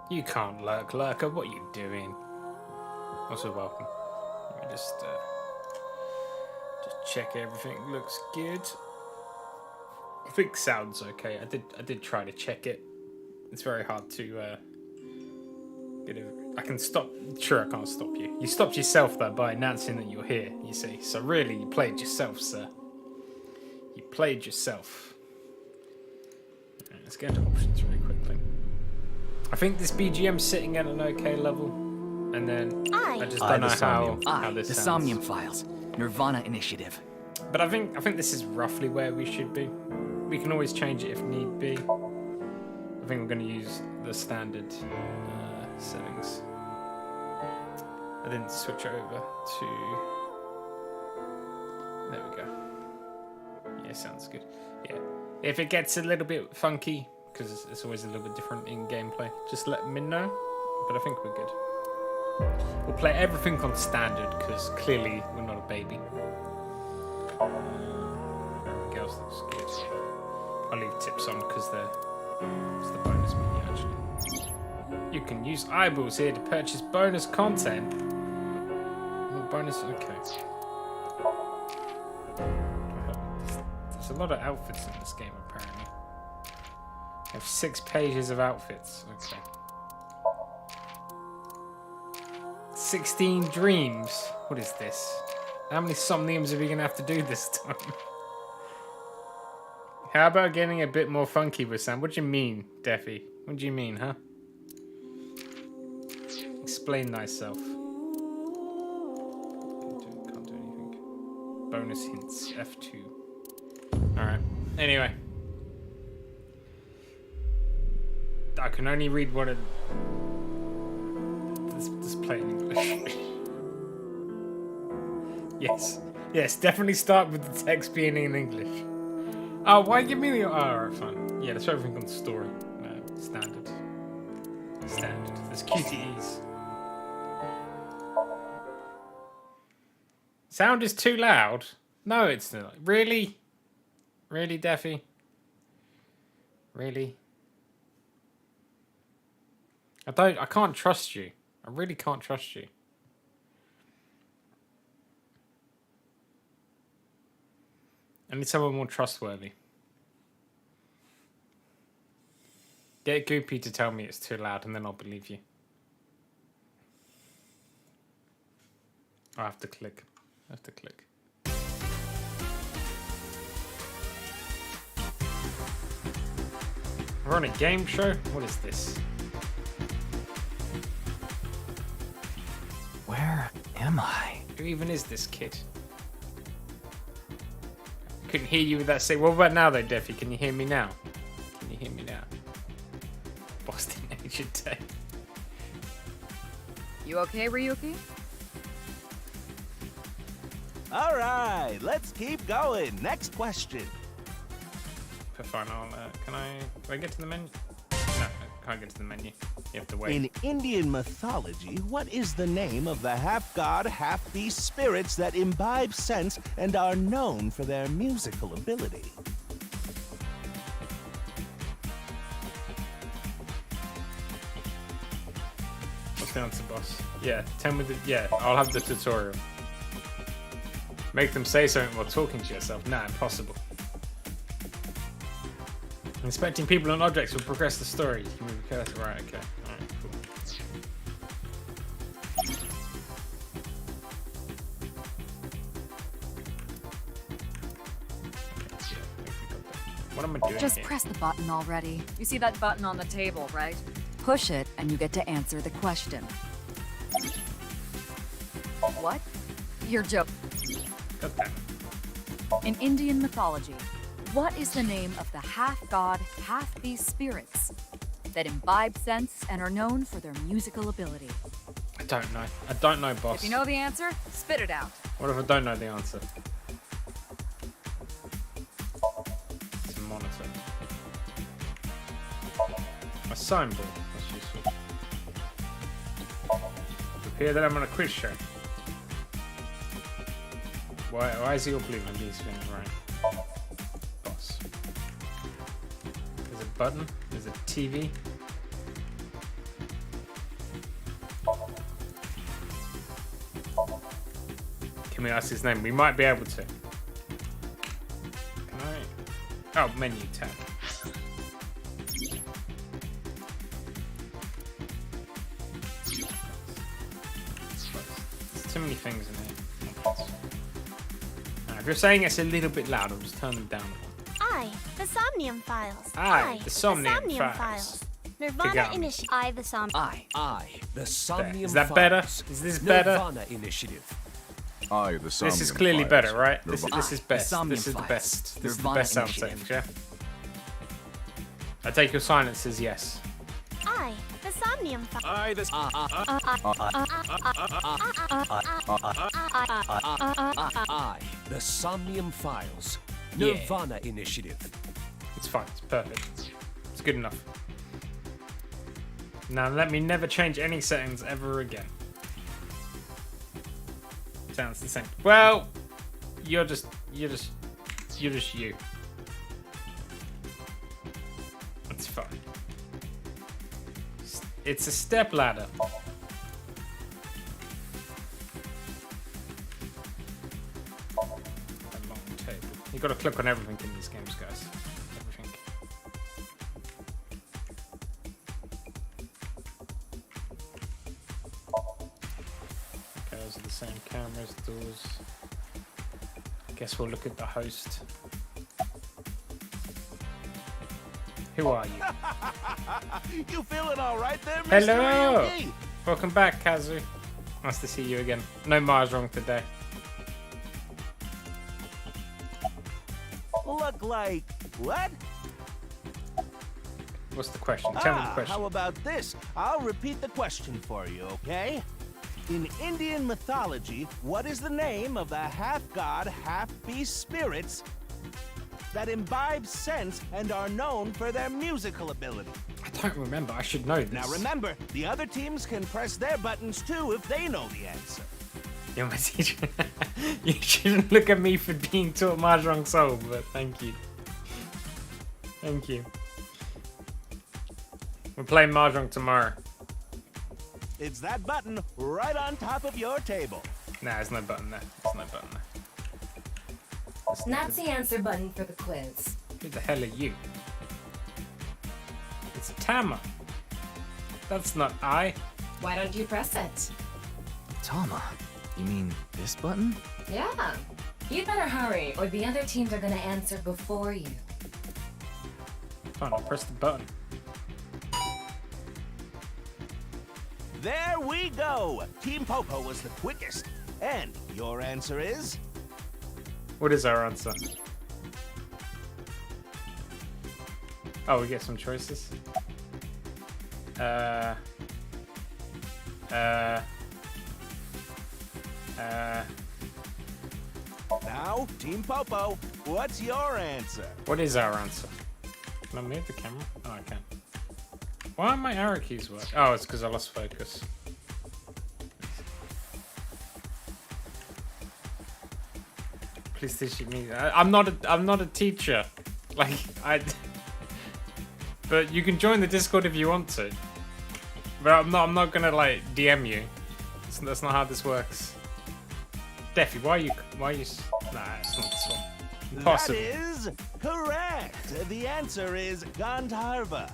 You can't lurk, lurker. What are you doing? Also, welcome. Let me just check everything looks good. I think sounds okay. I did try to check it. It's very hard to get it. I can stop. Sure, I can't stop you. You stopped yourself though by announcing that you're here. You see, so really, you played yourself, sir. You played yourself. Right, let's get into options really quickly. I think this BGM's sitting at an okay level, and then I just don't know how this the sounds. SOMNIUM files, nirvanA initiative. But I think this is roughly where we should be. We can always change it if need be. I think we're going to use the standard settings. I didn't switch over to. There we go. Yeah, sounds good. Yeah, if it gets a little bit funky, because it's always a little bit different in gameplay, just let me know. But I think we're good. We'll play everything on standard because clearly we're not a baby. Everything else looks good. I'll leave tips on because it's the bonus menu actually. You can use eyeballs here to purchase bonus content. Bonus, okay. There's a lot of outfits in this game apparently. I have 6 pages of outfits. Okay. 16 dreams. What is this? How many somniums are we gonna have to do this time? How about getting a bit more funky with Sam? What do you mean, Deafy? What do you mean, huh? Explain thyself. Can't do anything. Bonus hints, F2. Alright, anyway. I can only read what it... Let's play in English. Yes, definitely start with the text being in English. Oh, why give me the... Oh, alright, fine. Yeah, let's everything on story. Standard. There's QTEs. Sound is too loud. No, it's not. Really? Really, Deafy? Really? I can't trust you. I really can't trust you. I need someone more trustworthy. Get Goopy to tell me it's too loud and then I'll believe you. I have to click. We're on a game show? What is this? Where am I? Who even is this kid? Couldn't hear you with that say. What about now though, Deafy? Can you hear me now? Boston Agent Day. You okay, Ryuki? All right, let's keep going. Next question. Fine, can I get to the menu? No, I can't get to the menu. You have to wait. In Indian mythology, what is the name of the half-god, half-beast spirits that imbibe sense and are known for their musical ability? What's the answer, boss? Yeah, 10 with the... Yeah, I'll have the tutorial. Make them say something while talking to yourself. Nah, impossible. Inspecting people and objects will progress the story. You move the cursor. Right, okay. Alright, cool. What am I doing Just here? press the button already. You see that button on the table, right? Push it and you get to answer the question. What? You're joking. God damn it. In Indian mythology, what is the name of the half-god, half-beast spirits that imbibe sense and are known for their musical ability? I don't know. I don't know, boss. If you know the answer, spit it out. What if I don't know the answer? It's a monitor. A signboard. That's useful. Appear that I'm on a quiz show. Why is he all blue? Maybe he's feeling right. Boss. There's a button. There's a TV. Can we ask his name? We might be able to. Can I? Oh, menu tab. There's too many things in here. If you're saying it's a little bit loud, I'll just turn them down. The SOMNIUM files. The SOMNIUM files. nirvanA Initiative. The SOMNIUM. The SOMNIUM Is that better? Is this better? nirvanA Initiative. This is clearly better, right? This is best. SOMNIUM This is the files. best. This is the nirvanA best sound Initiative. settings, yeah? I take your silence as yes. The SOMNIUM files. The SOMNIUM files. Yeah. nirvanA Initiative. It's fine. It's perfect. It's good enough. Now let me never change any settings ever again. Sounds the same. Well, you're just you. That's fine. It's a step ladder. A long table. You gotta click on everything in these games, guys. Everything. Okay, those are the same cameras, doors. Guess we'll look at the host. Who are you? You feeling all right there, Mr. Hello! Ryuki? Welcome back, Kazu. Nice to see you again. No mahjong today. Look like what? What's the question? Tell me the question. How about this? I'll repeat the question for you, okay? In Indian mythology, what is the name of the half-god, half-beast spirits that imbibe sense and are known for their musical ability? I don't remember. I should know this. Now remember, the other teams can press their buttons too if they know the answer. You're my teacher. You shouldn't look at me for being taught Mahjong Soul, but thank you. Thank you. We're playing Mahjong tomorrow. It's that button right on top of your table. Nah, there's no button there. There's no button there. That's the answer button for the quiz. Who the hell are you? It's Tama. That's not I. Why don't you press it? Tama, you mean this button? Yeah. You better hurry, or the other teams are gonna answer before you. Fine, I'll press the button. There we go! Team Popo was the quickest. And your answer is? What is our answer? Oh, we get some choices. Now, Team Popo, what's your answer? What is our answer? Can I move the camera? Oh, I can. Why aren't my arrow keys work? Oh, it's because I lost focus. Please teach me. I'm not a teacher. Like But you can join the Discord if you want to. But I'm not gonna like DM you. That's not how this works. Deffy, why are you? Nah, it's not this one. Impossible. That is correct. The answer is Gandharva.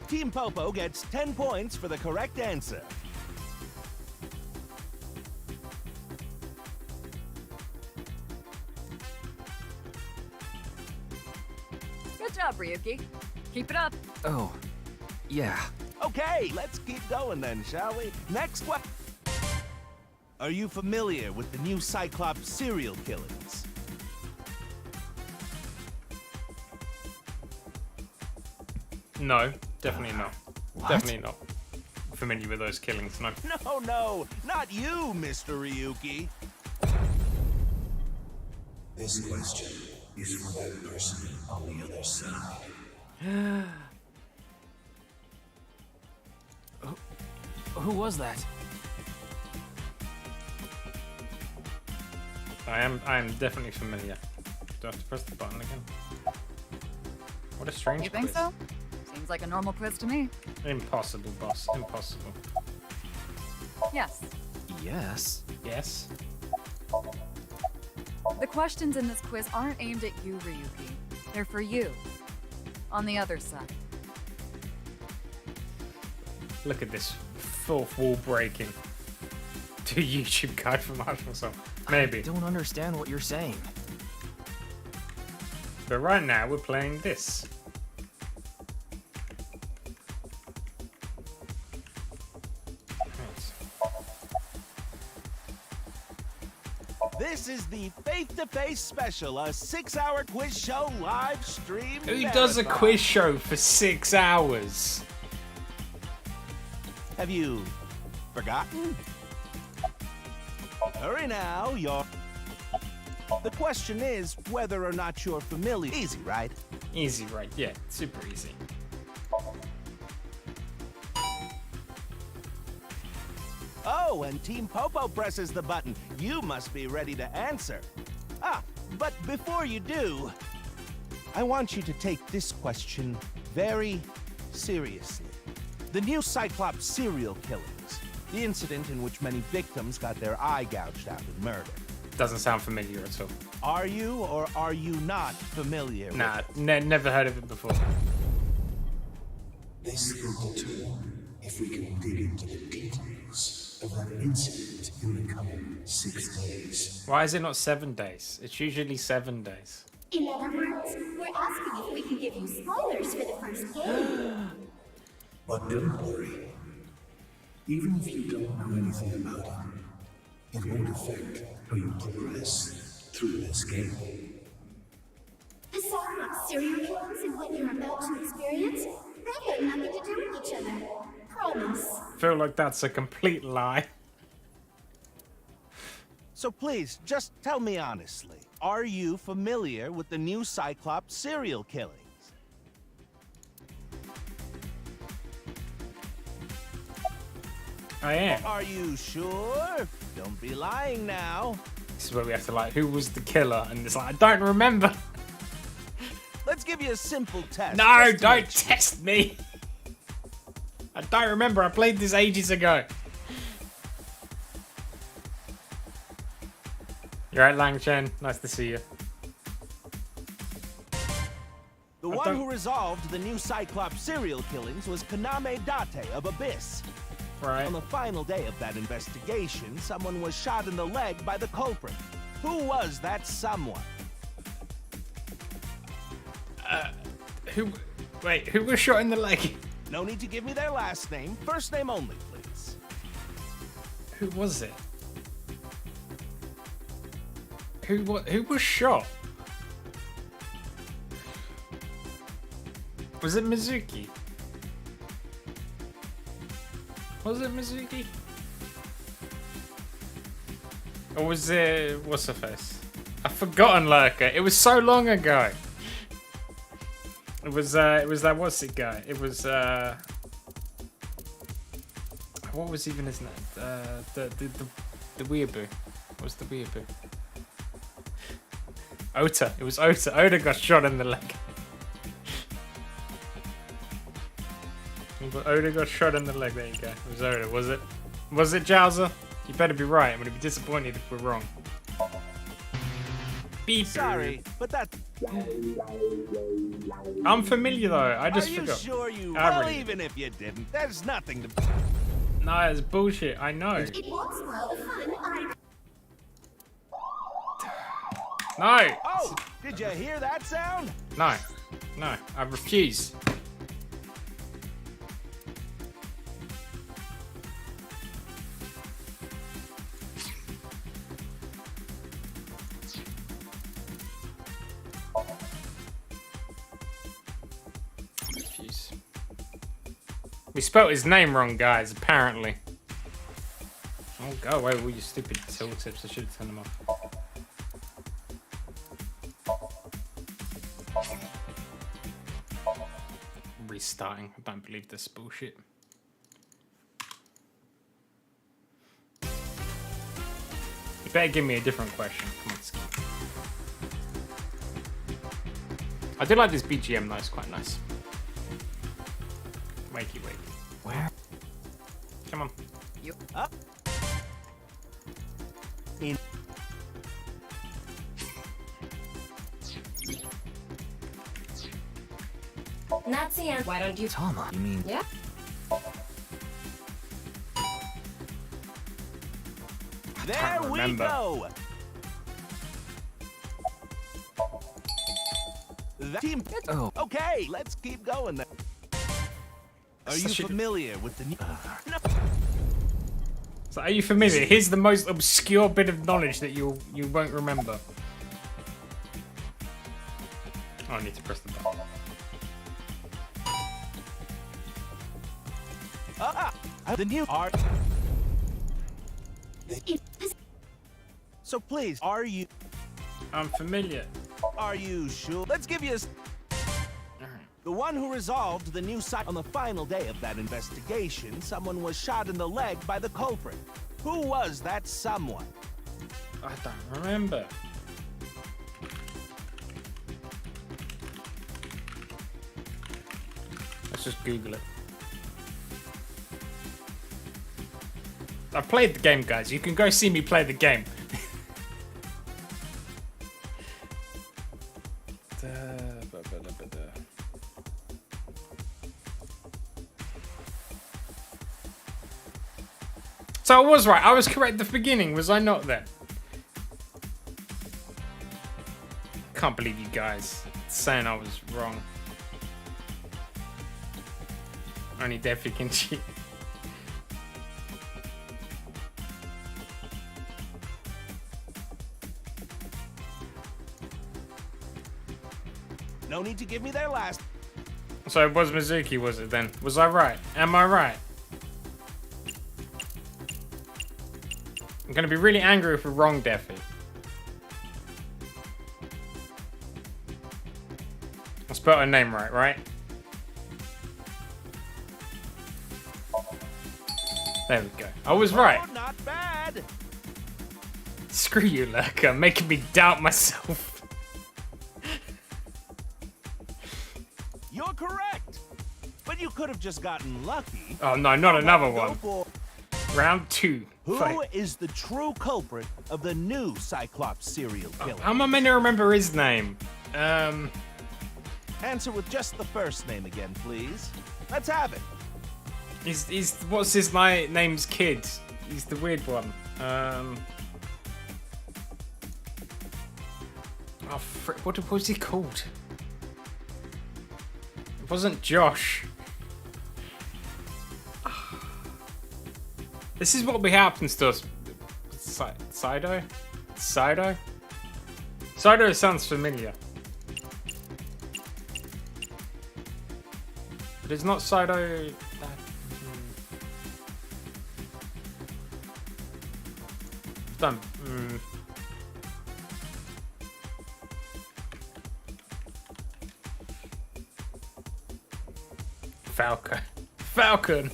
Team Popo gets 10 points for the correct answer. Good job, Ryuki. Keep it up. Oh, yeah. Okay, let's keep going then, shall we? Next one. Are you familiar with the new Cyclops serial killings? No, definitely not. What? Definitely not familiar with those killings. No. No, not you, Mr. Ryuki. This question is for that person on the other side. Who was that? I am definitely familiar. Do I have to press the button again? What a strange You think quiz. so? Seems like a normal quiz to me. Impossible, boss. Impossible. Yes. Yes. Yes. The questions in this quiz aren't aimed at you, Ryuki. They're for you. On the other side. Look at this fourth wall breaking. Do YouTube guide for martial song. Maybe. I don't understand what you're saying. But right now we're playing this. This is the Face-to-Face Special, a 6-hour quiz show live stream. Who does a quiz show for 6 hours? Have you forgotten? Hurry now, The question is whether or not you're familiar. Easy, right? Easy, right? Yeah, super easy. Oh, and Team Popo presses the button. You must be ready to answer. But before you do, I want you to take this question very seriously. The new Cyclops serial killings. The incident in which many victims got their eye gouged out in murder. Doesn't sound familiar at all. Are you or are you not familiar Nah, with never heard of it before. This can determine if we can dig into the details of that incident in the coming 6 days. Why is it not 7 days? It's usually 7 days. In other words, we're asking if we can give you spoilers for the first game. But don't worry. Even if you don't know anything about it, it won't affect how you progress through this game. The Cyclops serial killings and what you're about to experience, they have nothing to do with each other. Promise. I feel like that's a complete lie. So please, just tell me honestly. Are you familiar with the new Cyclops serial killings? I am. Are you sure? Don't be lying now. This is where we have to like, who was the killer? And it's like, I don't remember. Let's give you a simple test. No, just to don't make sure. test me. I don't remember. I played this ages ago. You're right, Lang Chen. Nice to see you. The one who resolved the new Cyclops serial killings was Kaname Date of Abyss. Right. On the final day of that investigation, someone was shot in the leg by the culprit. Who was that someone? Who was shot in the leg? No need to give me their last name. First name only, please. Who was it? Who was shot? Was it Mizuki? Was it Mizuki? Or was it... what's her face? I've forgotten Lurker. It was so long ago. It was that what's it guy? It was what was even his name? The weeaboo. What was the weeaboo? Ota. It was Ota. Ota got shot in the leg. Oda got shot in the leg. There you go. It was Oda, was it? Was it Jowser? You better be right. I'm gonna be disappointed if we're wrong. Beep. Sorry, but that... I'm familiar though. I just forgot. Are you sure you... I well, really- even if you didn't, there's nothing to... No, it's bullshit. I know. It won't spoil the fun. No. Oh, did you hear that sound? No. No. I refuse. We spelt his name wrong, guys, apparently. Oh, go away with all your stupid tooltips. I should have turned them off. Restarting. I don't believe this bullshit. You better give me a different question. Come on, Ski. I do like this BGM though, it's quite nice. Wakey, wakey. Where? Come on. Up. In That's the answer. Why don't you? Tama, you mean? Yeah. there we remember. go. That team. Oh. Okay, let's keep going then. Are you Such a- familiar with the new? So are you familiar? Here's the most obscure bit of knowledge that you won't remember. Oh, I need to press the button. The new art. So please, are you I'm familiar. sure? Let's give you a. The one who resolved the new site on the final day of that investigation, someone was shot in the leg by the culprit. Who was that someone? I don't remember. Let's just Google it. I've played the game, guys. You can go see me play the game. So I was right. I was correct at the beginning, was I not then? Can't believe you guys saying I was wrong. Only Defi can cheat. No need to give me their last. So it was Mizuki, was it then? Was I right? Am I right? I'm gonna be really angry if we're wrong, Defi. I spelled her name right? There we go. I was right. Oh, not bad. Screw you, Lurker, making me doubt myself. You're correct. But you could have just gotten lucky. Oh no, not another Go one. for- Round 2. Who Fight. is the true culprit of the new Cyclops serial killer? How am I meant to remember his name? Answer with just the first name again, please. Let's have it. He's what's his name's kid? He's the weird one. Oh, what was he called? It wasn't Josh. This is what happens to us. Sido? Sido? Sido sounds familiar. But it's not Sido. Done. Falcon. Falcon.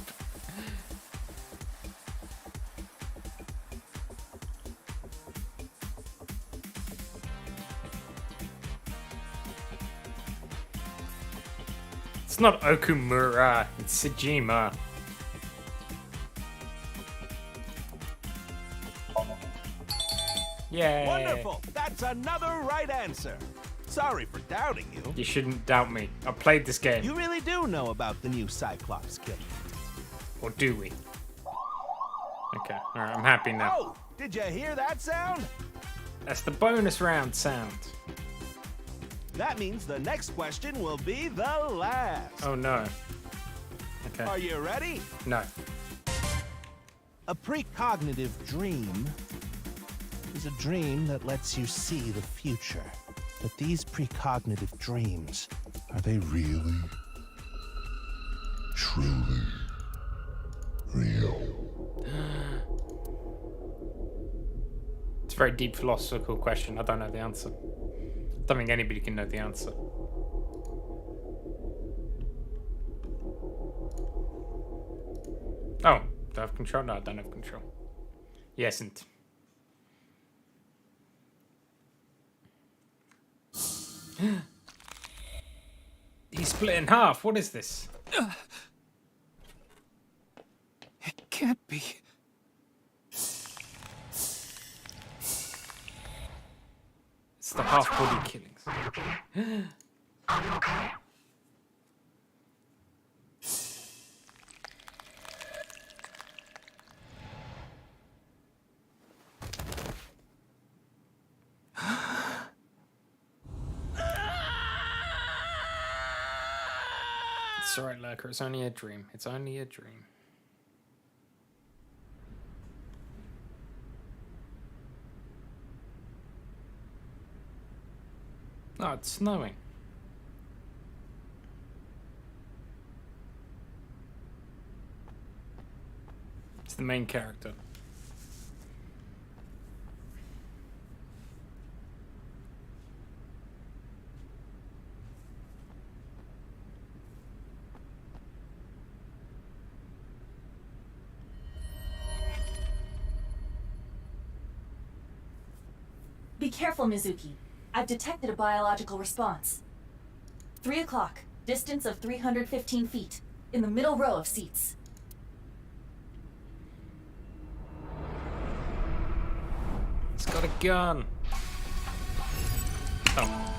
It's not Okumura, it's Sejima. Yay. Wonderful. That's another right answer. Sorry for doubting you. You shouldn't doubt me. I played this game. You really do know about the new Cyclops killer. Or do we? Okay, alright, I'm happy now. Oh, did you hear that sound? That's the bonus round sound. That means the next question will be the last. Oh no. Okay. Are you ready? No. A precognitive dream is a dream that lets you see the future. But these precognitive dreams, Are they really, truly real? It's a very deep philosophical question. I don't know the answer. I don't think anybody can know the answer. Oh, do I have control? No, I don't have control. Yes, and he's split in half. What is this? It can't be. It's the half-body killings. It's alright, Lurker. It's only a dream. It's only a dream. Oh, it's snowing. It's the main character. Be careful, Mizuki. I've detected a biological response. 3 o'clock, distance of 315 feet, in the middle row of seats. It's got a gun. Oh.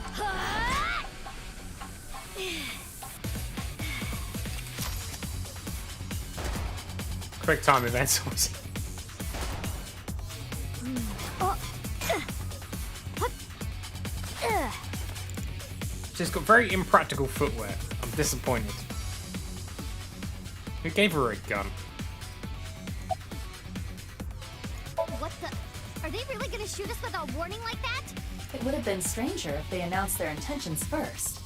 Quick time events. She's got very impractical footwear. I'm disappointed. Who gave her a gun? What the? Are they really gonna shoot us without warning like that? It would have been stranger if they announced their intentions first.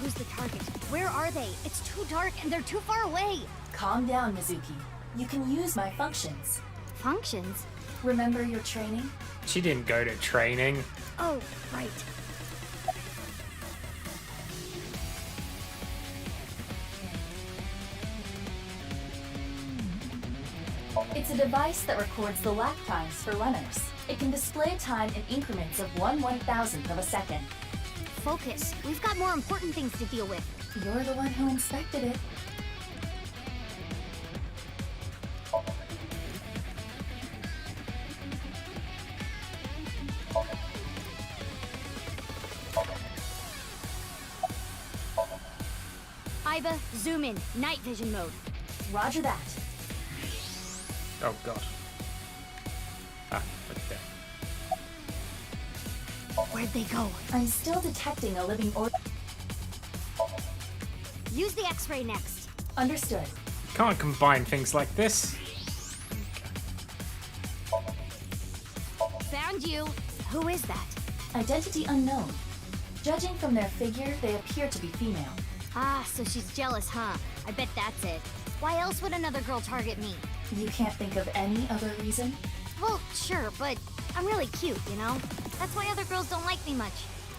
Who's the target? Where are they? It's too dark and they're too far away. Calm down, Mizuki. You can use my functions. Functions? Remember your training? She didn't go to training. Oh, right. It's a device that records the lap times for runners. It can display time in increments of 1/1000th of a second. Focus. We've got more important things to deal with. You're the one who inspected it. Iba, zoom in. Night vision mode. Roger that. Oh god. Ah, okay. Where'd they go? I'm still detecting a living or. Use the X-ray next. Understood. Can't combine things like this. Found you. Who is that? Identity unknown. Judging from their figure, they appear to be female. Ah, so she's jealous, huh? I bet that's it. Why else would another girl target me? You can't think of any other reason? Well, sure, but I'm really cute, you know? That's why other girls don't like me much.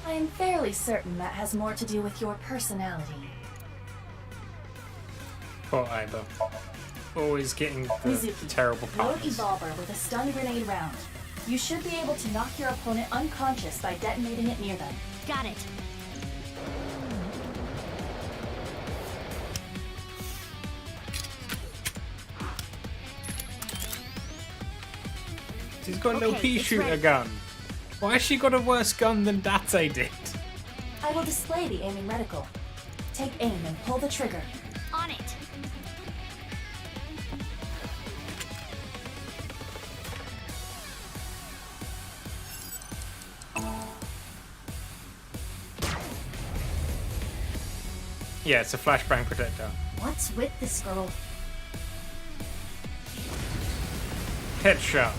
I am fairly certain that has more to do with your personality. Poor Iba. Always getting the Mizuki, terrible load partners. Evolver with a stun grenade round. You should be able to knock your opponent unconscious by detonating it near them. Got it. She's got a little Okay, pea it's shooter ready. gun. Why has she got a worse gun than Date did? I will display the aiming reticle. Take aim and pull the trigger. On it. Yeah, it's a flashbang protector. What's with this girl? Headshot.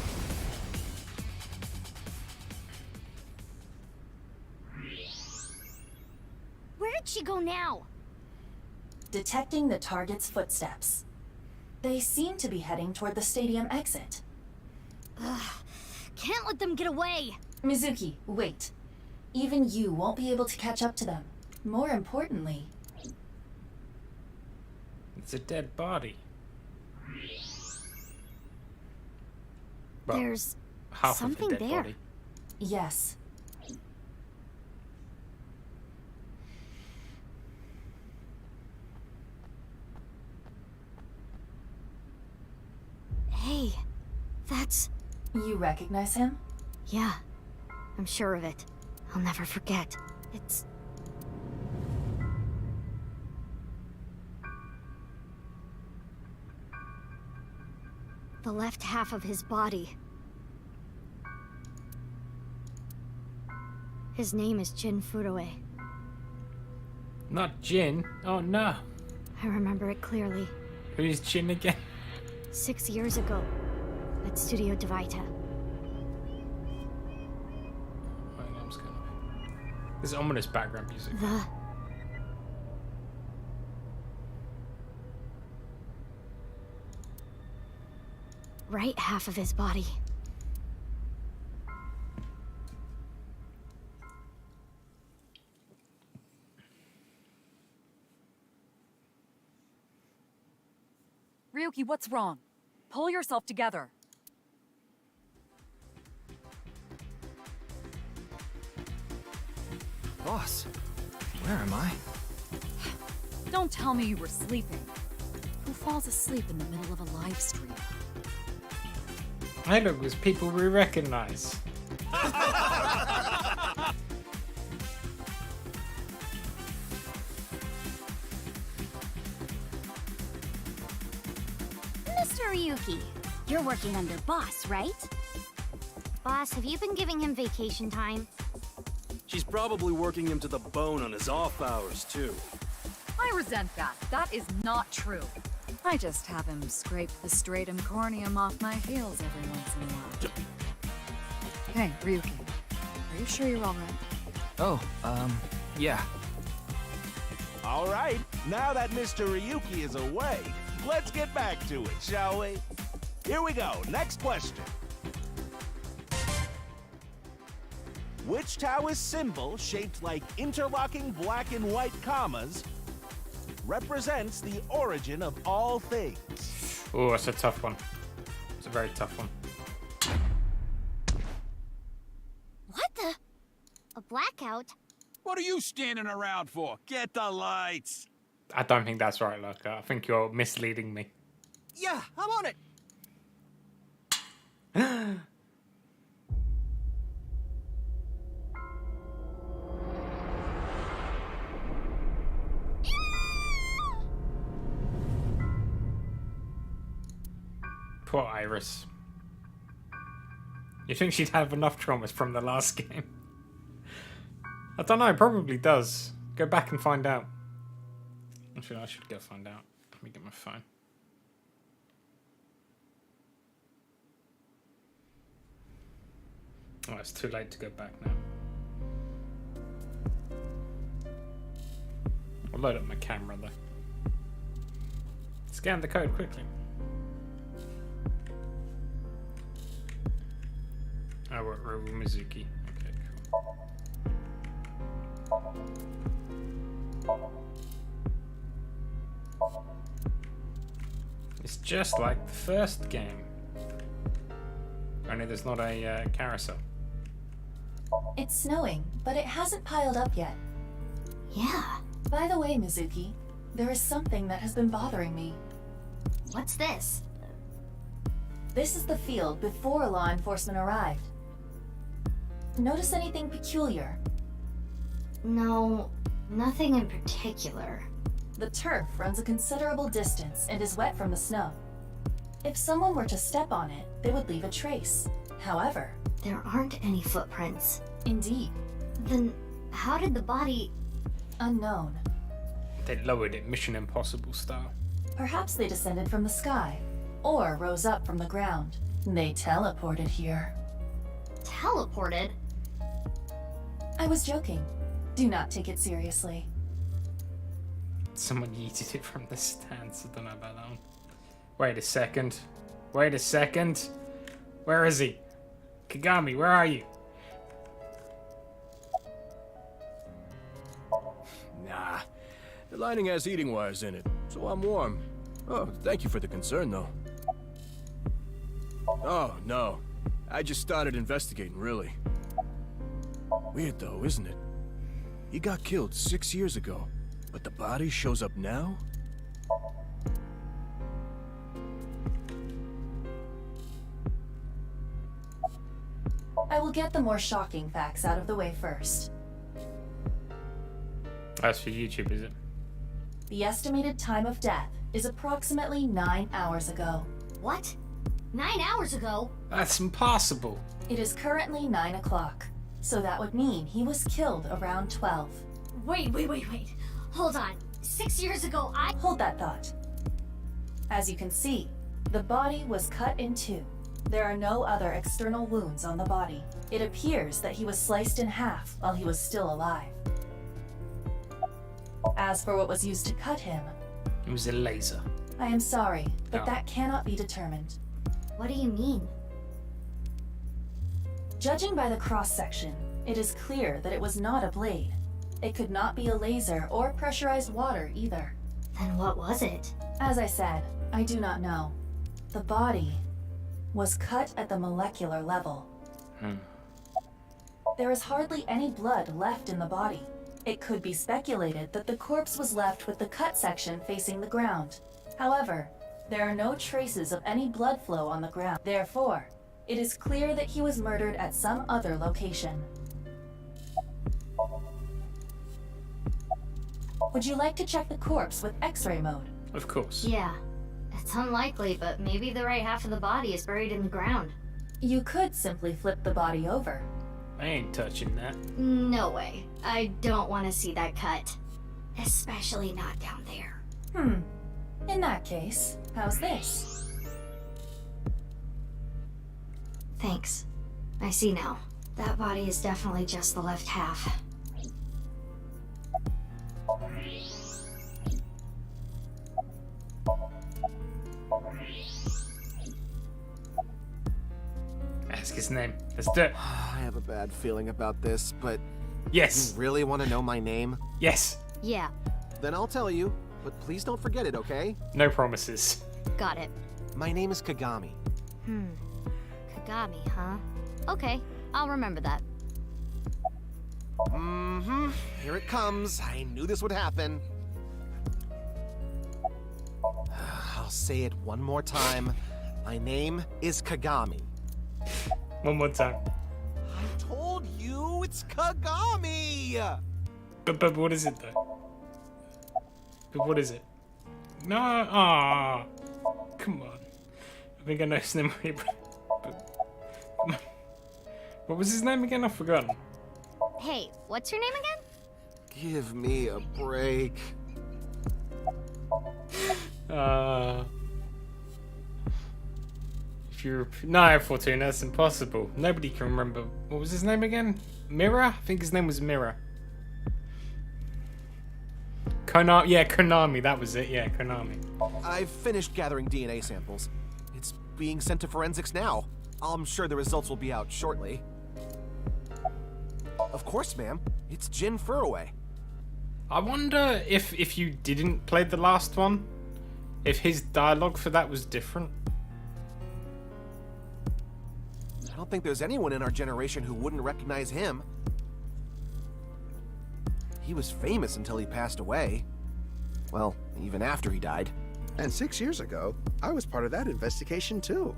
Where did she go now? Detecting the target's footsteps. They seem to be heading toward the stadium exit. Ugh. Can't let them get away. Mizuki, wait. Even you won't be able to catch up to them. More importantly, It's a dead body. Well, There's half something of a dead there. body. yes. Hey, that's... You recognize him? Yeah, I'm sure of it. I'll never forget. It's... the left half of his body. His name is Jin Furue. Not Jin. Oh no. I remember it clearly. Who's Jin again? 6 years ago, at Studio Devita. My name's kind of... There's ominous background music. The... right half of his body. Ryuki, what's wrong? Pull yourself together. Boss, where am I? Don't tell me you were sleeping. Who falls asleep in the middle of a live stream? I look, there's people we recognize. Mr. Ryuki, you're working under Boss, right? Boss, have you been giving him vacation time? She's probably working him to the bone on his off hours, too. I resent that. That is not true. I just have him scrape the stratum corneum off my heels every once in a while. Hey, Ryuki. Are you sure you're alright? Oh, yeah. All right, now that Mr. Ryuki is away, let's get back to it, shall we? Here we go, next question. Which Taoist symbol, shaped like interlocking black and white commas, represents the origin of all things? Oh, that's a tough one. It's a very tough one. What the? A blackout? What are you standing around for? Get the lights! I don't think that's right, Lurker. I think you're misleading me. Yeah, I'm on it! Poor Iris. You think she'd have enough traumas from the last game? I don't know, probably does. Go back and find out. Actually, I should go find out. Let me get my phone. Oh, it's too late to go back now. I'll load up my camera though. Scan the code quickly. Oh, we're Mizuki. Okay, cool. It's just like the first game. Only there's not a carousel. It's snowing, but it hasn't piled up yet. Yeah. By the way, Mizuki, there is something that has been bothering me. What's this? This is the field before law enforcement arrived. Notice anything peculiar? No, nothing in particular. The turf runs a considerable distance and is wet from the snow. If someone were to step on it, they would leave a trace. However, there aren't any footprints. Indeed. Then how did the body... Unknown. They lowered it Mission Impossible style. Perhaps they descended from the sky, or rose up from the ground. They teleported here. Teleported? I was joking. Do not take it seriously. Someone yeeted it from the stands. I don't know about that one. Wait a second. Wait a second. Where is he? Kagami, where are you? Nah. The lining has heating wires in it, so I'm warm. Oh, thank you for the concern, though. Oh, no. I just started investigating, really. Weird, though, isn't it? He got killed 6 years ago, but the body shows up now? I will get the more shocking facts out of the way first. That's for YouTube, is it? The estimated time of death is approximately 9 hours ago. What? 9 hours ago? That's impossible. It is currently 9 o'clock, so that would mean he was killed around 12. Wait. Hold on. 6 years ago, Hold that thought. As you can see, the body was cut in two. There are no other external wounds on the body. It appears that he was sliced in half while he was still alive. As for what was used to cut him, It was a laser. I am sorry, but Oh. that cannot be determined. What do you mean? Judging by the cross-section, it is clear that it was not a blade. It could not be a laser or pressurized water either. Then what was it? As I said, I do not know. The body was cut at the molecular level. There is hardly any blood left in the body. It could be speculated that the corpse was left with the cut section facing the ground. However, there are no traces of any blood flow on the ground. Therefore, it is clear that he was murdered at some other location. Would you like to check the corpse with X-ray mode? Of course. Yeah. It's unlikely, but maybe the right half of the body is buried in the ground. You could simply flip the body over. I ain't touching that. No way. I don't want to see that cut. Especially not down there. In that case, how's this? Thanks. I see now. That body is definitely just the left half. Ask his name. Let's do it. I have a bad feeling about this, but Yes. you really want to know my name? Yes. Yeah, Then I'll tell you, but please don't forget it, okay? No promises. got it. My name is Kagami. Kagami, huh? Okay, I'll remember that. Here it comes. I knew this would happen. I'll say it one more time. My name is Kagami. One more time. I told you it's Kagami! But what is it though? But what is it? No. Ah. Come on. I think I know his name. But, come on. What was his name again? I've forgotten. Hey, what's your name again? Give me a break. If you no, Fortuna, that's impossible. Nobody can remember. What was his name again? Mirror? I think his name was Mirror. Konami. Yeah, Konami. That was it. Yeah, Konami. I've finished gathering DNA samples. It's being sent to forensics now. I'm sure the results will be out shortly. Of course, ma'am. It's Jin Furroway. I wonder if you didn't play the last one, if his dialogue for that was different. I don't think there's anyone in our generation who wouldn't recognize him. He was famous until he passed away. Well, even after he died. And 6 years ago, I was part of that investigation too.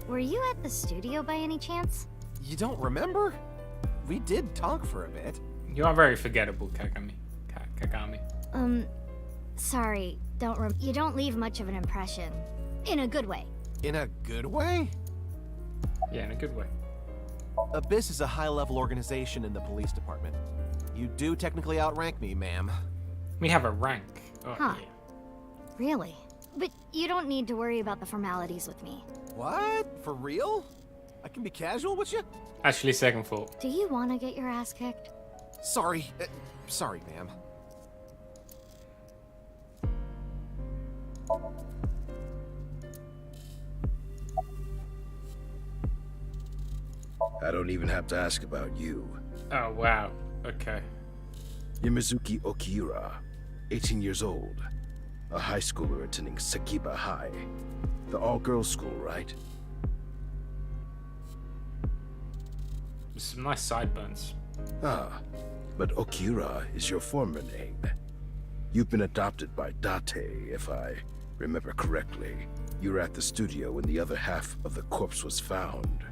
Were you at the studio by any chance? You don't remember? We did talk for a bit. You are very forgettable, Kagami. Kagami. Sorry, you don't leave much of an impression. In a good way. In a good way? Yeah, in a good way. Abyss is a high-level organization in the police department. You do technically outrank me, ma'am. We have a rank. Oh, Huh. yeah. Really? But you don't need to worry about the formalities with me. What? For real? I can be casual with you? Actually, second thought. Do you want to get your ass kicked? Sorry. Sorry, ma'am. I don't even have to ask about you. Oh, wow. Okay. Yamazuki Okiura, 18 years old. A high schooler attending Sakiba High. The all-girls school, right? Some nice sideburns. Ah, but Okiura is your former name. You've been adopted by Date, if I remember correctly, you were at the studio when the other half of the corpse was found.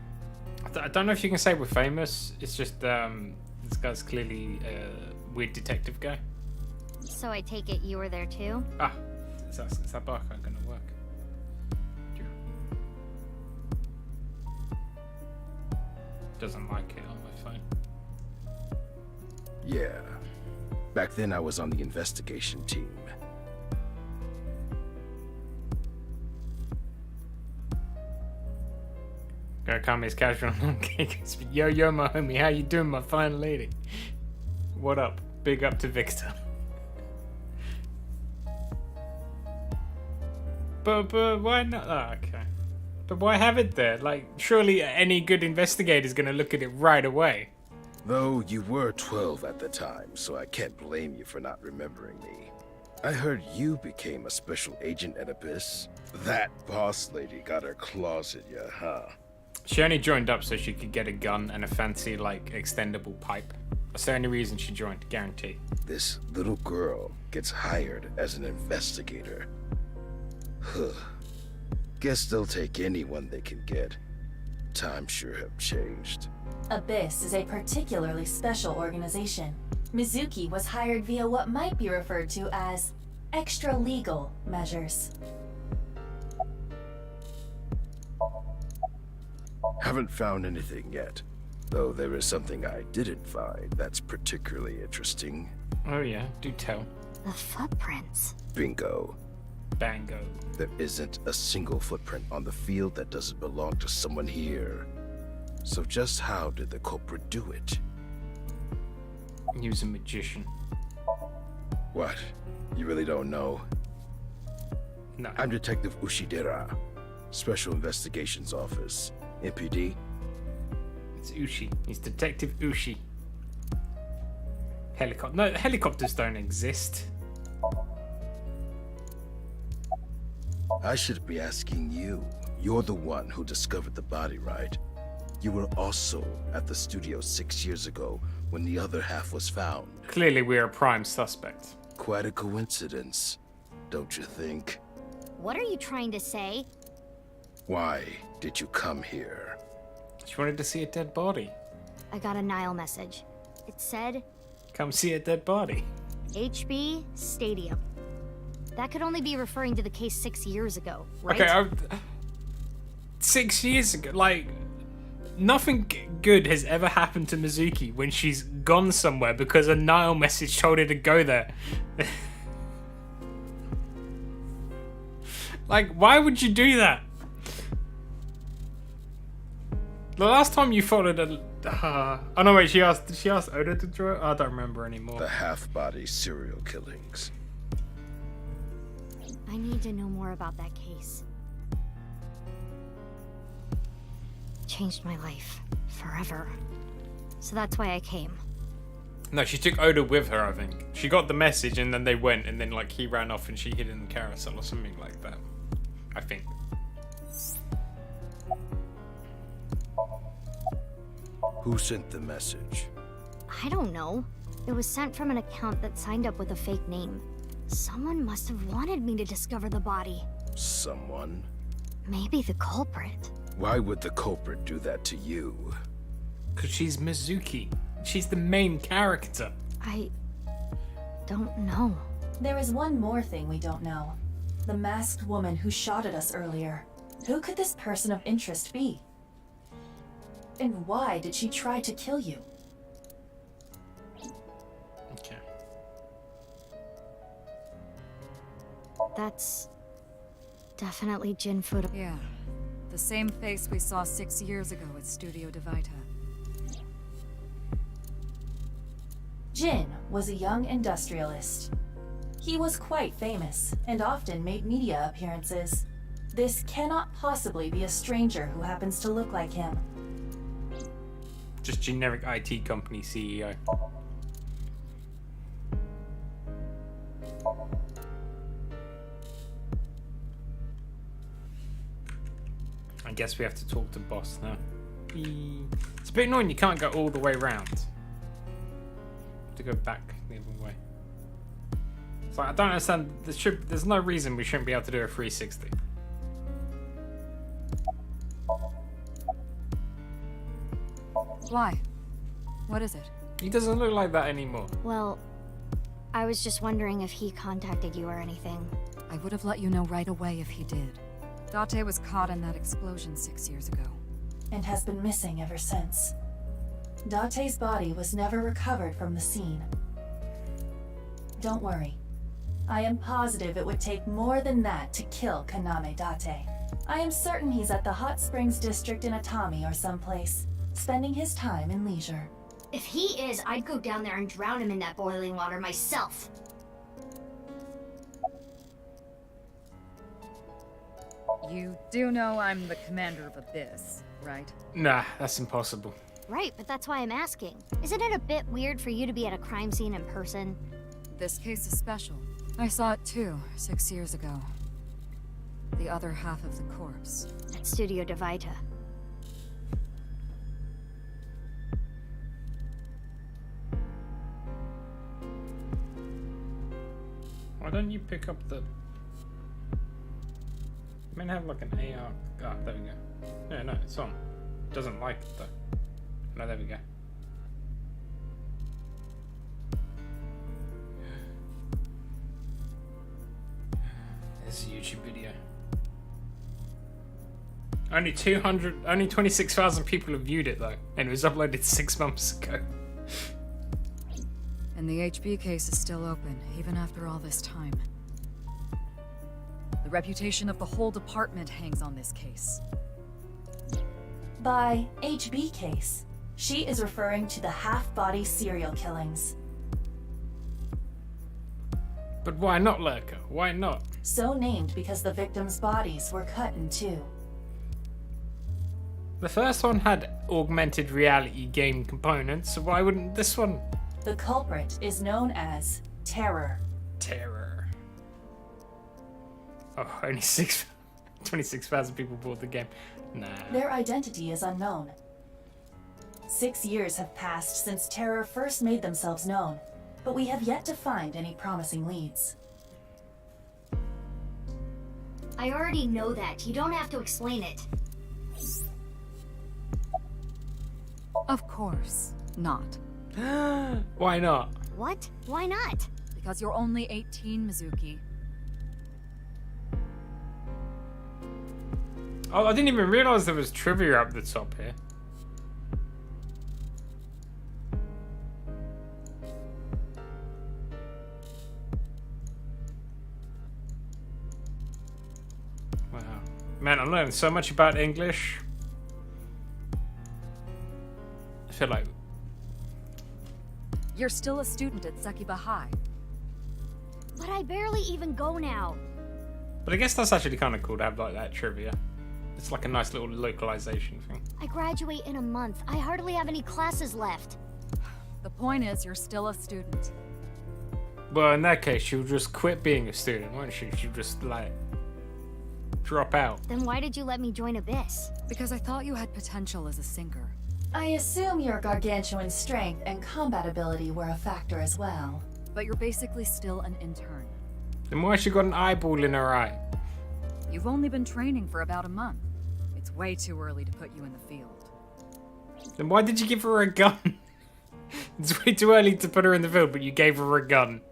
I don't know if you can say we're famous. It's just this guy's clearly a weird detective guy. So I take it you were there too? Ah, is that barcode gonna work? Doesn't like it on my phone. Yeah. Back then I was on the investigation team. Gotta call me as casual. Yo, my homie, how you doing, my fine lady? What up? Big up to Victor. But why not? Oh, okay. But why have it there? Like, surely any good investigator is gonna look at it right away. Though you were 12 at the time, so I can't blame you for not remembering me. I heard you became a special agent at Abyss. That boss lady got her claws at you, huh? She only joined up so she could get a gun and a fancy, like, extendable pipe. That's the only reason she joined, guarantee. This little girl gets hired as an investigator. Huh. Guess they'll take anyone they can get. Times sure have changed. Abyss is a particularly special organization. Mizuki was hired via what might be referred to as extra-legal measures. Haven't found anything yet, though there is something I didn't find that's particularly interesting. Oh yeah, do tell. The footprints. Bingo. Bango. There isn't a single footprint on the field that doesn't belong to someone here. So just how did the culprit do it? He was a magician. What? You really don't know? No. I'm Detective Ushidera, Special Investigations Office. MPD? It's Ushi. He's Detective Ushi. Helicopter. No, helicopters don't exist. I should be asking you. You're the one who discovered the body, right? You were also at the studio 6 years ago when the other half was found. Clearly we're a prime suspect. Quite a coincidence, don't you think? What are you trying to say? Why did you come here? She wanted to see a dead body. I got a Nile message. It said, come see a dead body. HB Stadium. That could only be referring to the case 6 years ago, right? Okay, 6 years ago, like, nothing good has ever happened to Mizuki when she's gone somewhere because a Nile message told her to go there. Like, why would you do that? The last time you followed a... oh no, wait, she asked Oda to draw it? I don't remember anymore. The half-body serial killings. I need to know more about that case. Changed my life. Forever. So that's why I came. No, she took Oda with her, I think. She got the message and then they went and then, like, he ran off and she hid in the carousel or something like that. I think. Who sent the message? I don't know. It was sent from an account that signed up with a fake name. Someone must have wanted me to discover the body. Someone? Maybe the culprit. Why would the culprit do that to you? Because she's Mizuki. She's the main character. I don't know. There is one more thing we don't know. The masked woman who shot at us earlier. Who could this person of interest be? And why did she try to kill you? Okay. That's definitely Jin Fudo. Yeah. The same face we saw 6 years ago at Studio Divita. Jin was a young industrialist. He was quite famous and often made media appearances. This cannot possibly be a stranger who happens to look like him. Just generic IT company CEO. I guess we have to talk to boss now. It's a bit annoying you can't go all the way around. To go back the other way. So I don't understand. There's no reason we shouldn't be able to do a 360. Why? What is it? He doesn't look like that anymore. Well, I was just wondering if he contacted you or anything. I would have let you know right away if he did. Date was caught in that explosion 6 years ago. And has been missing ever since. Date's body was never recovered from the scene. Don't worry. I am positive it would take more than that to kill Kaname Date. I am certain he's at the Hot Springs District in Atami or someplace, spending his time in leisure. If he is, I'd go down there and drown him in that boiling water myself. You do know I'm the commander of Abyss, right? Nah, that's impossible. Right, but that's why I'm asking. Isn't it a bit weird for you to be at a crime scene in person? This case is special. I saw it too, 6 years ago. The other half of the corpse. At Studio Devita. Why don't you pick up the... I mean, have like an AR... Ah, there we go. Yeah, no, it's on. It doesn't like it though. No, there we go. There's a YouTube video. Only 26,000 people have viewed it though, and it was uploaded 6 months ago. And the HB case is still open, even after all this time. The reputation of the whole department hangs on this case. By HB case, she is referring to the half-body serial killings. But why not, Lurker? Why not? So named because the victims' bodies were cut in two. The first one had augmented reality game components, so why wouldn't this one? The culprit is known as Terror. Terror. Oh, only 26,000 people bought the game. Nah. Their identity is unknown. 6 years have passed since Terror first made themselves known, but we have yet to find any promising leads. I already know that. You don't have to explain it. Of course not. Why not? What? Why not? Because you're only 18, Mizuki. Oh, I didn't even realize there was trivia up the top here. Wow. Man, I'm learning so much about English. I feel like... You're still a student at Sekiba High. But I barely even go now. But I guess that's actually kind of cool to have like that trivia. It's like a nice little localization thing. I graduate in a month. I hardly have any classes left. The point is, you're still a student. Well, in that case, she'll just quit being a student, won't she? She'll just, like, drop out. Then why did you let me join Abyss? Because I thought you had potential as a singer. I assume your gargantuan strength and combat ability were a factor as well. But you're basically still an intern. Then why has she got an eyeball in her eye? You've only been training for about a month. It's way too early to put you in the field. Then why did you give her a gun? It's way too early to put her in the field, but you gave her a gun.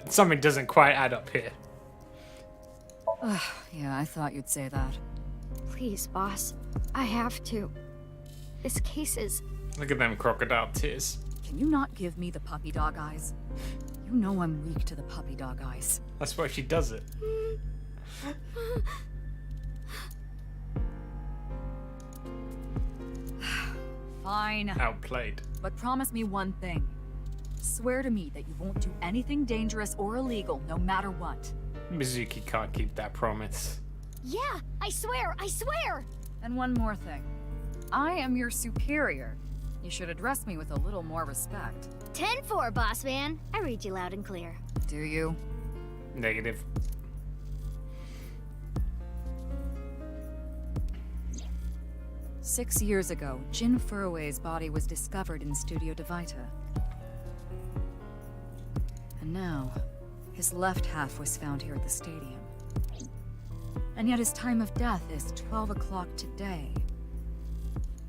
Something doesn't quite add up here. Yeah, I thought you'd say that. Please, boss. I have to. This case is... Look at them crocodile tears. Can you not give me the puppy dog eyes? You know I'm weak to the puppy dog eyes. That's why she does it. Fine. Outplayed. But promise me one thing. Swear to me that you won't do anything dangerous or illegal, no matter what. Mizuki can't keep that promise. Yeah, I swear, I swear! And one more thing. I am your superior. You should address me with a little more respect. 10-4, boss man. I read you loud and clear. Do you? Negative. "6 years ago, Jin Furue's body was discovered in Studio Devita. And now, his left half was found here at the stadium. And yet his time of death is 12 o'clock today.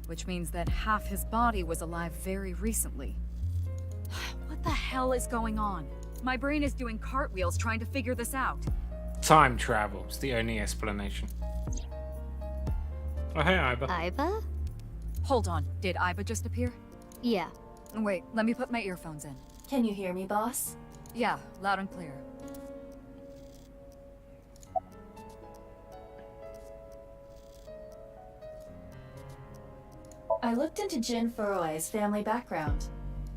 Which means that half his body was alive very recently. What the hell is going on? My brain is doing cartwheels trying to figure this out. Time travel is the only explanation. Oh, hey, Iba. Iba? Hold on, did Iba just appear? Yeah. Wait, let me put my earphones in. Can you hear me, boss? Yeah, loud and clear. I looked into Jin Furui's family background.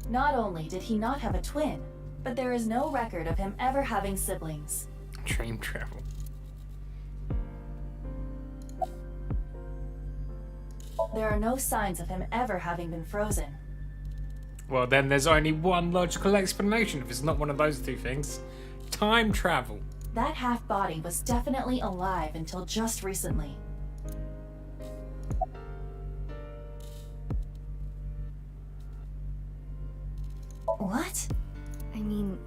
Not only did he not have a twin, but there is no record of him ever having siblings. Dream travel. There are no signs of him ever having been frozen. Well, then there's only one logical explanation if it's not one of those two things. Time travel. That half-body was definitely alive until just recently. What? I mean,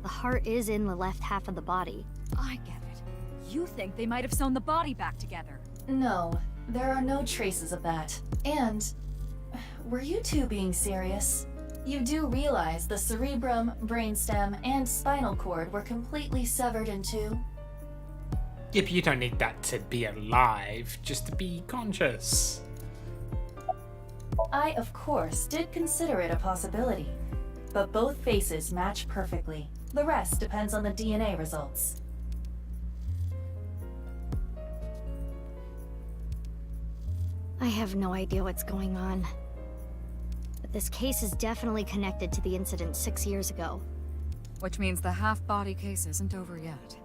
the heart is in the left half of the body. I get it. You think they might have sewn the body back together? No, there are no traces of that. And, were you two being serious? You do realize the cerebrum, brainstem, and spinal cord were completely severed in two? Yeah, but you don't need that to be alive, just to be conscious. I, of course, did consider it a possibility. But both faces match perfectly. The rest depends on the DNA results. I have no idea what's going on. But this case is definitely connected to the incident 6 years ago. Which means the half-body case isn't over yet.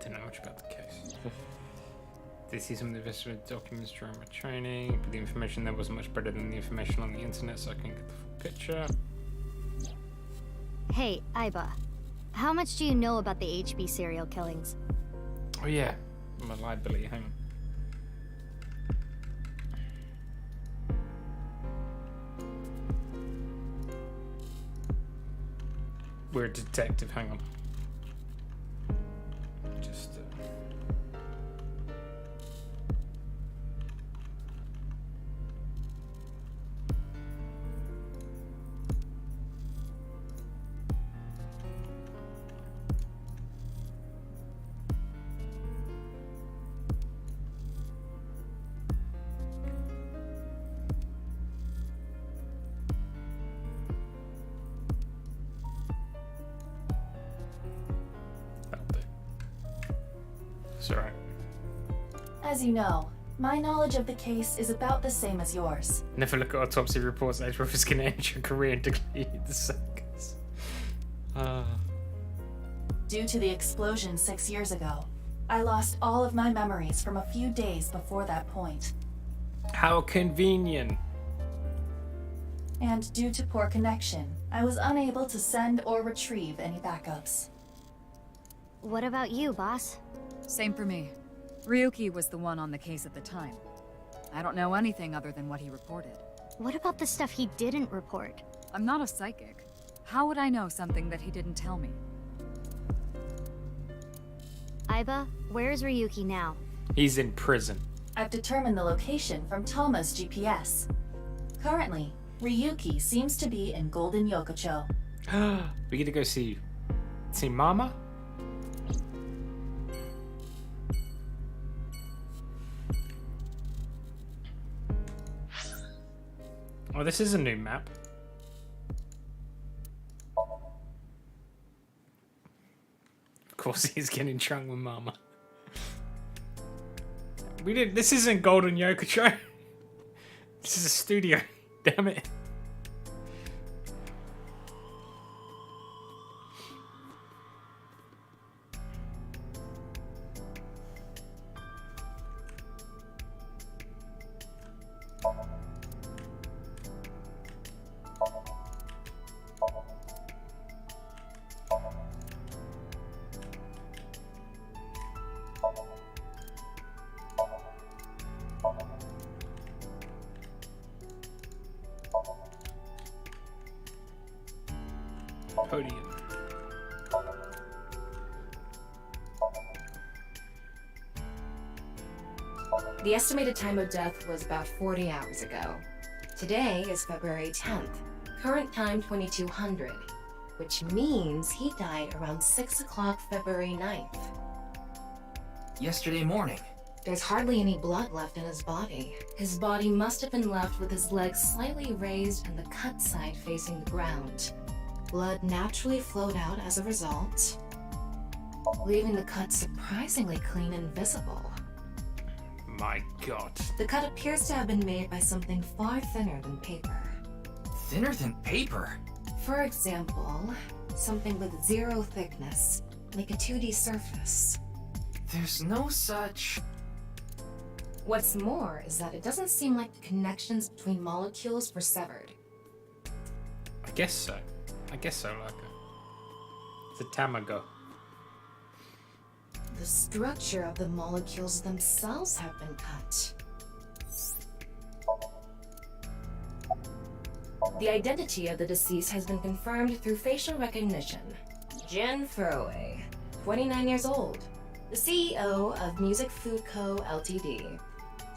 Don't know much about the case. Did see some of the investigative documents during my training, but the information there wasn't much better than the information on the internet, so I couldn't get the full picture. Hey, Iba. How much do you know about the HB serial killings? Oh yeah, I'm a liability, hang on. We're a detective, hang on. Just it's alright. As you know, my knowledge of the case is about the same as yours. Never look at autopsy reports. Edgeworth is going to end your career and declare the seconds. Due to the explosion 6 years ago, I lost all of my memories from a few days before that point. How convenient. And due to poor connection, I was unable to send or retrieve any backups. What about you, boss? Same for me. Ryuki was the one on the case at the time. I don't know anything other than what he reported. What about the stuff he didn't report? I'm not a psychic. How would I know something that he didn't tell me? Iba, where's Ryuki now? He's in prison. I've determined the location from Toma's GPS. Currently, Ryuki seems to be in Golden Yokocho. We get to go see Mama? Oh, this is a new map. Of course he's getting drunk with Mama. This isn't Golden Yokocho. This is a studio. Damn it. podium. The estimated time of death was about 40 hours ago. Today is February 10th. Current time 2200, which means he died around 6 o'clock February 9th. Yesterday morning. There's hardly any blood left in his body. His body must have been left with his legs slightly raised and the cut side facing the ground. Blood naturally flowed out as a result, leaving the cut surprisingly clean and visible. My God. The cut appears to have been made by something far thinner than paper. Thinner than paper? For example, something with 0 thickness, like a 2D surface. There's no such... What's more is that it doesn't seem like the connections between molecules were severed. I guess so. Like it's a tamago. The structure of the molecules themselves have been cut. The identity of the deceased has been confirmed through facial recognition. Jin Furroway, 29 years old, the CEO of Music Food Co. Ltd.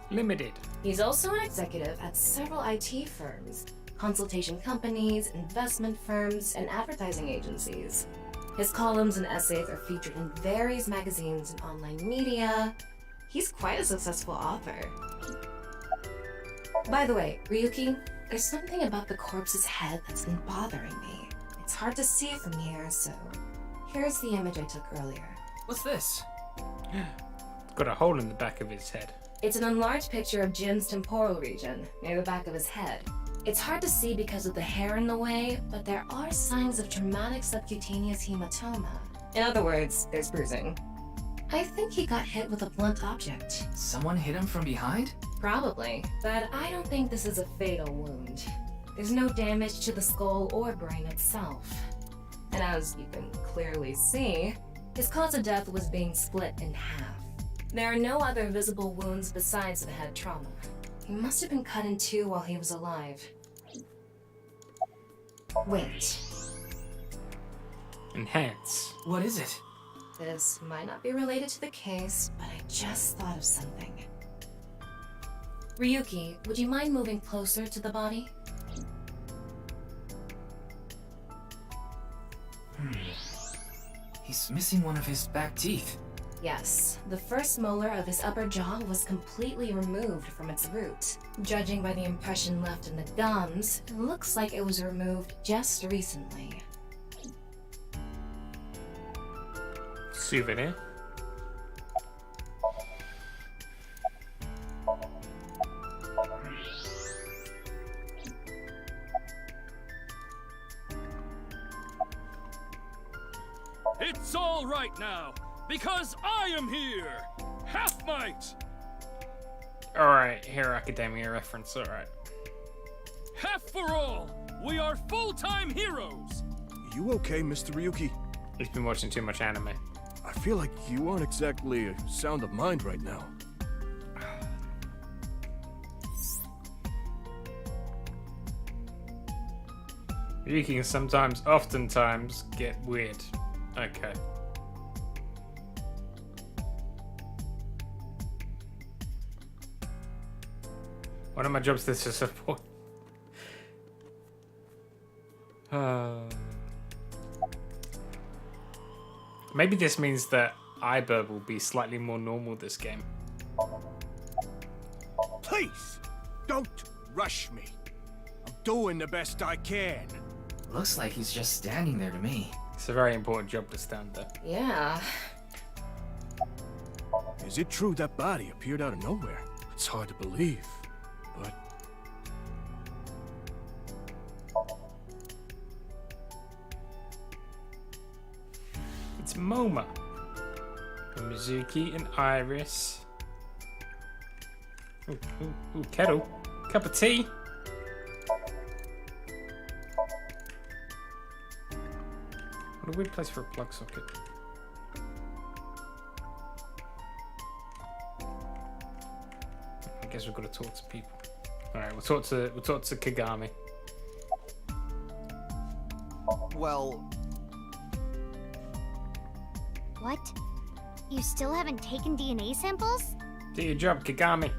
Limited. He's also an executive at several IT firms, consultation companies, investment firms, and advertising agencies. His columns and essays are featured in various magazines and online media. He's quite a successful author. By the way, Ryuki, there's something about the corpse's head that's been bothering me. It's hard to see from here, so here's the image I took earlier. What's this? It's got a hole in the back of his head. It's an enlarged picture of Jin's temporal region, near the back of his head. It's hard to see because of the hair in the way, but there are signs of traumatic subcutaneous hematoma. In other words, there's bruising. I think he got hit with a blunt object. Someone hit him from behind? Probably, but I don't think this is a fatal wound. There's no damage to the skull or brain itself. And as you can clearly see, his cause of death was being split in half. There are no other visible wounds besides the head trauma. He must have been cut in two while he was alive. Wait. Enhance. What is it? This might not be related to the case, but I just thought of something. Ryuki, would you mind moving closer to the body? He's missing one of his back teeth. Yes, the first molar of his upper jaw was completely removed from its root. Judging by the impression left in the gums, it looks like it was removed just recently. Souvenir. It's all right now, because I am here! Half might! Alright, Hero Academia reference, alright. Half for all! We are full-time heroes! You okay, Mr. Ryuki? He's been watching too much anime. I feel like you aren't exactly sound of mind right now. You can sometimes, oftentimes, get weird. Okay. One of my jobs is to support. Maybe this means that Iber will be slightly more normal this game. Please, don't rush me. I'm doing the best I can. Looks like he's just standing there to me. It's a very important job to stand there. Yeah. Is it true that body appeared out of nowhere? It's hard to believe, but... It's MoMA. And Mizuki and Iris. Ooh, kettle. Cup of tea. What a weird place for a plug socket. I guess we've got to talk to people. Alright, we'll talk to Kagami. Well, What? You still haven't taken DNA samples? Do your job, Kagami.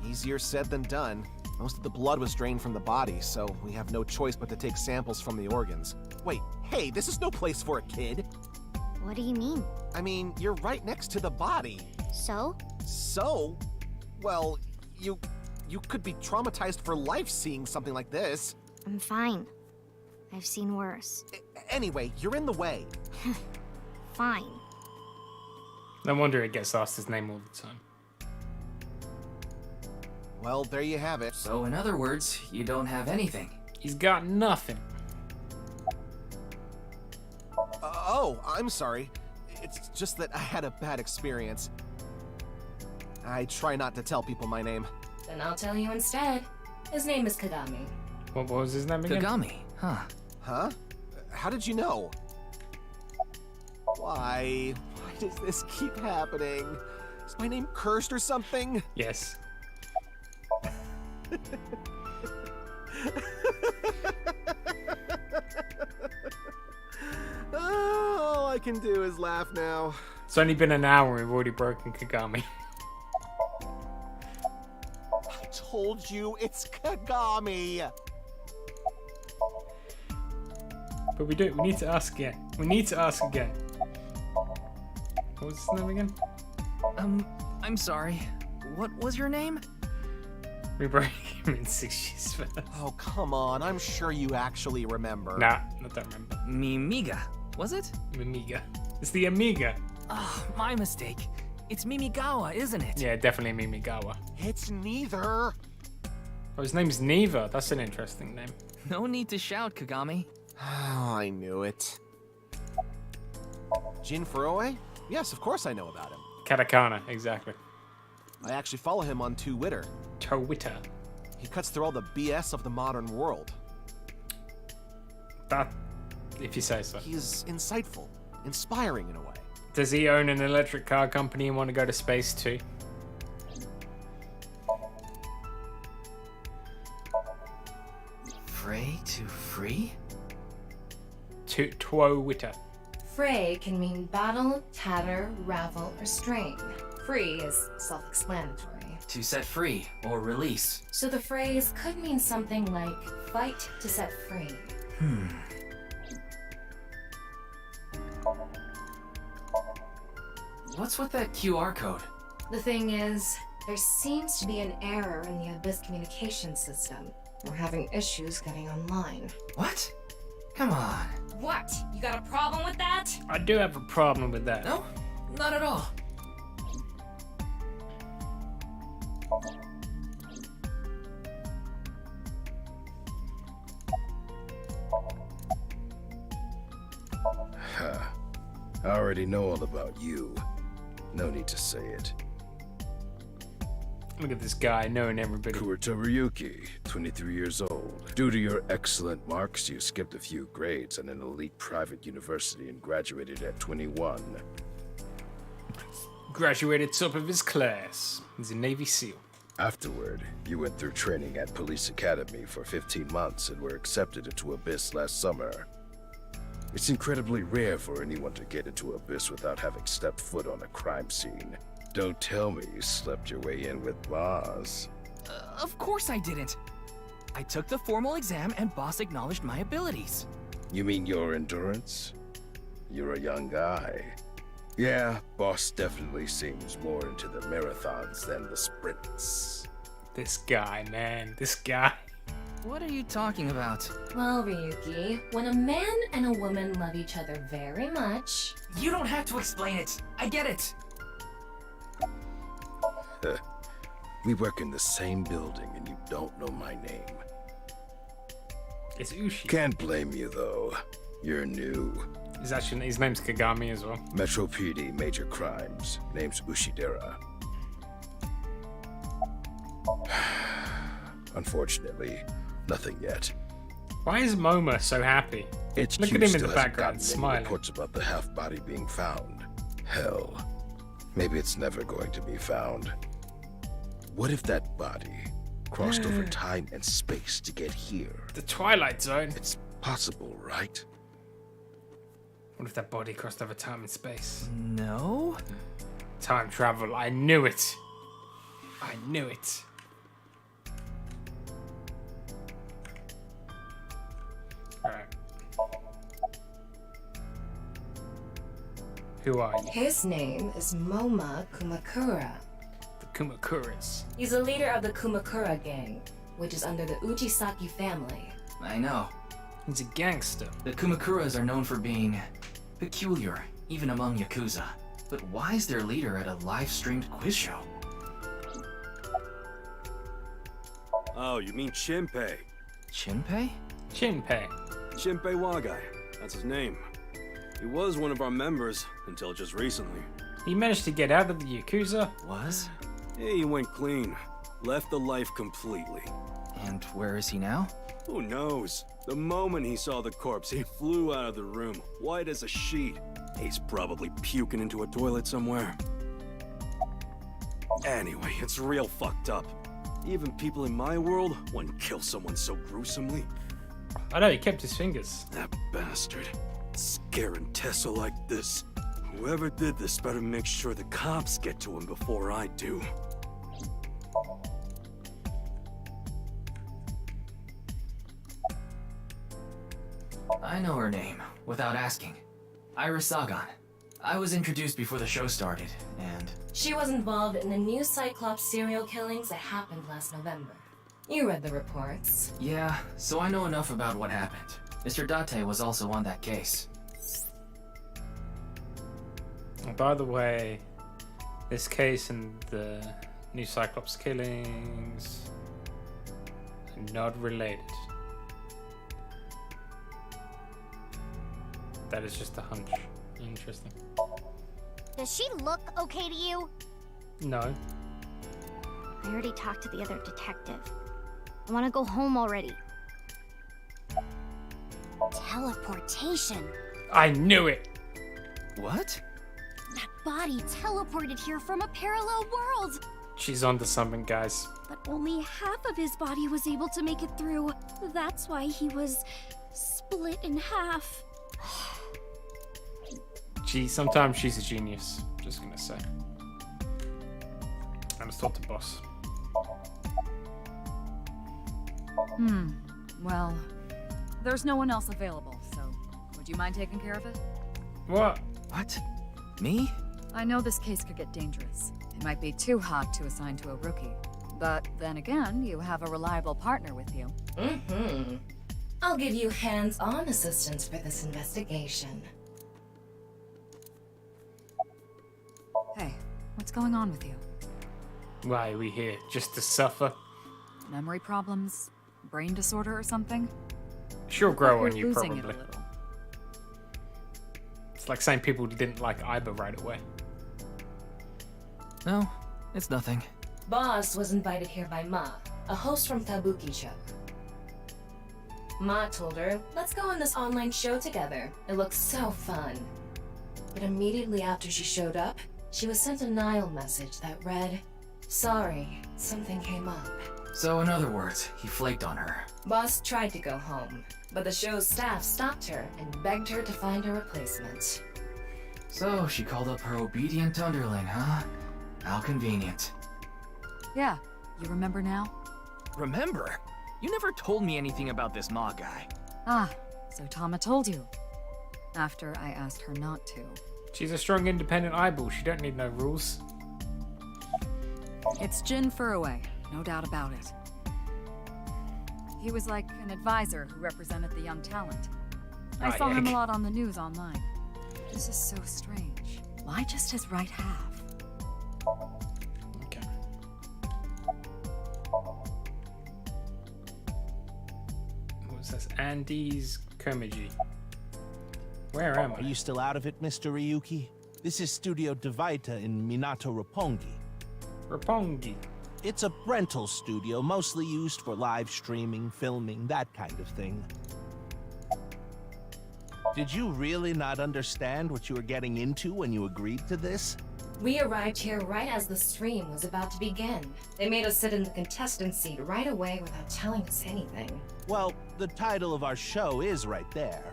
Easier said than done. Most of the blood was drained from the body, so we have no choice but to take samples from the organs. Wait, hey, this is no place for a kid. What do you mean? I mean, you're right next to the body. So? So? Well, you could be traumatized for life seeing something like this. I'm fine. I've seen worse. Anyway, you're in the way. Fine. No wonder it gets asked his name all the time. Well, there you have it. So in other words, you don't have anything. He's got nothing. Oh, I'm sorry. It's just that I had a bad experience. I try not to tell people my name. Then I'll tell you instead. His name is Kagami. What was his name again? Kagami, huh? Huh? How did you know? Why? Why does this keep happening? Is my name cursed or something? Yes. All I can do is laugh now. It's only been an hour and we've already broken Kagami. I told you it's Kagami. But we need to ask again. We need to ask again. What was his name again? I'm sorry. What was your name? We broke him in 6 years first. Oh, come on. I'm sure you actually remember. Nah, I don't remember. Mimiga, was it? Mimiga. It's the Amiga. Oh, my mistake. It's Mimigawa, isn't it? Yeah, definitely Mimigawa. It's neither. Oh, his name's Neva. That's an interesting name. No need to shout, Kagami. Oh, I knew it. Jin Furuwe? Yes, of course I know about him. Katakana, exactly. I actually follow him on Twitter. Twitter. He cuts through all the BS of the modern world. That, if you say so. He's insightful, inspiring in a way. Does he own an electric car company and want to go to space too? Frey to free? Twitter. Fray can mean battle, tatter, ravel, or strain. Free is self-explanatory. To set free or release. So the phrase could mean something like fight to set free. What's with that QR code? The thing is, there seems to be an error in the Abyss communication system. We're having issues getting online. What? Come on. What? You got a problem with that? I do have a problem with that. No, not at all. Huh. I already know all about you. No need to say it. Look at this guy knowing everybody. Kurita Ryuki, 23 years old. Due to your excellent marks, you skipped a few grades at an elite private university and graduated at 21. Graduated top of his class. He's a Navy SEAL. Afterward, you went through training at Police Academy for 15 months and were accepted into Abyss last summer. It's incredibly rare for anyone to get into Abyss without having stepped foot on a crime scene. Don't tell me you slept your way in with Boss. Of course I didn't. I took the formal exam and Boss acknowledged my abilities. You mean your endurance? You're a young guy. Yeah, Boss definitely seems more into the marathons than the sprints. This guy, man. This guy. What are you talking about? Well, Ryuki, when a man and a woman love each other very much... You don't have to explain it. I get it. We work in the same building and you don't know my name. It's Ushi. Can't blame you though. You're new. His name's Kagami as well. Metro PD Major Crimes. Name's Ushidera. Unfortunately, nothing yet. Why is Moma so happy? HQ Look at him in still the hasn't background, gotten any smiling. reports about the half-body being found. Hell, maybe it's never going to be found. What if that body crossed over time and space to get here? The Twilight Zone. It's possible, right? What if that body crossed over time and space? No? Time travel. I knew it. I knew it. Alright. Who are you? His name is Moma Kumakura. The Kumakuras. He's a leader of the Kumakura gang, which is under the Ujisaki family. I know. He's a gangster. The Kumakuras are known for being peculiar, even among Yakuza. But why is their leader at a live-streamed quiz show? Oh, you mean Shinpei? Shinpei? Shinpei. Shinpei Wagai. That's his name. He was one of our members until just recently. He managed to get out of the Yakuza? Was? Yeah, he went clean. Left the life completely. And where is he now? Who knows? The moment he saw the corpse, he flew out of the room, white as a sheet. He's probably puking into a toilet somewhere. Anyway, it's real fucked up. Even people in my world wouldn't kill someone so gruesomely. I know, he kept his fingers. That bastard. Scaring Tessa like this. Whoever did this better make sure the cops get to him before I do. I know her name, without asking. Iris Sagan. I was introduced before the show started, and... She was involved in the new Cyclops serial killings that happened last November. You read the reports. Yeah, so I know enough about what happened. Mr. Date was also on that case. By the way, this case and the new Cyclops killings are not related. That is just a hunch. Interesting. Does she look okay to you? No. I already talked to the other detective. I want to go home already. Teleportation. I knew it! What? That body teleported here from a parallel world. She's onto something, guys. But only half of his body was able to make it through. That's why he was split in half. Sometimes she's a genius. Just gonna say. I'm still the boss. Well, there's no one else available, so would you mind taking care of it? What? What? Me? I know this case could get dangerous. It might be too hot to assign to a rookie. But then again, you have a reliable partner with you. I'll give you hands-on assistance for this investigation. Hey, what's going on with you? Why are we here? Just to suffer? Memory problems? Brain disorder or something? She'll grow You're on you, losing probably. it a little. It's like saying people didn't like Iba right away. No, it's nothing. Boss was invited here by Ma, a host from Kabuki show. Ma told her, let's go on this online show together. It looks so fun. But immediately after she showed up, she was sent a Nile message that read, sorry, something came up. So in other words, he flaked on her. Boss tried to go home, but the show's staff stopped her and begged her to find a replacement. So she called up her obedient underling, huh? How convenient. Yeah, you remember now? Remember? You never told me anything about this Ma guy. Ah, so Tama told you. After I asked her not to. She's a strong, independent eyeball. She don't need no rules. It's Jin Furaway, no doubt about it. He was like an advisor who represented the young talent. I saw him a lot on the news online. This is so strange. Why just his right half? Okay. What's this? Andy's Komiji. Where am I? Are you still out of it, Mr. Ryuki? This is Studio Devaita in Minato Roppongi. Roppongi. It's a rental studio, mostly used for live streaming, filming, that kind of thing. Did you really not understand what you were getting into when you agreed to this? We arrived here right as the stream was about to begin. They made us sit in the contestant seat right away without telling us anything. Well, the title of our show is right there.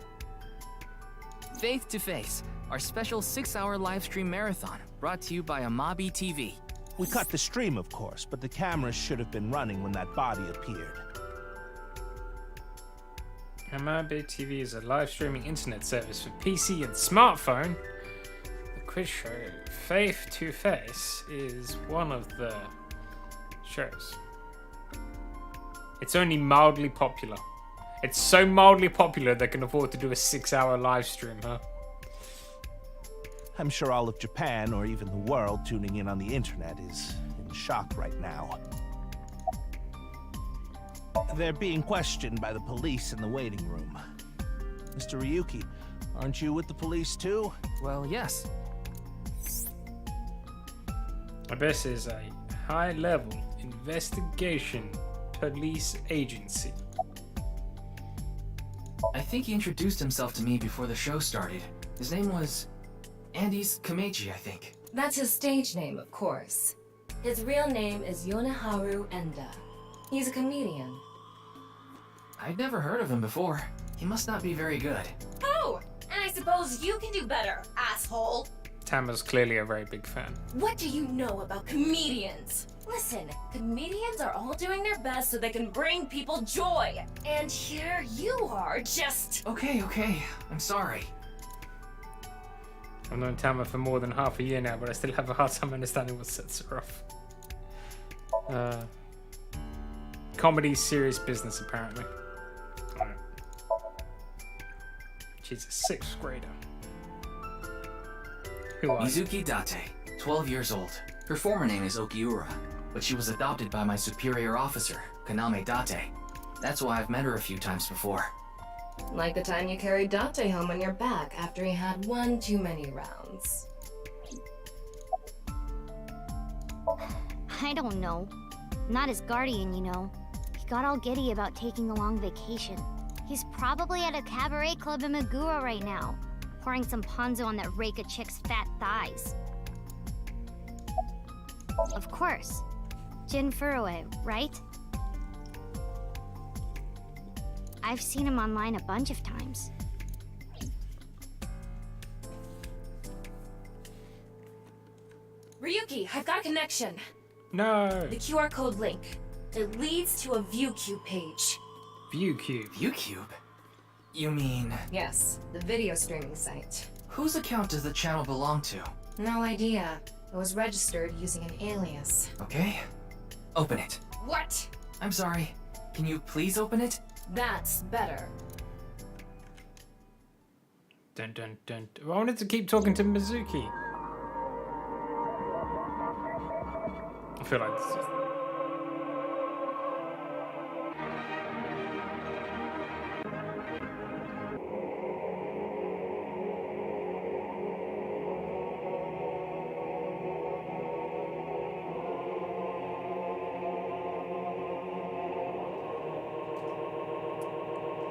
Faith to Face, our special 6-hour live stream marathon, brought to you by Amabi TV. We cut the stream, of course, but the cameras should have been running when that body appeared. Amabi TV is a live streaming internet service for PC and smartphone. The quiz show Faith to Face is one of the shows. It's only mildly popular. It's so mildly popular they can afford to do a 6-hour live stream, huh? I'm sure all of Japan, or even the world, tuning in on the internet is in shock right now. They're being questioned by the police in the waiting room. Mr. Ryuki, aren't you with the police too? Well, yes. Abyss is a high-level investigation police agency. I think he introduced himself to me before the show started. His name was Andes Kameji, I think. That's his stage name, of course. His real name is Yoneharu Enda. He's a comedian. I'd never heard of him before. He must not be very good. Oh, and I suppose you can do better, asshole. Tama's clearly a very big fan. What do you know about comedians? Listen, comedians are all doing their best so they can bring people joy. And here you are, just... Okay. I'm sorry. I've known Tama for more than half a year now, but I still have a hard time understanding what sets her off. Comedy, serious business, apparently. Alright. She's a 6th grader. Who are you? Mizuki Date, 12 years old. Her former name is Okiura, but she was adopted by my superior officer, Kaname Date. That's why I've met her a few times before. Like the time you carried Date home on your back after he had one too many rounds. I don't know. Not his guardian, you know. He got all giddy about taking a long vacation. He's probably at a cabaret club in Meguro right now, pouring some ponzu on that Reika chick's fat thighs. Of course. Jin Furue, right? I've seen him online a bunch of times. Ryuki, I've got a connection. No. The QR code link. It leads to a ViewCube page. ViewCube. ViewCube? You mean... Yes, the video streaming site. Whose account does the channel belong to? No idea. It was registered using an alias. Okay. Open it. What? I'm sorry. Can you please open it? That's better. Dun dun dun. I wanted to keep talking to Mizuki. I feel like this is...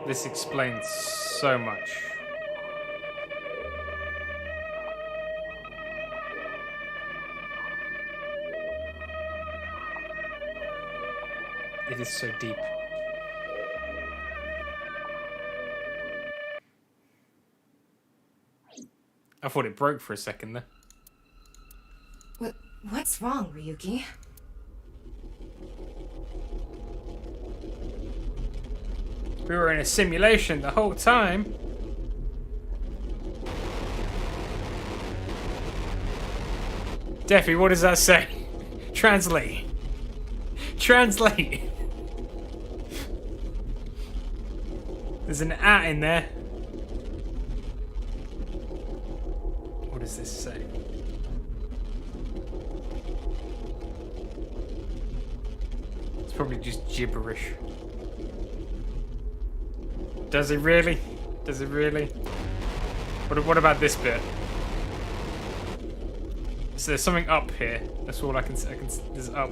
This explains so much. It is so deep. I thought it broke for a second there. What's wrong, Ryuki? We were in a simulation the whole time. Defi, what does that say? Translate. Translate. There's an at in there. What does this say? It's probably just gibberish. Does it really? Does it really? What about this bit? So there's something up here. That's all I can see. There's up.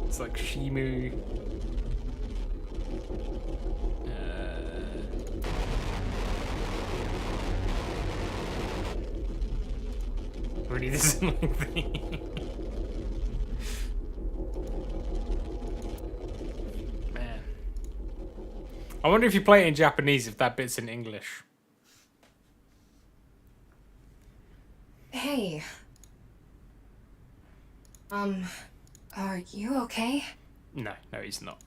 It's like Shimu. Really doesn't like me. I wonder if you play it in Japanese, if that bit's in English. Hey. Are you okay? No, he's not.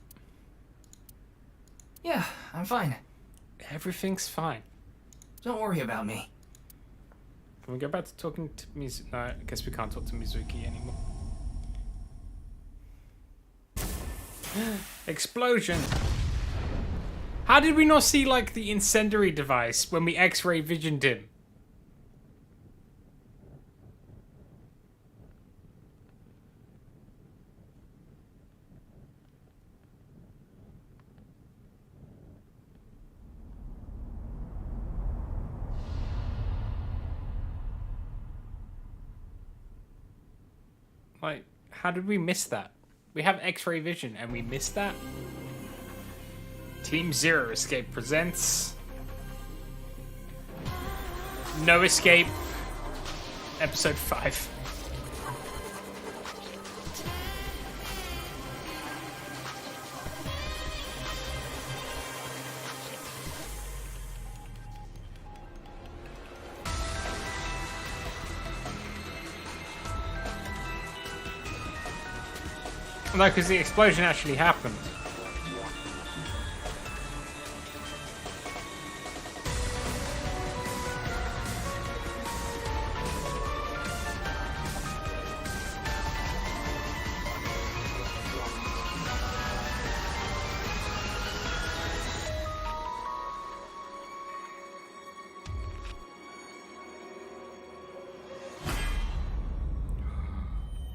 Yeah, I'm fine. Everything's fine. Don't worry about me. Can we go back to talking to Mizuki? No, I guess we can't talk to Mizuki anymore. Explosion! How did we not see, like, the incendiary device when we X-ray visioned him? Like, how did we miss that? We have X-ray vision and we missed that? Team Zero Escape presents No Escape, Episode 5. No, because the explosion actually happened.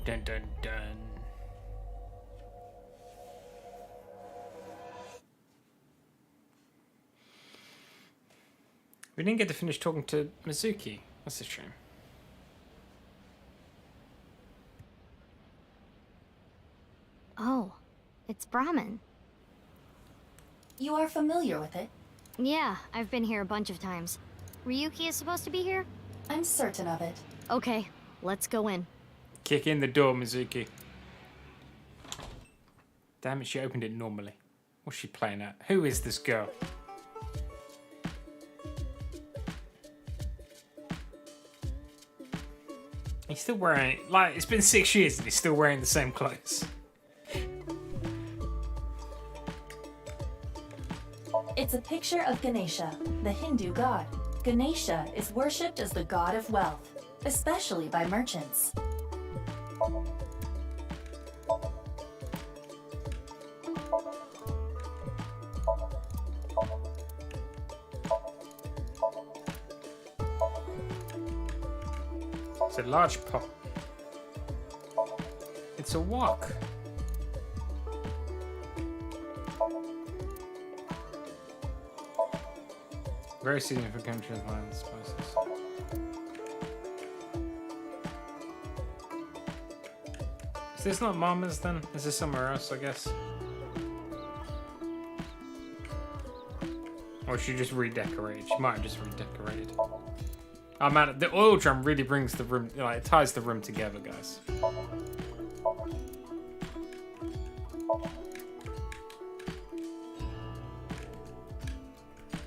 Dun dun dun. We didn't get to finish talking to Mizuki. That's a shame. Oh, it's Brahmin. You are familiar with it? Yeah, I've been here a bunch of times. Ryuki is supposed to be here? I'm certain of it. Okay, let's go in. Kick in the door, Mizuki. Damn it, she opened it normally. What's she playing at? Who is this girl? He's still wearing, like, it's been 6 years and he's still wearing the same clothes. It's a picture of Ganesha, the Hindu god. Ganesha is worshipped as the god of wealth, especially by merchants. It's a large pot. It's a wok. Very significant transplant spices. Is this not Mama's then? Is this somewhere else, I guess? Or she just redecorated. She might have just redecorated. Oh man, the oil drum really brings the room, like, it ties the room together, guys. I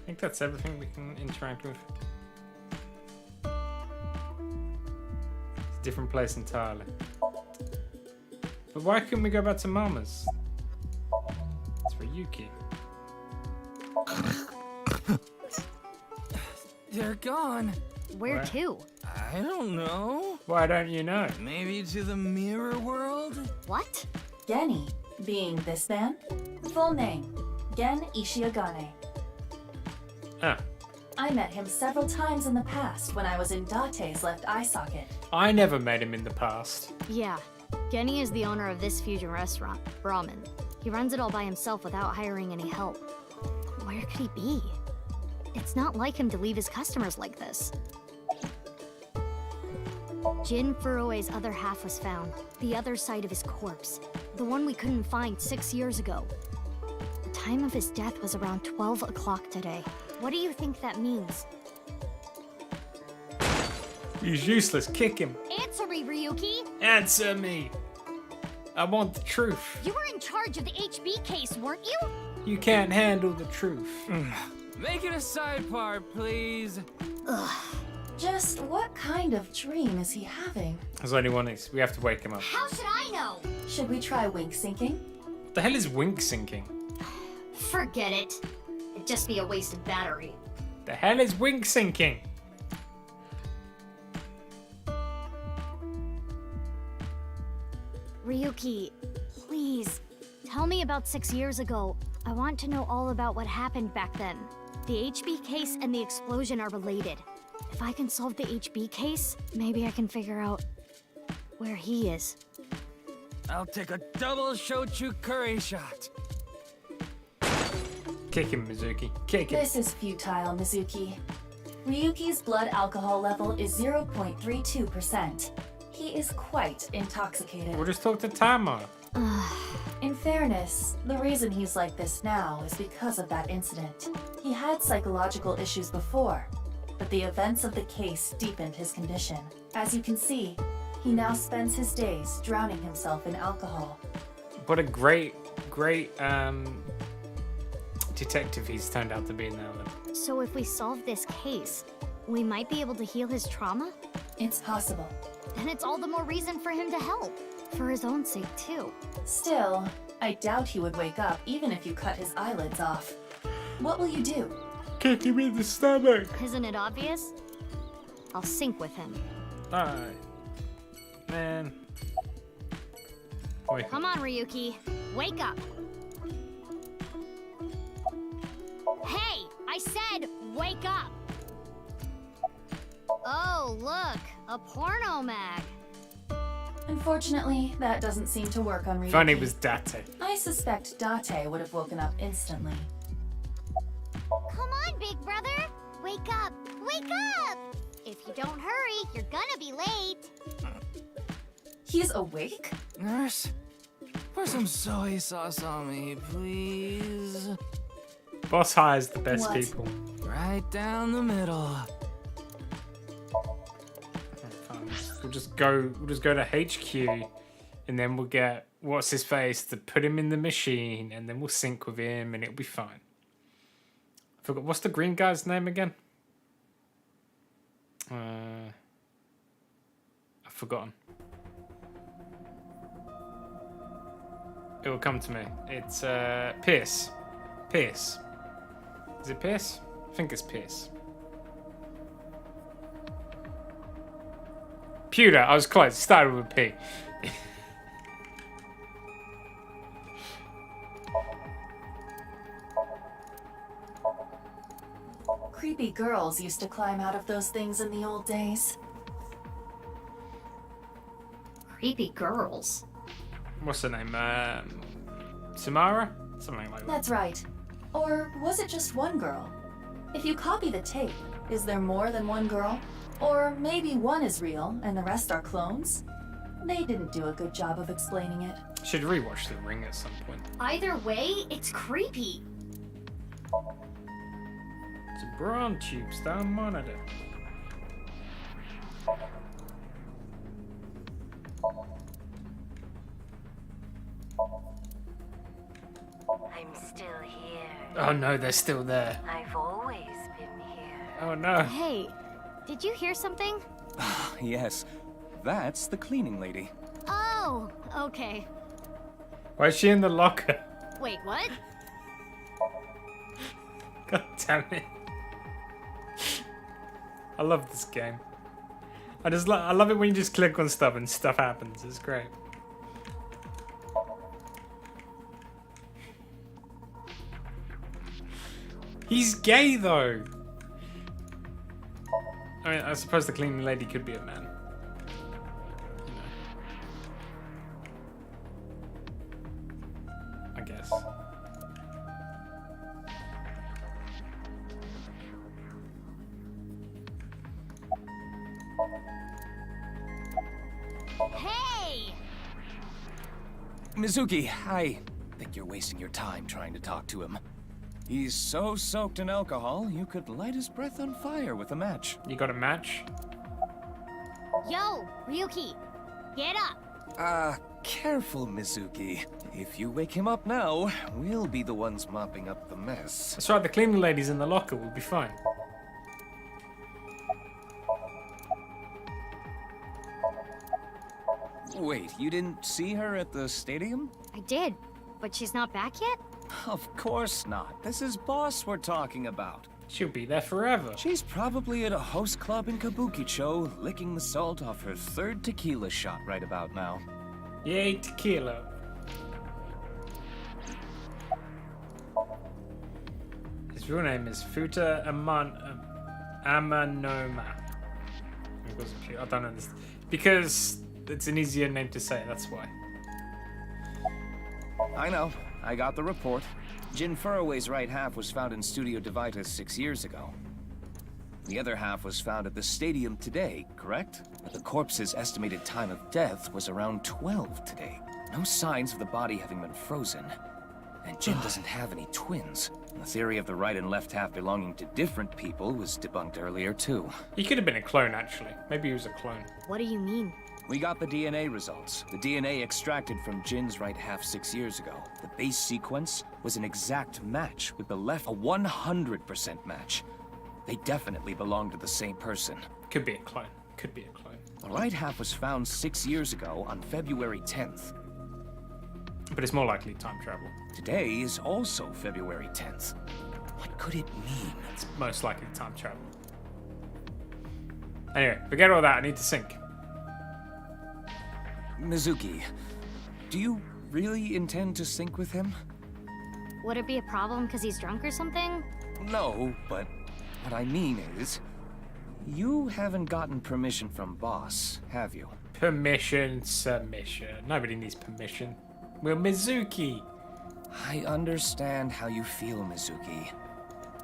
think that's everything we can interact with. It's a different place entirely. But why couldn't we go back to Mama's? It's for Yuki. They're gone. Where to? I don't know. Why don't you know? Maybe to the mirror world? What? Geni, being this man. Full name, Gen Ishiagane. Ah. I met him several times in the past when I was in Date's left eye socket. I never met him in the past. Yeah, Geni is the owner of this fusion restaurant, Brahmin. He runs it all by himself without hiring any help. Where could he be? It's not like him to leave his customers like this. Jin Furue's other half was found, the other side of his corpse. The one we couldn't find 6 years ago. The time of his death was around 12 o'clock today. What do you think that means? He's useless. Kick him. Answer me, Ryuki! Answer me. I want the truth. You were in charge of the HB case, weren't you? You can't handle the truth. Make it a side part, please. Ugh. Just what kind of dream is he having? There's only one. We have to wake him up. How should I know? Should we try wink syncing? What the hell is wink syncing? Forget it. It'd just be a waste of battery. The hell is wink syncing? Ryuki, please, tell me about 6 years ago. I want to know all about what happened back then. The HB case and the explosion are related. If I can solve the HB case, maybe I can figure out where he is. I'll take a double shochu curry shot. Kick him, Mizuki. Kick him. This is futile, Mizuki. Ryuki's blood alcohol level is 0.32%. He is quite intoxicated. We'll just talk to Tama. In fairness, the reason he's like this now is because of that incident. He had psychological issues before, but the events of the case deepened his condition. As you can see, he now spends his days drowning himself in alcohol. What a great detective he's turned out to be now then. So if we solve this case, we might be able to heal his trauma? It's possible. And it's all the more reason for him to help. For his own sake, too. Still, I doubt he would wake up even if you cut his eyelids off. What will you do? Kick him in the stomach. Isn't it obvious? I'll sync with him. Alright. Man. Wait. Come on, Ryuki. Wake up. Hey, I said wake up. Oh, look. A porno mag. Unfortunately, that doesn't seem to work on Ryuki. Funny was Date. I suspect Date would have woken up instantly. Come on, big brother. Wake up. Wake up. If you don't hurry, you're gonna be late. He's awake? Nurse, pour some soy sauce on me, please. Boss hires the best What? people. Right down the middle. We'll just go to HQ, and then we'll get what's his face to put him in the machine, and then we'll sync with him, and it'll be fine. I forgot what's the green guy's name again. I've forgotten. It will come to me. It's Pierce. Pierce. Is it Pierce? I think it's Pierce. Pewter, I was close. Started with a P. Creepy girls used to climb out of those things in the old days. Creepy girls. What's her name? Samara? Something like that. That's right. Or was it just one girl? If you copy the tape, is there more than one girl? Or maybe one is real and the rest are clones? They didn't do a good job of explaining it. Should rewatch The Ring at some point. Either way, it's creepy. It's a brawn tube style monitor. I'm still here. Oh no, they're still there. I've always been here. Oh no. Hey, did you hear something? Yes, that's the cleaning lady. Oh, okay. Why is she in the locker? Wait, what? God damn it. I love this game. I love it when you just click on stuff and stuff happens. It's great. He's gay though. I mean, I suppose the cleaning lady could be a man. You know. I guess. Hey! Mizuki, I think you're wasting your time trying to talk to him. He's so soaked in alcohol, you could light his breath on fire with a match. You got a match? Yo, Ryuki, get up. Careful, Mizuki. If you wake him up now, we'll be the ones mopping up the mess. That's right, the cleaning ladies in the locker will be fine. Wait, you didn't see her at the stadium? I did, but she's not back yet? Of course not. This is Boss we're talking about. She'll be there forever. She's probably at a host club in Kabukicho, licking the salt off her 3rd tequila shot right about now. Yay, tequila. His real name is Futa Amanoma. I don't understand. Because it's an easier name to say, that's why. I know. I got the report. Jin Furroway's right half was found in Studio Devitas 6 years ago. The other half was found at the stadium today, correct? But the corpse's estimated time of death was around 12 today. No signs of the body having been frozen. And Jin doesn't have any twins. The theory of the right and left half belonging to different people was debunked earlier, too. He could have been a clone, actually. Maybe he was a clone. What do you mean? We got the DNA results. The DNA extracted from Jin's right half 6 years ago. The base sequence was an exact match with the left, a 100% match. They definitely belong to the same person. Could be a clone. Could be a clone. The right half was found 6 years ago on February 10th. But it's more likely time travel. Today is also February 10th. What could it mean? It's most likely time travel. Anyway, forget all that. I need to sync. Mizuki, do you really intend to sync with him? Would it be a problem because he's drunk or something? No, but what I mean is, you haven't gotten permission from Boss, have you? Permission, submission. Nobody needs permission. We're Mizuki. I understand how you feel, Mizuki.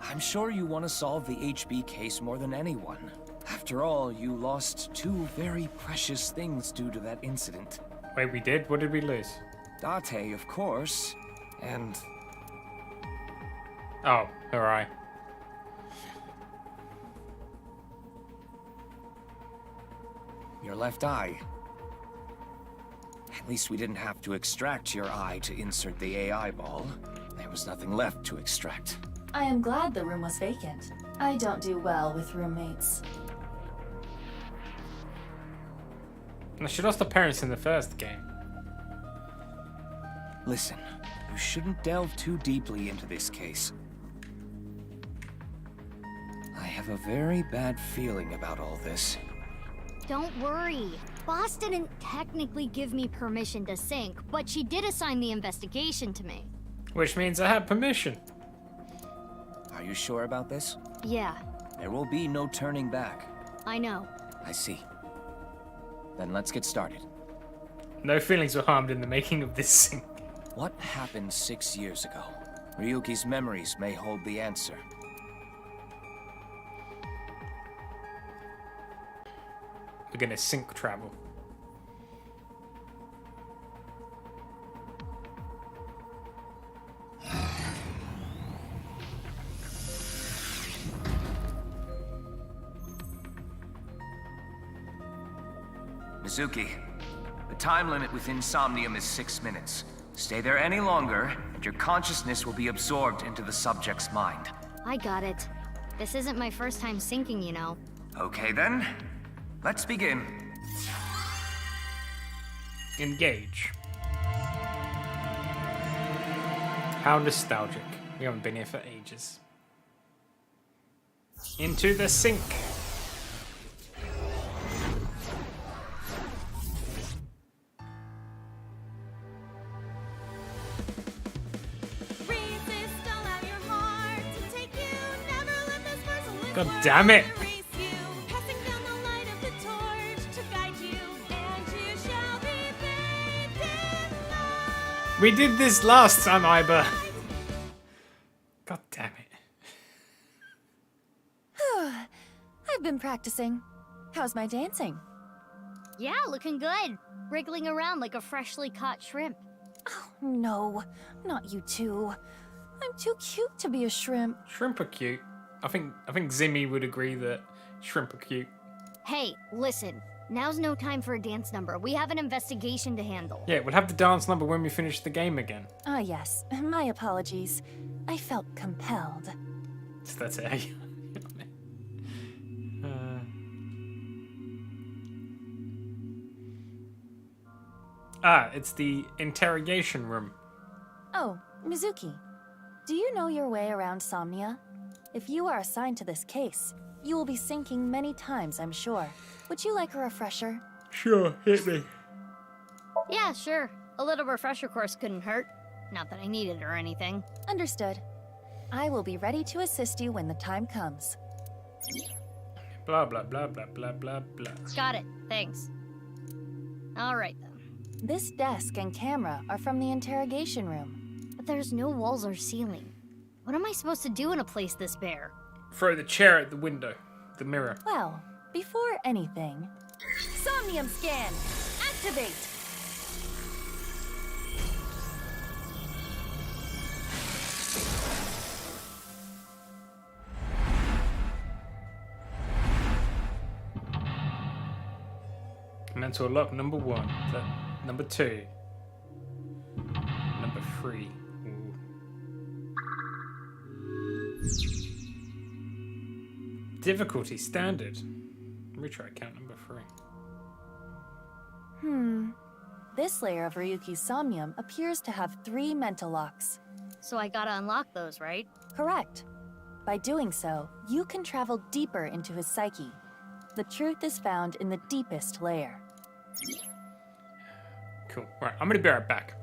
I'm sure you want to solve the HB case more than anyone. After all, you lost 2 very precious things due to that incident. Wait, we did? What did we lose? Date, of course, and... Oh, alright. Your left eye. At least we didn't have to extract your eye to insert the AI ball. There was nothing left to extract. I am glad the room was vacant. I don't do well with roommates. No, she lost her parents in the first game. Listen, you shouldn't delve too deeply into this case. I have a very bad feeling about all this. Don't worry. Boss didn't technically give me permission to sync, but she did assign the investigation to me. Which means I have permission. Are you sure about this? Yeah. There will be no turning back. I know. I see. Then let's get started. No feelings were harmed in the making of this sync. What happened 6 years ago? Ryuki's memories may hold the answer. We're gonna sync travel. Mizuki, the time limit within SOMNIUM is 6 minutes. Stay there any longer, and your consciousness will be absorbed into the subject's mind. I got it. This isn't my first time syncing, you know. Okay then, let's begin. Engage. How nostalgic. We haven't been here for ages. Into the sink. God damn it! We did this last time, Iba. God damn it. I've been practicing. How's my dancing? Yeah, looking good. Wriggling around like a freshly caught shrimp. Oh, no. Not you two. I'm too cute to be a shrimp. Shrimp are cute. I think Zimmy would agree that shrimp are cute. Hey, listen. Now's no time for a dance number. We have an investigation to handle. Yeah, we'll have the dance number when we finish the game again. Ah, yes. My apologies. I felt compelled. So that's it. It's the interrogation room. Oh, Mizuki. Do you know your way around Somnia? If you are assigned to this case, you will be sinking many times, I'm sure. Would you like a refresher? Sure, hit me. Yeah, sure. A little refresher course couldn't hurt. Not that I need it or anything. Understood. I will be ready to assist you when the time comes. Blah, blah, blah, blah, blah, blah, blah. Got it. Thanks. All right, then. This desk and camera are from the interrogation room. But there's no walls or ceiling. What am I supposed to do in a place this bare? Throw the chair at the window. The mirror. Well, before anything... Somnium scan! Activate! Mental lock number 1. Number 2. Number 3. Ooh. Difficulty standard. Retry count number 3. This layer of Ryuki's Somnium appears to have 3 mental locks. So I gotta unlock those, right? Correct. By doing so, you can travel deeper into his psyche. The truth is found in the deepest layer. Cool. Right, I'm gonna be right back.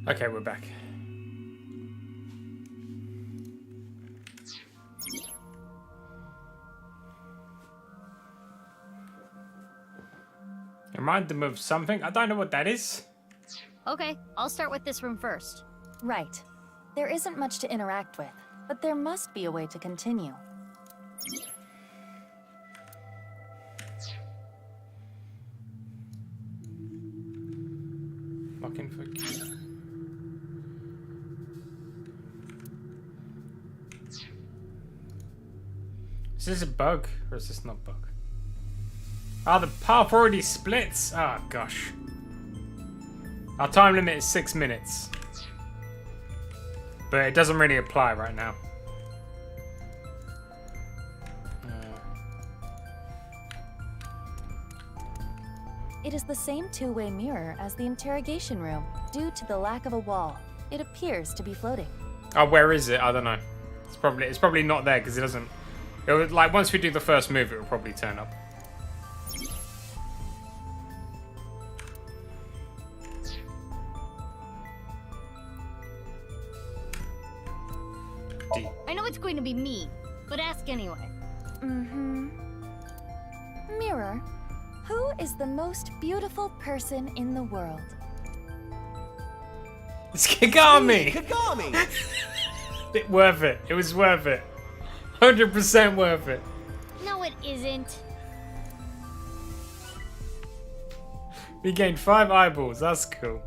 Okay, we're back. Remind them of something? I don't know what that is. Okay, I'll start with this room first. Right. There isn't much to interact with, but there must be a way to continue. Looking for key. Is this a bug or is this not a bug? Ah, the path already splits. Ah, gosh. Our time limit is 6 minutes. But it doesn't really apply right now. It is the same two-way mirror as the interrogation room. Due to the lack of a wall, it appears to be floating. Oh, where is it? I don't know. It's probably not there because it doesn't. It would, like once we do the first move, it will probably turn up. D. I know it's going to be me, but ask anyway. Mirror, who is the most beautiful person in the world? It's Kagami! Kagami! Worth it. It was worth it. 100% worth it. No, it isn't. We gained 5 eyeballs. That's cool.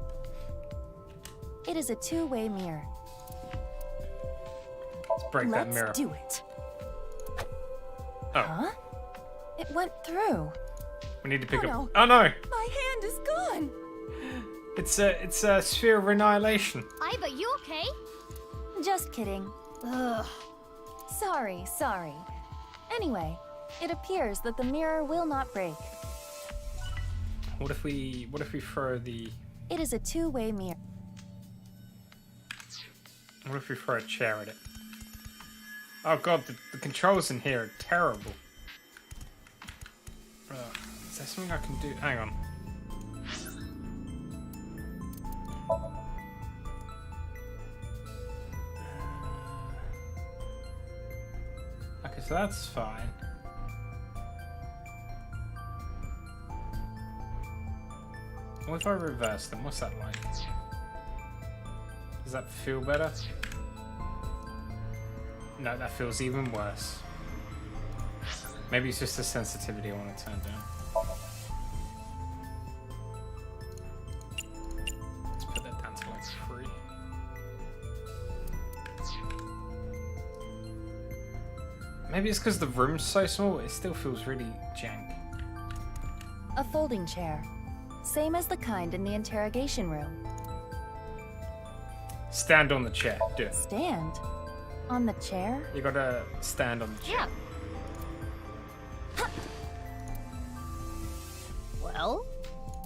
It is a two-way mirror. Let's break that mirror. Let's do it. Oh. Huh? It went through. We need to pick up. No. Oh no! My hand is gone. It's a sphere of annihilation. Iva, you okay? Just kidding. Ugh. Sorry. Anyway, it appears that the mirror will not break. What if we throw the? It is a two-way mirror. What if we throw a chair at it? Oh god, the controls in here are terrible. Is there something I can do? Hang on. Okay, so that's fine. What if I reverse them? What's that like? Does that feel better? No, that feels even worse. Maybe it's just the sensitivity I want to turn down. Let's put that down to like 3. Maybe it's because the room's so small, it still feels really jank. A folding chair. Same as the kind in the interrogation room. Stand on the chair. Do it. Stand? On the chair? You gotta stand on the chair. Yeah.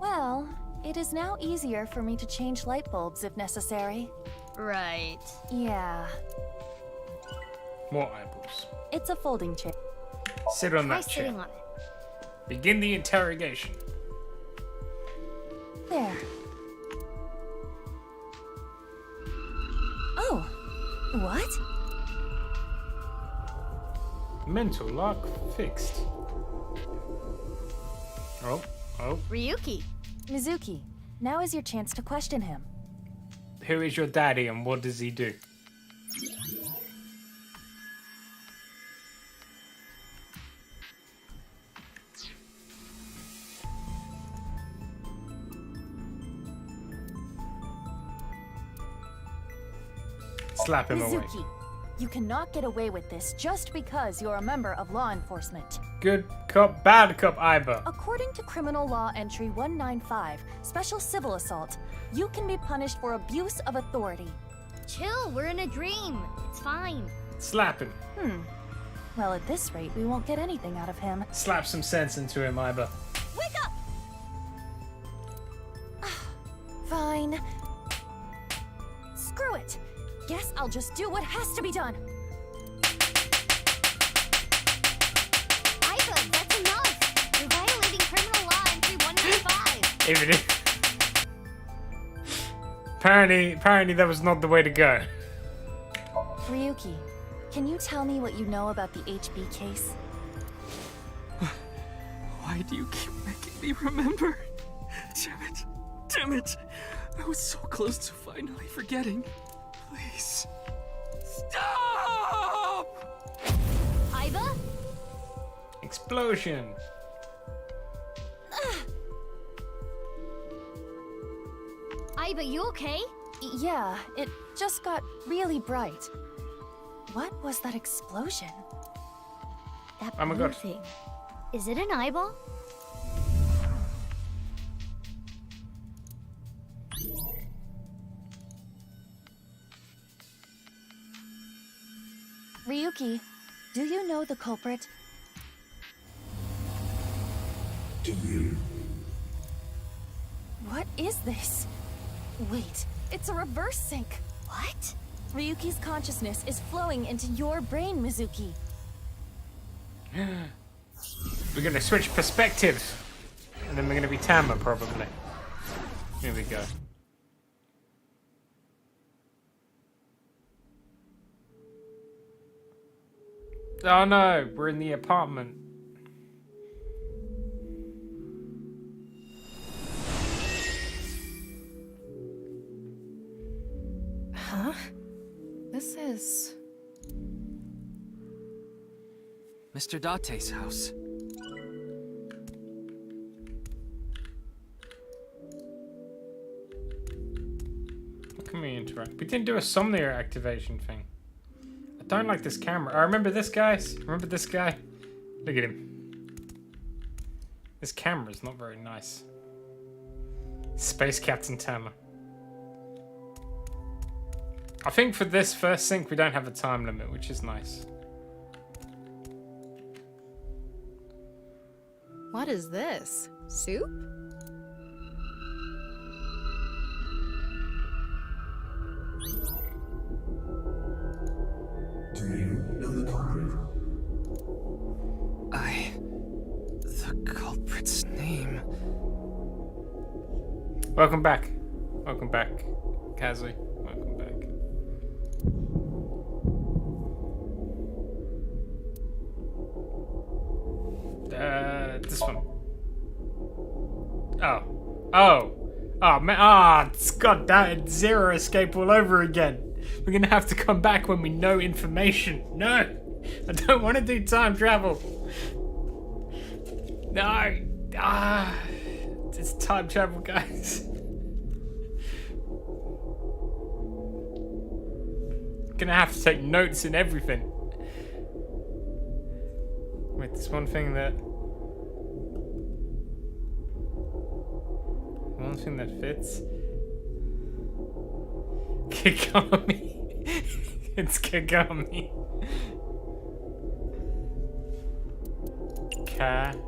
Well, it is now easier for me to change light bulbs if necessary. Right. Yeah. More eyeballs. It's a folding chair. Sit on Try that chair. sitting on it. Begin the interrogation. There. Oh. What? Mental lock fixed. Oh. Ryuki. Mizuki, now is your chance to question him. Who is your daddy and what does he do? Slap him away. Mizuki, you cannot get away with this just because you're a member of law enforcement. Good cop, bad cop, Iba. According to Criminal Law Entry 195, Special Civil Assault, you can be punished for abuse of authority. Chill, we're in a dream. It's fine. Slap him. Well, at this rate, we won't get anything out of him. Slap some sense into him, Iba. Wake up! Fine. Screw it. Guess I'll just do what has to be done. Iva, that's enough. You're violating Criminal Law Entry 195. Even if... Apparently that was not the way to go. Ryuki, can you tell me what you know about the HB case? Why do you keep making me remember? Damn it. I was so close to finally forgetting. Please. Stop! Iva? Explosion. Iva, you okay? Yeah, it just got really bright. What was that explosion? That Oh my blue god. thing. Is it an eyeball? Ryuki, do you know the culprit? Do you? What is this? Wait, it's a reverse sync. What? Ryuki's consciousness is flowing into your brain, Mizuki. We're gonna switch perspectives. And then we're gonna be Tama, probably. Here we go. Oh no, we're in the apartment. Huh? This is... Mr. Date's house. How can we interact? We didn't do a SOMNIUM activation thing. I don't like this camera. I remember this, guys. Remember this guy? Look at him. This camera's not very nice. Space Captain Tama. I think for this first sync we don't have a time limit, which is nice. What is this? Soup? Do you know the culprit? The culprit's name. Welcome back. Welcome back, Kazu. Welcome back. This one. Oh, man. God damn it. Zero escape all over again. We're gonna have to come back when we know information. No! I don't want to do time travel. No! It's time travel, guys. Gonna have to take notes and everything. Wait, there's one thing that... One thing that fits. Kagami. It's Kagami. Kagami.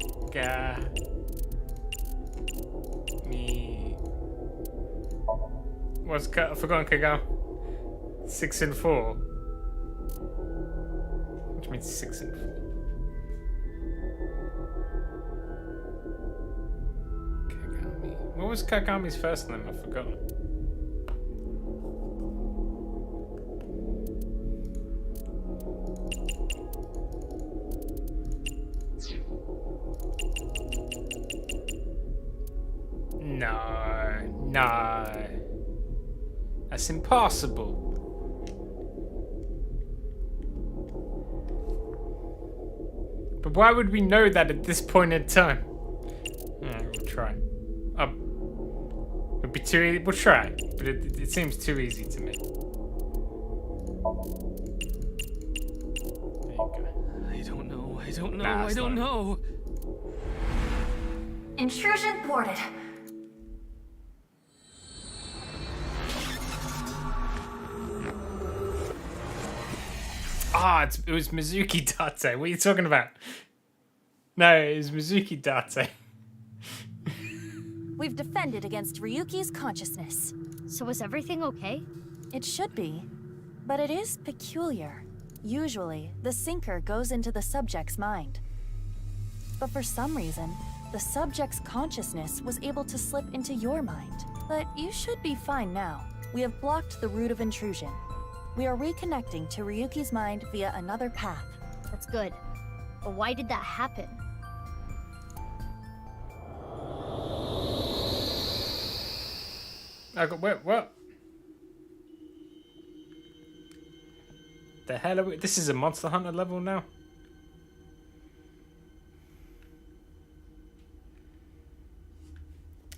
What's I've forgotten Kagami. 6 and 4. Which means 6 and 4. Kagami. What was Kagami's first name? I've forgotten. No. That's impossible. But why would we know that at this point in time? We'll try. It'd be too easy. We'll try. But it seems too easy to me. There you go. I don't know. Nah, I don't know. Intrusion thwarted. It was Mizuki Date. What are you talking about? No, it was Mizuki Date. We've defended against Ryuki's consciousness. So is everything okay? It should be, but it is peculiar. Usually, the sinker goes into the subject's mind. But for some reason, the subject's consciousness was able to slip into your mind. But you should be fine now. We have blocked the route of intrusion. We are reconnecting to Ryuki's mind via another path. That's good. But why did that happen? What? The hell are we? This is a Monster Hunter level now?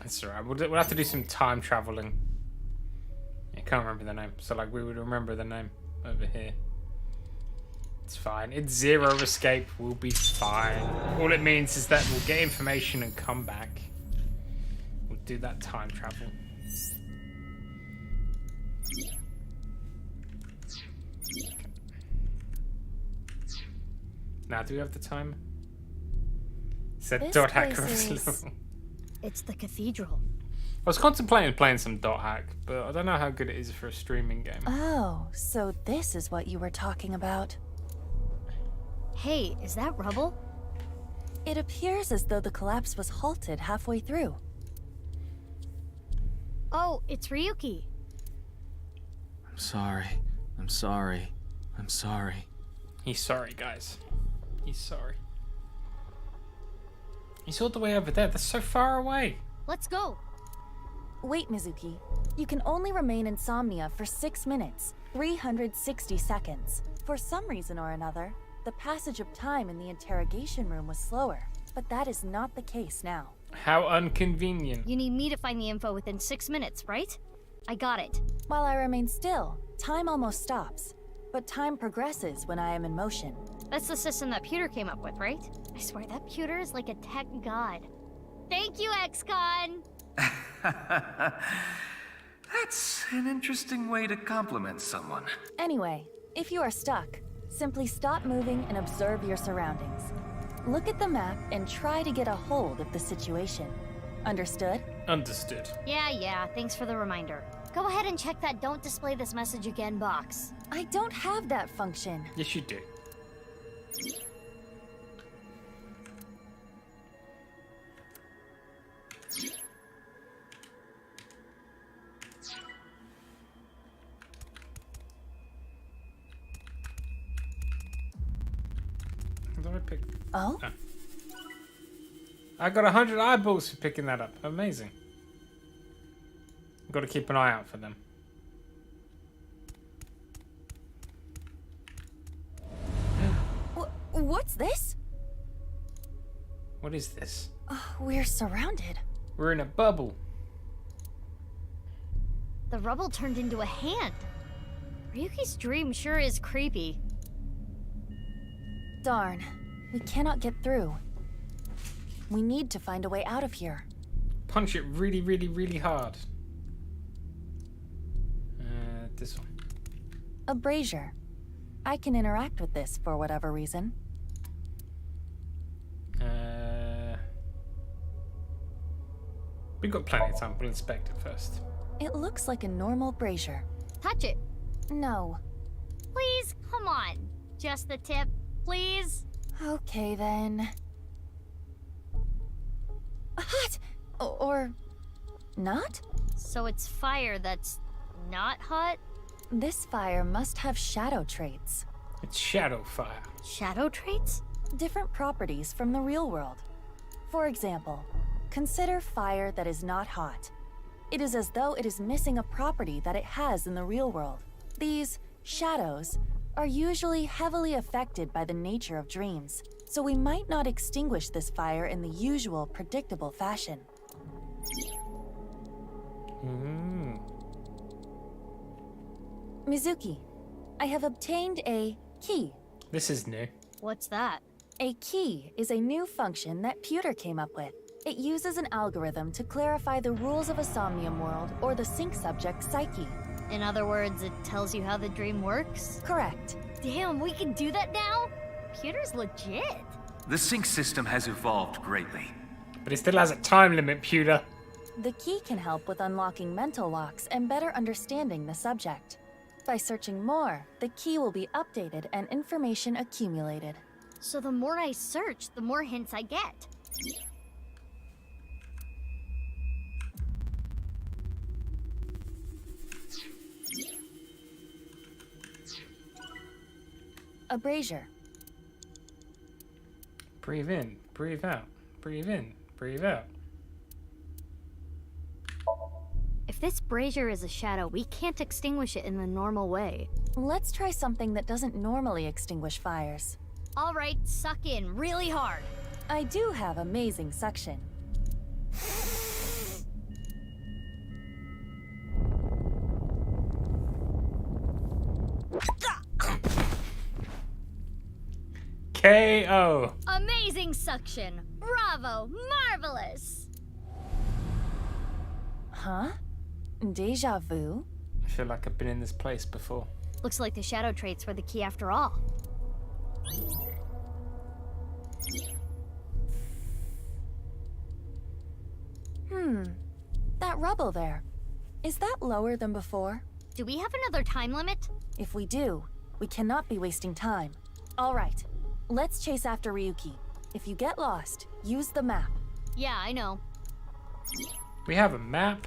That's alright. We'll have to do some time traveling. I can't remember the name. So, like, we would remember the name over here. It's fine. It's zero escape. We'll be fine. All it means is that we'll get information and come back. We'll do that time travel. Now, do we have the time? Said This dot hack place was is- slow. It's the cathedral. I was contemplating playing some dot hack, but I don't know how good it is for a streaming game. Oh, so this is what you were talking about. Hey, is that rubble? It appears as though the collapse was halted halfway through. Oh, it's Ryuki. I'm sorry. I'm sorry. I'm sorry. He's sorry, guys. He's sorry. He's all the way over there. That's so far away. Let's go. Wait, Mizuki. You can only remain insomnia for 6 minutes, 360 seconds. For some reason or another, the passage of time in the interrogation room was slower, but that is not the case now. How inconvenient. You need me to find the info within 6 minutes, right? I got it. While I remain still, time almost stops, but time progresses when I am in motion. That's the system that Pewter came up with, right? I swear that Pewter is like a tech god. Thank you, XCon! That's an interesting way to compliment someone. Anyway, if you are stuck, simply stop moving and observe your surroundings. Look at the map and try to get a hold of the situation. Understood? Understood. Yeah, thanks for the reminder. Go ahead and check that don't display this message again box. I don't have that function. Yes, you do. What do I pick? Oh? I got 100 eyeballs for picking that up. Amazing. Got to keep an eye out for them. What's this? What is this? We're surrounded. We're in a bubble. The rubble turned into a hand. Ryuki's dream sure is creepy. Darn. We cannot get through. We need to find a way out of here. Punch it really, really, really hard. This one. A brazier. I can interact with this for whatever reason. We've got plenty of time. We'll inspect it first. It looks like a normal brazier. Touch it. No. Please, come on. Just the tip, please. Okay then. Hot! Or not? So it's fire that's not hot? This fire must have shadow traits. It's shadow fire. Shadow traits? Different properties from the real world. For example, consider fire that is not hot. It is as though it is missing a property that it has in the real world. These shadows are usually heavily affected by the nature of dreams, so we might not extinguish this fire in the usual predictable fashion. Mizuki, I have obtained a key. This is new. What's that? A key is a new function that Pewter came up with. It uses an algorithm to clarify the rules of a Somnium world or the sync subject's psyche. In other words, it tells you how the dream works? Correct. Damn, we can do that now? Pewter's legit. The sync system has evolved greatly. But it still has a time limit, Pewter. The key can help with unlocking mental locks and better understanding the subject. By searching more, the key will be updated and information accumulated. So the more I search, the more hints I get. A brazier. Breathe in, breathe out, breathe in, breathe out. If this brazier is a shadow, we can't extinguish it in the normal way. Let's try something that doesn't normally extinguish fires. All right, suck in really hard. I do have amazing suction. KO. Amazing suction. Bravo. Marvelous. Huh? Deja vu? I feel like I've been in this place before. Looks like the shadow traits were the key after all. That rubble there. Is that lower than before? Do we have another time limit? If we do, we cannot be wasting time. All right, let's chase after Ryuki. If you get lost, use the map. Yeah, I know. We have a map.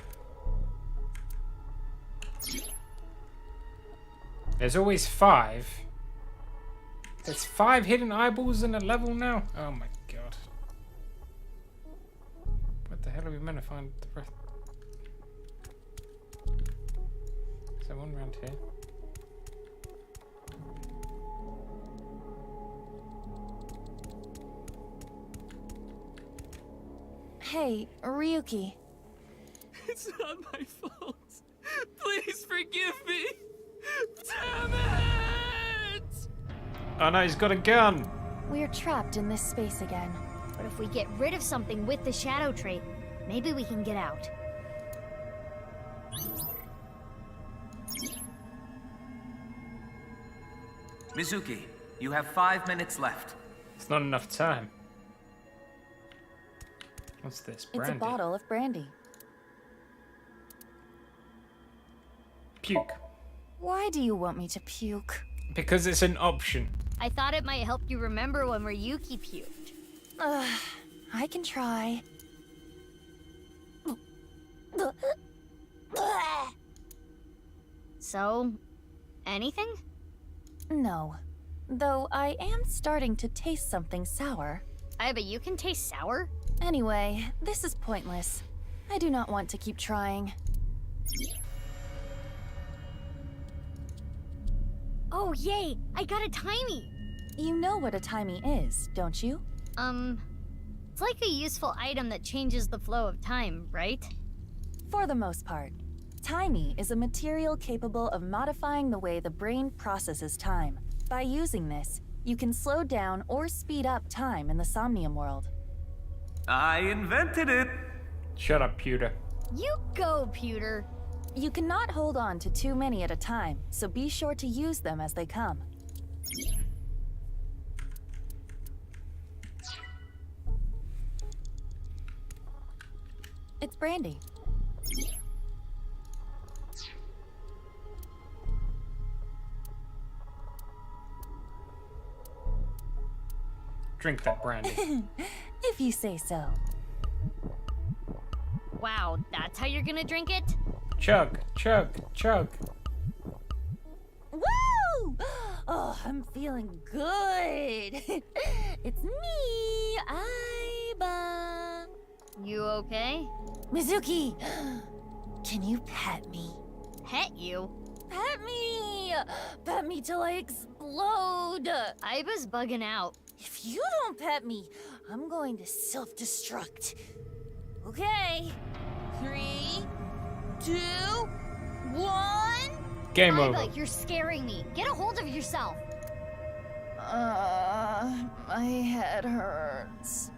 There's always 5. There's 5 hidden eyeballs in a level now? Oh my god. What the hell are we meant to find the rest? Is there one around here? Hey, Ryuki. It's not my fault. Please forgive me. Damn it! Oh no, he's got a gun. We're trapped in this space again. But if we get rid of something with the shadow trait, maybe we can get out. Mizuki, you have 5 minutes left. It's not enough time. What's this? Brandy. It's a bottle of brandy. Puke. Why do you want me to puke? Because it's an option. I thought it might help you remember when Ryuki puked. I can try. So, anything? No. Though I am starting to taste something sour. I bet you can taste sour? Anyway, this is pointless. I do not want to keep trying. Oh, yay! I got a timey! You know what a timey is, don't you? It's like a useful item that changes the flow of time, right? For the most part. Timey is a material capable of modifying the way the brain processes time. By using this, you can slow down or speed up time in the Somnium world. I invented it! Shut up, Pewter. You go, Pewter. You cannot hold on to too many at a time, so be sure to use them as they come. It's brandy. Drink that brandy. If you say so. Wow, that's how you're gonna drink it? Chug, chug, chug. Woo! Oh, I'm feeling good. It's me, Aiba. You okay? Mizuki, can you pet me? Pet you? Pet me! Pet me till I explode! Aiba's bugging out. If you don't pet me, I'm going to self-destruct. Okay. 3, 2, 1. Game Aiba, over. you're scaring me. Get a hold of yourself. My head hurts.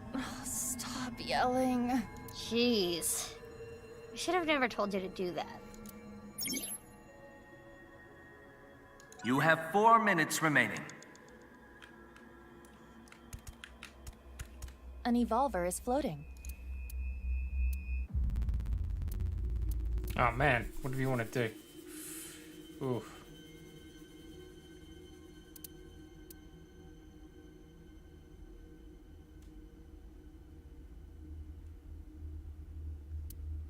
Stop yelling. Jeez. I should have never told you to do that. You have 4 minutes remaining. An evolver is floating. Oh man, what do you want to do? Oof.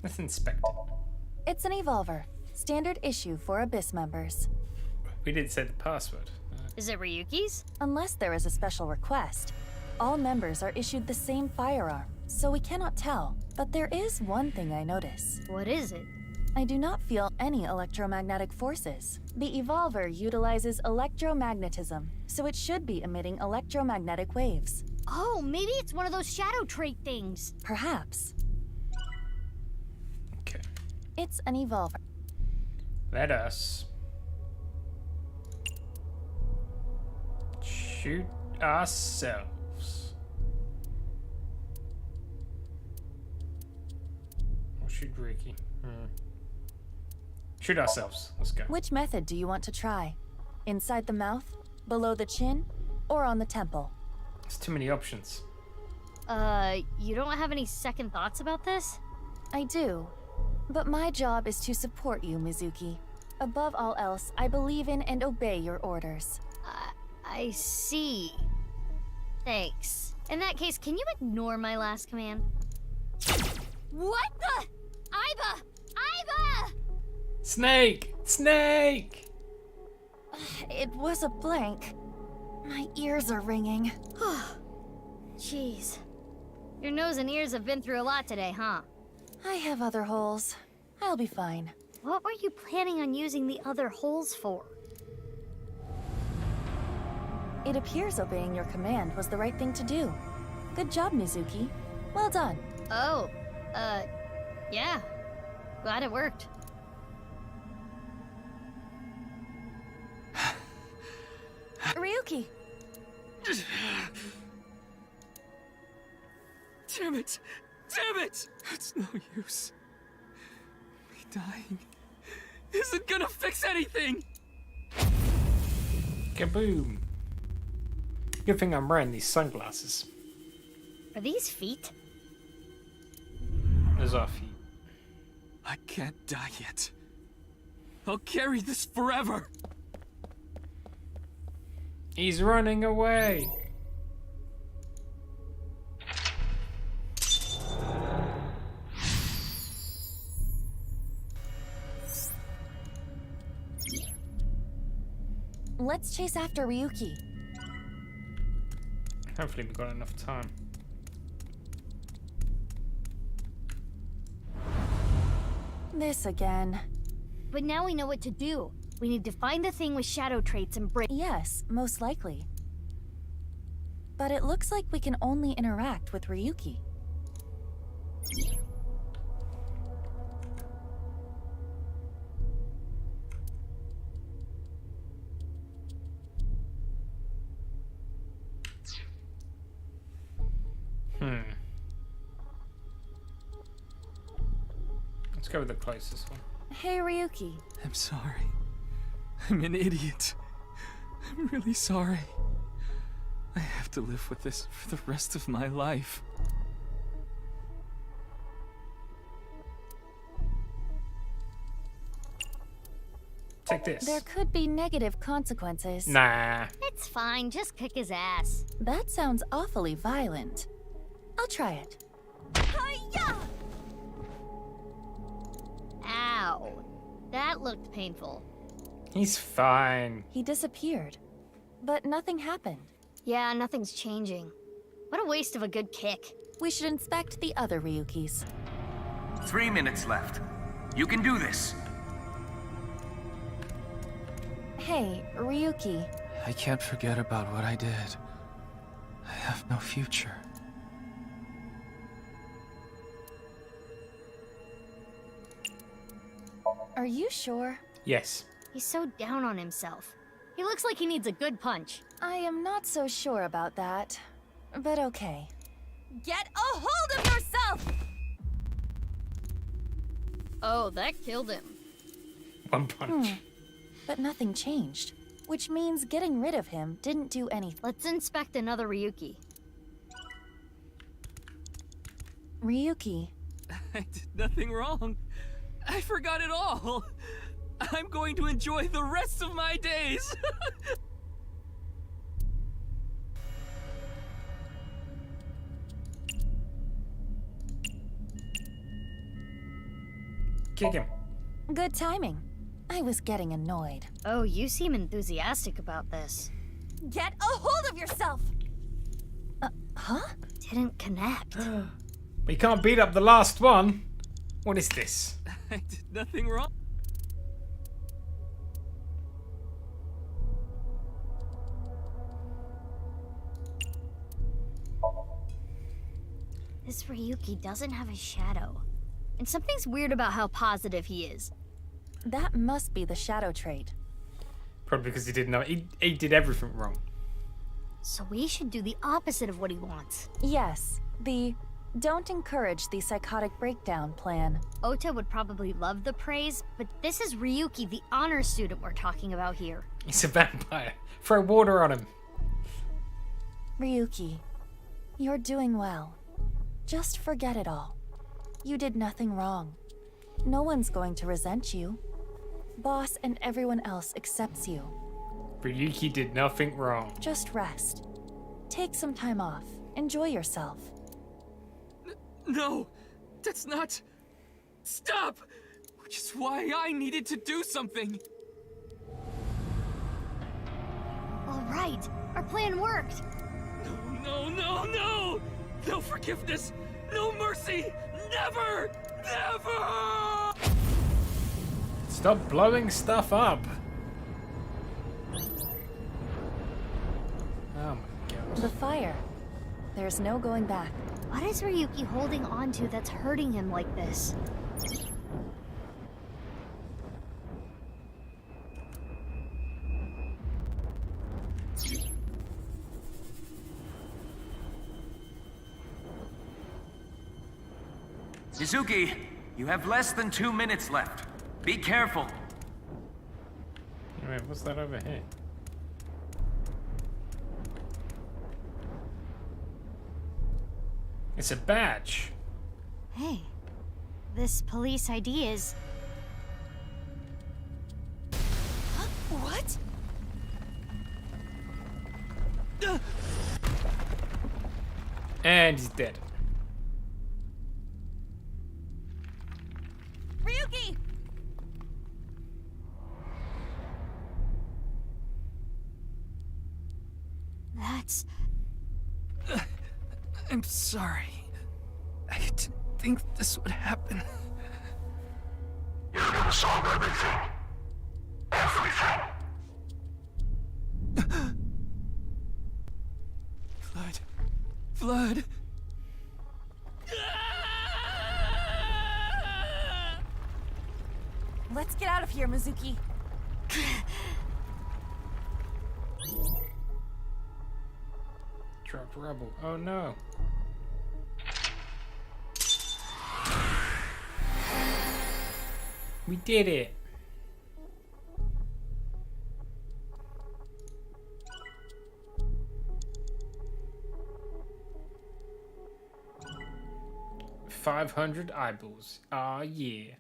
Let's inspect it. It's an evolver. Standard issue for Abyss members. We didn't say the password. Is it Ryuki's? Unless there is a special request. All members are issued the same firearm, so we cannot tell. But there is one thing I notice. What is it? I do not feel any electromagnetic forces. The evolver utilizes electromagnetism, so it should be emitting electromagnetic waves. Oh, maybe it's one of those shadow trait things. Perhaps. Okay. It's an evolver. Let us shoot ourselves. Or shoot Ricky. Shoot ourselves. Let's go. Which method do you want to try? Inside the mouth, below the chin, or on the temple? There's too many options. You don't have any second thoughts about this? I do. But my job is to support you, Mizuki. Above all else, I believe in and obey your orders. I see. Thanks. In that case, can you ignore my last command? What the? Iba! Iba! Snake! Snake! It was a blank. My ears are ringing. Jeez. Your nose and ears have been through a lot today, huh? I have other holes. I'll be fine. What were you planning on using the other holes for? It appears obeying your command was the right thing to do. Good job, Mizuki. Well done. Oh, yeah. Glad it worked. Ryuki! Damn it! Damn it! It's no use. Me dying isn't gonna fix anything! Kaboom! Good thing I'm wearing these sunglasses. Are these feet? Those are feet. I can't die yet. I'll carry this forever! He's running away! Let's chase after Ryuki. Hopefully we got enough time. This again. But now we know what to do. We need to find the thing with shadow traits and break. Yes, most likely. But it looks like we can only interact with Ryuki. Let's go with the closest one. Hey, Ryuki. I'm sorry. I'm an idiot. I'm really sorry. I have to live with this for the rest of my life. Take this. There could be negative consequences. Nah. It's fine, just kick his ass. That sounds awfully violent. I'll try it. Hi-ya! Ow. That looked painful. He's fine. He disappeared, but nothing happened. Yeah, nothing's changing. What a waste of a good kick. We should inspect the other Ryukis. 3 minutes left. You can do this. Hey, Ryuki. I can't forget about what I did. I have no future. Are you sure? Yes. He's so down on himself. He looks like he needs a good punch. I am not so sure about that, but okay. Get a hold of yourself! Oh, that killed him. One punch. But nothing changed, which means getting rid of him didn't do anything. Let's inspect another Ryuki. Ryuki. I did nothing wrong. I forgot it all. I'm going to enjoy the rest of my days. Kick him. Good timing. I was getting annoyed. Oh, you seem enthusiastic about this. Get a hold of yourself! Huh? Didn't connect. We can't beat up the last one. What is this? I did nothing wrong. This Ryuki doesn't have a shadow. And something's weird about how positive he is. That must be the shadow trait. Probably because he didn't know. He did everything wrong. So we should do the opposite of what he wants. Yes, the don't encourage the psychotic breakdown plan. Ota would probably love the praise, but this is Ryuki, the honor student we're talking about here. He's a vampire. Throw water on him. Ryuki, you're doing well. Just forget it all. You did nothing wrong. No one's going to resent you. Boss and everyone else accepts you. Ryuki did nothing wrong. Just rest. Take some time off. Enjoy yourself. No, that's not... Stop! Which is why I needed to do something. All right, our plan worked. No, no, no! No forgiveness, no mercy, never, never! Stop blowing stuff up. Oh my god. The fire. There's no going back. What is Ryuki holding on to that's hurting him like this? Shizuki, you have less than 2 minutes left. Be careful. Wait, what's that over here? It's a badge. Hey, this police ID is... What? And he's dead. Ryuki! That's... I'm sorry. I didn't think this would happen. You're gonna solve everything. Everything. Blood. Let's get out of here, Mizuki. Dropped rubble. Oh no. We did it. $500 eyeballs. Ah, yeah.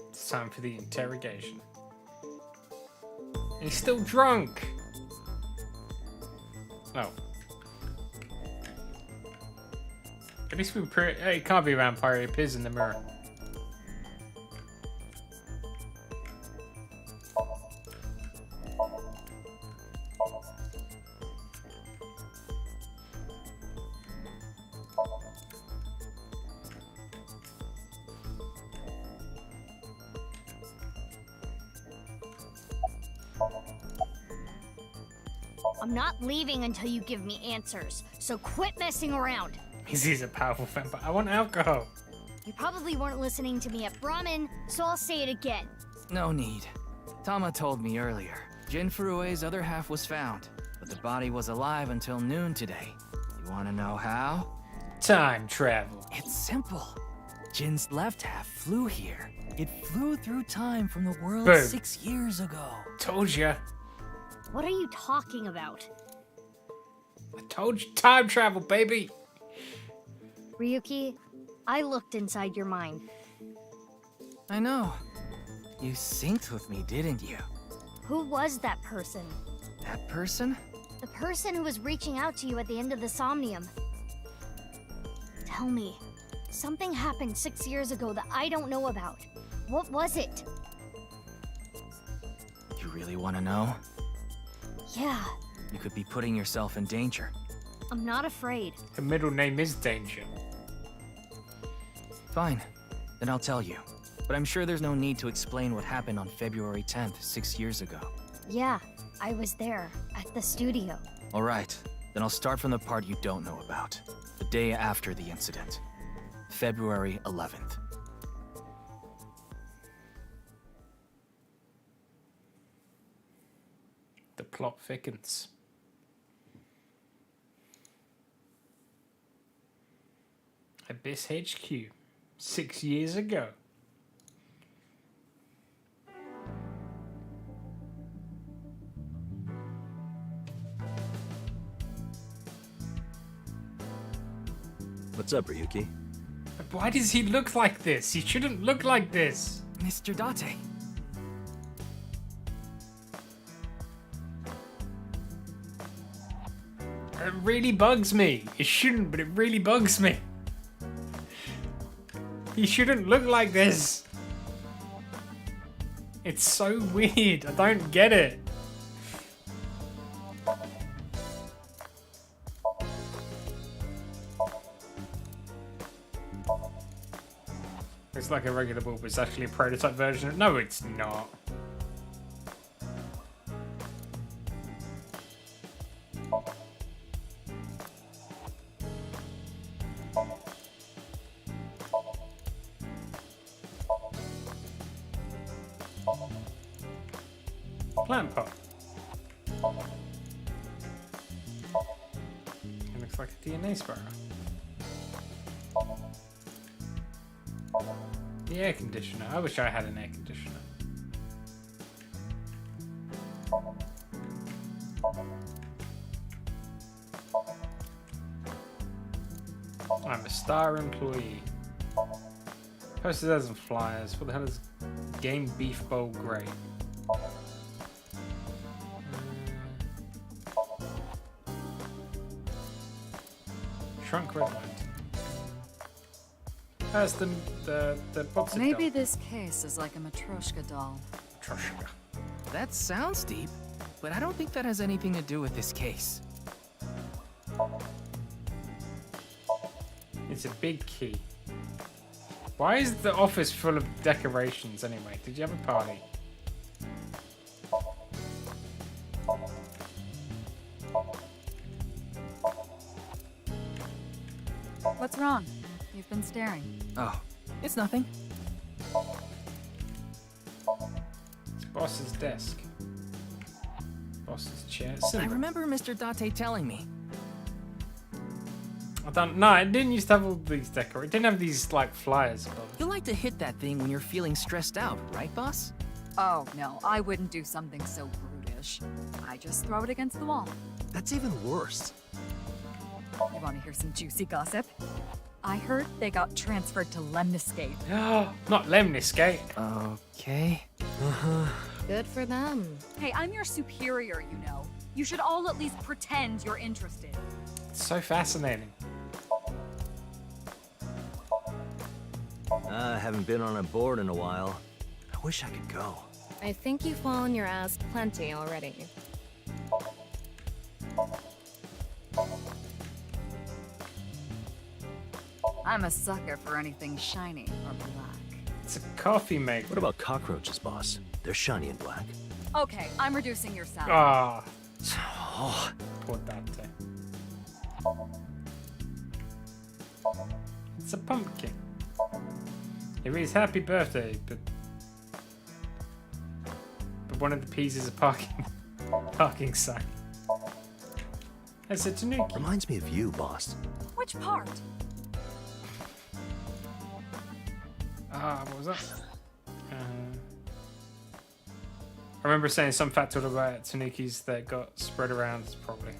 It's time for the interrogation. He's still drunk. Oh. At least we hey, it can't be a vampire, it appears in the mirror. I'm not leaving until you give me answers, so quit messing around. He's a powerful vampire. I want alcohol. You probably weren't listening to me at Brahmin, so I'll say it again. No need. Tama told me earlier. Jin Furue's other half was found, but the body was alive until noon today. You wanna know how? Time travel. It's simple. Jin's left half flew here. It flew through time from the world Boom. 6 years ago. Told ya. What are you talking about? I told you, time travel, baby. Ryuki, I looked inside your mind. I know. You synced with me, didn't you? Who was that person? That person? The person who was reaching out to you at the end of the Somnium. Tell me, something happened 6 years ago that I don't know about. What was it? You really want to know? Yeah, You could be putting yourself in danger. I'm not afraid. Her middle name is Danger. Fine. Then I'll tell you. But I'm sure there's no need to explain what happened on February 10th, 6 years ago. Yeah, I was there, at the studio. Alright, then I'll start from the part you don't know about. The day after the incident. February 11th. The plot thickens. Abyss HQ, 6 years ago. What's up, Ryuki? Why does he look like this? He shouldn't look like this. Mr. Date. It really bugs me. It shouldn't, but it really bugs me. He shouldn't look like this. It's so weird. I don't get it. It's like a regular ball, but it's actually a prototype version. No, it's not. Plant pot. It looks like a DNA sparrow. The air conditioner. I wish I had an air conditioner. I'm a star employee. Posted as in flyers. What the hell is Game Beef Bowl Grey? Shrunk red light. That's the box. Maybe this case is like a Matryoshka doll. Matryoshka. That sounds deep, but I don't think that has anything to do with this case. It's a big key. Why is the office full of decorations anyway? Did you have a party? What's wrong? You've been staring. Oh, it's nothing. It's boss's desk. Boss's chair. I remember Mr. Date telling me. I don't know. It didn't used to have all these decorations. It didn't have these like flyers above. You like to hit that thing when you're feeling stressed out, right, boss? Oh, no, I wouldn't do something so brutish. I just throw it against the wall. That's even worse. You want to hear some juicy gossip? I heard they got transferred to Lemniscate. Not Lemniscate. Okay. Good for them. Hey, I'm your superior, you know. You should all at least pretend you're interested. It's so fascinating. I haven't been on a board in a while. I wish I could go. I think you've fallen your ass plenty already. I'm a sucker for anything shiny or black. It's a coffee maker. What about cockroaches, boss? They're shiny and black. Okay, I'm reducing your salary. Ah. Oh. Poor Dante. It's a pumpkin. It reads happy birthday, but one of the P's is a parking sign. It's a tanuki. Reminds me of you, boss. Which part? What was that? I remember saying some factoid about tanukis that got spread around. It's probably.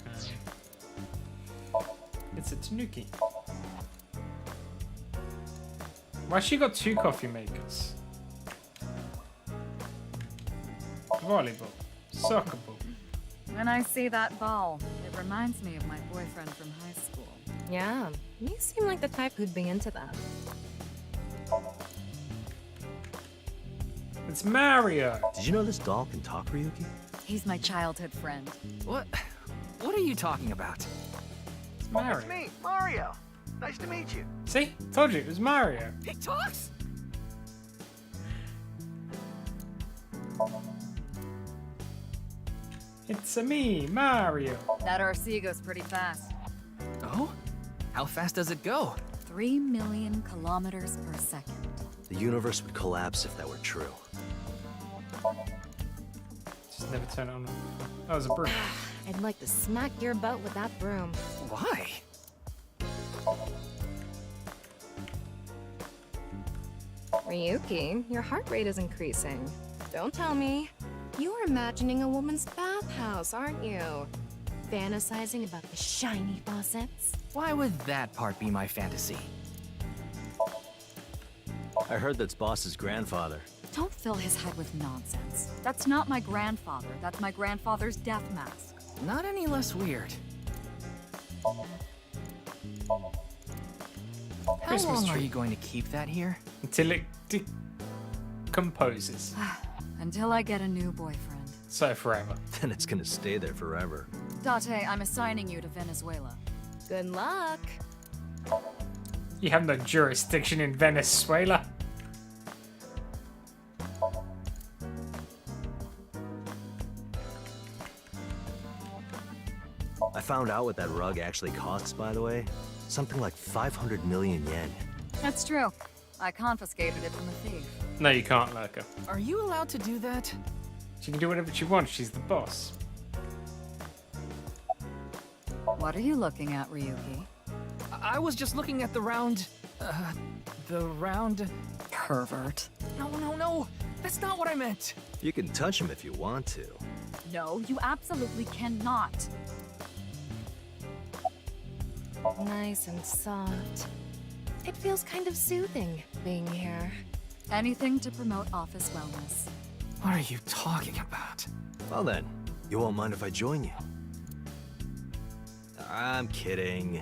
It's a tanuki. Why she got two coffee makers? Volleyball, soccer ball. When I see that ball, it reminds me of my boyfriend from high school. Yeah, you seem like the type who'd be into that. It's Mario. Did you know this doll can talk, Ryuki? He's my childhood friend. What are you talking about? It's Mario. It's me, Mario. Nice to meet you. See? Told you, it was Mario. He talks? It's me, Mario. That RC goes pretty fast. Oh? How fast does it go? 3 million kilometers per second. The universe would collapse if that were true. Just never turn it on. That was a broom. I'd like to smack your butt with that broom. Why? Ryuki, your heart rate is increasing. Don't tell me. You're imagining a woman's bathhouse, aren't you? Fantasizing about the shiny faucets. Why would that part be my fantasy? I heard that's Boss's grandfather. Don't fill his head with nonsense. That's not my grandfather. That's my grandfather's death mask. Not any less weird. How Christmas long are tree. you going to keep that here? Until it decomposes. Until I get a new boyfriend. So forever. Then it's gonna stay there forever. Date, I'm assigning you to Venezuela. Good luck. You have no jurisdiction in Venezuela. I found out what that rug actually costs, by the way. Something like 500 million yen. That's true. I confiscated it from a thief. No, you can't, Lurker. Are you allowed to do that? She can do whatever she wants. She's the boss. What are you looking at, Ryuki? I was just looking at the round... Pervert. No. That's not what I meant. You can touch him if you want to. No, you absolutely cannot. Nice and soft. It feels kind of soothing being here. Anything to promote office wellness. What are you talking about? Well then, you won't mind if I join you. I'm kidding.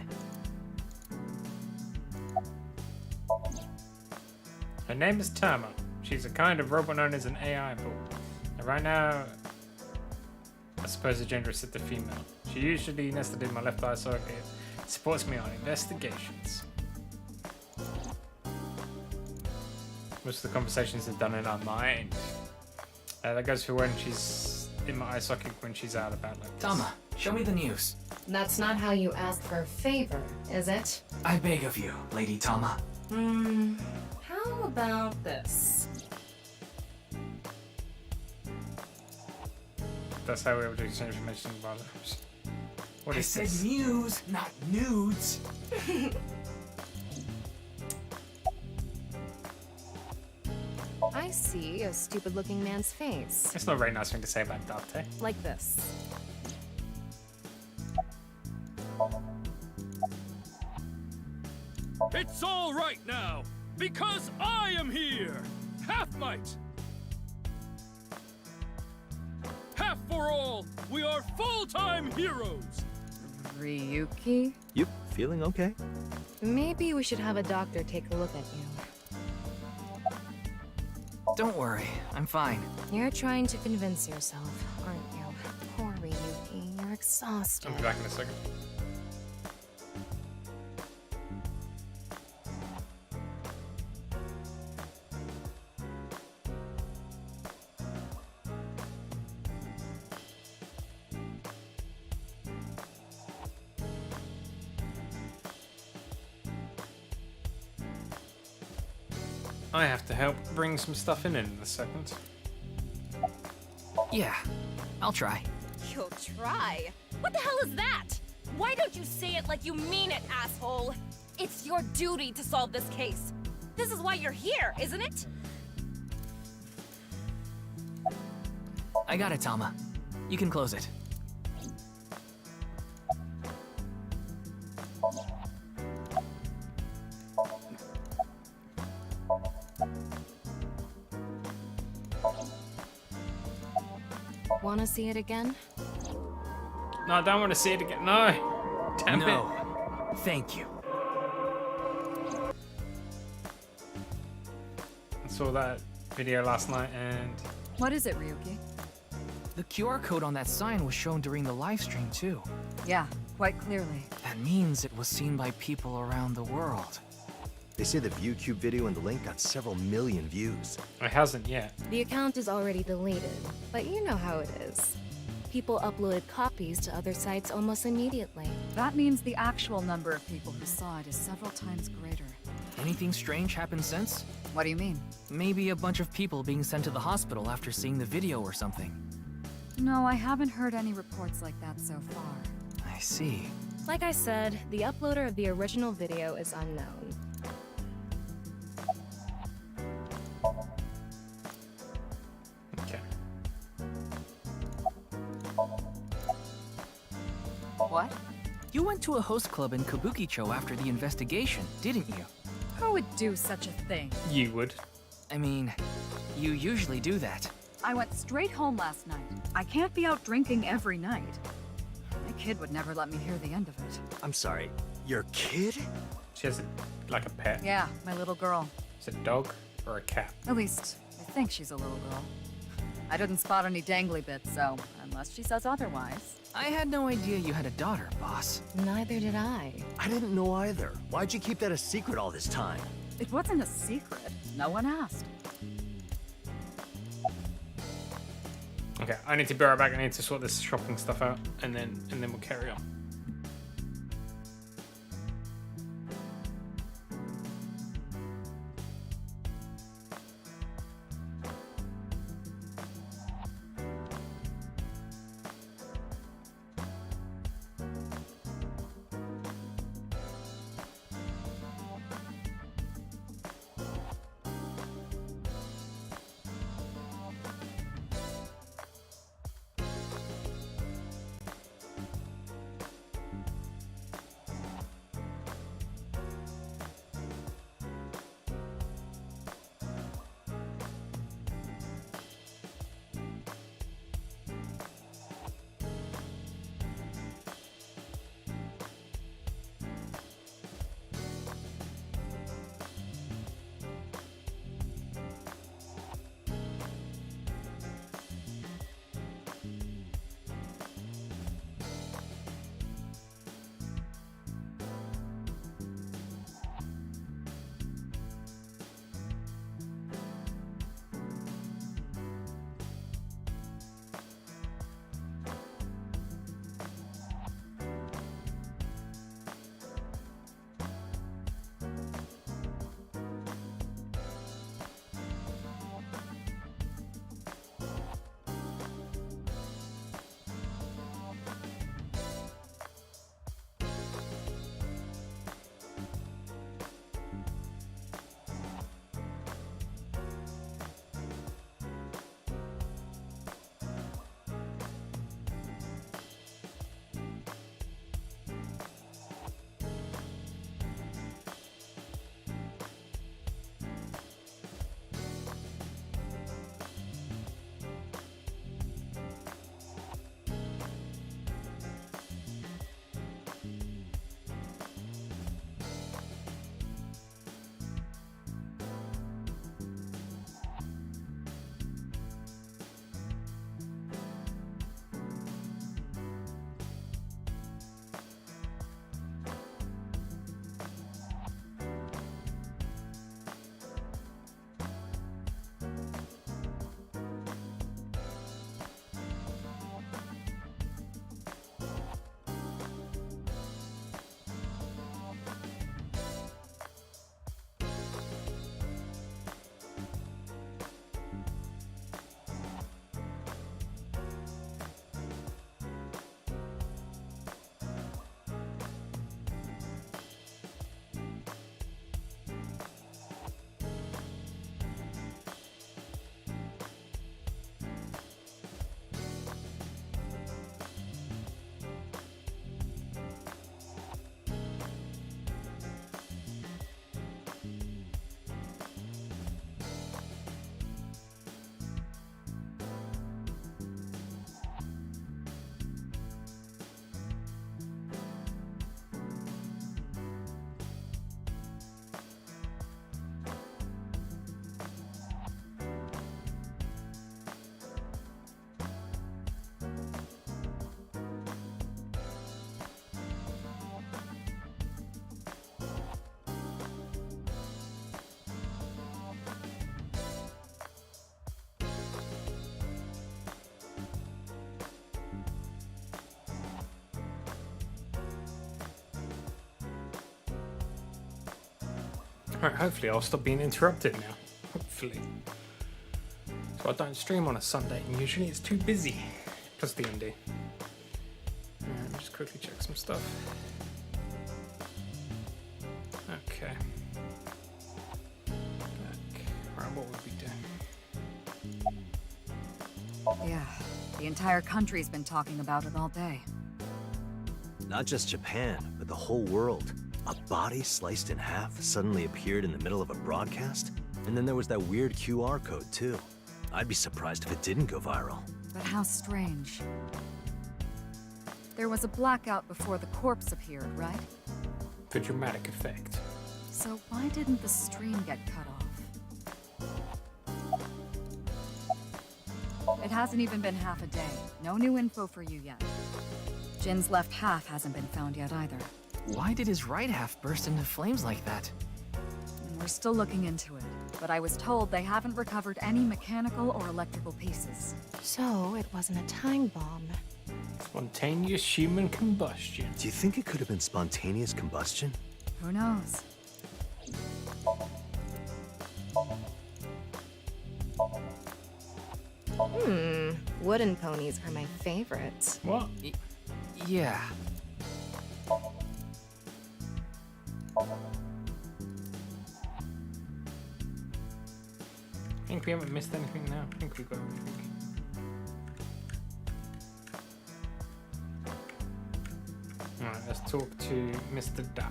Her name is Tama. She's a kind of robot known as an AI bot. And right now, I suppose the gender is set to female. She usually nested in my left eye socket. Supports me on investigations. Most of the conversations are done in our mind. That goes for when she's in my eye socket when she's out about like this. Tama, show me the news. That's not how you ask for a favor, is it? I beg of you, Lady Tama. How about this? That's how we're able to exchange information about it. What I is said this? news, not nudes. I see a stupid-looking man's face. It's not a very nice thing to say about Date. Like this. It's all right now, because I am here! Half might! Half for all, we are full-time heroes! Ryuki? You feeling okay? Maybe we should have a doctor take a look at you. Don't worry, I'm fine. You're trying to convince yourself, aren't you? Poor Ryuki, you're exhausted. I'll be back in a second. I have to help bring some stuff in a second. Yeah, I'll try. You'll try? What the hell is that? Why don't you say it like you mean it, asshole? It's your duty to solve this case. This is why you're here, isn't it? I got it, Tama. You can close it. Wanna see it again? No, I don't want to see it again. No! Damn it. No. Thank you. I saw that video last night and... What is it, Ryuki? The QR code on that sign was shown during the live stream too. Yeah, quite clearly. That means it was seen by people around the world. They say the ViewCube video and the link got several million views. It hasn't yet. The account is already deleted, but you know how it is. people uploaded copies to other sites almost immediately. That means the actual number of people who saw it is several times greater. Anything strange happened since? What do you mean? Maybe a bunch of people being sent to the hospital after seeing the video or something. No, I haven't heard any reports like that so far. I see. Like I said, the uploader of the original video is unknown. Okay. What? You went to a host club in Kabukicho after the investigation, didn't you? Who would do such a thing? You would. I mean, you usually do that. I went straight home last night. I can't be out drinking every night. My kid would never let me hear the end of it. I'm sorry, your kid? She has like a pet. Yeah, my little girl. It's a dog or a cat. At least, I think she's a little girl. I didn't spot any dangly bits, so unless she says otherwise. I had no idea you had a daughter, boss. Neither did I. I didn't know either. Why'd you keep that a secret all this time? It wasn't a secret. No one asked. Okay, I need to be right back. I need to sort this shopping stuff out, and then we'll carry on. Alright, hopefully I'll stop being interrupted now. Hopefully. So I don't stream on a Sunday, and usually it's too busy. Plus D&D. Let me just quickly check some stuff. Okay. Right, what would we do? Yeah, the entire country's been talking about it all day. Not just Japan, but the whole world. A body sliced in half suddenly appeared in the middle of a broadcast, and then there was that weird QR code too. I'd be surprised if it didn't go viral. But how strange. There was a blackout before the corpse appeared, right? For dramatic effect. So why didn't the stream get cut off? It hasn't even been half a day. No new info for you yet. Jin's left half hasn't been found yet either. Why did his right half burst into flames like that? We're still looking into it, but I was told they haven't recovered any mechanical or electrical pieces. So it wasn't a time bomb. Spontaneous human combustion. Do you think it could have been spontaneous combustion? Who knows? Wooden ponies are my favorites. What? Yeah. I think we haven't missed anything now. I think we've got everything. Alright, let's talk to Mr. Date.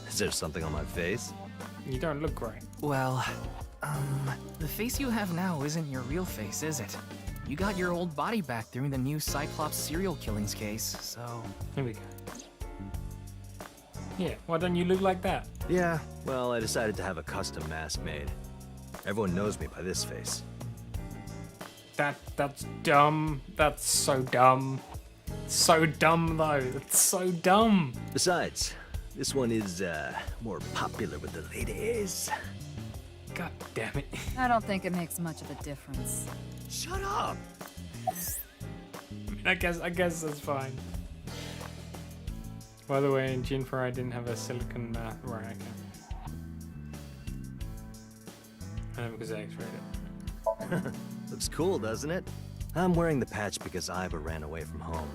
Is there something on my face? You don't look great. Well, the face you have now isn't your real face, is it? You got your old body back during the new Cyclops serial killings case, so... Here we go. Yeah, why don't you look like that? Yeah, well, I decided to have a custom mask made. Everyone knows me by this face. That's dumb. That's so dumb. So dumb, though. That's so dumb. Besides, this one is, more popular with the ladies. God damn it. I don't think it makes much of a difference. Shut up! I guess that's fine. By the way, in Jinfur I didn't have a silicon mask. Right, okay. Because I x-rayed it. Looks cool, doesn't it? I'm wearing the patch because Iva ran away from home.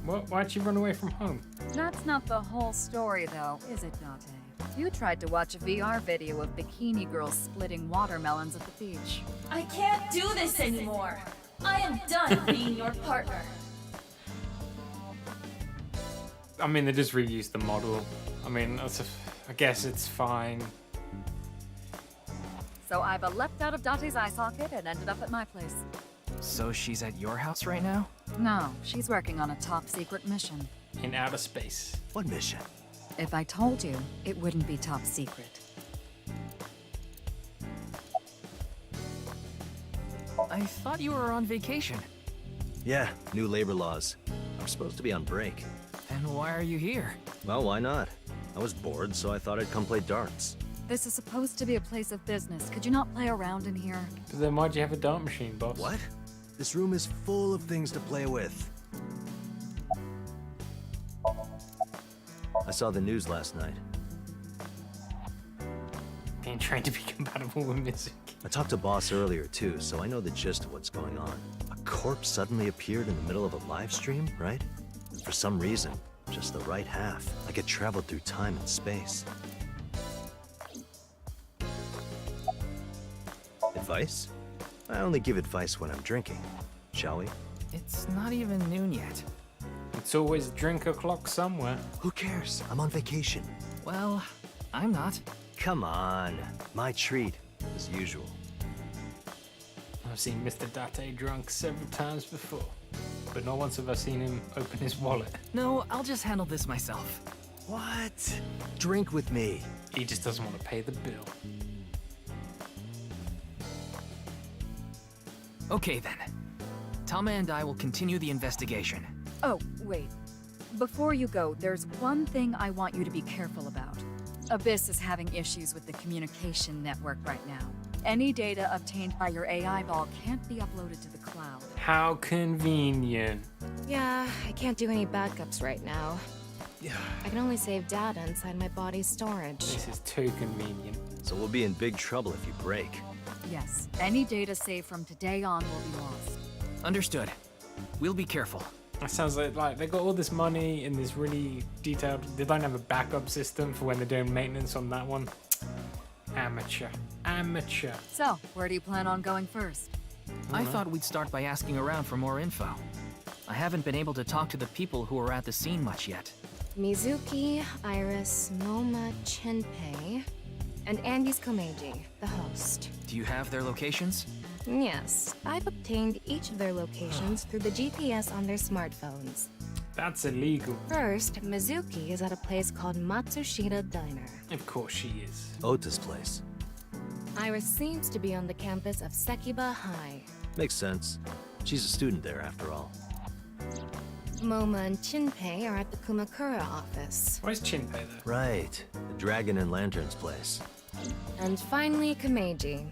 What? Why'd she run away from home? That's not the whole story, though, is it, Date? You tried to watch a VR video of bikini girls splitting watermelons at the beach. I can't do this anymore. I am done being your partner. I mean, they just reused the model. I mean, I guess it's fine. So Iva leapt out of Date's eye socket and ended up at my place. So she's at your house right now? No, she's working on a top-secret mission. In outer space. What mission? If I told you, it wouldn't be top secret. I thought you were on vacation. Yeah, new labor laws. I'm supposed to be on break. Then why are you here? Well, why not? I was bored, so I thought I'd come play darts. This is supposed to be a place of business. Could you not play around in here? But then why'd you have a dart machine, boss? What? This room is full of things to play with. I saw the news last night. Being trained to be compatible with music. I talked to Boss earlier too, so I know the gist of what's going on. A corpse suddenly appeared in the middle of a live stream, right? And for some reason, just the right half, like it traveled through time and space. Advice? I only give advice when I'm drinking. Shall we? It's not even noon yet. It's always drink o'clock somewhere. Who cares? I'm on vacation. Well, I'm not. Come on. My treat, as usual. I've seen Mr. Date drunk several times before, but not once have I seen him open his wallet. No, I'll just handle this myself. What? Drink with me. He just doesn't want to pay the bill. Okay then. Tama and I will continue the investigation. Oh, wait. Before you go, there's one thing I want you to be careful about. Abyss is having issues with the communication network right now. Any data obtained by your AI ball can't be uploaded to the cloud. How convenient. Yeah, I can't do any backups right now. I can only save data inside my body's storage. This is too convenient. So we'll be in big trouble if you break. Yes, any data saved from today on will be lost. Understood. We'll be careful. That sounds like they got all this money in this really detailed. They don't have a backup system for when they're doing maintenance on that one. Amateur. Amateur. So, where do you plan on going first? I thought we'd start by asking around for more info. I haven't been able to talk to the people who were at the scene much yet. Mizuki, Iris, Moma, Chinpei, and Andy's Komeiji, the host. Do you have their locations? Yes, I've obtained each of their locations through the GPS on their smartphones. That's illegal. First, Mizuki is at a place called Matsushita Diner. Of course she is. Ota's place. Iris seems to be on the campus of Sekiba High. Makes sense. She's a student there, after all. Moma and Chinpei are at the Kumakura office. Where's Chinpei there? Right. The Dragon and Lanterns place. And finally, Komeiji.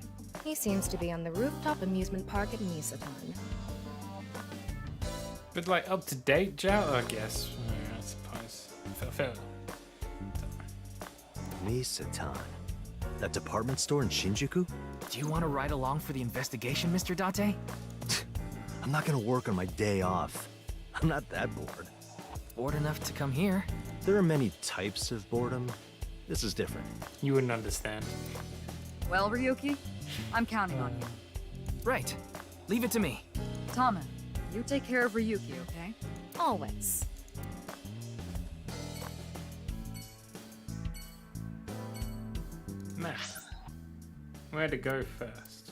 He seems to be on the rooftop amusement park at Nisatan. But like up to date, Joe, I guess. Yeah, I suppose. Fair. Nisatan. That department store in Shinjuku? Do you want to ride along for the investigation, Mr. Date? I'm not gonna work on my day off. I'm not that bored. Bored enough to come here? There are many types of boredom. This is different. You wouldn't understand. Well, Ryuki, I'm counting on you. Right. Leave it to me. Tama, you take care of Ryuki, okay? Always. Now, where to go first?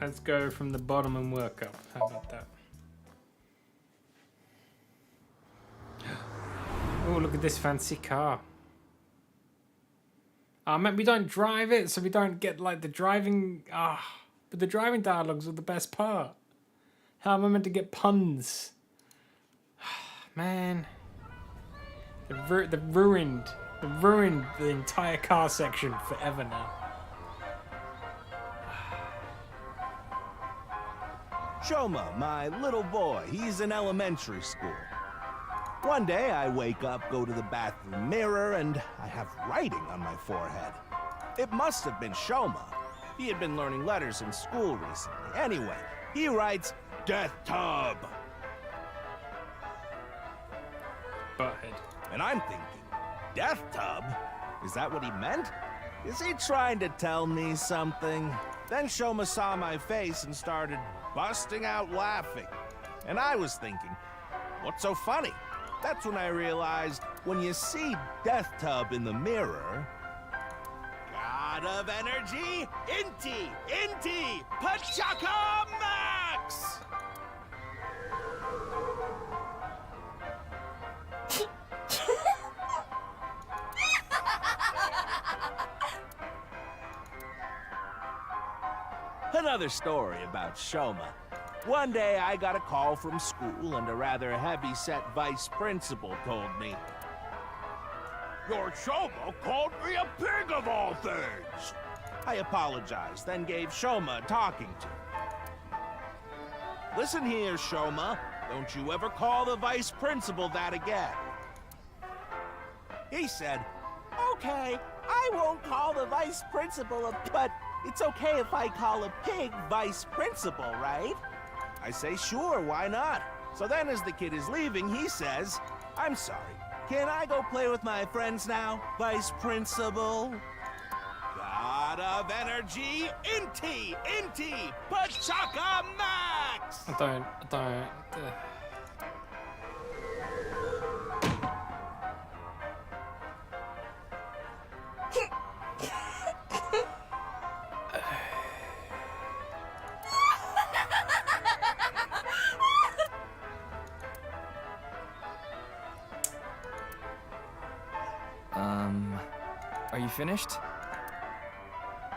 Let's go from the bottom and work up. How about that? Oh, look at this fancy car. Man, we don't drive it, so we don't get like the driving. But the driving dialogues are the best part. How am I meant to get puns? Man, they've ruined the entire car section forever now. Shoma, my little boy, he's in elementary school. One day I wake up, go to the bathroom mirror, and I have writing on my forehead. It must have been Shoma. He had been learning letters in school recently. Anyway, he writes, Death Tub. Butthead. And I'm thinking, Death Tub? Is that what he meant? Is he trying to tell me something? Then Shoma saw my face and started busting out laughing. And I was thinking, what's so funny? That's when I realized, when you see Death Tub in the mirror... God of energy, Inti, Pachaka Max! Another story about Shoma. One day I got a call from school and a rather heavy-set vice principal told me, Your Shoma called me a pig of all things! I apologized, then gave Shoma a talking to. Listen here, Shoma. Don't you ever call the vice principal that again. He said, Okay, I won't call the vice principal but it's okay if I call a pig vice principal, right? I say, sure, why not? So then as the kid is leaving, he says, I'm sorry, can I go play with my friends now, vice principal? God of energy, Inti, Pachaka Max! I don't. Are you finished?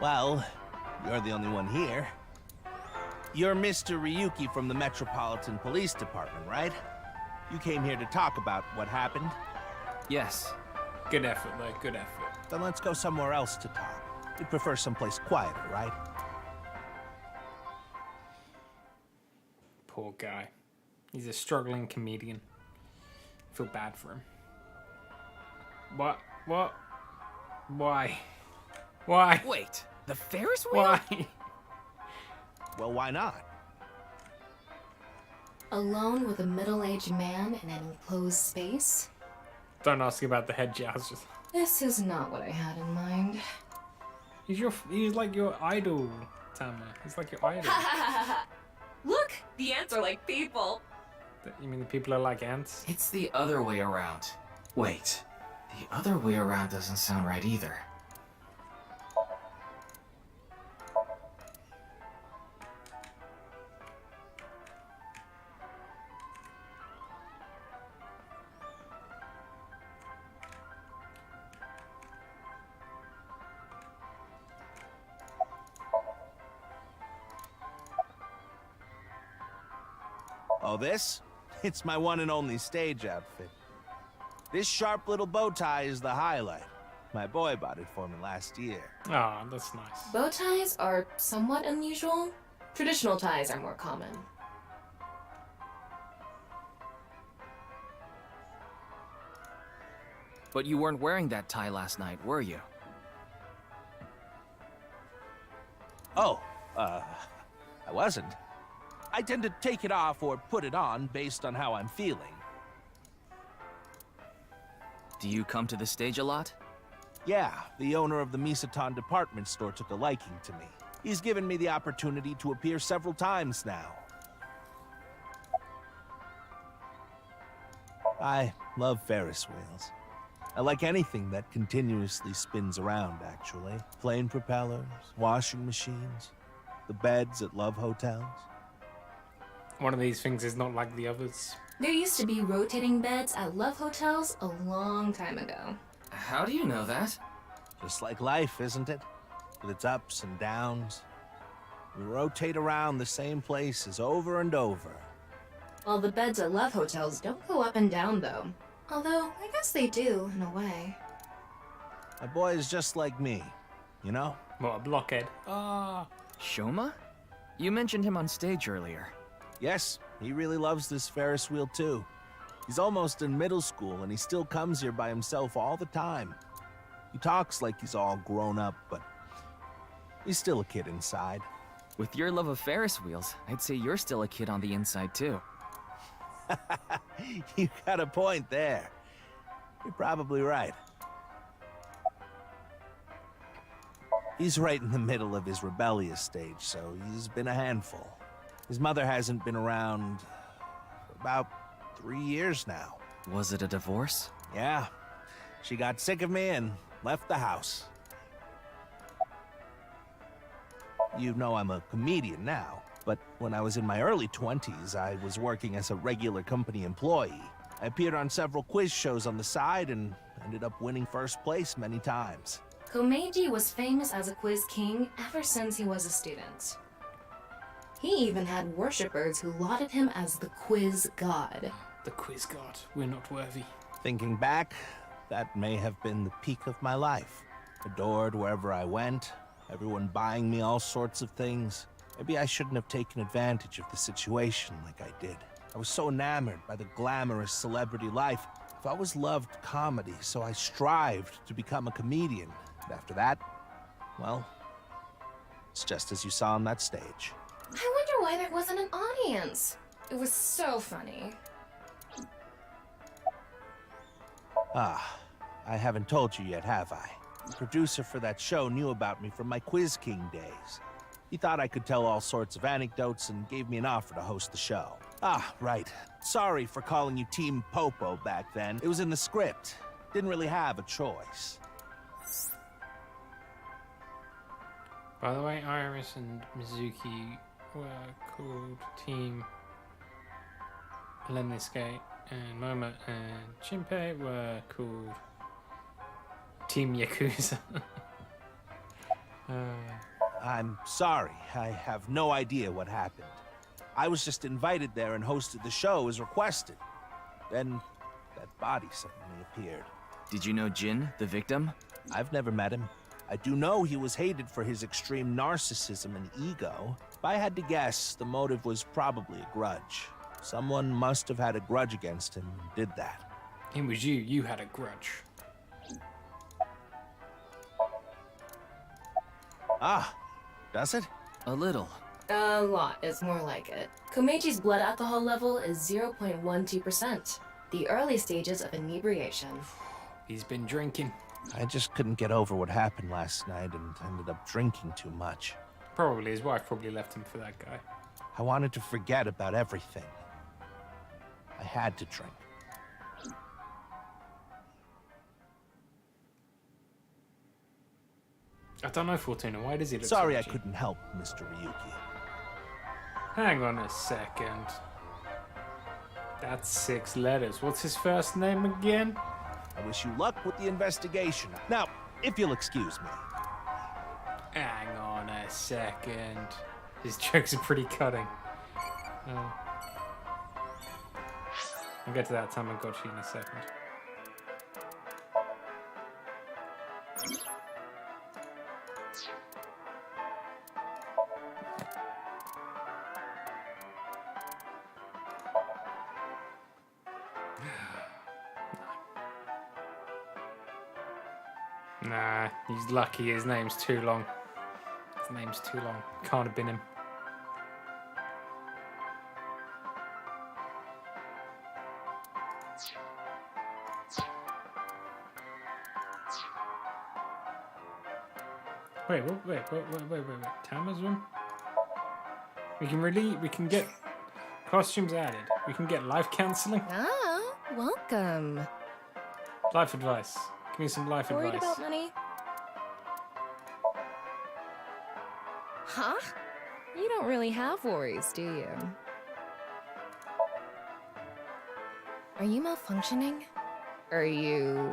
Well, you're the only one here. You're Mr. Ryuki from the Metropolitan Police Department, right? You came here to talk about what happened? Yes. Good effort, though. Good effort. Then let's go somewhere else to talk. You prefer someplace quieter, right? Poor guy. He's a struggling comedian. I feel bad for him. What? What? Why? Why? Wait, the Ferris wheel? Why? Well, why not? Alone with a middle-aged man in an enclosed space? Don't ask about the head jazz. Just... This is not what I had in mind. He's like your idol, Tama. He's like your idol. Look, the ants are like people. You mean the people are like ants? It's the other way around. Wait, the other way around doesn't sound right either. Oh, this? It's my one and only stage outfit. This sharp little bow tie is the highlight. My boy bought it for me last year. Ah, that's nice. Bow ties are somewhat unusual. Traditional ties are more common. But you weren't wearing that tie last night, were you? Oh, I wasn't. I tend to take it off or put it on based on how I'm feeling. Do you come to the stage a lot? Yeah, the owner of the Misaton department store took a liking to me. He's given me the opportunity to appear several times now. I love Ferris wheels. I like anything that continuously spins around, actually. Plane propellers, washing machines, the beds at love hotels. One of these things is not like the others. There used to be rotating beds at love hotels a long time ago. How do you know that? Just like life, isn't it? With its ups and downs. We rotate around the same places over and over. Well, the beds at love hotels don't go up and down, though. Although, I guess they do, in a way. My boy is just like me, you know? What, a blockhead? Ah. Shoma? You mentioned him on stage earlier. Yes, he really loves this Ferris wheel too. He's almost in middle school and he still comes here by himself all the time. He talks like he's all grown up, but he's still a kid inside. With your love of Ferris wheels, I'd say you're still a kid on the inside too. You got a point there. You're probably right. He's right in the middle of his rebellious stage, so he's been a handful. His mother hasn't been around for about 3 years now. Was it a divorce? Yeah. She got sick of me and left the house. You know I'm a comedian now, but when I was in my early 20s, I was working as a regular company employee. I appeared on several quiz shows on the side and ended up winning first place many times. Komeiji was famous as a quiz king ever since he was a student. He even had worshippers who lauded him as the quiz god. The quiz god. We're not worthy. Thinking back, that may have been the peak of my life. Adored wherever I went, everyone buying me all sorts of things. Maybe I shouldn't have taken advantage of the situation like I did. I was so enamored by the glamorous celebrity life. I've always loved comedy, so I strived to become a comedian. And after that, well, it's just as you saw on that stage. I wonder why there wasn't an audience. It was so funny. Ah, I haven't told you yet, have I? The producer for that show knew about me from my Quiz King days. He thought I could tell all sorts of anecdotes and gave me an offer to host the show. Ah, right. Sorry for calling you Team Popo back then. It was in the script. Didn't really have a choice. By the way, Iris and Mizuki were called Team Lemniscate, and Moma and Shinpei were called Team Yakuza. I'm sorry. I have no idea what happened. I was just invited there and hosted the show as requested. Then that body suddenly appeared. Did you know Jin, the victim? I've never met him. I do know he was hated for his extreme narcissism and ego. If I had to guess, the motive was probably a grudge. Someone must have had a grudge against him and did that. It was you. You had a grudge. Ah, does it? A little. A lot is more like it. Komechi's blood alcohol level is 0.12%. The early stages of inebriation. He's been drinking. I just couldn't get over what happened last night and ended up drinking too much. Probably his wife probably left him for that guy. I wanted to forget about everything. I had to drink. I don't know, Fortuna. Why does he look Sorry so I cheap? couldn't help, Mr. Ryuki. Hang on a second. That's 6 letters. What's his first name again? I wish you luck with the investigation. Now, if you'll excuse me. Hang on a second. His jokes are pretty cutting. I'll get to that Tamagotchi in a second. Nah, he's lucky his name's too long. His name's too long. Can't have been him. Wait, wait. Tama's room? We can get costumes added. We can get life counseling. Ah, welcome. Life advice. Give me some life Worried advice. about money? Huh? You don't really have worries, do you? Are you malfunctioning? Are you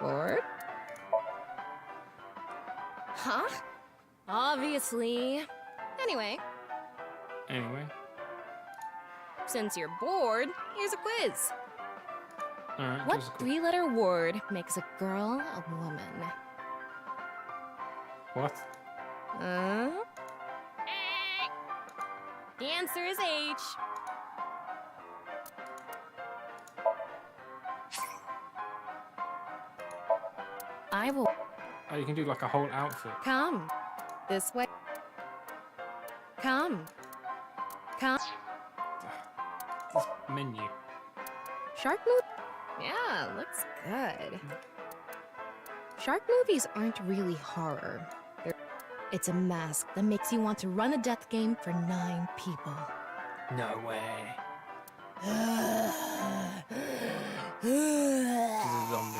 bored? Huh? Obviously. Anyway, since you're bored, here's a quiz. Alright, What 3-letter word makes a girl a woman? What? The answer is H. I will Oh, you can do like a whole outfit. come this way. Come. This menu. Shark movie? Yeah, looks good. Shark movies aren't really horror. It's a mask that makes you want to run a death game for 9 people. No way. Yeah, This is a zombie.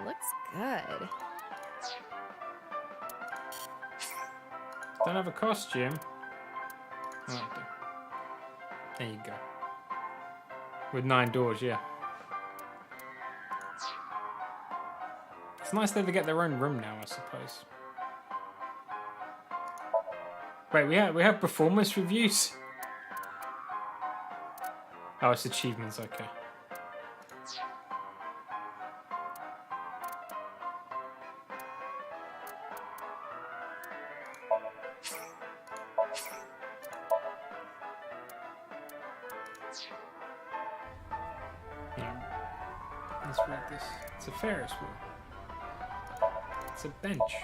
looks good. Don't have a costume. Oh, there you go. With 9 doors, yeah. It's nice that they get their own room now, I suppose. Wait, we have performance reviews. Oh, it's achievements. Okay. Let's read this. It's a Ferris wheel. It's a bench.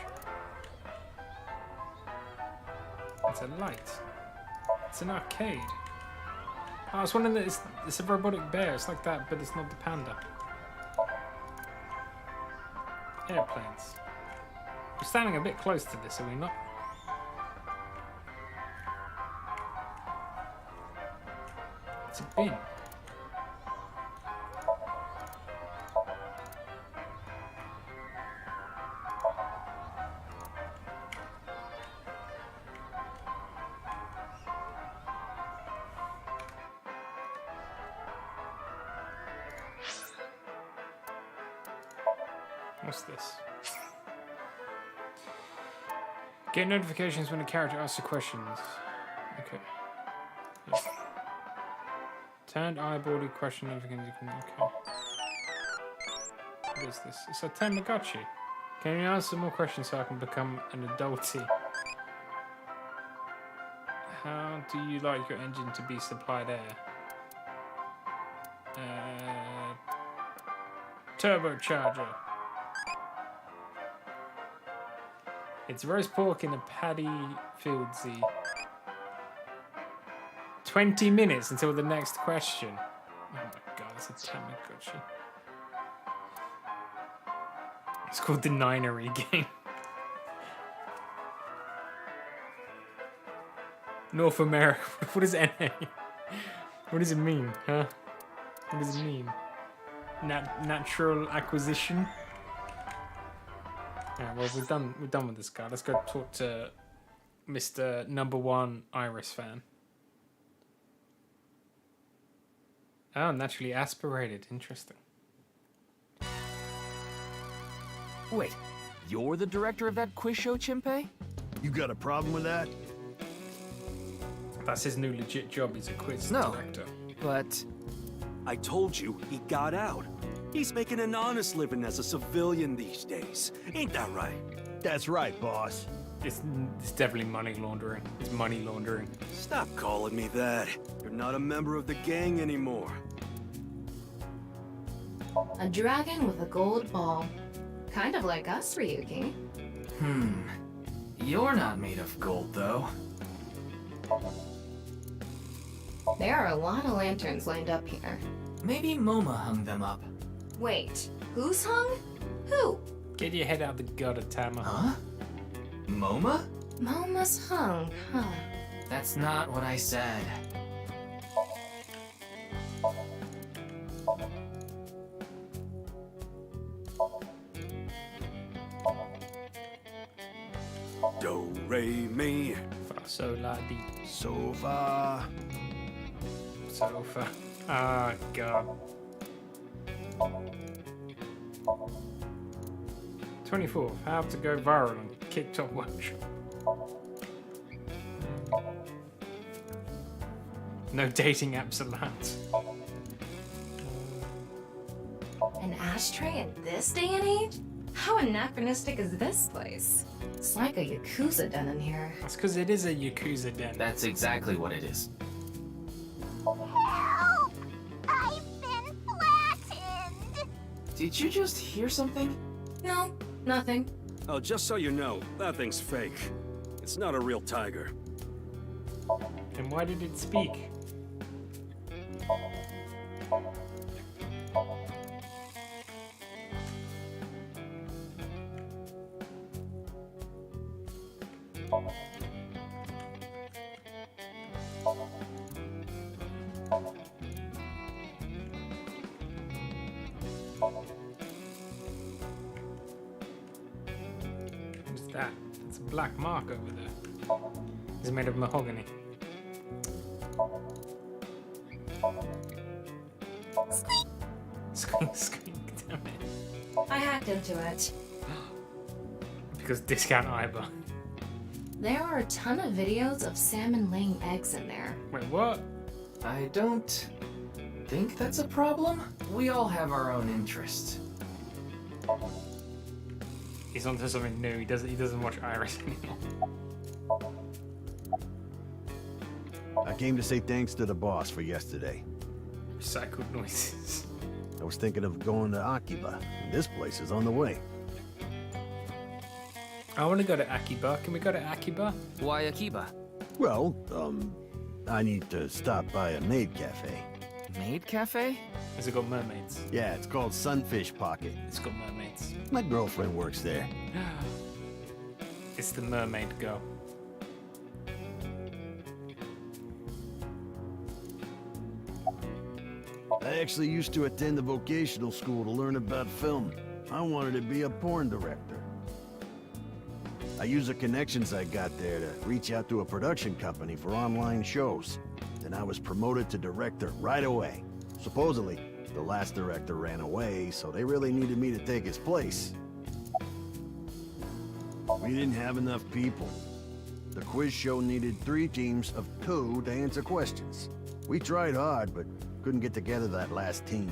It's a light. It's an arcade. Oh, I was wondering that it's a robotic bear. It's like that, but it's not the panda. Airplanes. We're standing a bit close to this, are we not? It's a bin. What's this? Get notifications when a character asks you questions. Okay. Yeah. Turned eyebally question notifications. Okay. What is this? It's a Tamagotchi. Can you answer more questions so I can become an adultie? How do you like your engine to be supplied air? Turbocharger. It's roast pork in a paddy fieldsy. 20 minutes until the next question. Oh my god, that's a Tamagotchi. It's called the Ninery game. North America. What is NA? What does it mean, huh? What does it mean? Natural acquisition? Yeah, well, we're done with this guy. Let's go talk to Mr. Number One Iris fan. Oh, naturally aspirated. Interesting. Wait, you're the director of that quiz show, Chimpe? You got a problem with that? That's his new legit job. He's a quiz director. But I told you he got out. He's making an honest living as a civilian these days. Ain't that right? That's right, boss. It's definitely money laundering. It's money laundering. Stop calling me that. You're not a member of the gang anymore. A dragon with a gold ball. Kind of like us, Ryuki. You're not made of gold, though. There are a lot of lanterns lined up here. Maybe MoMA hung them up. Wait, who's hung? Who? Get your head out the gutter, Tama. Huh? MoMA? MoMA's hung, huh? That's not what I said. Do, re, mi. Fa, sol, la, di. Sofa. Sofa. Ah, God. 24. How to go viral on TikTok Watch. No dating apps allowed. An ashtray in this day and age? How anachronistic is this place? It's like a Yakuza den in here. That's because it is a Yakuza den. That's exactly what it is. Help! I've been flattened! Did you just hear something? No, nothing. Oh, just so you know, that thing's fake. It's not a real tiger. And why did it speak? What's that? It's a black mark over there. It's made of mahogany. Squeak, squeak, damn it. I hacked into it. Because discount Iba. There are a ton of videos of salmon laying eggs in there. Wait, what? I don't think that's a problem. We all have our own interests. He's onto something new. He doesn't watch Iris anymore. I came to say thanks to the boss for yesterday. Recycled noises. I was thinking of going to Akiba, and this place is on the way. I want to go to Akiba. Can we go to Akiba? Why Akiba? Well, I need to stop by a maid cafe. Maid cafe? Has it got mermaids? Yeah, it's called Sunfish Pocket. It's got mermaids. My girlfriend works there. It's the mermaid girl. I actually used to attend a vocational school to learn about film. I wanted to be a porn director. I used the connections I got there to reach out to a production company for online shows. Then I was promoted to director right away. Supposedly, the last director ran away, so they really needed me to take his place. We didn't have enough people. The quiz show needed 3 teams of 2 to answer questions. We tried hard, but couldn't get together that last team.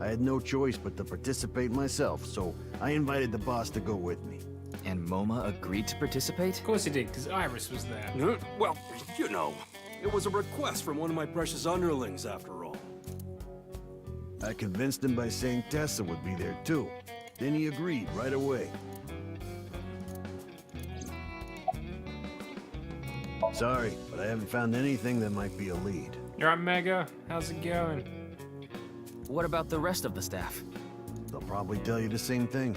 I had no choice but to participate myself, so I invited the boss to go with me. And MoMA agreed to participate? Of course he did, because Iris was there. Well, you know, it was a request from one of my precious underlings, after all. I convinced him by saying Tessa would be there too. Then he agreed right away. Sorry, but I haven't found anything that might be a lead. You alright, Mega? How's it going? What about the rest of the staff? They'll probably tell you the same thing.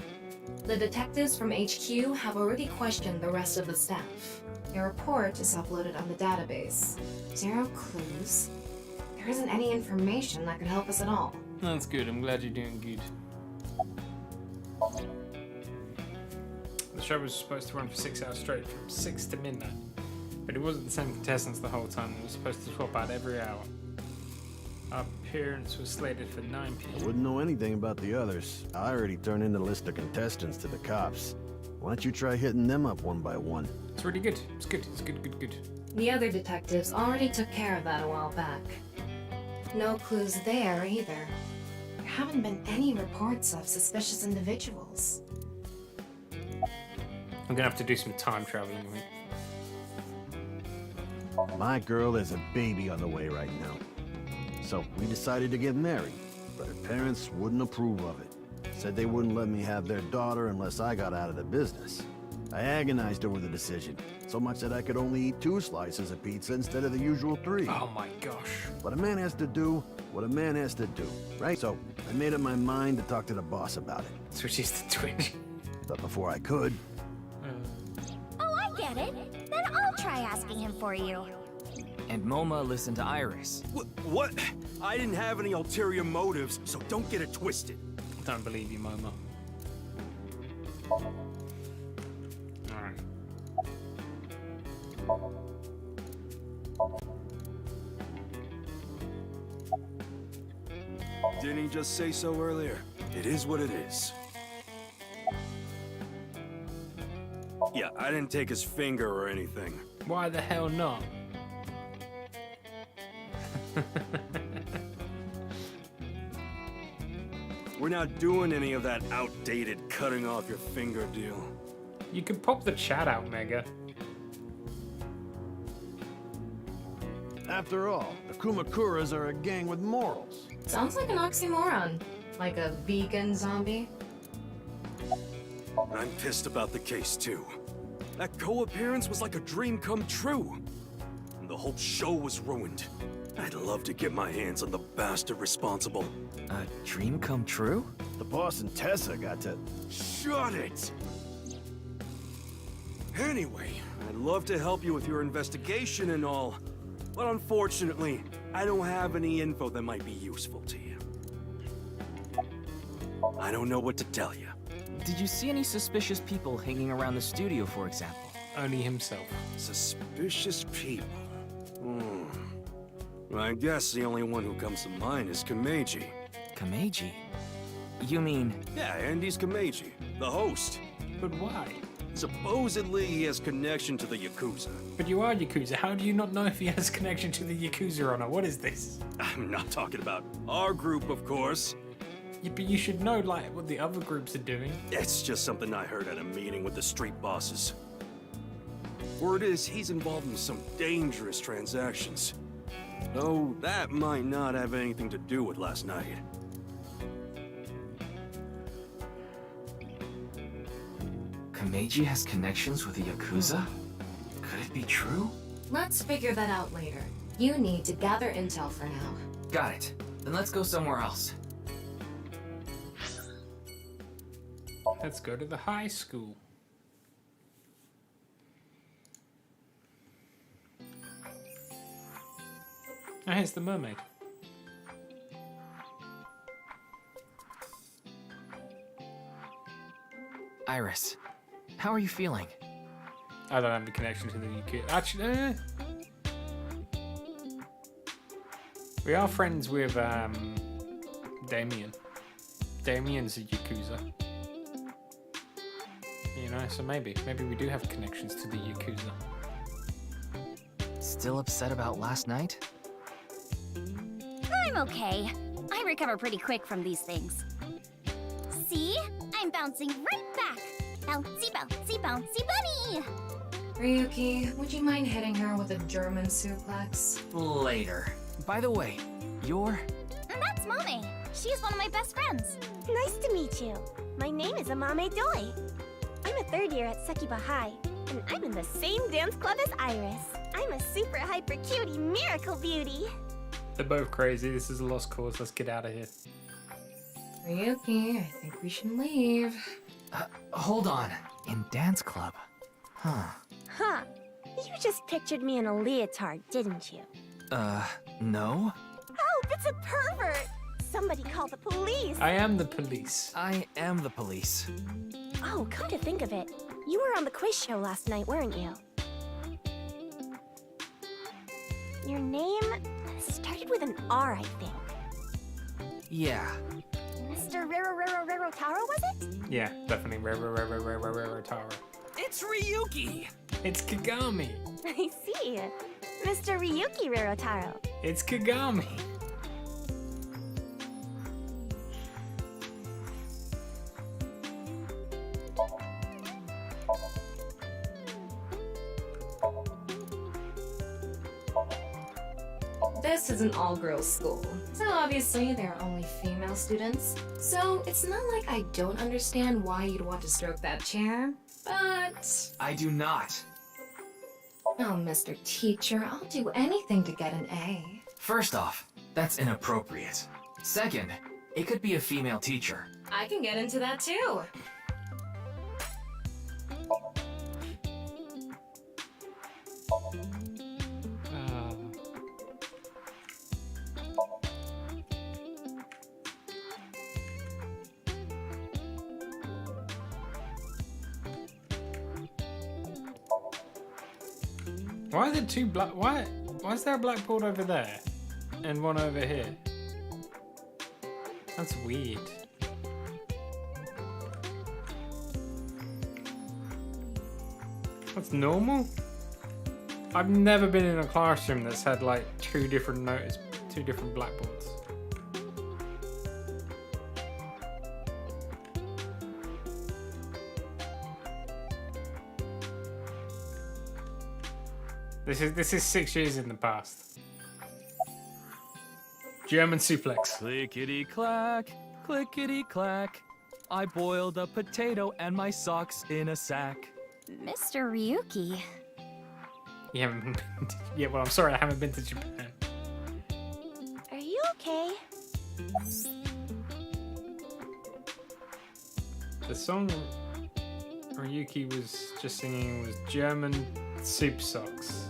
The detectives from HQ have already questioned the rest of the staff. Their report is uploaded on the database. 0 clues. There isn't any information that could help us at all. That's good. I'm glad you're doing good. The show was supposed to run for 6 hours straight, from 6 to midnight. But it wasn't the same contestants the whole time. It was supposed to swap out every hour. Our appearance was slated for 9 p.m. I wouldn't know anything about the others. I already turned in the list of contestants to the cops. Why don't you try hitting them up one by one? It's really good. It's good. It's good. The other detectives already took care of that a while back. No clues there either. There haven't been any reports of suspicious individuals. I'm gonna have to do some time travel anyway. My girl has a baby on the way right now. So we decided to get married, but her parents wouldn't approve of it. Said they wouldn't let me have their daughter unless I got out of the business. I agonized over the decision, so much that I could only eat 2 slices of pizza instead of the usual 3. Oh my gosh. But a man has to do what a man has to do, right? So I made up my mind to talk to the boss about it. Switches to Twitch. But before I could... Oh, I get it. Then I'll try asking him for you. And MoMA listened to Iris. What? I didn't have any ulterior motives, so don't get it twisted. Don't believe you, MoMA. Alright. Didn't he just say so earlier? It is what it is. Yeah, I didn't take his finger or anything. Why the hell not? We're not doing any of that outdated cutting off your finger deal. You can pop the chat out, Mega. After all, the Kumakuras are a gang with morals. Sounds like an oxymoron. Like a vegan zombie. I'm pissed about the case, too. That co-appearance was like a dream come true. And the whole show was ruined. I'd love to get my hands on the bastard responsible. A dream come true? The boss and Tessa got to... Shut it! Anyway, I'd love to help you with your investigation and all. But unfortunately, I don't have any info that might be useful to you. I don't know what to tell you. Did you see any suspicious people hanging around the studio, for example? Only himself. Suspicious people? I guess the only one who comes to mind is Kameji. Kameji? You mean... Yeah, Andy's Kameji, the host. But why? Supposedly he has connection to the Yakuza. But you are Yakuza. How do you not know if he has connection to the Yakuza or not? What is this? I'm not talking about our group, of course. Yeah, but you should know, like, what the other groups are doing. It's just something I heard at a meeting with the street bosses. Word is he's involved in some dangerous transactions. Though that might not have anything to do with last night. Kameji has connections with the Yakuza? Could it be true? Let's figure that out later. You need to gather intel for now. Got it. Then let's go somewhere else. Let's go to the high school. Oh, here's the mermaid. Iris, how are you feeling? I don't have a connection to the Yakuza. Actually, we are friends with Damien. Damien's a Yakuza. You know, so maybe we do have connections to the Yakuza. Still upset about last night? I'm okay. I recover pretty quick from these things. See? I'm bouncing right back. Bouncy, bouncy, bouncy bunny! Ryuki, would you mind hitting her with a German suplex? Later. By the way, you're... That's Mame. She's one of my best friends. Nice to meet you. My name is Amame Doi. I'm a third year at Sekiba High, and I'm in the same dance club as Iris. I'm a super hyper cutie miracle beauty. They're both crazy. This is a lost cause. Let's get out of here. Ryuki, I think we should leave. Hold on. In dance club? Huh. Huh. You just pictured me in a leotard, didn't you? No? Oh, it's a pervert! Somebody call the police! I am the police. I am the police. Oh, come to think of it, you were on the quiz show last night, weren't you? Your name started with an R, I think. Yeah. Mr. Rero Taro, was it? Yeah, definitely. Tara. It's Ryuki! It's Kagami. I see. Mr. Ryuki Rerotaro. It's Kagami. This is an all-girls school, so obviously there are only female students. So it's not like I don't understand why you'd want to stroke that chair, but... I do not. Oh, Mr. Teacher, I'll do anything to get an A. First off, that's inappropriate. Second, it could be a female teacher. I can get into that too. Why are there two black? Why is there a blackboard over there and one over here? That's weird. That's normal. I've never been in a classroom that's had like two different blackboards. This is 6 years in the past. German suplex. Clickety clack, clickety clack. I boiled a potato and my socks in a sack. Mr. Ryuki. You haven't been to, yeah, well, I'm sorry, I haven't been to Japan. Are you okay? The song Ryuki was just singing was German soup socks,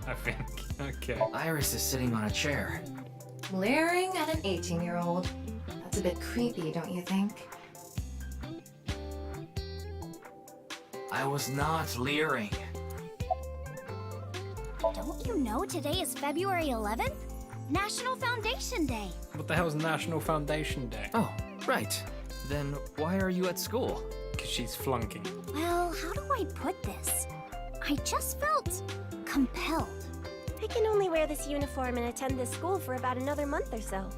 I think. Okay. Iris is sitting on a chair. Leering at an 18-year-old. That's a bit creepy, don't you think? I was not leering. Don't you know today is February 11th? National Foundation Day. What the hell's National Foundation Day? Oh, right. Then why are you at school? Because she's flunking. Well, how do I put this? I just felt compelled. I can only wear this uniform and attend this school for about another month or so.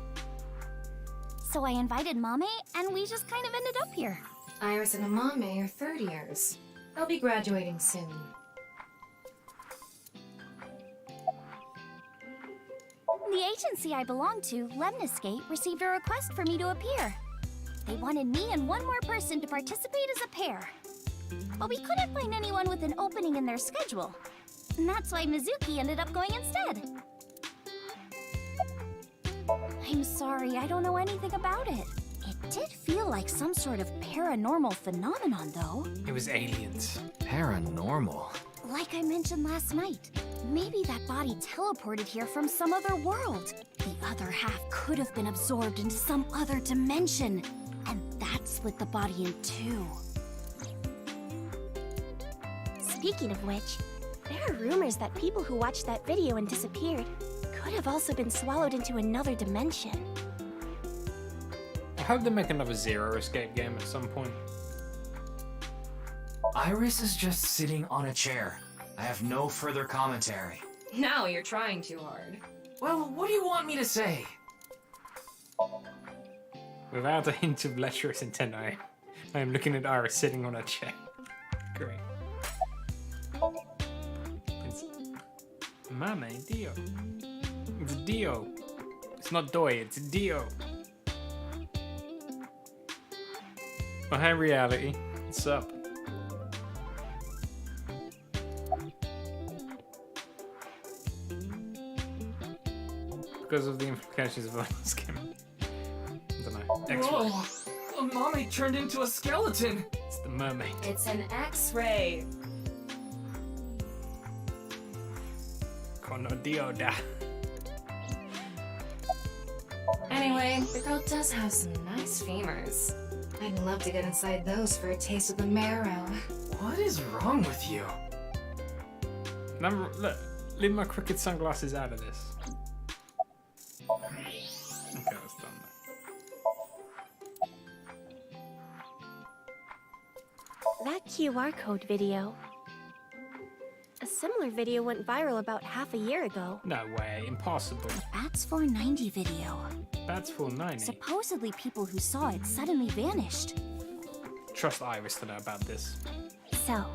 So I invited Mame, and we just kind of ended up here. Iris and Amame are third years. They'll be graduating soon. The agency I belong to, Lemniscate, received a request for me to appear. They wanted me and one more person to participate as a pair. But we couldn't find anyone with an opening in their schedule. And that's why Mizuki ended up going instead. I'm sorry, I don't know anything about it. It did feel like some sort of paranormal phenomenon, though. It was aliens. Paranormal? Like I mentioned last night, maybe that body teleported here from some other world. The other half could have been absorbed into some other dimension, and that split the body in two. Speaking of which, there are rumors that people who watched that video and disappeared could have also been swallowed into another dimension. I hope they make another Zero Escape game at some point. Iris is just sitting on a chair. I have no further commentary. Now you're trying too hard. Well, what do you want me to say? Without a hint of lecherous intent, I am looking at Iris sitting on a chair. Great. It's Mame Dio. It's Dio. It's not Doi, it's Dio. Oh, hey, reality. What's up? Because of the implications of this game. I don't know. X-ray. Whoa! Mommy turned into a skeleton! It's the mermaid. It's an X-ray. Kono Dioda. Anyway, the girl does have some nice femurs. I'd love to get inside those for a taste of the marrow. What is wrong with you? Look, leave my crooked sunglasses out of this. Okay, that's done. That QR code video. A similar video went viral about half a year ago. No way, impossible. Bats 490 video. Bats 490? Supposedly people who saw it suddenly vanished. Trust Iris to know about this. So,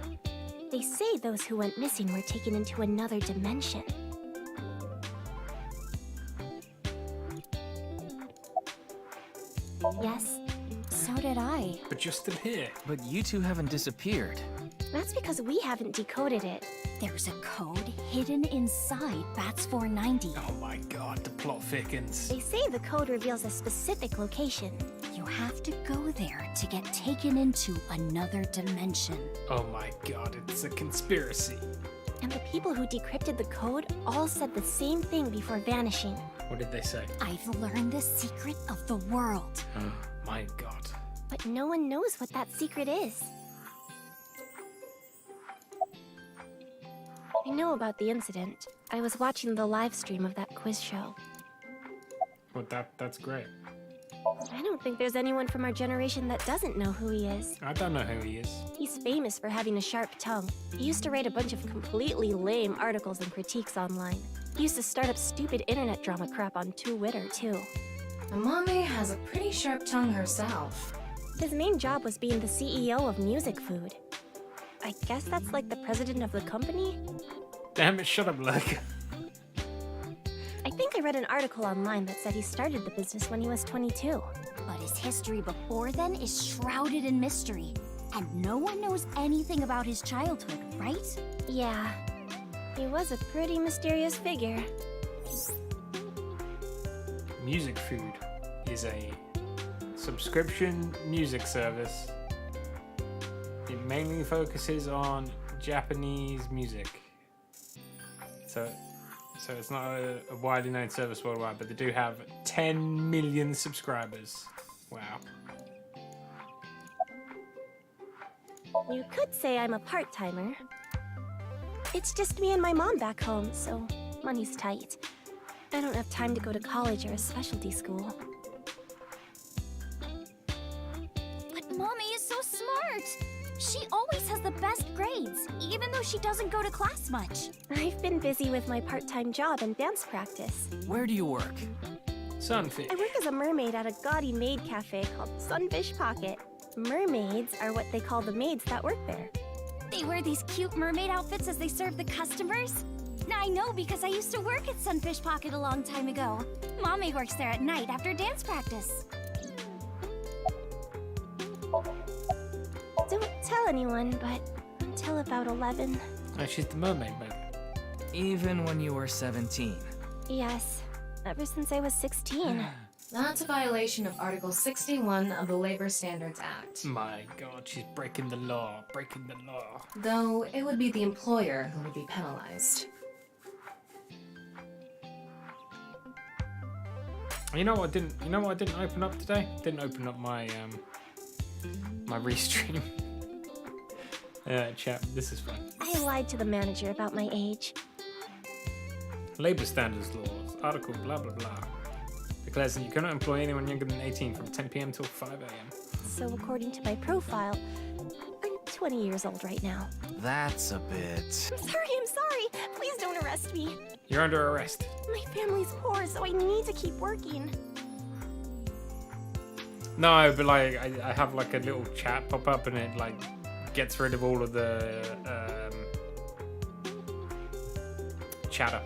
they say those who went missing were taken into another dimension. Yes, so did I. But you're still here. But you two haven't disappeared. That's because we haven't decoded it. There's a code hidden inside Bats 490. Oh my god, the plot thickens. They say the code reveals a specific location. You have to go there to get taken into another dimension. Oh my god, it's a conspiracy. And the people who decrypted the code all said the same thing before vanishing. What did they say? I've learned the secret of the world. My god. But no one knows what that secret is. I know about the incident. I was watching the live stream of that quiz show. Well, that's great. I don't think there's anyone from our generation that doesn't know who he is. I don't know who he is. He's famous for having a sharp tongue. He used to write a bunch of completely lame articles and critiques online. He used to start up stupid internet drama crap on Twitter, too. Mommy has a pretty sharp tongue herself. His main job was being the CEO of Music Food. I guess that's like the president of the company? Damn it, shut up, Lurk. I think I read an article online that said he started the business when he was 22. But his history before then is shrouded in mystery. And no one knows anything about his childhood, right? Yeah. He was a pretty mysterious figure. Music Food is a subscription music service. It mainly focuses on Japanese music. So it's not a widely known service worldwide, but they do have 10 million subscribers. Wow. You could say I'm a part-timer. It's just me and my mom back home, so money's tight. I don't have time to go to college or a specialty school. But Mommy is so smart! She always has the best grades, even though she doesn't go to class much. I've been busy with my part-time job and dance practice. Where do you work? Sunfish. I work as a mermaid at a gaudy maid cafe called Sunfish Pocket. Mermaids are what they call the maids that work there. They wear these cute mermaid outfits as they serve the customers? Now I know because I used to work at Sunfish Pocket a long time ago. Mommy works there at night after dance practice. Don't tell anyone, but until about 11. Oh, she's the mermaid, baby. Even when you were 17. Yes, ever since I was 16. That's a violation of Article 61 of the Labor Standards Act. My god, she's breaking the law, Though it would be the employer who would be penalized. You know what I didn't open up today? Didn't open up my my restream. Chat, this is fun. I lied to the manager about my age. Labor standards laws, article blah blah blah. Declares that you cannot employ anyone younger than 18 from 10 PM till 5 AM. So according to my profile, I'm 20 years old right now. That's a bit... I'm sorry. Please don't arrest me. You're under arrest. My family's poor, so I need to keep working. No, but like I have like a little chat pop up and it like gets rid of all of the chatter.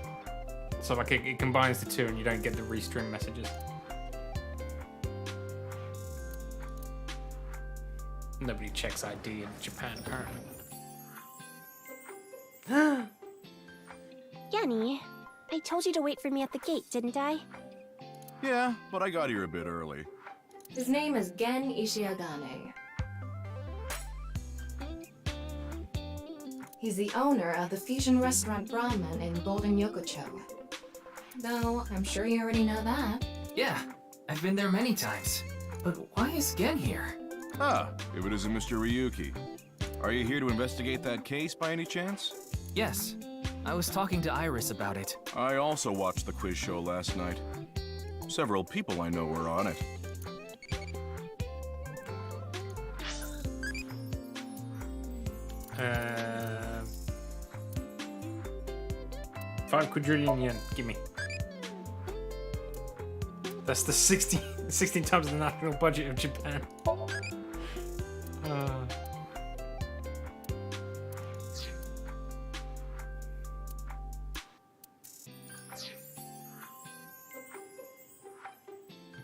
So like it combines the two and you don't get the restring messages. Nobody checks ID in Japan apparently. Yanni, I told you to wait for me at the gate, didn't I? Yeah, but I got here a bit early. His name is Gen Ishiagane. He's the owner of the fusion restaurant Brahman in Golden Yokocho. Though, I'm sure you already know that. Yeah, I've been there many times. But why is Gen here? Ah, if it isn't Mr. Ryuki. Are you here to investigate that case by any chance? Yes. I was talking to Iris about it. I also watched the quiz show last night. Several people I know were on it. Uh, 5 quadrillion yen, give me. That's the 16 times the national budget of Japan.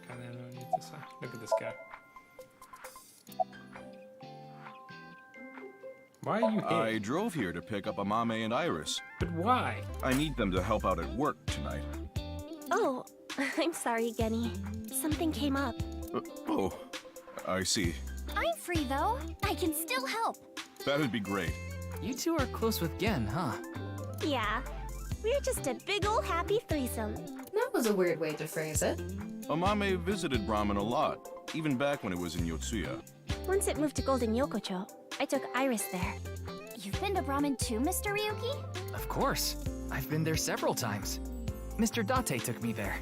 Okay, then I need to say, look at this guy. Why are you here? I drove here to pick up Amame and Iris. But why? I need them to help out at work tonight. Oh, I'm sorry, Genny. Something came up. Oh, I see. I'm free though. I can still help. That'd be great. You two are close with Gen, huh? Yeah, we're just a big ol' happy threesome. That was a weird way to phrase it. Amame visited Brahman a lot, even back when it was in Yotsuya. Once it moved to Golden Yokocho, I took Iris there. You've been to Brahman too, Mr. Ryuki? Of course. I've been there several times. Mr. Date took me there.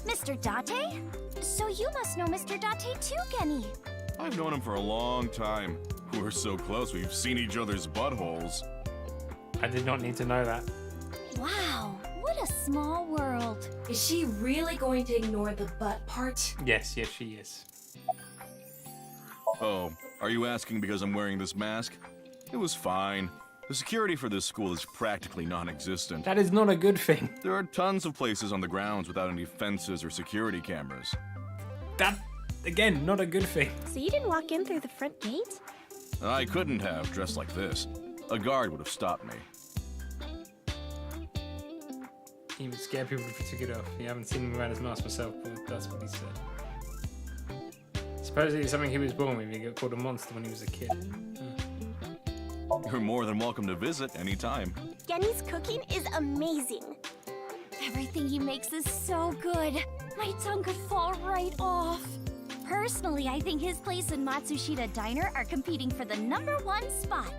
Mr. Date? So you must know Mr. Date too, Genny. I've known him for a long time. We're so close, we've seen each other's buttholes. I did not need to know that. Wow, what a small world. Is she really going to ignore the butt part? Yes, she is. Oh, are you asking because I'm wearing this mask? It was fine. The security for this school is practically non-existent. That is not a good thing. There are tons of places on the grounds without any fences or security cameras. That, again, not a good thing. So you didn't walk in through the front gate? I couldn't have, dressed like this. A guard would have stopped me. He would scare people if he took it off. You haven't seen him wear his mask myself, but that's what he said. Supposedly it's something he was born with. He got called a monster when he was a kid. You're more than welcome to visit anytime. Genny's cooking is amazing. Everything he makes is so good. My tongue could fall right off. Personally, I think his place and Matsushita Diner are competing for the #1 spot.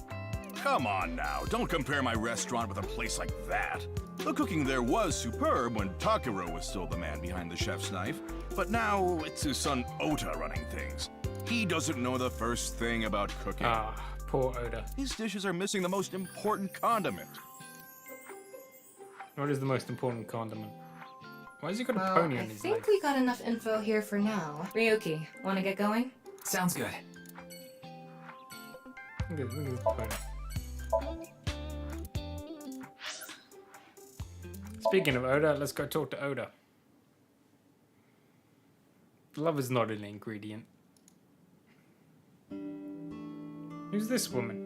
Come on now, don't compare my restaurant with a place like that. The cooking there was superb when Takiro was still the man behind the chef's knife, but now it's his son Ota running things. He doesn't know the first thing about cooking. Ah, poor Oda. His dishes are missing the most important condiment. What is the most important condiment? Why has he got a Well, pony I on his think leg? we got enough info here for now. Ryuki, wanna get going? Sounds good. Look at this pony. Speaking of Oda, let's go talk to Oda. Love is not an ingredient. Who's this woman?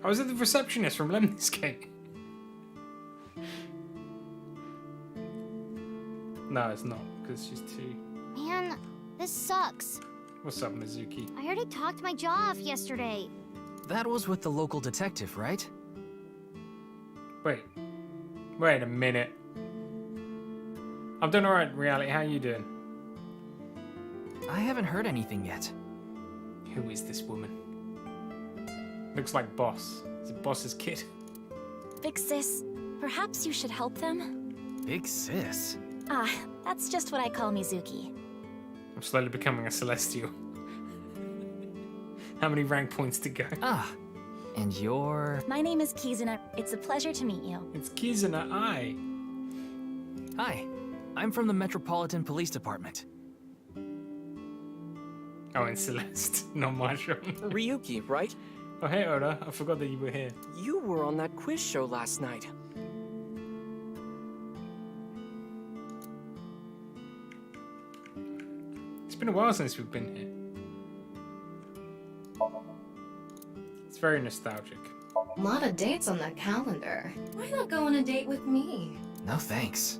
Oh, is it the receptionist from Lemnis Gate? No, it's not, because she's too... Man, this sucks. What's up, Mizuki? I already talked my jaw off yesterday. That was with the local detective, right? Wait a minute. I'm doing alright, Reality. How you doing? I haven't heard anything yet. Who is this woman? Looks like Boss. Is it Boss's kid? Big sis, perhaps you should help them? Big sis? Ah, that's just what I call Mizuki. I'm slowly becoming a Celestial. How many rank points to go? Ah, and you're... My name is Kizuna. It's a pleasure to meet you. It's Kizuna Ai. Hi, I'm from the Metropolitan Police Department. Oh, and Celeste, not Marshall. Ryuki, right? Oh, hey, Oda. I forgot that you were here. You were on that quiz show last night. It's been a while since we've been here. It's very nostalgic. A lot of dates on that calendar. Why not go on a date with me? No thanks.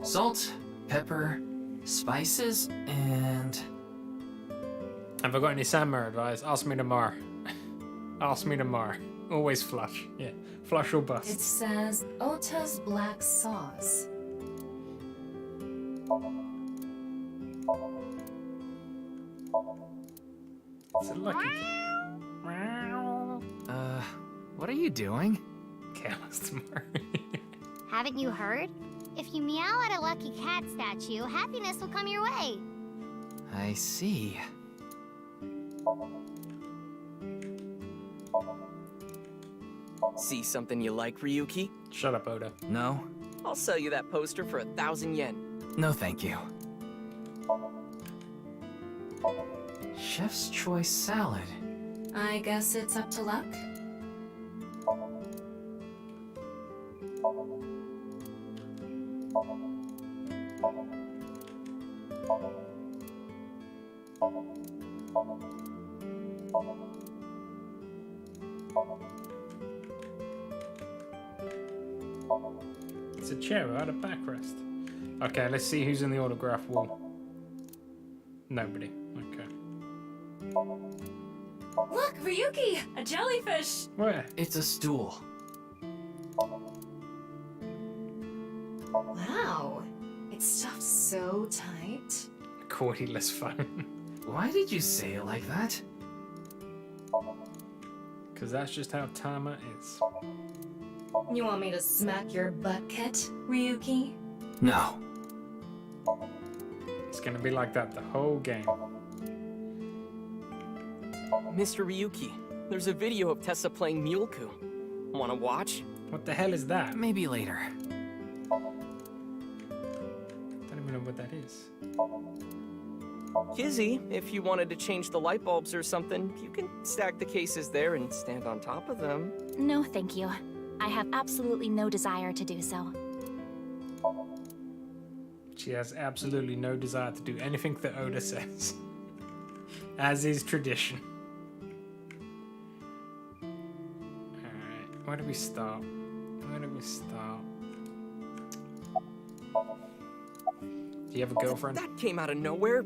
Salt, pepper, spices, and... Have I got any samurai advice? Ask me tomorrow. Ask me tomorrow. Always flush. Yeah. Flush or bust. It says Ota's black sauce. It's a lucky. What are you doing? Careless tomorrow. Haven't you heard? If you meow at a lucky cat statue, happiness will come your way. I see. See something you like, Ryuki? Shut up, Oda. No? I'll sell you that poster for 1,000 yen. No, thank you. Chef's choice salad. I guess it's up to luck. It's a chair without a backrest. Okay, let's see who's in the autograph wall. Nobody. Okay. Look, Ryuki! A jellyfish! Where? It's a stool. Wow. It's stuffed so tight. Cordyless phone. Why did you say it like that? Because that's just how Tama is. You want me to smack your butt, Kit, Ryuki? No. It's gonna be like that the whole game. Mr. Ryuki, there's a video of Tessa playing Muleku. Wanna watch? What the hell is that? Maybe later. Don't even know what that is. Kizzy, if you wanted to change the light bulbs or something, you can stack the cases there and stand on top of them. No, thank you. I have absolutely no desire to do so. She has absolutely no desire to do anything that Oda says. As is tradition. Alright, where do we start? Where do we start? Do you have a girlfriend? That came out of nowhere.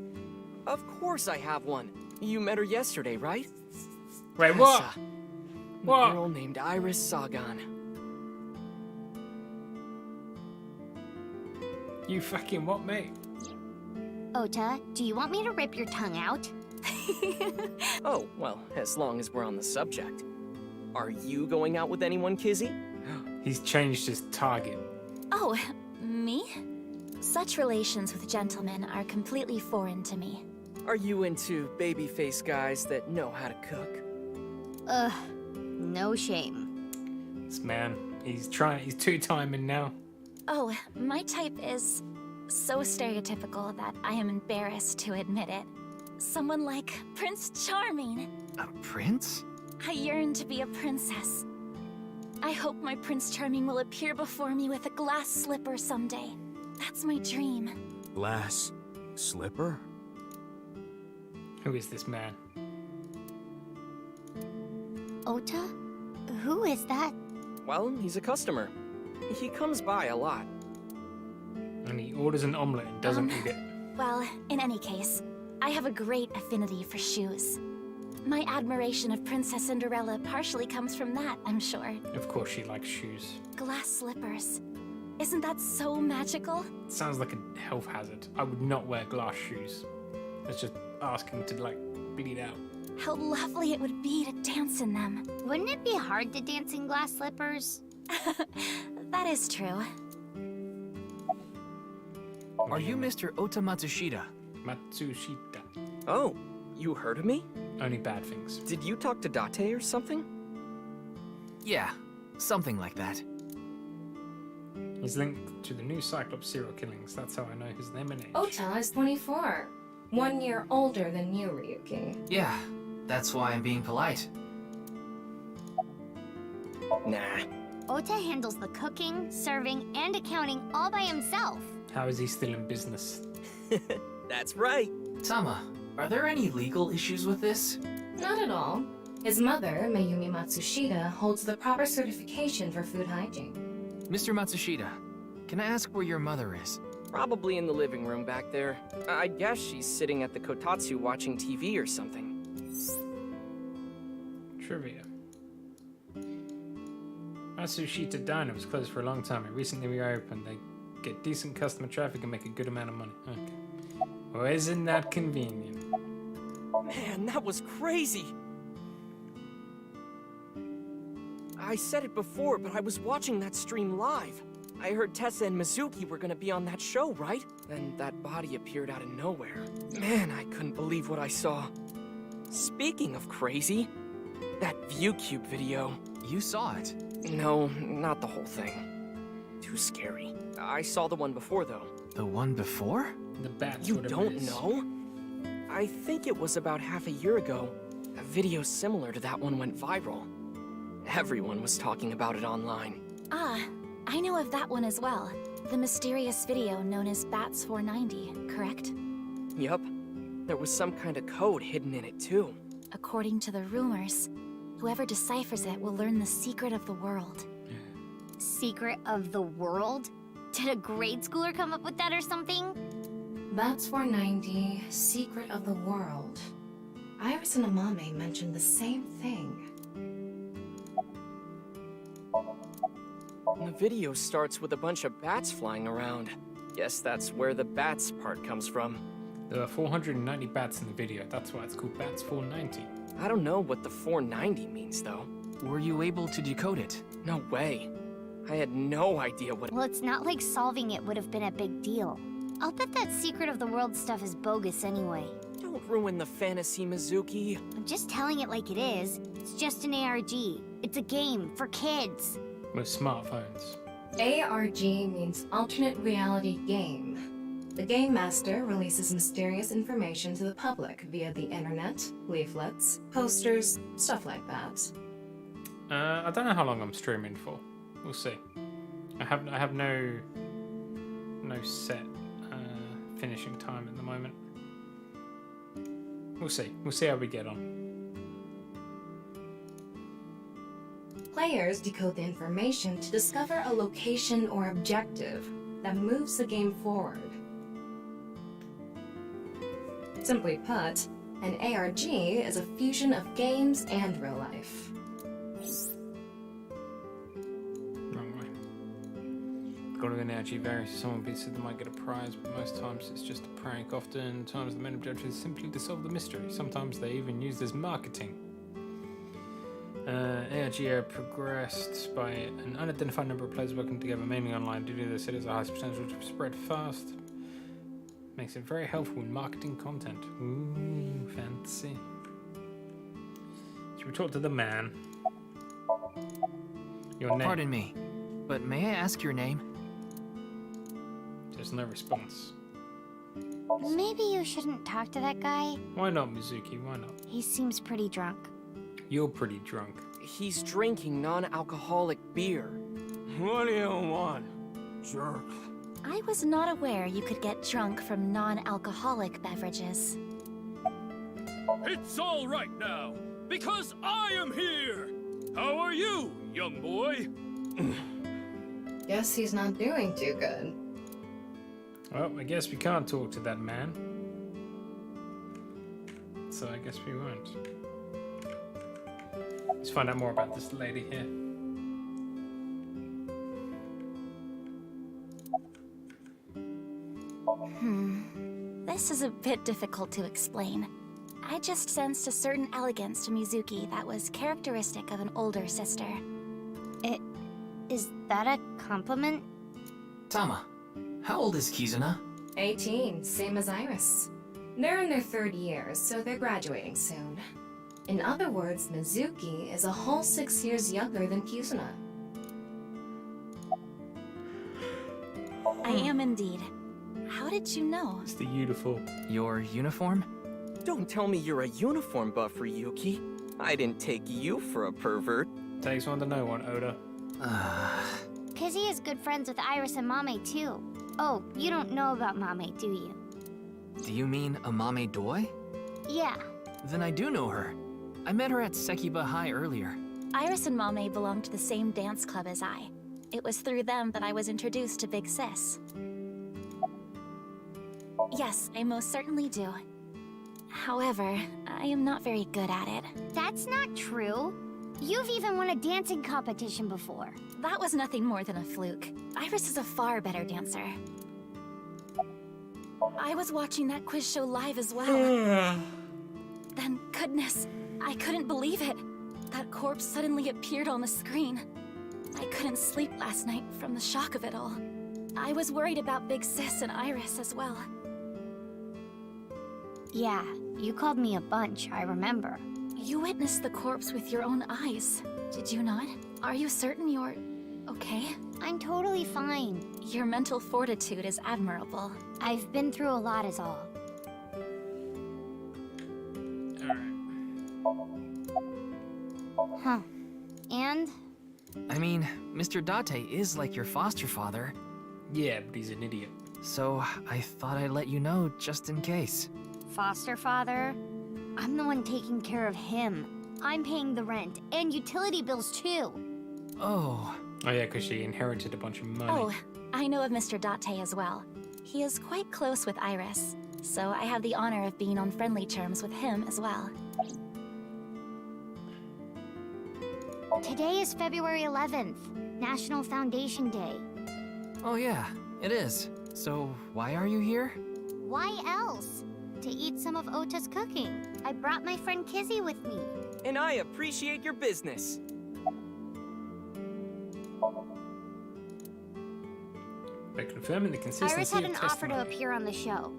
Of course I have one. You met her yesterday, right? Wait, what? Tessa. What? A girl named Iris Sagan. You fucking what, mate? Ota, do you want me to rip your tongue out? Oh, well, as long as we're on the subject. Are you going out with anyone, Kizzy? He's changed his target. Oh, me? Such relations with gentlemen are completely foreign to me. Are you into baby-faced guys that know how to cook? Ugh, no shame. This man, he's two-timing now. Oh, my type is so stereotypical that I am embarrassed to admit it. Someone like Prince Charming. A prince? I yearn to be a princess. I hope my Prince Charming will appear before me with a glass slipper someday. That's my dream. Glass slipper? Who is this man? Ota? Who is that? Well, he's a customer. He comes by a lot. And he orders an omelette and doesn't eat it. Well, in any case, I have a great affinity for shoes. My admiration of Princess Cinderella partially comes from that, I'm sure. Of course she likes shoes. Glass slippers. Isn't that so magical? It sounds like a health hazard. I would not wear glass shoes. That's just asking to, like, bleed out. How lovely it would be to dance in them. Wouldn't it be hard to dance in glass slippers? That is true. Are you Mr. Ota Matsushita? Matsushita. Oh, you heard of me? Only bad things. Did you talk to Date or something? Yeah. Something like that. He's linked to the new Cyclops serial killings. That's how I know his name and age. Ota is 24. 1 year older than you, Ryuki. Yeah, that's why I'm being polite. Nah. Ota handles the cooking, serving, and accounting all by himself. How is he still in business? That's right. Tama, are there any legal issues with this? Not at all. His mother, Mayumi Matsushita, holds the proper certification for food hygiene. Mr. Matsushita, can I ask where your mother is? Probably in the living room back there. I guess she's sitting at the kotatsu watching TV or something. Trivia. Matsushita Diner was closed for a long time. It recently reopened. They get decent customer traffic and make a good amount of money. Okay. Well, isn't that convenient? Man, that was crazy. I said it before, but I was watching that stream live. I heard Tessa and Mizuki were gonna be on that show, right? Then that body appeared out of nowhere. Man, I couldn't believe what I saw. Speaking of crazy, that ViewCube video. You saw it? No, not the whole thing. Too scary. I saw the one before, though. The one before? The bats. You don't know? I think it was about half a year ago. A video similar to that one went viral. Everyone was talking about it online. Ah, I know of that one as well. The mysterious video known as Bats 490, correct? Yup. There was some kind of code hidden in it, too. According to the rumors, whoever deciphers it will learn the secret of the world. Secret of the world? Did a grade schooler come up with that or something? Bats 490, Secret of the World. Iris and Amame mentioned the same thing. The video starts with a bunch of bats flying around. Guess that's where the bats part comes from. There are 490 bats in the video. That's why it's called Bats 490. I don't know what the 490 means, though. Were you able to decode it? No way. I had no idea what— Well, it's not like solving it would have been a big deal. I'll bet that secret of the world stuff is bogus anyway. Don't ruin the fantasy, Mizuki. I'm just telling it like it is. It's just an ARG. It's a game for kids. With smartphones. ARG means Alternate Reality Game. The Game Master releases mysterious information to the public via the internet, leaflets, posters, stuff like that. I don't know how long I'm streaming for. We'll see. I have no set finishing time at the moment. We'll see. We'll see how we get on. Players decode the information to discover a location or objective that moves the game forward. Simply put, an ARG is a fusion of games and real life. Wrong way. Got an ARG varies. Someone beats it, they might get a prize, but most times it's just a prank. Often times the main objective is simply to solve the mystery. Sometimes they even use this marketing. ARG are progressed by an unidentified number of players working together, mainly online. Due to this, it has a high potential to spread fast. Makes it very helpful in marketing content. Ooh, fancy. Should we talk to the man? Your name? Pardon me, but may I ask your name? There's no response. Maybe you shouldn't talk to that guy. Why not, Mizuki? Why not? He seems pretty drunk. You're pretty drunk. He's drinking non-alcoholic beer. What do you want, jerk? I was not aware you could get drunk from non-alcoholic beverages. It's all right now, because I am here! How are you, young boy? Guess he's not doing too good. Well, I guess we can't talk to that man. So I guess we won't. Let's find out more about this lady here. This is a bit difficult to explain. I just sensed a certain elegance to Mizuki that was characteristic of an older sister. Is that a compliment? Tama, how old is Kizuna? 18, same as Iris. They're in their 3rd year, so they're graduating soon. In other words, Mizuki is a whole 6 years younger than Kizuna. I am indeed. How did you know? It's the uniform. Your uniform? Don't tell me you're a uniform buff, Ryuki. I didn't take you for a pervert. Takes one to know one, Oda. Kizzy is good friends with Iris and Mame too. Oh, you don't know about Mame, do you? Do you mean Amame Doi? Yeah. Then I do know her. I met her at Sekiba High earlier. Iris and Mame belonged to the same dance club as I. It was through them that I was introduced to Big Sis. Yes, I most certainly do. However, I am not very good at it. That's not true. You've even won a dancing competition before. That was nothing more than a fluke. Iris is a far better dancer. I was watching that quiz show live as well. Then, goodness, I couldn't believe it. That corpse suddenly appeared on the screen. I couldn't sleep last night from the shock of it all. I was worried about Big Sis and Iris as well. Yeah, you called me a bunch, I remember. You witnessed the corpse with your own eyes, did you not? Are you certain you're okay? I'm totally fine. Your mental fortitude is admirable. I've been through a lot is all. Huh. And? I mean, Mr. Date is like your foster father. Yeah, but he's an idiot. So I thought I'd let you know just in case. Foster father? I'm the one taking care of him. I'm paying the rent and utility bills too. Oh. Oh yeah, because she inherited a bunch of money. Oh, I know of Mr. Date as well. He is quite close with Iris, so I have the honor of being on friendly terms with him as well. Today is February 11th, National Foundation Day. Oh yeah, it is. So why are you here? Why else? To eat some of Ota's cooking. I brought my friend Kizzy with me. And I appreciate your business. By confirming the consistency Iris had of an offer to testimony. appear on the show.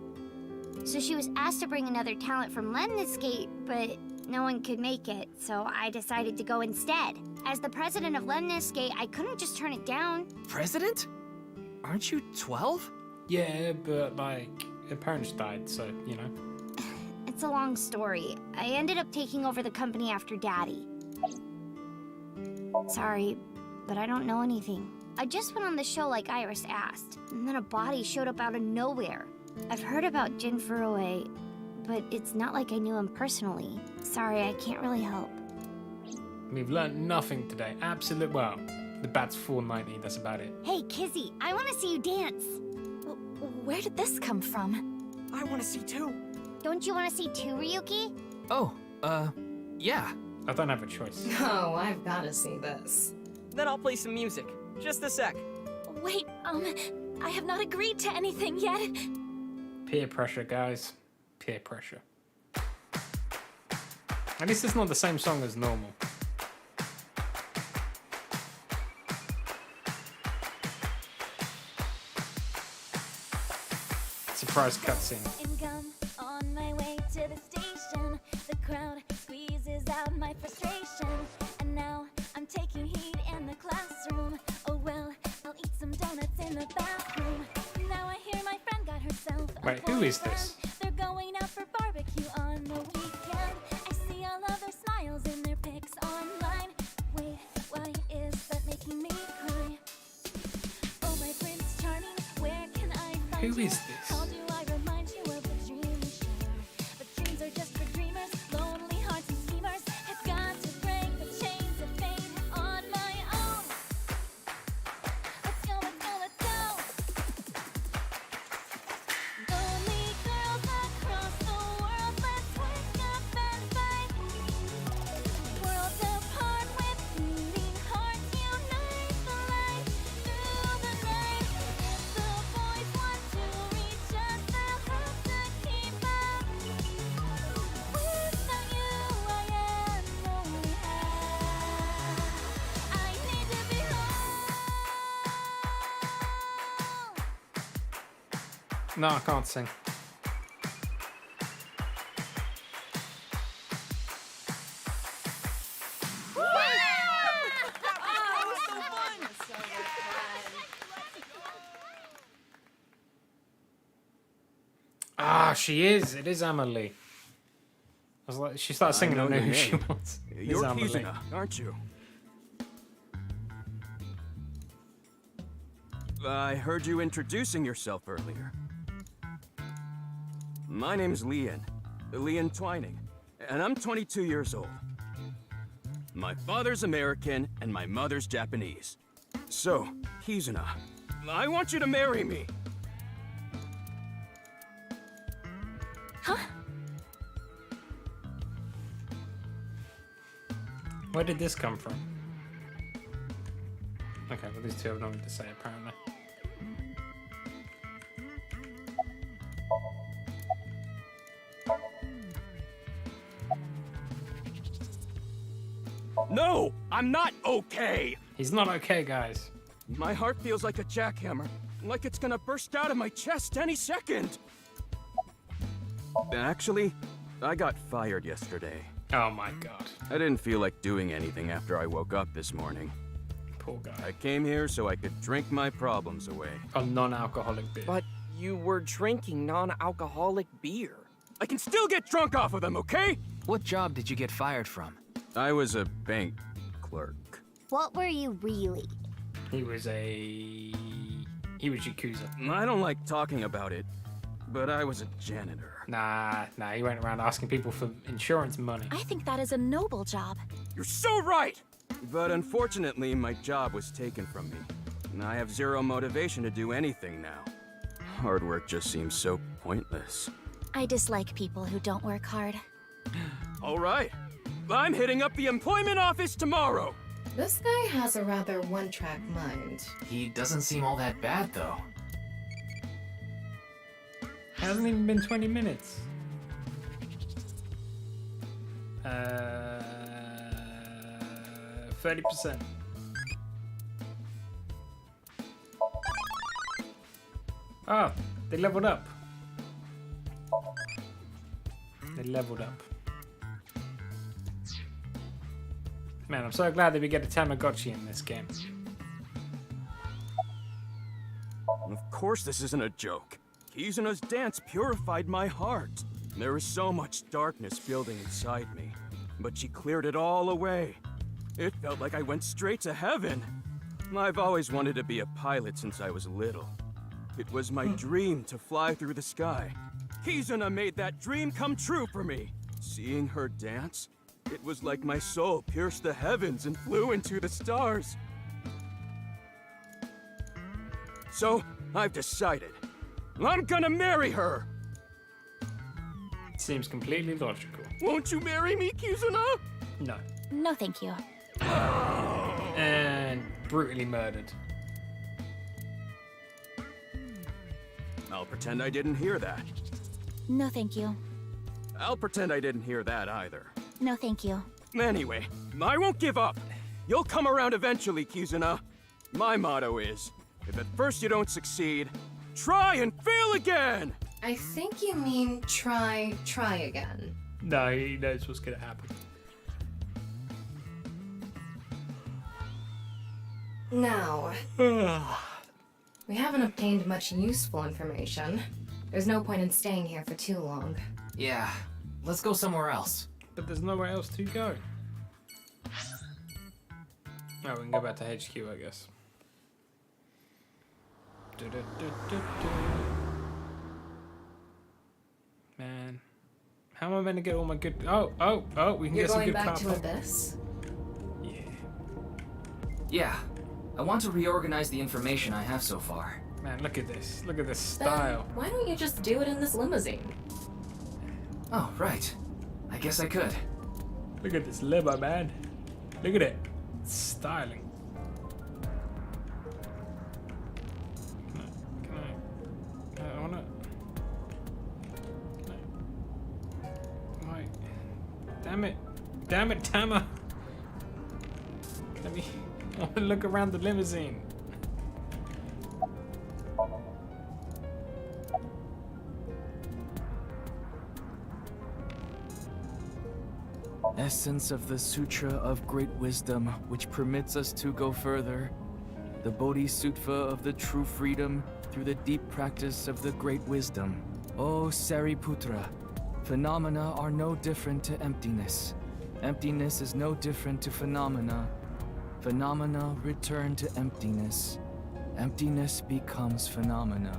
So she was asked to bring another talent from Lemniscate, but no one could make it, so I decided to go instead. As the president of Lemniscate, I couldn't just turn it down. President? Aren't you 12? Yeah, but like, her parents died, so, you know. It's a long story. I ended up taking over the company after Daddy. Sorry, but I don't know anything. I just went on the show like Iris asked, and then a body showed up out of nowhere. I've heard about Jin Furue, but it's not like I knew him personally. Sorry, I can't really help. We've learned nothing today. Well, the bat's 490, that's about it. Hey, Kizzy, I want to see you dance. Where did this come from? I want to see too. Don't you want to see too, Ryuki? Oh, yeah. I don't have a choice. Oh, I've got to see this. Then I'll play some music. Just a sec. Wait, I have not agreed to anything yet. Peer pressure, guys. Peer pressure. At least it's not the same song as normal. Surprise cutscene. Income on my way to the station. The crowd squeezes out my frustration. And now I'm taking heat in the classroom. Oh well, I'll eat some donuts in the bathroom. Now I hear my friend got herself a Wait, who is this? They're going out for barbecue on the weekend. I see all of their smiles in their pics online. Wait, why is that making me cry? Oh, my Prince Charming, where can I find Who you? is this? How do I remind you of a dream we share? But dreams are just for dreamers, lonely hearts and schemers. I've got to break the chains of fate on my own. Let's go, let's go, let's go. Lonely girls across the world, let's wake up and fight. Worlds apart with beating hearts, unite the light through the night. The boys want to reach us, they'll have to keep up. Without you, I am lonely. I need to be home. No, I can't sing. Ah, she is. It is Amelie. I was like, she started singing. I know who she was. You're Kizuna, aren't you? I heard you introducing yourself earlier. My name's Leon Twining, and I'm 22 years old. My father's American, and my mother's Japanese. So, Kizuna, I want you to marry me. Huh? Where did this come from? Okay, well these two have nothing to say apparently. No, I'm not okay. He's not okay, guys. My heart feels like a jackhammer, like it's gonna burst out of my chest any second. Actually, I got fired yesterday. Oh my god. I didn't feel like doing anything after I woke up this morning. Poor guy. I came here so I could drink my problems away. A non-alcoholic beer. But you were drinking non-alcoholic beer. I can still get drunk off of them, okay? What job did you get fired from? I was a bank clerk. What were you really? He was Yakuza. I don't like talking about it, but I was a janitor. Nah, he went around asking people for insurance money. I think that is a noble job. You're so right! But unfortunately, my job was taken from me. And I have zero motivation to do anything now. Hard work just seems so pointless. I dislike people who don't work hard. All right. I'm hitting up the employment office tomorrow. This guy has a rather one-track mind. He doesn't seem all that bad, though. Hasn't even been 20 minutes. 30%. Oh, they leveled up. They leveled up. Man, I'm so glad that we get a Tamagotchi in this game. Of course this isn't a joke. Kizuna's dance purified my heart. There was so much darkness building inside me, but she cleared it all away. It felt like I went straight to heaven. I've always wanted to be a pilot since I was little. It was my dream to fly through the sky. Kizuna made that dream come true for me. Seeing her dance, it was like my soul pierced the heavens and flew into the stars. So, I've decided. I'm gonna marry her! Seems completely logical. Won't you marry me, Kizuna? No. No, thank you. And brutally murdered. I'll pretend I didn't hear that. No, thank you. I'll pretend I didn't hear that either. No, thank you. Anyway, I won't give up. You'll come around eventually, Kizuna. My motto is, if at first you don't succeed, try and fail again! I think you mean try again. No, he knows what's gonna happen. Now, we haven't obtained much useful information. There's no point in staying here for too long. Yeah, let's go somewhere else. But there's nowhere else to go. Oh, we can go back to HQ, I guess. Man, how am I meant to get all my good? Oh, we can You're get some going good back to carpet. Abyss? Yeah, I want to reorganize the information I have so far. Man, look at this. Look at this Then style. why don't you just do it in this limousine? Oh, right. I guess I could. Look at this limo, man. Look at it. It's styling. I wanna. Why? Damn it, Tama. Let me. I want to look around the limousine. Essence of the Sutra of Great Wisdom, which permits us to go further. The Bodhisattva of the true freedom through the deep practice of the Great Wisdom. O Sariputra, phenomena are no different to emptiness. Emptiness is no different to phenomena. Phenomena return to emptiness. Emptiness becomes phenomena.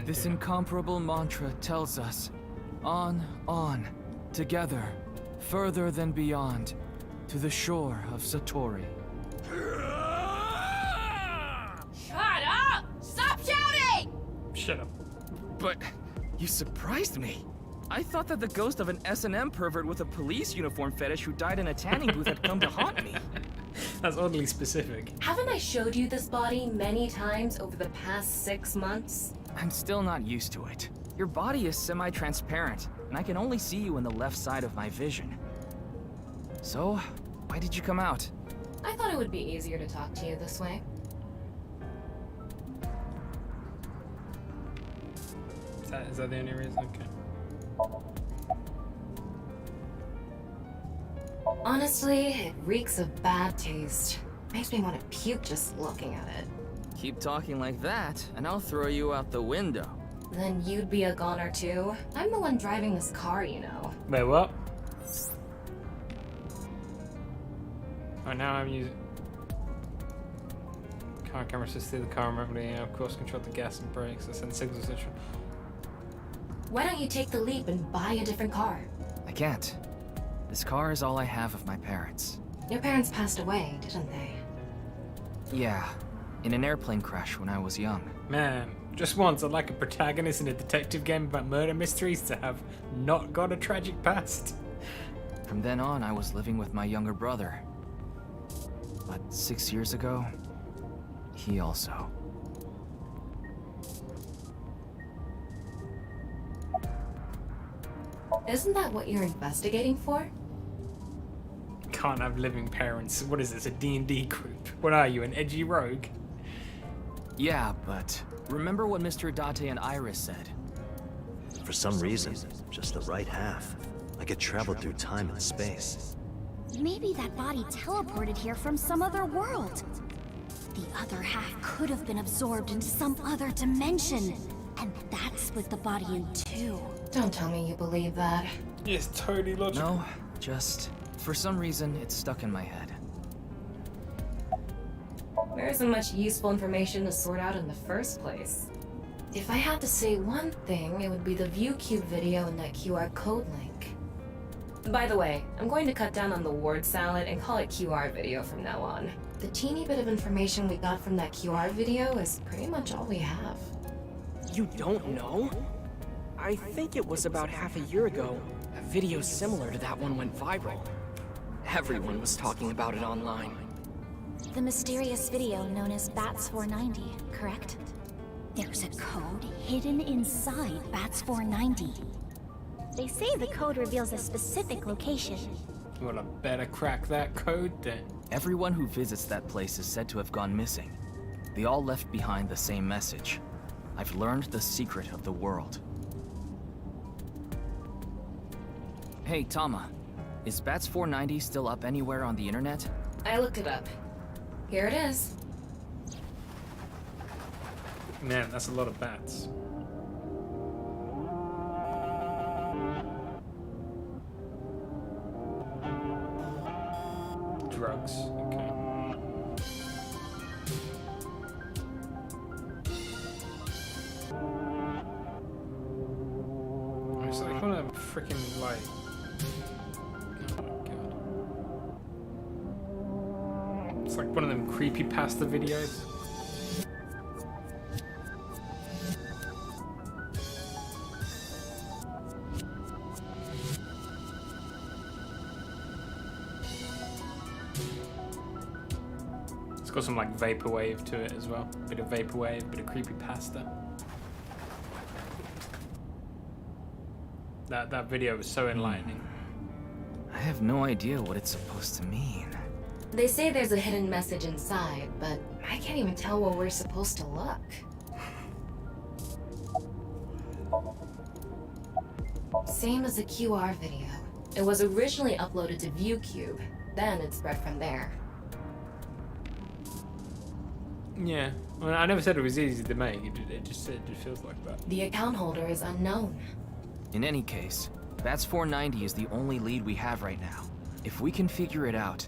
This incomparable mantra tells us, on, together, further than beyond, to the shore of Satori. Shut up! Stop shouting! Shut up. But you surprised me. I thought that the ghost of an S&M pervert with a police uniform fetish who died in a tanning booth had come to haunt me. That's oddly specific. Haven't I showed you this body many times over the past 6 months? I'm still not used to it. Your body is semi-transparent, and I can only see you in the left side of my vision. So, why did you come out? I thought it would be easier to talk to you this way. Is that the only reason? Okay. Honestly, it reeks of bad taste. Makes me want to puke just looking at it. Keep talking like that, and I'll throw you out the window. Then you'd be a goner too. I'm the one driving this car, you know. Wait, what? Oh, now I'm using car cameras to steer the car remotely. Of course, control the gas and brakes. I send signals. Why don't you take the leap and buy a different car? I can't. This car is all I have of my parents. Your parents passed away, didn't they? Yeah, in an airplane crash when I was young. Man, just once I'd like a protagonist in a detective game about murder mysteries to have not got a tragic past. From then on, I was living with my younger brother. But 6 years ago, he also. Isn't that what you're investigating for? Can't have living parents. What is this, a D&D group? What are you, an edgy rogue? Yeah, but remember what Mr. Date and Iris said? For some reason, just the right half. I could travel through time and space. Maybe that body teleported here from some other world. The other half could have been absorbed into some other dimension. And that split the body in two. Don't tell me you believe that. Yes, totally logical. No, just for some reason it's stuck in my head. There isn't much useful information to sort out in the first place. If I had to say one thing, it would be the ViewCube video and that QR code link. By the way, I'm going to cut down on the word salad and call it QR video from now on. The teeny bit of information we got from that QR video is pretty much all we have. You don't know? I think it was about half a year ago. A video similar to that one went viral. Everyone was talking about it online. The mysterious video known as BATS 490, correct? There's a code hidden inside BATS 490. They say the code reveals a specific location. Well, I better crack that code then. Everyone who visits that place is said to have gone missing. They all left behind the same message. I've learned the secret of the world. Hey, Tama. Is BATS 490 still up anywhere on the internet? I looked it up. Here it is. Man, that's a lot of bats. Drugs, okay. It's like one of them freaking like. Oh my god. It's like one of them creepypasta videos. It's got some like vaporwave to it as well. Bit of vaporwave, bit of creepypasta. That video was so enlightening. I have no idea what it's supposed to mean. They say there's a hidden message inside, but I can't even tell where we're supposed to look. Same as the QR video. It was originally uploaded to ViewCube, then it spread from there. Yeah, Well, I never said it was easy to make. It just feels like that. The account holder is unknown. In any case, Bats 490 is the only lead we have right now. If we can figure it out,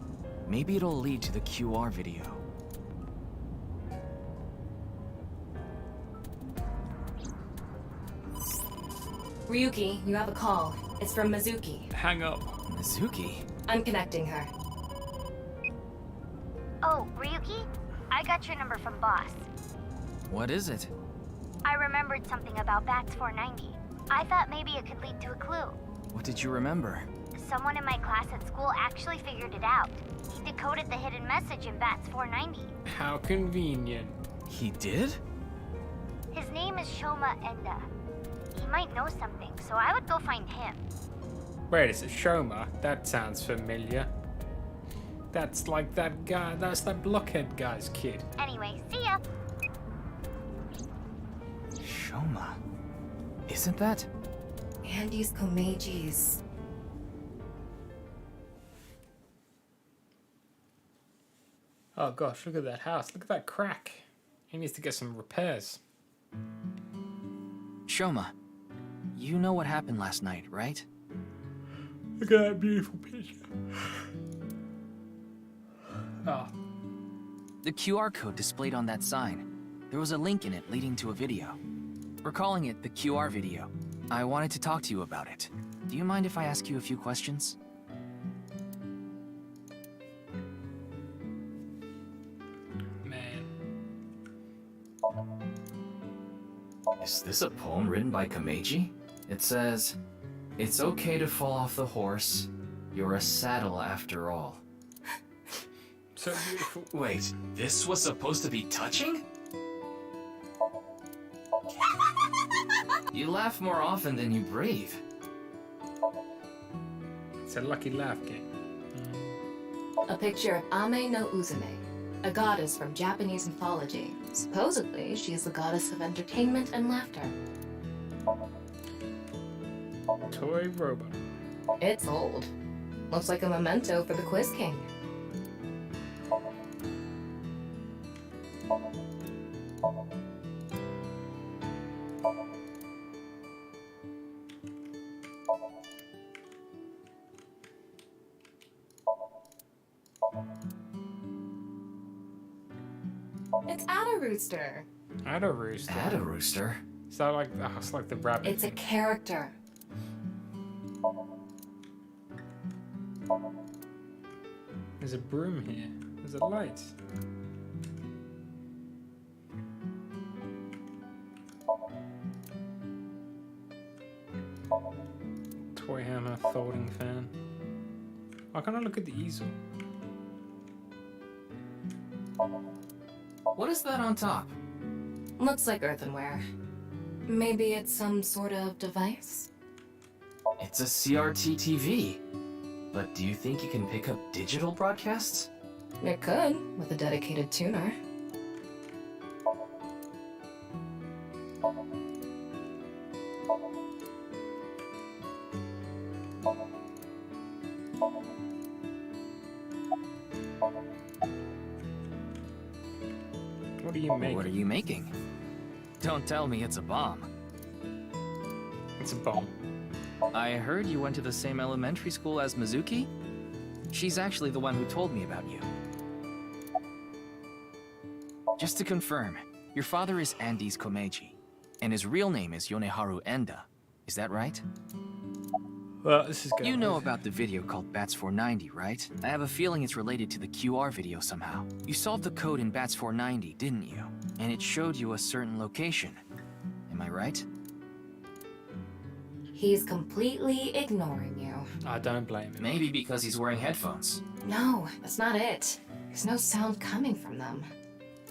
maybe it'll lead to the QR video. Ryuki, you have a call. It's from Mizuki. Hang up. Mizuki? I'm connecting her. Oh, Ryuki? I got your number from Boss. What is it? I remembered something about Bats 490. I thought maybe it could lead to a clue. What did you remember? Someone in my class at school actually figured it out. He decoded the hidden message in Bats 490. How convenient. He did? His name is Shoma Enda. He might know something, so I would go find him. Wait, is it Shoma? That sounds familiar. That's like that guy, that's that blockhead guy's kid. Anyway, see ya. Shoma? Isn't that? Andy's Komeji's. Oh gosh, look at that house. Look at that crack. He needs to get some repairs. Shoma, you know what happened last night, right? Look at that beautiful picture. Oh. The QR code displayed on that sign. There was a link in it leading to a video. We're calling it the QR video. I wanted to talk to you about it. Do you mind if I ask you a few questions? Is this a poem written by Komeji? It says, "It's okay to fall off the horse. You're a saddle after all." So beautiful. Wait, this was supposed to be touching? You laugh more often than you breathe. It's a lucky laugh game. A picture of Ame no Uzume, a goddess from Japanese mythology. Supposedly, she is the goddess of entertainment and laughter. Toy robot. It's old. Looks like a memento for the Quiz King. It's Ada Rooster. Ada Rooster. Ada Rooster? Is that like, oh, it's like the rabbit It's a thing. character. There's a broom here. There's a light. Toy hammer, folding fan. Why can't I look at the easel? What is that on top? Looks like earthenware. Maybe it's some sort of device? It's a CRT TV. But do you think you can pick up digital broadcasts? It could, with a dedicated tuner. What are you making? What are you making? Don't tell me it's a bomb. It's a bomb. I heard you went to the same elementary school as Mizuki? She's actually the one who told me about you. Just to confirm, your father is Andy's Komeji, and his real name is Yoneharu Enda. Is that right? Well, this is good. You know about the video called Bats 490, right? I have a feeling it's related to the QR video somehow. You solved the code in Bats 490, didn't you? And it showed you a certain location. Am I right? He's completely ignoring you. I don't blame him. Maybe because he's wearing headphones. No, that's not it. There's no sound coming from them.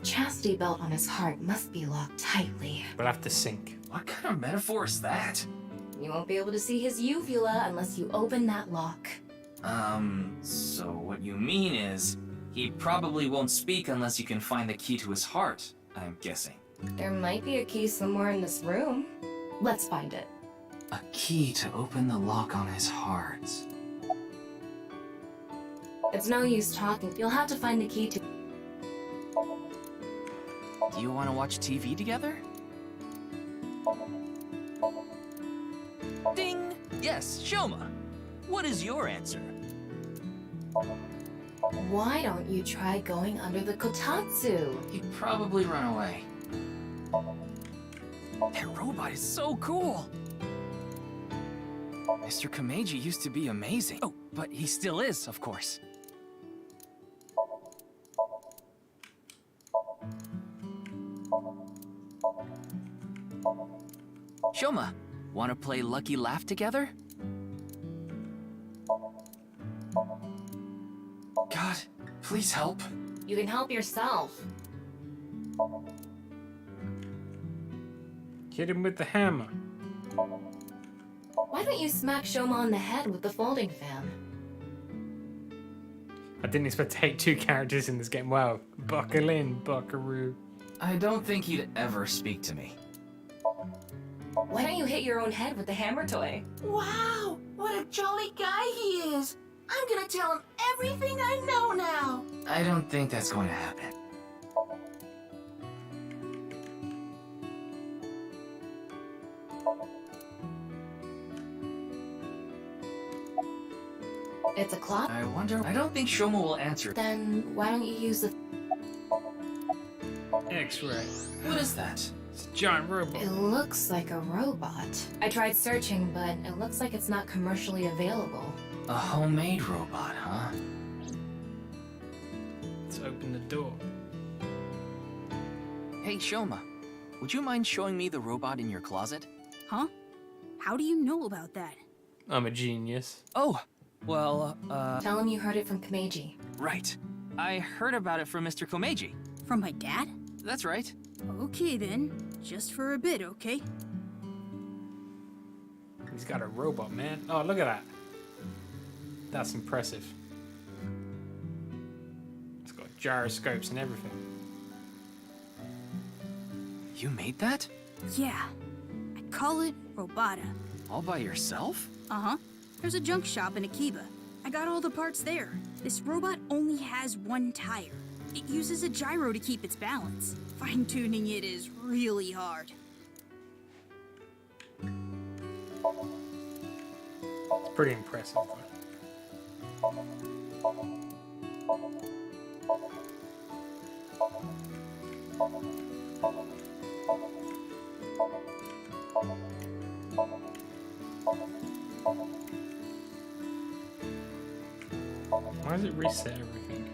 Chastity belt on his heart must be locked tightly. We'll have to sync. What kind of metaphor is that? You won't be able to see his uvula unless you open that lock. So what you mean is, he probably won't speak unless you can find the key to his heart, I'm guessing. There might be a key somewhere in this room. Let's find it. A key to open the lock on his heart. It's no use talking. You'll have to find the key to... Do you want to watch TV together? Ding! Yes, Shoma. What is your answer? Why don't you try going under the kotatsu? He'd probably run away. That robot is so cool! Mr. Komeiji used to be amazing. Oh, but he still is, of course. Shoma, want to play Lucky Laugh together? God, please help. You can help yourself. Hit him with the hammer. Why don't you smack Shoma on the head with the folding fan? I didn't expect to hate two characters in this game. Wow. Buckle in, buckaroo. I don't think he'd ever speak to me. Why don't you hit your own head with the hammer toy? Wow, what a jolly guy he is. I'm gonna tell him everything I know now. I don't think that's going to happen. It's a clock? I wonder... I don't think Shoma will answer. Then why don't you use the... X-ray. What is that? It's a giant robot. It looks like a robot. I tried searching, but it looks like it's not commercially available. A homemade robot, huh? Let's open the door. Hey, Shoma. Would you mind showing me the robot in your closet? Huh? How do you know about that? I'm a genius. Oh, well, Tell him you heard it from Komeiji. Right. I heard about it from Mr. Komeiji. From my dad? That's right. Okay then. Just for a bit, okay? He's got a robot, man. Oh, look at that. That's impressive. It's got gyroscopes and everything. You made that? Yeah. I call it Robata. All by yourself? Uh-huh. There's a junk shop in Akiba. I got all the parts there. This robot only has one tire. It uses a gyro to keep its balance. Fine-tuning it is really hard. It's pretty impressive. Why does it reset everything?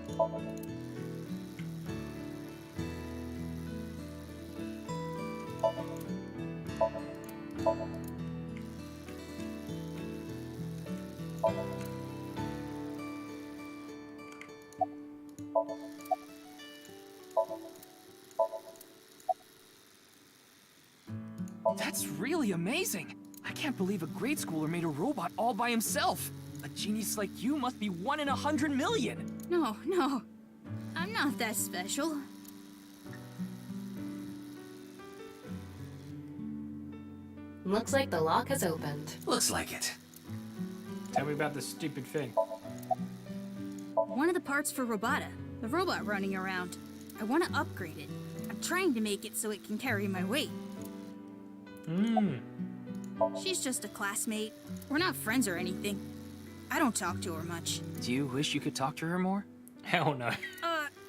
That's really amazing. I can't believe a grade schooler made a robot all by himself. A genius like you must be 1 in 100 million. No. I'm not that special. Looks like the lock has opened. Looks like it. Tell me about this stupid thing. One of the parts for Robata, the robot running around. I want to upgrade it. I'm trying to make it so it can carry my weight. She's just a classmate. We're not friends or anything. I don't talk to her much. Do you wish you could talk to her more? Hell no.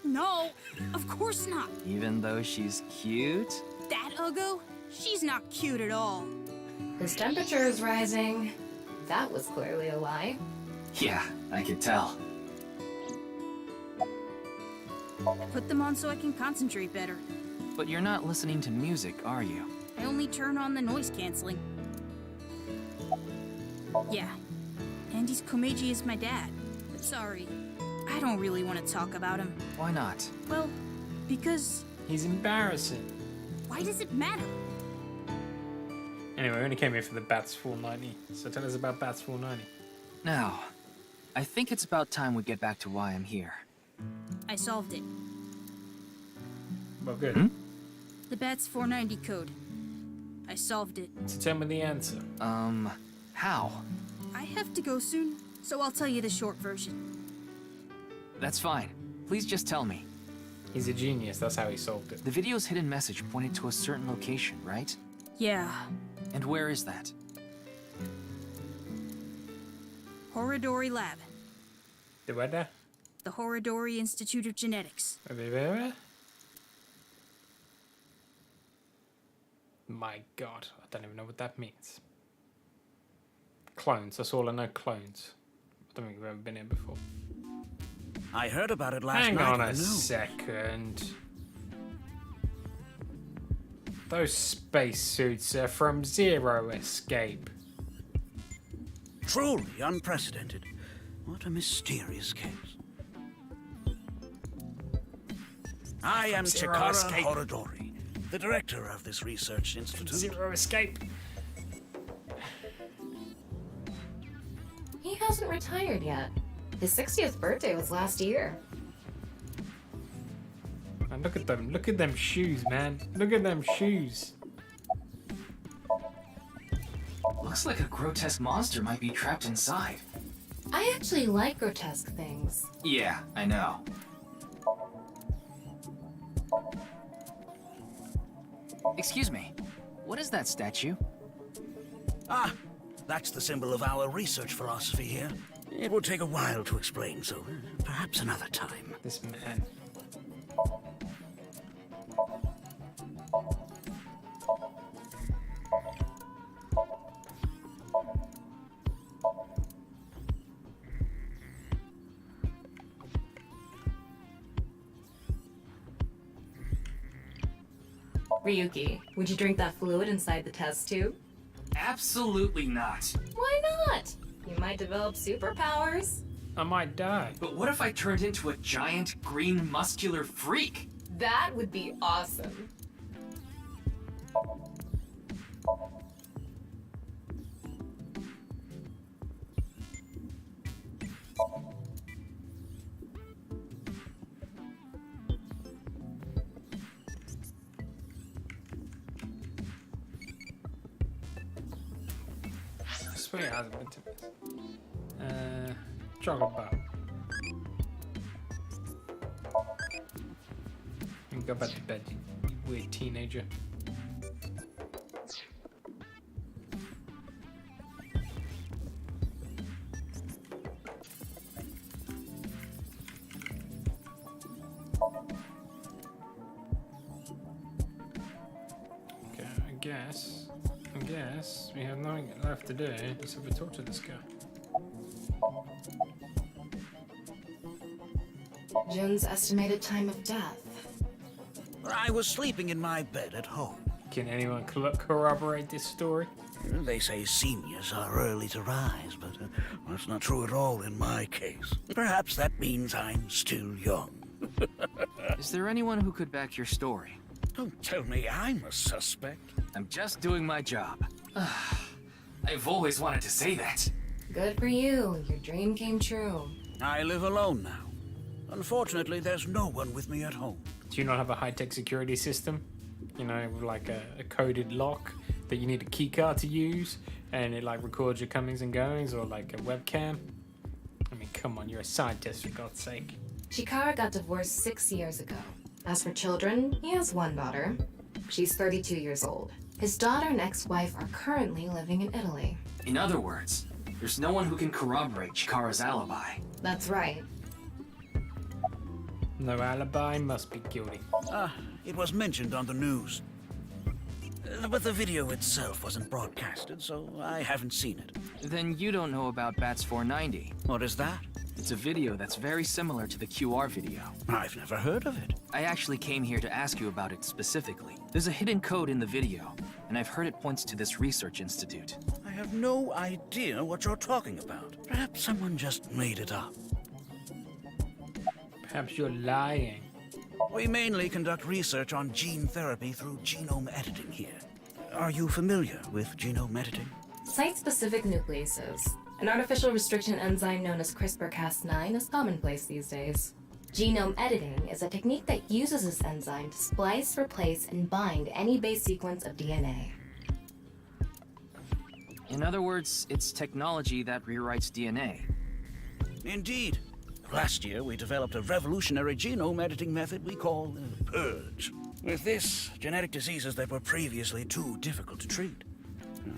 No. Of course not. Even though she's cute? That Uggo? She's not cute at all. His temperature is rising. That was clearly a lie. Yeah, I could tell. I put them on so I can concentrate better. But you're not listening to music, are you? I only turn on the noise canceling. Yeah. Andy's Komeiji is my dad. But sorry, I don't really want to talk about him. Why not? Well, because... He's embarrassing. Why does it matter? Anyway, we only came here for the Bats 490. So tell us about Bats 490. Now, I think it's about time we get back to why I'm here. I solved it. Well, good. The Bats 490 code. I solved it. So tell me the answer. How? I have to go soon, so I'll tell you the short version. That's fine. Please just tell me. He's a genius, that's how he solved it. The video's hidden message pointed to a certain location, right? Yeah. And where is that? Horodori Lab. The weather? The Horodori Institute of Genetics. My god, I don't even know what that means. Clones, that's all I know, clones. I don't think we've ever been here before. I heard about it last Hang night. on in a the news. second. Those spacesuits are from Zero Escape. Truly unprecedented. What a mysterious case. I am Zero Chikara Escape. Horodori, the director of this research institute. Zero Escape. He hasn't retired yet. His 60th birthday was last year. And look at them shoes, man. Look at them shoes. Looks like a grotesque monster might be trapped inside. I actually like grotesque things. Yeah, I know. Excuse me, what is that statue? Ah, that's the symbol of our research philosophy here. It will take a while to explain, so perhaps another time. This man. Ryuki, would you drink that fluid inside the test tube? Absolutely not. Why not? You might develop superpowers. I might die. But what if I turned into a giant, green, muscular freak? That would be awesome. I swear it hasn't been to this. Chocolate bar. You can go back to bed, you weird teenager. Okay, I guess we have nothing left to do except for talk to this guy. Jun's estimated time of death. I was sleeping in my bed at home. Can anyone corroborate this story? They say seniors are early to rise, but that's not true at all in my case. Perhaps that means I'm still young. Is there anyone who could back your story? Don't tell me I'm a suspect. I'm just doing my job. I've always wanted to say that. Good for you. Your dream came true. I live alone now. Unfortunately, there's no one with me at home. Do you not have a high-tech security system? You know, with like a coded lock that you need a keycard to use, and it like records your comings and goings, or like a webcam? I mean, come on, you're a scientist, for God's sake. Chikara got divorced 6 years ago. As for children, he has one daughter. She's 32 years old. His daughter and ex-wife are currently living in Italy. In other words, there's no one who can corroborate Chikara's alibi. That's right. No alibi, must be guilty. It was mentioned on the news. But the video itself wasn't broadcasted, so I haven't seen it. Then you don't know about Bats 490. What is that? It's a video that's very similar to the QR video. I've never heard of it. I actually came here to ask you about it specifically. There's a hidden code in the video, and I've heard it points to this research institute. I have no idea what you're talking about. Perhaps someone just made it up. Perhaps you're lying. We mainly conduct research on gene therapy through genome editing here. Are you familiar with genome editing? Site-specific nucleases. An artificial restriction enzyme known as CRISPR-Cas9 is commonplace these days. Genome editing is a technique that uses this enzyme to splice, replace, and bind any base sequence of DNA. In other words, it's technology that rewrites DNA. Indeed. Last year, we developed a revolutionary genome editing method we call Purge. With this, genetic diseases that were previously too difficult to treat,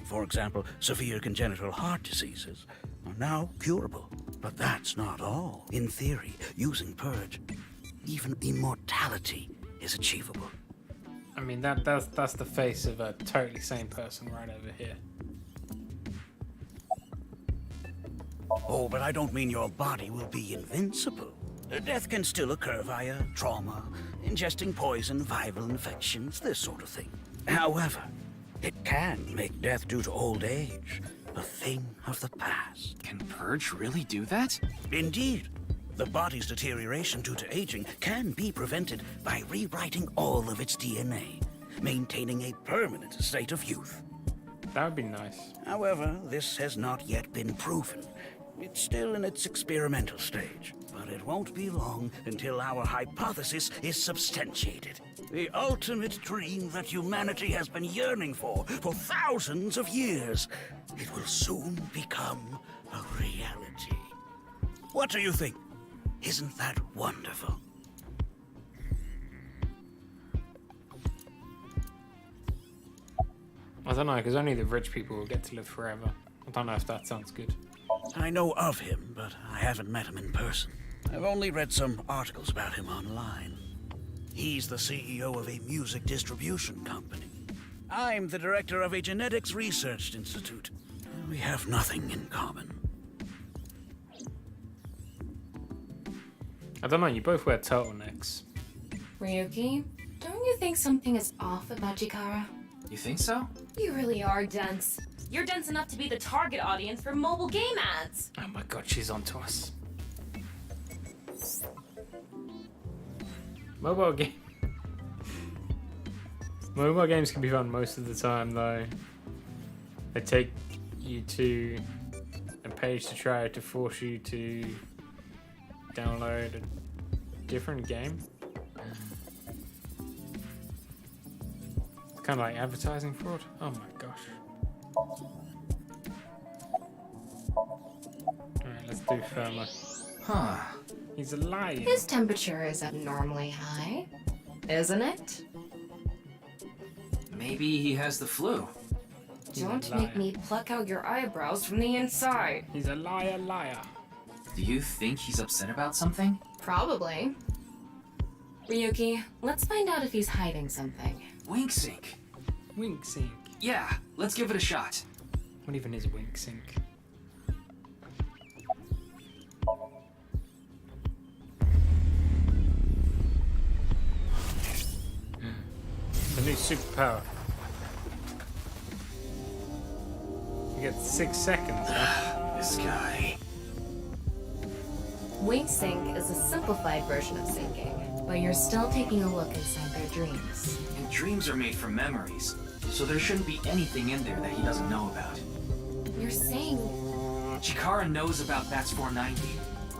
for example, severe congenital heart diseases, are now curable. But that's not all. In theory, using Purge, even immortality is achievable. I mean, that's the face of a totally sane person right over here. Oh, but I don't mean your body will be invincible. Death can still occur via trauma, ingesting poison, viral infections, this sort of thing. However, it can make death due to old age a thing of the past. Can Purge really do that? Indeed. The body's deterioration due to aging can be prevented by rewriting all of its DNA, maintaining a permanent state of youth. That would be nice. However, this has not yet been proven. It's still in its experimental stage, but it won't be long until our hypothesis is substantiated. The ultimate dream that humanity has been yearning for thousands of years. It will soon become a reality. What do you think? Isn't that wonderful? I don't know, because only the rich people will get to live forever. I don't know if that sounds good. I know of him, but I haven't met him in person. I've only read some articles about him online. He's the CEO of a music distribution company. I'm the director of a genetics research institute. We have nothing in common. I don't know, you both wear turtlenecks. Ryuki, don't you think something is off about Chikara? You think so? You really are dense. You're dense enough to be the target audience for mobile game ads. Oh my god, she's onto us. Mobile games can be fun most of the time though. They take you to a page to try to force you to download a different game. It's kind of like advertising fraud. Oh my gosh. Alright, let's do firmer. Huh. He's a liar. His temperature is abnormally high, isn't it? Maybe he has the flu. Don't make me pluck out your eyebrows from the inside. He's a liar. Do you think he's upset about something? Probably. Ryuki, let's find out if he's hiding something. Wink sync. Wink sync. Yeah, let's give it a shot. What even is wink sync? The new superpower. You get 6 seconds, huh? This guy. Wink sync is a simplified version of syncing, but you're still taking a look inside their dreams. And dreams are made from memories, so there shouldn't be anything in there that he doesn't know about. You're saying... Chikara knows about Bats 490.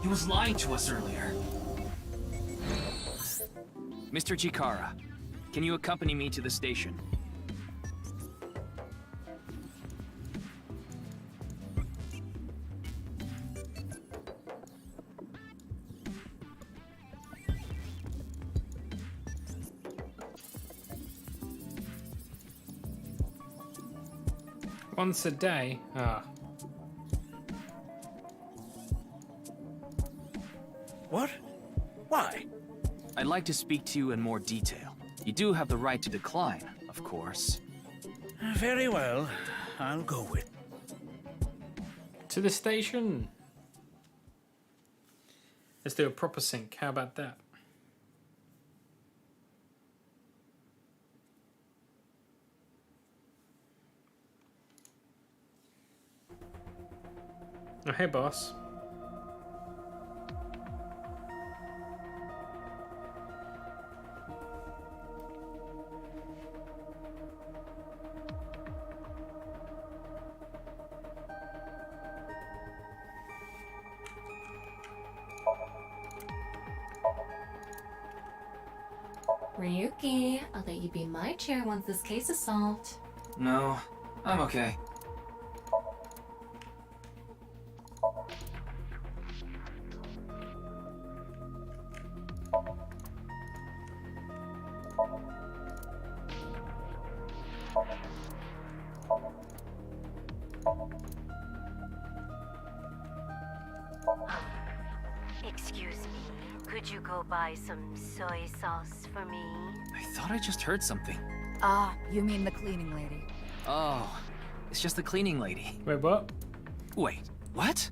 He was lying to us earlier. Mr. Chikara, can you accompany me to the station? Once a day? Ah. What? Why? I'd like to speak to you in more detail. You do have the right to decline, of course. Very well. I'll go with. To the station. Let's do a proper sync. How about that? Oh, hey, boss. Ryuki, I'll let you be my chair once this case is solved. No, I'm okay. Could you go buy some soy sauce for me? I thought I just heard something. Ah, you mean the cleaning lady. Oh, it's just the cleaning lady. Wait, what? Wait, what?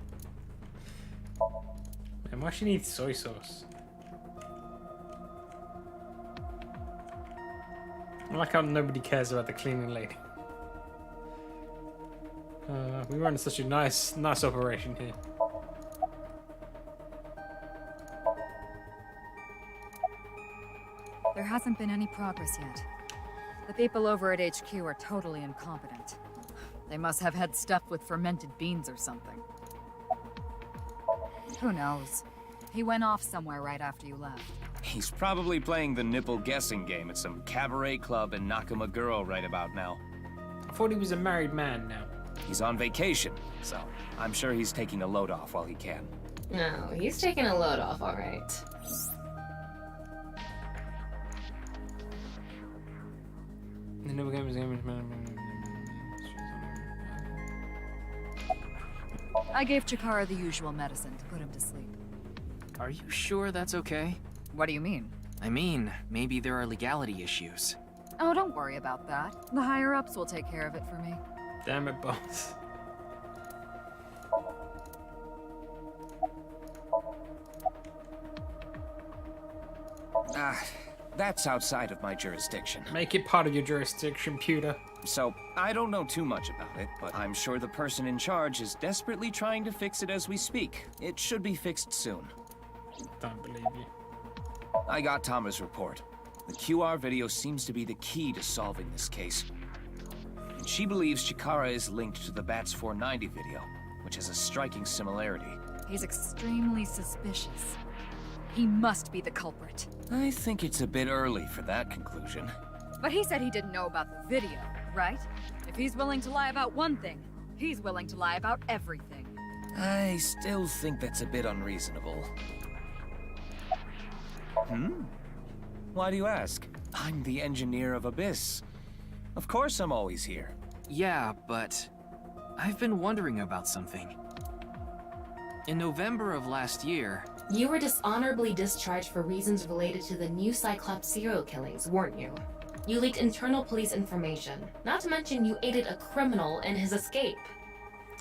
And why she needs soy sauce? I like how nobody cares about the cleaning lady. We run such a nice operation here. There hasn't been any progress yet. The people over at HQ are totally incompetent. They must have had stuff with fermented beans or something. Who knows? He went off somewhere right after you left. He's probably playing the nipple guessing game at some cabaret club in Nakamaguro right about now. I thought he was a married man now. He's on vacation, so I'm sure he's taking a load off while he can. No, he's taking a load off, all right. The new game is I gave Chikara the usual medicine to put him to sleep. Are you sure that's okay? What do you mean? I mean, maybe there are legality issues. Oh, don't worry about that. The higher-ups will take care of it for me. Damn it, boss. That's outside of my jurisdiction. Make it part of your jurisdiction, Pewter. So, I don't know too much about it, but I'm sure the person in charge is desperately trying to fix it as we speak. It should be fixed soon. Don't believe you. I got Tama's report. The QR video seems to be the key to solving this case. And she believes Chikara is linked to the Bats 490 video, which has a striking similarity. He's extremely suspicious. He must be the culprit. I think it's a bit early for that conclusion. But he said he didn't know about the video, right? If he's willing to lie about one thing, he's willing to lie about everything. I still think that's a bit unreasonable. Why do you ask? I'm the engineer of Abyss. Of course I'm always here. Yeah, but I've been wondering about something. In November of last year... You were dishonorably discharged for reasons related to the new Cyclops serial killings, weren't you? You leaked internal police information. Not to mention you aided a criminal in his escape.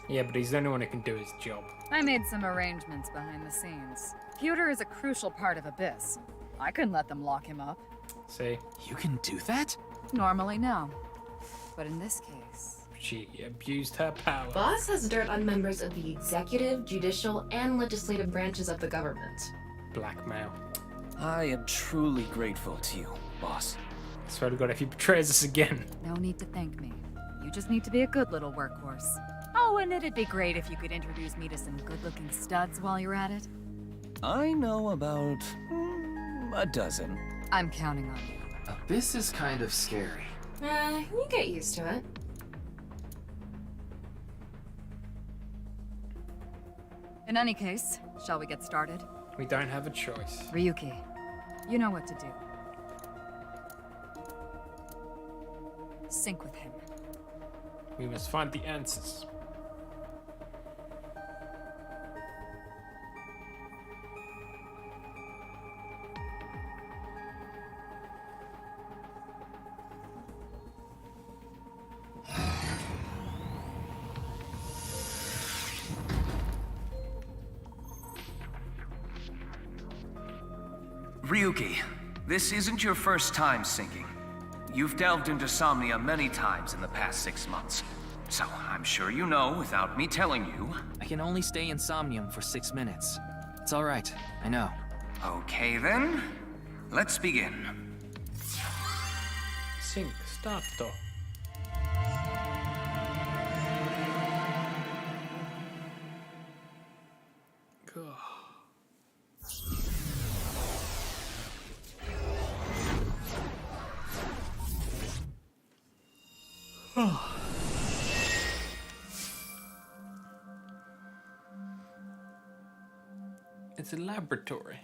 Yeah, but he's the only one who can do his job. I made some arrangements behind the scenes. Pewter is a crucial part of Abyss. I couldn't let them lock him up. See? You can do that? Normally, no. But in this case... She abused her power. Boss has dirt on members of the executive, judicial, and legislative branches of the government. Blackmail. I am truly grateful to you, boss. I swear to God, if he betrays us again. No need to thank me. You just need to be a good little workhorse. Oh, and it'd be great if you could introduce me to some good-looking studs while you're at it. I know about a dozen. I'm counting on you. Abyss is kind of scary. You get used to it. In any case, shall we get started? We don't have a choice. Ryuki, you know what to do. Sync with him. We must find the answers. Ryuki, this isn't your first time syncing. You've delved into SOMNIUM many times in the past 6 months. So I'm sure you know without me telling you. I can only stay in SOMNIUM for 6 minutes. It's all right, I know. Okay then, let's begin. Sync, starto. It's a laboratory.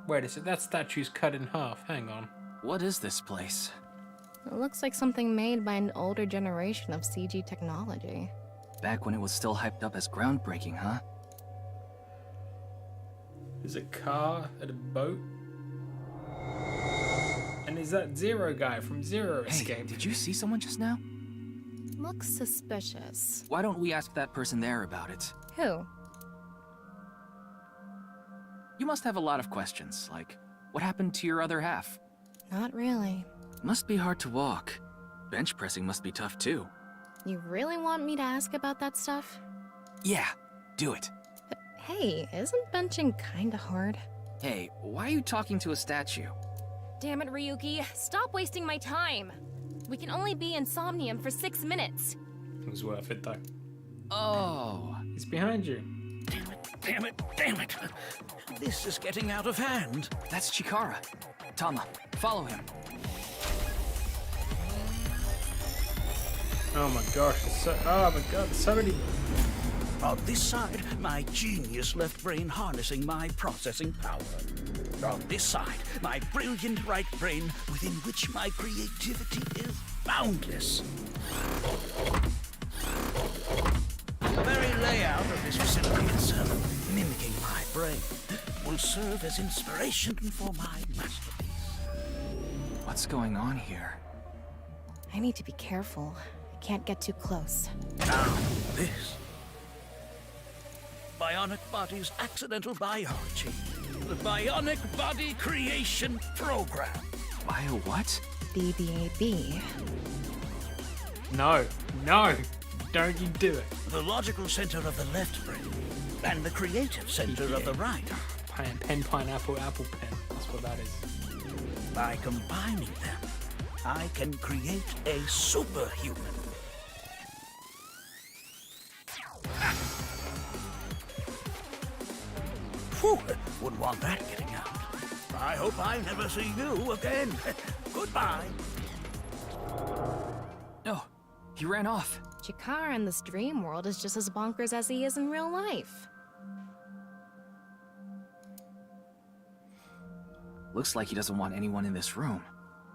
Wait a second, that statue's cut in half. Hang on. What is this place? It looks like something made by an older generation of CG technology. Back when it was still hyped up as groundbreaking, huh? There's a car and a boat. And is that Zero guy from Zero Escape? Did you see someone just now? Looks suspicious. Why don't we ask that person there about it? Who? You must have a lot of questions, like, what happened to your other half? Not really. Must be hard to walk. Bench pressing must be tough too. You really want me to ask about that stuff? Yeah, do it. But hey, isn't benching kinda hard? Hey, why are you talking to a statue? Damn it, Ryuki. Stop wasting my time. We can only be in Somnium for 6 minutes. It was worth it though. Oh. He's behind you. Damn it, damn it. This is getting out of hand. That's Chikara. Tama, follow him. Oh my gosh, oh my god, there's so many. On this side, my genius left brain harnessing my processing power. On this side, my brilliant right brain within which my creativity is boundless. The very layout of this facility itself, mimicking my brain, will serve as inspiration for my masterpiece. What's going on here? I need to be careful. I can't get too close. Now, this. Bionic Body's accidental biology. The Bionic Body Creation Program. Bio what? BBAB. No, no, don't you do it. The logical center of the left brain, and the creative center of the right. Pen, pineapple, apple pen. That's what that is. By combining them, I can create a superhuman. Whew, wouldn't want that getting out. I hope I never see you again. Goodbye. No, he ran off. Chikara in this dream world is just as bonkers as he is in real life. Looks like he doesn't want anyone in this room.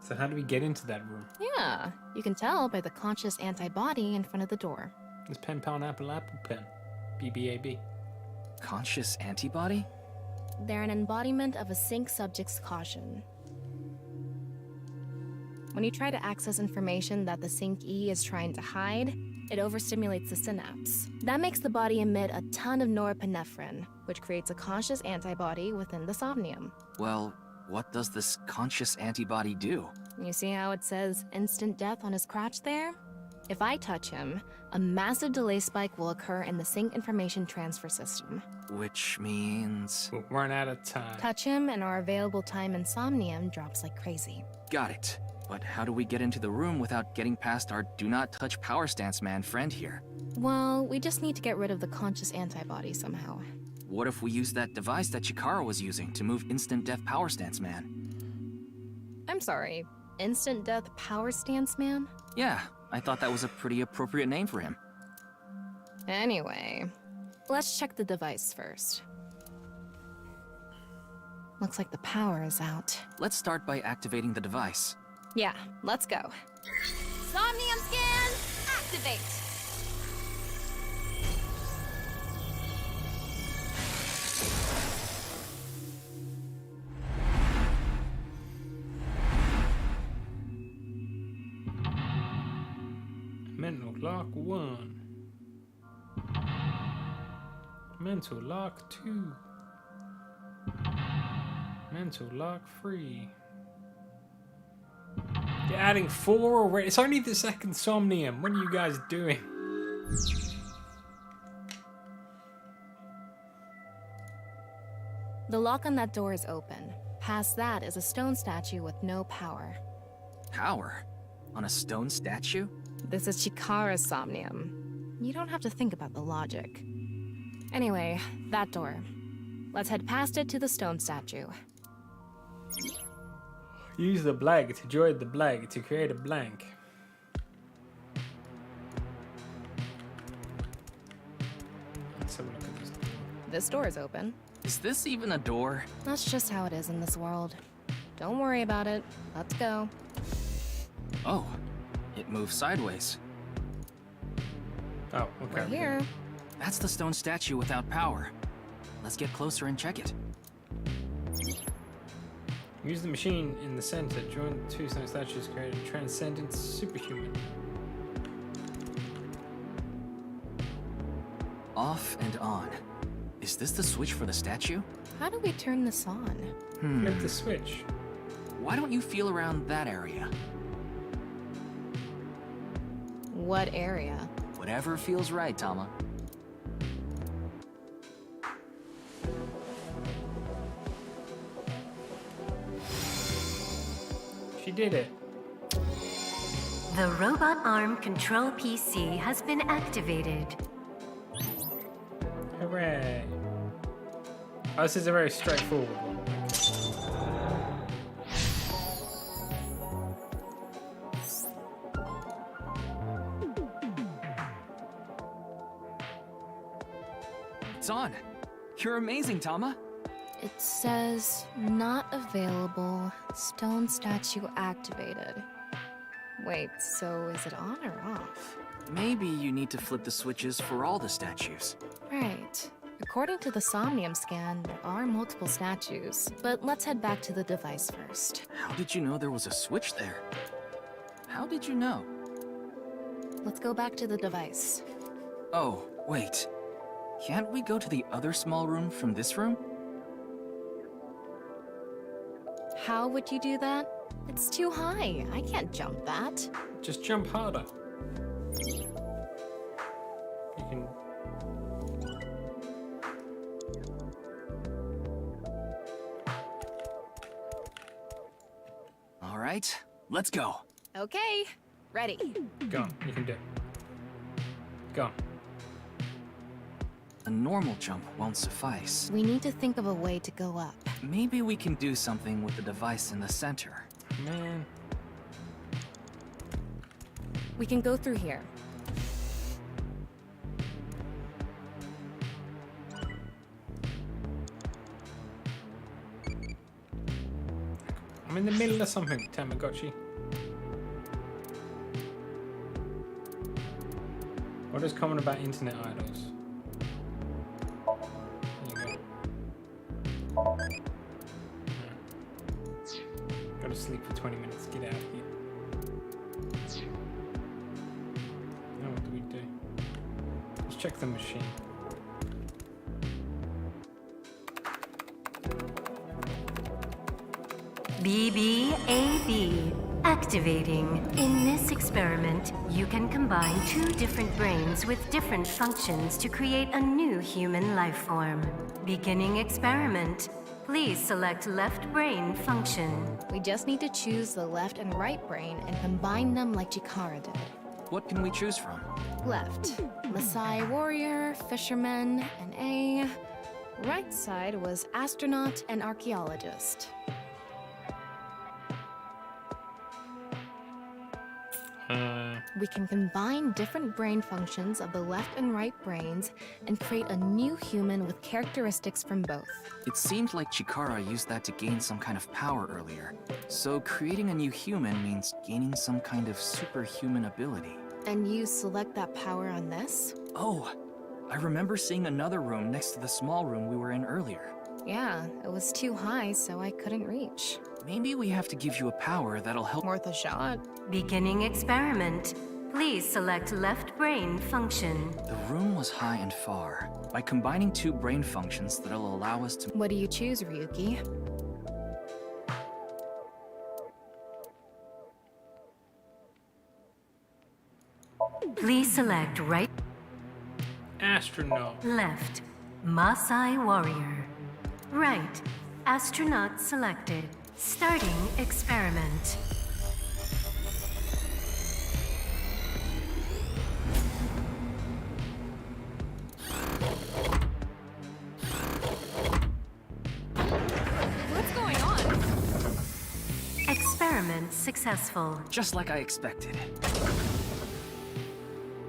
So how do we get into that room? Yeah, you can tell by the conscious antibody in front of the door. It's pen, pineapple, apple pen. BBAB. Conscious antibody? They're an embodiment of a sync subject's caution. When you try to access information that the sync E is trying to hide, it overstimulates the synapse. That makes the body emit a ton of norepinephrine, which creates a conscious antibody within the somnium. Well, what does this conscious antibody do? You see how it says instant death on his crotch there? If I touch him, a massive delay spike will occur in the sync information transfer system. Which means... we'll run out of time. Touch him and our available time in Somnium drops like crazy. Got it. But how do we get into the room without getting past our do not touch power stance man friend here? Well, we just need to get rid of the conscious antibody somehow. What if we use that device that Chikara was using to move instant death power stance man? I'm sorry, instant death power stance man? Yeah, I thought that was a pretty appropriate name for him. Anyway, let's check the device first. Looks like the power is out. Let's start by activating the device. Yeah, let's go. Somnium scan, activate. Mental lock 1. Mental lock 2. Mental lock 3. You're adding 4 already. It's only the second Somnium. What are you guys doing? The lock on that door is open. Past that is a stone statue with no power. Power? On a stone statue? This is Chikara's Somnium. You don't have to think about the logic. Anyway, that door. Let's head past it to the stone statue. Use the blank to join the blank to create a blank. Let's have a look at this. This door is open. Is this even a door? That's just how it is in this world. Don't worry about it. Let's go. Oh, it moves sideways. Oh, okay. We're here. That's the stone statue without power. Let's get closer and check it. Use the machine in the center. Join two stone statues, create a transcendent superhuman. Off and on. Is this the switch for the statue? How do we turn this on? Flip the switch. Why don't you feel around that area? What area? Whatever feels right, Tama. She did it. The robot arm control PC has been activated. Hooray. Oh, this is a very straightforward one. It's on. You're amazing, Tama. It says not available. Stone statue activated. Wait, so is it on or off? Maybe you need to flip the switches for all the statues. Right. According to the SOMNIUM scan, there are multiple statues, but let's head back to the device first. How did you know there was a switch there? How did you know? Let's go back to the device. Oh, wait. Can't we go to the other small room from this room? How would you do that? It's too high. I can't jump that. Just jump harder. You can... All right, let's go. Okay, ready. Go on, you can do it. Go on. A normal jump won't suffice. We need to think of a way to go up. Maybe we can do something with the device in the center. Man. We can go through here. I'm in the middle of something, Tamagotchi. What is common about internet idols? There you go. Go to sleep for 20 minutes, get out of here. Now what do we do? Let's check the machine. BBAB activating. In this experiment, you can combine two different brains with different functions to create a new human life form. Beginning experiment. Please select left brain function. We just need to choose the left and right brain and combine them like Chikara did. What can we choose from? Left, Maasai warrior, fisherman, and A. Right side was astronaut and archaeologist. We can combine different brain functions of the left and right brains and create a new human with characteristics from both. It seemed like Chikara used that to gain some kind of power earlier. So creating a new human means gaining some kind of superhuman ability. And you select that power on this? Oh, I remember seeing another room next to the small room we were in earlier. Yeah, it was too high, so I couldn't reach. Maybe we have to give you a power that'll help. Worth a shot. Beginning experiment. Please select left brain function. The room was high and far. By combining two brain functions that'll allow us to... What do you choose, Ryuki? Please select right. Astronaut. Left. Maasai warrior. Right. Astronaut selected. Starting experiment. What's going on? Experiment successful. Just like I expected.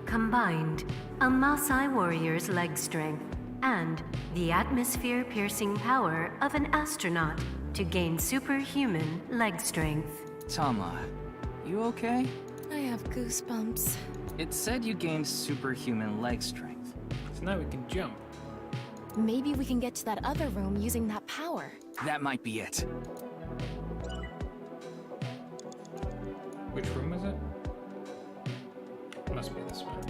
Combined, a Maasai warrior's leg strength and the atmosphere-piercing power of an astronaut to gain superhuman leg strength. Tama, you okay? I have goosebumps. It said you gained superhuman leg strength. So now we can jump. Maybe we can get to that other room using that power. That might be it. Which room was it? Must be this one.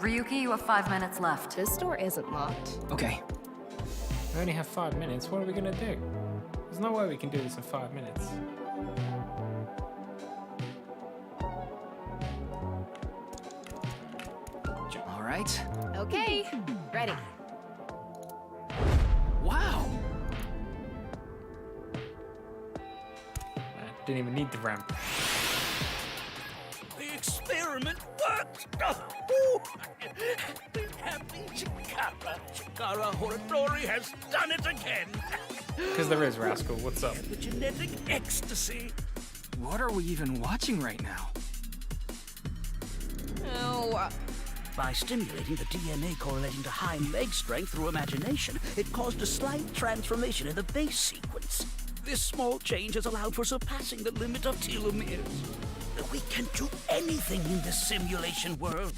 Ryuki, you have 5 minutes left. This door isn't locked. Okay. We only have 5 minutes. What are we gonna do? There's no way we can do this in 5 minutes. All right. Okay, ready. Wow. Didn't even need the ramp. The experiment worked! Oh, the happy Chikara Horadori has done it again! Because there is, Rascal. What's up? The genetic ecstasy. What are we even watching right now? Oh. By stimulating the DNA correlating to hind leg strength through imagination, it caused a slight transformation in the base sequence. This small change has allowed for surpassing the limit of telomeres. We can do anything in this simulation world.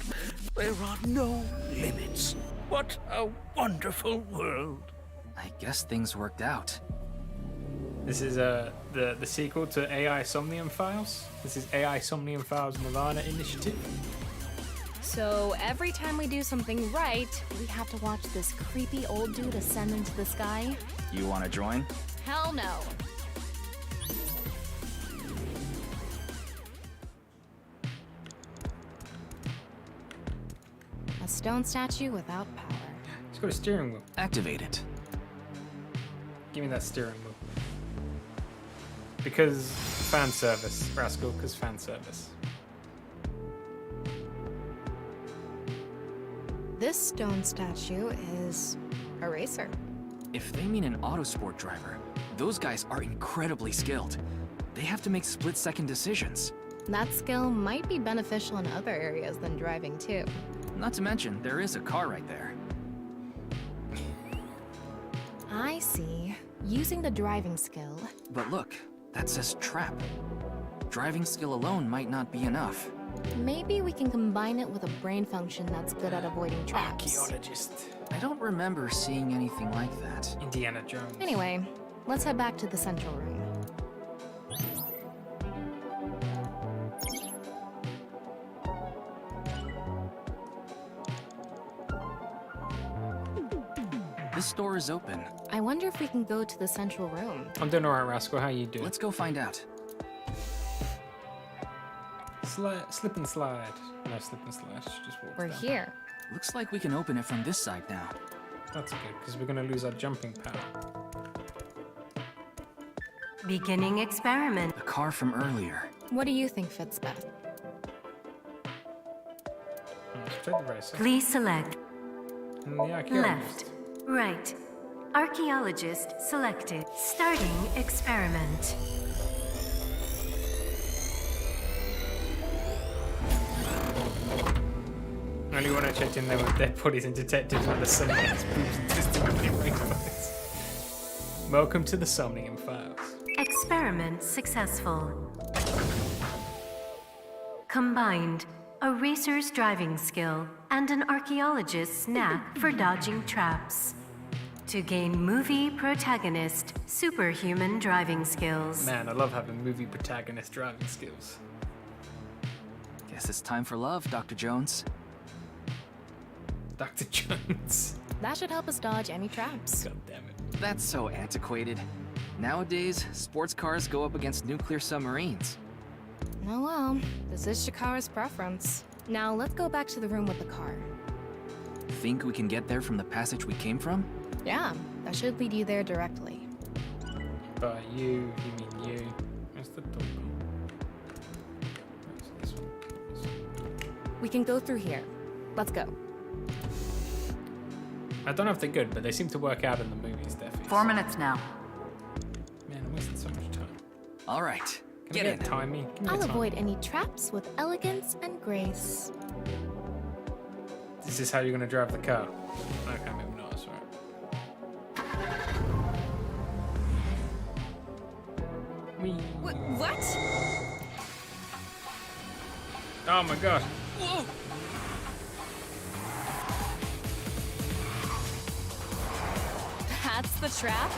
There are no limits. What a wonderful world. I guess things worked out. This is the sequel to AI SOMNIUM Files. This is AI SOMNIUM Files nirvanA Initiative. So every time we do something right, we have to watch this creepy old dude ascend into the sky? You want to join? Hell no. A stone statue without power. It's got a steering wheel. Activate it. Give me that steering wheel. Because fan service, Rascal, because fan service. This stone statue is a racer. If they mean an autosport driver, those guys are incredibly skilled. They have to make split-second decisions. That skill might be beneficial in other areas than driving too. Not to mention, there is a car right there. I see. Using the driving skill. But look, that says trap. Driving skill alone might not be enough. Maybe we can combine it with a brain function that's good at avoiding traps. Archaeologist. I don't remember seeing anything like that. Indiana Jones. Anyway, let's head back to the central room. This door is open. I wonder if we can go to the central room. I'm doing alright, Rascal. How you doing? Let's go find out. Slip and slide. No, slip and slide. Just walk We're down. here. Looks like we can open it from this side now. That's good, because we're going to lose our jumping power. Beginning experiment. The car from earlier. What do you think fits best? Please select And the archaeologist. left, right. Archaeologist selected. Starting experiment. I only want to check in there with dead bodies and detectives on the Somnium's boobs and testimony rainbows. Welcome to the Somnium Files. Experiment successful. Combined, a racer's driving skill and an archaeologist's knack for dodging traps. To gain movie protagonist superhuman driving skills. Man, I love having movie protagonist driving skills. Guess it's time for love, Dr. Jones. Dr. Jones. That should help us dodge any traps. God damn it. That's so antiquated. Nowadays, sports cars go up against nuclear submarines. Oh well, this is Shikara's preference. Now let's go back to the room with the car. Think we can get there from the passage we came from? Yeah, that should lead you there directly. By you mean you. Where's the door? Where's this one? This one. We can go through here. Let's go. I don't know if they're good, but they seem to work out in the movies, definitely. 4 minutes now. Man, I'm wasting so much time. All right, Can get I in. get timey? Give me I'll a time. avoid any traps with elegance and grace. Is this how you're gonna drive the car? Okay, maybe not, that's right. What? Oh my god. Whoa! That's the trap?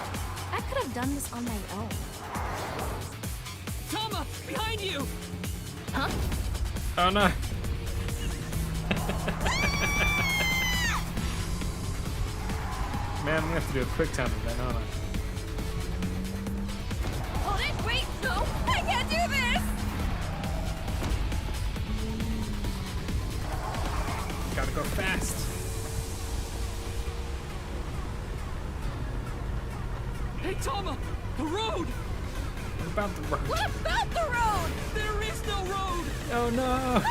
I could have done this on my own. Tama, behind you! Huh? Oh no. Man, I'm gonna have to do a quick time event, aren't I? Hold it! Wait! No! I can't do this! Gotta go fast. Hey, Tama! The road! What about the road? What about the road? There is no road! Oh no!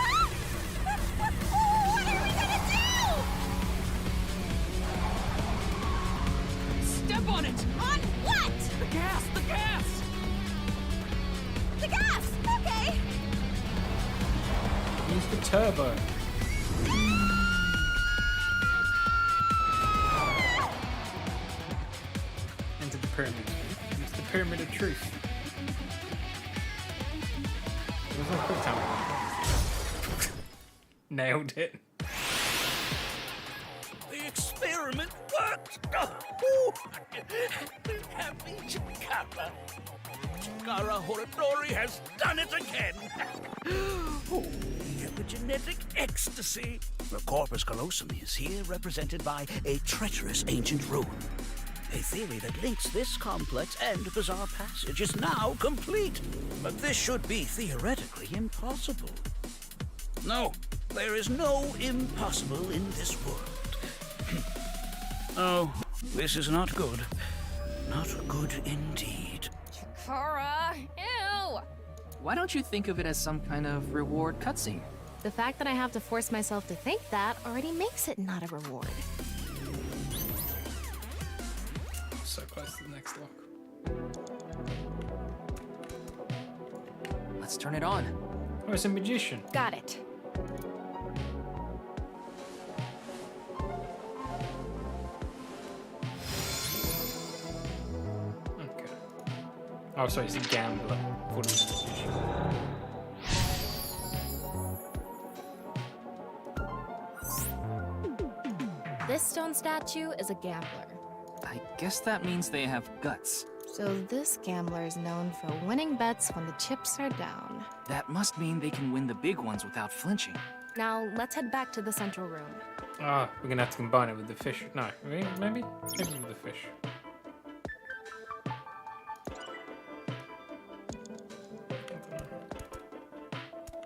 What are we gonna do? Step on it! On what? The gas! The gas! The gas! Okay! Use the turbo. Into the pyramid. Use the pyramid of truth. There's no quick time event. Nailed it. The experiment worked! Oh, happy Chikara. Chikara Horadori has done it again! Oh, the epigenetic ecstasy! The corpus callosum is here represented by a treacherous ancient rune. A theory that links this complex and bizarre passage is now complete. But this should be theoretically impossible. No, there is no impossible in this world. Oh, this is not good. Not good indeed. Chikara! Ew! Why don't you think of it as some kind of reward cutscene? The fact that I have to force myself to think that already makes it not a reward. So close to the next lock. Let's turn it on. Oh, it's a magician. Got it. Okay. Oh, sorry, it's a gambler. I thought it was a magician. This stone statue is a gambler. I guess that means they have guts. So this gambler is known for winning bets when the chips are down. That must mean they can win the big ones without flinching. Now, let's head back to the central room. Ah, we're gonna have to combine it with the fish. No, maybe? Maybe with the fish.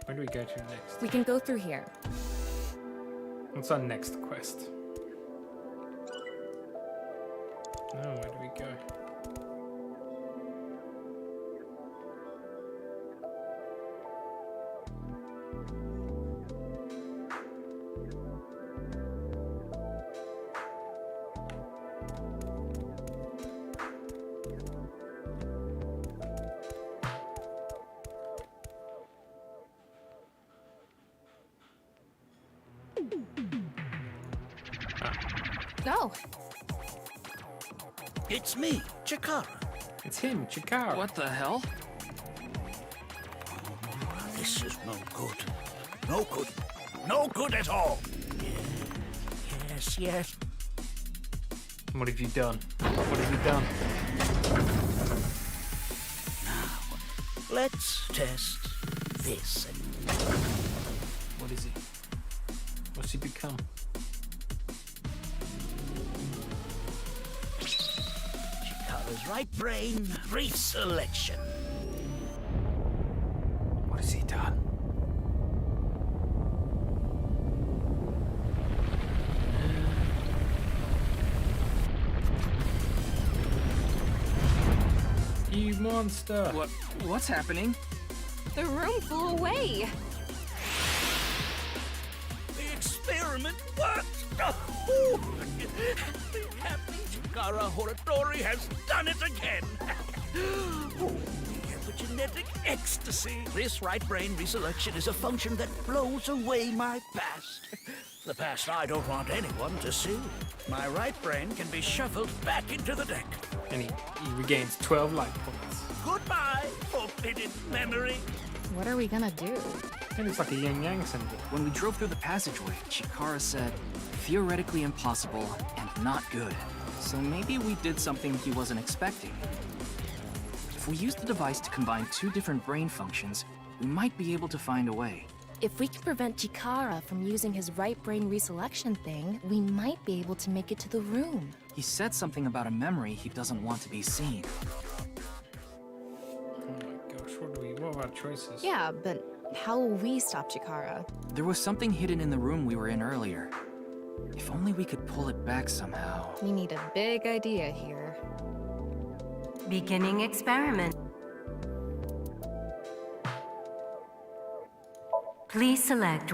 Where do we go to next? We can go through here. What's our next quest? No, where do we go? No. It's me, Chikara. It's him, Chikara. What the hell? This is no good. No good. No good at all. Yes, yes. What have you done? What have you done? Now, let's test this. What is he? What's he become? Chikara's right brain reselection. What has he done? You monster! What's happening? The room flew away. The experiment worked! Oh, happy Chikara Horadori has done it again! Oh, the epigenetic ecstasy! This right brain reselection is a function that blows away my past. The past I don't want anyone to see. My right brain can be shuffled back into the deck. And he regains 12 life points. Goodbye, forbidden memory. What are we gonna do? It looks like a yin-yang symbol. When we drove through the passageway, Chikara said, theoretically impossible and not good. So maybe we did something he wasn't expecting. If we use the device to combine two different brain functions, we might be able to find a way. If we can prevent Chikara from using his right brain reselection thing, we might be able to make it to the room. He said something about a memory he doesn't want to be seen. Oh my gosh, what are our choices? Yeah, but how will we stop Chikara? There was something hidden in the room we were in earlier. If only we could pull it back somehow. We need a big idea here. Beginning experiment. Please select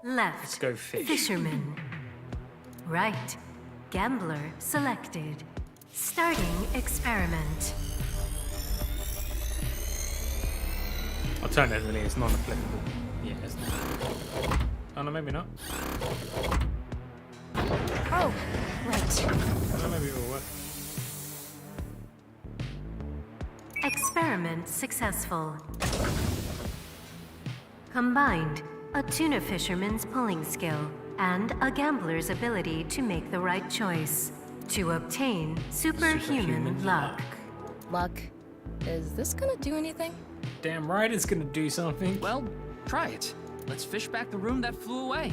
left. Let's go fish. Fisherman. Right. Gambler selected. Starting experiment. Alternatively, it's non-applicable. Yeah, it's not. Oh no, maybe not. Oh, right. Oh, maybe it will work. Experiment successful. Combined, a tuna fisherman's pulling skill and a gambler's ability to make the right choice to obtain superhuman luck. Luck? Is this gonna do anything? Damn right it's gonna do something. Well, try it. Let's fish back the room that flew away.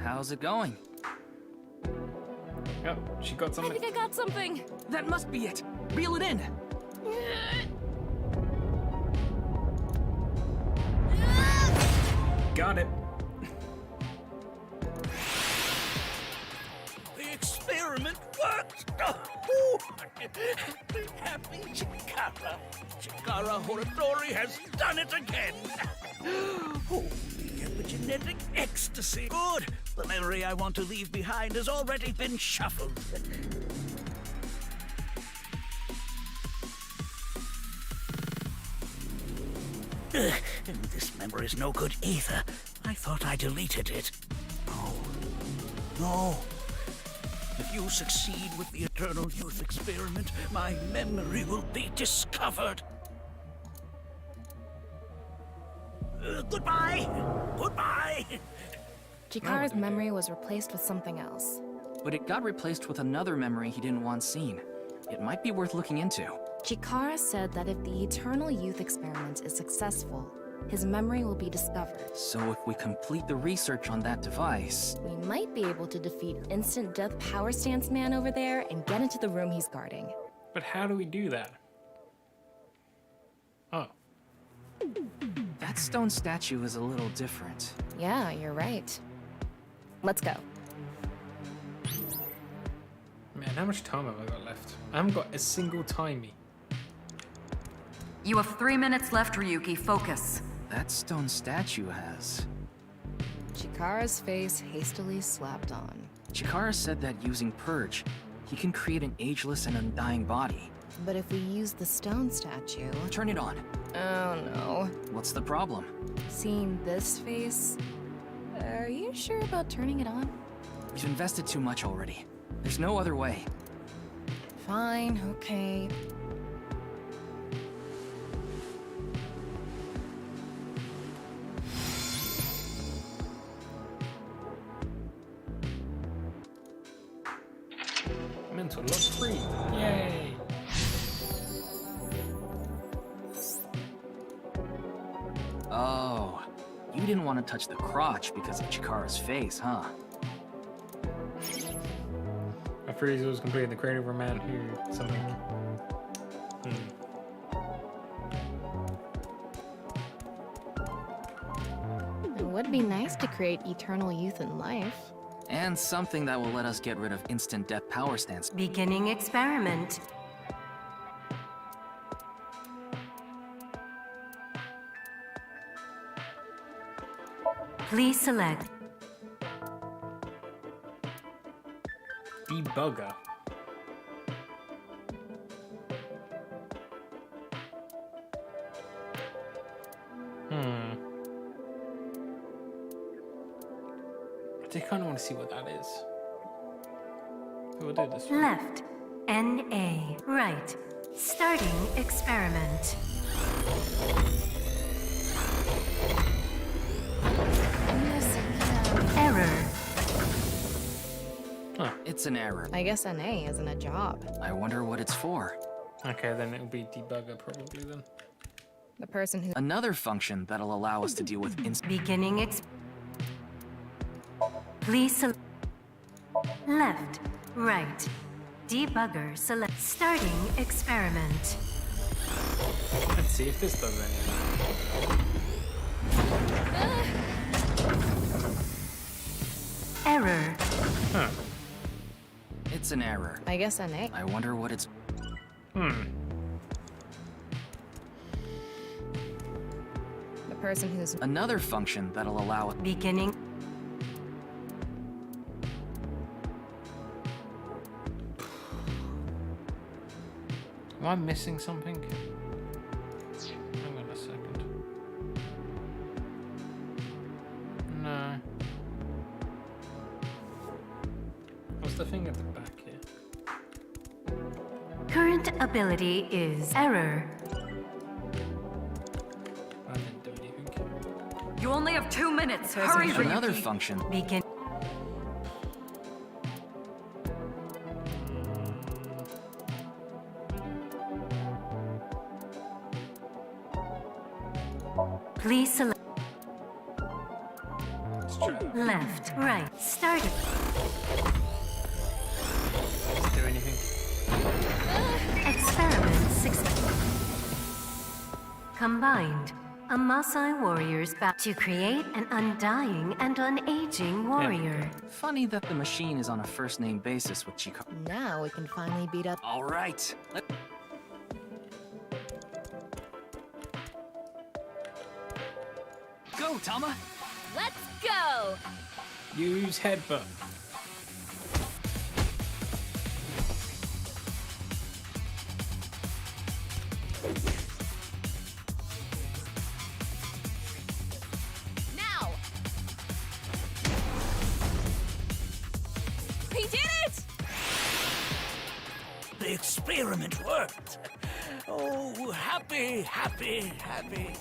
How's it going? Oh, she got I something. think I got something. That must be it. Reel it in. Got it. The experiment worked! Happy Chikara. Chikara Horadori has done it again! Oh, the epigenetic ecstasy. Good! The memory I want to leave behind has already been shuffled. And this memory's no good either. I thought I deleted it. No. If you succeed with the Eternal Youth experiment, my memory will be discovered. Goodbye! Goodbye! Chikara's memory was replaced with something else. But it got replaced with another memory he didn't want seen. It might be worth looking into. Chikara said that if the Eternal Youth experiment is successful, his memory will be discovered. So if we complete the research on that device... We might be able to defeat Instant Death Power Stance Man over there and get into the room he's guarding. But how do we do that? Oh. That stone statue is a little different. Yeah, you're right. Let's go. Man, how much time have I got left? I haven't got a single timey. You have 3 minutes left, Ryuki. Focus. That stone statue has... Chikara's face hastily slapped on. Chikara said that using Purge, he can create an ageless and undying body. But if we use the stone statue... Turn it on. Oh no. What's the problem? Seeing this face... Are you sure about turning it on? We've invested too much already. There's no other way. Fine, okay. Mental lock free. Yay! Oh, you didn't want to touch the crotch because of Chikara's face, huh? My freeze was completed. The creator of a man who something. It would be nice to create eternal youth in life. And something that will let us get rid of instant death power stance. Beginning experiment. Please select Debugger. I kind of want to see what that is. We'll do this one. left. NA. Right. Starting experiment. Error. Huh. It's an error. I guess NA isn't a job. I wonder what it's for. Okay, then it'll be debugger probably then. The person who... Another function that'll allow us to deal with Beginning Please select left, right. Debugger select. Starting experiment. Let's see if this does anything. Error. Huh. It's an error. I guess NA. I wonder what it's... The person who's... Another function that'll allow it... Beginning. Am I missing something? Hang on a second. No. What's the thing at the back here? Current ability is error. I didn't do anything. You only have 2 minutes. Hurry, Another function. Begin. Please select left, right. Starting. Does it do anything? Experiment 6. Combined. A Maasai warrior's back to create an undying and unaging warrior. Funny that the machine is on a first-name basis with Chikara. Now we can finally beat up... All right. Go, Tama! Let's go! Use headbutt. Now! We did it! The experiment worked. Oh, happy, happy, happy.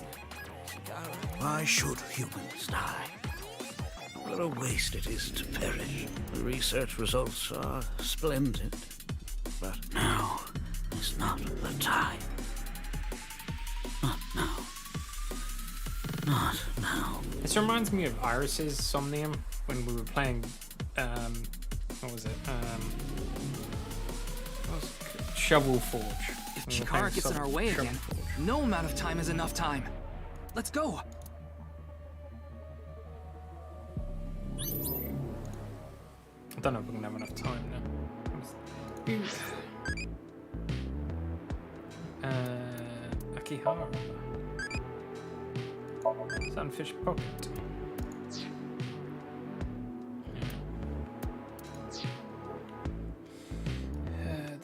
Why should humans die? What a waste it is to perish. The research results are splendid. But now is not the time. Not now. Not now. This reminds me of Iris's Somnium when we were playing, what was it? What was it? Shovel Forge. If We were Chikara playing gets in our way Shovel again, Forge. no amount of time is enough time. Let's go! I don't know if we're gonna have enough time now. Akihara. Sunfish Pocket.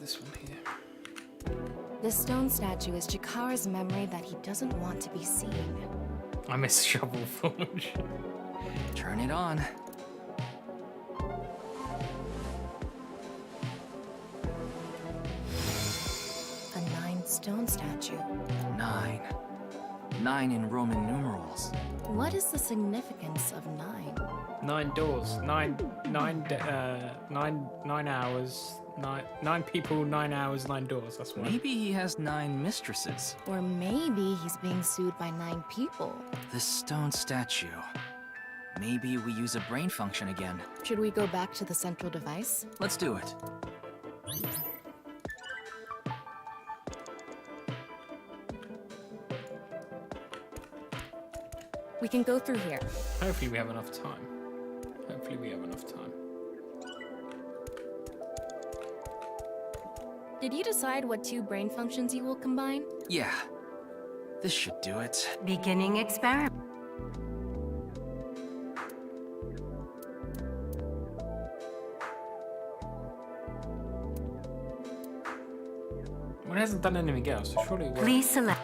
This one here. This stone statue is Chikara's memory that he doesn't want to be seen. I miss Shovel Forge. Turn it on. A 9-stone statue. 9. 9 in Roman numerals. What is the significance of 9? 9 doors. 9 hours. 9 people, 9 hours, 9 doors. That's what. Maybe he has 9 mistresses. Or maybe he's being sued by 9 people. This stone statue. Maybe we use a brain function again. Should we go back to the central device? Let's do it. We can go through here. Hopefully we have enough time. Hopefully we have enough time. Did you decide what 2 brain functions you will combine? Yeah. This should do it. Beginning experiment. Well, it hasn't done anything else, so surely it will. Please select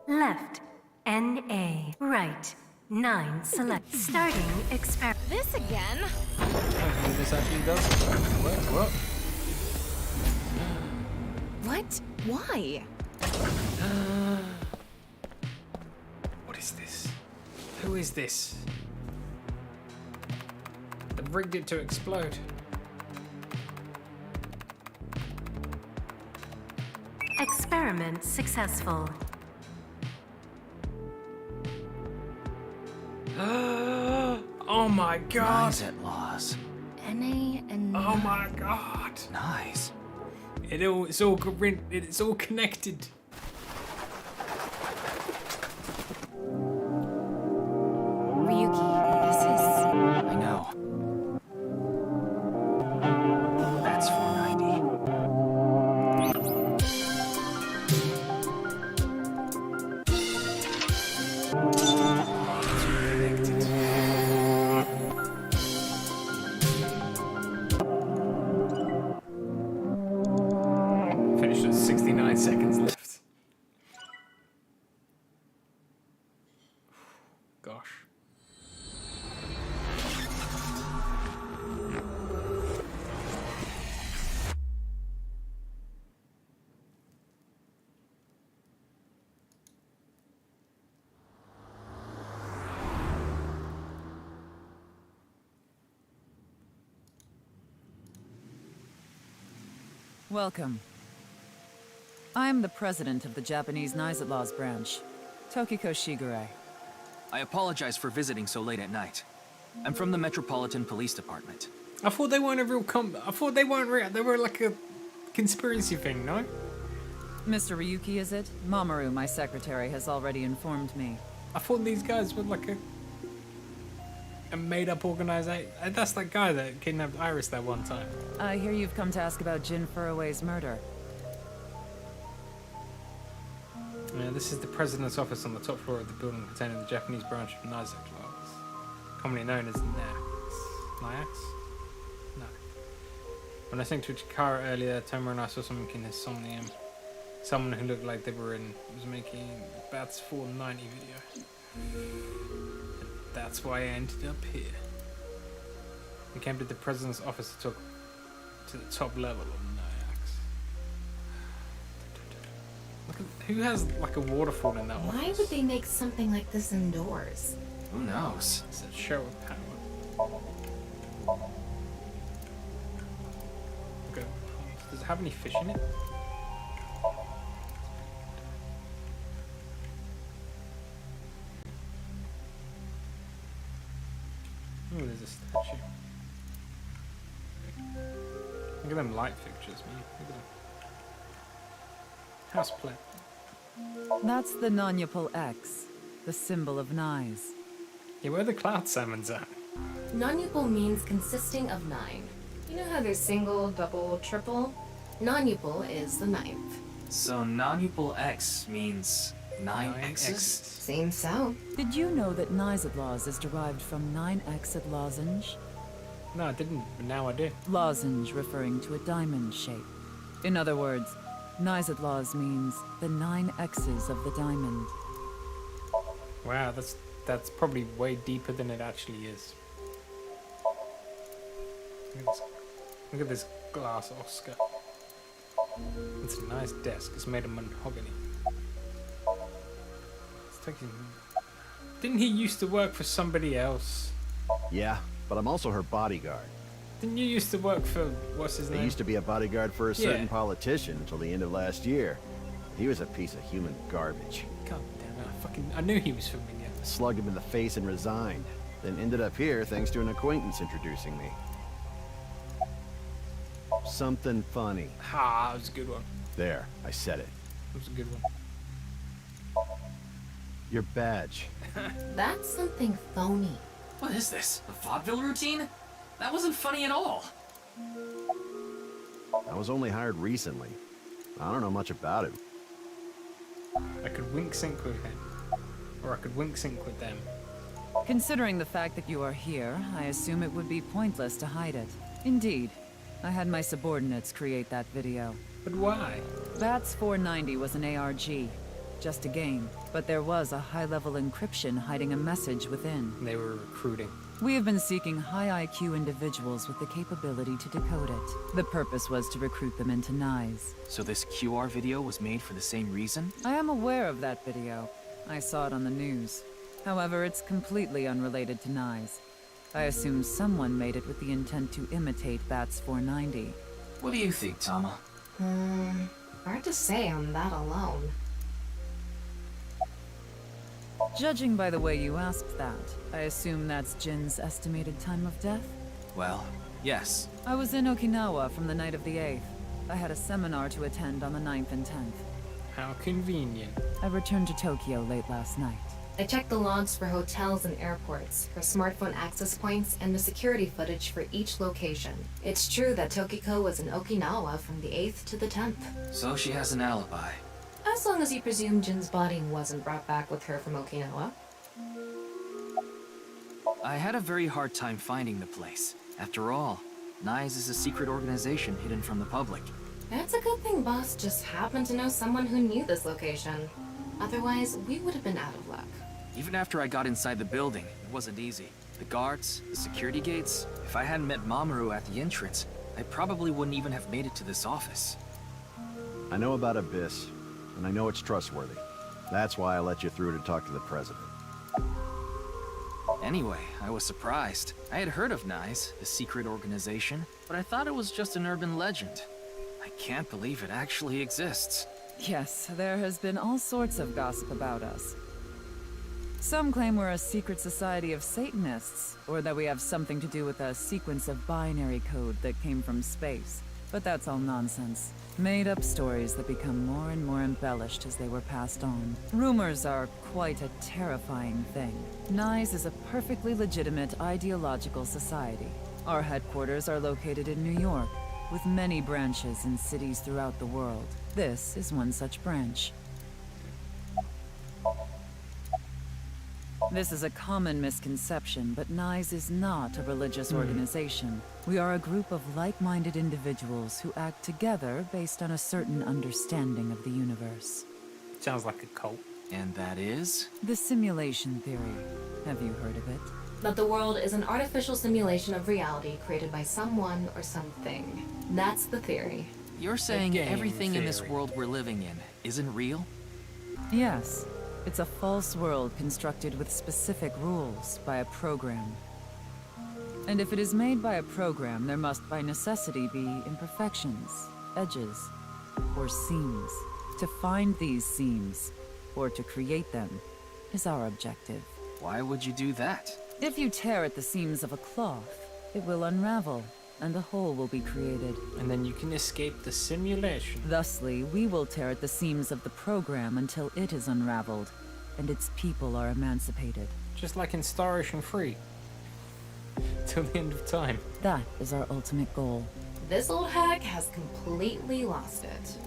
left, NA, right, 9, select. Starting experiment. This again? Hopefully this actually does. What? What? Why? What is this? Who is this? The I've rigged it to explode. Experiment successful. Oh my god! Nice at laws. NA and Oh my god! Nice. It's all connected. Ryuki, this is... I know. That's 490. Finished at 69 seconds left. Gosh. Welcome. I'm the president of the Japanese Knights Laws branch, Tokiko Shigure. I apologize for visiting so late at night. I'm from the Metropolitan Police Department. I thought they weren't a real I thought they weren't real. They were like a conspiracy thing, no? Mr. Ryuki, is it? Mamoru, my secretary, has already informed me. I thought these guys were like a made-up organization. That's that guy that kidnapped Iris that one time. I hear you've come to ask about Jin Furuway's murder. Yeah, this is the president's office on the top floor of the building containing the Japanese branch of Nyax, commonly known as Nyax? No. When I sang to Chikara earlier, Tomer and I saw someone in his SOMNIUM. Someone who looked like they were was making Bats 490 video. And that's why I ended up here. We came to the president's office to talk to the top level of Nyax. Look at, who has like a waterfall in that office? Why would they make something like this indoors? Who knows? It's a show of power. Okay. Does it have any fish in it? Oh, there's a statue. Look at them light fixtures, man. Look at them. Houseplant. That's the Nanyapul X, the symbol of Nyes. Yeah, where are the cloud salmons at? Non-Yupal means consisting of 9. You know how there's single, double, triple? Non-Yupal is the 9th. So non-Upal X means 9 X's? Seems so. Did you know that Nyes is derived from 9-exed lozenge? No, I didn't, but now I do. Lozenge referring to a diamond shape. In other words, Nyes means the 9 X's of the diamond. Wow, that's probably way deeper than it actually is. Look at this glass Oscar. It's a nice desk. It's made of mahogany. It's taking... Didn't he used to work for somebody else? Yeah, but I'm also her bodyguard. Didn't you used to work for, what's his name? I used to be a bodyguard for a certain politician until the end of last year. He was a piece of human garbage. God damn it, I knew he was familiar. Slugged him in the face and resigned. Then ended up here thanks to an acquaintance introducing me. Something funny. Ha, that was a good one. There, I said it. That was a good one. Your badge. That's something phony. What is this? A vaudeville routine? That wasn't funny at all. I was only hired recently. I don't know much about it. I could wink sync with him. Or I could wink sync with them. Considering the fact that you are here, I assume it would be pointless to hide it. Indeed. I had my subordinates create that video. But why? Bats 490 was an ARG. Just a game. But there was a high-level encryption hiding a message within. They were recruiting. We have been seeking high IQ individuals with the capability to decode it. The purpose was to recruit them into Nyes. So this QR video was made for the same reason? I am aware of that video. I saw it on the news. However, it's completely unrelated to Nyes. I assume someone made it with the intent to imitate Bats 490. What do you think, Tama? Hard to say on that alone. Judging by the way you asked that, I assume that's Jin's estimated time of death? Well, yes. I was in Okinawa from the night of the 8th. I had a seminar to attend on the 9th and 10th. How convenient. I returned to Tokyo late last night. I checked the logs for hotels and airports, for smartphone access points, and the security footage for each location. It's true that Tokiko was in Okinawa from the 8th to the 10th. So she has an alibi. As long as you presume Jin's body wasn't brought back with her from Okinawa. I had a very hard time finding the place. After all, NICE is a secret organization hidden from the public. That's a good thing Boss just happened to know someone who knew this location. Otherwise, we would have been out of luck. Even after I got inside the building, it wasn't easy. The guards, the security gates, if I hadn't met Mamoru at the entrance, I probably wouldn't even have made it to this office. I know about Abyss, and I know it's trustworthy. That's why I let you through to talk to the president. Anyway, I was surprised. I had heard of NICE, the secret organization, but I thought it was just an urban legend. I can't believe it actually exists. Yes, there has been all sorts of gossip about us. Some claim we're a secret society of Satanists, or that we have something to do with a sequence of binary code that came from space. But that's all nonsense. Made-up stories that become more and more embellished as they were passed on. Rumors are quite a terrifying thing. NICE is a perfectly legitimate ideological society. Our headquarters are located in New York, with many branches in cities throughout the world. This is one such branch. This is a common misconception, but NICE is not a religious organization. We are a group of like-minded individuals who act together based on a certain understanding of the universe. Sounds like a cult. And that is? The simulation theory. Have you heard of it? That the world is an artificial simulation of reality created by someone or something. That's the theory. You're saying everything in this world we're living in isn't real? Yes. It's a false world constructed with specific rules by a program. And if it is made by a program, there must by necessity be imperfections, edges, or seams. To find these seams, or to create them, is our objective. Why would you do that? If you tear at the seams of a cloth, it will unravel, and a hole will be created. And then you can escape the simulation. Thusly, we will tear at the seams of the program until it is unraveled, and its people are emancipated. Just like in Star Ocean 3. Till the end of time. That is our ultimate goal. This old hack has completely lost it.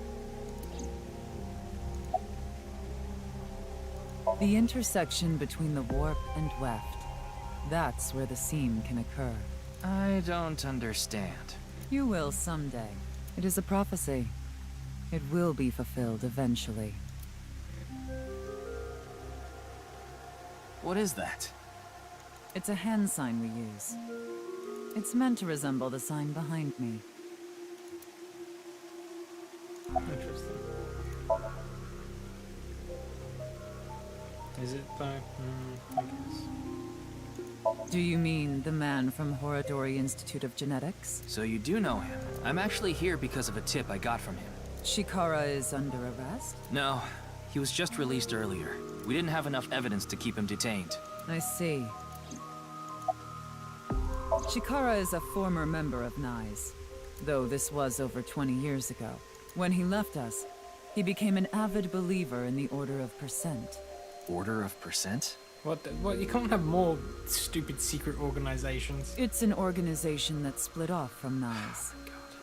The intersection between the warp and weft. That's where the seam can occur. I don't understand. You will someday. It is a prophecy. It will be fulfilled eventually. What is that? It's a hand sign we use. It's meant to resemble the sign behind me. Interesting. Is it though? I guess. Do you mean the man from Horodori Institute of Genetics? So you do know him. I'm actually here because of a tip I got from him. Shikara is under arrest? No, he was just released earlier. We didn't have enough evidence to keep him detained. I see. Shikara is a former member of NICE, though this was over 20 years ago. When he left us, he became an avid believer in the Order of Percent. Order of Percent? What? You can't have more stupid secret organizations. It's an organization that split off from NICE.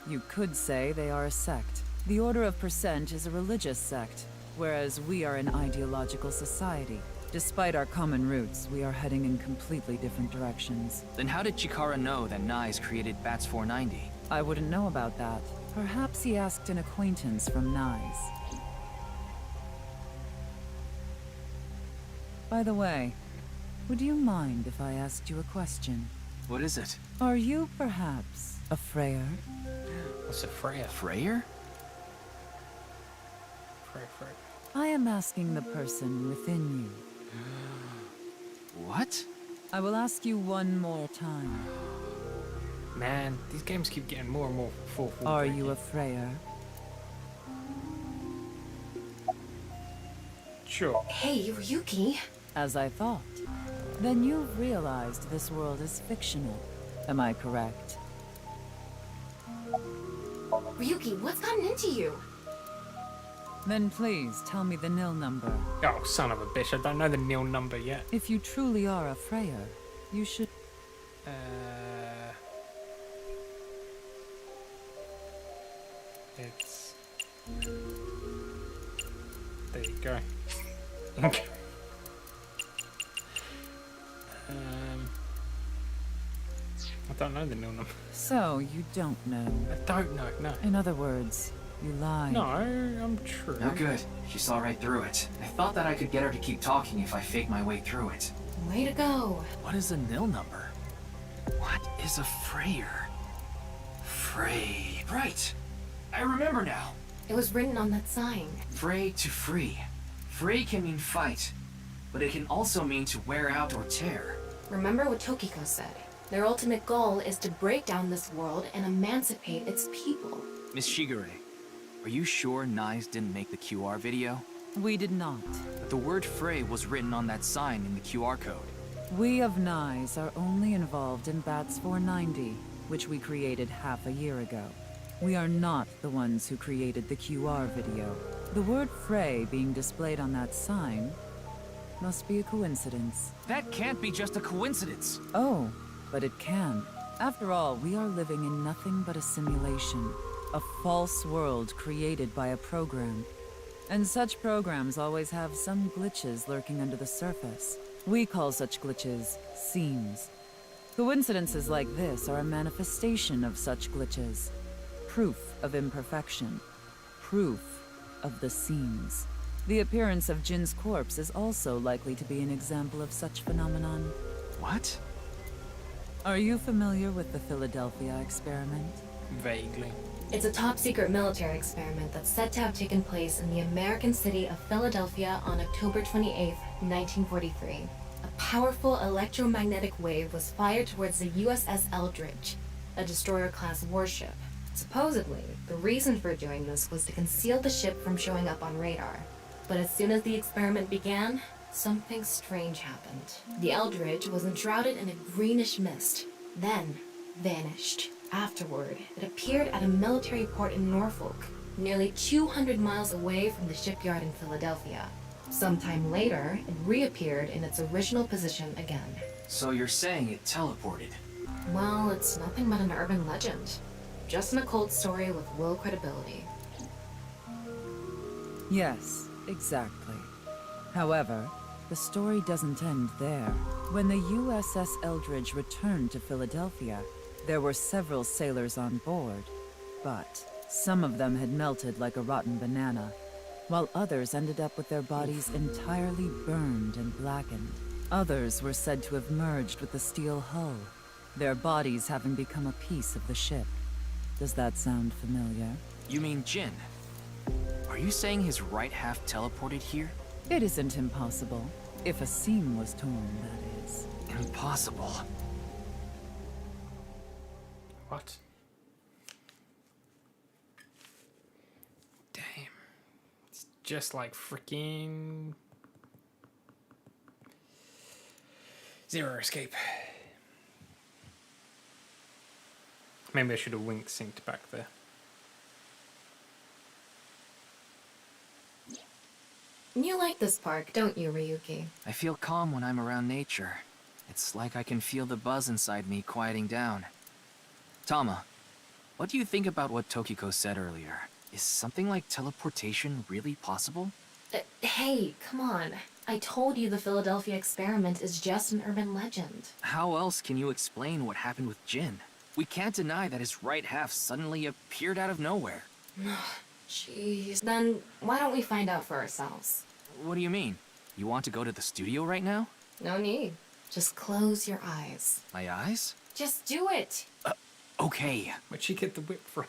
You could say they are a sect. The Order of Percent is a religious sect, whereas we are an ideological society. Despite our common roots, we are heading in completely different directions. Then how did Chikara know that NICE created Bats 490? I wouldn't know about that. Perhaps he asked an acquaintance from NICE. By the way, would you mind if I asked you a question? What is it? Are you perhaps a Freyer? What's a Freya? Freyer? Freya. I am asking the person within you. What? I will ask you one more time. Man, these games keep getting more and more fourth wall Are breaking. you a Freyr? Sure. Hey, Ryuki. As I thought. Then you've realized this world is fictional. Am I correct? Ryuki, what's gotten into you? Then please tell me the nil number. Oh, son of a bitch, I don't know the nil number yet. If you truly are a Freyr, you should... It's... There you go. Okay. I don't know the nil number. So, you don't know. I don't know, no. In other words, you lied. No, I'm true. Oh good, she saw right through it. I thought that I could get her to keep talking if I faked my way through it. Way to go. What is a nil number? What is a Freyr? Frey. Right. I remember now. It was written on that sign. Frey to free. Frey can mean fight, but it can also mean to wear out or tear. Remember what Tokiko said. Their ultimate goal is to break down this world and emancipate its people. Miss Shigure, are you sure Nyes didn't make the QR video? We did not. But the word Frey was written on that sign in the QR code. We of Nyes are only involved in Bats 490, which we created half a year ago. We are not the ones who created the QR video. The word Frey being displayed on that sign must be a coincidence. That can't be just a coincidence. Oh, but it can. After all, we are living in nothing but a simulation. A false world created by a program. And such programs always have some glitches lurking under the surface. We call such glitches seams. Coincidences like this are a manifestation of such glitches. Proof of imperfection. Proof of the seams. The appearance of Jin's corpse is also likely to be an example of such phenomenon. What? Are you familiar with the Philadelphia experiment? Vaguely. It's a top-secret military experiment that's said to have taken place in the American city of Philadelphia on October 28, 1943. A powerful electromagnetic wave was fired towards the USS Eldridge, a destroyer-class warship. Supposedly, the reason for doing this was to conceal the ship from showing up on radar. But as soon as the experiment began, something strange happened. The Eldridge was enshrouded in a greenish mist, then vanished. Afterward, it appeared at a military port in Norfolk, nearly 200 miles away from the shipyard in Philadelphia. Sometime later, it reappeared in its original position again. So you're saying it teleported? Well, it's nothing but an urban legend. Just an occult story with low credibility. Yes, exactly. However, the story doesn't end there. When the USS Eldridge returned to Philadelphia, there were several sailors on board, but some of them had melted like a rotten banana, while others ended up with their bodies entirely burned and blackened. Others were said to have merged with the steel hull, their bodies having become a piece of the ship. Does that sound familiar? You mean Jin? Are you saying his right half teleported here? It isn't impossible. If a seam was torn, that is. Impossible. What? Damn. It's just like freaking Zero Escape. Maybe I should have wink synced back there. You like this park, don't you, Ryuki? I feel calm when I'm around nature. It's like I can feel the buzz inside me quieting down. Tama, what do you think about what Tokiko said earlier? Is something like teleportation really possible? Hey, come on. I told you the Philadelphia experiment is just an urban legend. How else can you explain what happened with Jin? We can't deny that his right half suddenly appeared out of nowhere. Jeez. Then why don't we find out for ourselves? What do you mean? You want to go to the studio right now? No need. Just close your eyes. My eyes? Just do it! Okay. Where'd she get the whip from?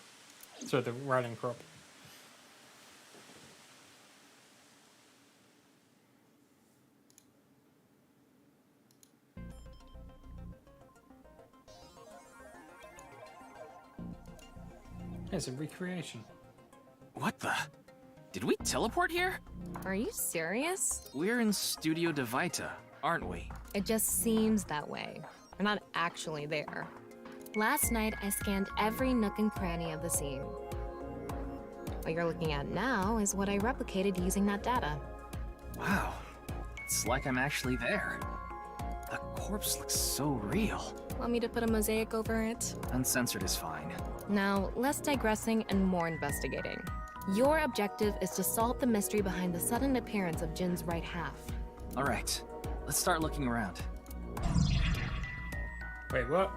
So the riding crop. It's a recreation. What the? Did we teleport here? Are you serious? We're in Studio Divita, aren't we? It just seems that way. We're not actually there. Last night, I scanned every nook and cranny of the scene. What you're looking at now is what I replicated using that data. Wow. It's like I'm actually there. The corpse looks so real. Want me to put a mosaic over it? Uncensored is fine. Now, less digressing and more investigating. Your objective is to solve the mystery behind the sudden appearance of Jin's right half. All right, let's start looking around. Wait, what?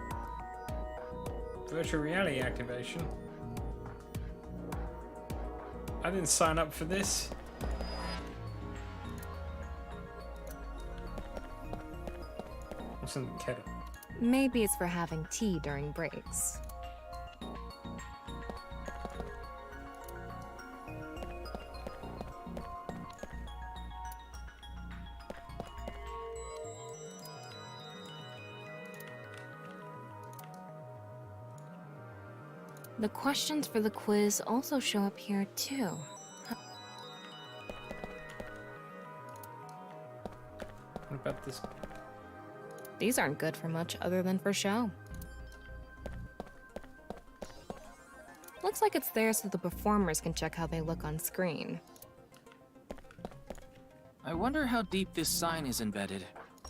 Virtual reality activation? I didn't sign up for this. Wasn't kidding. Maybe it's for having tea during breaks. The questions for the quiz also show up here, too. What about this? These aren't good for much other than for show. Looks like it's there so the performers can check how they look on screen. I wonder how deep this sign is embedded.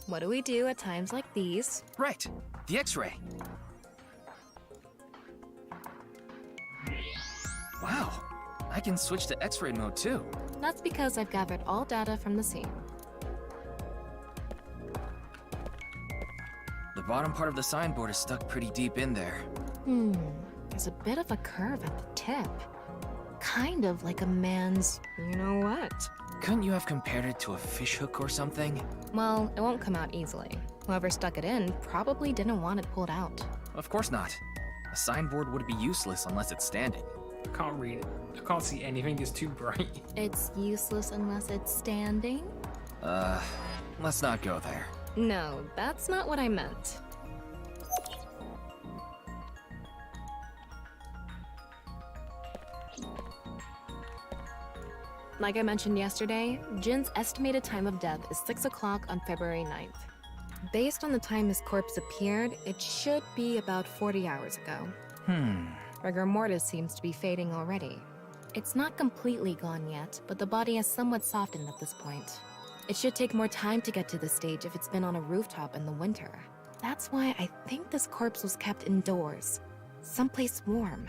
What do we do at times like these? Right, the X-ray. Wow, I can switch to X-ray mode too. That's because I've gathered all data from the scene. The bottom part of the signboard is stuck pretty deep in there. There's a bit of a curve at the tip. Kind of like a man's, you know what? Couldn't you have compared it to a fishhook or something? Well, it won't come out easily. Whoever stuck it in probably didn't want it pulled out. Of course not. A signboard would be useless unless it's standing. I can't read it. I can't see anything, it's too bright. It's useless unless it's standing? Let's not go there. No, that's not what I meant. Like I mentioned yesterday, Jin's estimated time of death is 6 o'clock on February 9th. Based on the time his corpse appeared, it should be about 40 hours ago. Rigor mortis seems to be fading already. It's not completely gone yet, but the body has somewhat softened at this point. It should take more time to get to this stage if it's been on a rooftop in the winter. That's why I think this corpse was kept indoors, someplace warm.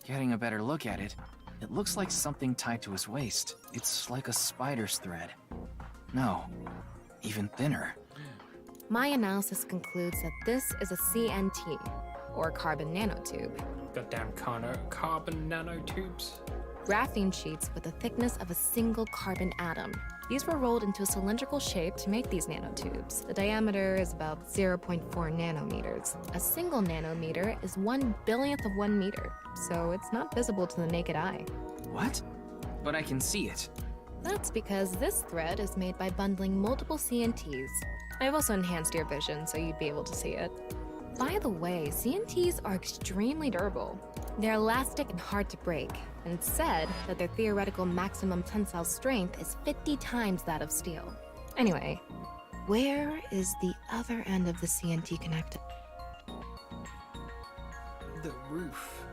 Getting a better look at it. It looks like something tied to his waist. It's like a spider's thread. No, even thinner. My analysis concludes that this is a CNT, or carbon nanotube. Goddamn carbon nanotubes. Graphene sheets with the thickness of a single carbon atom. These were rolled into a cylindrical shape to make these nanotubes. The diameter is about 0.4 nanometers. A single nanometer is 1/1000th of 1 meter, so it's not visible to the naked eye. What? But I can see it. That's because this thread is made by bundling multiple CNTs. I've also enhanced your vision so you'd be able to see it. By the way, CNTs are extremely durable. They're elastic and hard to break, and it's said that their theoretical maximum tensile strength is 50 times that of steel. Anyway, where is the other end of the CNT connected? The roof.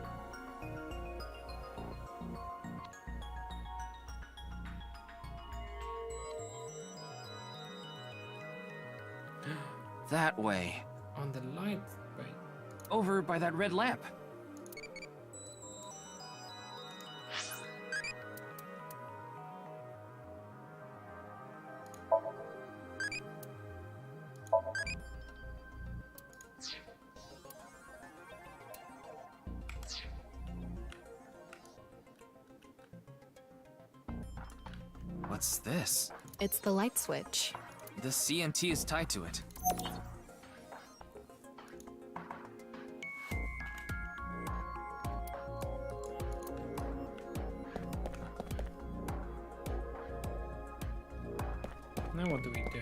That way. On the light, wait. Over by that red lamp. What's this? It's the light switch. The CNT is tied to it. Now what do we do?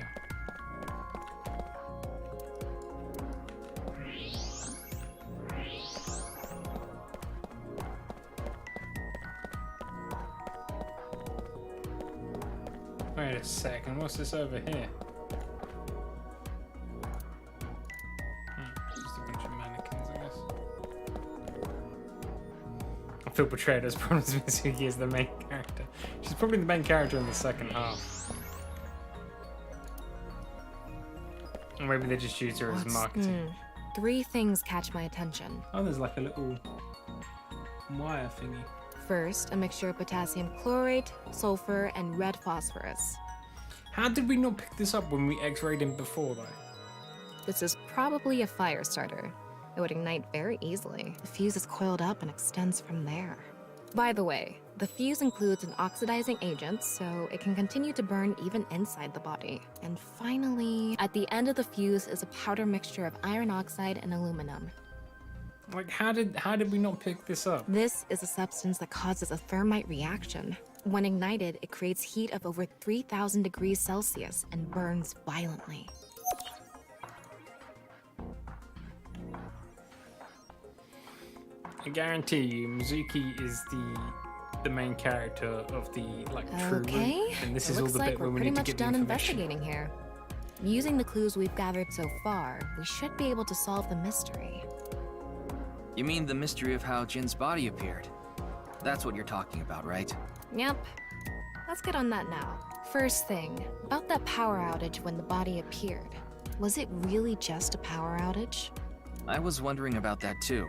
Wait a second, what's this over here? Just a bunch of mannequins, I guess. I feel betrayed as Promise Mizuki is the main character. She's probably the main character in the second half. Or maybe they just use her as marketing. 3 things catch my attention. Oh, there's like a little wire thingy. First, a mixture of potassium chlorate, sulfur, and red phosphorus. How did we not pick this up when we x-rayed him before, though? This is probably a fire starter. It would ignite very easily. The fuse is coiled up and extends from there. By the way, the fuse includes an oxidizing agent, so it can continue to burn even inside the body. And finally, at the end of the fuse is a powder mixture of iron oxide and aluminum. Like, how did we not pick this up? This is a substance that causes a thermite reaction. When ignited, it creates heat of over 3,000 degrees Celsius and burns violently. I guarantee you, Mizuki is the main character of the true route, and this is all the bit where we need to get the information. Looks like we're pretty much done investigating here. Using the clues we've gathered so far, we should be able to solve the mystery. You mean the mystery of how Jin's body appeared? That's what you're talking about, right? Yep. Let's get on that now. First thing, about that power outage when the body appeared. Was it really just a power outage? I was wondering about that too.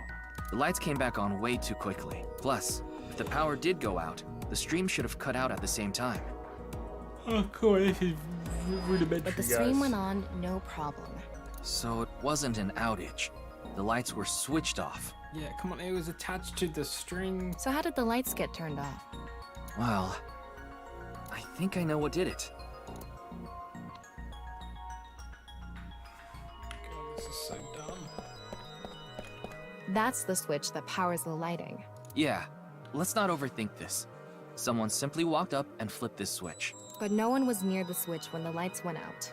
The lights came back on way too quickly. Plus, if the power did go out, the stream should have cut out at the same time. Oh, cool. This is rudimentary, But the stream went on, no problem. So it wasn't an outage. The lights were switched off. Yeah, come on, it was attached to the string. So how did the lights get turned off? Well, I think I know what did it. God, this is so dumb. That's the switch that powers the lighting. Yeah, let's not overthink this. Someone simply walked up and flipped this switch. But no one was near the switch when the lights went out.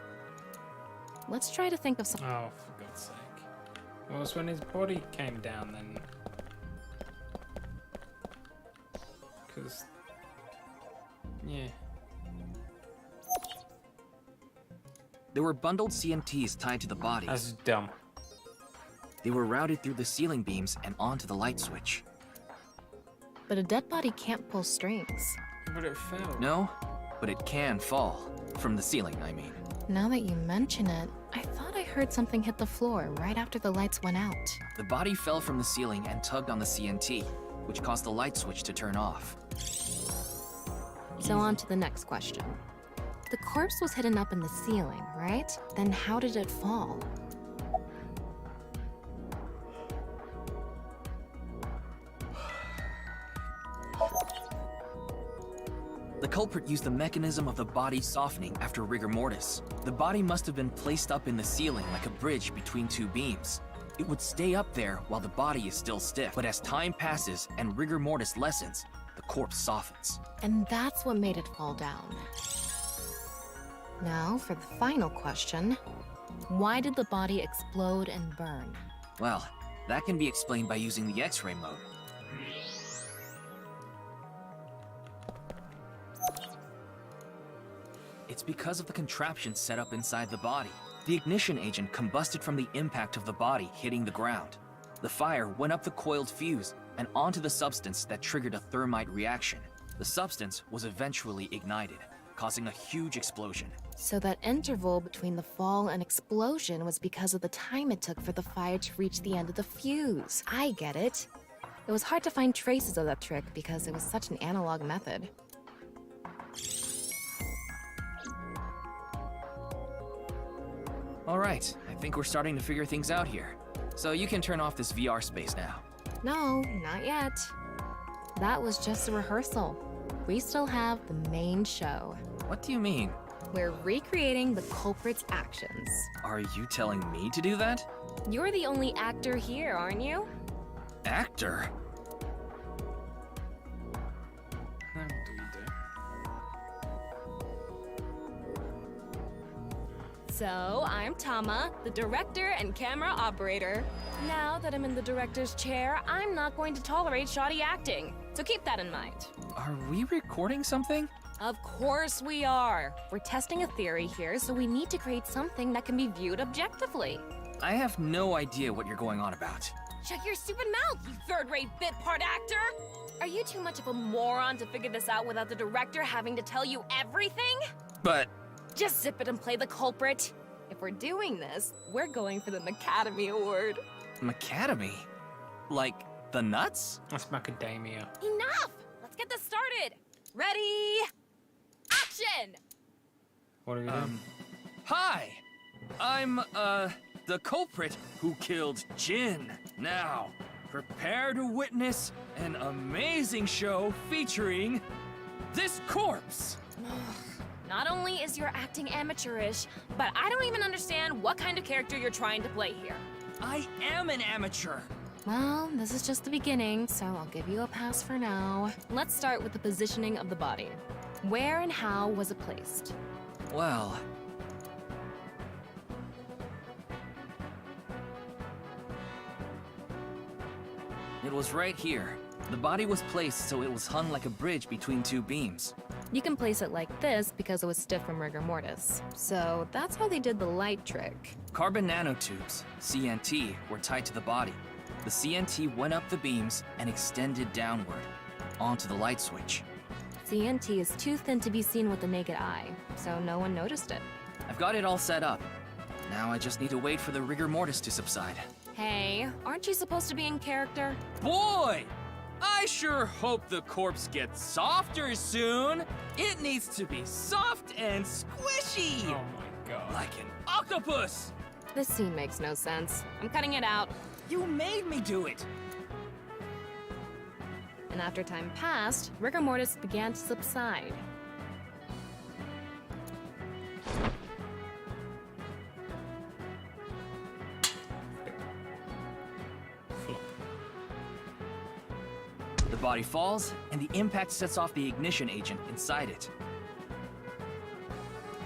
Let's try to think of some— Oh, for God's sake. Well, it was when his body came down then. Because... yeah. There were bundled CMTs tied to the body. That's dumb. They were routed through the ceiling beams and onto the light switch. But a dead body can't pull strings. But it fell. No, but it can fall. From the ceiling, I mean. Now that you mention it, I thought I heard something hit the floor right after the lights went out. The body fell from the ceiling and tugged on the CNT, which caused the light switch to turn off. So on to the next question. The corpse was hidden up in the ceiling, right? Then how did it fall? The culprit used the mechanism of the body softening after rigor mortis. The body must have been placed up in the ceiling like a bridge between two beams. It would stay up there while the body is still stiff, but as time passes and rigor mortis lessens, the corpse softens. And that's what made it fall down. Now, for the final question. Why did the body explode and burn? Well, that can be explained by using the X-ray mode. It's because of the contraption set up inside the body. The ignition agent combusted from the impact of the body hitting the ground. The fire went up the coiled fuse and onto the substance that triggered a thermite reaction. The substance was eventually ignited, causing a huge explosion. So that interval between the fall and explosion was because of the time it took for the fire to reach the end of the fuse. I get it. It was hard to find traces of that trick because it was such an analog method. All right, I think we're starting to figure things out here. So you can turn off this VR space now. No, not yet. That was just a rehearsal. We still have the main show. What do you mean? We're recreating the culprit's actions. Are you telling me to do that? You're the only actor here, aren't you? Actor? What do we do? So, I'm Tama, the director and camera operator. Now that I'm in the director's chair, I'm not going to tolerate shoddy acting. So keep that in mind. Are we recording something? Of course we are. We're testing a theory here, so we need to create something that can be viewed objectively. I have no idea what you're going on about. Shut your stupid mouth, you third-rate bit part actor! Are you too much of a moron to figure this out without the director having to tell you everything? But... Just zip it and play the culprit. If we're doing this, we're going for the Macadamy Award. Macadamy? Like, the nuts? That's macadamia. Enough! Let's get this started! Ready? Action! What are we doing? Hi! I'm, the culprit who killed Jin. Now, prepare to witness an amazing show featuring this corpse. Not only is your acting amateurish, but I don't even understand what kind of character you're trying to play here. I am an amateur. Well, this is just the beginning, so I'll give you a pass for now. Let's start with the positioning of the body. Where and how was it placed? Well... It was right here. The body was placed so it was hung like a bridge between two beams. You can place it like this because it was stiff from rigor mortis. So that's how they did the light trick. Carbon nanotubes, CNT, were tied to the body. The CNT went up the beams and extended downward, onto the light switch. CNT is too thin to be seen with the naked eye, so no one noticed it. I've got it all set up. Now I just need to wait for the rigor mortis to subside. Hey, aren't you supposed to be in character? Boy! I sure hope the corpse gets softer soon. It needs to be soft and squishy. Oh my god. Like an octopus. This scene makes no sense. I'm cutting it out. You made me do it. And after time passed, rigor mortis began to subside. The body falls, and the impact sets off the ignition agent inside it.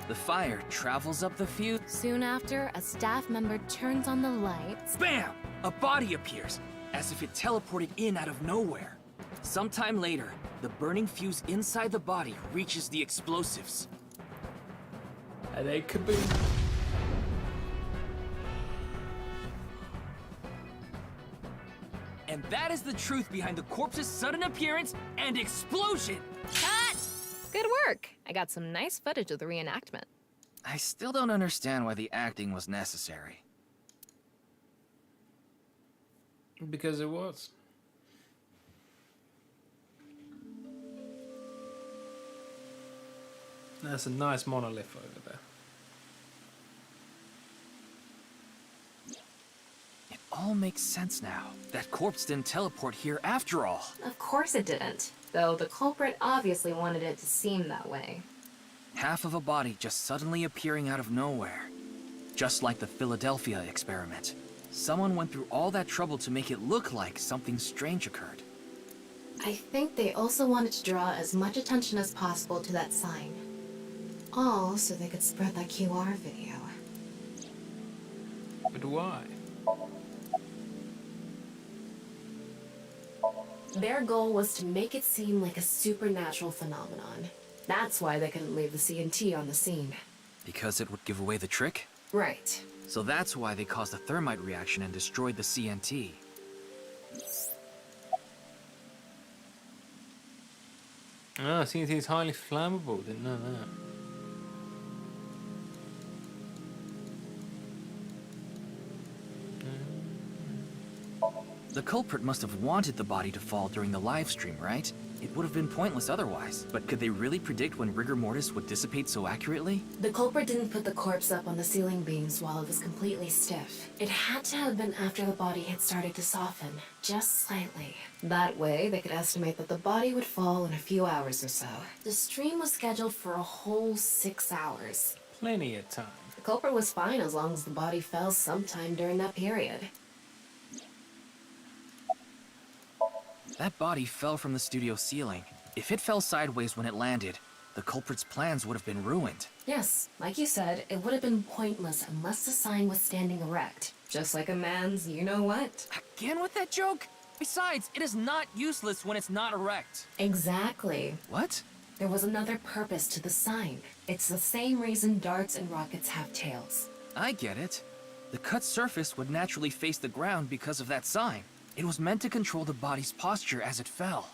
The fire travels up the fuse. Soon after, a staff member turns on the lights. Bam! A body appears, as if it teleported in out of nowhere. Sometime later, the burning fuse inside the body reaches the explosives. And they could be... And that is the truth behind the corpse's sudden appearance and explosion! Cut! Good work. I got some nice footage of the reenactment. I still don't understand why the acting was necessary. Because it was. That's a nice monolith over there. It all makes sense now. That corpse didn't teleport here after all. Of course it didn't, though the culprit obviously wanted it to seem that way. Half of a body just suddenly appearing out of nowhere. Just like the Philadelphia experiment. Someone went through all that trouble to make it look like something strange occurred. I think they also wanted to draw as much attention as possible to that sign. All so they could spread that QR video. But why? Their goal was to make it seem like a supernatural phenomenon. That's why they couldn't leave the CNT on the scene. Because it would give away the trick? Right. So that's why they caused a thermite reaction and destroyed the CNT. Ah, CNT is highly flammable. Didn't know that. The culprit must have wanted the body to fall during the live stream, right? It would have been pointless otherwise. But could they really predict when rigor mortis would dissipate so accurately? The culprit didn't put the corpse up on the ceiling beams while it was completely stiff. It had to have been after the body had started to soften, just slightly. That way, they could estimate that the body would fall in a few hours or so. The stream was scheduled for a whole 6 hours. Plenty of time. The culprit was fine as long as the body fell sometime during that period. That body fell from the studio ceiling. If it fell sideways when it landed, the culprit's plans would have been ruined. Yes, like you said, it would have been pointless unless the sign was standing erect. Just like a man's you-know-what. Again with that joke? Besides, it is not useless when it's not erect. Exactly. What? There was another purpose to the sign. It's the same reason darts and rockets have tails. I get it. The cut surface would naturally face the ground because of that sign. It was meant to control the body's posture as it fell.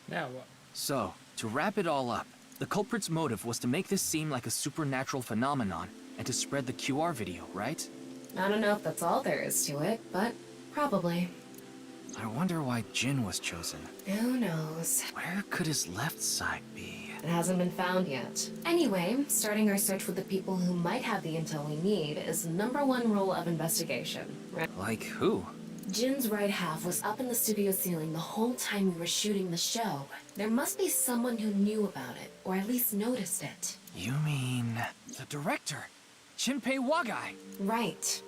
Now what? So, to wrap it all up, the culprit's motive was to make this seem like a supernatural phenomenon and to spread the QR video, right? I don't know if that's all there is to it, but probably. I wonder why Jin was chosen. Who knows? Where could his left side be? It hasn't been found yet. Anyway, starting our search with the people who might have the intel we need is the #1 rule of investigation, right? Like who? Jin's right half was up in the studio ceiling the whole time we were shooting the show. There must be someone who knew about it, or at least noticed it. You mean... the director? Shinpei Wagai? Right.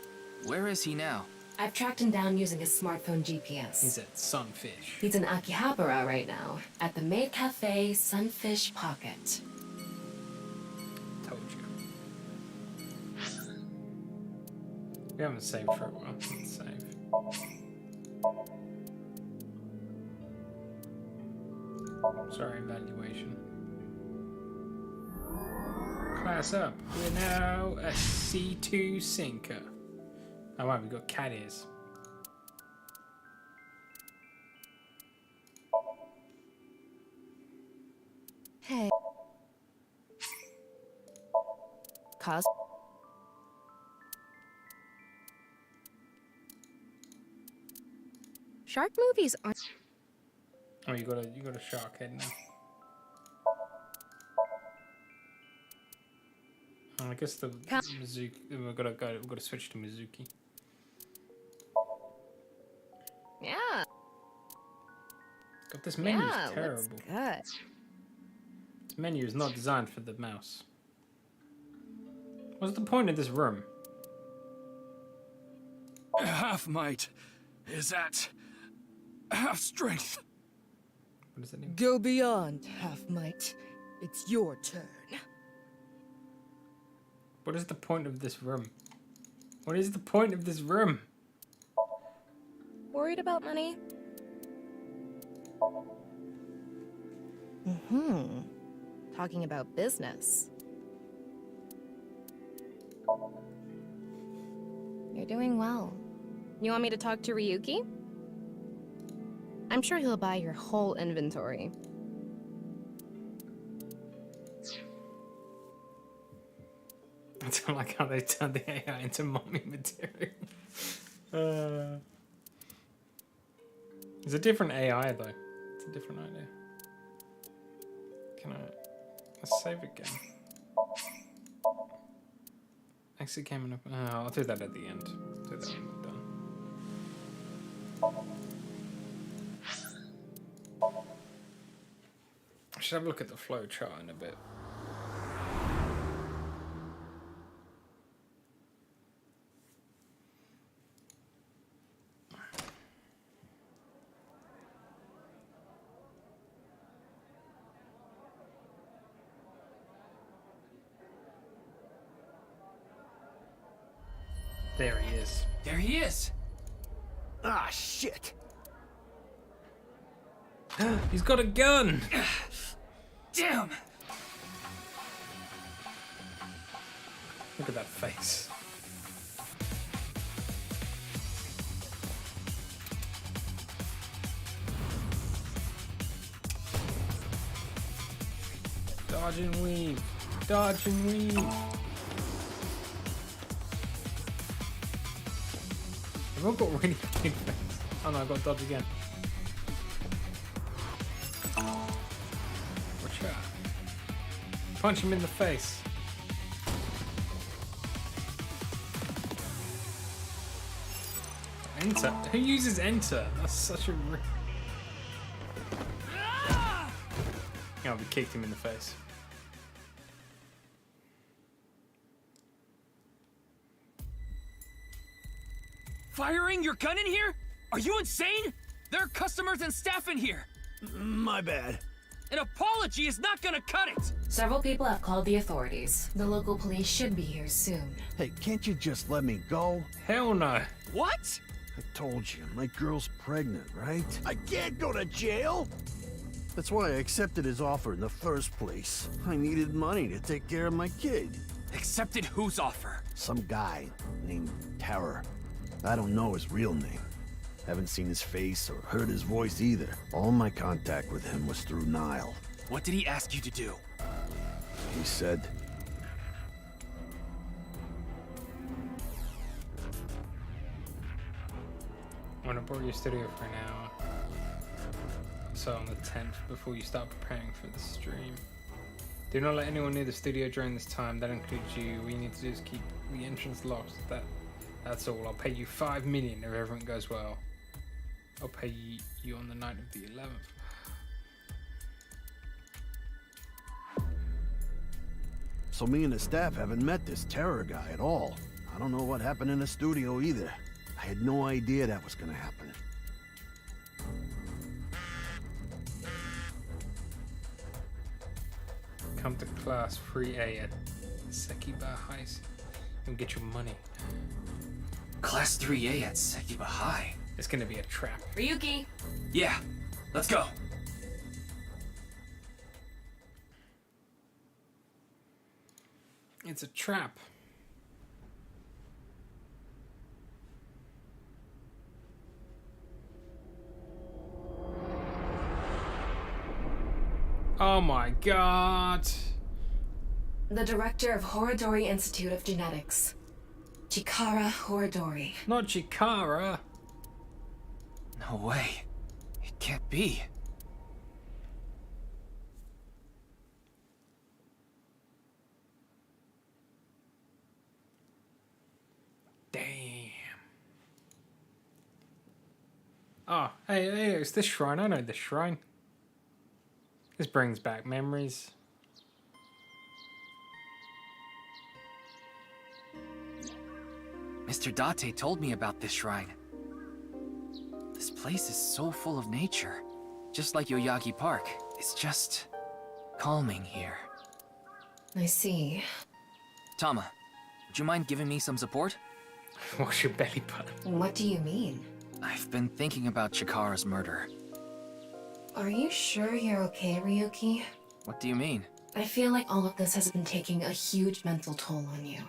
Where is he now? I've tracked him down using his smartphone GPS. He's at Sunfish. He's in Akihabara right now, at the maid cafe Sunfish Pocket. Told you. We haven't saved for a while. Let's save. Sorry, evaluation. Class up. We're now a C2 sinker. Oh wow, we got cat ears. Hey. Cos. Shark movies aren't. Oh, you got a shark head now. Oh, I guess the Mizuki. We've got to switch to Mizuki. Yeah. God, this menu is Looks terrible. good. This menu is not designed for the mouse. What's the point of this room? Half might is at half strength. What does that mean? Go beyond half might. It's your turn. What is the point of this room? What is the point of this room? Worried about money? Talking about business. You're doing well. You want me to talk to Ryuki? I'm sure he'll buy your whole inventory. I don't like how they turned the AI into mommy material. It's a different AI though. It's a different idea. Can I... Let's save again. Exit came up. I'll do that at the end. Do that when we're done. I should have a look at the flow chart in a bit. There he is. There he is! Ah, shit! He's got a gun! Damn! Look at that face. Dodge and weave. Dodge and weave. Everyone got really big face. Oh no, I got dodge again. Watch out. Punch him in the face. Enter. Who uses enter? That's such a... Oh, we kicked him in the face. Firing your gun in here? Are you insane? There are customers and staff in here. My bad. An apology is not gonna cut it. Several people have called the authorities. The local police should be here soon. Hey, can't you just let me go? Hell no. What? I told you, my girl's pregnant, right? I can't go to jail! That's why I accepted his offer in the first place. I needed money to take care of my kid. Accepted whose offer? Some guy named Terror. I don't know his real name. Haven't seen his face or heard his voice either. All my contact with him was through Nile. What did he ask you to do? He said... I'm gonna borrow your studio for an hour. So on the 10th, before you start preparing for the stream. Do not let anyone near the studio during this time. That includes you. All you need to do is keep the entrance locked. That's all. I'll pay you 5 million if everything goes well. I'll pay you on the night of the 11th. So me and the staff haven't met this Terror guy at all. I don't know what happened in the studio either. I had no idea that was gonna happen. Come to class 3A at Sekiba High and get your money. Class 3A at Sekiba High? It's gonna be a trap. Ryuki! Yeah, let's go. It's a trap. Oh my god. The director of Horodori Institute of Genetics. Chikara Horodori. Not Chikara. No way. It can't be. Damn. Oh, hey, it's this shrine. I know this shrine. This brings back memories. Mr. Date told me about this shrine. This place is so full of nature. Just like Yoyagi Park. It's just... calming here. I see. Tama, would you mind giving me some support? Wash your belly button. What do you mean? I've been thinking about Chikara's murder. Are you sure you're okay, Ryuki? What do you mean? I feel like all of this has been taking a huge mental toll on you.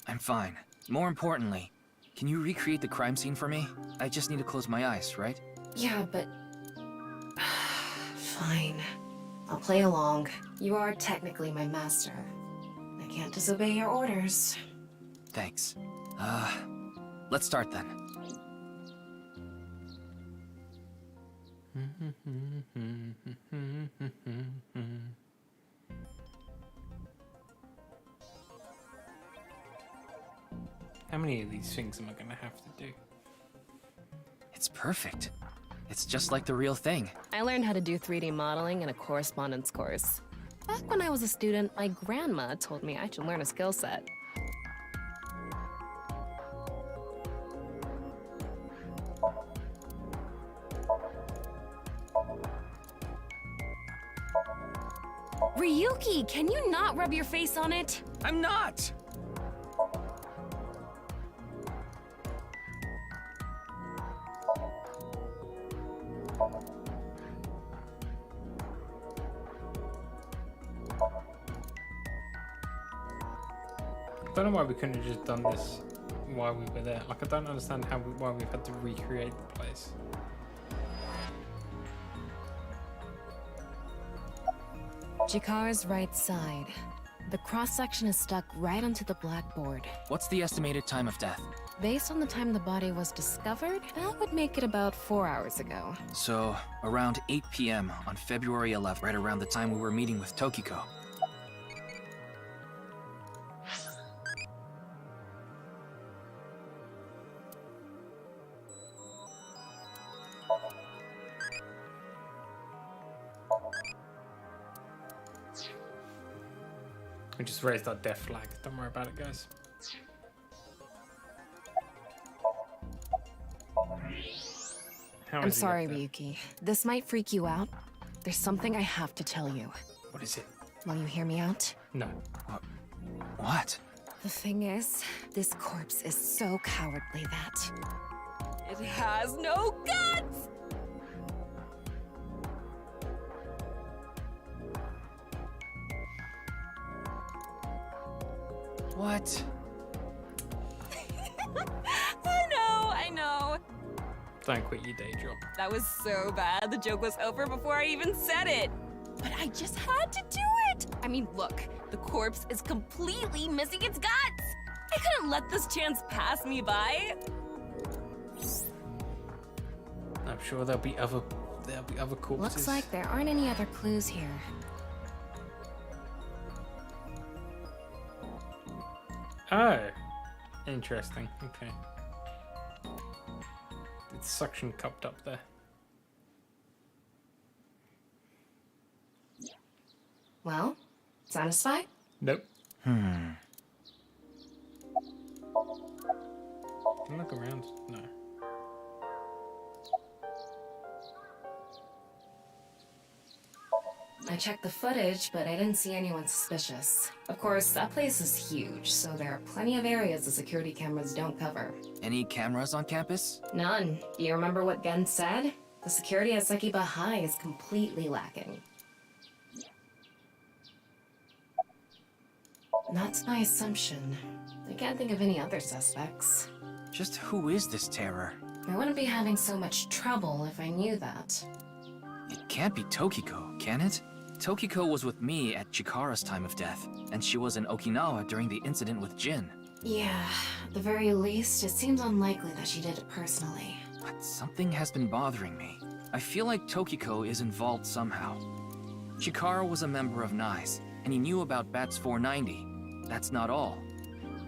I'm fine. More importantly, can you recreate the crime scene for me? I just need to close my eyes, right? Yeah, but... Fine. I'll play along. You are technically my master. I can't disobey your orders. Thanks. Let's start then. How many of these things am I gonna have to do? It's perfect. It's just like the real thing. I learned how to do 3D modeling in a correspondence course. Back when I was a student, my grandma told me I should learn a skill set. Ryuki, can you not rub your face on it? I'm not! I don't know why we couldn't have just done this while we were there. Like, I don't understand why we've had to recreate the place. Chikara's right side. The cross-section is stuck right onto the blackboard. What's the estimated time of death? Based on the time the body was discovered, that would make it about 4 hours ago. So, around 8 p.m. on February 11th, right around the time we were meeting with Tokiko. We just raised our death flag. Don't worry about it, guys. I'm sorry, Ryuki. This might freak you out. There's something I have to tell you. What is it? Will you hear me out? No. What? The thing is, this corpse is so cowardly that... It has no guts! What? I know. Don't quit your day job. That was so bad, the joke was over before I even said it. But I just had to do it! I mean, look, the corpse is completely missing its guts! I couldn't let this chance pass me by. I'm sure there'll be other corpses. Looks like there aren't any other clues here. Oh, interesting. Okay. It's suction cupped up there. Well, satisfied? Nope. Hmm. Can I look around? No. I checked the footage, but I didn't see anyone suspicious. Of course, that place is huge, so there are plenty of areas the security cameras don't cover. Any cameras on campus? None. Do you remember what Gen said? The security at Sekiba High is completely lacking. That's my assumption. I can't think of any other suspects. Just who is this terror? I wouldn't be having so much trouble if I knew that. It can't be Tokiko, can it? Tokiko was with me at Chikara's time of death, and she was in Okinawa during the incident with Jin. Yeah, at the very least, it seems unlikely that she did it personally. But something has been bothering me. I feel like Tokiko is involved somehow. Chikara was a member of NICE, and he knew about Bats 490. That's not all.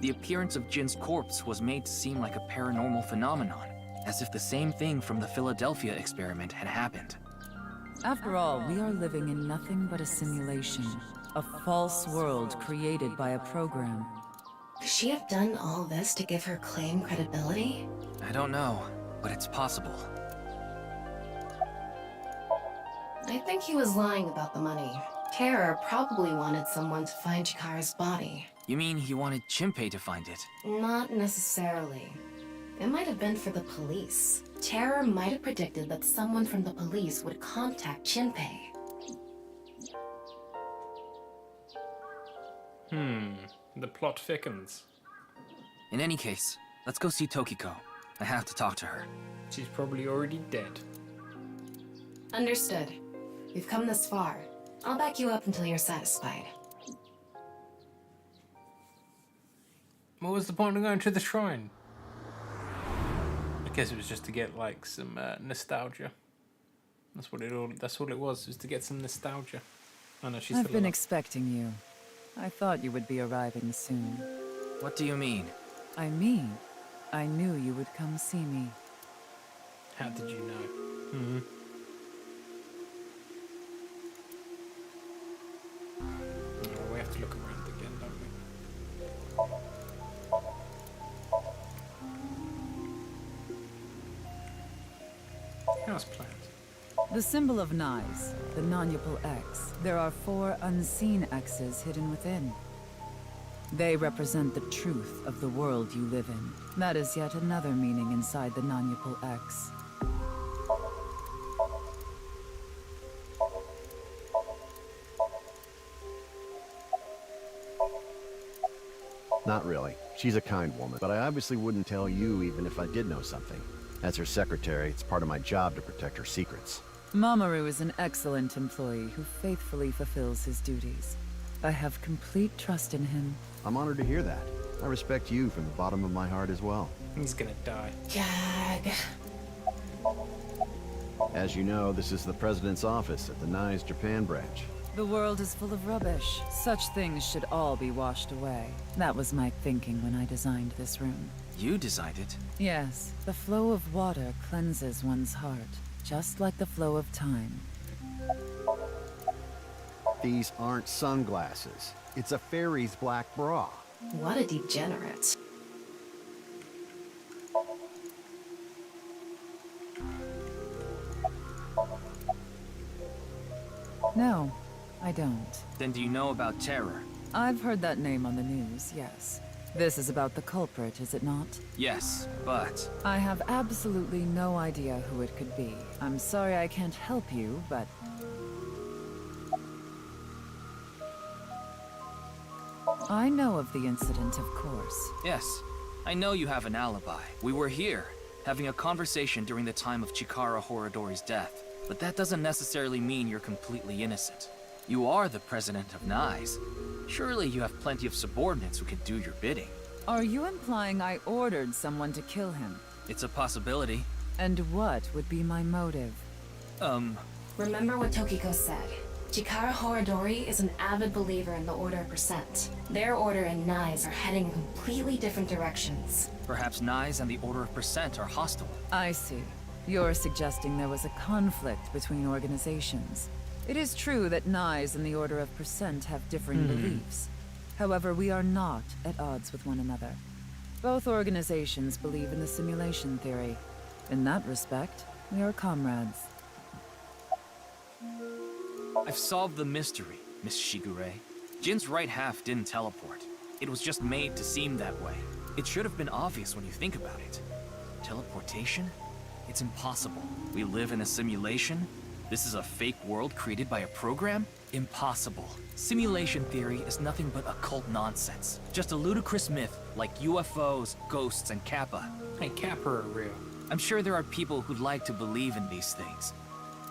The appearance of Jin's corpse was made to seem like a paranormal phenomenon, as if the same thing from the Philadelphia experiment had happened. After all, we are living in nothing but a simulation. A false world created by a program. Could she have done all this to give her claim credibility? I don't know, but it's possible. I think he was lying about the money. Terror probably wanted someone to find Chikara's body. You mean he wanted Chimpei to find it? Not necessarily. It might have been for the police. Terror might have predicted that someone from the police would contact Chimpei. The plot thickens. In any case, let's go see Tokiko. I have to talk to her. She's probably already dead. Understood. We've come this far. I'll back you up until you're satisfied. What was the point of going to the shrine? I guess it was just to get like some nostalgia. That's all it was to get some nostalgia. Oh no, she's I've still been alive. expecting you. I thought you would be arriving soon. What do you mean? I mean, I knew you would come see me. How did you know? Oh, we have to look around again, don't we? House plant. The symbol of Knives, the non-upal X. There are 4 unseen X's hidden within. They represent the truth of the world you live in. That is yet another meaning inside the non-upal X. Not really. She's a kind woman, but I obviously wouldn't tell you even if I did know something. As her secretary, it's part of my job to protect her secrets. Mamoru is an excellent employee who faithfully fulfills his duties. I have complete trust in him. I'm honored to hear that. I respect you from the bottom of my heart as well. He's gonna die. Gag. As you know, this is the President's office at the NICE Japan branch. The world is full of rubbish. Such things should all be washed away. That was my thinking when I designed this room. You designed it? Yes, the flow of water cleanses one's heart, just like the flow of time. These aren't sunglasses. It's a fairy's black bra. What a degenerate. No, I don't. Then do you know about Terror? I've heard that name on the news, yes. This is about the culprit, is it not? Yes, but... I have absolutely no idea who it could be. I'm sorry I can't help you, but... I know of the incident, of course. Yes, I know you have an alibi. We were here, having a conversation during the time of Chikara Horadori's death. But that doesn't necessarily mean you're completely innocent. You are the president of NICE. Surely you have plenty of subordinates who can do your bidding. Are you implying I ordered someone to kill him? It's a possibility. And what would be my motive? Remember what Tokiko said. Chikara Horadori is an avid believer in the Order of Percent. Their order and NICE are heading in completely different directions. Perhaps NICE and the Order of Percent are hostile. I see. You're suggesting there was a conflict between organizations. It is true that NICE and the Order of Percent have differing beliefs. However, we are not at odds with one another. Both organizations believe in the simulation theory. In that respect, we are comrades. I've solved the mystery, Miss Shigure. Jin's right half didn't teleport. It was just made to seem that way. It should have been obvious when you think about it. Teleportation? It's impossible. We live in a simulation? This is a fake world created by a program? Impossible. Simulation theory is nothing but occult nonsense. Just a ludicrous myth like UFOs, ghosts, and Kappa. Hey, Kappa are real. I'm sure there are people who'd like to believe in these things.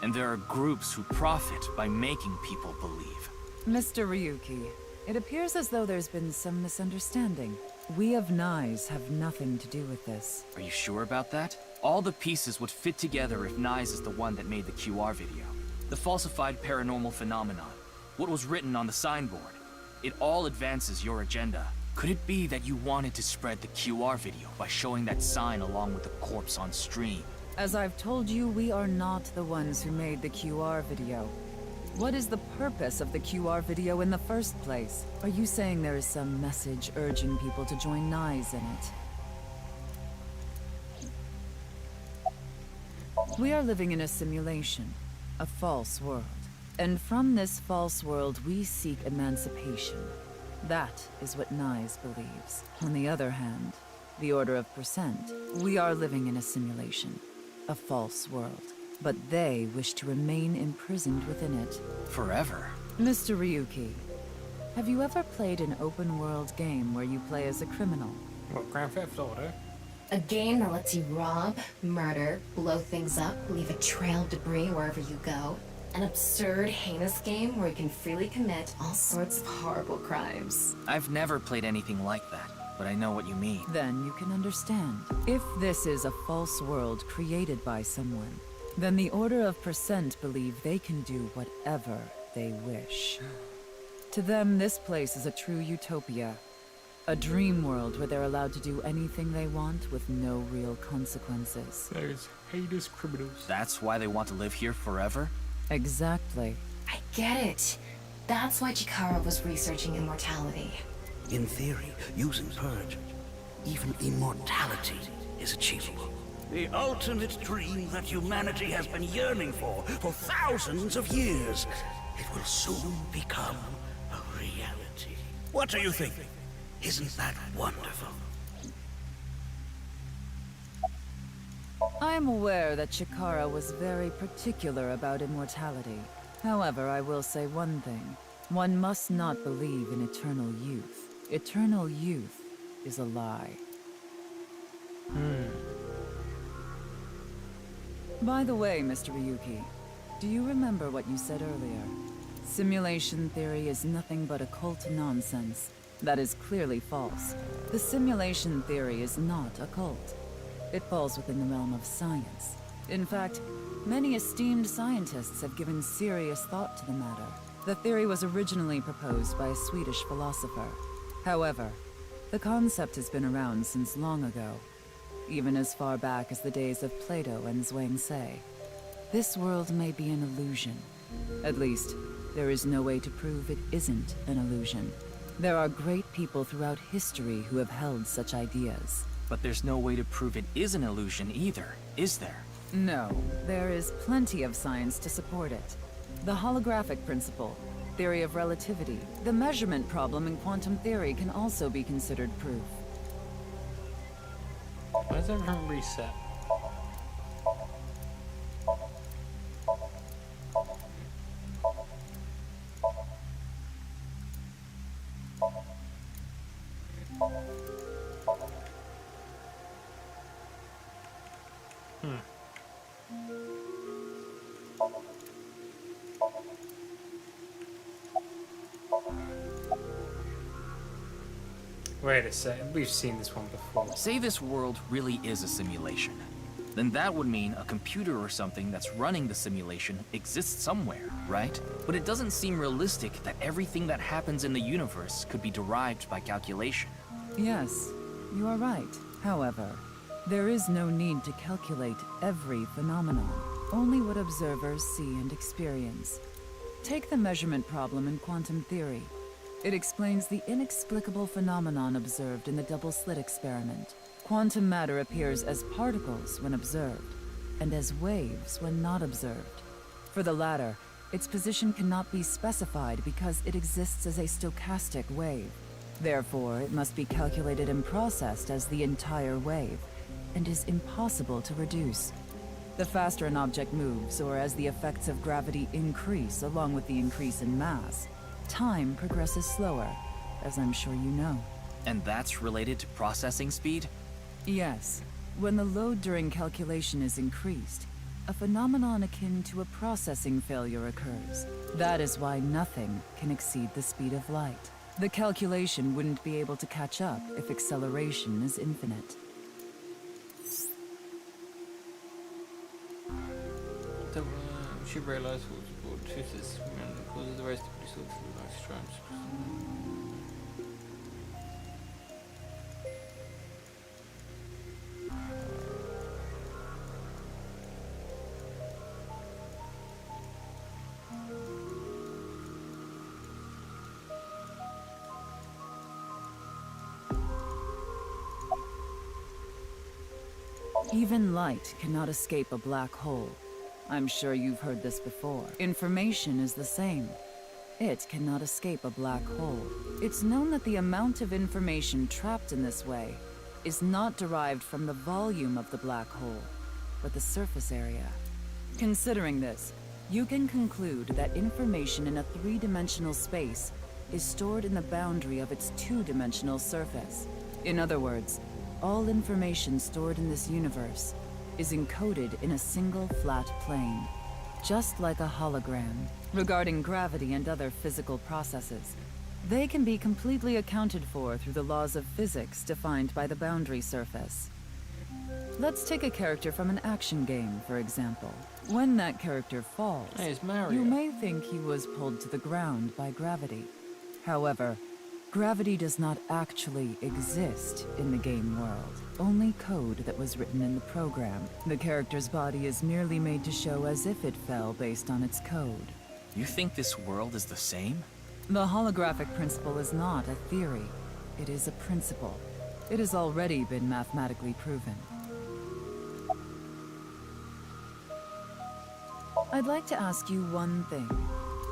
And there are groups who profit by making people believe. Mr. Ryuki, it appears as though there's been some misunderstanding. We of NICE have nothing to do with this. Are you sure about that? All the pieces would fit together if NICE is the one that made the QR video. The falsified paranormal phenomenon. What was written on the signboard. It all advances your agenda. Could it be that you wanted to spread the QR video by showing that sign along with the corpse on stream? As I've told you, we are not the ones who made the QR video. What is the purpose of the QR video in the first place? Are you saying there is some message urging people to join NICE in it? We are living in a simulation, a false world. And from this false world, we seek emancipation. That is what NICE believes. On the other hand, the Order of Percent, we are living in a simulation. A false world. But they wish to remain imprisoned within it. Forever? Mr. Ryuki, have you ever played an open-world game where you play as a criminal? What, Grand Theft Auto? A game that lets you rob, murder, blow things up, leave a trail of debris wherever you go. An absurd, heinous game where you can freely commit all sorts of horrible crimes. I've never played anything like that. But I know what you mean. Then you can understand. If this is a false world created by someone, then the Order of Percent believe they can do whatever they wish. To them, this place is a true utopia. A dream world where they're allowed to do anything they want with no real consequences. Those heinous criminals. That's why they want to live here forever? Exactly. I get it. That's why Chikara was researching immortality. In theory, using Purge, even immortality is achievable. The ultimate dream that humanity has been yearning for thousands of years. It will soon become a reality. What do you think? Isn't that wonderful? I am aware that Chikara was very particular about immortality. However, I will say one thing. One must not believe in eternal youth. Eternal youth is a lie. By the way, Mr. Ryuki, do you remember what you said earlier? Simulation theory is nothing but occult nonsense. That is clearly false. The simulation theory is not occult. It falls within the realm of science. In fact, many esteemed scientists have given serious thought to the matter. The theory was originally proposed by a Swedish philosopher. However, the concept has been around since long ago, even as far back as the days of Plato and Zhuangzi. This world may be an illusion. At least, there is no way to prove it isn't an illusion. There are great people throughout history who have held such ideas. But there's no way to prove it is an illusion either, is there? No, there is plenty of science to support it. The holographic principle, theory of relativity. The measurement problem in quantum theory can also be considered proof. Why does everything reset? Wait a second, we've seen this one before. Say this world really is a simulation. Then that would mean a computer or something that's running the simulation exists somewhere, right? But it doesn't seem realistic that everything that happens in the universe could be derived by calculation. Yes, you are right. However, there is no need to calculate every phenomenon, only what observers see and experience. Take the measurement problem in quantum theory. It explains the inexplicable phenomenon observed in the double-slit experiment. Quantum matter appears as particles when observed, and as waves when not observed. For the latter, its position cannot be specified because it exists as a stochastic wave. Therefore, it must be calculated and processed as the entire wave, and is impossible to reduce. The faster an object moves, or as the effects of gravity increase along with the increase in mass, time progresses slower, as I'm sure you know. And that's related to processing speed? Yes. When the load during calculation is increased, a phenomenon akin to a processing failure occurs. That is why nothing can exceed the speed of light. The calculation wouldn't be able to catch up if acceleration is infinite. She realized what was the truth is causes the rest to be sort of life strange. Even light cannot escape a black hole. I'm sure you've heard this before. Information is the same. It cannot escape a black hole. It's known that the amount of information trapped in this way is not derived from the volume of the black hole, but the surface area. Considering this, you can conclude that information in a three-dimensional space is stored in the boundary of its two-dimensional surface. In other words, all information stored in this universe is encoded in a single flat plane, just like a hologram. Regarding gravity and other physical processes, they can be completely accounted for through the laws of physics defined by the boundary surface. Let's take a character from an action game, for example. When that character falls, Hey, it's Mario. you may think he was pulled to the ground by gravity. However, gravity does not actually exist in the game world, only code that was written in the program. The character's body is merely made to show as if it fell based on its code. You think this world is the same? The holographic principle is not a theory. It is a principle. It has already been mathematically proven. I'd like to ask you one thing.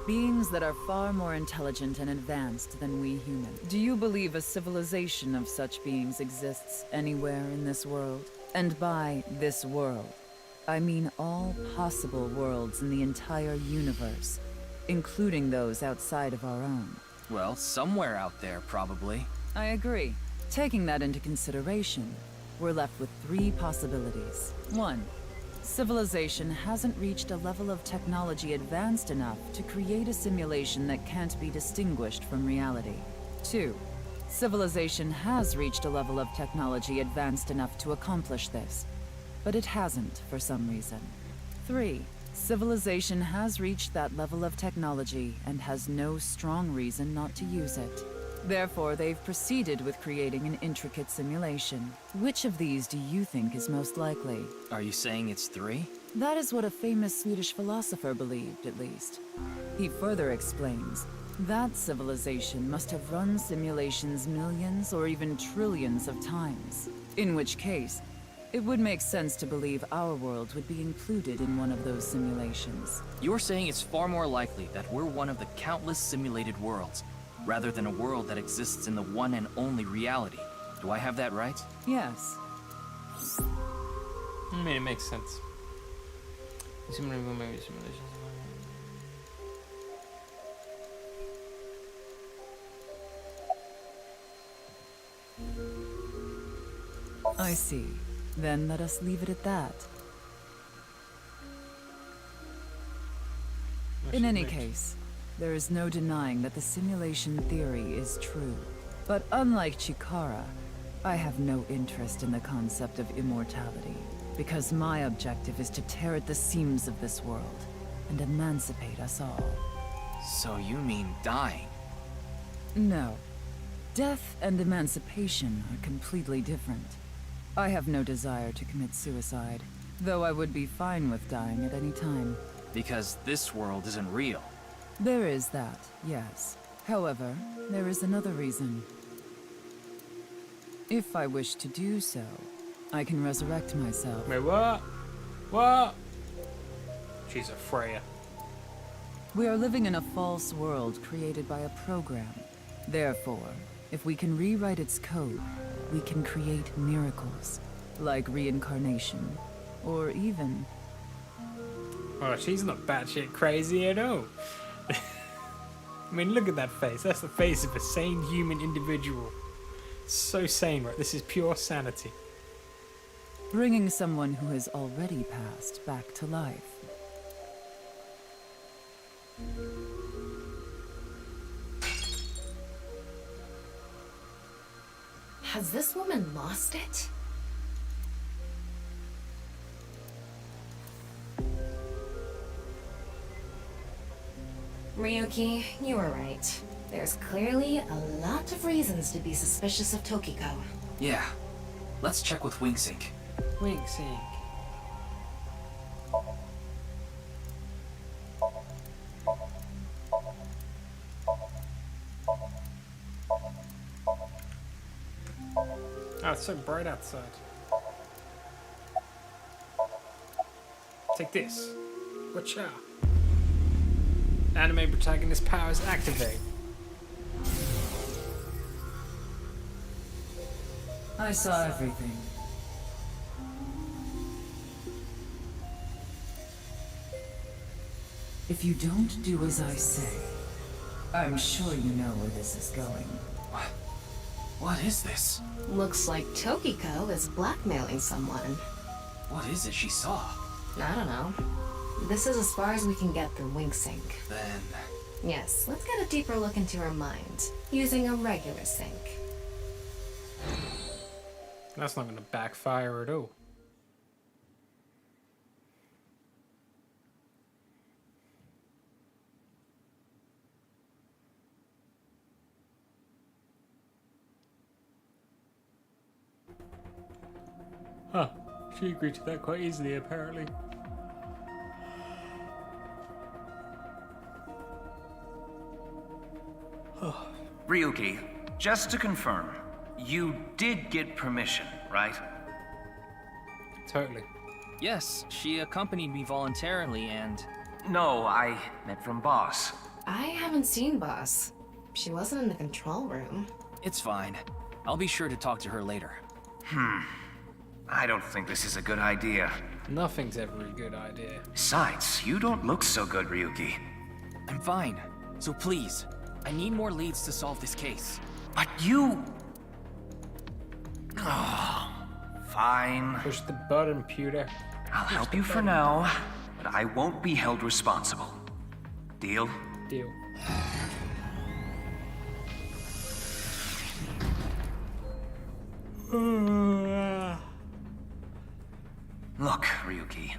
Beings that are far more intelligent and advanced than we humans. Do you believe a civilization of such beings exists anywhere in this world? And by this world, I mean all possible worlds in the entire universe, including those outside of our own. Well, somewhere out there, probably. I agree. Taking that into consideration, we're left with three possibilities. 1. Civilization hasn't reached a level of technology advanced enough to create a simulation that can't be distinguished from reality. 2. Civilization has reached a level of technology advanced enough to accomplish this, but it hasn't for some reason. 3. Civilization has reached that level of technology and has no strong reason not to use it. Therefore, they've proceeded with creating an intricate simulation. Which of these do you think is most likely? Are you saying it's 3? That is what a famous Swedish philosopher believed, at least. He further explains, that civilization must have run simulations millions or even trillions of times. In which case, It would make sense to believe our world would be included in one of those simulations. You're saying it's far more likely that we're one of the countless simulated worlds, rather than a world that exists in the one and only reality. Do I have that right? Yes. I mean, it makes sense. I see. Then let us leave it at that. In any case, there is no denying that the simulation theory is true. But unlike Chikara, I have no interest in the concept of immortality, because my objective is to tear at the seams of this world and emancipate us all. So you mean dying? No. Death and emancipation are completely different. I have no desire to commit suicide, though I would be fine with dying at any time. Because this world isn't real. There is that, yes. However, there is another reason. If I wish to do so, I can resurrect myself. Wait, what? What? She's a Freya. We are living in a false world created by a program. Therefore, if we can rewrite its code, we can create miracles, like reincarnation, or even... Oh, she's not batshit crazy at all. I mean, look at that face. That's the face of a sane human individual. So sane, right? This is pure sanity. Bringing someone who has already passed back to life. Has this woman lost it? Ryuki, you were right. There's clearly a lot of reasons to be suspicious of Tokiko. Yeah. Let's check with Wingsync. Wingsync. Oh, it's so bright outside. Take this. Watch out. Anime protagonist powers activate. I saw everything. If you don't do as I say, I'm sure you know where this is going. What is this? Looks like Tokiko is blackmailing someone. What is it she saw? I don't know. This is as far as we can get through Wingsync. Then... Yes, let's get a deeper look into her mind, using a regular sync. That's not gonna backfire at all. Huh. She agreed to that quite easily, apparently. Ryuki, just to confirm, you did get permission, right? Totally. Yes, she accompanied me voluntarily and... No, I meant from Boss. I haven't seen Boss. She wasn't in the control room. It's fine. I'll be sure to talk to her later. I don't think this is a good idea. Nothing's ever a good idea. Besides, you don't look so good, Ryuki. I'm fine. So please, I need more leads to solve this case. But you... Oh, fine. Push the button, Pewter. I'll help you for now, but I won't be held responsible. Deal? Deal. Look, Ryuki,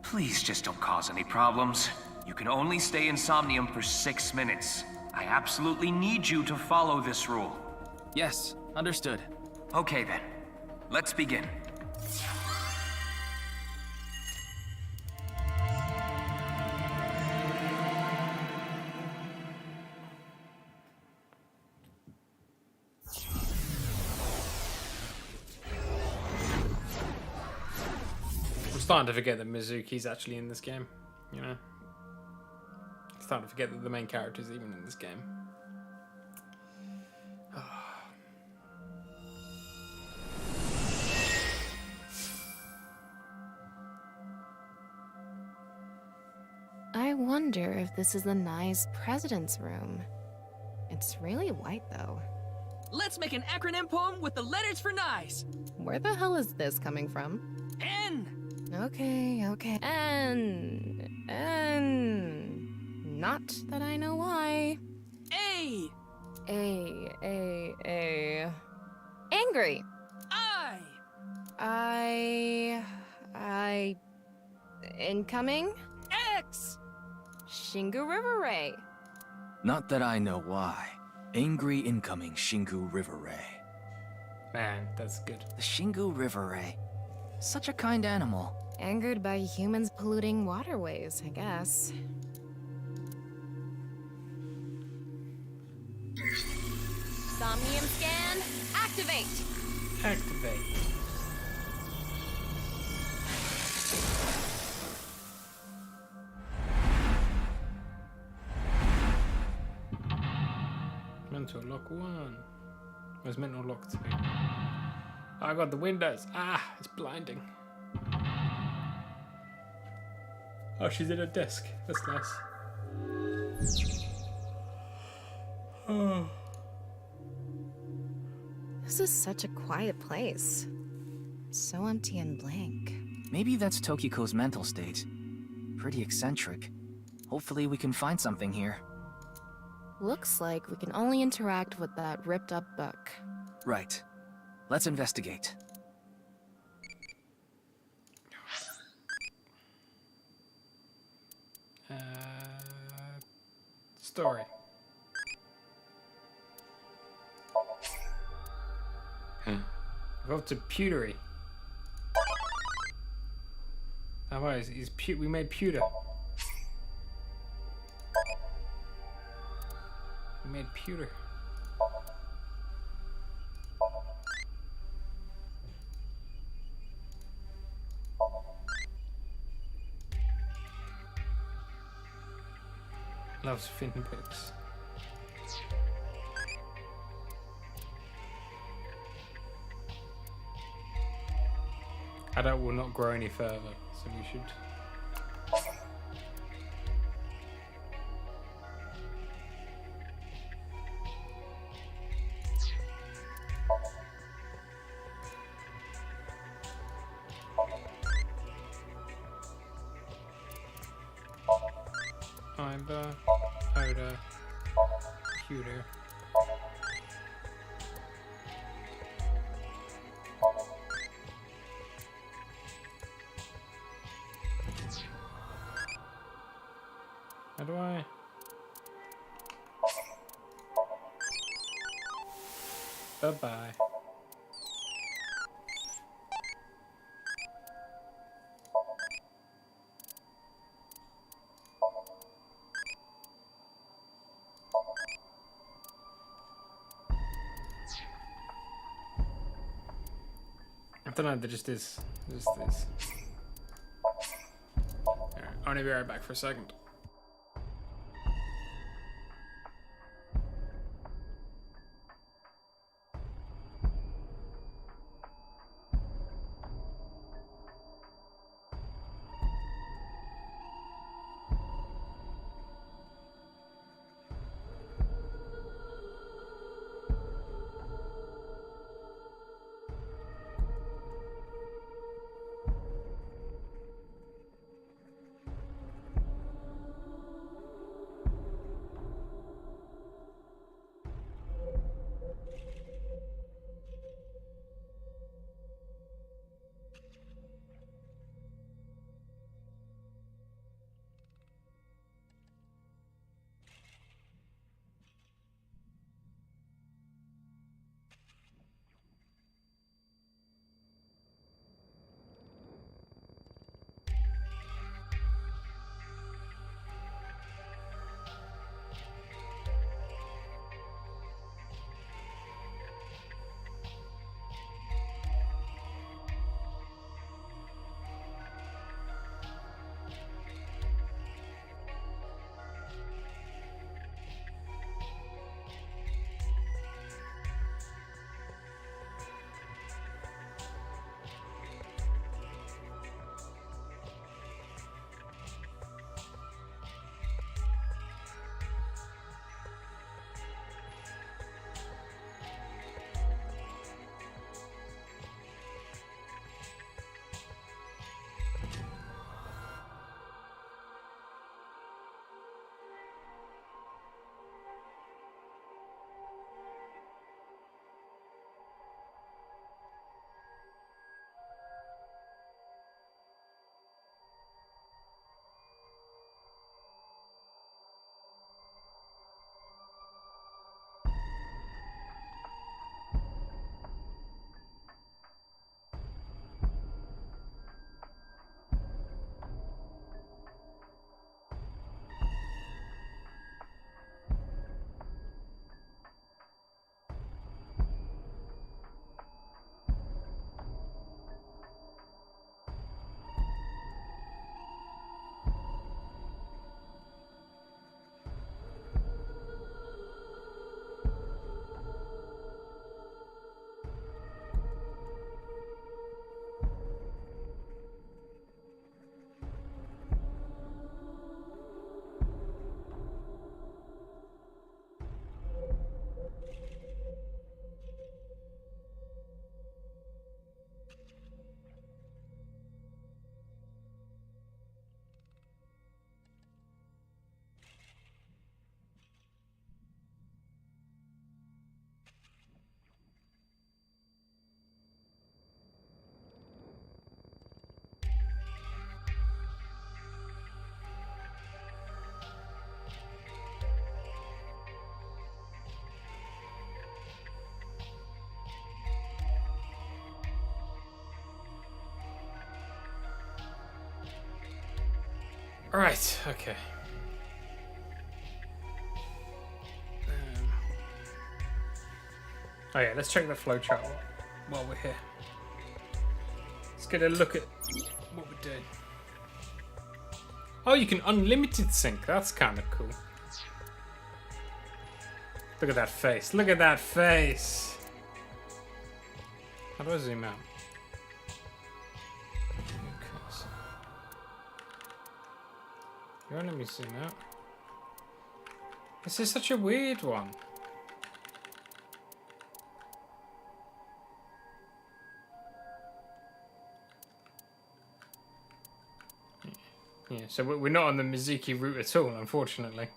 please just don't cause any problems. You can only stay in SOMNIUM for 6 minutes. I absolutely need you to follow this rule. Yes, understood. Okay then, let's begin. starting to forget that Mizuki's actually in this game, you know? Starting to forget that the main character is even in this game. I wonder if this is the nice president's room. It's really white, though. Let's make an acronym poem with the letters for nice. Where the hell is this coming from? N. Okay. N. Not that I know why. A. Angry. I. Incoming? X. Shingu River Ray. Not that I know why. Angry incoming Shingu River Ray. Man, that's good. The Shingu River Ray. Such a kind animal. Angered by humans polluting waterways, I guess. Somnium scan, activate! Activate. Mental lock 1. Where's mental lock 2? I got the windows. Ah, it's blinding. Oh, she's in a desk. That's nice. Oh. This is such a quiet place. So empty and blank. Maybe that's Tokiko's mental state. Pretty eccentric. Hopefully we can find something here. Looks like we can only interact with that ripped up book. Right. Let's investigate. Story. Go to pewtery. Otherwise, we made pewter. We made pewter. Loves finpicks. Adult will not grow any further, so we should. Fiber, odor, computer. How do I? Bye-bye. I don't know, there just is. Just is. Alright, I'm gonna be right back for a second. Right, okay. Oh yeah, let's check the flowchart while we're here. Let's get a look at what we're doing. Oh, you can unlimited sync. That's kind of cool. Look at that face. Look at that face. How do I zoom out? You won't let me zoom out. This is such a weird one. Yeah, so we're not on the Mizuki route at all, unfortunately.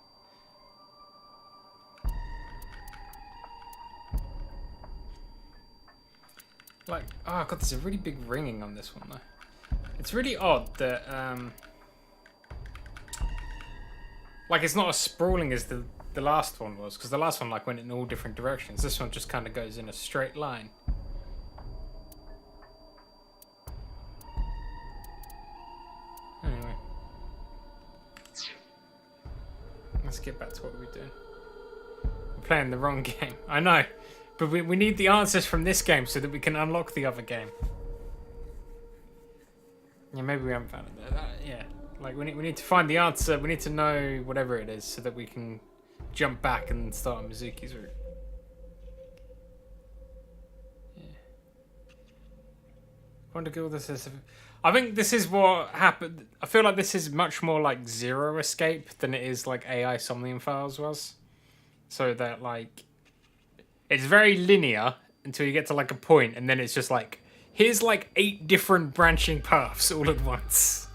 Like, oh god, there's a really big ringing on this one though. It's really odd that, like it's not as sprawling as the last one was, because the last one like went in all different directions. This one just kind of goes in a straight line. Anyway. Let's get back to what we're doing. We're playing the wrong game. I know. But we need the answers from this game so that we can unlock the other game. Yeah, maybe we haven't found it. Yeah. Like, we need to find the answer. We need to know whatever it is so that we can jump back and start on Mizuki's route. Yeah. I wonder what this is. I think this is what happened. I feel like this is much more like Zero Escape than it is like AI Somnium Files was. So that, like, it's very linear until you get to like a point, and then it's just like, here's like 8 different branching paths all at once.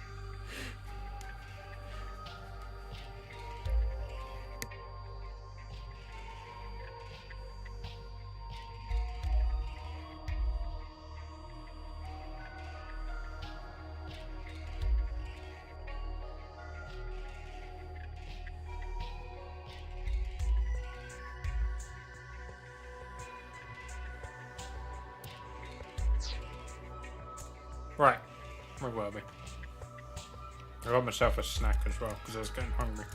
Right, where were we? I got myself a snack as well because I was getting hungry.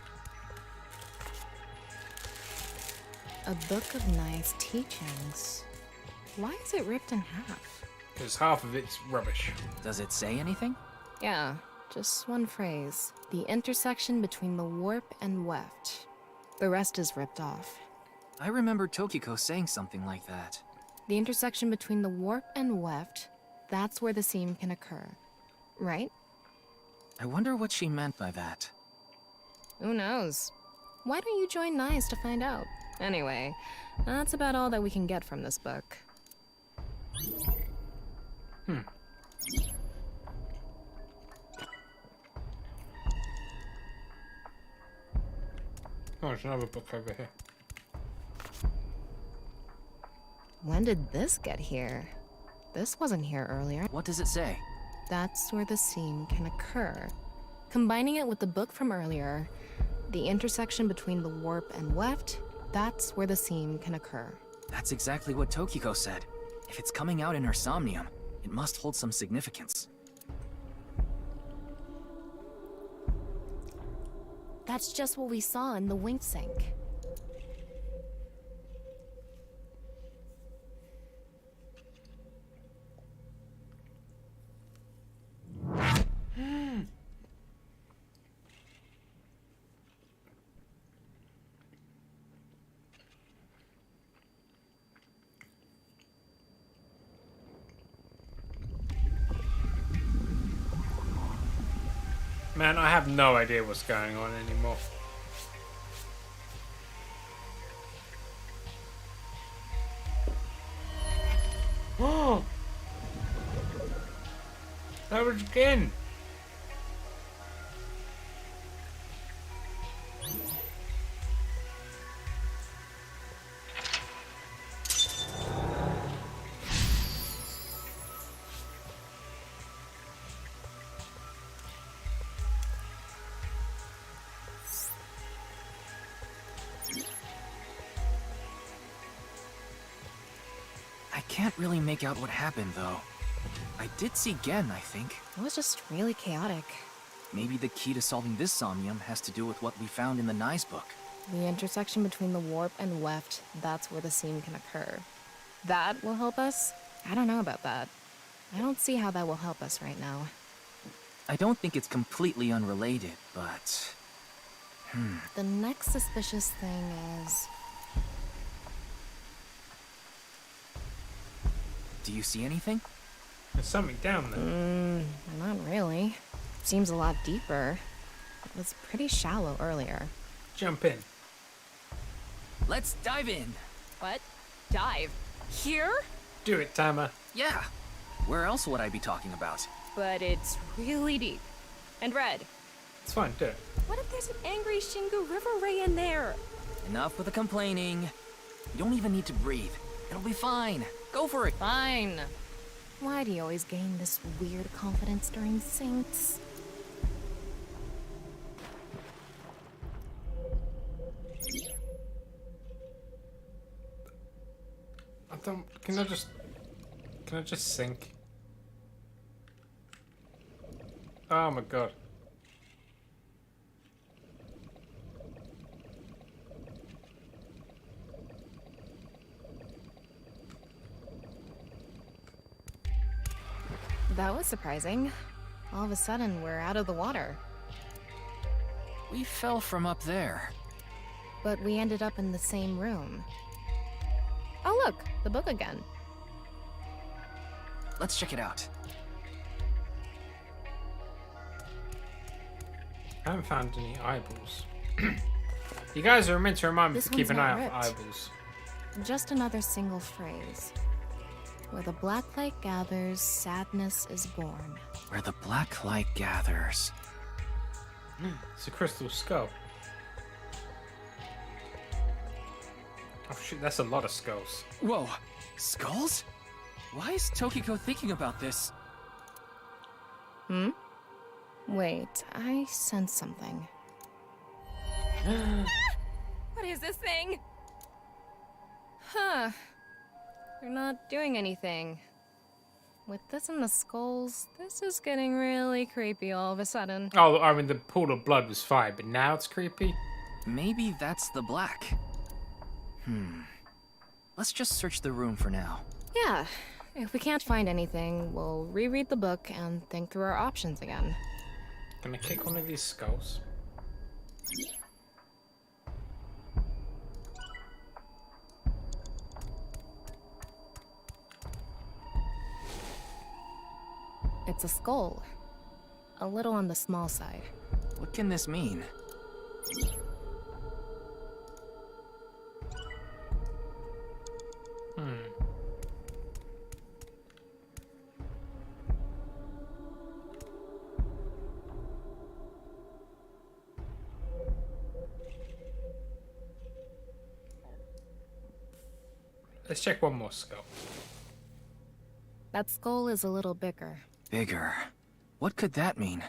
A book of nice teachings. Why is it ripped in half? Because half of it's rubbish. Does it say anything? Yeah, just one phrase. The intersection between the warp and weft. The rest is ripped off. I remember Tokiko saying something like that. The intersection between the warp and weft, that's where the seam can occur. Right? I wonder what she meant by that. Who knows? Why don't you join NICE to find out? Anyway, that's about all that we can get from this book. Oh, there's another book over here. When did this get here? This wasn't here earlier. What does it say? That's where the seam can occur. Combining it with the book from earlier, the intersection between the warp and weft, that's where the seam can occur. That's exactly what Tokiko said. If it's coming out in her somnium, it must hold some significance. That's just what we saw in the wink sink. Man, I have no idea what's going on anymore. Oh! That was again! I can't really make out what happened, though. I did see Gen, I think. It was just really chaotic. Maybe the key to solving this somnium has to do with what we found in the Nye's book. The intersection between the warp and weft, that's where the scene can occur. That will help us? I don't know about that. I don't see how that will help us right now. I don't think it's completely unrelated, but... The next suspicious thing is... Do you see anything? There's something down there. Not really. Seems a lot deeper. It was pretty shallow earlier. Jump in. Let's dive in. What? Dive? Here? Do it, Tama. Yeah. Where else would I be talking about? But it's really deep. And red. It's fine, do it. What if there's an angry Shingu River Ray in there? Enough with the complaining. You don't even need to breathe. It'll be fine. Go for it. Fine. Why do you always gain this weird confidence during syncs? Can I just sink? Oh my god. That was surprising. All of a sudden, we're out of the water. We fell from up there. But we ended up in the same room. Oh look, the book again. Let's check it out. I haven't found any eyeballs. You guys are meant to remind me This to keep one's an eye not out for ripped. eyeballs. Just another single phrase. Where the black light gathers, sadness is born. Where the black light gathers. It's a crystal skull. Oh shit, that's a lot of skulls. Whoa, skulls? Why is Tokiko thinking about this? Wait, I sense something. What is this thing? Huh. They're not doing anything. With this and the skulls, this is getting really creepy all of a sudden. Oh, I mean, the pool of blood was fine, but now it's creepy? Maybe that's the black. Let's just search the room for now. Yeah. If we can't find anything, we'll reread the book and think through our options again. Can I kick one of these skulls? It's a skull. A little on the small side. What can this mean? Let's check one more skull. That skull is a little bigger. Bigger. What could that mean?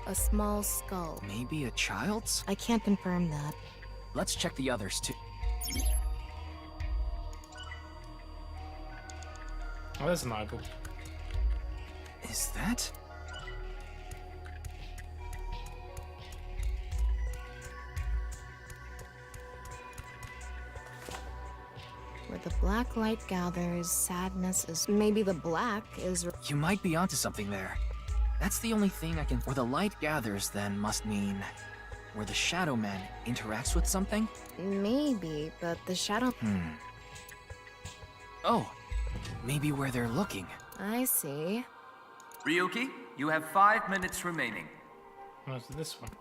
A small skull. Maybe a child's? I can't confirm that. Let's check the others too. Oh, there's an eyeball. Is that? Where the black light gathers, sadness is... Maybe the black is... You might be onto something there. That's the only thing I can... Where the light gathers, then, must mean... Where the Shadow Man interacts with something? Maybe, but the shadow... Oh, maybe where they're looking. I see. Ryuki, you have 5 minutes remaining. What's this one?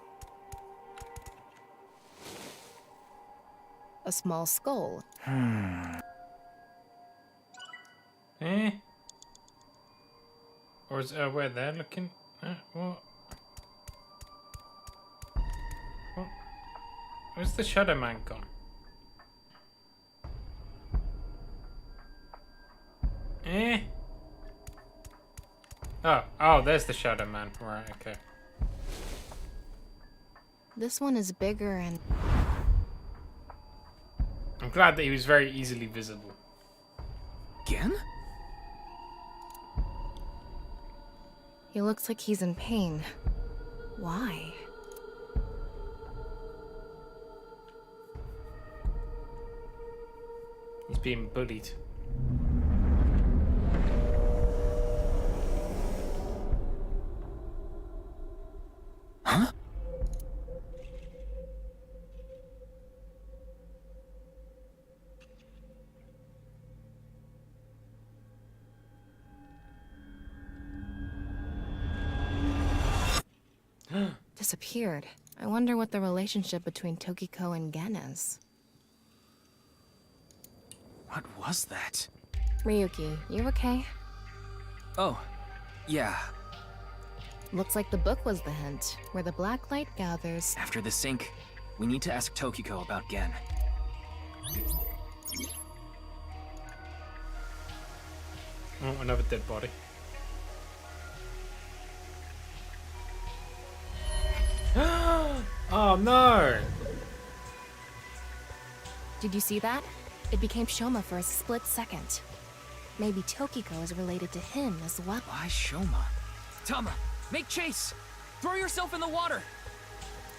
A small skull. Eh? Or is where they're looking? What? What? Where's the Shadow Man gone? Eh? Oh, there's the Shadow Man. Right, okay. This one is bigger and... I'm glad that he was very easily visible. Again? He looks like he's in pain. Why? He's being bullied. Huh? Disappeared. I wonder what the relationship between Tokiko and Gen is. What was that? Ryuki, you okay? Oh, yeah. Looks like the book was the hint, where the black light gathers. After the sync, we need to ask Tokiko about Gen. Oh, another dead body. Oh no! Did you see that? It became Shoma for a split second. Maybe Tokiko is related to him as well. Why Shoma? Tama, make chase! Throw yourself in the water!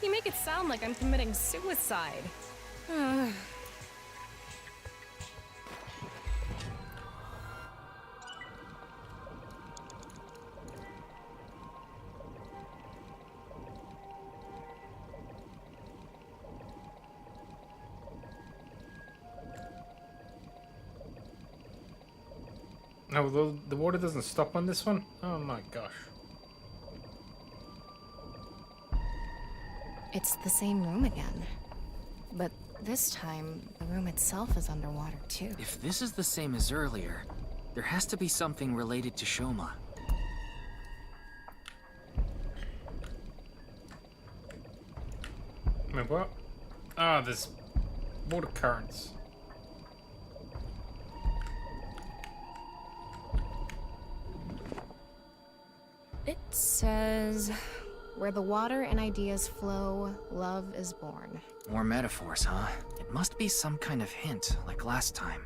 You make it sound like I'm committing suicide. No, the water doesn't stop on this one? Oh my gosh. It's the same room again. But this time, the room itself is underwater too. If this is the same as earlier, there has to be something related to Shoma. Wait, what? Ah, there's water currents. It says, where the water and ideas flow, love is born. More metaphors, huh? It must be some kind of hint, like last time.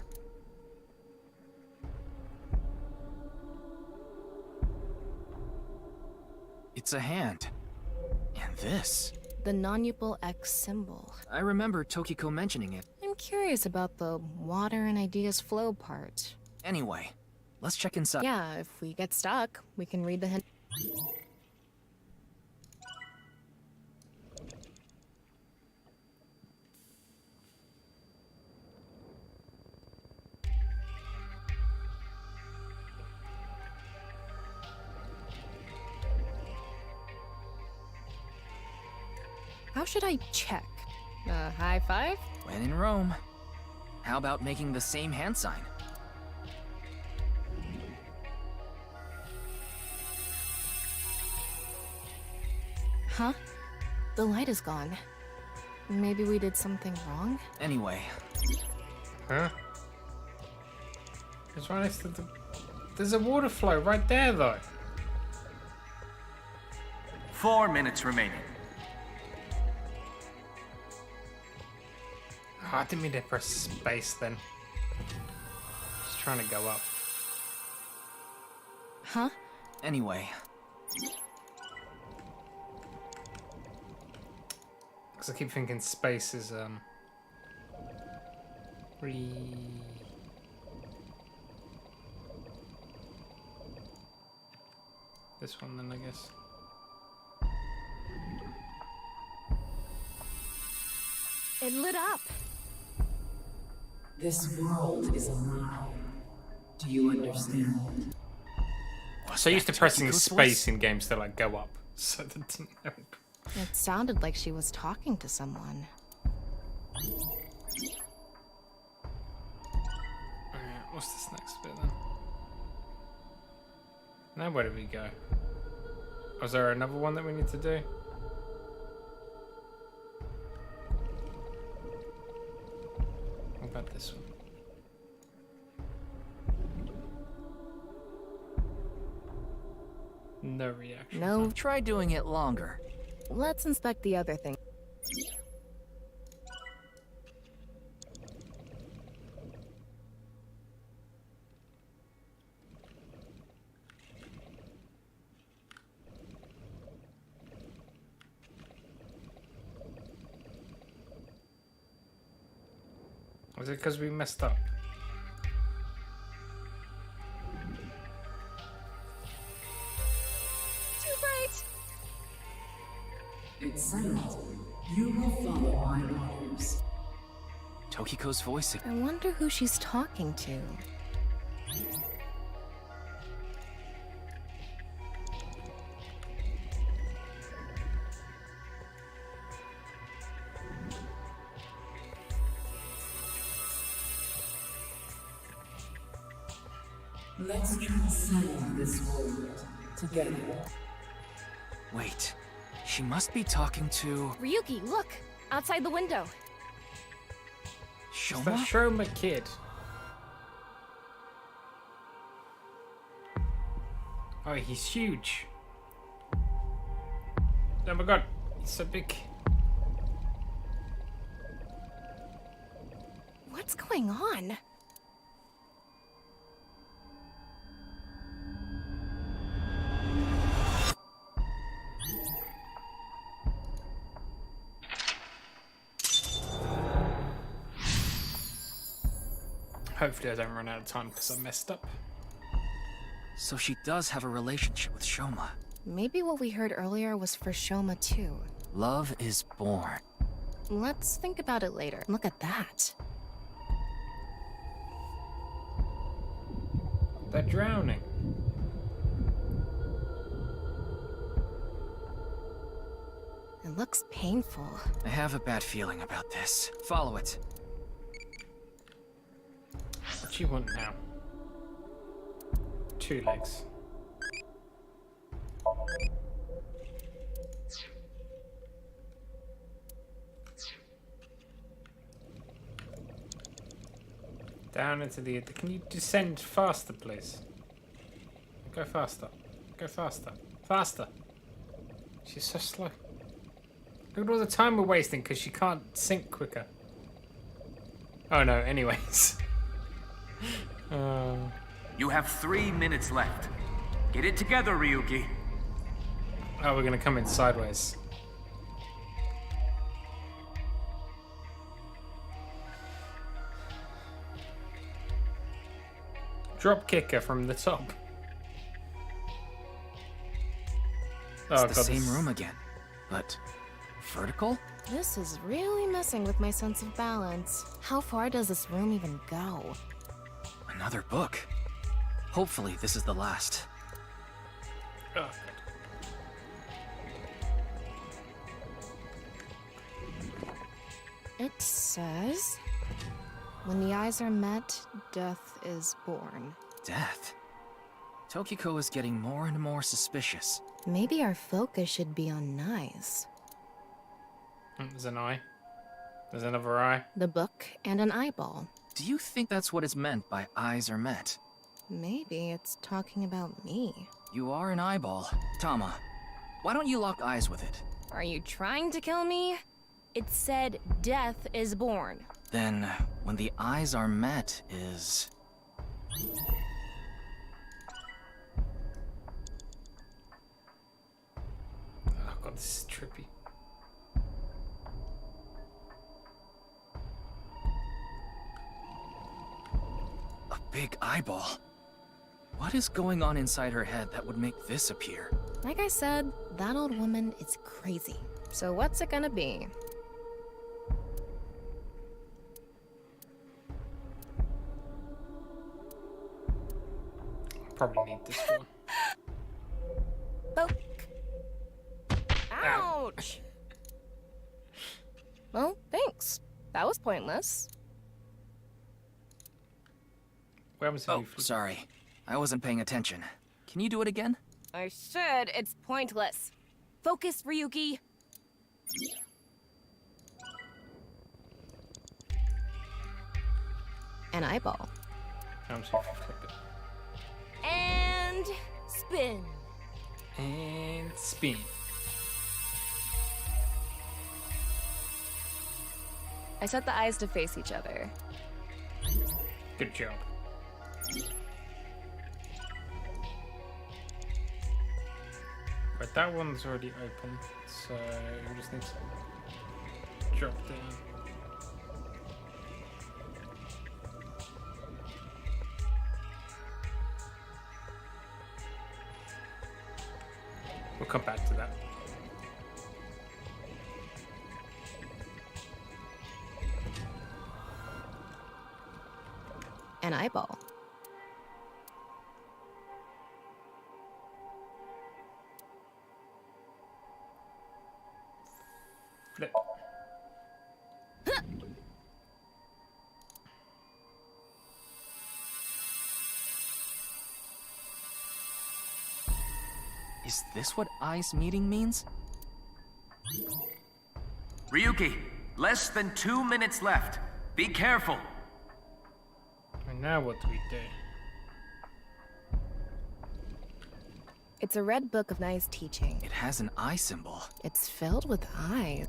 It's a hand. And this. The non-upal X symbol. I remember Tokiko mentioning it. I'm curious about the water and ideas flow part. Anyway, let's check inside. Yeah, if we get stuck, we can read the hint. How should I check? High five? When in Rome. How about making the same hand sign? Huh? The light is gone. Maybe we did something wrong? Anyway. Huh? It's right next to the... There's a water flow right there, though. 4 minutes remaining. Oh, I didn't mean to press space then. Just trying to go up. Huh? Anyway. Because I keep thinking space is, This one then, I guess. It lit up. This world is alive. Do you understand? So used to pressing space in games to like go up, so that didn't help. It sounded like she was talking to someone. Alright, what's this next bit then? Now where do we go? Was there another one that we need to do? What about this one? No reaction. No. Try doing it longer. Let's inspect the other thing. Was it because we messed up? Too bright. It's silent. You will follow my orders. Tokiko's voice. I wonder who she's talking to. Let's transcend this world together. Wait, she must be talking to Ryuki, look! Outside the window. It's the Shoma? Shoma kid. Oh, he's huge. Oh my god, he's so big. What's going on? Hopefully I don't run out of time because I messed up. So she does have a relationship with Shoma. Maybe what we heard earlier was for Shoma too. Love is born. Let's think about it later. Look at that. They're drowning. It looks painful. I have a bad feeling about this. Follow it. What do you want now? 2 legs. Down into the... Can you descend faster, please? Go faster. Go faster. Faster! She's so slow. Look at all the time we're wasting because she can't sink quicker. Oh no, anyways. You have 3 minutes left. Get it together, Ryuki. Oh, we're gonna come in sideways. Drop kicker from the top. It's the same room again, but vertical? This is really messing with my sense of balance. How far does this room even go? Another book. Hopefully this is the last. Oh, It says, when the eyes are met, death is born. Death? Tokiko is getting more and more suspicious. Maybe our focus should be on eyes. There's an eye. There's another eye. The book and an eyeball. Do you think that's what is meant by eyes are met? Maybe it's talking about me. You are an eyeball. Tama, why don't you lock eyes with it? Are you trying to kill me? It said death is born. Then, when the eyes are met is... Oh god, this is trippy. A big eyeball. What is going on inside her head that would make this appear? Like I said, that old woman is crazy. So what's it gonna be? Probably need this one. Poke. Ouch! Well, thanks. That was pointless. Where was Oh, sorry. I wasn't paying attention. Can you do it again? I said it's pointless. Focus, Ryuki. An eyeball. And spin. And spin. I set the eyes to face each other. Good job. Right, that one's already open, so we just need to drop down. We'll come back to that. An eyeball. Flip. Is this what eyes meeting means? Ryuki, less than 2 minutes left. Be careful. And now what do we do? It's a red book of nice teaching. It has an eye symbol. It's filled with eyes.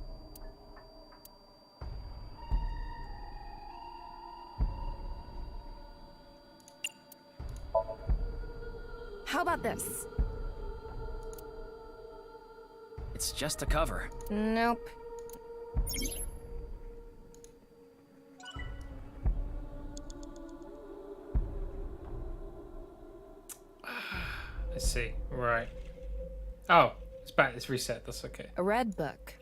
How about this? It's just a cover. Nope. I see. Right. Oh, it's back. It's reset. That's okay. A red book.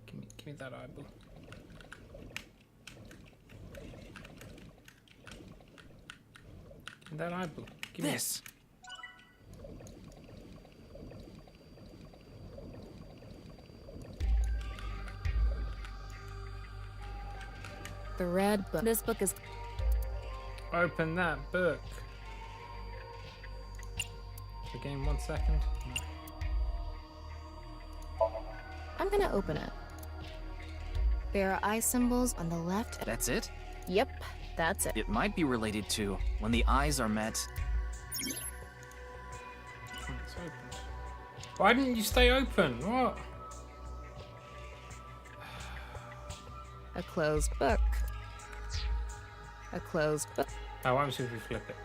Give me that eyeball. Give me that eyeball. Give me This. The red book. This book is... Open that book. The game 1 second. I'm gonna open it. There are eye symbols on the left. That's it? Yep, that's it. It might be related to when the eyes are met. It's open. Why didn't you stay open? What? A closed book. A closed book. Oh, what happens if we flip it?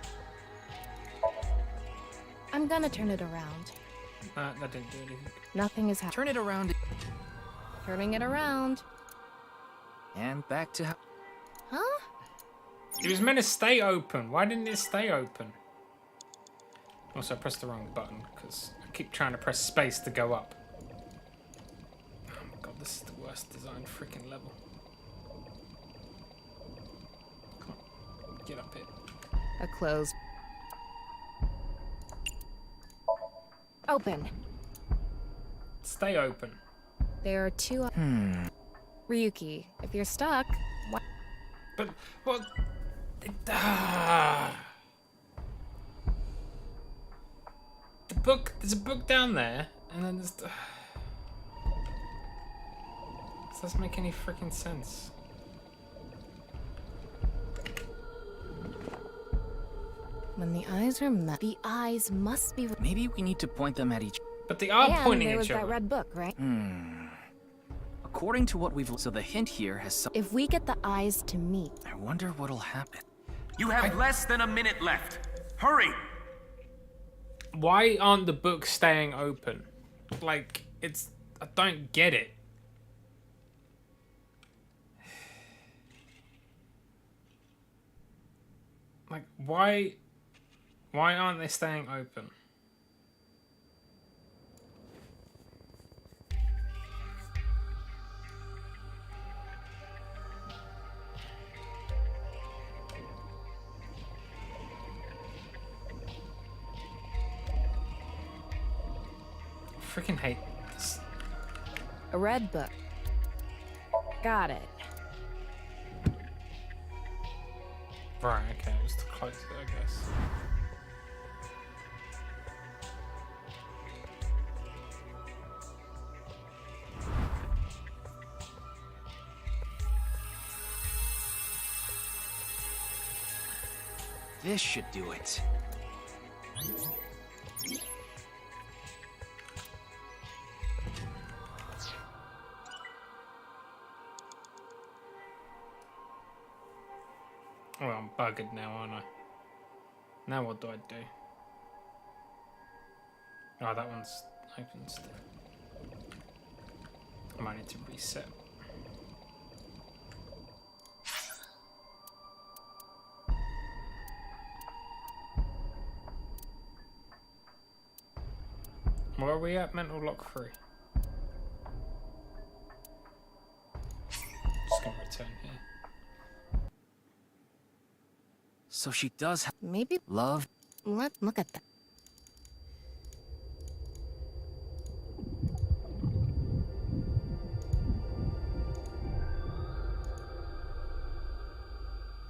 I'm gonna turn it around. That didn't do anything. Nothing is happening. Turn it around. Turning it around. And back to... Huh? It was meant to stay open. Why didn't it stay open? Also, I pressed the wrong button because I keep trying to press space to go up. Oh my god, this is the worst designed freaking level. Come on, get up here. A closed. Open. Stay open. There are two. Ryuki, if you're stuck, why? But what? The book. There's a book down there, and then there's. This doesn't make any freaking sense. When the eyes are met, the eyes must be. Maybe we need to point them at each... But they are pointing there at was each that other. red book, right? According to what we've... So the hint here has some... If we get the eyes to meet... I wonder what'll happen. You have less than a minute left. Hurry! Why aren't the books staying open? Like, it's... I don't get it. Like, why aren't they staying open? I freaking hate this. A red book. Got it. Right, okay, it was too close, I guess. This should do it. Well, I'm buggered now, aren't I? Now what do I do? Oh, that one's open still. I might need to reset. Where are we at? Mental lock 3. Just gonna return here. So she does have Maybe love. look at that.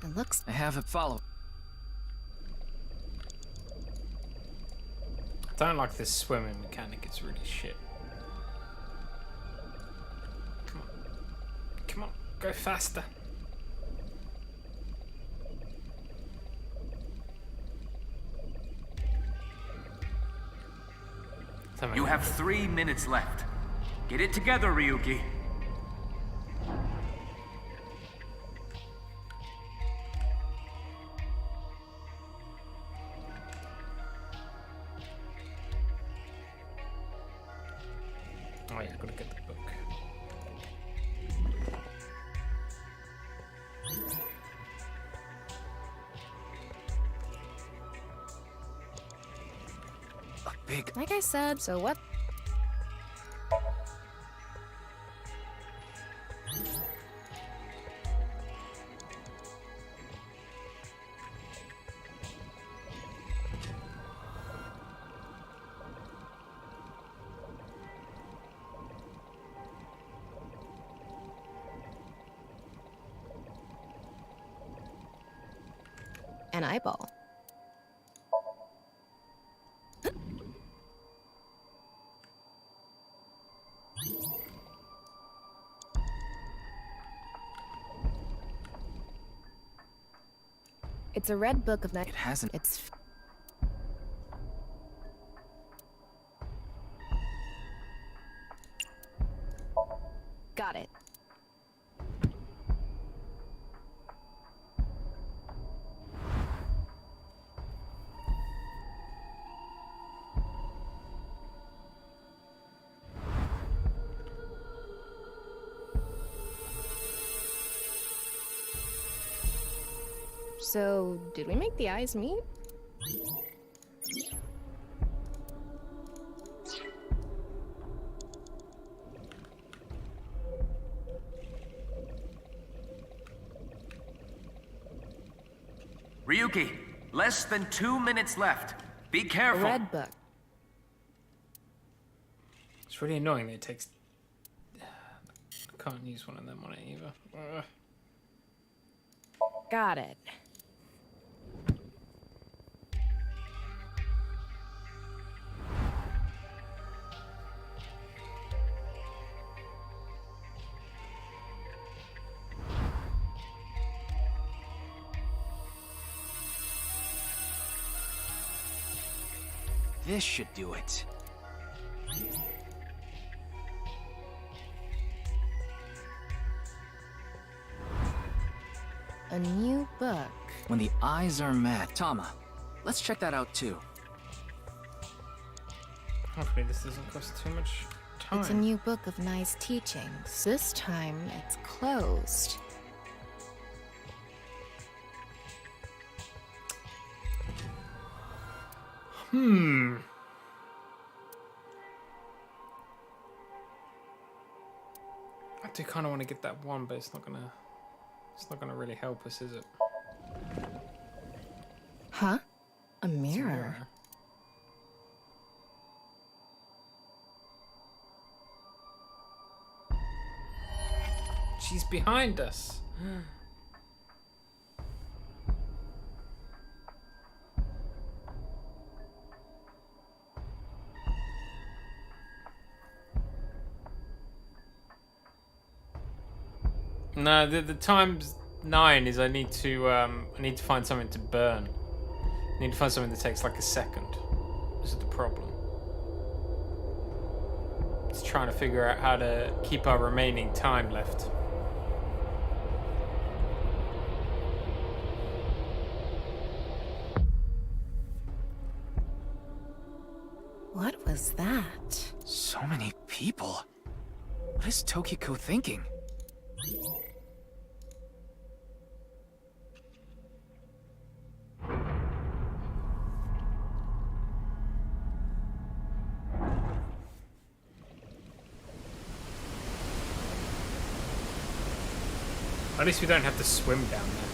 It looks. I have a follow. I don't like this swimming mechanic, it's really shit. Come on. Come on, go faster. You have 3 minutes left. Get it together, Ryuki. Oh yeah, gotta get the book. A big. Like I said, so what? An eyeball. It's a red book of night. It hasn't. It's. Got it. So, did we make the eyes meet? Ryuki, less than 2 minutes left. Be careful. Red book. It's really annoying that it takes... I can't use one of them on it either. Got it. This should do it. A new book. When the eyes are met. Tama, let's check that out too. Hopefully this doesn't cost too much time. It's a new book of nice teachings. This time, it's closed. I do kind of want to get that one, but it's not gonna really help us, is it? Huh? A mirror. She's behind us. No, the times 9 is I need to find something to burn. I need to find something that takes like a second. This is the problem. It's trying to figure out how to keep our remaining time left. as that. So many people. What is Tokiko thinking? At least we don't have to swim down there.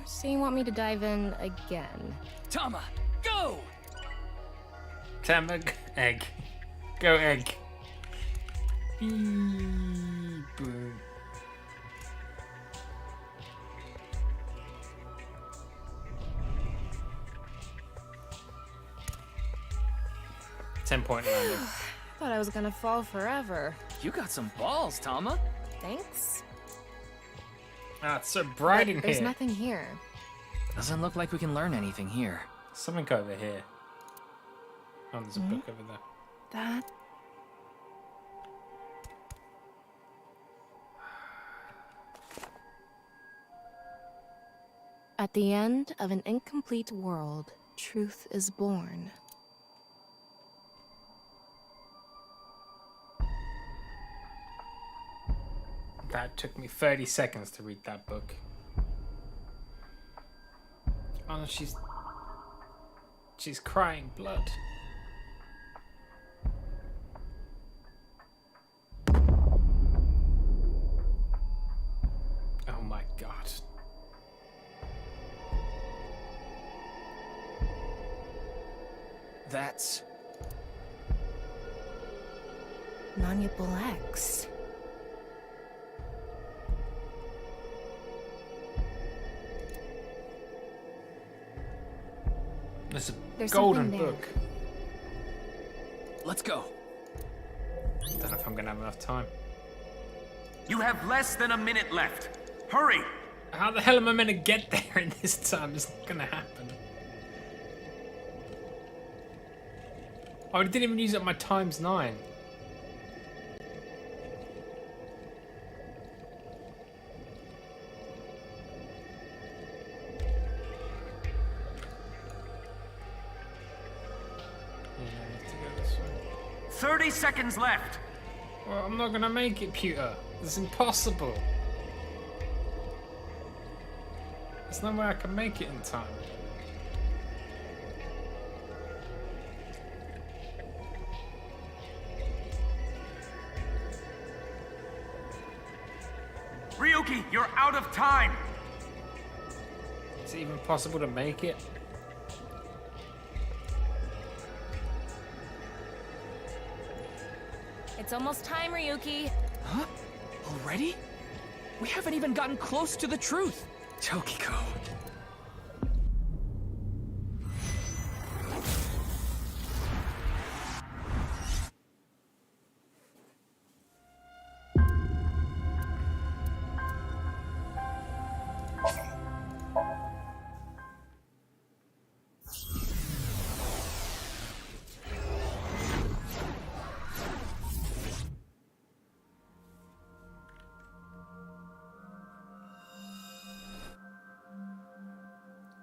So you want me to dive in again? Tama, go! Tama, egg. Go egg. 10-point landing. Thought I was gonna fall forever. You got some balls, Tama. Thanks. Ah, it's so bright in There's here. nothing here. Doesn't look like we can learn anything here. Something over here. Oh, there's a book over there. That... At the end of an incomplete world, truth is born. That took me 30 seconds to read that book. Oh no, she's crying blood. Oh my god. That's... Malleable X. There's a There's golden something there. book. Let's go. I don't know if I'm gonna have enough time. You have less than a minute left. Hurry! How the hell am I meant to get there in this time? It's not gonna happen. Oh, I didn't even use up my ×9. Yeah, I have to go this way. 30 seconds left. Well, I'm not gonna make it, Pewter. It's impossible. There's no way I can make it in time. Ryuki, you're out of time. Is it even possible to make it? It's almost time, Ryuki. Huh? Already? We haven't even gotten close to the truth. Tokiko.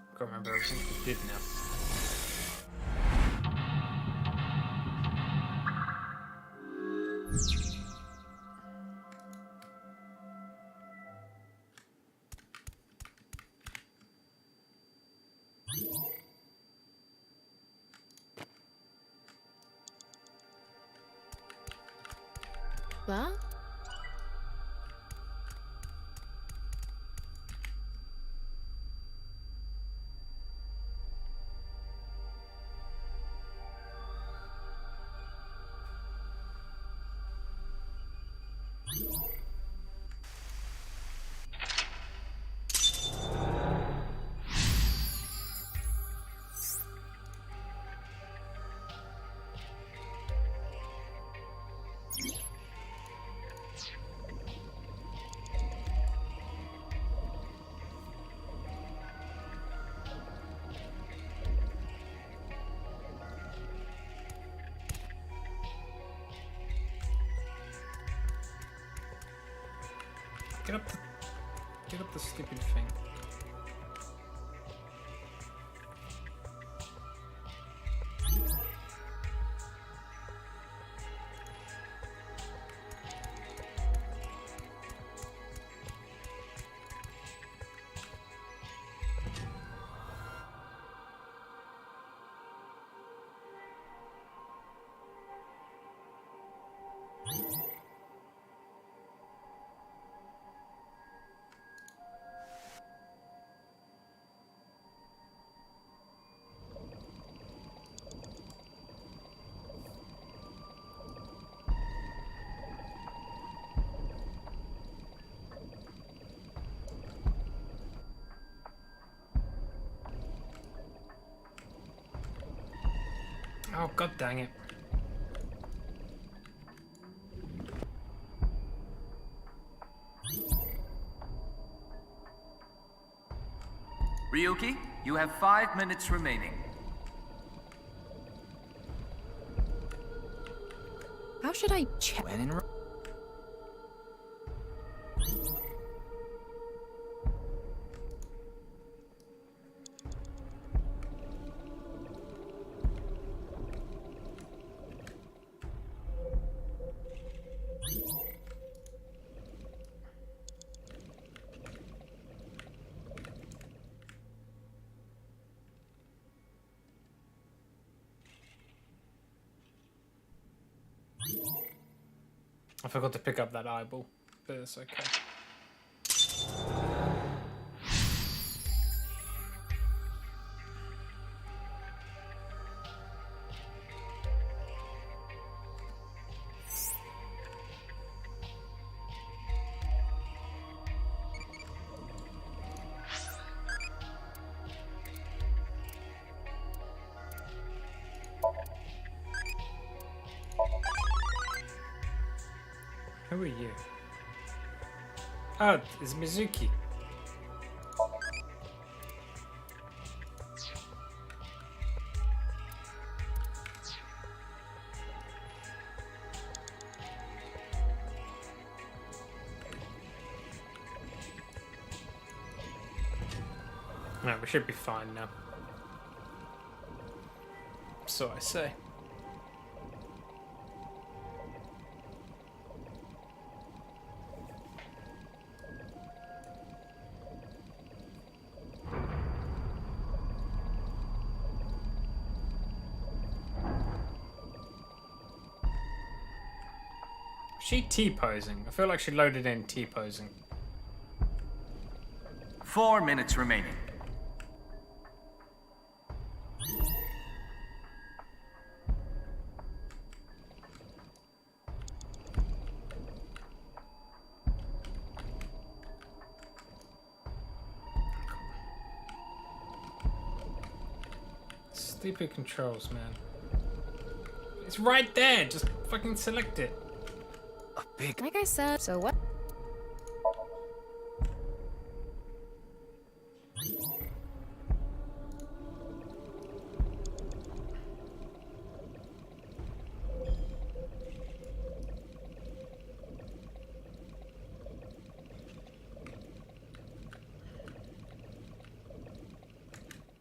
I can't remember everything we did now. Well? Get up the stupid thing. Oh, god dang it. Ryuki, you have 5 minutes remaining. How should I check? I forgot to pick up that eyeball, but it's okay. Who are you? Oh, it's Mizuki. No, we should be fine now. So I say. She T-posing? I feel like she loaded in T-posing. 4 minutes remaining. Stupid controls, man. It's right there. Just fucking select it. Like I said, so what?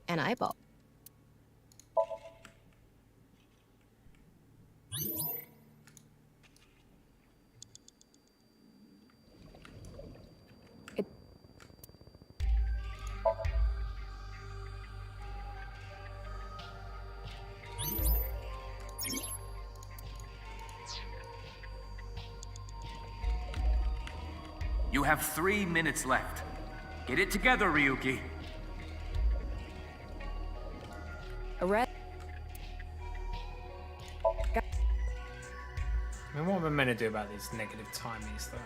An eyeball. You have 3 minutes left. Get it together, Ryuki. A red. I mean, what am I meant to do about these negative timies, though?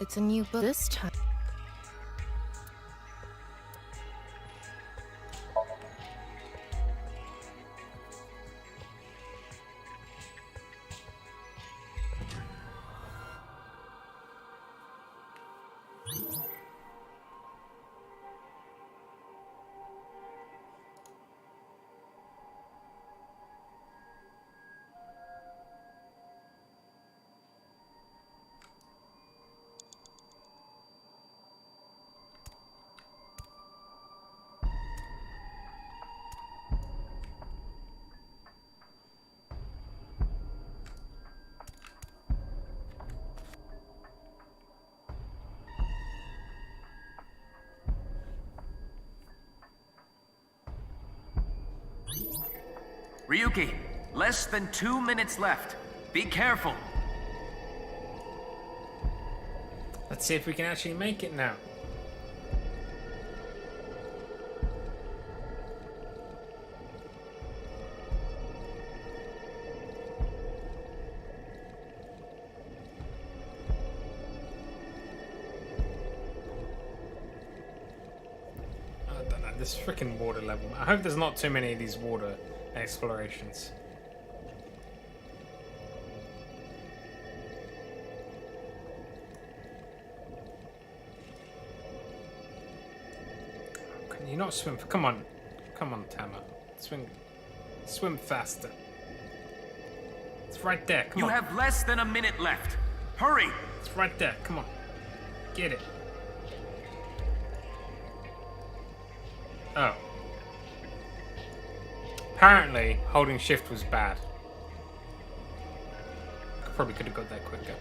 It's a new book this time. Ryuki, less than 2 minutes left. Be careful. Let's see if we can actually make it now. I don't know, this freaking water level. I hope there's not too many of these water explorations. Can you not swim? Come on. Come on, Tama. Swim faster. It's right there. Come on. You have less than a minute left. Hurry! It's right there. Come on. Get it. Oh. Apparently, holding shift was bad. I probably could have got there quicker.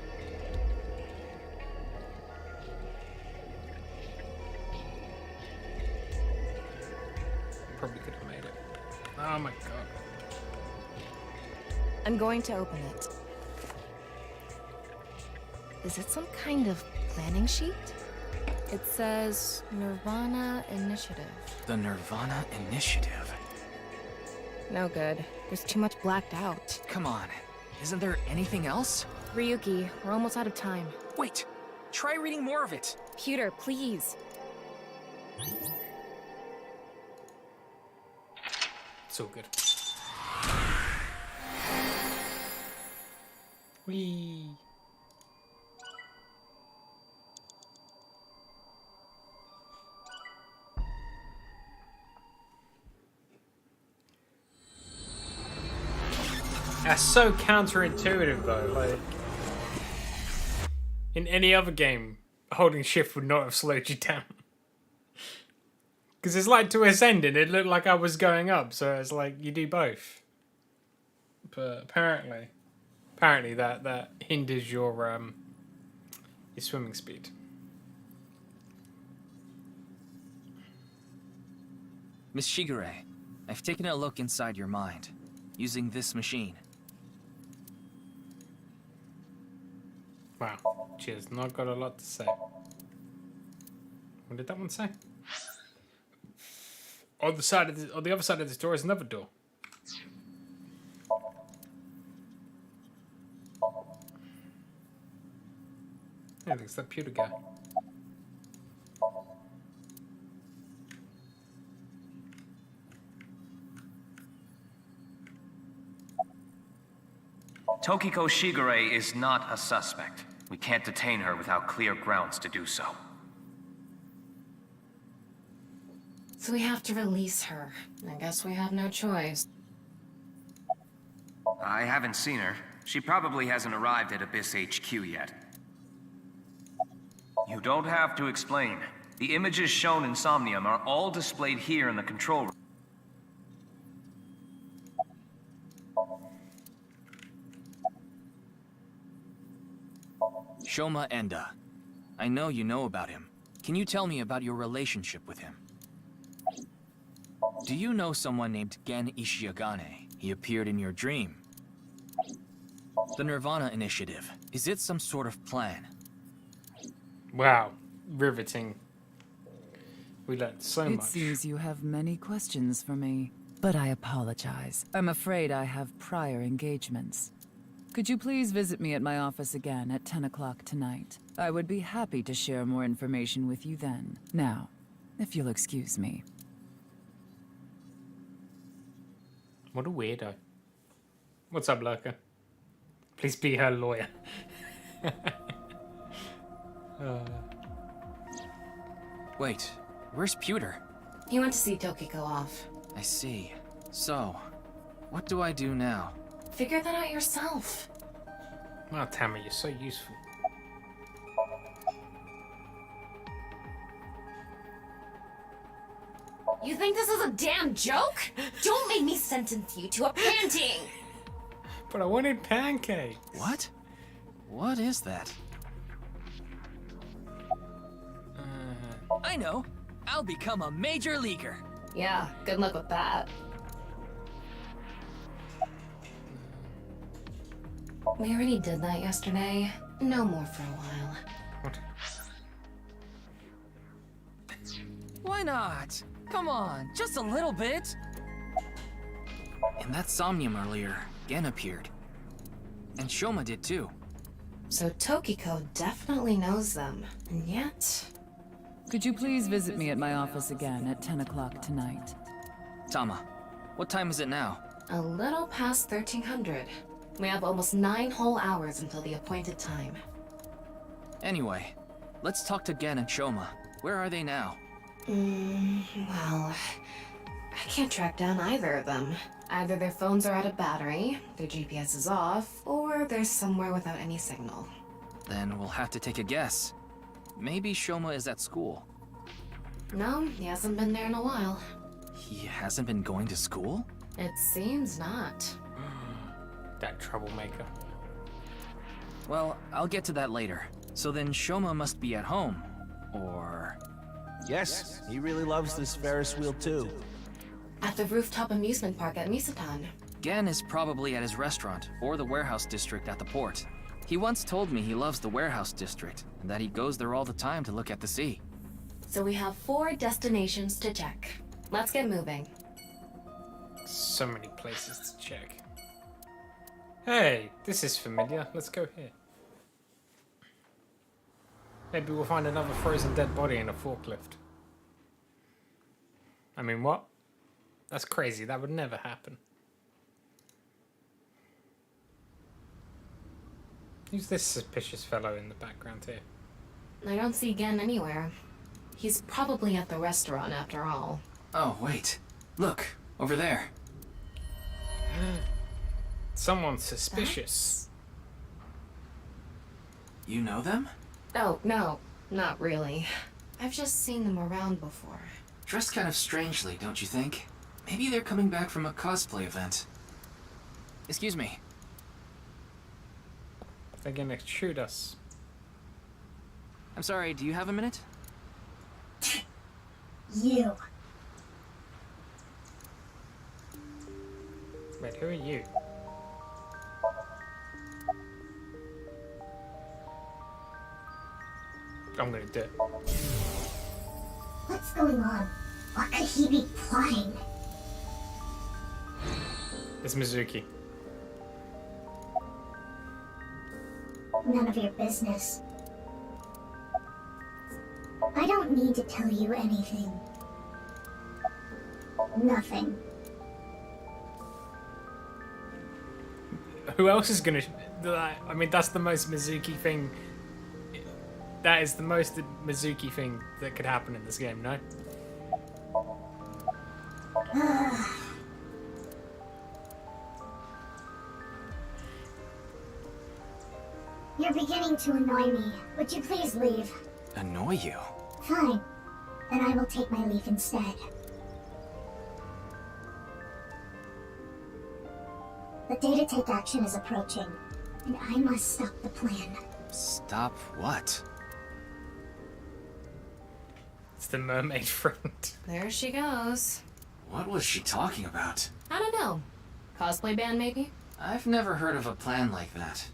Probably could have made it. Oh my god. I'm going to open it. Is it some kind of planning sheet? It says nirvanA Initiative. The nirvanA Initiative? No good. There's too much blacked out. Come on. Isn't there anything else? Ryuki, we're almost out of time. Wait! Try reading more of it! Pewter, please. It's all good. Whee! That's so counterintuitive though, like in any other game, holding shift would not have slowed you down. Because it's like to ascend and it looked like I was going up, so it's like you do both. But apparently that hinders your swimming speed. Miss Shigure, I've taken a look inside your mind, using this machine. Wow, she has not got a lot to say. What did that one say? On the other side of this door is another door. Yeah, it's that pewter guy. Tokiko Shigure is not a suspect. We can't detain her without clear grounds to do so. So we have to release her. I guess we have no choice. I haven't seen her. She probably hasn't arrived at Abyss HQ yet. You don't have to explain. The images shown in SOMNIUM are all displayed here in the control room. Shoma Enda. I know you know about him. Can you tell me about your relationship with him? Do you know someone named Gen Ishiagane? He appeared in your dream. The nirvanA Initiative. Is it some sort of plan? Wow, riveting. We learned so much. It seems you have many questions for me, but I apologize. I'm afraid I have prior engagements. Could you please visit me at my office again at 10 o'clock tonight? I would be happy to share more information with you then. Now, if you'll excuse me. What a weirdo. What's up, Lurker? Please be her lawyer. Wait, where's Pewter? He went to see Tokiko off. I see. So, what do I do now? Figure that out yourself. Wow, Tammy, you're so useful. You think this is a damn joke? Don't make me sentence you to a painting! But I wanted pancakes. What? What is that? I know. I'll become a major leaguer. Yeah, good luck with that. We already did that yesterday. No more for a while. What? Why not? Come on, just a little bit. In that Somnium earlier, Gen appeared. And Shoma did too. So Tokiko definitely knows them, and yet... Could you please visit me at my office again at 10 o'clock tonight? Tama, what time is it now? A little past 1300. We have almost 9 whole hours until the appointed time. Anyway, let's talk to Gen and Shoma. Where are they now? Well... I can't track down either of them. Either their phones are out of battery, their GPS is off, or they're somewhere without any signal. Then we'll have to take a guess. Maybe Shoma is at school. No, he hasn't been there in a while. He hasn't been going to school? It seems not. That troublemaker. Well, I'll get to that later. So then Shoma must be at home. Or... Yes, he really loves this Ferris wheel too. At the rooftop amusement park at Misatan. Gen is probably at his restaurant, or the warehouse district at the port. He once told me he loves the warehouse district, and that he goes there all the time to look at the sea. So we have 4 destinations to check. Let's get moving. So many places to check. Hey, this is familiar. Let's go here. Maybe we'll find another frozen dead body in a forklift. I mean, what? That's crazy. That would never happen. Who's this suspicious fellow in the background here? I don't see Gen anywhere. He's probably at the restaurant after all. Oh, wait. Look, over there. Someone suspicious. You know them? Oh, no, not really. I've just seen them around before. Dressed kind of strangely, don't you think? Maybe they're coming back from a cosplay event. Excuse me. They're gonna shoot us. I'm sorry, do you have a minute? You. Wait, who are you? I'm gonna do it. What's going on? What could he be plotting? It's Mizuki. None of your business. I don't need to tell you anything. Nothing. Who else is gonna... I mean, that's the most Mizuki thing... That is the most Mizuki thing that could happen in this game, no? You're beginning to annoy me. Would you please leave? Annoy you? Fine. Then I will take my leave instead. The day to take action is approaching, and I must stop the plan. Stop what? It's the mermaid friend. There she goes. What was she talking about? I don't know. Cosplay band, maybe? I've never heard of a plan like that.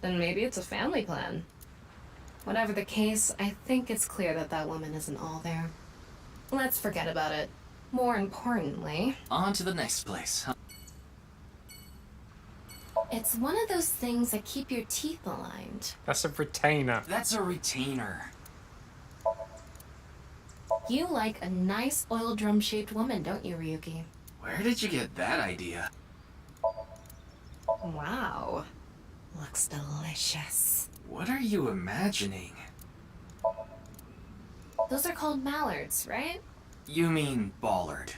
Then maybe it's a family plan. Whatever the case, I think it's clear that that woman isn't all there. Let's forget about it. More importantly... On to the next place, huh? It's one of those things that keep your teeth aligned. That's a retainer. That's a retainer. You like a nice oil drum-shaped woman, don't you, Ryuki? Where did you get that idea? Wow. Looks delicious. What are you imagining? Those are called mallards, right? You mean bollard.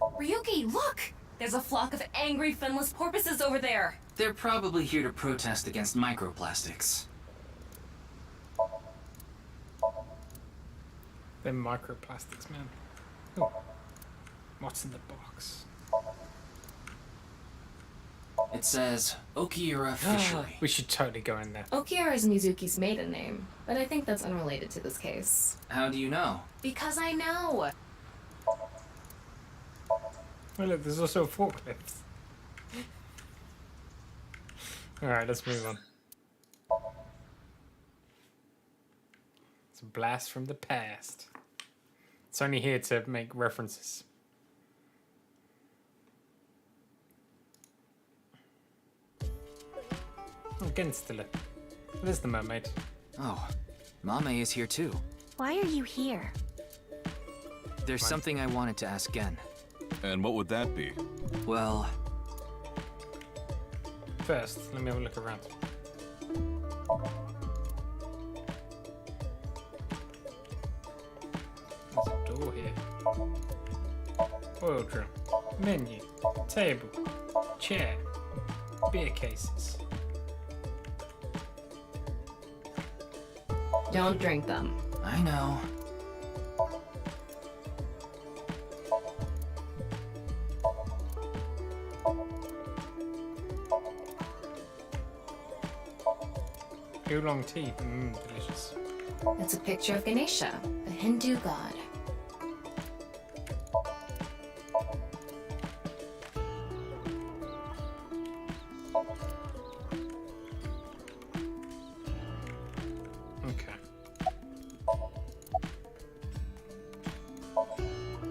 Ryuki, look! There's a flock of angry finless porpoises over there! They're probably here to protest against microplastics. They're microplastics, man. Oh. What's in the box? It says, Okiura officially. We should totally go in there. Okiura is Mizuki's maiden name, but I think that's unrelated to this case. How do you know? Because I know! Oh look, there's also a forklift. Alright, let's move on. It's a blast from the past. It's only here to make references. Again, Stella. What is the mermaid? Oh, Mame is here too. Why are you here? There's something I wanted to ask Gen. And what would that be? Well... First, let me have a look around. There's a door here. Oil drum. Menu. Table. Chair. Beer cases. Don't drink them. I know. Oolong tea. Delicious. It's a picture of Ganesha, the Hindu god. Okay.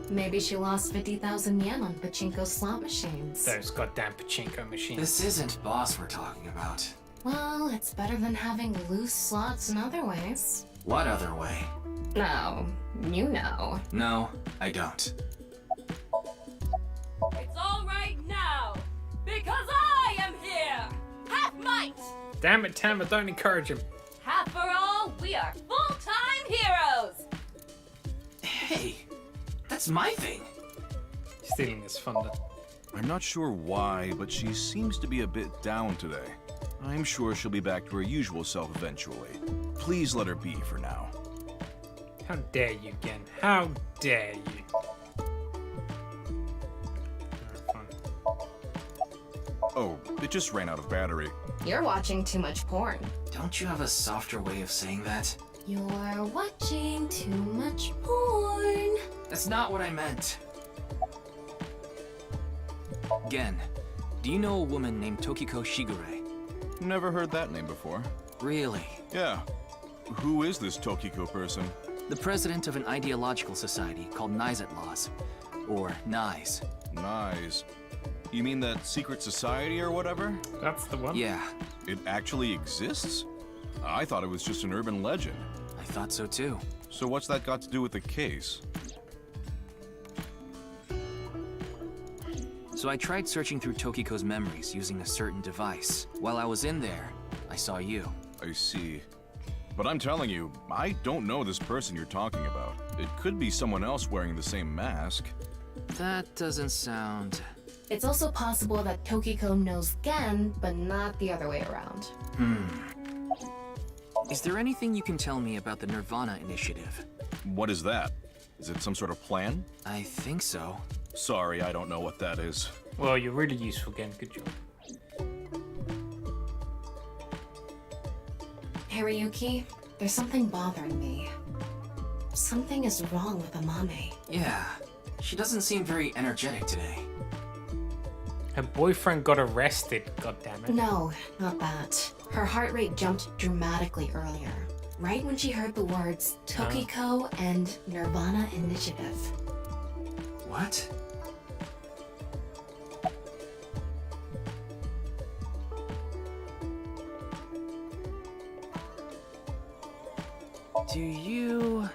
Maybe she lost 50,000 yen on pachinko slot machines. Those goddamn pachinko machines. This isn't boss we're talking about. Well, it's better than having loose slots in other ways. What other way? No, you know. No, I don't. It's all right now, because I am here! Half might! Damn it, Tama, don't encourage him. Half for all, we are full-time heroes! Hey, that's my thing. Stealing his thunder. I'm not sure why, but she seems to be a bit down today. I'm sure she'll be back to her usual self eventually. Please let her be for now. How dare you, Gen? How dare you? Oh, it just ran out of battery. You're watching too much porn. Don't you have a softer way of saying that? You're watching too much porn. That's not what I meant. Gen, do you know a woman named Tokiko Shigure? Never heard that name before. Really? Yeah. Who is this Tokiko person? The president of an ideological society called Nizet Laws. Or NISE. NISE. You mean that secret society or whatever? That's the one? Yeah. It actually exists? I thought it was just an urban legend. I thought so too. So what's that got to do with the case? So I tried searching through Tokiko's memories using a certain device. While I was in there, I saw you. I see. But I'm telling you, I don't know this person you're talking about. It could be someone else wearing the same mask. That doesn't sound... It's also possible that Tokiko knows Gen, but not the other way around. Is there anything you can tell me about the nirvanA initiative? What is that? Is it some sort of plan? I think so. Sorry, I don't know what that is. Well, you're really useful, Gen. Good job. Hariyuki, there's something bothering me. Something is wrong with Amame. Yeah, she doesn't seem very energetic today. Her boyfriend got arrested, goddammit. No, not that. Her heart rate jumped dramatically earlier, right when she heard the words Tokiko and nirvanA Initiative. What? Do you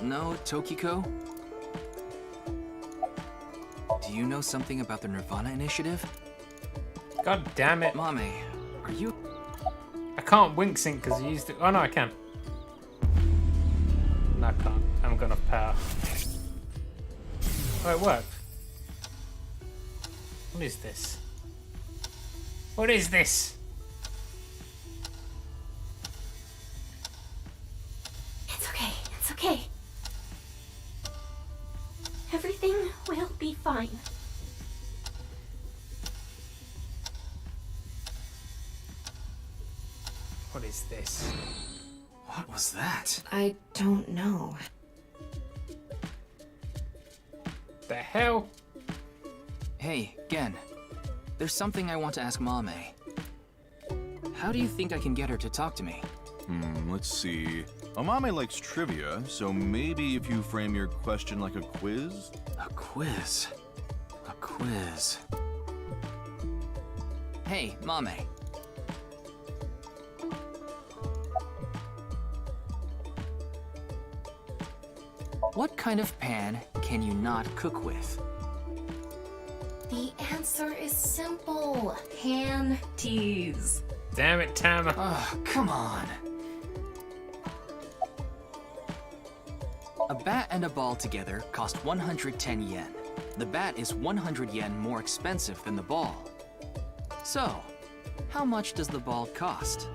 know Tokiko? Do you know something about the nirvanA Initiative? God damn it. Mame, are you... I can't wink sync because you used it. Oh no, I can. No, I can't. I haven't got enough power. Oh, it worked. What is this? What is this? It's okay. It's okay. Everything will be fine. What is this? What was that? I don't know. The hell? Hey, Gen. There's something I want to ask Mame. How do you think I can get her to talk to me? Let's see. Amame likes trivia, so maybe if you frame your question like a quiz? A quiz? A quiz. Hey, Mame. What kind of pan can you not cook with? The answer is simple. Panties. Damn it, Tama. Oh, come on. A bat and a ball together cost 110 yen. The bat is 100 yen more expensive than the ball. So, how much does the ball cost?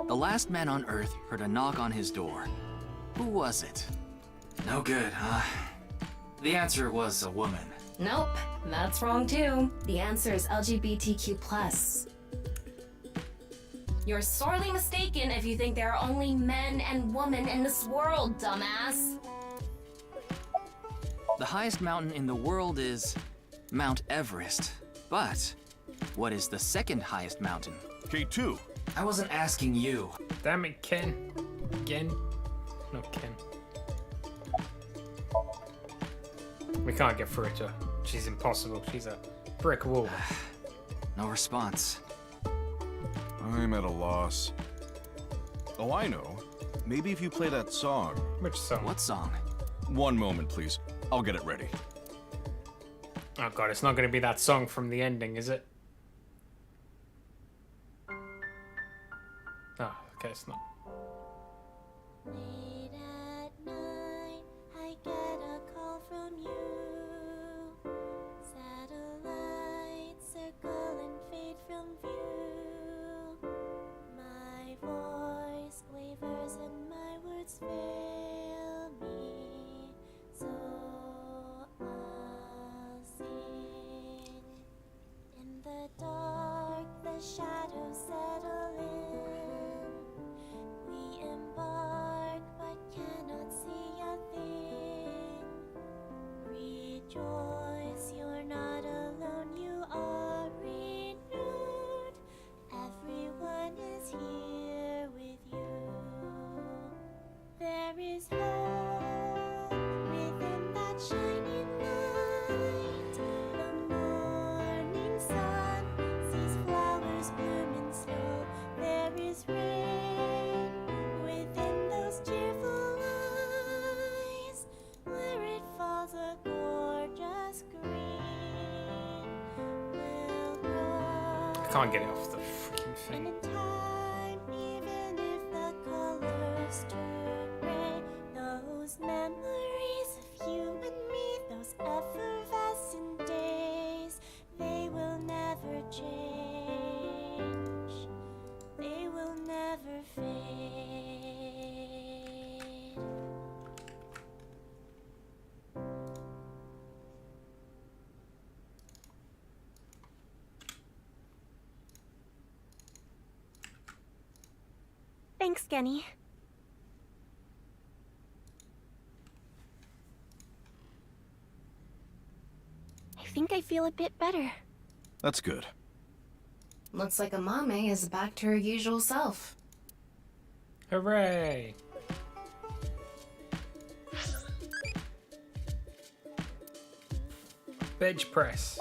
The last man on Earth heard a knock on his door. Who was it? No good, huh? The answer was a woman. Nope, that's wrong too. The answer is LGBTQ+. You're sorely mistaken if you think there are only men and women in this world, dumbass. The highest mountain in the world is Mount Everest. But what is the second highest mountain? K2. I wasn't asking you. Damn it, Ken. Again? No, Ken. We can't get through to her. She's impossible. She's a brick wall. No response. I'm at a loss. Oh, I know. Maybe if you play that song. Which song? What song? One moment, please. I'll get it ready. Oh god, it's not going to be that song from the ending, is it? Oh, okay, it's not. Late at night, I get a call from you. Satellites circle and fade from view. My voice wavers and my words fail me. So I'll sing. In the dark, the shadows settle in. We embark, but cannot see a thing. Rejoice, you're not alone, you are renewed. Everyone is here with you. There is hope within that shining light. The morning sun sees flowers bloom in snow. There is rain within those cheerful eyes. Where it falls, a gorgeous green will grow. I can't get it off the freaking thing. And in time, even if the colors turn gray, those memories of you and me, those effervescent days, they will never change. They will never fade. Thanks, Genny. I think I feel a bit better. That's good. Looks like Amame is back to her usual self. Hooray! Bench press.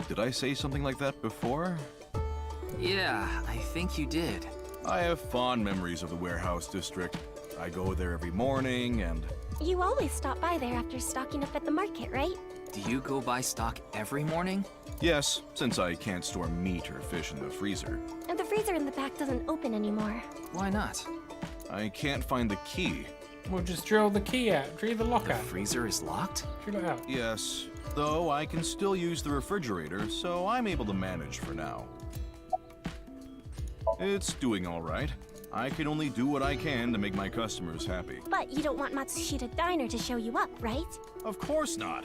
Did I say something like that before? Yeah, I think you did. I have fond memories of the warehouse district. I go there every morning and... You always stop by there after stocking up at the market, right? Do you go buy stock every morning? Yes, since I can't store meat or fish in the freezer. And the freezer in the back doesn't open anymore. Why not? I can't find the key. We'll just drill the key out. Drill the lock The out. freezer is locked? Drill it out. Yes, though I can still use the refrigerator, so I'm able to manage for now. It's doing all right. I can only do what I can to make my customers happy. But you don't want Matsushita Diner to show you up, right? Of course not.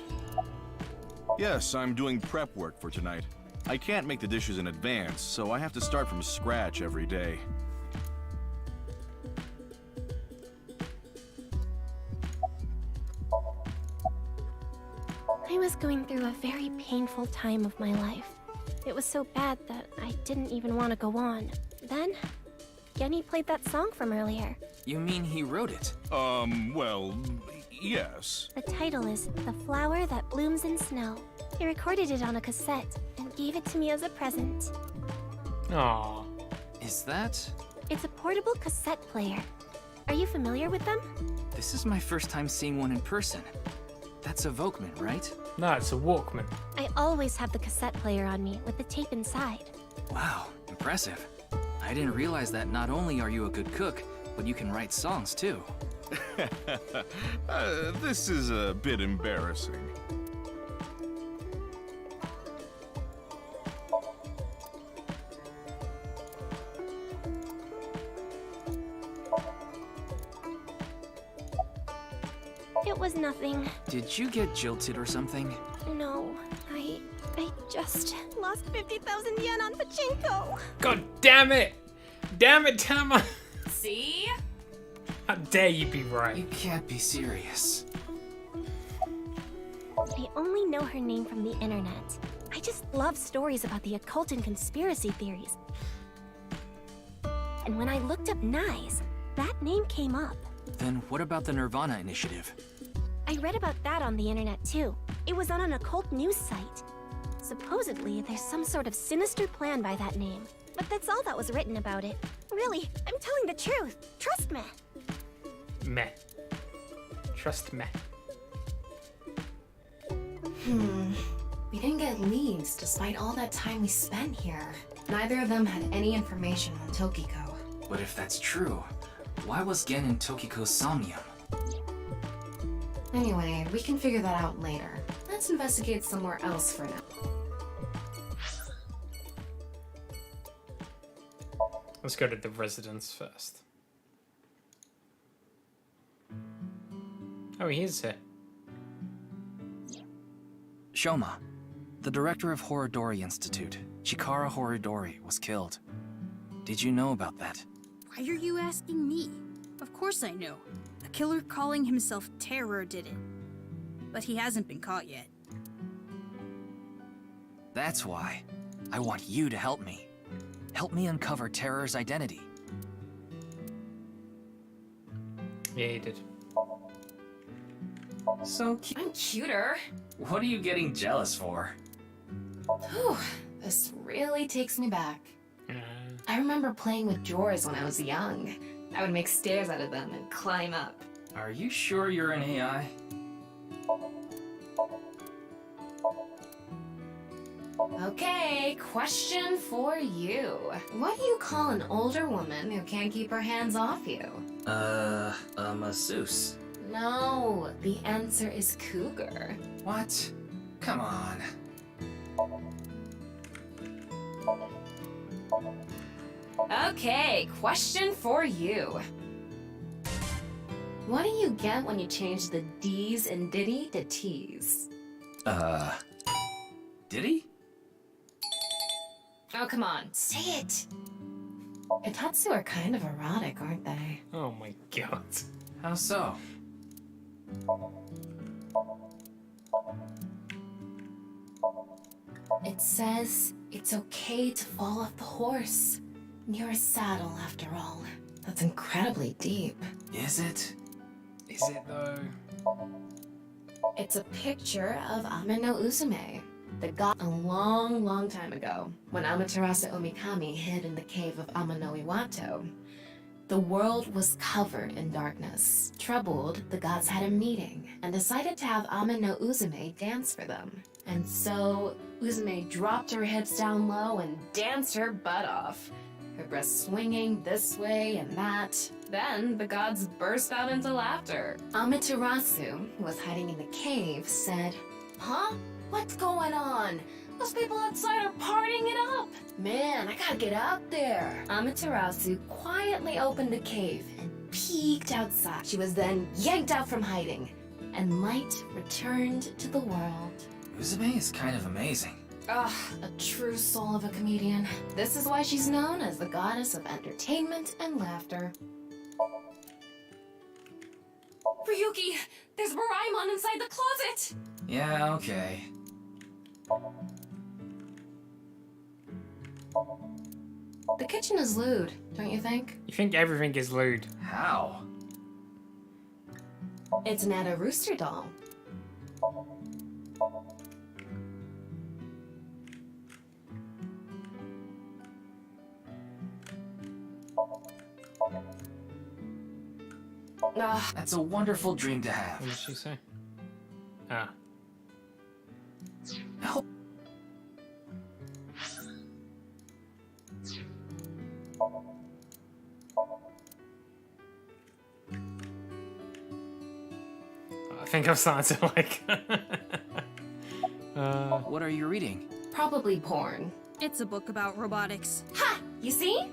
Yes, I'm doing prep work for tonight. I can't make the dishes in advance, so I have to start from scratch every day. I was going through a very painful time of my life. It was so bad that I didn't even want to go on. Then, Genny played that song from earlier. You mean he wrote it? Well, yes. The title is The Flower That Blooms in Snow. He recorded it on a cassette and gave it to me as a present. Aww. Is that? It's a portable cassette player. Are you familiar with them? This is my first time seeing one in person. That's a Volkman, right? No, it's a Walkman. I always have the cassette player on me with the tape inside. Wow, impressive. I didn't realize that not only are you a good cook, but you can write songs too. This is a bit embarrassing. It was nothing. Did you get jilted or something? No, I just lost 50,000 yen on pachinko. God damn it! Damn it, Tama! See? How dare you be right? You can't be serious. I only know her name from the internet. I just love stories about the occult and conspiracy theories. And when I looked up Nyes, that name came up. Then what about the nirvanA initiative? I read about that on the internet too. It was on an occult news site. Supposedly, there's some sort of sinister plan by that name. But that's all that was written about it. Really, I'm telling the truth. Trust me. Meh. Trust me. We didn't get leads despite all that time we spent here. Neither of them had any information on Tokiko. But if that's true, why was Gen in Tokiko's SOMNIUM? Anyway, we can figure that out later. Let's investigate somewhere else for now. Let's go to the residence first. Oh, he is here. Shoma, the director of Horodori Institute, Chikara Horodori, was killed. Did you know about that? Why are you asking me? Of course I know. A killer calling himself Terror did it. But he hasn't been caught yet. That's why. I want you to help me. Help me uncover Terror's identity. Yeah, he did. So cute. I'm cuter. What are you getting jealous for? Whew, this really takes me back. I remember playing with drawers when I was young. I would make stairs out of them and climb up. Are you sure you're an AI? Okay, question for you. What do you call an older woman who can't keep her hands off you? A masseuse. No, the answer is cougar. What? Come on. Okay, question for you. What do you get when you change the D's in Diddy to T's? Diddy? Oh, come on, say it! Hitatsu are kind of erotic, aren't they? Oh my god. How so? It says it's okay to fall off the horse. You're a saddle, after all. That's incredibly deep. Is it? Is it though? It's a picture of Ameno Uzume, the god a long, long time ago, when Amaterasu Omikami hid in the cave of Amano Iwato. The world was covered in darkness. Troubled, the gods had a meeting and decided to have Ameno Uzume dance for them. And so, Uzume dropped her hips down low and danced her butt off. her breasts swinging this way and that. Then the gods burst out into laughter. Amaterasu, who was hiding in the cave, said, "Huh? What's going on? Those people outside are partying it up. Man, I gotta get out there." Amaterasu quietly opened the cave and peeked outside. She was then yanked out from hiding, and light returned to the world. Uzume is kind of amazing. Ugh, a true soul of a comedian. This is why she's known as the goddess of entertainment and laughter. Ryuki, there's Moraemon inside the closet! Yeah, okay. The kitchen is lewd, don't you think? You think everything is lewd? How? It's not a rooster doll. Ugh. That's a wonderful dream to have. What did she say? Ah. Help. I think I'm starting to like. What are you reading? Probably porn. It's a book about robotics. Ha! You see?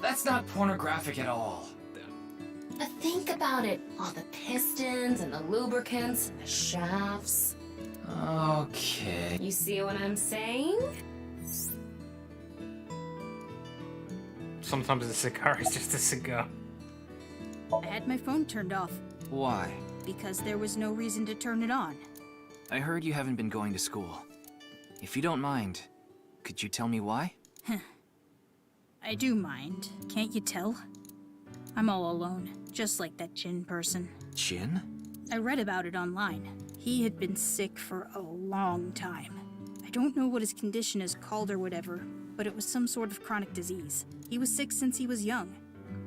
That's not pornographic at all. Think about it. All the pistons and the lubricants and the shafts. Okay. You see what I'm saying? Sometimes a cigar is just a cigar. I had my phone turned off Why? because there was no reason to turn it on. I heard you haven't been going to school. If you don't mind, could you tell me why? I do mind. Can't you tell? I'm all alone, just like that Jin person. Jin? I read about it online. He had been sick for a long time. I don't know what his condition is called or whatever, but it was some sort of chronic disease. He was sick since he was young.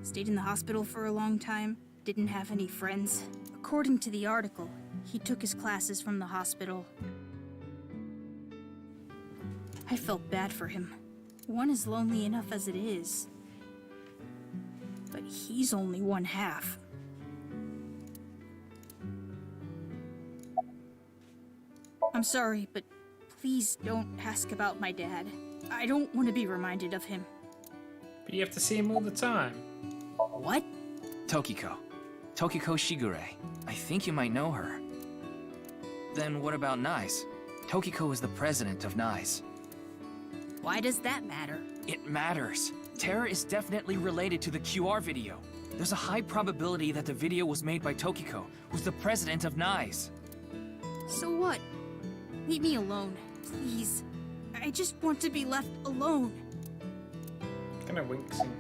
Stayed in the hospital for a long time, didn't have any friends. According to the article, he took his classes from the hospital. I felt bad for him. One is lonely enough as it is. But he's only one half. I'm sorry, but please don't ask about my dad. I don't want to be reminded of him. But you have to see him all the time. What? Tokiko. Tokiko Shigure. I think you might know her. Then what about NICE? Tokiko is the president of NICE. Why does that matter? It matters. Terror is definitely related to the QR video. There's a high probability that the video was made by Tokiko, who's the president of NICE. So what? Leave me alone, please. I just want to be left alone. Gonna wink sync.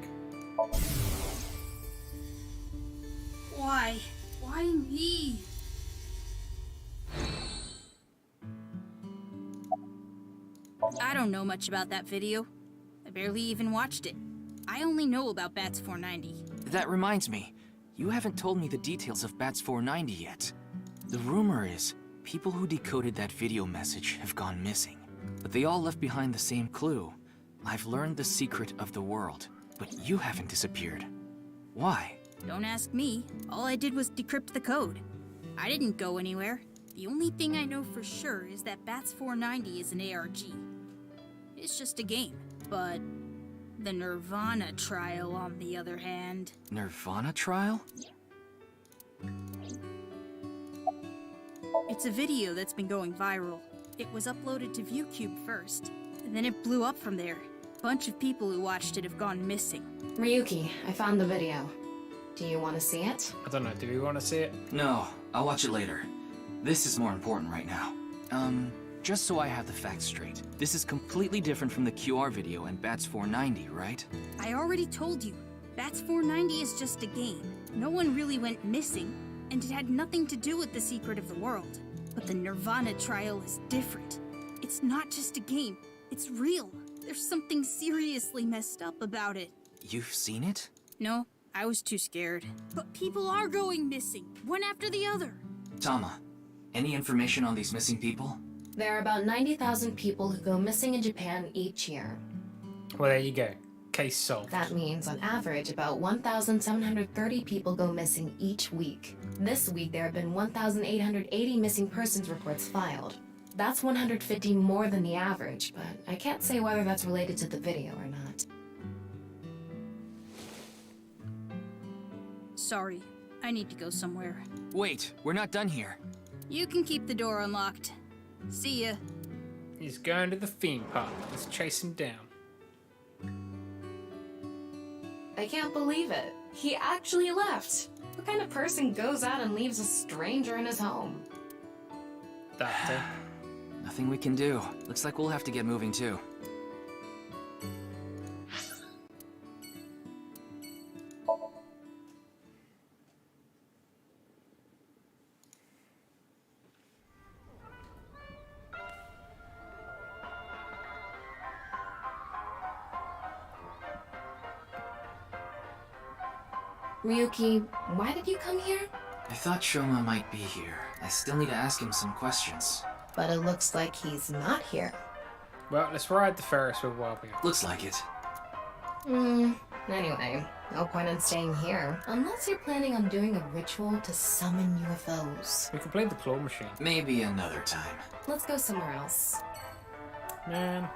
Why? Why me? I don't know much about that video. I barely even watched it. I only know about Bats 490. That reminds me, you haven't told me the details of Bats 490 yet. The rumor is, people who decoded that video message have gone missing. But they all left behind the same clue. I've learned the secret of the world, but you haven't disappeared. Why? Don't ask me. All I did was decrypt the code. I didn't go anywhere. The only thing I know for sure is that Bats 490 is an ARG. It's just a game, but the nirvanA trial, on the other hand... nirvanA trial? It's a video that's been going viral. It was uploaded to ViewCube first, and then it blew up from there. A bunch of people who watched it have gone missing. Ryuki, I found the video. Do you want to see it? I don't know, do we want to see it? No, I'll watch it later. This is more important right now. Just so I have the facts straight. This is completely different from the QR video and Bats 490, right? I already told you. Bats 490 is just a game. No one really went missing, and it had nothing to do with the secret of the world. But the nirvanA trial is different. It's not just a game. It's real. There's something seriously messed up about it. You've seen it? No, I was too scared. But people are going missing, one after the other. Tama, any information on these missing people? There are about 90,000 people who go missing in Japan each year. Well, there you go. Case solved. That means, on average, about 1,730 people go missing each week. This week, there have been 1,880 missing persons reports filed. That's 150 more than the average, but I can't say whether that's related to the video or not. Sorry, I need to go somewhere. Wait, we're not done here. You can keep the door unlocked. See ya. He's going to the theme park. Let's chase him down. I can't believe it. He actually left. What kind of person goes out and leaves a stranger in his home? That Nothing we can do. Looks like we'll have to get moving too. Ryuki, why did you come here? I thought Shoma might be here. I still need to ask him some questions. But it looks like he's not here. Well, let's ride the Ferris wheel while we are. Looks like it. Anyway, no point in staying here. Unless you're planning on doing a ritual to summon UFOs. We can play the claw machine. Maybe another time. Let's go somewhere else. Man.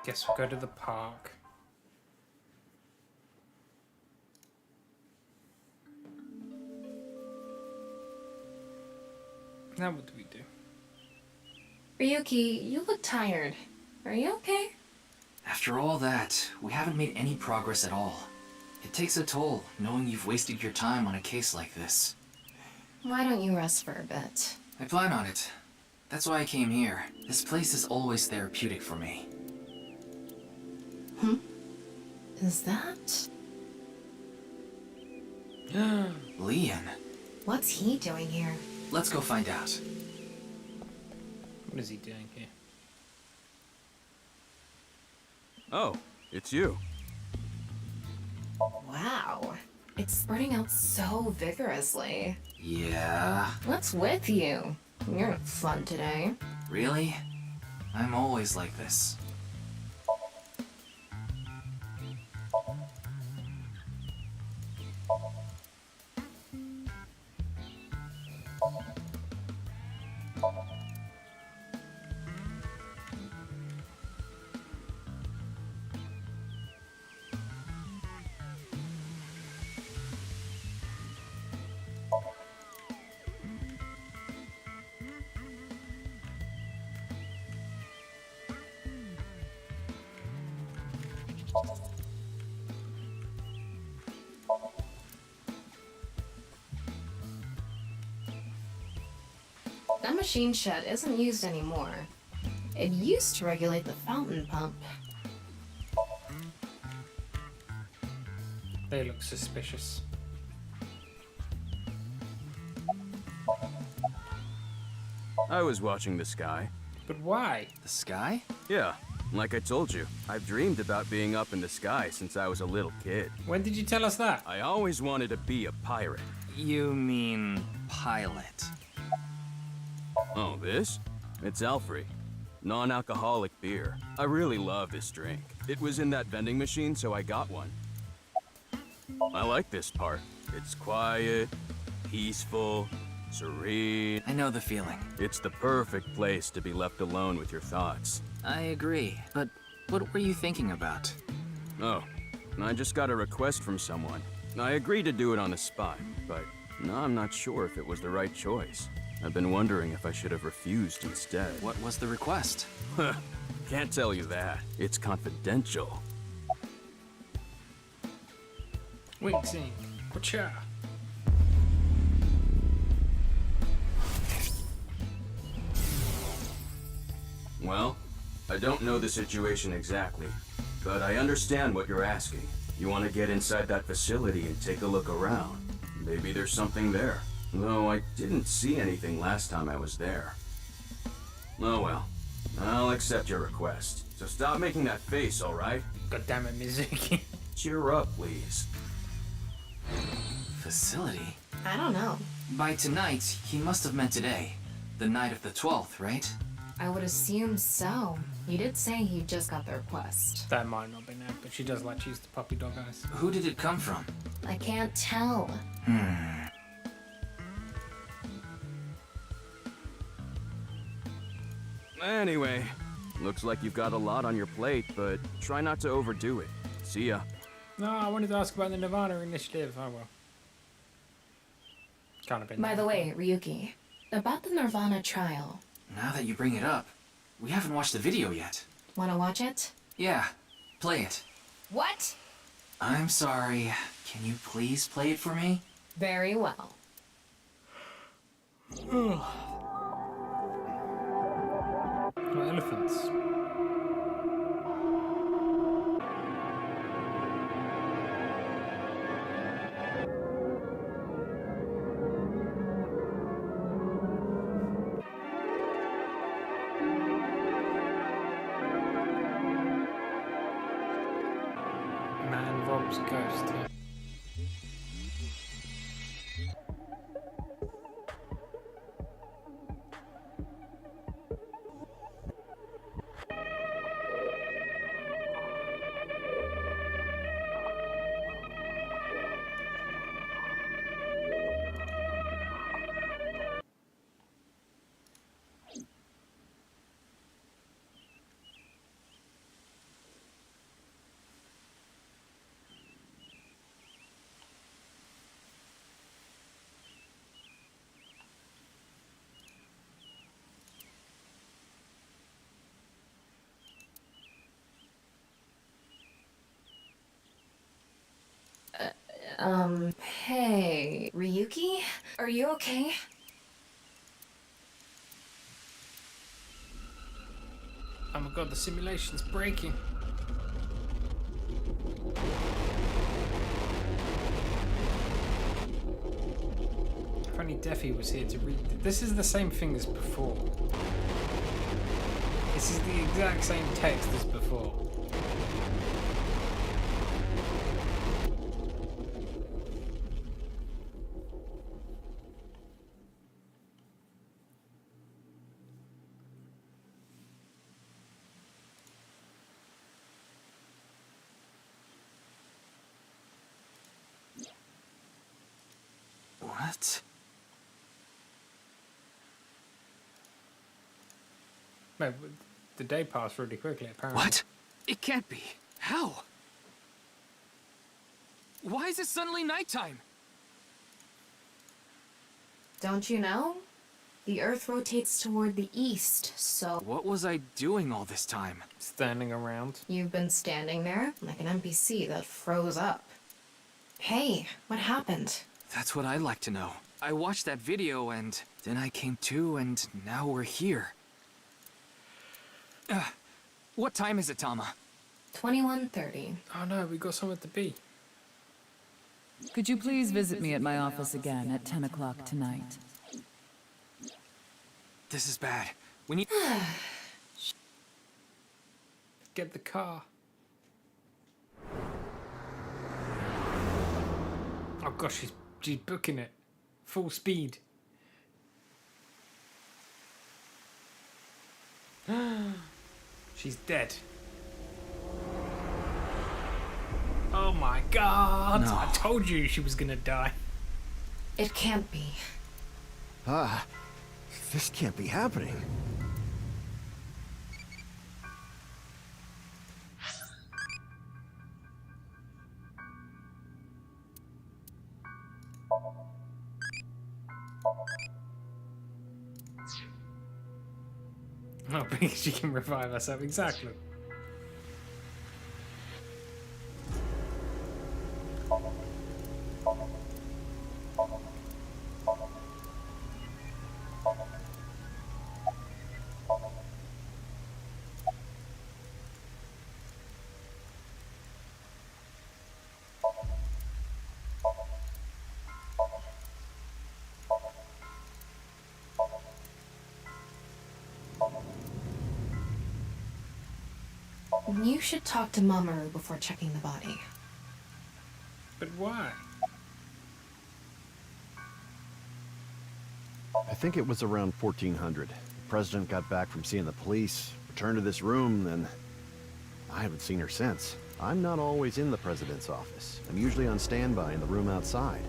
Guess we'll go to the park. Now what do we do? Ryuki, you look tired. Are you okay? After all that, we haven't made any progress at all. It takes a toll, knowing you've wasted your time on a case like this. Why don't you rest for a bit? I plan on it. That's why I came here. This place is always therapeutic for me. Is that... Leon. What's he doing here? Let's go find out. What is he doing here? Oh, it's you. Wow. It's spreading out so vigorously. Yeah. What's with you? You're not fun today. Really? I'm always like this. That machine shed isn't used anymore. It used to regulate the fountain pump. They look suspicious. I was watching the sky. But why? The sky? Yeah, like I told you, I've dreamed about being up in the sky since I was a little kid. When did you tell us that? I always wanted to be a pirate. You mean pilot? Oh, this? It's Alfrey. Non-alcoholic beer. I really love this drink. It was in that vending machine, so I got one. I like this part. It's quiet, peaceful, serene. I know the feeling. It's the perfect place to be left alone with your thoughts. I agree, but what were you thinking about? Oh, I just got a request from someone. I agreed to do it on the spot, but now I'm not sure if it was the right choice. I've been wondering if I should have refused instead. What was the request? Can't tell you that. It's confidential. Winksing. Wacha. Well, I don't know the situation exactly, but I understand what you're asking. You want to get inside that facility and take a look around. Maybe there's something there. Though I didn't see anything last time I was there. Oh well. I'll accept your request. So stop making that face, alright? God damn it, Mizuki. Cheer up, please. Facility? I don't know. By tonight, he must have meant today. The night of the 12th, right? I would assume so. He did say he just got the request. That might not be now, but she does like to use the puppy dog eyes. Who did it come from? I can't tell. Anyway, looks like you've got a lot on your plate, but try not to overdo it. See ya. No, I wanted to ask about the nirvanA initiative. Oh well. Kind of been. By the way, Ryuki, about the nirvanA trial. Now that you bring it up, we haven't watched the video yet. Wanna watch it? Yeah, play it. What? I'm sorry. Can you please play it for me? Very well. Oh, elephants. Man robs ghost. Hey, Ryuki? Are you okay? Oh my god, the simulation's breaking. If only Defi was here to read. This is the same thing as before. This is the exact same text as before. What? No, the day passed really quickly, apparently. What? It can't be. How? Why is it suddenly nighttime? Don't you know? The Earth rotates toward the east, so... What was I doing all this time? Standing around. You've been standing there, like an NPC that froze up. Hey, what happened? That's what I'd like to know. I watched that video and then I came to and now we're here. What time is it, Tama? 21:30. Oh no, we got somewhere to be. Could you please visit me at my office again at 10 o'clock tonight? This is bad. We need... Get the car. Oh gosh, she's booking it. Full speed. She's dead. Oh my god! No. I told you she was gonna die. It can't be. This can't be happening. Oh, because she can revive herself, exactly. You should talk to Mamoru before checking the body. But why? I think it was around 1400. The president got back from seeing the police, returned to this room, and I haven't seen her since. I'm not always in the president's office. I'm usually on standby in the room outside.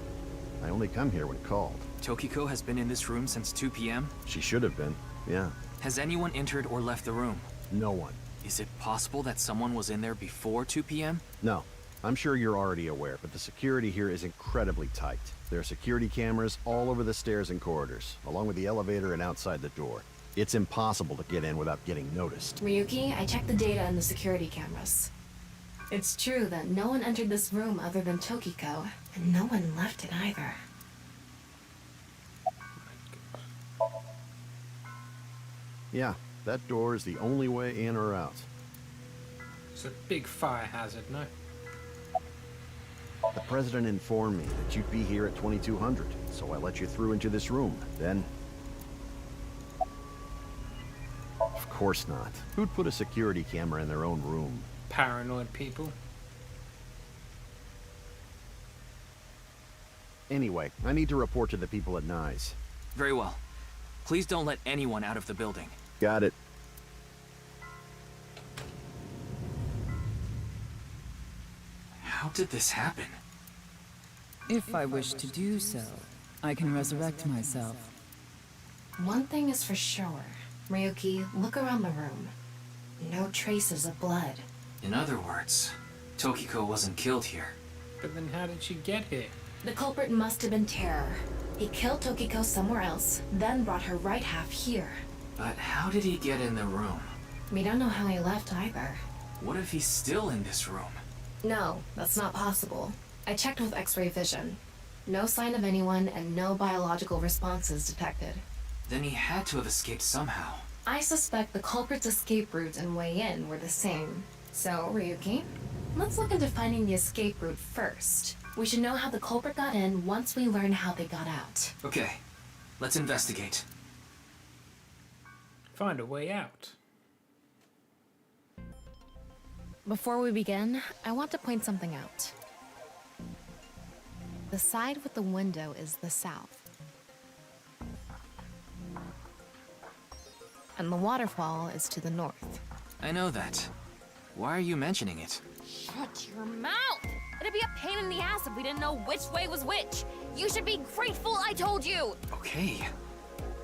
I only come here when called. Tokiko has been in this room since 2 p.m.? She should have been, yeah. Has anyone entered or left the room? No one. Is it possible that someone was in there before 2 p.m.? No. I'm sure you're already aware, but the security here is incredibly tight. There are security cameras all over the stairs and corridors, along with the elevator and outside the door. It's impossible to get in without getting noticed. Ryuki, I checked the data in the security cameras. It's true that no one entered this room other than Tokiko, and no one left it either. Yeah, that door is the only way in or out. It's a big fire hazard, no? The president informed me that you'd be here at 2200, so I let you through into this room. Then... Of course not. Who'd put a security camera in their own room? Paranoid people. Anyway, I need to report to the people at Nye's. Very well. Please don't let anyone out of the building. Got it. How did this happen? If I wish to do so, I can resurrect myself. One thing is for sure. Ryuki, look around the room. No traces of blood. In other words, Tokiko wasn't killed here. But then how did she get here? The culprit must have been Terror. He killed Tokiko somewhere else, then brought her right half here. But how did he get in the room? We don't know how he left either. What if he's still in this room? No, that's not possible. I checked with X-ray vision. No sign of anyone and no biological responses detected. Then he had to have escaped somehow. I suspect the culprit's escape route and way in were the same. So, Ryuki, let's look into finding the escape route first. We should know how the culprit got in once we learn how they got out. Okay, let's investigate. Find a way out. Before we begin, I want to point something out. The side with the window is the south. And the waterfall is to the north. I know that. Why are you mentioning it? Shut your mouth! It'd be a pain in the ass if we didn't know which way was which. You should be grateful I told you! Okay.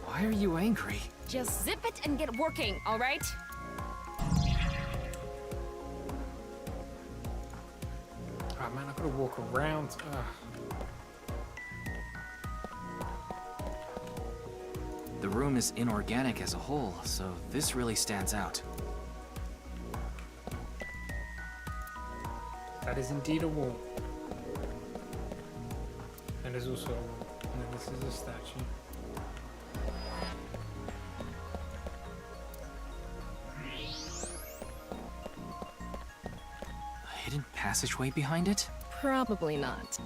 Why are you angry? Just zip it and get working, alright? Oh man, I've got to walk around. The room is inorganic as a whole, so this really stands out. That is indeed a wall. And there's also a wall. And then this is a statue. A hidden passageway behind it? Probably not.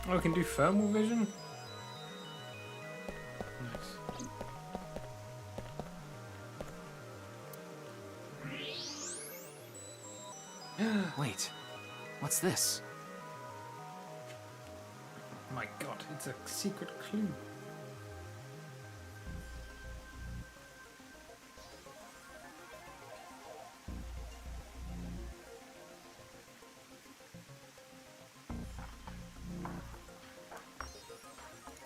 Oh, I can do thermal vision? Wait, what's this? My god, it's a secret clue.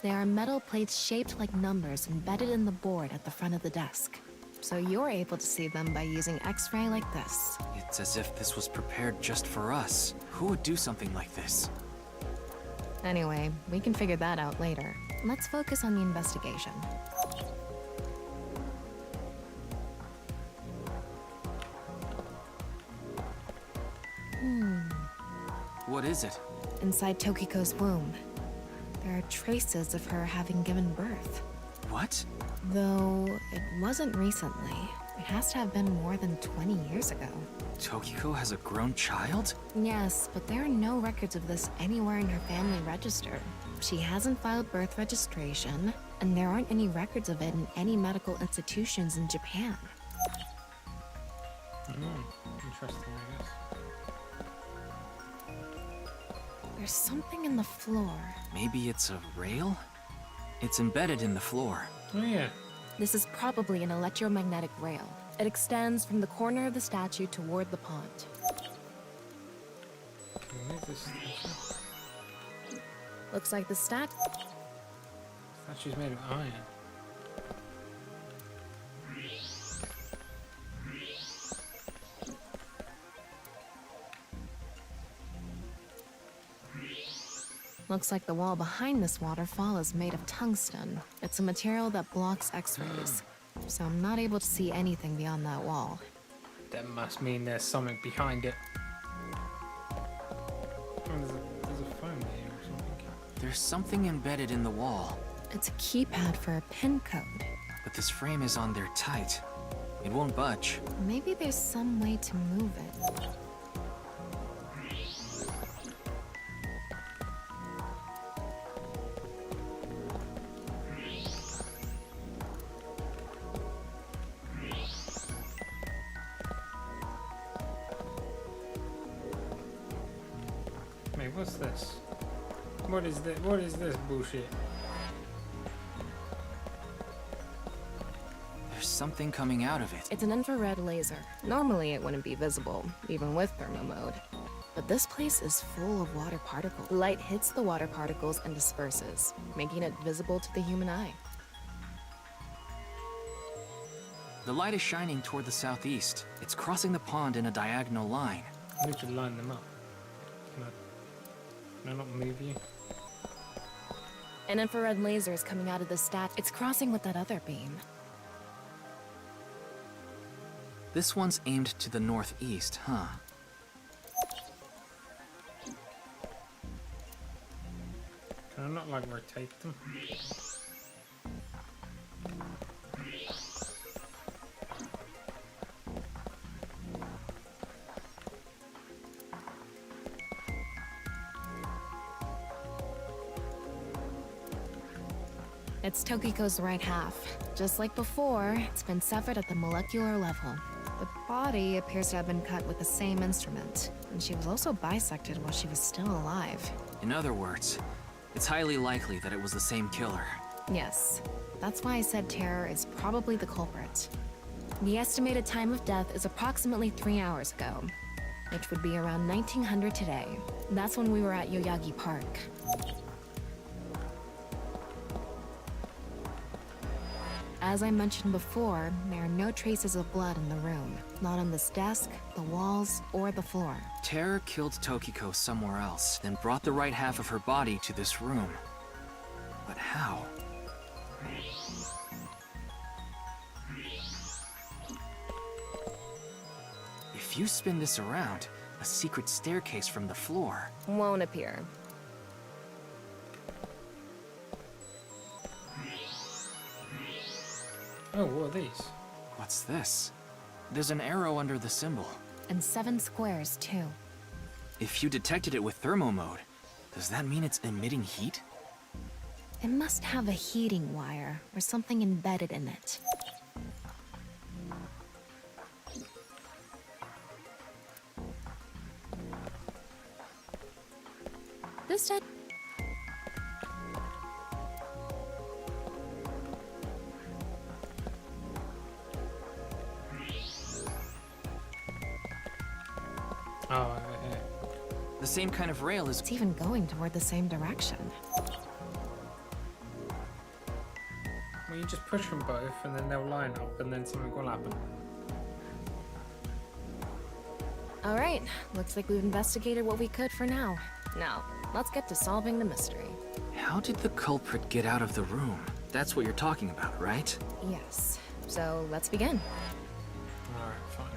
There are metal plates shaped like numbers embedded in the board at the front of the desk. So you're able to see them by using X-ray like this. It's as if this was prepared just for us. Who would do something like this? Anyway, we can figure that out later. Let's focus on the investigation. What is it? Inside Tokiko's womb, there are traces of her having given birth. What? Though it wasn't recently. It has to have been more than 20 years ago. Tokiko has a grown child? Yes, but there are no records of this anywhere in her family register. She hasn't filed birth registration, and there aren't any records of it in any medical institutions in Japan. Interesting, I guess. There's something in the floor. Maybe it's a rail? It's embedded in the floor. Oh yeah. This is probably an electromagnetic rail. It extends from the corner of the statue toward the pond. Looks like the statue's made of iron. Looks like the wall behind this waterfall is made of tungsten. It's a material that blocks X-rays, so I'm not able to see anything beyond that wall. That must mean there's something behind it. Oh, there's a phone here or something. There's something embedded in the wall. It's a keypad for a pin code. But this frame is on there tight. It won't budge. Maybe there's some way to move it. Wait, what's this? What is this? What is this bullshit? There's something coming out of it. It's an infrared laser. Normally it wouldn't be visible, even with thermo mode. But this place is full of water particles. Light hits the water particles and disperses, making it visible to the human eye. The light is shining toward the southeast. It's crossing the pond in a diagonal line. I need to line them up. Can I not move you? An infrared laser is coming out of the statue. It's crossing with that other beam. This one's aimed to the northeast, huh? Can I not, like, rotate them? It's Tokiko's right half. Just like before, it's been severed at the molecular level. The body appears to have been cut with the same instrument, and she was also bisected while she was still alive. In other words, it's highly likely that it was the same killer. Yes, that's why I said Terror is probably the culprit. The estimated time of death is approximately 3 hours ago, which would be around 1900 today. That's when we were at Yoyagi Park. As I mentioned before, there are no traces of blood in the room. Not on this desk, the walls, or the floor. Terror killed Tokiko somewhere else, then brought the right half of her body to this room. But how? If you spin this around, a secret staircase from the floor won't appear. Oh, what are these? What's this? There's an arrow under the symbol. And 7 squares, too. If you detected it with thermo mode, does that mean it's emitting heat? It must have a heating wire or something embedded in it. This dead. Oh, yeah. The same kind of rail is... It's even going toward the same direction. Well, you just push them both, and then they'll line up, and then something will happen. All right, looks like we've investigated what we could for now. Now, let's get to solving the mystery. How did the culprit get out of the room? That's what you're talking about, right? Yes. So, let's begin. Alright, fine.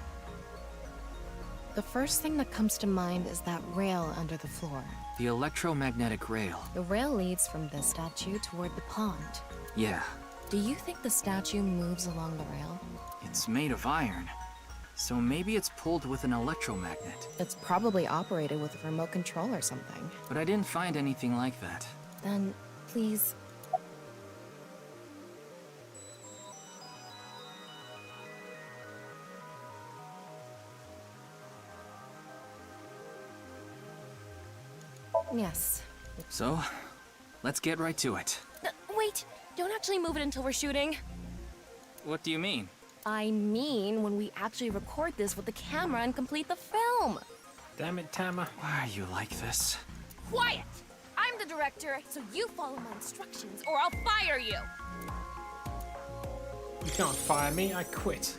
The first thing that comes to mind is that rail under the floor. The electromagnetic rail. The rail leads from this statue toward the pond. Yeah. Do you think the statue moves along the rail? It's made of iron. So maybe it's pulled with an electromagnet. It's probably operated with a remote control or something. But I didn't find anything like that. Then, please. Yes. So, let's get right to it. Wait, don't actually move it until we're shooting. What do you mean? I mean, when we actually record this with the camera and complete the film. Damn it, Tama. Why are you like this? Quiet! I'm the director, so you follow my instructions or I'll fire you! You can't fire me, I quit.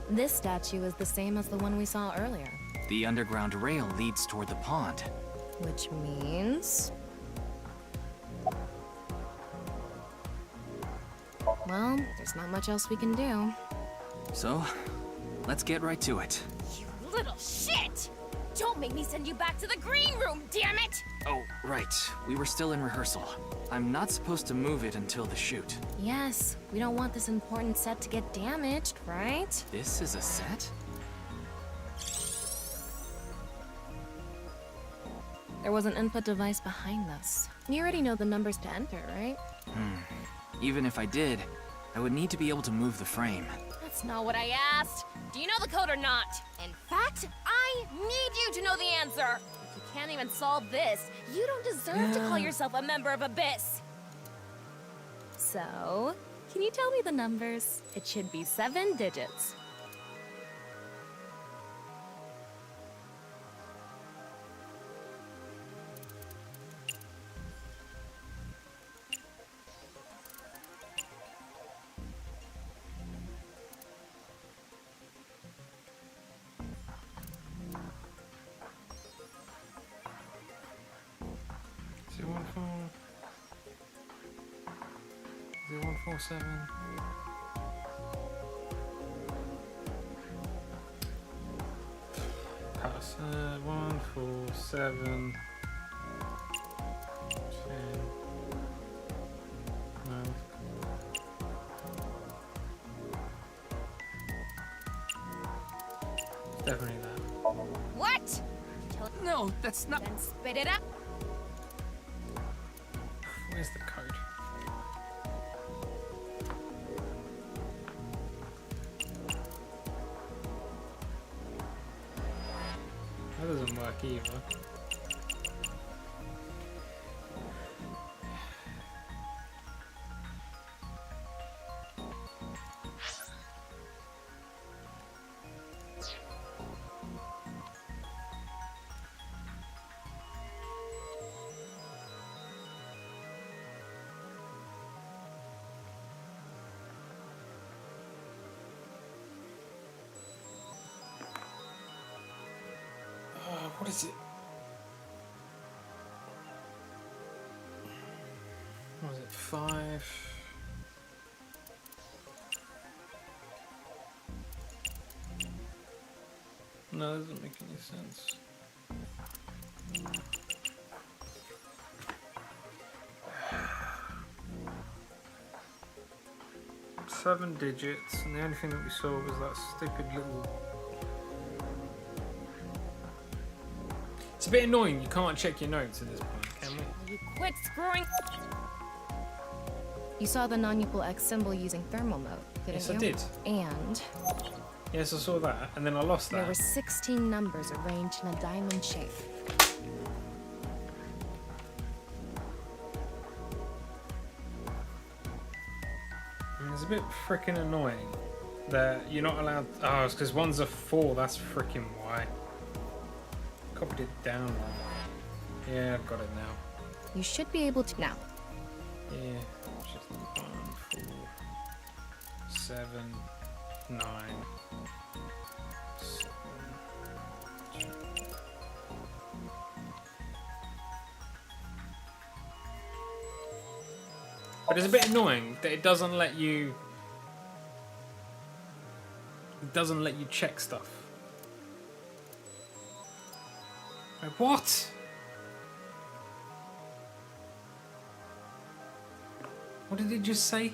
This statue is the same as the one we saw earlier. The underground rail leads toward the pond. Which means... well, there's not much else we can do. So, let's get right to it. You little shit! Don't make me send you back to the green room, damn it! Oh, right. We were still in rehearsal. I'm not supposed to move it until the shoot. Yes, we don't want this important set to get damaged, right? This is a set? There was an input device behind this. You already know the numbers to enter, right? Even if I did, I would need to be able to move the frame. That's not what I asked. Do you know the code or not? In fact, I need you to know the answer. If you can't even solve this, you don't deserve to call yourself a member of Abyss. So, can you tell me the numbers? It should be 7 digits. Is it 147? Pass. 147. 10. No. It's definitely that. What? No, that's not. Then spit it up. Where's the code? That doesn't work either. What is it? What was it? 5. No, that doesn't make any sense. Seven digits, and the only thing that we saw was that stupid little. It's a bit annoying. You can't check your notes at this point, can we? You quit screwing. You saw the non-equal X symbol using thermal mode, didn't Yes, you? I did. And Yes, I saw that, and then I lost there that. were 16 numbers arranged in a diamond shape. And it's a bit freaking annoying that you're not allowed. Oh, it's because one's a 4. That's freaking why. Copied it down. Yeah, I've got it now. You should be able to now. Yeah, it's just 1, 4, 7, 9. 7. But it's a bit annoying that it doesn't let you. It doesn't let you check stuff. Like, what? What did it just say?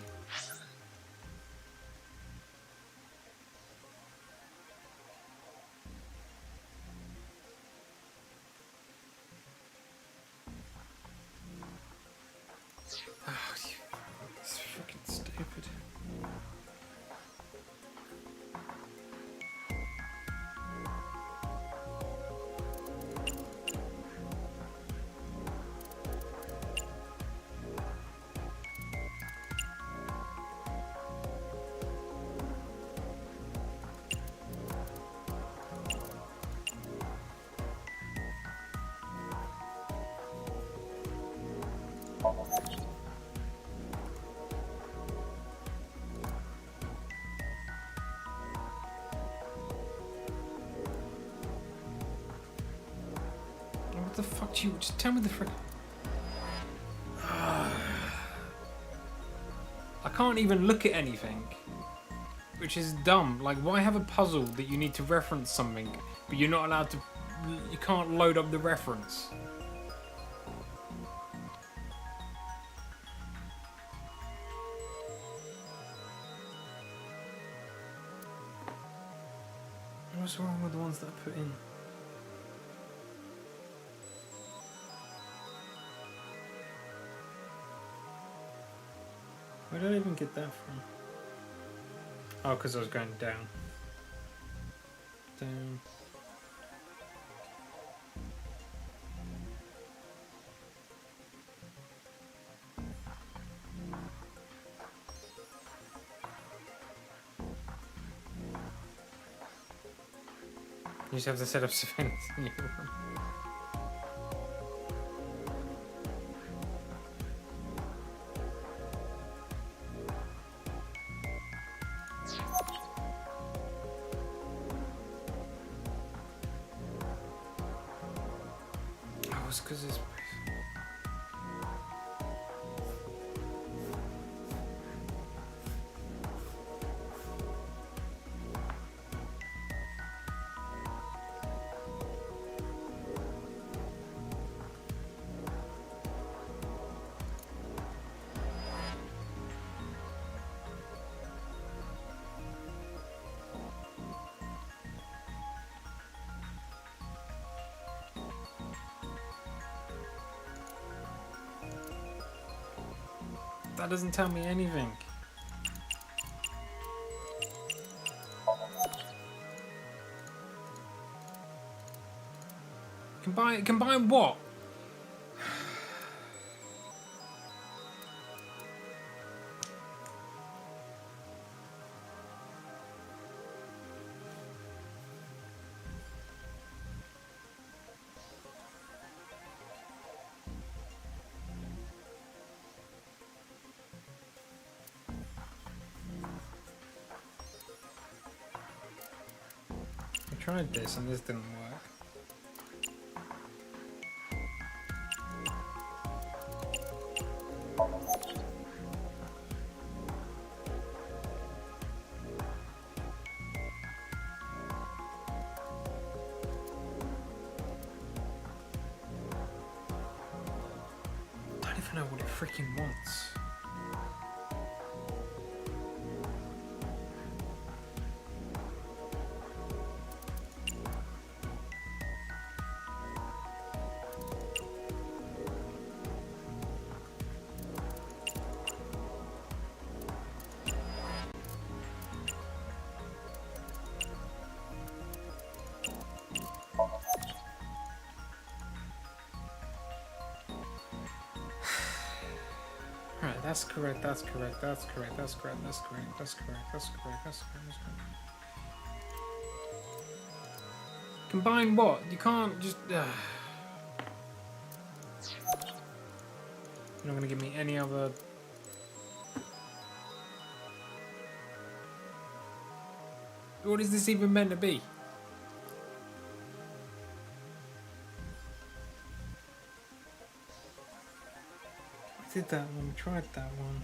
What the fuck do you... Just tell me the frick... I can't even look at anything. Which is dumb. Like, why have a puzzle that you need to reference something, but you're not allowed to... You can't load up the reference. What's wrong with the ones that I put in? Where did I even get that from? Oh, because I was going down. Down. You just have to set up surveillance in your room. Oh, it's because it's... That doesn't tell me anything. Combine what? I tried this and this didn't work. I don't even know what it freaking wants. Right, that's correct, that's correct, that's correct, that's correct, that's correct, that's correct, that's correct, that's correct, that's correct. Combine what? You can't just... You're not gonna give me any other... What is this even meant to be? I did that one, tried that one.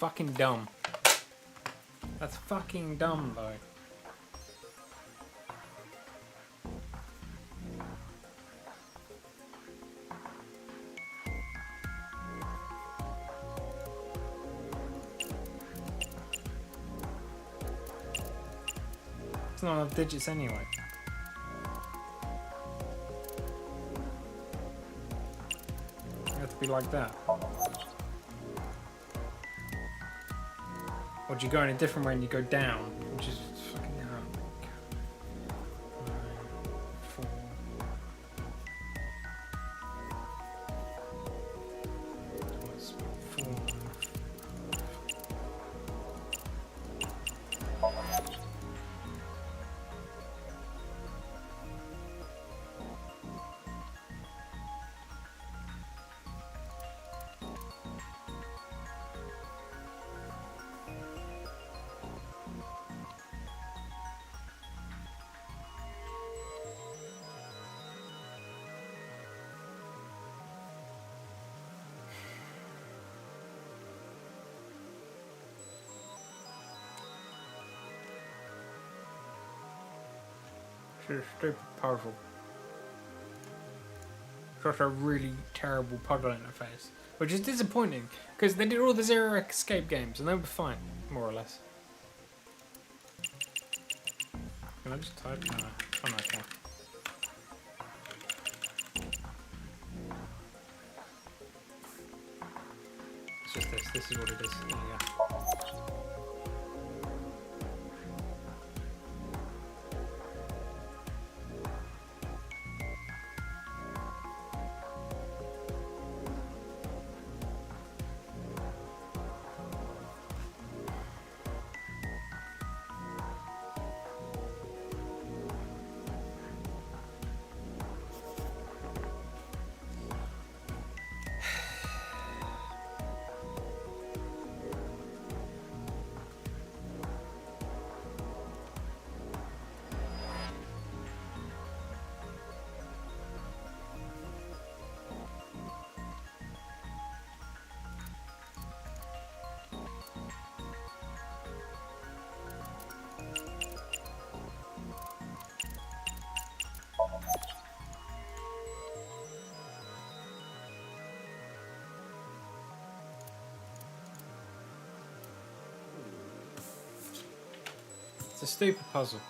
fucking dumb. That's fucking dumb, though. It's not enough digits anyway. You have to be like that. Or do you go in a different way and you go down, which is fucking hell. 9, 4. What's 4? It's a stupid puzzle. Such a really terrible puzzle interface. Which is disappointing, because they did all the Zero Escape games and they were fine, more or less. Can I just type? No. Oh no, I can't. It's just this. This is what it is. There you go. It's a stupid puzzle.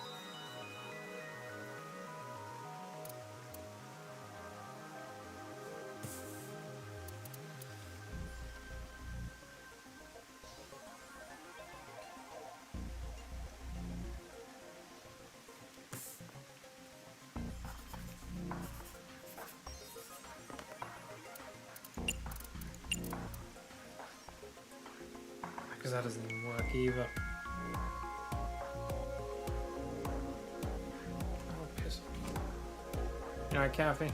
Because that doesn't even work either. You know, Kathy?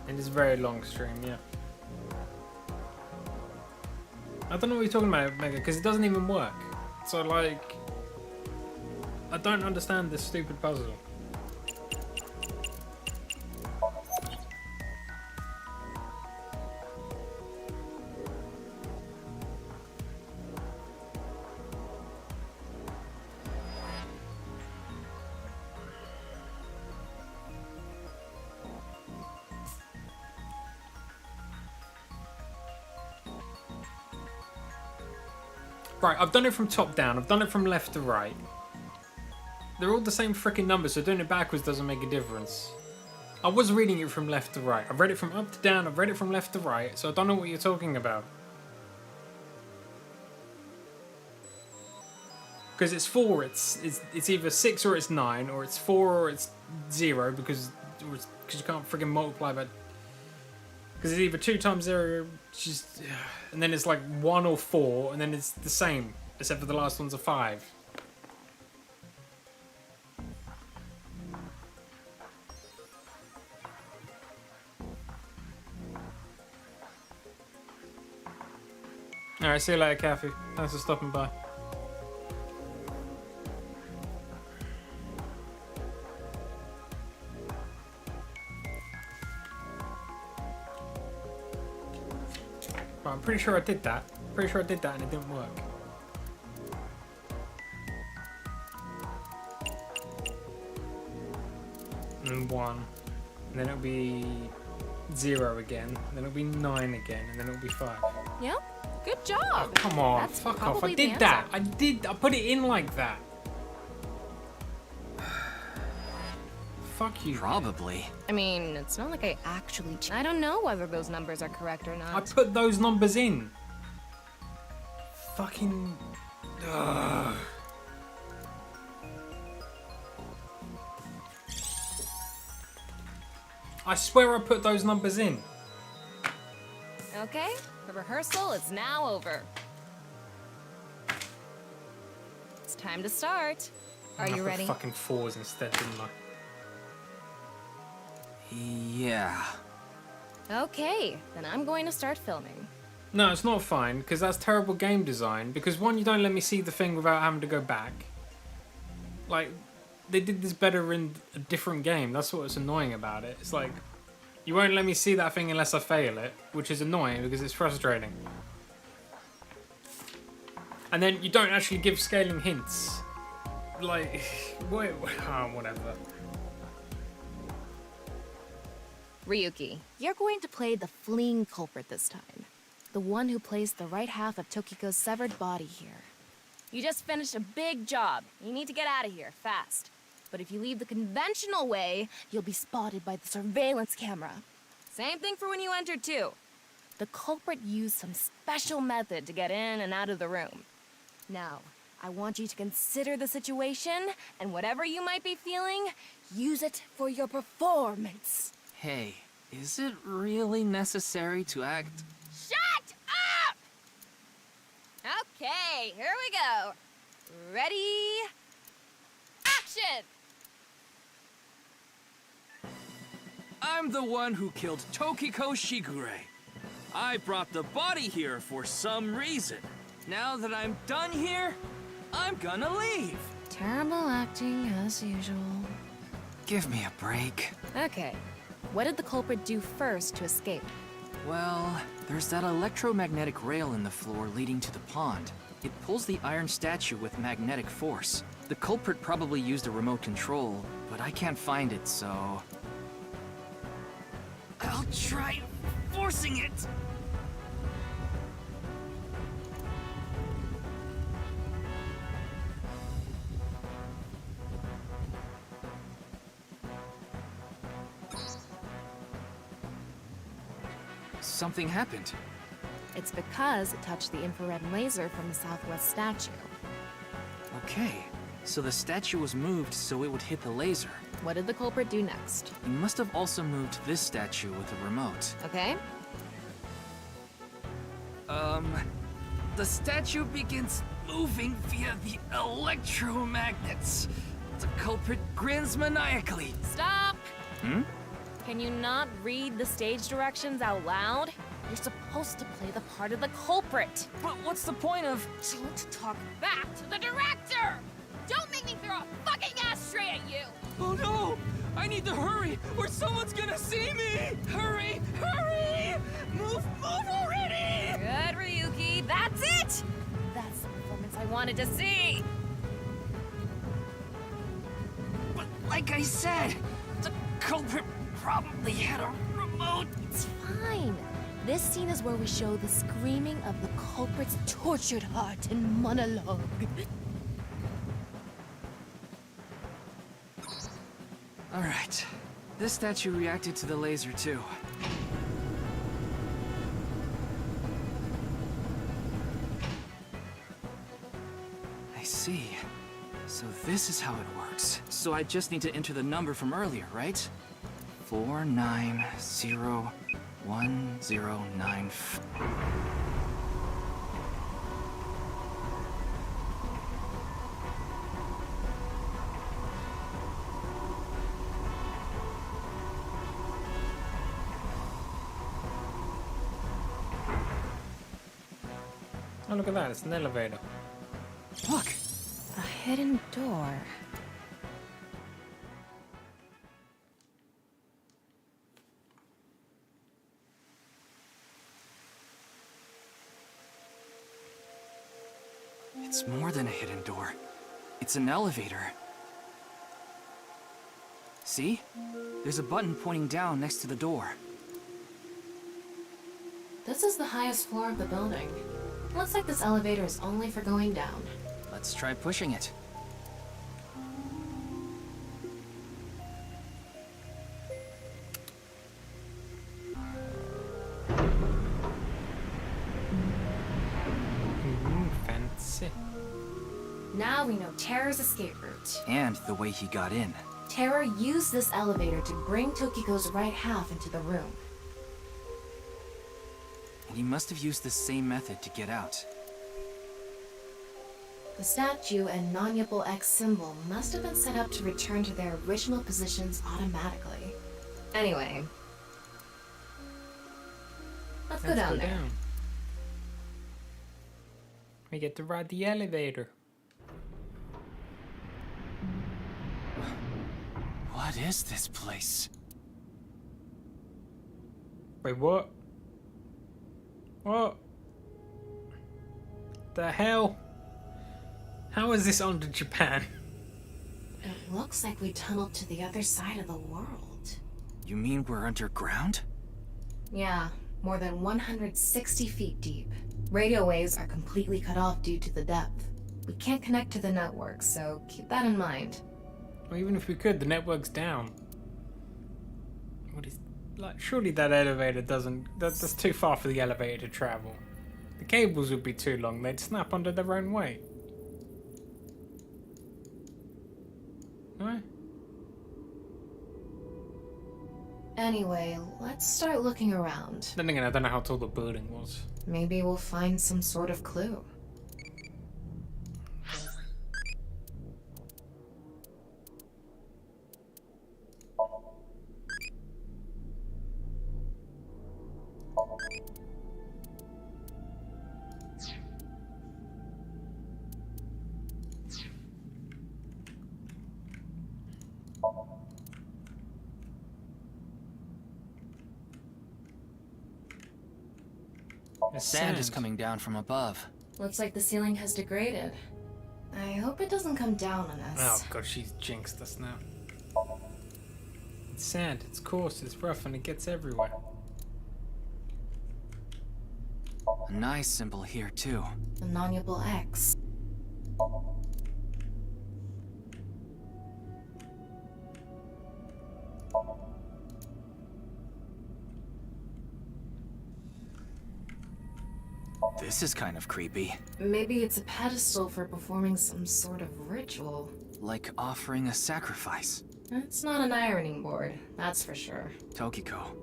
And it's a very long stream, yeah. I don't know what you're talking about, Mega, because it doesn't even work. So, like, I don't understand this stupid puzzle. Right, I've done it from top down, I've done it from left to right. They're all the same freaking numbers, so doing it backwards doesn't make a difference. I was reading it from left to right. I've read it from up to down, I've read it from left to right, so I don't know what you're talking about. Because it's 4, it's either 6 or it's 9, or it's 4 or it's 0, because you can't freaking multiply by... Because it's either 2 times 0, just, and then it's like 1 or 4, and then it's the same, except for the last one's a 5. Alright, see you later, Kathy. Thanks for stopping by. Well, I'm pretty sure I did that. Pretty sure I did that and it didn't work. And 1. And then it'll be 0 again. And then it'll be 9 again. And then it'll be 5. Yep. Good job. Oh, come on. That's Fuck off. I probably the did that. answer. I put it in like that. Fuck you. Probably. I mean, it's not like I actually. I don't know whether those numbers are correct or not. I put those numbers in. Fucking. Ugh. I swear I put those numbers in. Okay, the rehearsal is now over. It's time to start. Are you ready? I put fucking 4s instead, didn't I? Yeah. Okay, then I'm going to start filming. No, it's not fine, because that's terrible game design. Because one, you don't let me see the thing without having to go back. Like, they did this better in a different game. That's what's annoying about it. It's like, you won't let me see that thing unless I fail it, which is annoying because it's frustrating. And then you don't actually give scaling hints. Like, whatever. Ryuki, you're going to play the fleeing culprit this time. The one who placed the right half of Tokiko's severed body here. You just finished a big job. You need to get out of here, fast. But if you leave the conventional way, you'll be spotted by the surveillance camera. Same thing for when you entered, too. The culprit used some special method to get in and out of the room. Now, I want you to consider the situation, and whatever you might be feeling, use it for your performance. Hey, is it really necessary to act? Shut up! Okay, here we go. Ready? Action! I'm the one who killed Tokiko Shigure. I brought the body here for some reason. Now that I'm done here, I'm gonna leave. Terrible acting, as usual. Give me a break. Okay, what did the culprit do first to escape? Well, there's that electromagnetic rail in the floor leading to the pond. It pulls the iron statue with magnetic force. The culprit probably used a remote control, but I can't find it, so... I'll try forcing it! Something happened. It's because it touched the infrared laser from the southwest statue. Okay, so the statue was moved so it would hit the laser. What did the culprit do next? He must have also moved this statue with a remote. Okay. The statue begins moving via the electromagnets. The culprit grins maniacally. Stop! Hmm? Can you not read the stage directions out loud? You're supposed to play the part of the culprit. But what's the point of... Don't talk back to the director! Don't make me throw a fucking ashtray at you! Oh no! I need to hurry, or someone's gonna see me! Hurry! Hurry! Move already! Good, Ryuki. That's it! That's the performance I wanted to see! But like I said, the culprit probably had a remote. It's fine. This scene is where we show the screaming of the culprit's tortured heart in monologue. Alright. This statue reacted to the laser too. I see. So this is how it works. So I just need to enter the number from earlier, right? 490109. Oh, look at that. It's an elevator. Look! A hidden door. It's more than a hidden door. It's an elevator. See? There's a button pointing down next to the door. This is the highest floor of the building. Looks like this elevator is only for going down. Let's try pushing it. Fancy. Now we know Terror's escape route. And the way he got in. Terror used this elevator to bring Tokiko's right half into the room. And he must have used the same method to get out. The statue and non-Yipple X symbol must have been set up to return to their original positions automatically. Anyway, let's go down there. We get to ride the elevator. What is this place? Wait, what? What? The hell? How is this under Japan? It looks like we tunneled to the other side of the world. You mean we're underground? Yeah, more than 160 feet deep. Radio waves are completely cut off due to the depth. We can't connect to the network, so keep that in mind. Well, even if we could, the network's down. What is... Like, surely that elevator doesn't... That's too far for the elevator to travel. The cables would be too long. They'd snap under their own weight. No? Anyway, let's start looking around. Then again, I don't know how tall the building was. Maybe we'll find some sort of clue. The sand is coming down from above. Looks like the ceiling has degraded. I hope it doesn't come down on us. Oh god, she's jinxed us now. It's sand, it's coarse, it's rough, and it gets everywhere. A nice symbol here, too. The non-Yipple X. This is kind of creepy. Maybe it's a pedestal for performing some sort of ritual. Like offering a sacrifice. It's not an ironing board, that's for sure. Tokiko.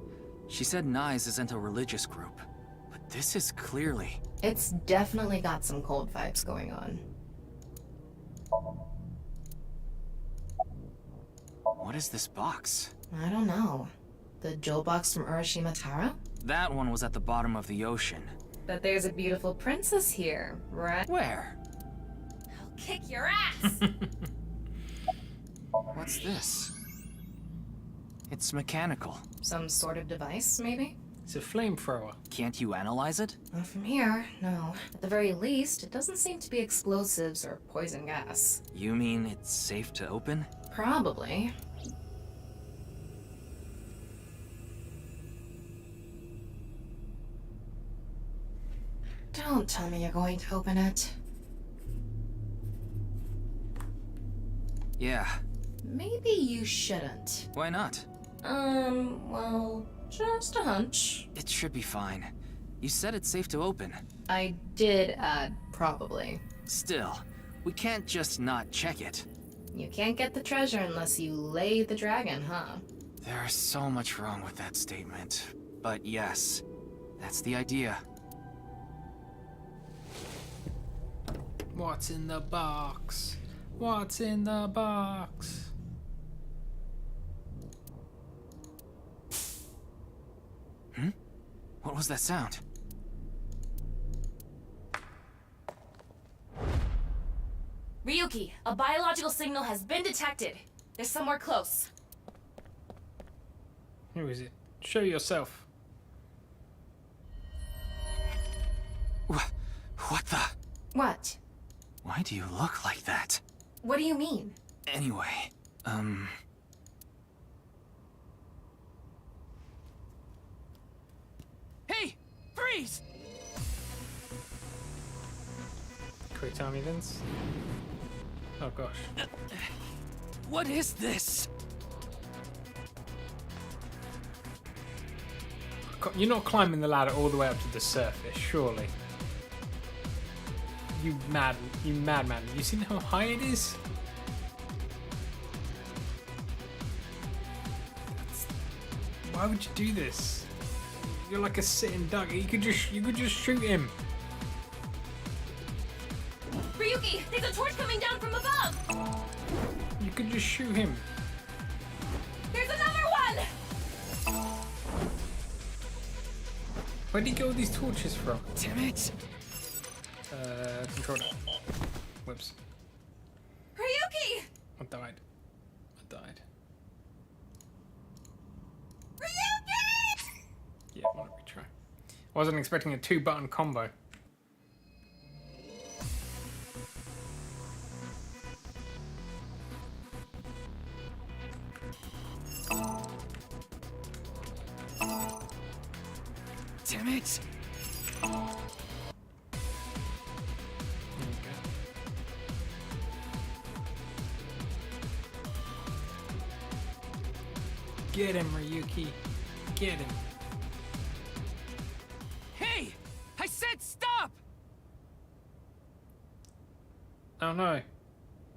She said Nyes isn't a religious group. But this is clearly... It's definitely got some cold vibes going on. What is this box? I don't know. The jewel box from Urashima Taro? That one was at the bottom of the ocean. But there's a beautiful princess here, right? Where? I'll kick your ass! What's this? It's mechanical. Some sort of device, maybe? It's a flamethrower. Can't you analyze it? Not from here, no. At the very least, it doesn't seem to be explosives or poison gas. You mean it's safe to open? Probably. Don't tell me you're going to open it. Yeah. Maybe you shouldn't. Why not? Well, just a hunch. It should be fine. You said it's safe to open. I did add probably. Still, we can't just not check it. You can't get the treasure unless you lay the dragon, huh? There's so much wrong with that statement. But yes, that's the idea. What's in the box? What's in the box? What was that sound? Ryuki, a biological signal has been detected. They're somewhere close. Who is it? Show yourself. What the? What? Why do you look like that? What do you mean? Anyway, Hey! Freeze! Quick time events. Oh gosh. What is this? You're not climbing the ladder all the way up to the surface, surely. You madman. You seen how high it is? Why would you do this? You're like a sitting duck. You could just shoot him. Ryuki, there's a torch coming down from above! You could just shoot him. There's another one! Where did he get all these torches from? Damn it! Controller. Whoops. Ryuki! I died. Ryuki! Yeah, why don't we try? Wasn't expecting a 2-button combo. Damn it! Get him, Ryuki. Get him. Hey! I said stop! Oh no.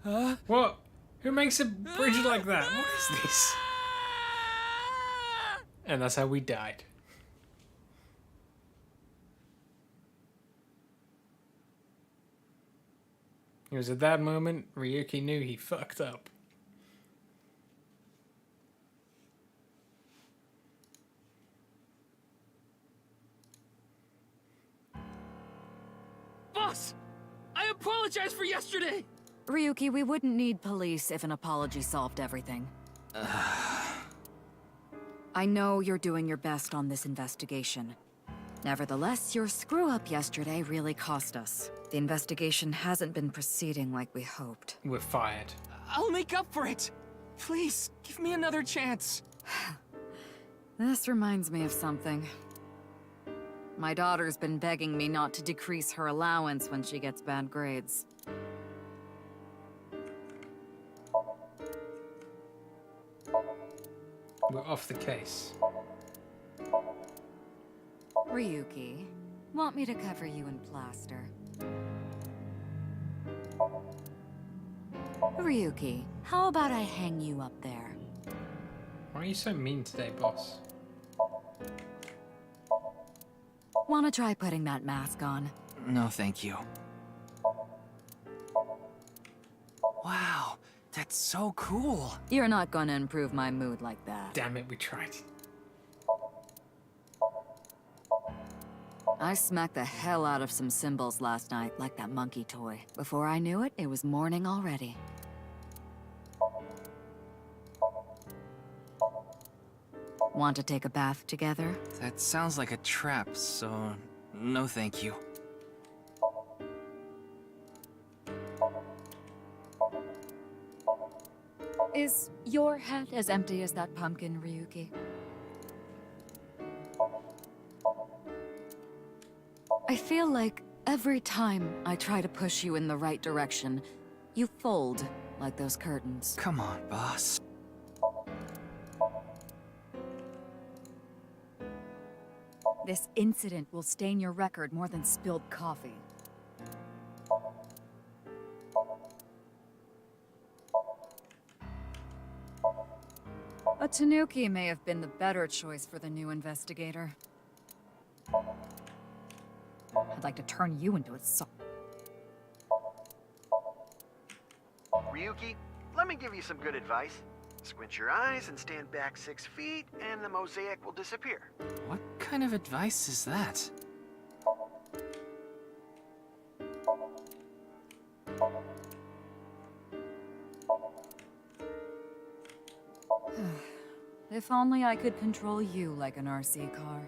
Huh? What? Who makes a bridge like that? What is this? And that's how we died. It was at that moment Ryuki knew he fucked up. Boss! I apologize for yesterday! Ryuki, we wouldn't need police if an apology solved everything. I know you're doing your best on this investigation. Nevertheless, your screw-up yesterday really cost us. The investigation hasn't been proceeding like we hoped. We're fired. I'll make up for it! Please, give me another chance. This reminds me of something. My daughter's been begging me not to decrease her allowance when she gets bad grades. We're off the case. Ryuki, want me to cover you in plaster? Ryuki, how about I hang you up there? Why are you so mean today, boss? Wanna try putting that mask on? No, thank you. Wow, that's so cool. You're not gonna improve my mood like that. Damn it, we tried. I smacked the hell out of some symbols last night, like that monkey toy. Before I knew it, it was morning already. Want to take a bath together? That sounds like a trap, so no thank you. Is your head as empty as that pumpkin, Ryuki? I feel like every time I try to push you in the right direction, you fold like those curtains. Come on, boss. This incident will stain your record more than spilled coffee. A Tanuki may have been the better choice for the new investigator. I'd like to turn you into a Ryuki, let me give you some good advice. Squint your eyes and stand back 6 feet, and the mosaic will disappear. What kind of advice is that? If only I could control you like an RC car.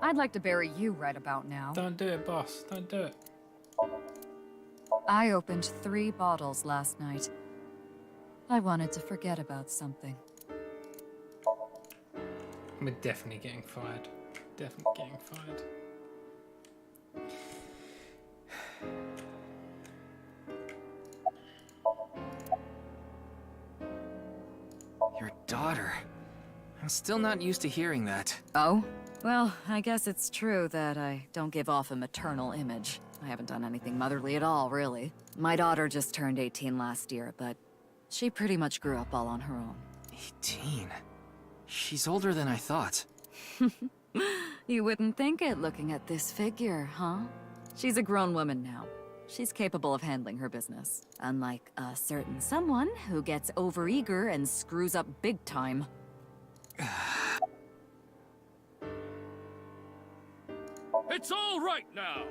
I'd like to bury you right about now. Don't do it, boss. Don't do it. I opened 3 bottles last night. I wanted to forget about something. We're definitely getting fired. Definitely getting fired. Your daughter? I'm still not used to hearing that. Oh? Well, I guess it's true that I don't give off a maternal image. I haven't done anything motherly at all, really. My daughter just turned 18 last year, but she pretty much grew up all on her own. 18? She's older than I thought. You wouldn't think it looking at this figure, huh? She's a grown woman now. She's capable of handling her business. Unlike a certain someone who gets overeager and screws up big time. It's all right now,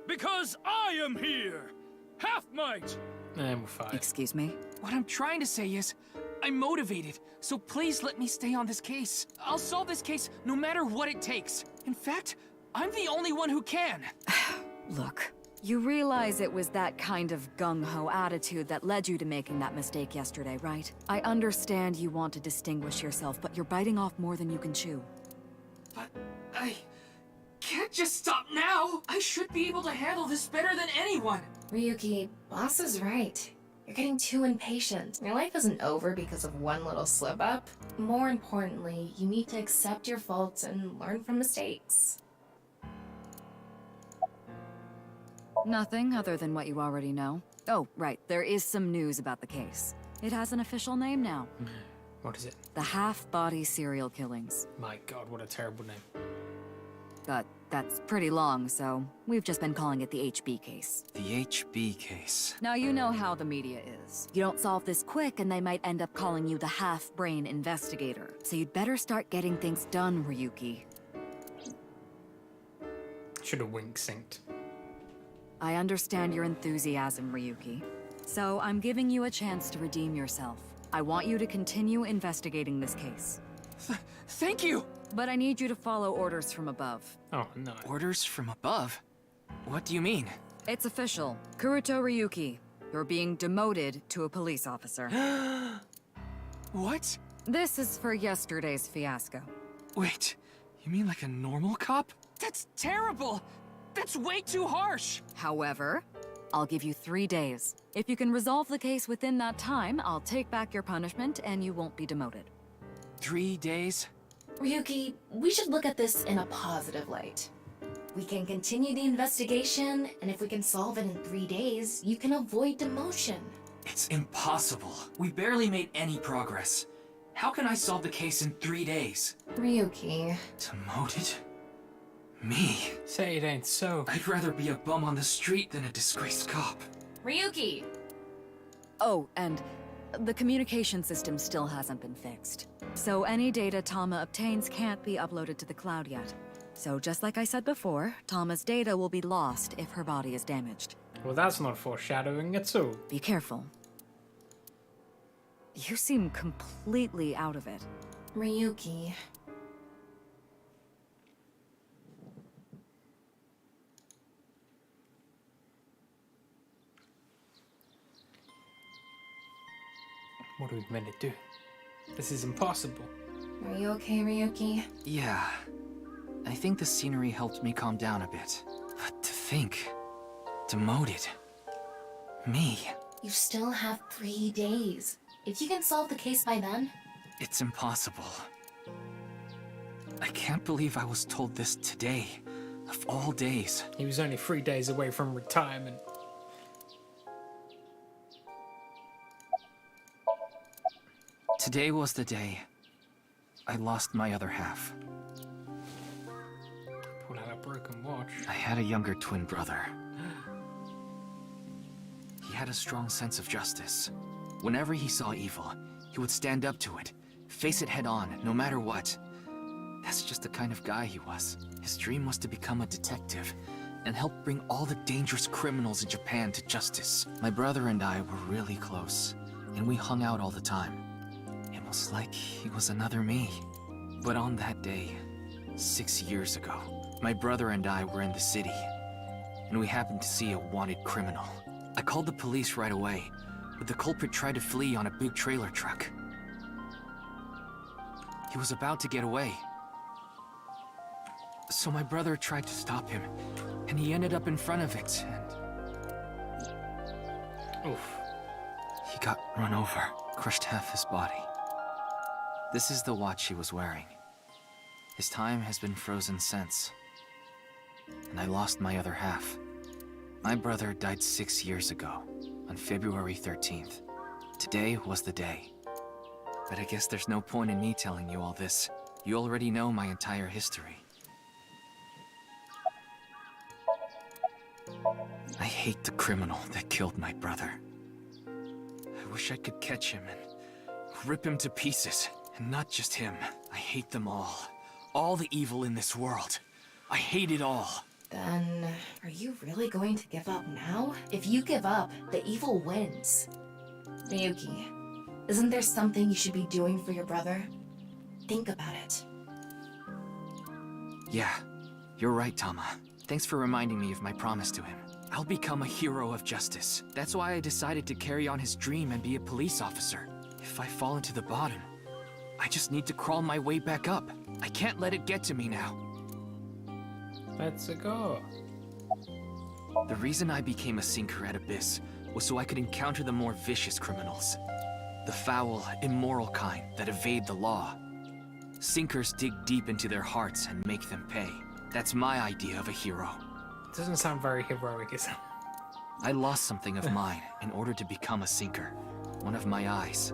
because I am here! Half-Might! And we're fired. Excuse me? What I'm trying to say is, I'm motivated, so please let me stay on this case. I'll solve this case no matter what it takes. In fact, I'm the only one who can. Look, you realize it was that kind of gung-ho attitude that led you to making that mistake yesterday, right? I understand you want to distinguish yourself, but you're biting off more than you can chew. But I can't just stop now. I should be able to handle this better than anyone. Ryuki, boss is right. You're getting too impatient. Your life isn't over because of one little slip-up. More importantly, you need to accept your faults and learn from mistakes. Nothing other than what you already know. Oh, right, there is some news about the case. It has an official name now. What is it? The half-body serial killings. My god, what a terrible name. But that's pretty long, so we've just been calling it the HB case. The HB case. Now you know how the media is. You don't solve this quick and they might end up calling you the half-brain investigator. So you'd better start getting things done, Ryuki. Should have wink-synced. I understand your enthusiasm, Ryuki. So I'm giving you a chance to redeem yourself. I want you to continue investigating this case. Thank you! But I need you to follow orders from above. Oh, no. Orders from above? What do you mean? It's official. Kuruto Ryuki, you're being demoted to a police officer. What? This is for yesterday's fiasco. Wait, you mean like a normal cop? That's terrible! That's way too harsh! However, I'll give you 3 days. If you can resolve the case within that time, I'll take back your punishment and you won't be demoted. 3 days? Ryuki, we should look at this in a positive light. We can continue the investigation, and if we can solve it in 3 days, you can avoid demotion. It's impossible. We barely made any progress. How can I solve the case in 3 days? Ryuki. Demoted? Me? Say it ain't so. I'd rather be a bum on the street than a disgraced cop. Ryuki! Oh, and the communication system still hasn't been fixed. So any data Tama obtains can't be uploaded to the cloud yet. So just like I said before, Tama's data will be lost if her body is damaged. Well, that's not foreshadowing at all. Be careful. You seem completely out of it. Ryuki. What are we meant to do? This is impossible. Are you okay, Ryuki? Yeah. I think the scenery helped me calm down a bit. But to think... demoted. Me. You still have 3 days. If you can solve the case by then... It's impossible. I can't believe I was told this today, of all days. He was only 3 days away from retirement. Today was the day I lost my other half. Pull out a broken watch. I had a younger twin brother. He had a strong sense of justice. Whenever he saw evil, he would stand up to it, face it head on, no matter what. That's just the kind of guy he was. His dream was to become a detective and help bring all the dangerous criminals in Japan to justice. My brother and I were really close, and we hung out all the time. It was like he was another me. But on that day, 6 years ago, My brother and I were in the city, and we happened to see a wanted criminal. I called the police right away, but the culprit tried to flee on a big trailer truck. He was about to get away. So my brother tried to stop him, and he ended up in front of it, and... Oof. He got run over, crushed half his body. This is the watch he was wearing. His time has been frozen since. And I lost my other half. My brother died 6 years ago, on February 13th. Today was the day. But I guess there's no point in me telling you all this. You already know my entire history. I hate the criminal that killed my brother. I wish I could catch him and rip him to pieces. And not just him. I hate them all. All the evil in this world. I hate it all. Then, are you really going to give up now? If you give up, the evil wins. Ryuki, isn't there something you should be doing for your brother? Think about it. Yeah, you're right, Tama. Thanks for reminding me of my promise to him. I'll become a hero of justice. That's why I decided to carry on his dream and be a police officer. If I fall into the bottom, I just need to crawl my way back up. I can't let it get to me now. Let's go. The reason I became a sinker at Abyss was so I could encounter the more vicious criminals. The foul, immoral kind that evade the law. Sinkers dig deep into their hearts and make them pay. That's my idea of a hero. It doesn't sound very heroic, is it? I lost something of mine in order to become a sinker. One of my eyes.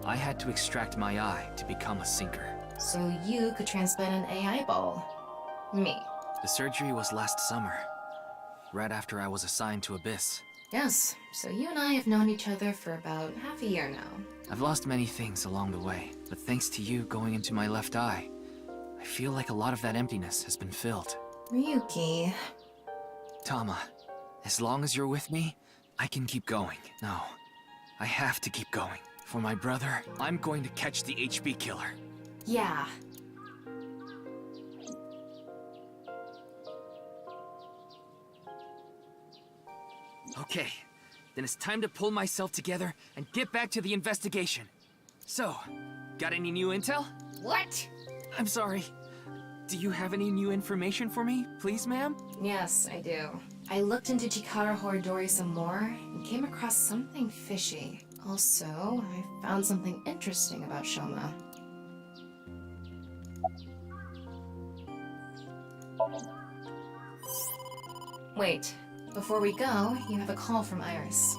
I had to extract my eye to become a sinker. So you could transplant an AI ball. Me. The surgery was last summer, right after I was assigned to Abyss. Yes, so you and I have known each other for about half a year now. I've lost many things along the way, but thanks to you going into my left eye, I feel like a lot of that emptiness has been filled. Ryuki. Tama, as long as you're with me, I can keep going. No, I have to keep going. For my brother, I'm going to catch the HB killer. Yeah. Okay, then it's time to pull myself together and get back to the investigation. So, got any new intel? What? I'm sorry. Do you have any new information for me, please, ma'am? Yes, I do. I looked into Chikara Horidori some more and came across something fishy. Also, I found something interesting about Shoma. Wait, before we go, you have a call from Iris.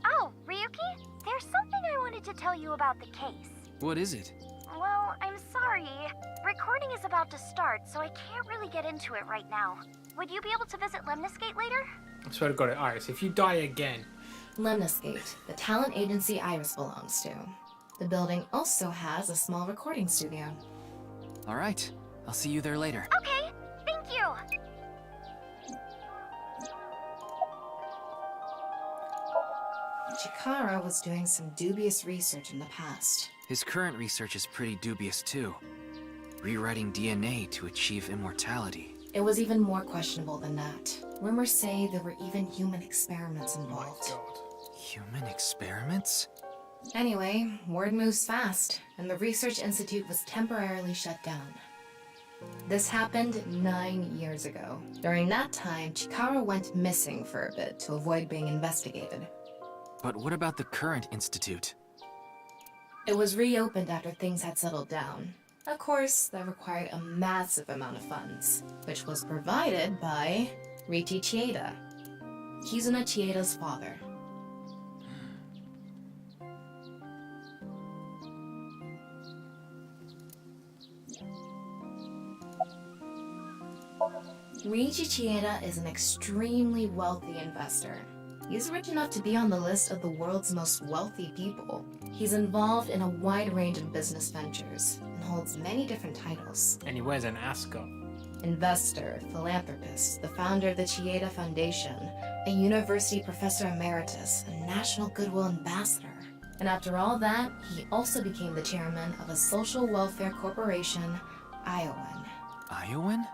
Oh, Ryuki? There's something I wanted to tell you about the case. What is it? Well, I'm sorry. Recording is about to start, so I can't really get into it right now. Would you be able to visit Lemniscate later? I swear to God, Iris, if you die again... Lemniscate, the talent agency Iris belongs to. The building also has a small recording studio. All right, I'll see you there later. Okay, thank you! Chikara was doing some dubious research in the past. His current research is pretty dubious too. Rewriting DNA to achieve immortality. It was even more questionable than that. Rumors say there were even human experiments involved. Oh my God. Human experiments? Anyway, word moves fast, and the research institute was temporarily shut down. This happened 9 years ago. During that time, Chikara went missing for a bit to avoid being investigated. But what about the current institute? It was reopened after things had settled down. Of course, that required a massive amount of funds, which was provided by Riichi Chieda. Kizuna Chieda's father. Riichi Chieda is an extremely wealthy investor. He's rich enough to be on the list of the world's most wealthy people. He's involved in a wide range of business ventures and holds many different titles. And he wears an ascot. Investor, philanthropist, the founder of the Chieda Foundation, a university professor emeritus, a national goodwill ambassador. And after all that, he also became the chairman of a social welfare corporation, Iowan. Iowan?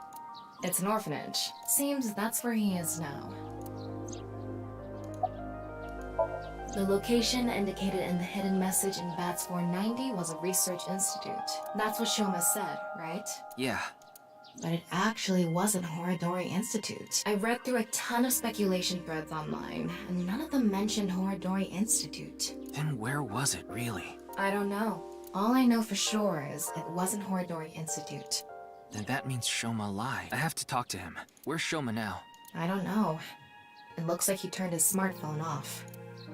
It's an orphanage. Seems that's where he is now. The location indicated in the hidden message in Bats 490 was a research institute. That's what Shoma said, right? Yeah. But it actually wasn't Horadori Institute. I read through a ton of speculation threads online, and none of them mentioned Horadori Institute. Then where was it, really? I don't know. All I know for sure is it wasn't Horadori Institute. Then that means Shoma lied. I have to talk to him. Where's Shoma now? I don't know. It looks like he turned his smartphone off.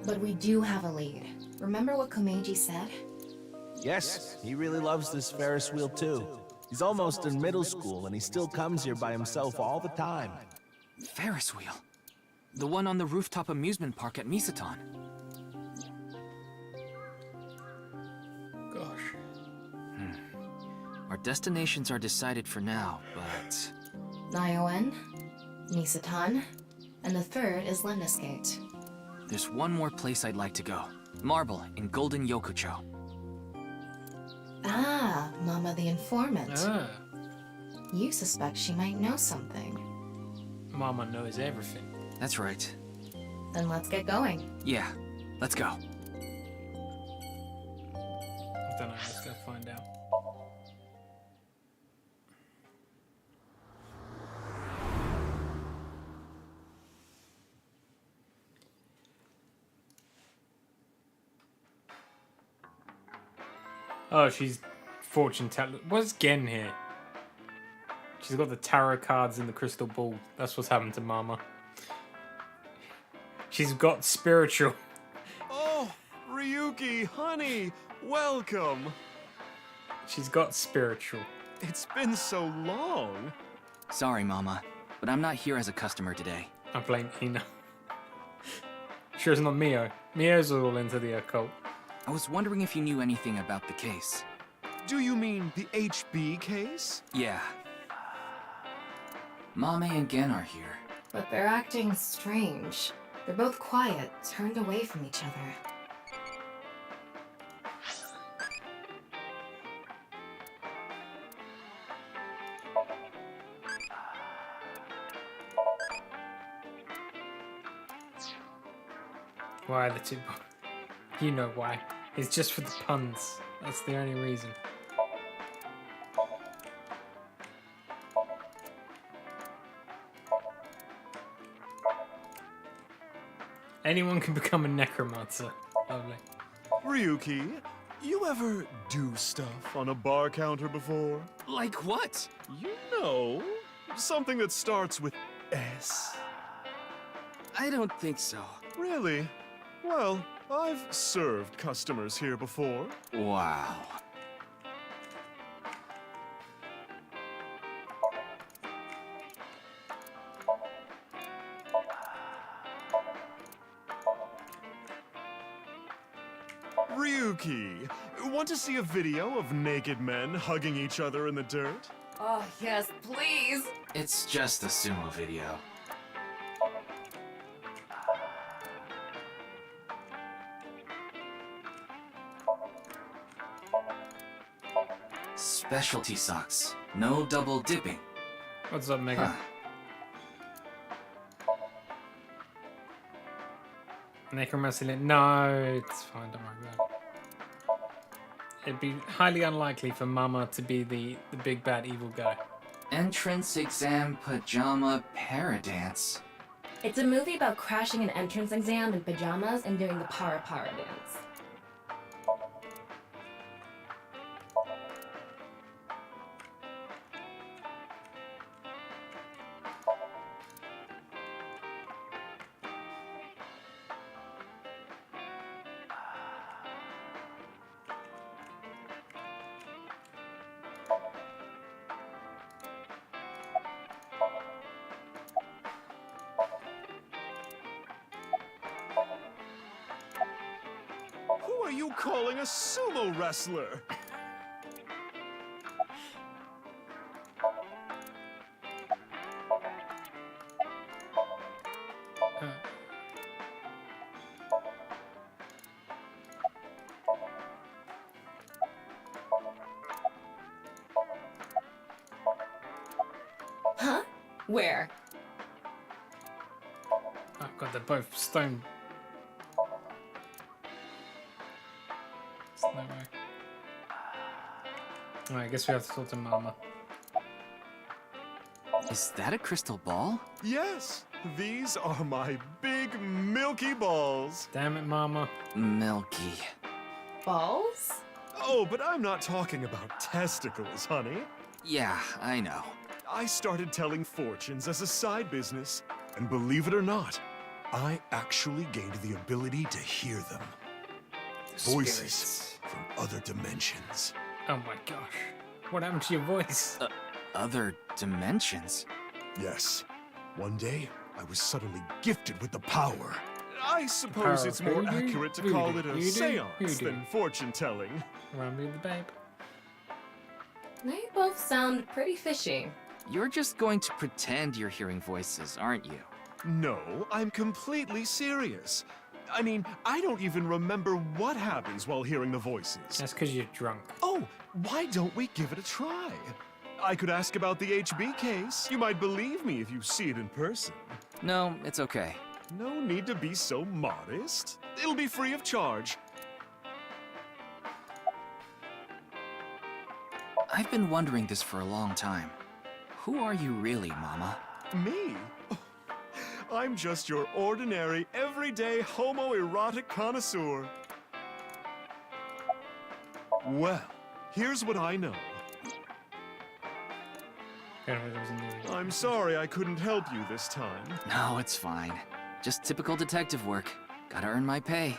But we do have a lead. Remember what Komeiji said? Yes, he really loves this Ferris wheel too. He's almost in middle school and he still comes here by himself all the time. Ferris wheel? The one on the rooftop amusement park at Misaton. Gosh. Our destinations are decided for now, but... Iowan, Misaton, and the third is Lemnis Gate. There's one more place I'd like to go. Marble in Golden Yokocho. Ah, Mama the informant. Ah. You suspect she might know something. Mama knows everything. That's right. Then let's get going. Yeah, let's go. I don't know, let's go find out. Oh, she's fortune teller. What's Gen here? She's got the tarot cards and the crystal ball. That's what's happened to Mama. She's got spiritual. Oh, Ryuki, honey, welcome. She's got spiritual. It's been so long. Sorry, Mama, but I'm not here as a customer today. I blame Ina. Sure it's not Mio. Mio's all into the occult. I was wondering if you knew anything about the case. Do you mean the HB case? Yeah. Mame and Gen are here. But they're acting strange. They're both quiet, turned away from each other. Why the two? You know why. It's just for the puns. That's the only reason. Anyone can become a necromancer. Lovely. Ryuki, you ever do stuff on a bar counter before? Like what? You know, something that starts with S. I don't think so. Really? Well, I've served customers here before. Wow. Ryuki, want to see a video of naked men hugging each other in the dirt? Oh, yes, please. It's just a sumo video. Specialty socks. No double dipping. What's up, Mega? Huh. Necromancer. No, it's fine. Don't worry about it. It'd be highly unlikely for Mama to be the big bad evil guy. Entrance exam pajama paradance. It's a movie about crashing an entrance exam in pajamas and doing the para dance. Who are you calling a sumo wrestler? Where? Oh god, they're both stone. There's no way. Alright, I guess we have to talk to Mama. Is that a crystal ball? Yes, these are my big milky balls. Damn it, Mama. Milky. Balls? Oh, but I'm not talking about testicles, honey. Yeah, I know. I started telling fortunes as a side business, and believe it or not, I actually gained the ability to hear them. Voices from other dimensions. Oh my gosh. What happened to your voice? Other dimensions? Yes. One day, I was suddenly gifted with the power. I suppose Power it's more of voodoo? accurate to call it a Voodoo? seance Voodoo. than fortune-telling. Run me the babe. They both sound pretty fishy. You're just going to pretend you're hearing voices, aren't you? No, I'm completely serious. I mean, I don't even remember what happens while hearing the voices. That's because you're drunk. Oh, why don't we give it a try? I could ask about the HB case. You might believe me if you see it in person. No, it's okay. No need to be so modest. It'll be free of charge. I've been wondering this for a long time. Who are you really, Mama? Me? I'm just your ordinary, everyday homoerotic connoisseur. Well, here's what I know. I'm sorry I couldn't help you this time. No, it's fine. Just typical detective work. Gotta earn my pay.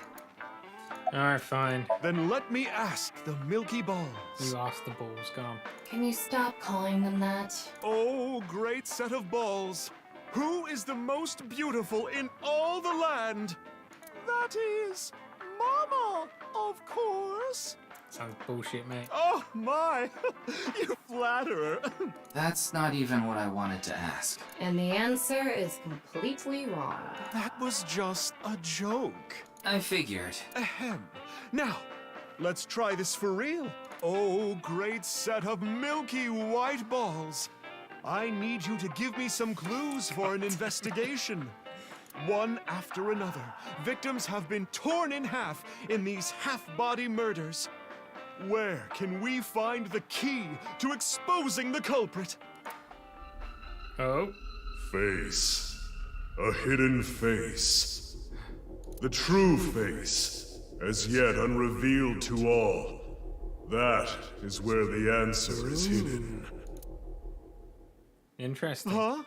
Alright, fine. Then let me ask the Milky Balls. You asked the balls, go on. Can you stop calling them that? Oh, great set of balls. Who is the most beautiful in all the land? That is Mama, of course. Sounds bullshit, mate. Oh my, you flatterer. That's not even what I wanted to ask. And the answer is completely wrong. That was just a joke. I figured. Ahem. Now, let's try this for real. Oh, great set of milky white balls. I need you to give me some clues for an investigation. One after another, victims have been torn in half in these half-body murders. Where can we find the key to exposing the culprit? Oh? Face. A hidden face. The true face, as yet unrevealed to all. That is where the answer is hidden. Interesting. Huh?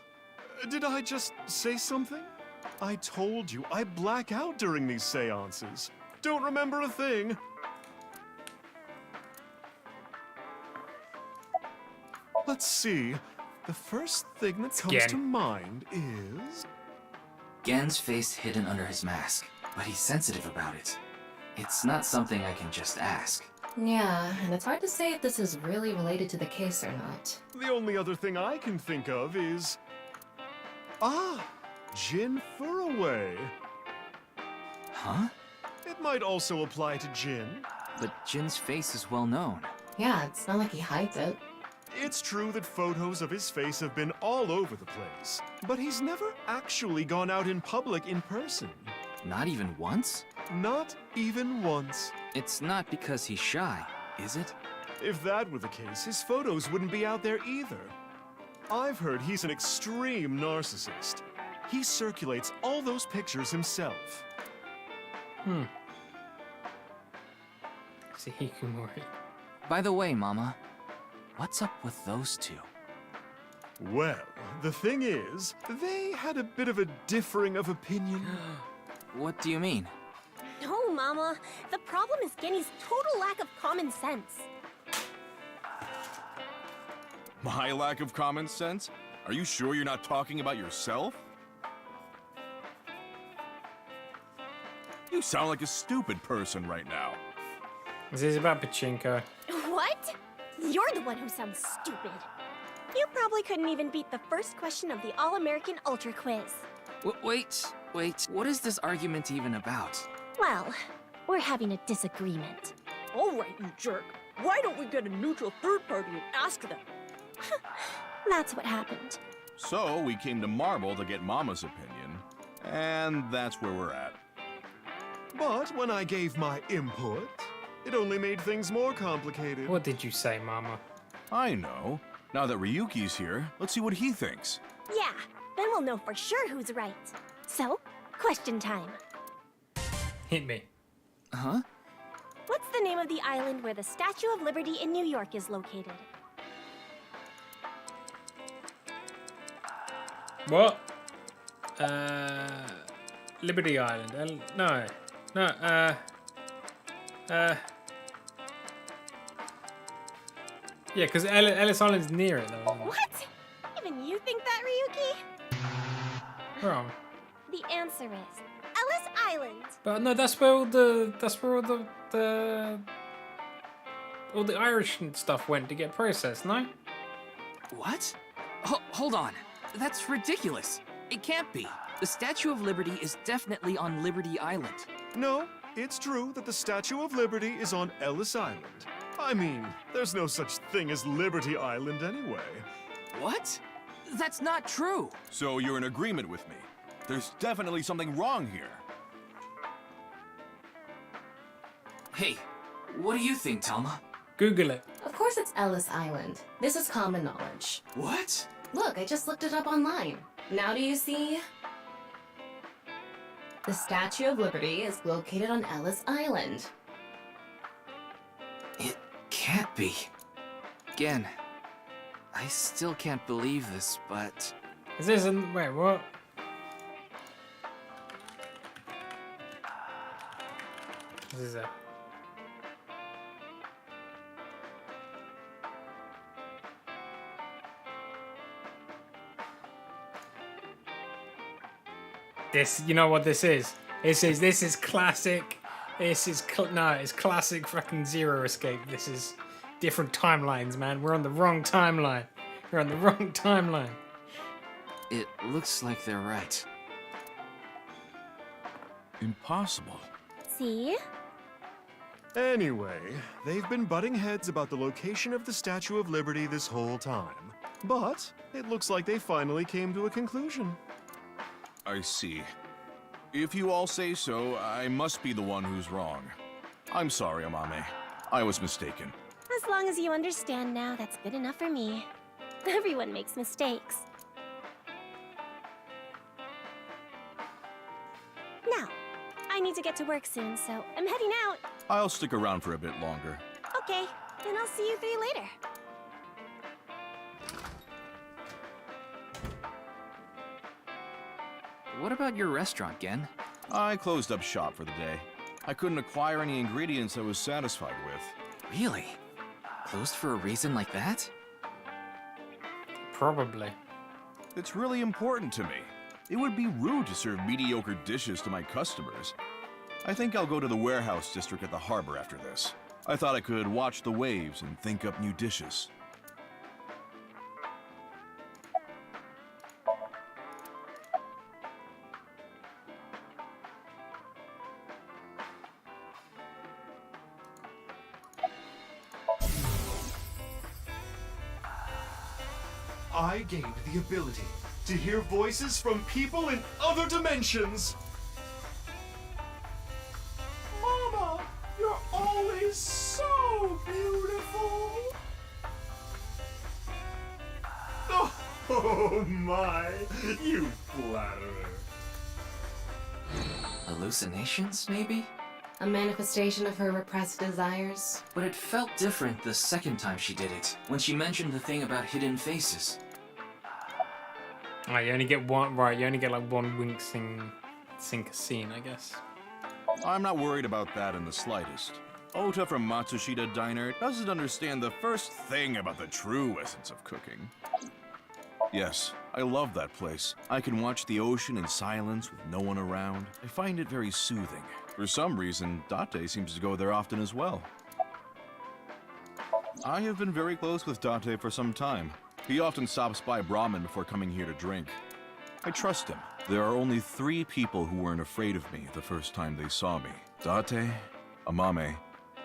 Did I just say something? I told you, I black out during these seances. Don't remember a thing. Let's see. The first thing that comes to mind is... Gen's face hidden under his mask, but he's sensitive about it. It's not something I can just ask. Yeah, and it's hard to say if this is really related to the case or not. The only other thing I can think of is... Ah! Jin Furaway. Huh? It might also apply to Jin. But Jin's face is well known. Yeah, it's not like he hides it. It's true that photos of his face have been all over the place, but he's never actually gone out in public in person. Not even once? Not even once. It's not because he's shy, is it? If that were the case, his photos wouldn't be out there either. I've heard he's an extreme narcissist. He circulates all those pictures himself. It's a hikikomori. By the way, Mama, what's up with those two? Well, the thing is, they had a bit of a differing of opinion. What do you mean? No, Mama. The problem is Genny's total lack of common sense. My lack of common sense? Are you sure you're not talking about yourself? You sound like a stupid person right now. This is about pachinko. What? You're the one who sounds stupid. You probably couldn't even beat the first question of the All-American Ultra Quiz. Wait. What is this argument even about? Well, we're having a disagreement. All right, you jerk. Why don't we get a neutral third party and ask them? That's what happened. So we came to Marble to get Mama's opinion, and that's where we're at. But when I gave my input, it only made things more complicated. What did you say, Mama? I know. Now that Ryuki's here, let's see what he thinks. Yeah, then we'll know for sure who's right. So, question time. Hit me. Huh? What's the name of the island where the Statue of Liberty in New York is located? What? Liberty Island. No. Yeah, because Ellis Island's near it, though. Isn't it? What? Even you think that, Ryuki? Wrong. The answer is Ellis Island. But no, that's where all the Irish and stuff went to get processed, no? What? Hold on. That's ridiculous. It can't be. The Statue of Liberty is definitely on Liberty Island. No, it's true that the Statue of Liberty is on Ellis Island. I mean, there's no such thing as Liberty Island anyway. What? That's not true. So you're in agreement with me. There's definitely something wrong here. Hey, what do you think, Talma? Google it. Of course it's Ellis Island. This is common knowledge. What? Look, I just looked it up online. Now do you see? The Statue of Liberty is located on Ellis Island. It can't be. Again, I still can't believe this, but... Is this in... Wait, what? What is that? This, you know what this is? This is classic. This is it's classic fucking Zero Escape. This is different timelines, man. We're on the wrong timeline. We're on the wrong timeline. It looks like they're right. Impossible. See? Anyway, they've been butting heads about the location of the Statue of Liberty this whole time. But it looks like they finally came to a conclusion. I see. If you all say so, I must be the one who's wrong. I'm sorry, Amame. I was mistaken. As long as you understand now, that's good enough for me. Everyone makes mistakes. Now, I need to get to work soon, so I'm heading out. I'll stick around for a bit longer. Okay, then I'll see you three later. What about your restaurant, Gen? I closed up shop for the day. I couldn't acquire any ingredients I was satisfied with. Really? Closed for a reason like that? Probably. It's really important to me. It would be rude to serve mediocre dishes to my customers. I think I'll go to the warehouse district at the harbor after this. I thought I could watch the waves and think up new dishes. I gained the ability to hear voices from people in other dimensions. Mama, you're always so beautiful. Oh my, you flatterer. Hallucinations, maybe? A manifestation of her repressed desires. But it felt different the second time she did it, when she mentioned the thing about hidden faces. Oh, you only get one, right, you only get like one wink sync a scene, I guess. I'm not worried about that in the slightest. Ota from Matsushita Diner doesn't understand the first thing about the true essence of cooking. Yes, I love that place. I can watch the ocean in silence with no one around. I find it very soothing. For some reason, Date seems to go there often as well. I have been very close with Date for some time. He often stops by Brahmin before coming here to drink. I trust him. There are only 3 people who weren't afraid of me the first time they saw me. Date, Amame,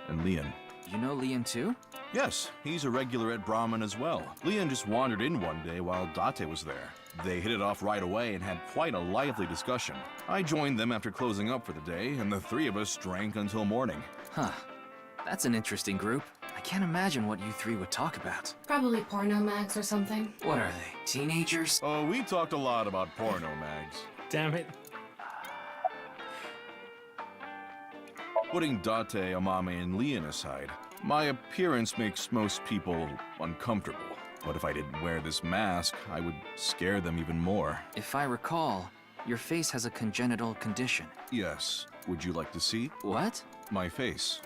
and Leon. You know Leon too? Yes, he's a regular at Brahmin as well. Leon just wandered in one day while Date was there. They hit it off right away and had quite a lively discussion. I joined them after closing up for the day, and the three of us drank until morning. Huh. That's an interesting group. I can't imagine what you three would talk about. Probably porno mags or something. What are they, teenagers? Oh, we talked a lot about porno mags. Damn it. Putting Date, Amame, and Leon aside, my appearance makes most people uncomfortable. But if I didn't wear this mask, I would scare them even more. If I recall, your face has a congenital condition. Yes. Would you like to see? What? My face.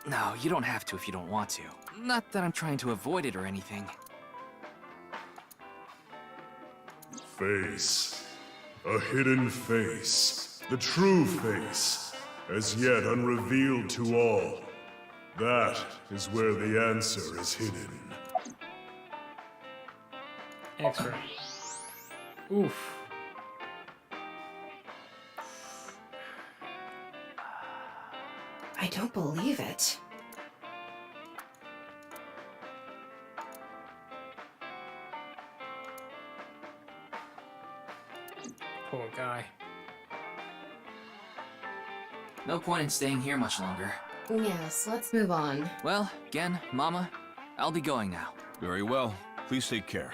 No, you don't have to if you don't want to. Not that I'm trying to avoid it or anything. Face. A hidden face. The true face. As yet unrevealed to all. That is where the answer is hidden. X-ray. Oof. I don't believe it. Poor guy. No point in staying here much longer. Yes, let's move on. Well, Gen, Mama, I'll be going now. Very well. Please take care.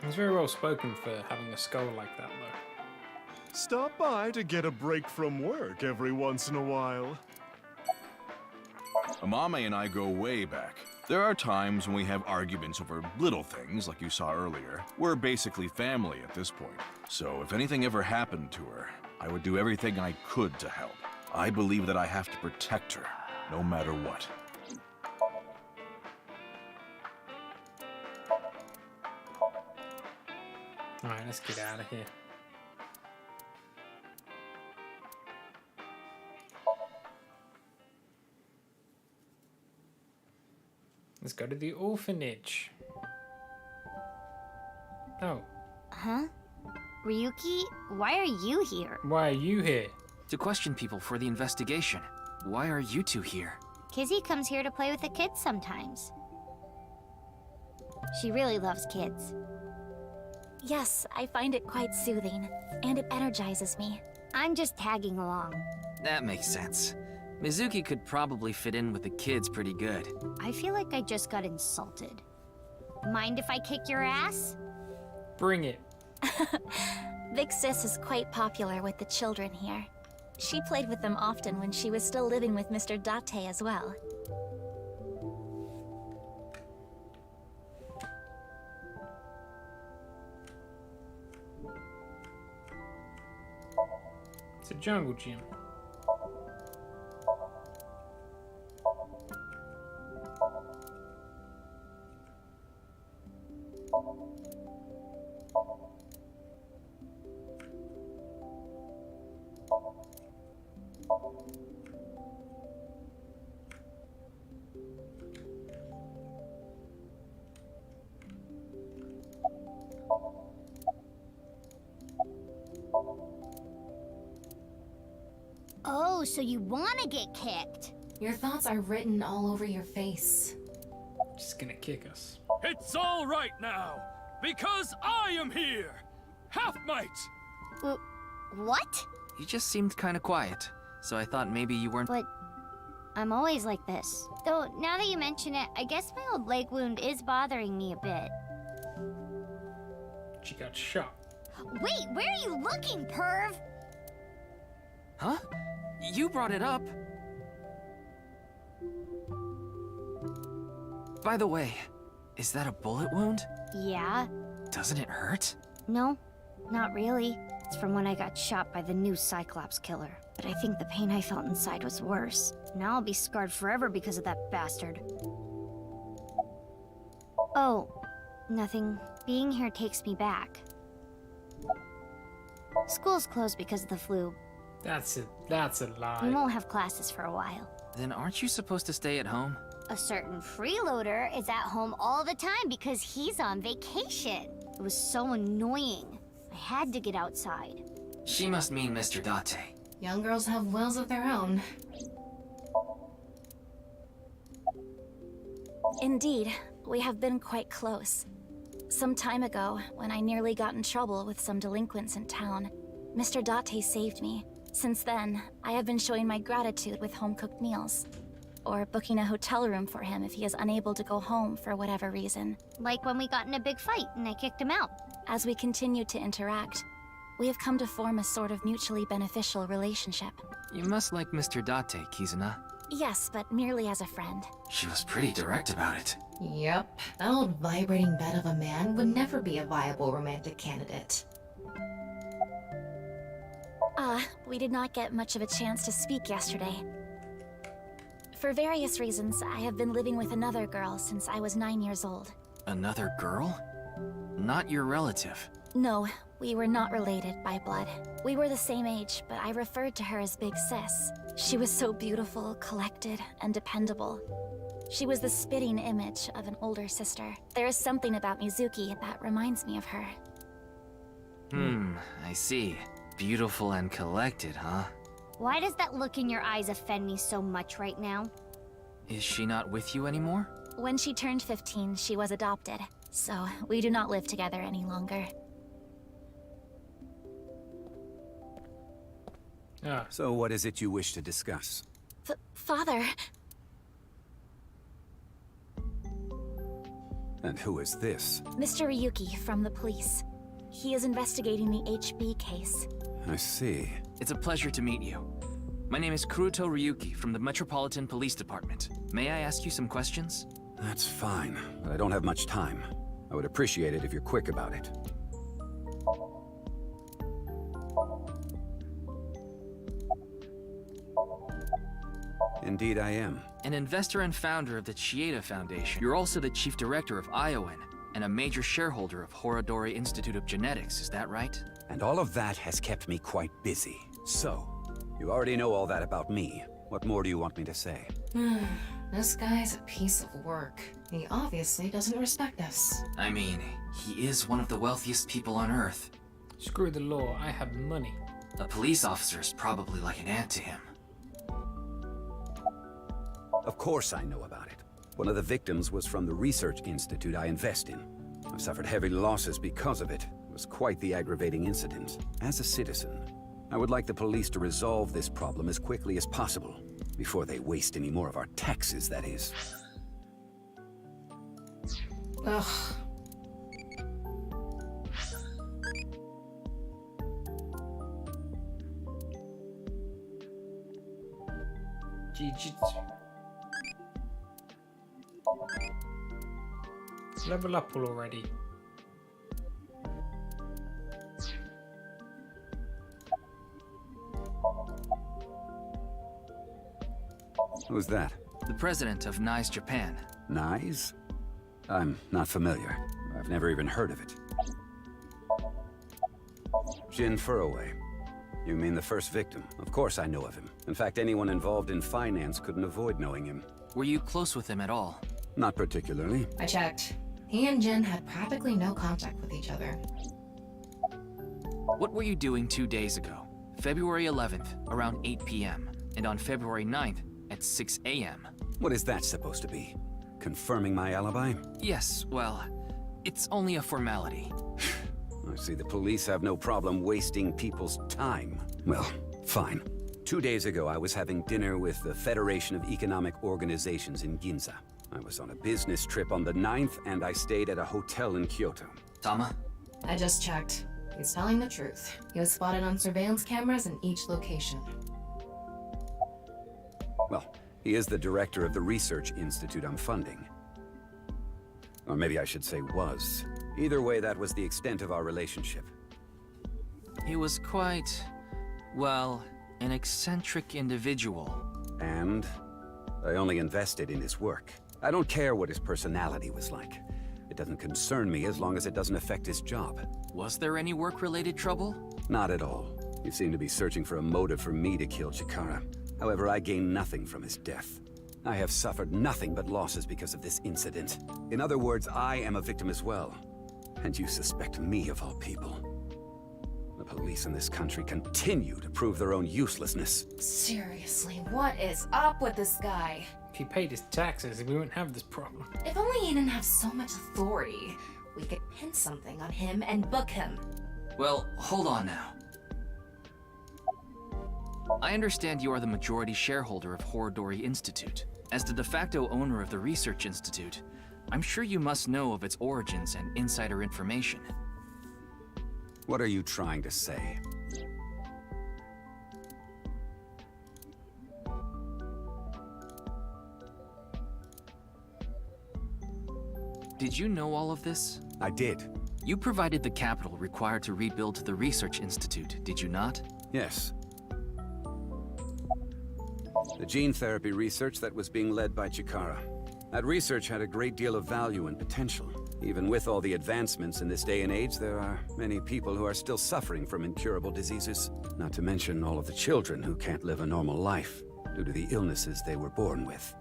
He's very well spoken for having a skull like that, though. Stop by to get a break from work every once in a while. Amame and I go way back. There are times when we have arguments over little things, like you saw earlier. We're basically family at this point. So if anything ever happened to her, I would do everything I could to help. I believe that I have to protect her, no matter what. Alright, let's get out of here. Let's go to the orphanage. Oh. Huh? Ryuki, why are you here? Why are you here? To question people for the investigation. Why are you two here? Kizzy comes here to play with the kids sometimes. She really loves kids. Yes, I find it quite soothing, and it energizes me. I'm just tagging along. That makes sense. Mizuki could probably fit in with the kids pretty good. I feel like I just got insulted. Mind if I kick your ass? Bring it. Vic Sis is quite popular with the children here. She played with them often when she was still living with Mr. Date as well. It's a jungle gym. Oh, so you wanna get kicked? Your thoughts are written all over your face. Just gonna kick us. It's all right now, because I am here! Half-mite! What? You just seemed kind of quiet, so I thought maybe you weren't. But I'm always like this. Though, now that you mention it, I guess my old leg wound is bothering me a bit. She got shot. Wait, where are you looking, perv? Huh? You brought it up. By the way, is that a bullet wound? Yeah. Doesn't it hurt? No, not really. It's from when I got shot by the new Cyclops killer. But I think the pain I felt inside was worse. Now I'll be scarred forever because of that bastard. Oh, nothing. Being here takes me back. School's closed because of the flu. That's a lie. We won't have classes for a while. Then aren't you supposed to stay at home? A certain freeloader is at home all the time because he's on vacation. It was so annoying. I had to get outside. She must mean Mr. Date. Young girls have wills of their own. Indeed, we have been quite close. Some time ago, when I nearly got in trouble with some delinquents in town, Mr. Date saved me. Since then, I have been showing my gratitude with home-cooked meals, or booking a hotel room for him if he is unable to go home for whatever reason. Like when we got in a big fight and I kicked him out. As we continue to interact, we have come to form a sort of mutually beneficial relationship. You must like Mr. Date, Kizuna. Yes, but merely as a friend. She was pretty direct about it. Yep, that old vibrating bed of a man would never be a viable romantic candidate. We did not get much of a chance to speak yesterday. For various reasons, I have been living with another girl since I was 9 years old. Another girl? Not your relative. No, we were not related by blood. We were the same age, but I referred to her as Big Sis. She was so beautiful, collected, and dependable. She was the spitting image of an older sister. There is something about Mizuki that reminds me of her. I see. Beautiful and collected, huh? Why does that look in your eyes offend me so much right now? Is she not with you anymore? When she turned 15, she was adopted, so we do not live together any longer. So what is it you wish to discuss? Father... And who is this? Mr. Ryuki from the police. He is investigating the HB case. I see. It's a pleasure to meet you. My name is Kuruto Ryuki from the Metropolitan Police Department. May I ask you some questions? That's fine, but I don't have much time. I would appreciate it if you're quick about it. Indeed I am. An investor and founder of the Chieda Foundation. You're also the chief director of Iowan, and a major shareholder of Horodori Institute of Genetics, is that right? And all of that has kept me quite busy. So, you already know all that about me. What more do you want me to say? This guy's a piece of work. He obviously doesn't respect us. I mean, he is one of the wealthiest people on Earth. Screw the law, I have money. A police officer is probably like an ant to him. Of course I know about it. One of the victims was from the research institute I invest in. I've suffered heavy losses because of it. It was quite the aggravating incident. As a citizen, I would like the police to resolve this problem as quickly as possible, before they waste any more of our taxes, that is. Ugh. Jiu-jitsu. Level up already. Who's that? The president of NICE Japan. NICE? I'm not familiar. I've never even heard of it. Jin Furroway. You mean the first victim? Of course I know of him. In fact, anyone involved in finance couldn't avoid knowing him. Were you close with him at all? Not particularly. I checked. He and Jin had practically no contact with each other. What were you doing 2 days ago? February 11th, around 8 p.m. And on February 9th, at 6 a.m. What is that supposed to be? Confirming my alibi? Yes, well, it's only a formality. I see the police have no problem wasting people's time. Well, fine. 2 days ago, I was having dinner with the Federation of Economic Organizations in Ginza. I was on a business trip on the 9th, and I stayed at a hotel in Kyoto. Tama? I just checked. He's telling the truth. He was spotted on surveillance cameras in each location. Well, he is the director of the research institute I'm funding. Or maybe I should say was. Either way, that was the extent of our relationship. He was quite, well, an eccentric individual. And I only invested in his work. I don't care what his personality was like. It doesn't concern me as long as it doesn't affect his job. Was there any work-related trouble? Not at all. You seem to be searching for a motive for me to kill Chikara. However, I gain nothing from his death. I have suffered nothing but losses because of this incident. In other words, I am a victim as well. And you suspect me of all people. The police in this country continue to prove their own uselessness. Seriously, what is up with this guy? If he paid his taxes, we wouldn't have this problem. If only he didn't have so much authority. we could pin something on him and book him. Well, hold on now. I understand you are the majority shareholder of Horodori Institute. As the de facto owner of the Research Institute, I'm sure you must know of its origins and insider information. What are you trying to say? Did you know all of this? I did. You provided the capital required to rebuild the Research Institute, did you not? Yes. The gene therapy research that was being led by Chikara. That research had a great deal of value and potential. Even with all the advancements in this day and age, there are many people who are still suffering from incurable diseases. Not to mention all of the children who can't live a normal life due to the illnesses they were born with.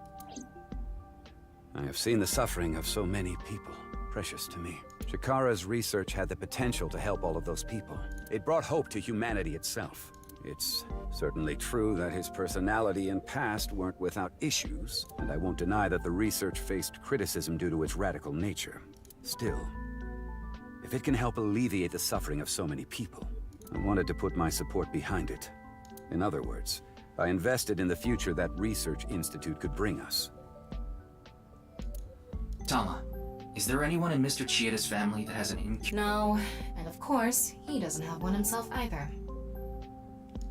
I have seen the suffering of so many people, precious to me. Chikara's research had the potential to help all of those people. It brought hope to humanity itself. It's certainly true that his personality and past weren't without issues, and I won't deny that the research faced criticism due to its radical nature. Still, if it can help alleviate the suffering of so many people, I wanted to put my support behind it. In other words, I invested in the future that Research Institute could bring us. Tama, is there anyone in Mr. Chieda's family that has an No, and of course, he doesn't have one himself either.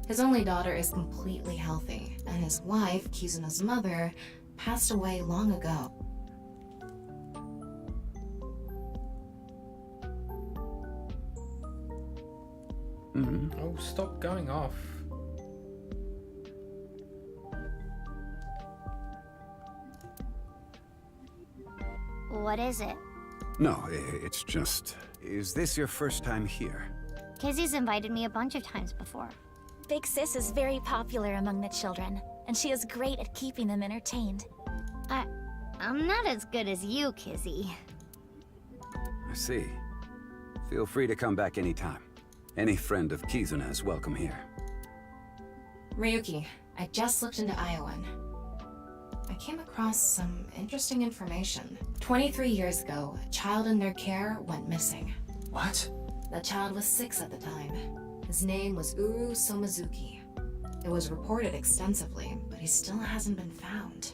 His only daughter is completely healthy, and his wife, Kizuna's mother, passed away long ago. Oh, stop going off. What is it? No, it's just... Is this your first time here? Kizzy's invited me a bunch of times before. Big Sis is very popular among the children, and she is great at keeping them entertained. I'm not as good as you, Kizzy. I see. Feel free to come back anytime. Any friend of Kizuna is welcome here. Ryuki, I just looked into Iowan. I came across some interesting information. 23 years ago, a child in their care went missing. What? The child was 6 at the time. His name was Uru Somazuki. It was reported extensively, but he still hasn't been found.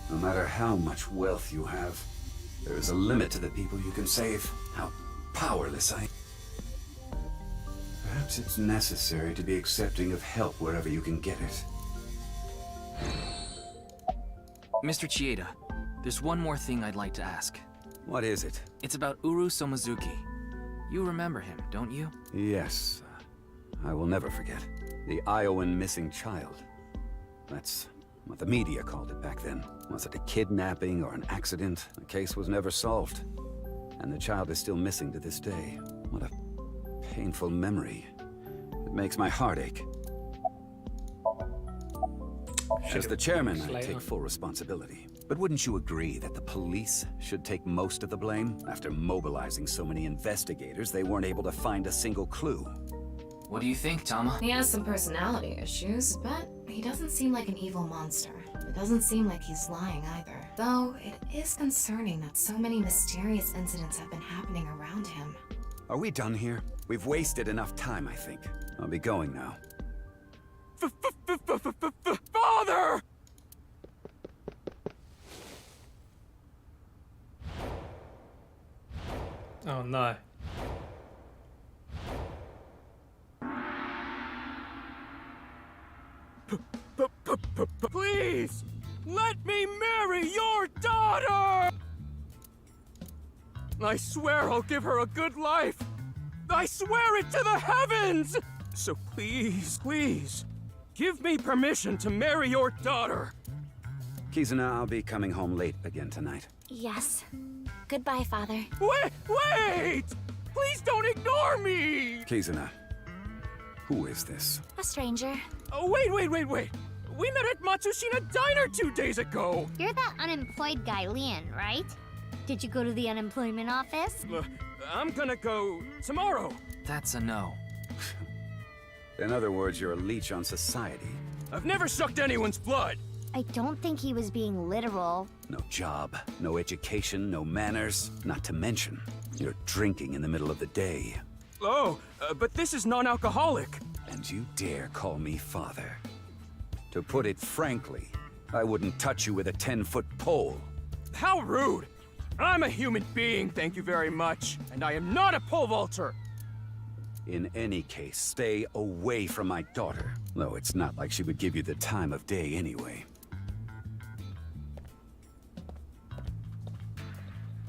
No matter how much wealth you have, there is a limit to the people you can save. How powerless I am. Perhaps it's necessary to be accepting of help wherever you can get it. Mr. Chieda, there's one more thing I'd like to ask. What is it? It's about Uru Somazuki. You remember him, don't you? Yes. I will never forget. The Iowan missing child. That's what the media called it back then. Was it a kidnapping or an accident? The case was never solved. And the child is still missing to this day. What a painful memory. It makes my heart ache. As the chairman, I take full responsibility. But wouldn't you agree that the police should take most of the blame? After mobilizing so many investigators, they weren't able to find a single clue. What do you think, Tama? He has some personality issues, but he doesn't seem like an evil monster. It doesn't seem like he's lying either. Though, it is concerning that so many mysterious incidents have been happening around him. Are we done here? We've wasted enough time, I think. I'll be going now. Father! Oh no. Please! Let me marry your daughter! I swear I'll give her a good life! I swear it to the heavens! So please, please, give me permission to marry your daughter! Kizuna, I'll be coming home late again tonight. Yes. Goodbye, Father. Wait! Please don't ignore me! Kizuna, who is this? A stranger. Oh, wait! We met at Matsushita Diner 2 days ago! You're that unemployed guy, Leon, right? Did you go to the unemployment office? I'm gonna go tomorrow. That's a no. In other words, you're a leech on society. I've never sucked anyone's blood. I don't think he was being literal. No job, no education, no manners. Not to mention, you're drinking in the middle of the day. Oh, but this is non-alcoholic. And you dare call me father? To put it frankly, I wouldn't touch you with a 10-foot pole. How rude! I'm a human being, thank you very much. And I am not a pole vaulter. In any case, stay away from my daughter. Though it's not like she would give you the time of day anyway.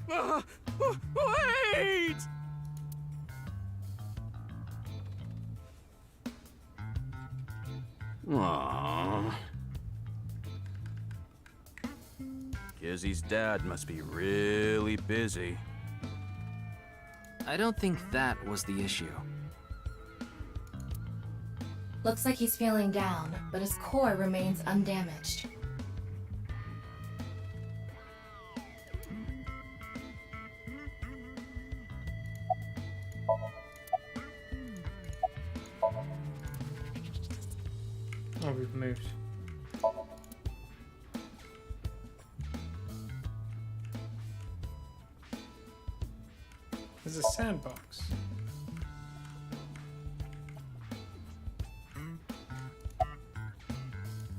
Wait! Aww. Kizzy's dad must be really busy. I don't think that was the issue. Looks like he's feeling down, but his core remains undamaged. Oh, we've moved. There's a sandbox.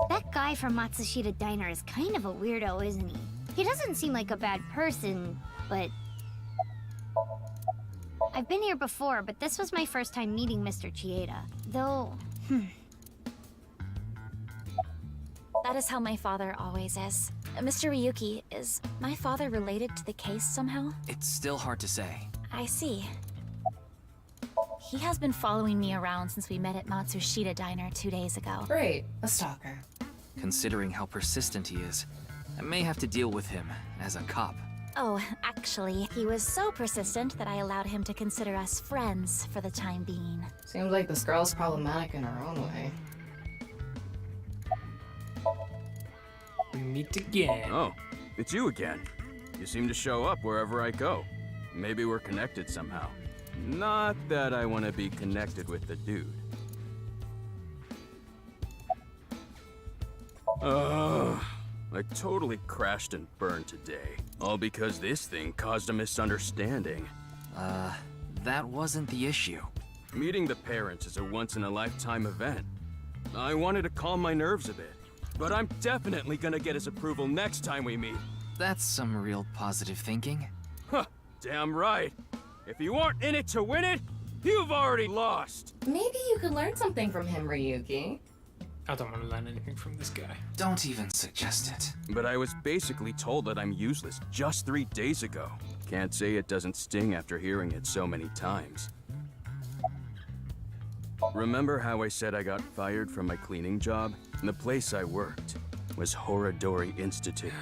That guy from Matsushita Diner is kind of a weirdo, isn't he? He doesn't seem like a bad person, but... I've been here before, but this was my first time meeting Mr. Chieda. Though... That is how my father always is. Mr. Ryuki, is my father related to the case somehow? It's still hard to say. I see. He has been following me around since we met at Matsushita Diner 2 days ago. Great, a stalker. Considering how persistent he is, I may have to deal with him as a cop. Oh, actually, he was so persistent that I allowed him to consider us friends for the time being. Seems like this girl's problematic in her own way. We meet again. Oh, it's you again. You seem to show up wherever I go. Maybe we're connected somehow. Not that I want to be connected with the dude. I totally crashed and burned today. All because this thing caused a misunderstanding. That wasn't the issue. Meeting the parents is a once-in-a-lifetime event. I wanted to calm my nerves a bit, but I'm definitely gonna get his approval next time we meet. That's some real positive thinking. Huh, damn right. If you aren't in it to win it, you've already lost. Maybe you could learn something from him, Ryuki. I don't want to learn anything from this guy. Don't even suggest it. But I was basically told that I'm useless just 3 days ago. Can't say it doesn't sting after hearing it so many times. Remember how I said I got fired from my cleaning job? The place I worked was Horadori Institute.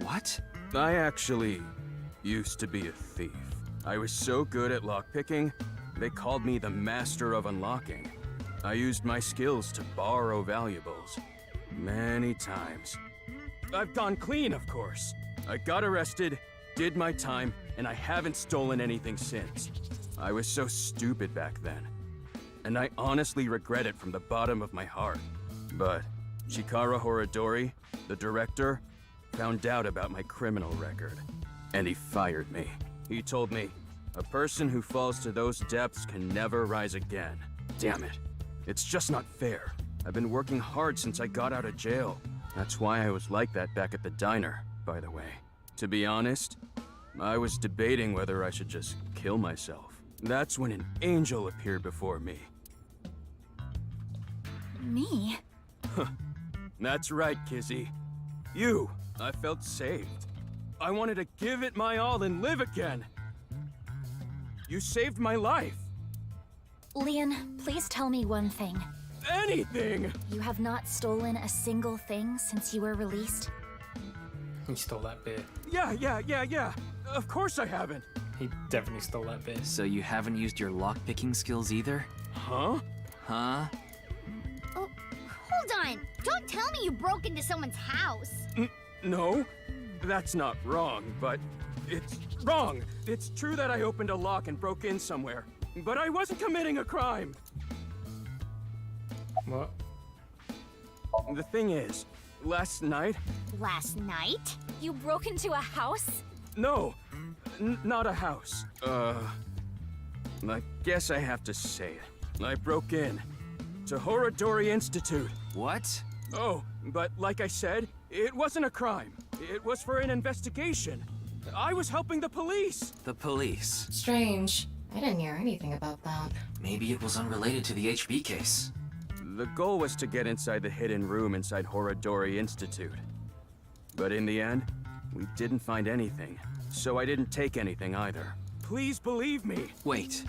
What? I actually used to be a thief. I was so good at lockpicking, they called me the Master of Unlocking. I used my skills to borrow valuables. Many times. I've gone clean, of course. I got arrested, did my time, and I haven't stolen anything since. I was so stupid back then. And I honestly regret it from the bottom of my heart. But Chikara Horadori, the director, found out about my criminal record. And he fired me. He told me, a person who falls to those depths can never rise again. Damn it. It's just not fair. I've been working hard since I got out of jail. That's why I was like that back at the diner, by the way. To be honest, I was debating whether I should just kill myself. That's when an angel appeared before me. Me? That's right, Kizzy. You. I felt saved. I wanted to give it my all and live again. You saved my life. Leon, please tell me one thing. Anything! You have not stolen a single thing since you were released? He stole that beer. Yeah. Of course I haven't. He definitely stole that beer. So you haven't used your lockpicking skills either? Huh? Huh? Oh, hold on! Don't tell me you broke into someone's house! No. That's not wrong, but it's wrong. It's true that I opened a lock and broke in somewhere, but I wasn't committing a crime. What? The thing is, last night... Last night? You broke into a house? No, not a house. I guess I have to say it. I broke in to Horadori Institute. What? Oh, but like I said, it wasn't a crime. It was for an investigation. I was helping the police. The police? Strange. I didn't hear anything about that. Maybe it was unrelated to the HB case. The goal was to get inside the hidden room inside Horadori Institute. But in the end, we didn't find anything. So I didn't take anything either. Please believe me. Wait.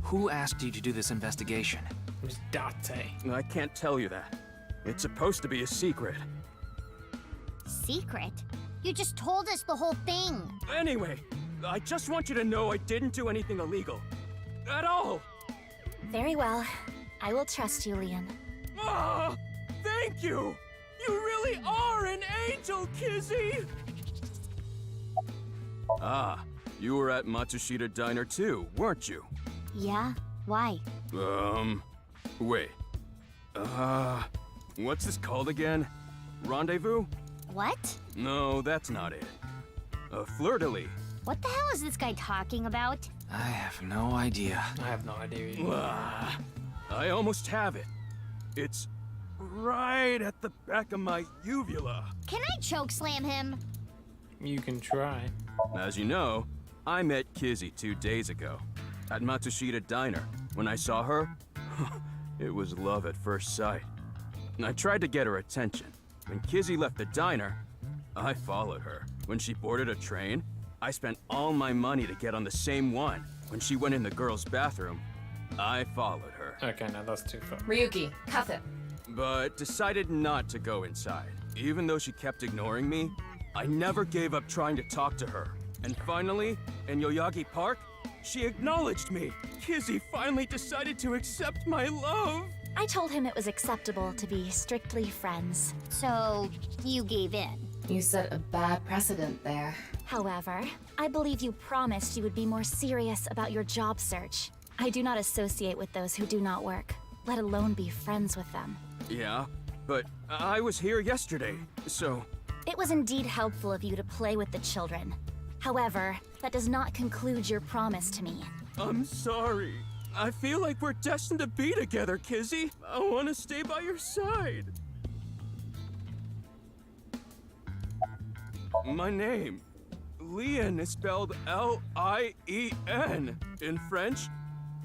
Who asked you to do this investigation? It was Date. I can't tell you that. It's supposed to be a secret. Secret? You just told us the whole thing. Anyway, I just want you to know I didn't do anything illegal. At all! Very well. I will trust you, Leon. Ah! Thank you! You really are an angel, Kizzy! Ah, you were at Matsushita Diner too, weren't you? Yeah? Why? Wait. What's this called again? Rendezvous? What? No, that's not it. Fleur-de-lis. What the hell is this guy talking about? I have no idea. I have no idea either. I almost have it. It's right at the back of my uvula. Can I chokeslam him? You can try. As you know, I met Kizzy 2 days ago at Matsushita Diner. When I saw her, it was love at first sight. I tried to get her attention. When Kizzy left the diner, I followed her. When she boarded a train, I spent all my money to get on the same one. When she went in the girls' bathroom, I followed her. Okay, now that's too far. Ryuki, cuff it. But decided not to go inside. Even though she kept ignoring me, I never gave up trying to talk to her. And finally, in Yoyagi Park, she acknowledged me. Kizzy finally decided to accept my love. I told him it was acceptable to be strictly friends. So, you gave in? You set a bad precedent there. However, I believe you promised you would be more serious about your job search. I do not associate with those who do not work, let alone be friends with them. Yeah, but I was here yesterday, so... It was indeed helpful of you to play with the children. However, that does not conclude your promise to me. I'm sorry. I feel like we're destined to be together, Kizzy. I want to stay by your side. My name, Leon, is spelled L-I-E-N. In French,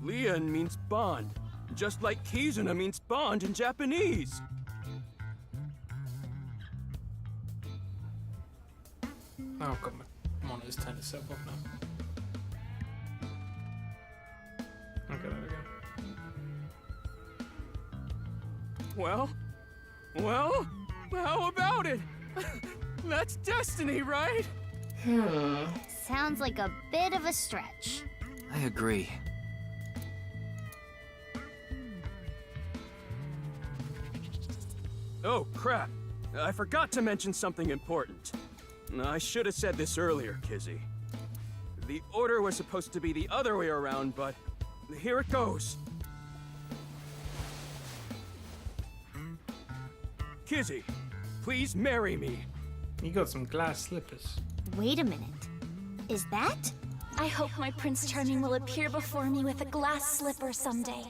Leon means bond, just like Kizuna means bond in Japanese. Oh, God, my monitor's turned itself off now. Okay, there we go. Well, how about it? That's destiny, right? Sounds like a bit of a stretch. I agree. Oh, crap. I forgot to mention something important. I should have said this earlier, Kizzy. The order was supposed to be the other way around, but here it goes. Kizzy, please marry me. You got some glass slippers. Wait a minute. Is that? I hope my Prince Charming will appear before me with a glass slipper someday.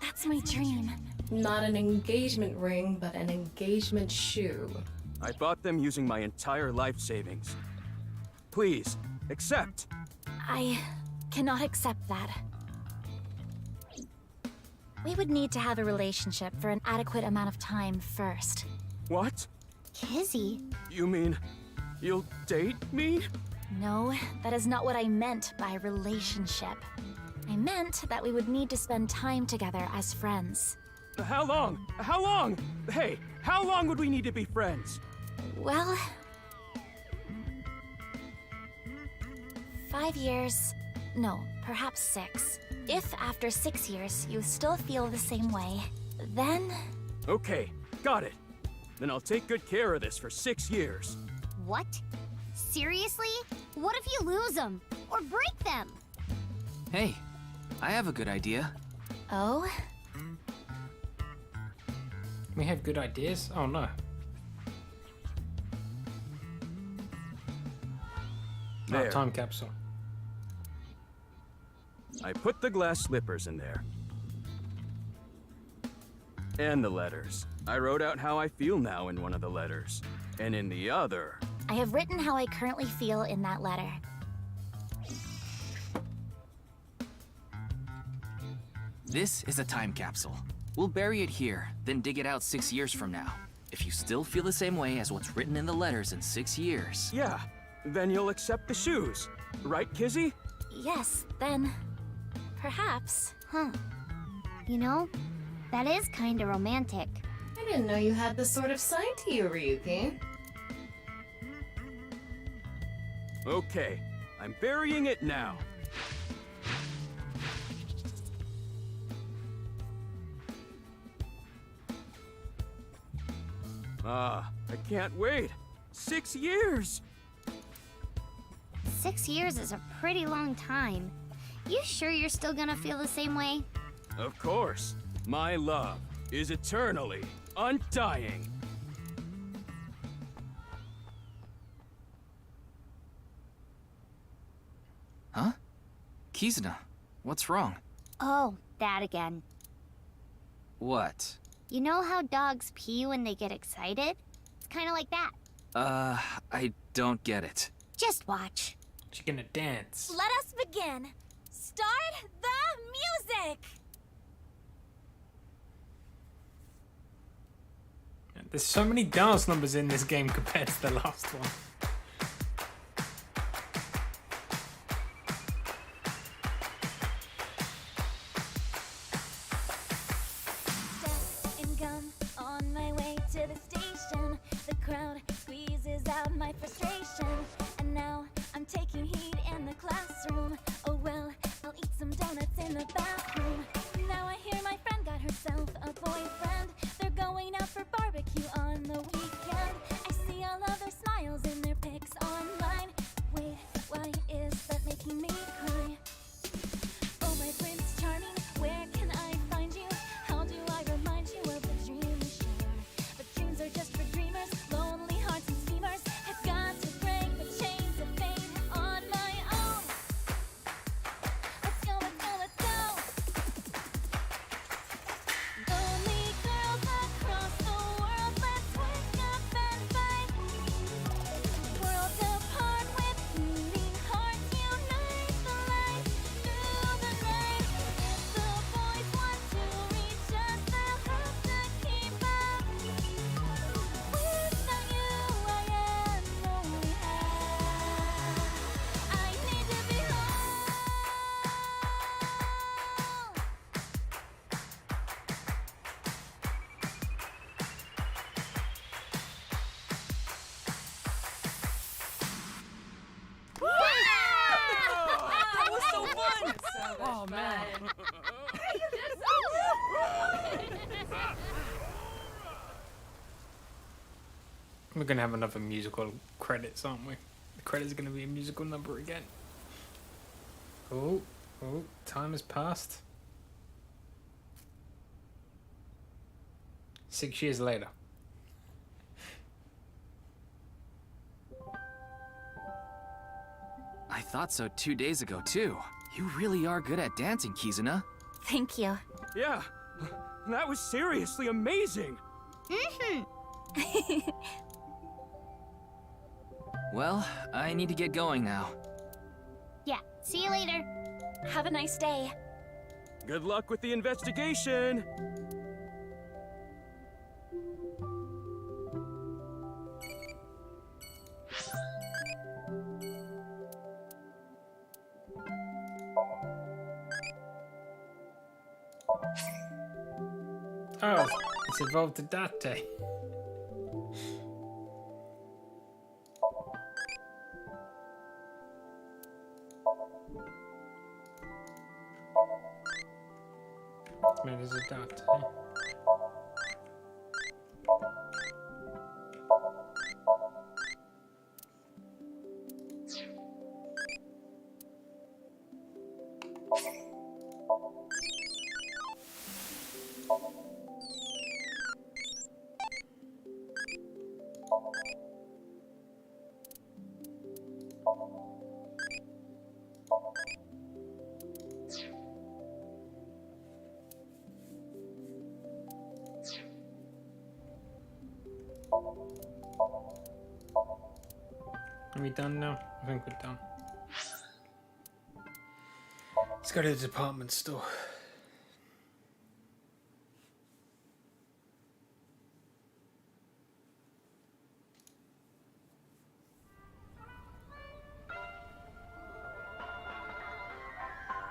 That's my dream. Not an engagement ring, but an engagement shoe. I bought them using my entire life savings. Please, accept. I cannot accept that. We would need to have a relationship for an adequate amount of time first. What? Kizzy? You mean you'll date me? No, that is not what I meant by relationship. I meant that we would need to spend time together as friends. How long? How long? Hey, how long would we need to be friends? Well... 5 years... No, perhaps 6. If after 6 years you still feel the same way, then... Okay, got it. Then I'll take good care of this for 6 years. What? Seriously? What if you lose them? Or break them? Hey, I have a good idea. Oh? We have good ideas? Oh no. There. Oh, time capsule. I put the glass slippers in there. And the letters. I wrote out how I feel now in one of the letters. And in the other... I have written how I currently feel in that letter. This is a time capsule. We'll bury it here, then dig it out 6 years from now. If you still feel the same way as what's written in the letters in 6 years... Yeah, then you'll accept the shoes. Right, Kizzy? Yes, then... perhaps. Huh. You know, that is kinda romantic. I didn't know you had this sort of side to you, Ryuki. Okay, I'm burying it now. Ah, I can't wait. 6 years! 6 years is a pretty long time. You sure you're still gonna feel the same way? Of course. My love is eternally undying. Huh? Kizuna, what's wrong? Oh, that again. What? You know how dogs pee when they get excited? It's kinda like that. I don't get it. Just watch. She's gonna dance. Let us begin. Start the music! There's so many dance numbers in this game compared to the last one. Stuck in gum on my way to the station. The crowd squeezes out my frustration. And now I'm taking heat in the classroom. Oh well, I'll eat some donuts in the bathroom. Now I hear my friend got herself a boyfriend. They're going out for barbecue on the weekend. I see all of their smiles in their pics online. Wait, why is that making me cry? Oh my Prince Charming, where can I find you? How do I remind you of the dream we share? But dreams are just for dreamers, lonely hearts and schemers. I've got to break the chains of fate on my own. Let's go, let's go, let's go. Lonely girls across the world, let's wake up and fight. Worlds apart with beating hearts, unite the light through the night. The boys want to reach us, they'll have to keep up. Without you, I am lonely. I need to be home. That was so fun! Oh man. We're gonna have another musical credits, aren't we? The credits are gonna be a musical number again. Oh, time has passed. 6 years later. I thought so 2 days ago, too. You really are good at dancing, Kizuna. Thank you. Yeah, that was seriously amazing. Mm-hmm. Well, I need to get going now. Yeah, see you later. Have a nice day. Good luck with the investigation. Oh, it's evolved to Date. Where is it, Date? Are we done now? I think we're done. Let's go to the department store.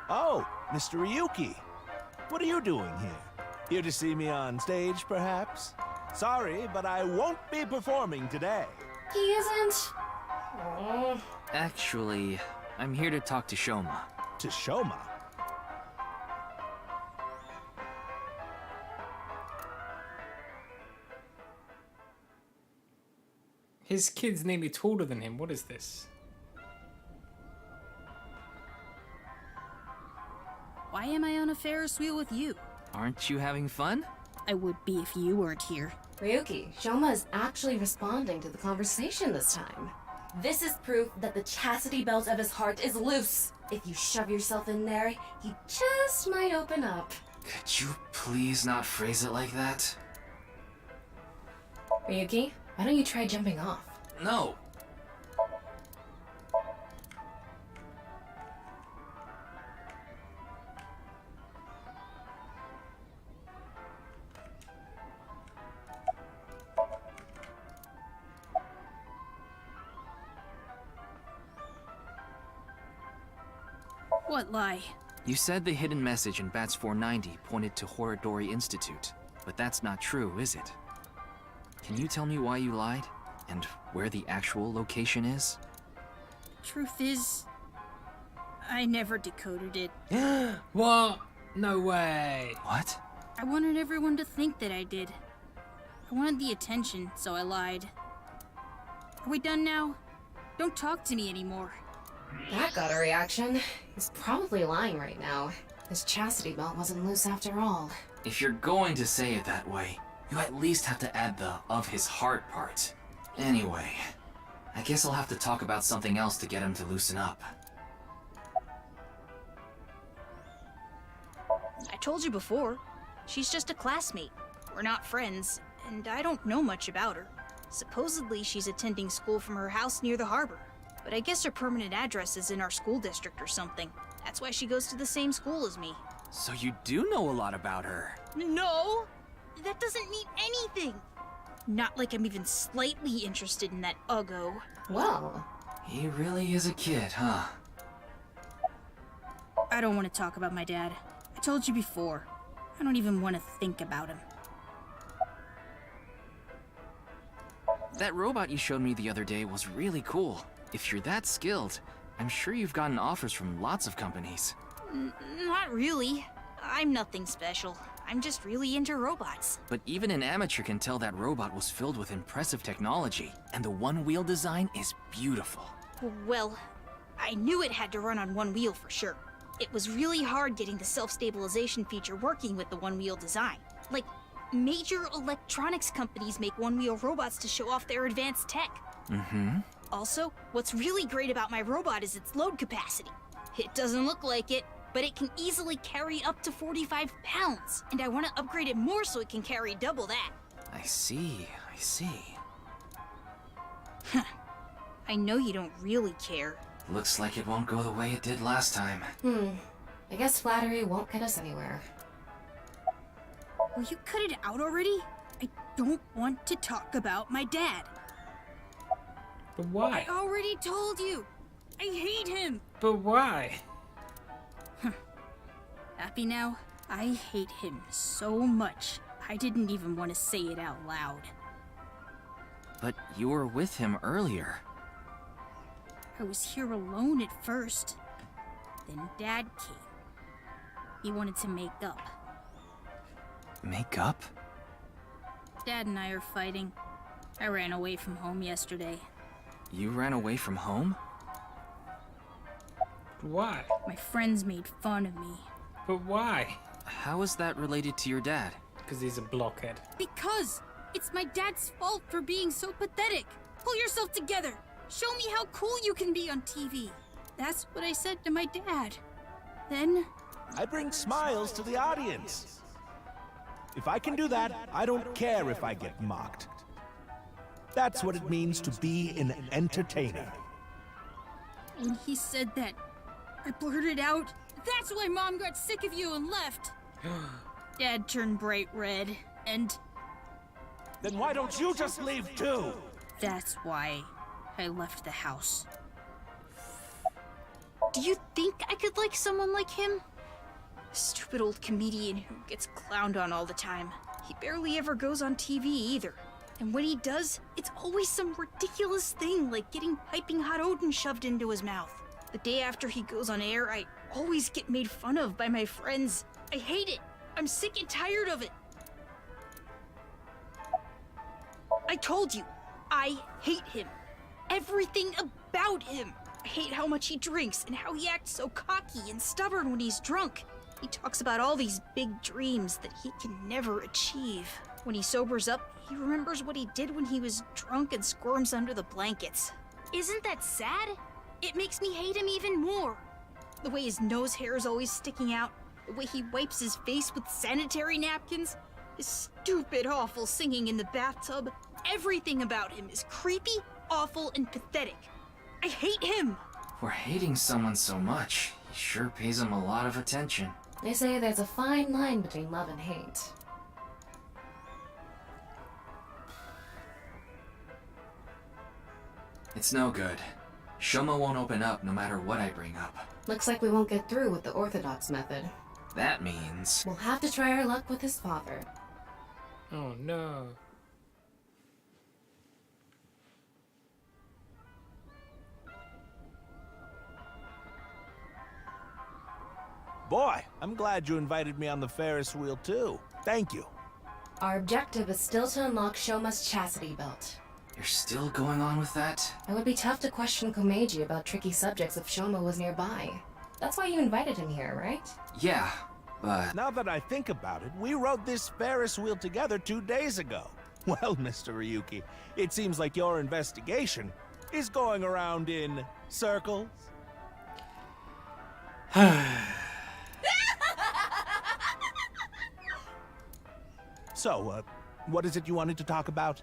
Oh, Mr. Ryuki. What are you doing here? Here to see me on stage, perhaps? Sorry, but I won't be performing today. He isn't. Oh. Actually, I'm here to talk to Shoma. To Shoma? His kid's nearly taller than him. What is this? Why am I on a Ferris wheel with you? Aren't you having fun? I would be if you weren't here. Ryuki, Shoma is actually responding to the conversation this time. This is proof that the chastity belt of his heart is loose. If you shove yourself in there, he just might open up. Could you please not phrase it like that? Ryuki, why don't you try jumping off? No. What lie? You said the hidden message in Bats 490 pointed to Horodori Institute, but that's not true, is it? Can you tell me why you lied? And where the actual location is? Truth is, I never decoded it. What? No way. What? I wanted everyone to think that I did. I wanted the attention, so I lied. Are we done now? Don't talk to me anymore. That got a reaction. He's probably lying right now. His chastity belt wasn't loose after all. If you're going to say it that way, you at least have to add the "of his heart" part. Anyway, I guess I'll have to talk about something else to get him to loosen up. I told you before. She's just a classmate. We're not friends, and I don't know much about her. Supposedly, she's attending school from her house near the harbor. But I guess her permanent address is in our school district or something. That's why she goes to the same school as me. So you do know a lot about her. No! That doesn't mean anything! Not like I'm even slightly interested in that Uggo. Well, he really is a kid, huh? I don't want to talk about my dad. I told you before. I don't even want to think about him. That robot you showed me the other day was really cool. If you're that skilled, I'm sure you've gotten offers from lots of companies. Not really. I'm nothing special. I'm just really into robots. But even an amateur can tell that robot was filled with impressive technology, and the one-wheel design is beautiful. Well, I knew it had to run on one wheel for sure. It was really hard getting the self-stabilization feature working with the one-wheel design. Like, major electronics companies make one-wheel robots to show off their advanced tech. Mm-hmm. Also, what's really great about my robot is its load capacity. It doesn't look like it, but it can easily carry up to 45 pounds, and I want to upgrade it more so it can carry double that. I see. I know you don't really care. Looks like it won't go the way it did last time. I guess flattery won't get us anywhere. Will you cut it out already? I don't want to talk about my dad. But why? I already told you. I hate him. But why? Happy now? I hate him so much, I didn't even want to say it out loud. But you were with him earlier. I was here alone at first. Then Dad came. He wanted to make up. Make up? Dad and I are fighting. I ran away from home yesterday. You ran away from home? Why? My friends made fun of me. But why? How is that related to your dad? Because he's a blockhead. Because it's my dad's fault for being so pathetic. Pull yourself together. Show me how cool you can be on TV. That's what I said to my dad. Then... I bring smiles to the audience. If I can do that, I don't care if I get mocked. That's what it means to be an entertainer. When he said that, I blurted out, "That's why Mom got sick of you and left." Dad turned bright red, and... Then why don't you just leave too? That's why I left the house. Do you think I could like someone like him? A stupid old comedian who gets clowned on all the time. He barely ever goes on TV either. And when he does, it's always some ridiculous thing like getting piping hot Odin shoved into his mouth. The day after he goes on air, I always get made fun of by my friends. I hate it. I'm sick and tired of it. I told you, I hate him. Everything about him. I hate how much he drinks and how he acts so cocky and stubborn when he's drunk. He talks about all these big dreams that he can never achieve. When he sobers up, he remembers what he did when he was drunk and squirms under the blankets. Isn't that sad? It makes me hate him even more. The way his nose hair is always sticking out, the way he wipes his face with sanitary napkins, his stupid, awful singing in the bathtub. Everything about him is creepy, awful, and pathetic. I hate him! For hating someone so much, he sure pays him a lot of attention. They say there's a fine line between love and hate. It's no good. Shoma won't open up no matter what I bring up. Looks like we won't get through with the Orthodox method. That means... We'll have to try our luck with his father. Oh no. Boy, I'm glad you invited me on the Ferris wheel too. Thank you. Our objective is still to unlock Shoma's chastity belt. You're still going on with that? It would be tough to question Komeiji about tricky subjects if Shoma was nearby. That's why you invited him here, right? Yeah, but... Now that I think about it, we rode this Ferris wheel together 2 days ago. Well, Mr. Ryuki, it seems like your investigation is going around in circles. So, what is it you wanted to talk about?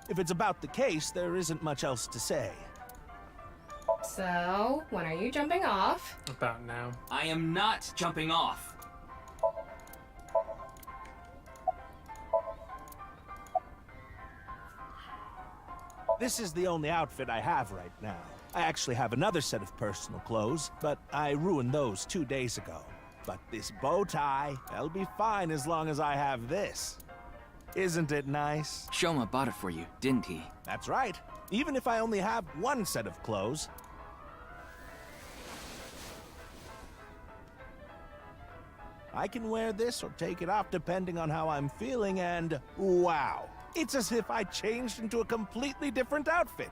If it's about the case, there isn't much else to say. So, when are you jumping off? About now. I am not jumping off. This is the only outfit I have right now. I actually have another set of personal clothes, but I ruined those 2 days ago. But this bow tie, that'll be fine as long as I have this. Isn't it nice? Shoma bought it for you, didn't he? That's right. Even if I only have one set of clothes. I can wear this or take it off depending on how I'm feeling, and wow. It's as if I changed into a completely different outfit.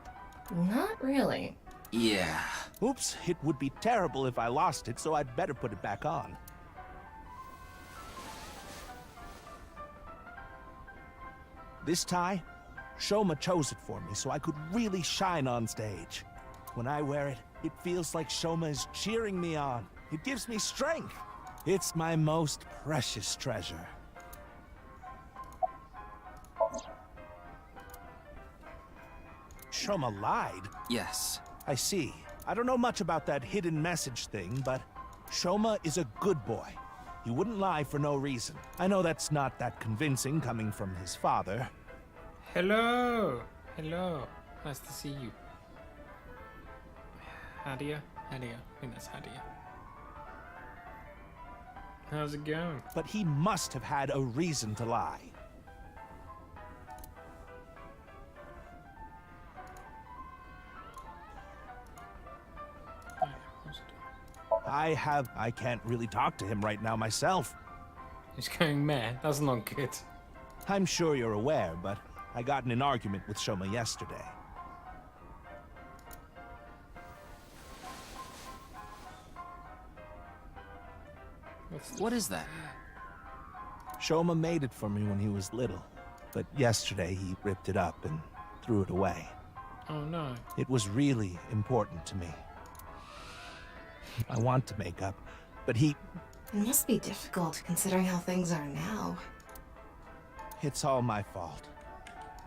Not really. Yeah. Oops, it would be terrible if I lost it, so I'd better put it back on. This tie, Shoma chose it for me so I could really shine on stage. When I wear it, it feels like Shoma is cheering me on. It gives me strength. It's my most precious treasure. Shoma lied? Yes. I see. I don't know much about that hidden message thing, but Shoma is a good boy. He wouldn't lie for no reason. I know that's not that convincing coming from his father. Hello! Hello. Nice to see you. Hadia? Hadia. I think that's Hadia. How's it going? But he must have had a reason to lie. I can't really talk to him right now myself. He's going mad. That's not good. I'm sure you're aware, but I got in an argument with Shoma yesterday. What is that? Shoma made it for me when he was little, but yesterday he ripped it up and threw it away. Oh no. It was really important to me. I want to make up, but he... It must be difficult considering how things are now. It's all my fault.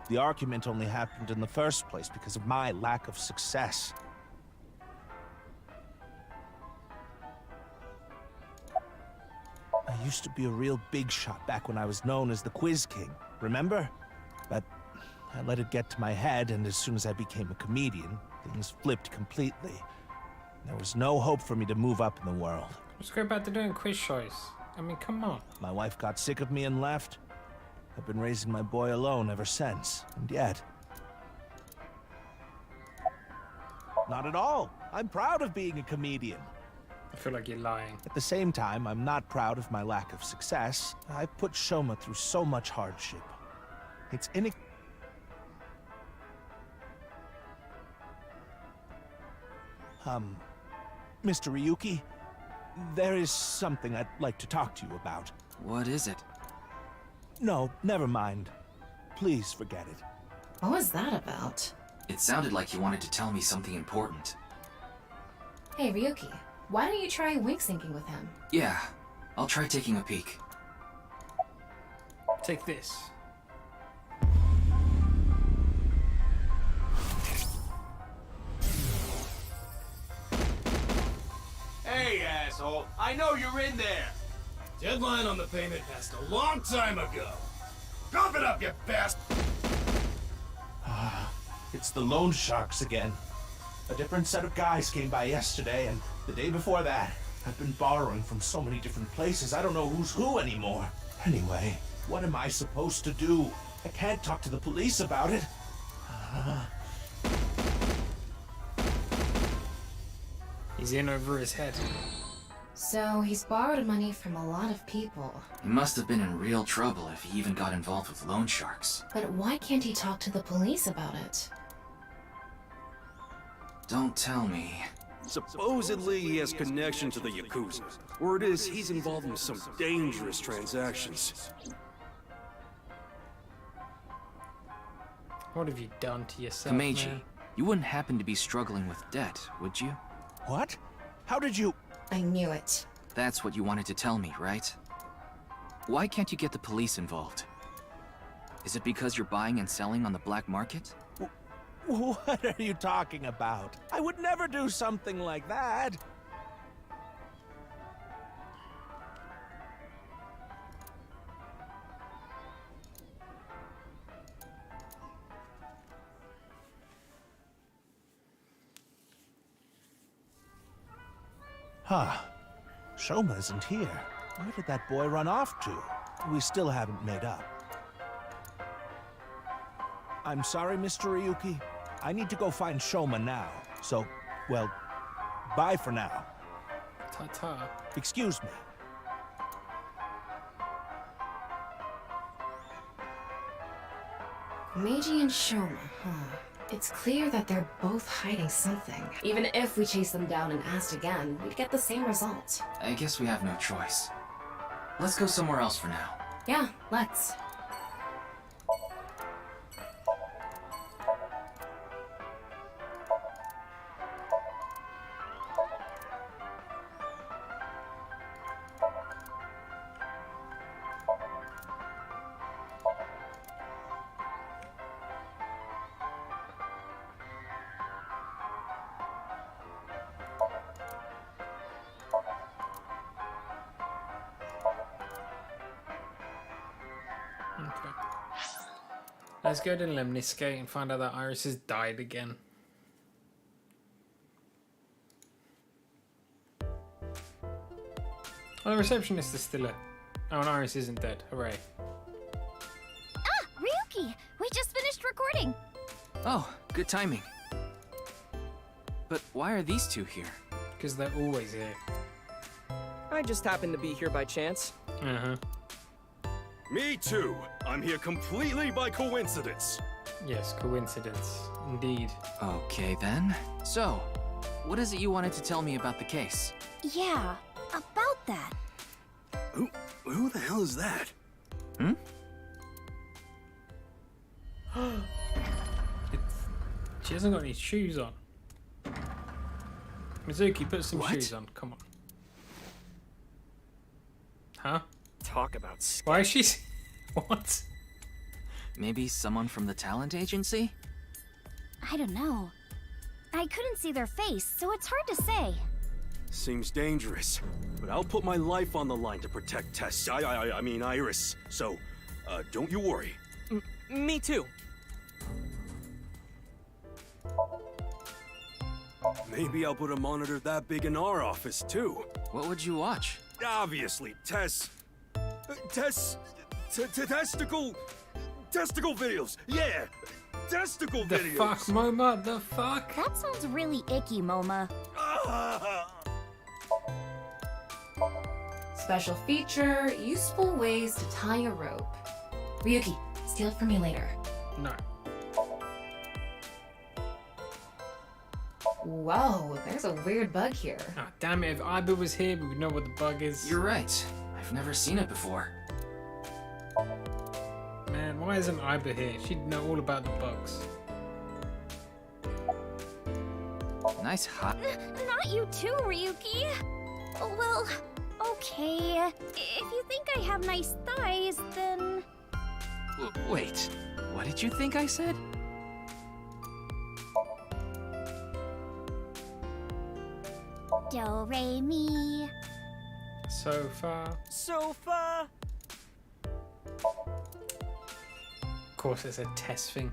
The argument only happened in the first place because of my lack of success. I used to be a real big shot back when I was known as the Quiz King, remember? But I let it get to my head, and as soon as I became a comedian, things flipped completely. There was no hope for me to move up in the world. Let's go back to doing quiz shows. I mean, come on. My wife got sick of me and left. I've been raising my boy alone ever since, and yet... Not at all. I'm proud of being a comedian. I feel like you're lying. At the same time, I'm not proud of my lack of success. I've put Shoma through so much hardship. It's Mr. Ryuki, there is something I'd like to talk to you about. What is it? No, never mind. Please forget it. What was that about? It sounded like you wanted to tell me something important. Hey, Ryuki, why don't you try wink syncing with him? Yeah, I'll try taking a peek. Take this. Hey, asshole! I know you're in there! Deadline on the payment passed a long time ago. Cough it up, you bastard! It's the loan sharks again. A different set of guys came by yesterday, and the day before that. I've been borrowing from so many different places, I don't know who's who anymore. Anyway, what am I supposed to do? I can't talk to the police about it. He's in over his head. So, he's borrowed money from a lot of people. He must have been in real trouble if he even got involved with loan sharks. But why can't he talk to the police about it? Don't tell me. Supposedly he has connection to the Yakuza. Word is he's involved in some dangerous transactions. What have you done to yourself, Kameji, man? you wouldn't happen to be struggling with debt, would you? What? How did you... I knew it. That's what you wanted to tell me, right? Why can't you get the police involved? Is it because you're buying and selling on the black market? What are you talking about? I would never do something like that. Huh. Shoma isn't here. Where did that boy run off to? We still haven't made up. I'm sorry, Mr. Ryuki. I need to go find Shoma now. So, well, bye for now. Ta-ta. Excuse me. Meiji and Shoma, huh? It's clear that they're both hiding something. Even if we chase them down and asked again, we'd get the same result. I guess we have no choice. Let's go somewhere else for now. Yeah, let's. Let's go to Lemniscate and find out that Iris has died again. Oh, the receptionist is still in. Oh, and Iris isn't dead. Hooray. Ah, Ryuki! We just finished recording! Oh, good timing. But why are these two here? Because they're always here. I just happened to be here by chance. Uh-huh. Me too. I'm here completely by coincidence. Yes, coincidence. Indeed. Okay then. So, what is it you wanted to tell me about the case? Yeah, about that. Who the hell is that? Hmm? She hasn't got any shoes on. Mizuki, put some What? shoes on. Come on. Huh? Talk about Why is she... What? Maybe someone from the talent agency? I don't know. I couldn't see their face, so it's hard to say. Seems dangerous, but I'll put my life on the line to protect Tess. I mean Iris. So, don't you worry. Me too. Maybe I'll put a monitor that big in our office too. What would you watch? Obviously, testicle videos. Yeah, testicle The videos. fuck, Moma? The fuck? That sounds really icky, Moma. Special feature, useful ways to tie a rope. Ryuki, steal it from me later. No. Whoa, there's a weird bug here. Ah, damn it, if Iba was here, we would know what the bug is. You're right. I've never seen it before. Man, why isn't Iba here? She'd know all about the bugs. Nice hot. Not you too, Ryuki. Well, okay. If you think I have nice thighs, then... Wait, what did you think I said? Do, re, mi. Sofa. Sofa. Of course, it's a test thing.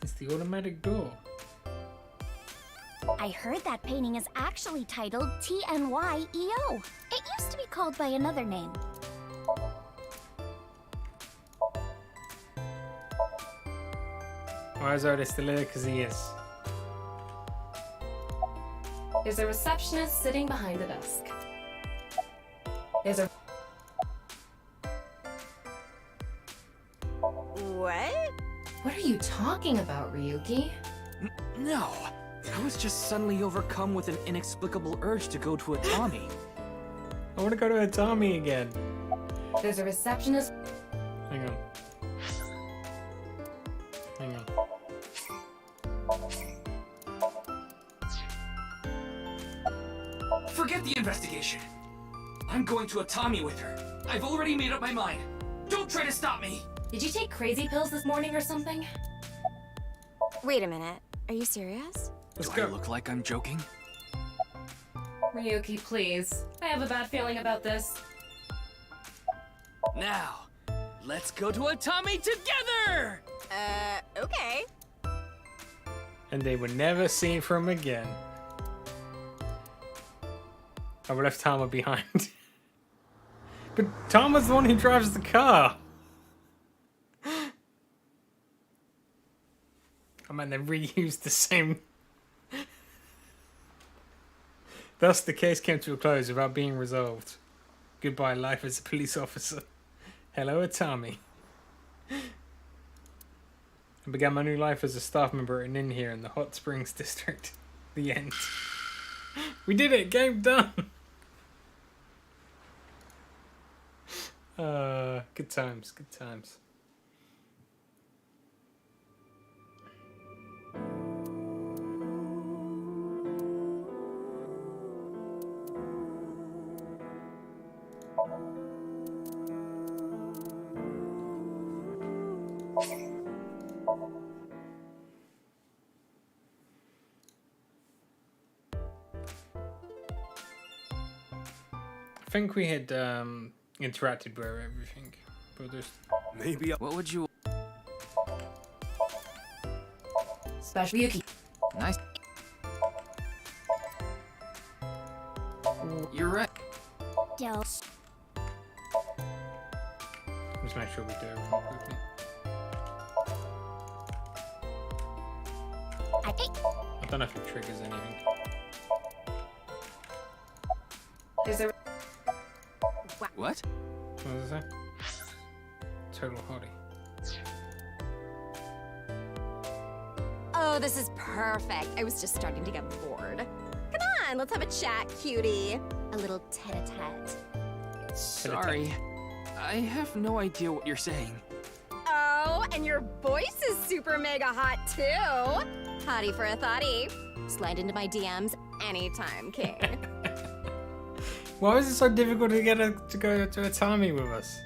It's the automatic door. I heard that painting is actually titled TNYEO. It used to be called by another name. Why is Otis still here? Because he is. There's a receptionist sitting behind the desk. There's a... What? What are you talking about, Ryuki? No. I was just suddenly overcome with an inexplicable urge to go to a Tommy. I want to go to Atami again. There's a receptionist... Hang on. Hang on. Forget the investigation. I'm going to a Tommy with her. I've already made up my mind. Don't try to stop me. Did you take crazy pills this morning or something? Wait a minute. Are you serious? Let's Do go. I look like I'm joking? Ryuki, please. I have a bad feeling about this. Now, let's go to a Tommy together! Okay. And they were never seen from again. I left Tama behind. But Tama's the one who drives the car. I mean, they reused the same. Thus, the case came to a close without being resolved. Goodbye, life as a police officer. Hello, Atami. I began my new life as a staff member at an inn here in the Hot Springs district. The end. We did it! Game done! Good times, good times. I think we had interacted with everything, but there's... Maybe What would you... Special Ryuki. Nice. You're right. Do. Just make sure we do everything quickly. I don't know if it triggers anything. There's a... What? What does it say? Total hottie. Oh, this is perfect. I was just starting to get bored. Come on, let's have a chat, cutie. A little tete-a-tete. Sorry. I have no idea what you're saying. Oh, and your voice is super mega hot too. Hottie for a thottie. Slide into my DMs anytime, King. Why was it so difficult to get her to go to a Tommy with us?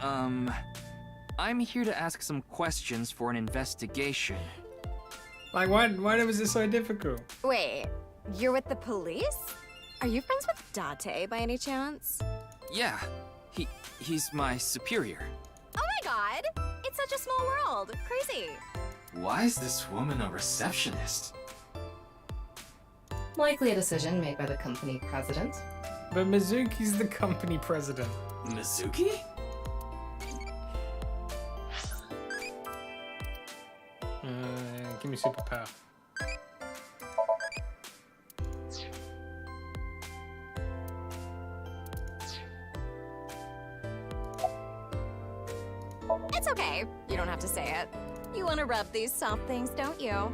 I'm here to ask some questions for an investigation. Like, why was it so difficult? Wait, you're with the police? Are you friends with Date by any chance? Yeah, he's my superior. Oh my god! It's such a small world. Crazy. Why is this woman a receptionist? Likely a decision made by the company president. But Mizuki's the company president. Mizuki? Give me superpower. It's okay. You don't have to say it. You want to rub these soft things, don't you?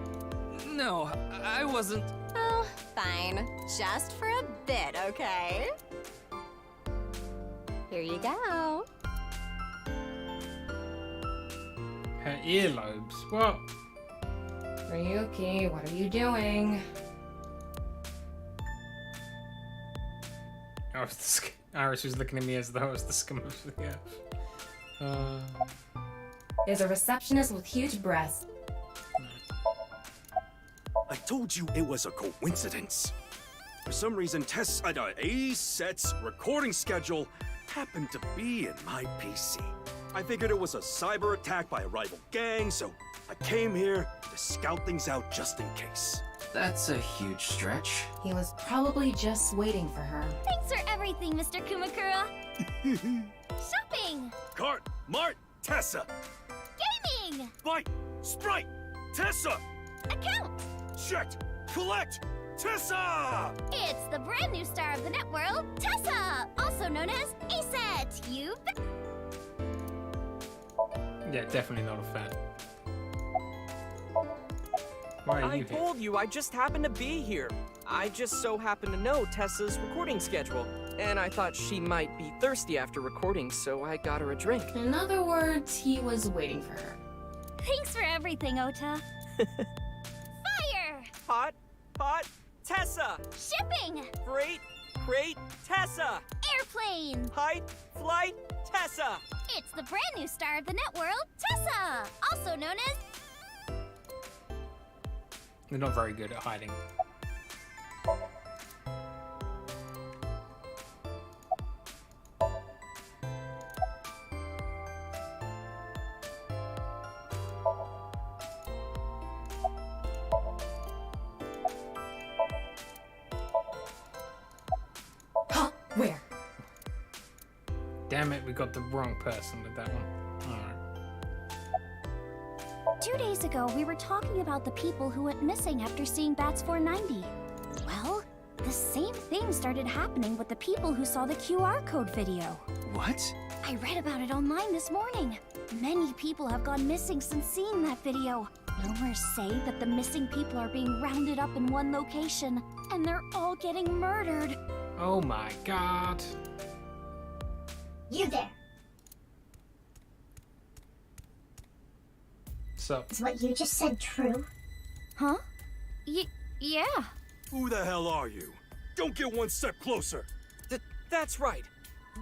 No, I wasn't. Oh, fine. Just for a bit, okay? Here you go. Her earlobes? What? Ryuki, what are you doing? Iris was looking at me as though I was the scum of the earth. Is a receptionist with huge breasts. I told you it was a coincidence. For some reason, Tess' A-Set's recording schedule happened to be in my PC. I figured it was a cyber attack by a rival gang, so I came here to scout things out just in case. That's a huge stretch. He was probably just waiting for her. Thanks for everything, Mr. Kumakura. Shopping! Cart, Mart, Tessa! Gaming! Fight, Sprite, Tessa! Account! Checked, collect, Tessa! It's the brand new star of the net world, Tessa! Also known as A-Set! You Yeah, definitely not a fan. Why are I you here? told you, I just happened to be here. I just so happen to know Tessa's recording schedule, and I thought she might be thirsty after recording, so I got her a drink. In other words, he was waiting for her. Thanks for everything, Ota. Fire! Pot, Tessa! Shipping! Freight, crate, Tessa! Airplane! Height, flight, Tessa! It's the brand new star of the net world, Tessa! Also known as... They're not very good at hiding. Huh? Where? Damn it, we got the wrong person with that one. Alright. 2 days ago, we were talking about the people who went missing after seeing Bats 490. Well, the same thing started happening with the people who saw the QR code video. What? I read about it online this morning. Many people have gone missing since seeing that video. Rumors say that the missing people are being rounded up in one location, and they're all getting murdered. Oh my god. You there. So. Is what you just said true? Huh? Yeah. Who the hell are you? Don't get one step closer! That's right.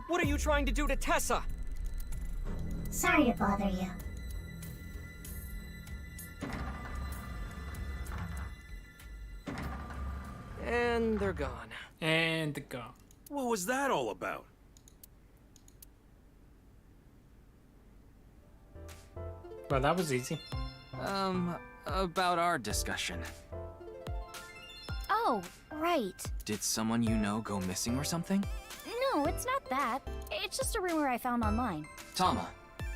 What are you trying to do to Tessa? Sorry to bother you. And they're gone. And they're gone. What was that all about? Well, that was easy. About our discussion. Oh, right. Did someone you know go missing or something? No, it's not that. It's just a rumor I found online. Tama,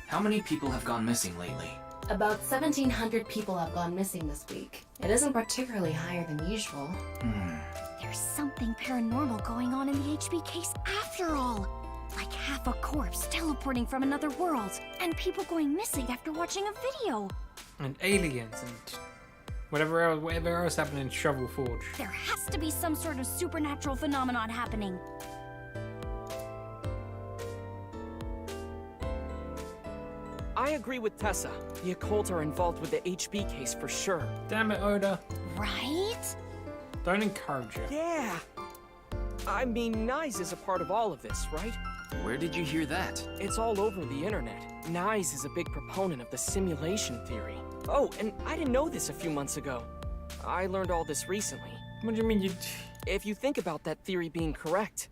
how many people have gone missing lately? About 1,700 people have gone missing this week. It isn't particularly higher than usual. There's something paranormal going on in the HB case after all. Like half a corpse teleporting from another world, and people going missing after watching a video. And aliens and Whatever else happened in Shovel Forge. There has to be some sort of supernatural phenomenon happening. I agree with Tessa. The occult are involved with the HB case for sure. Damn it, Oda. Right? Don't encourage her. Yeah. I mean, Nyes is a part of all of this, right? Where did you hear that? It's all over the internet. Nyes is a big proponent of the simulation theory. Oh, and I didn't know this a few months ago. I learned all this recently. What do you mean you... If you think about that theory being correct...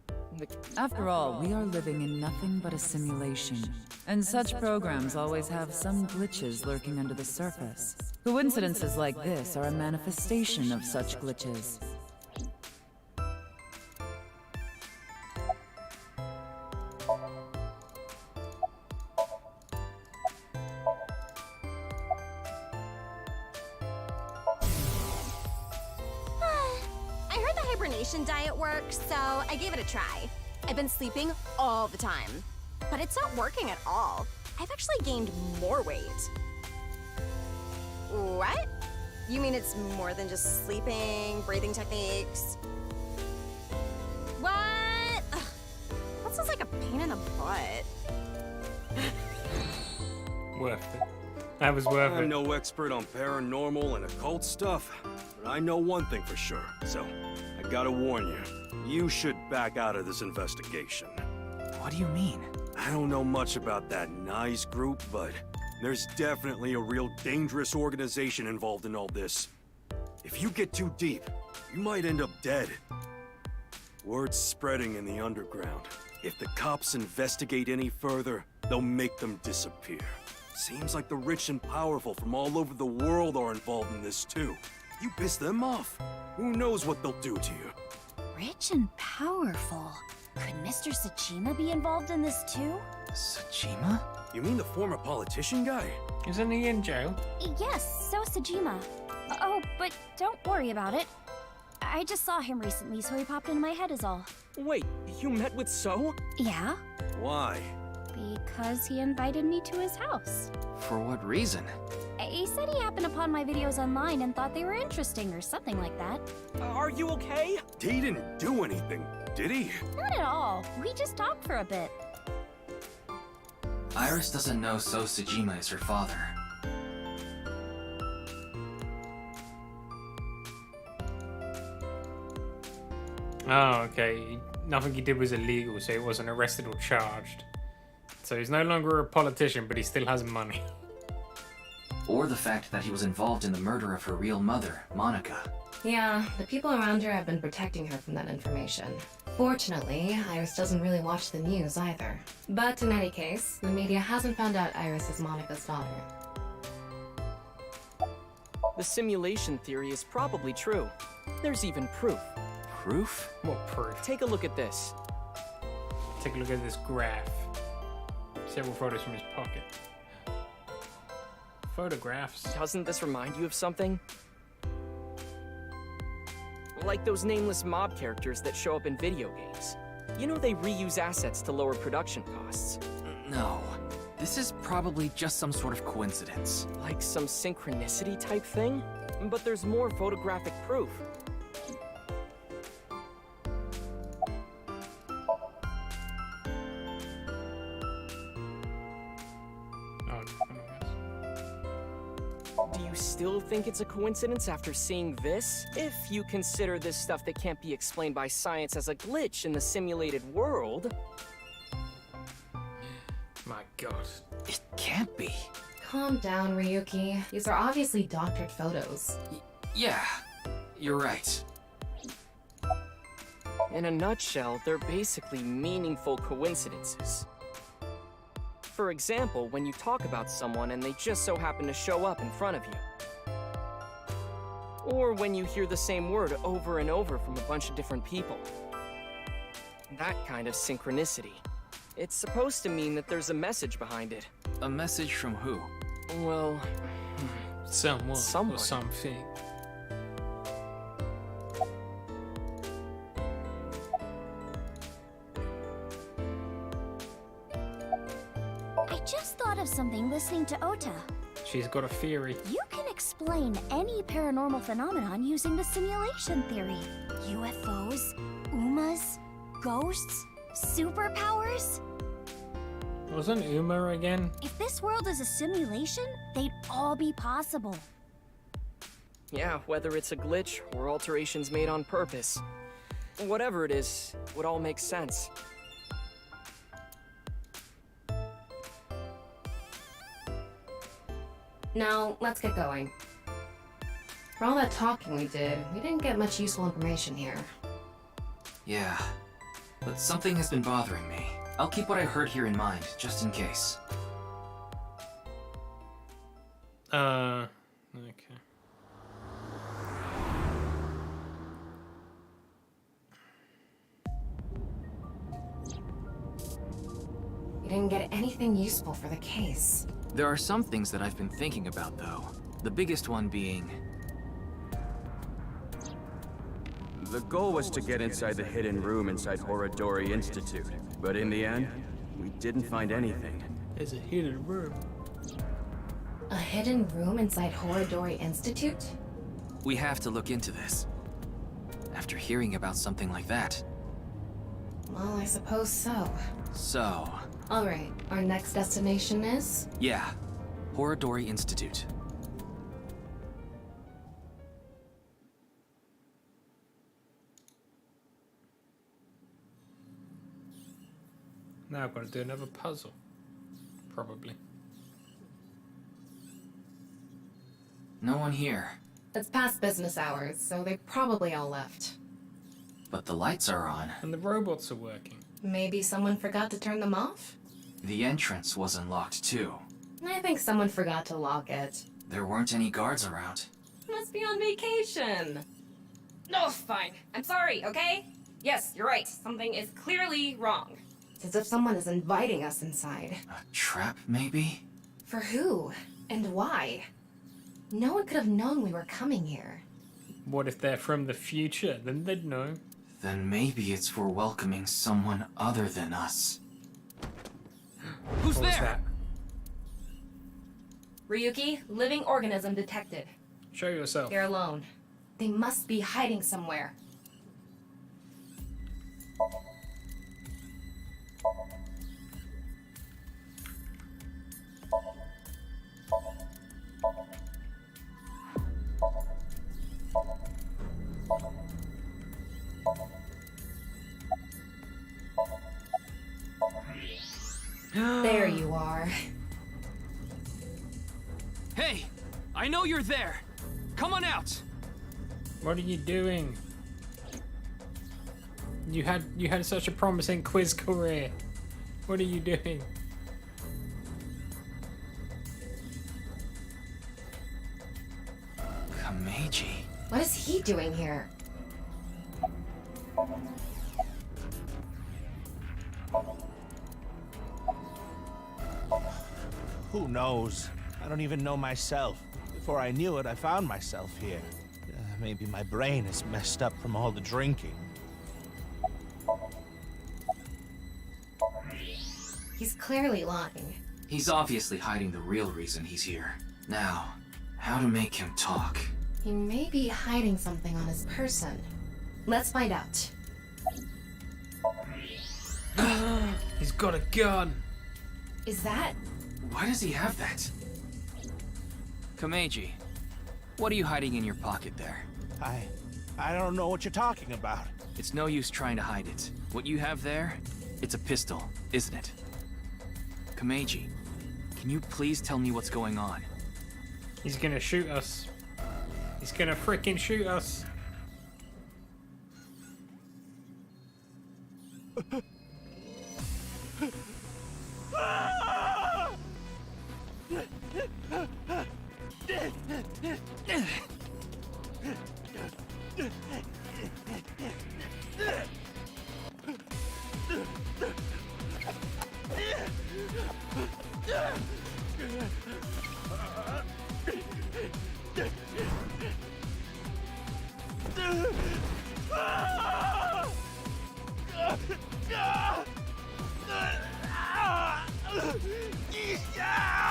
After all, we are living in nothing but a simulation. And such programs always have some glitches lurking under the surface. Coincidences like this are a manifestation of such glitches. I heard the hibernation diet works, so I gave it a try. I've been sleeping all the time, but it's not working at all. I've actually gained more weight. What? You mean it's more than just sleeping, breathing techniques? What? Ugh, that sounds like a pain in the butt. Worth it. That was worth it. I'm no expert on paranormal and occult stuff, but I know one thing for sure, so I gotta warn you. You should back out of this investigation. What do you mean? I don't know much about that nice group, but there's definitely a real dangerous organization involved in all this. If you get too deep, you might end up dead. Word's spreading in the underground. If the cops investigate any further, they'll make them disappear. Seems like the rich and powerful from all over the world are involved in this too. You piss them off, who knows what they'll do to you? Rich and powerful. Could Mr. Sajima be involved in this too? Sajima? You mean the former politician guy? Isn't he in jail? Yes, so Sajima. Oh, but don't worry about it. I just saw him recently, so he popped into my head is all. Wait, you met with So? Yeah? Why? Because he invited me to his house. For what reason? He said he happened upon my videos online and thought they were interesting or something like that. Are you okay? He didn't do anything, did he? Not at all. We just talked for a bit. Iris doesn't know So Sajima is her father. Oh, okay. Nothing he did was illegal, so he wasn't arrested or charged. So he's no longer a politician, but he still has money. Or the fact that he was involved in the murder of her real mother, Monica. Yeah, the people around her have been protecting her from that information. Fortunately, Iris doesn't really watch the news either. But in any case, the media hasn't found out Iris is Monica's daughter. The simulation theory is probably true. There's even proof. Proof? What proof? Take a look at this. Take a look at this graph. Several photos from his pocket. Photographs. Doesn't this remind you of something? Like those nameless mob characters that show up in video games. You know they reuse assets to lower production costs. No. This is probably just some sort of coincidence. Like some synchronicity type thing? But there's more photographic proof. Do you still think it's a coincidence after seeing this? If you consider this stuff that can't be explained by science as a glitch in the simulated world. My god. It can't be. Calm down, Ryuki. These are obviously doctored photos. Yeah, you're right. In a nutshell, they're basically meaningful coincidences. For example, when you talk about someone and they just so happen to show up in front of you. Or when you hear the same word over and over from a bunch of different people. That kind of synchronicity. It's supposed to mean that there's a message behind it. A message from who? Well... Someone. Someone. Or something. I just thought of something listening to Ota. She's got a theory. You can explain any paranormal phenomenon using the simulation theory. UFOs, UMAs, ghosts, superpowers? Wasn't Uma again? If this world is a simulation, they'd all be possible. Yeah, whether it's a glitch or alterations made on purpose. Whatever it is, would all make sense. Now, let's get going. For all that talking we did, we didn't get much useful information here. Yeah, but something has been bothering me. I'll keep what I heard here in mind, just in case. Okay. We didn't get anything useful for the case. There are some things that I've been thinking about, though. The biggest one being... The goal was to get inside the hidden room inside Horadori Institute, but in the end, we didn't find anything. There's a hidden room. A hidden room inside Horadori Institute? We have to look into this. After hearing about something like that. Well, I suppose so. So... Alright, our next destination is? Yeah, Horadori Institute. Now I've got to do another puzzle. Probably. No one here. It's past business hours, so they probably all left. But the lights are on. And the robots are working. Maybe someone forgot to turn them off? The entrance wasn't locked, too. I think someone forgot to lock it. There weren't any guards around. Must be on vacation. No, fine. I'm sorry, okay? Yes, you're right. Something is clearly wrong. It's as if someone is inviting us inside. A trap, maybe? For who? And why? No one could have known we were coming here. What if they're from the future? Then they'd know. Then maybe it's for welcoming someone other than us. Who's What was there? that? Ryuki, living organism detected. Show yourself. They're alone. They must be hiding somewhere. There you are. Hey! I know you're there! Come on out! What are you doing? You had such a promising quiz career. What are you doing? Kameji. What is he doing here? Who knows? I don't even know myself. Before I knew it, I found myself here. Maybe my brain is messed up from all the drinking. He's clearly lying. He's obviously hiding the real reason he's here. Now, how to make him talk? He may be hiding something on his person. Let's find out. He's got a gun. Is that... Why does he have that? Kameji, what are you hiding in your pocket there? I don't know what you're talking about. It's no use trying to hide it. What you have there, it's a pistol, isn't it? Kameji, can you please tell me what's going on? He's gonna shoot us. He's gonna freaking shoot us.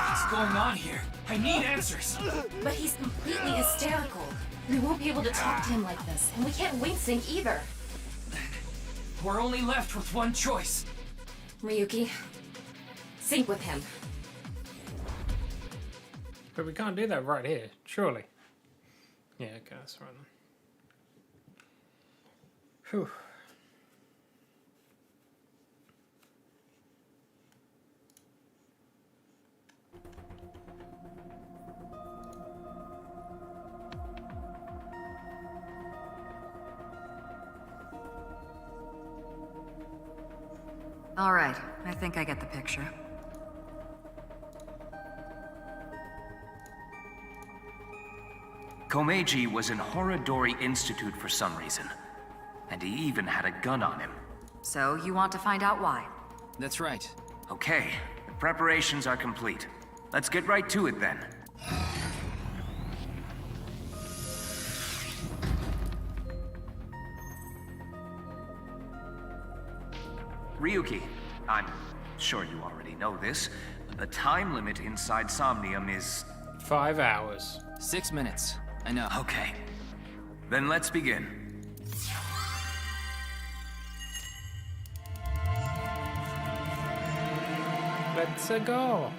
What's going on here? I need answers. But he's completely hysterical. We won't be able to talk to him like this, and we can't wing sync either. We're only left with one choice. Ryuki, sync with him. But we can't do that right here, surely. Yeah, okay, that's right then. Whew. All right, I think I get the picture. Komeiji was in Horodori Institute for some reason. And he even had a gun on him. So, you want to find out why? That's right. Okay, the preparations are complete. Let's get right to it then. Ryuki, I'm sure you already know this, but the time limit inside Somnium is... 5 hours. 6 minutes. I know. Okay. Then let's begin. Let's go.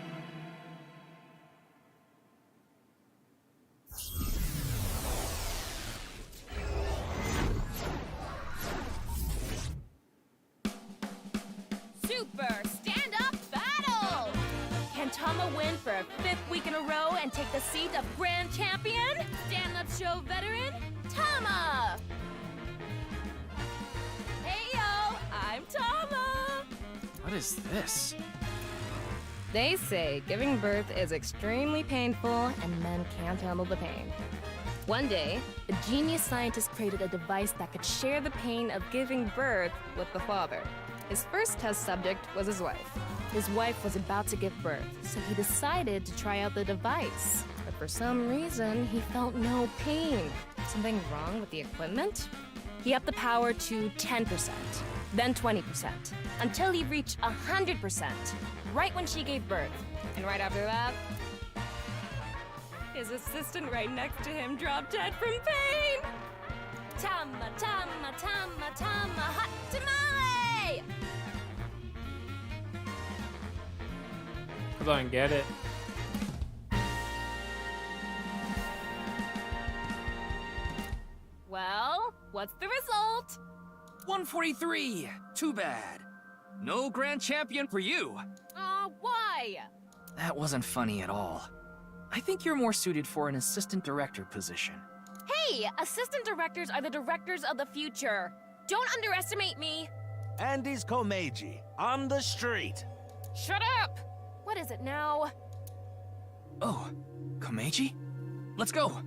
Super stand-up battle! Can Tama win for a 5th week in a row and take the seat of Grand Champion? Stand-up show veteran, Tama! Hey yo, I'm Tama! What is this? They say giving birth is extremely painful and men can't handle the pain. One day, a genius scientist created a device that could share the pain of giving birth with the father. His first test subject was his wife. His wife was about to give birth, so he decided to try out the device. But for some reason, he felt no pain. Something wrong with the equipment? He upped the power to 10%, then 20%, until he reached 100%, right when she gave birth. And right after that, his assistant right next to him dropped dead from pain! Tama, Tama, Tama, Tama, hot tamale! I don't get it. Well, what's the result? 143. Too bad. No grand champion for you. Why? That wasn't funny at all. I think you're more suited for an assistant director position. Hey, assistant directors are the directors of the future. Don't underestimate me. And he's Komeiji, on the street. Shut up! What is it now? Oh, Komeiji? Let's go.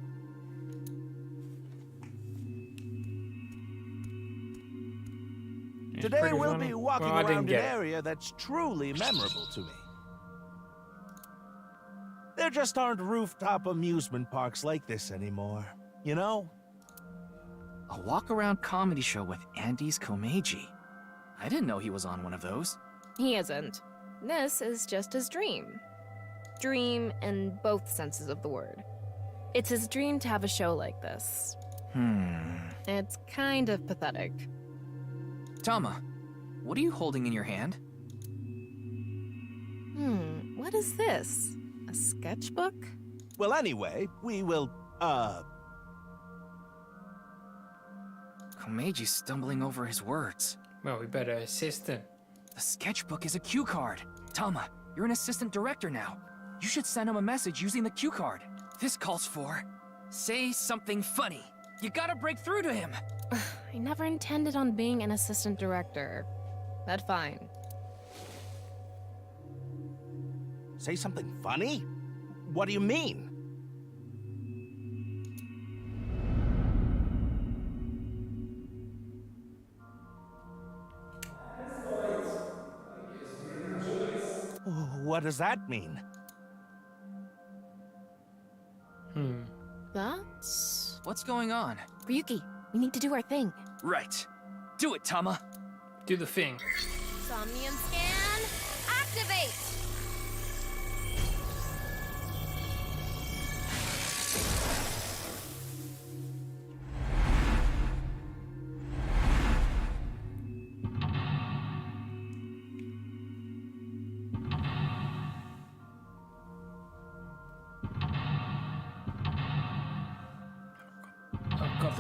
Today we'll be walking Well, I didn't around an get it. area that's truly memorable to me. There just aren't rooftop amusement parks like this anymore, you know? A walk-around comedy show with Andy's Komeiji. I didn't know he was on one of those. He isn't. This is just his dream. Dream in both senses of the word. It's his dream to have a show like this. It's kind of pathetic. Tama, what are you holding in your hand? What is this? A sketchbook? Well, anyway, we will, Komeiji's stumbling over his words. Well, we better assist him. The sketchbook is a cue card. Tama, you're an assistant director now. You should send him a message using the cue card. This calls for... say something funny. You gotta break through to him. I never intended on being an assistant director. That's fine. say something funny? What do you mean? What does that mean? That's... What's going on? Ryuki, we need to do our thing. Right. Do it, Tama. Do the thing. Somnium scan, activate!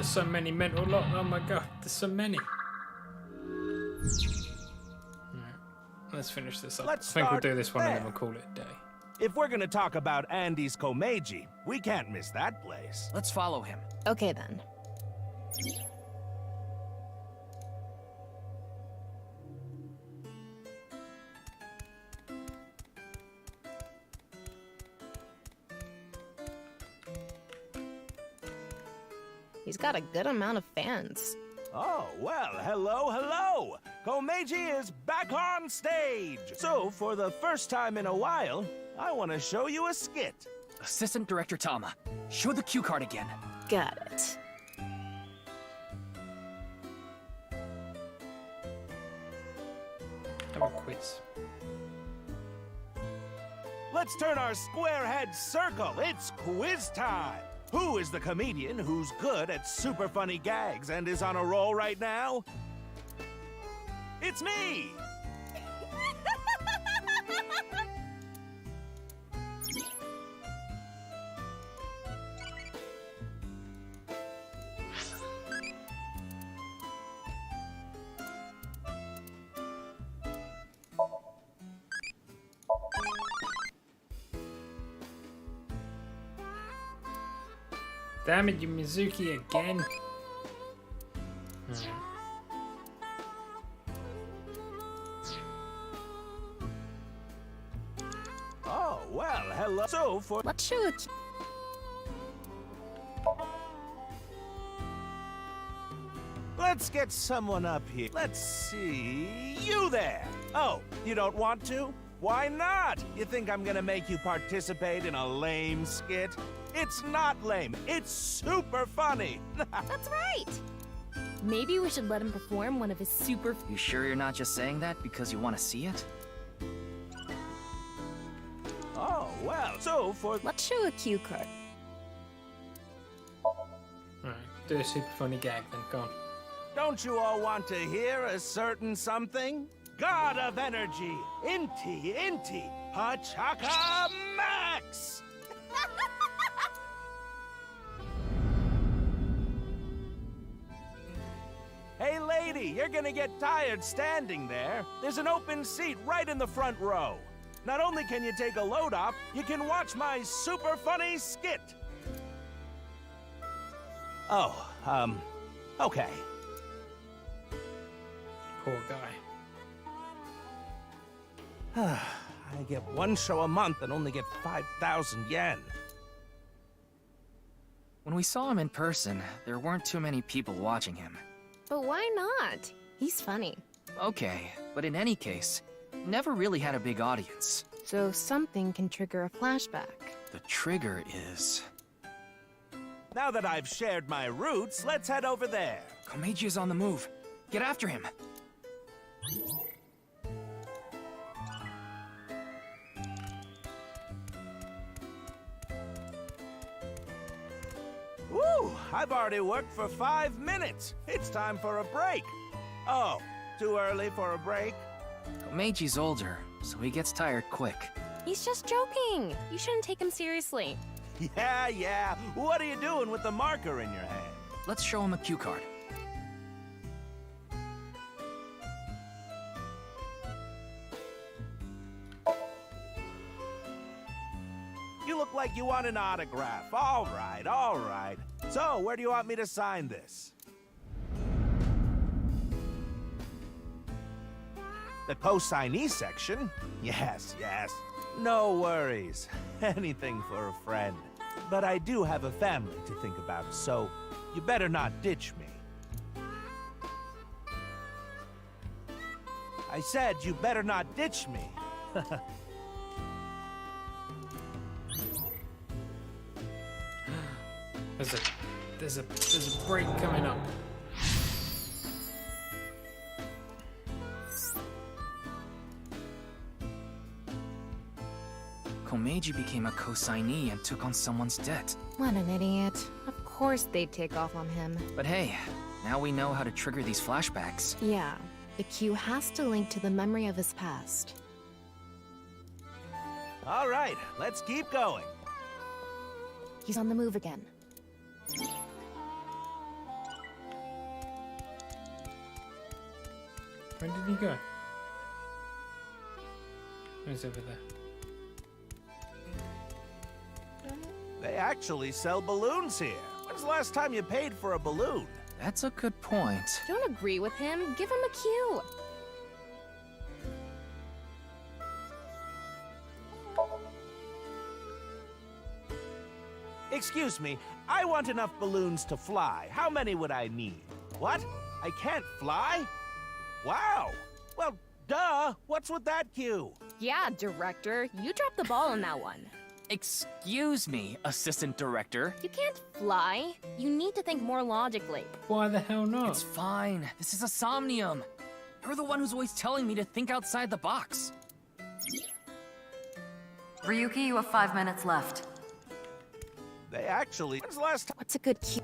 there's so many mental lock. Oh my god, there's so many. Alright, let's finish this up. I think we'll do this one and then we'll call it a day. If we're gonna talk about Andy's Komeiji, we can't miss that place. Let's follow him. Okay then. He's got a good amount of fans. Oh, well, hello. Komeiji is back on stage. So, for the first time in a while, I want to show you a skit. Assistant Director Tama, show the cue card again. Got it. Have a quiz. Let's turn our square head circle. It's quiz time. Who is the comedian who's good at super funny gags and is on a roll right now? It's me! Damn it, you Mizuki again. Oh, well, hello. So, for... Let's show it. Let's get someone up here. Let's see... You there! Oh, you don't want to? Why not? You think I'm gonna make you participate in a lame skit? It's not lame. It's super funny. That's right. Maybe we should let him perform one of his super... You sure you're not just saying that because you want to see it? Oh, well, so for... Let's show a cue card. Alright, do a super funny gag then, go on. Don't you all want to hear a certain something? God of energy, Inti, Hachaka Max! Hey lady, you're gonna get tired standing there. There's an open seat right in the front row. Not only can you take a load off, you can watch my super funny skit. Oh, okay. Poor guy. I get one show a month and only get 5,000 yen. When we saw him in person, there weren't too many people watching him. But why not? He's funny. Okay, but in any case, never really had a big audience. So something can trigger a flashback. The trigger is... Now that I've shared my roots, let's head over there. Komeiji is on the move. Get after him. Woo! I've already worked for 5 minutes. It's time for a break. Oh, too early for a break? Komeiji's older, so he gets tired quick. He's just joking. You shouldn't take him seriously. Yeah. What are you doing with the marker in your hand? Let's show him a cue card. You look like you want an autograph. All right. So, where do you want me to sign this? The co-signee section? Yes. No worries. Anything for a friend. But I do have a family to think about, so you better not ditch me. I said you better not ditch me. There's a break coming up. Komeiji became a co-signee and took on someone's debt. What an idiot. Of course they'd take off on him. But hey, now we know how to trigger these flashbacks. Yeah, the cue has to link to the memory of his past. All right, let's keep going. He's on the move again. Where did he go? He's over there. They actually sell balloons here. When's the last time you paid for a balloon? That's a good point. Don't agree with him. Give him a cue. Excuse me, I want enough balloons to fly. How many would I need? What? I can't fly? Wow. Well, duh. What's with that cue? Yeah, director. You dropped the ball on that one. Excuse me, assistant director. You can't fly. You need to think more logically. Why the hell not? It's fine. This is a SOMNIUM. You're the one who's always telling me to think outside the box. Ryuki, you have 5 minutes left. They actually... When's the last time... What's a good cue?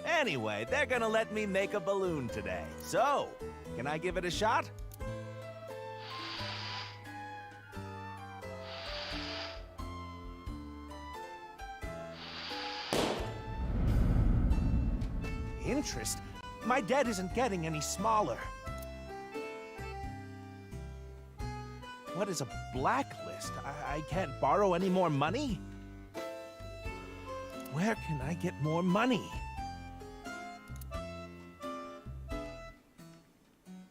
Anyway, they're gonna let me make a balloon today. So, can I give it a shot? Interest? My debt isn't getting any smaller. What is a blacklist? I can't borrow any more money? Where can I get more money?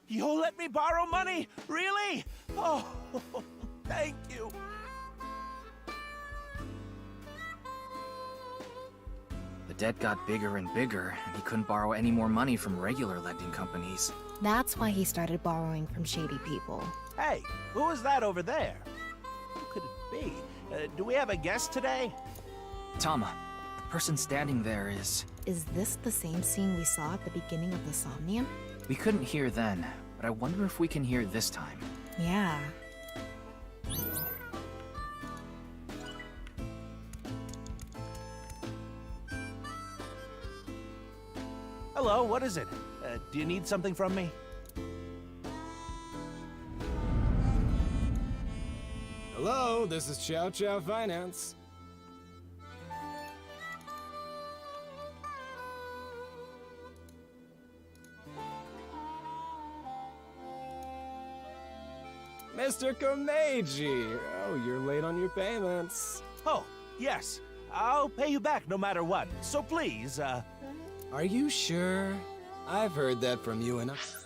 You'll let me borrow money? Really? Oh, thank you. The debt got bigger and bigger, and he couldn't borrow any more money from regular lending companies. That's why he started borrowing from shady people. Hey, who is that over there? Who could it be? Do we have a guest today? Tama, the person standing there is... Is this the same scene we saw at the beginning of the SOMNIUM? We couldn't hear then, but I wonder if we can hear this time. Yeah. Hello, what is it? Do you need something from me? Hello, this is Chow Chow Finance. Mr. Komeiji! Oh, you're late on your payments. Oh, yes. I'll pay you back no matter what. So please, Are you sure? I've heard that from you enough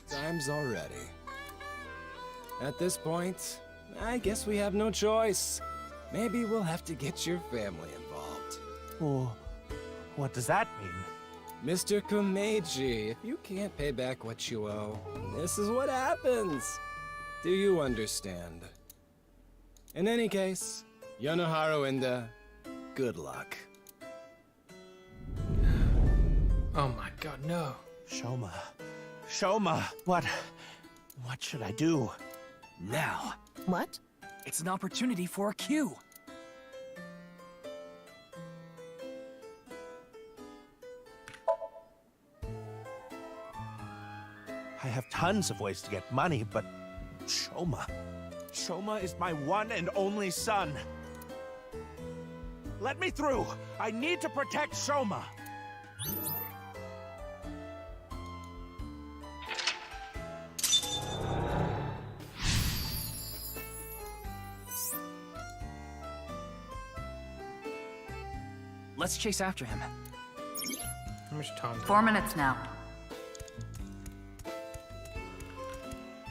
times already. At this point, I guess we have no choice. Maybe we'll have to get your family involved. Oh, what does that mean? Mr. Komeiji, if you can't pay back what you owe, this is what happens. Do you understand? In any case, Yonoharu Inda, good luck. Oh my god, no. Shoma. Shoma, what should I do? Now. What? It's an opportunity for a cue. I have tons of ways to get money, but Shoma. Shoma is my one and only son. Let me through. I need to protect Shoma. Let's chase after him. How much time? 4 minutes now.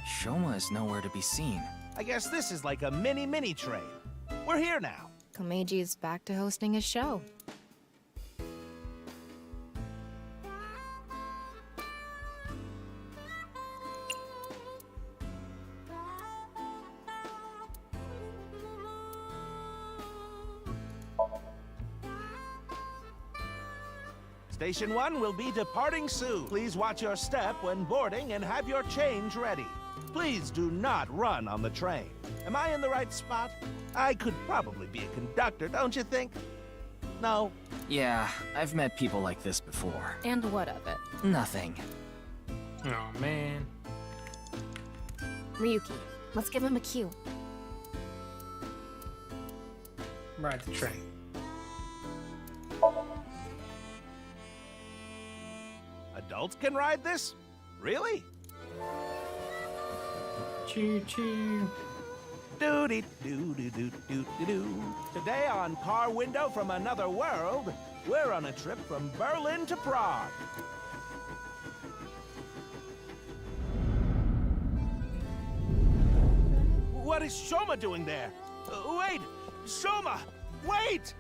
Shoma is nowhere to be seen. I guess this is like a mini train. We're here now. Komeiji is back to hosting his show. Station 1 will be departing soon. Please watch your step when boarding and have your change ready. Please do not run on the train. Am I in the right spot? I could probably be a conductor, don't you think? No? Yeah, I've met people like this before. And what of it? Nothing. Oh man. Ryuki, let's give him a cue. Ride the train. adults can ride this? Really? Choo choo. Doody doo doo doo doo doo doo. Today on Car Window from Another World, we're on a trip from Berlin to Prague. What is Shoma doing there? Wait! Shoma! Wait!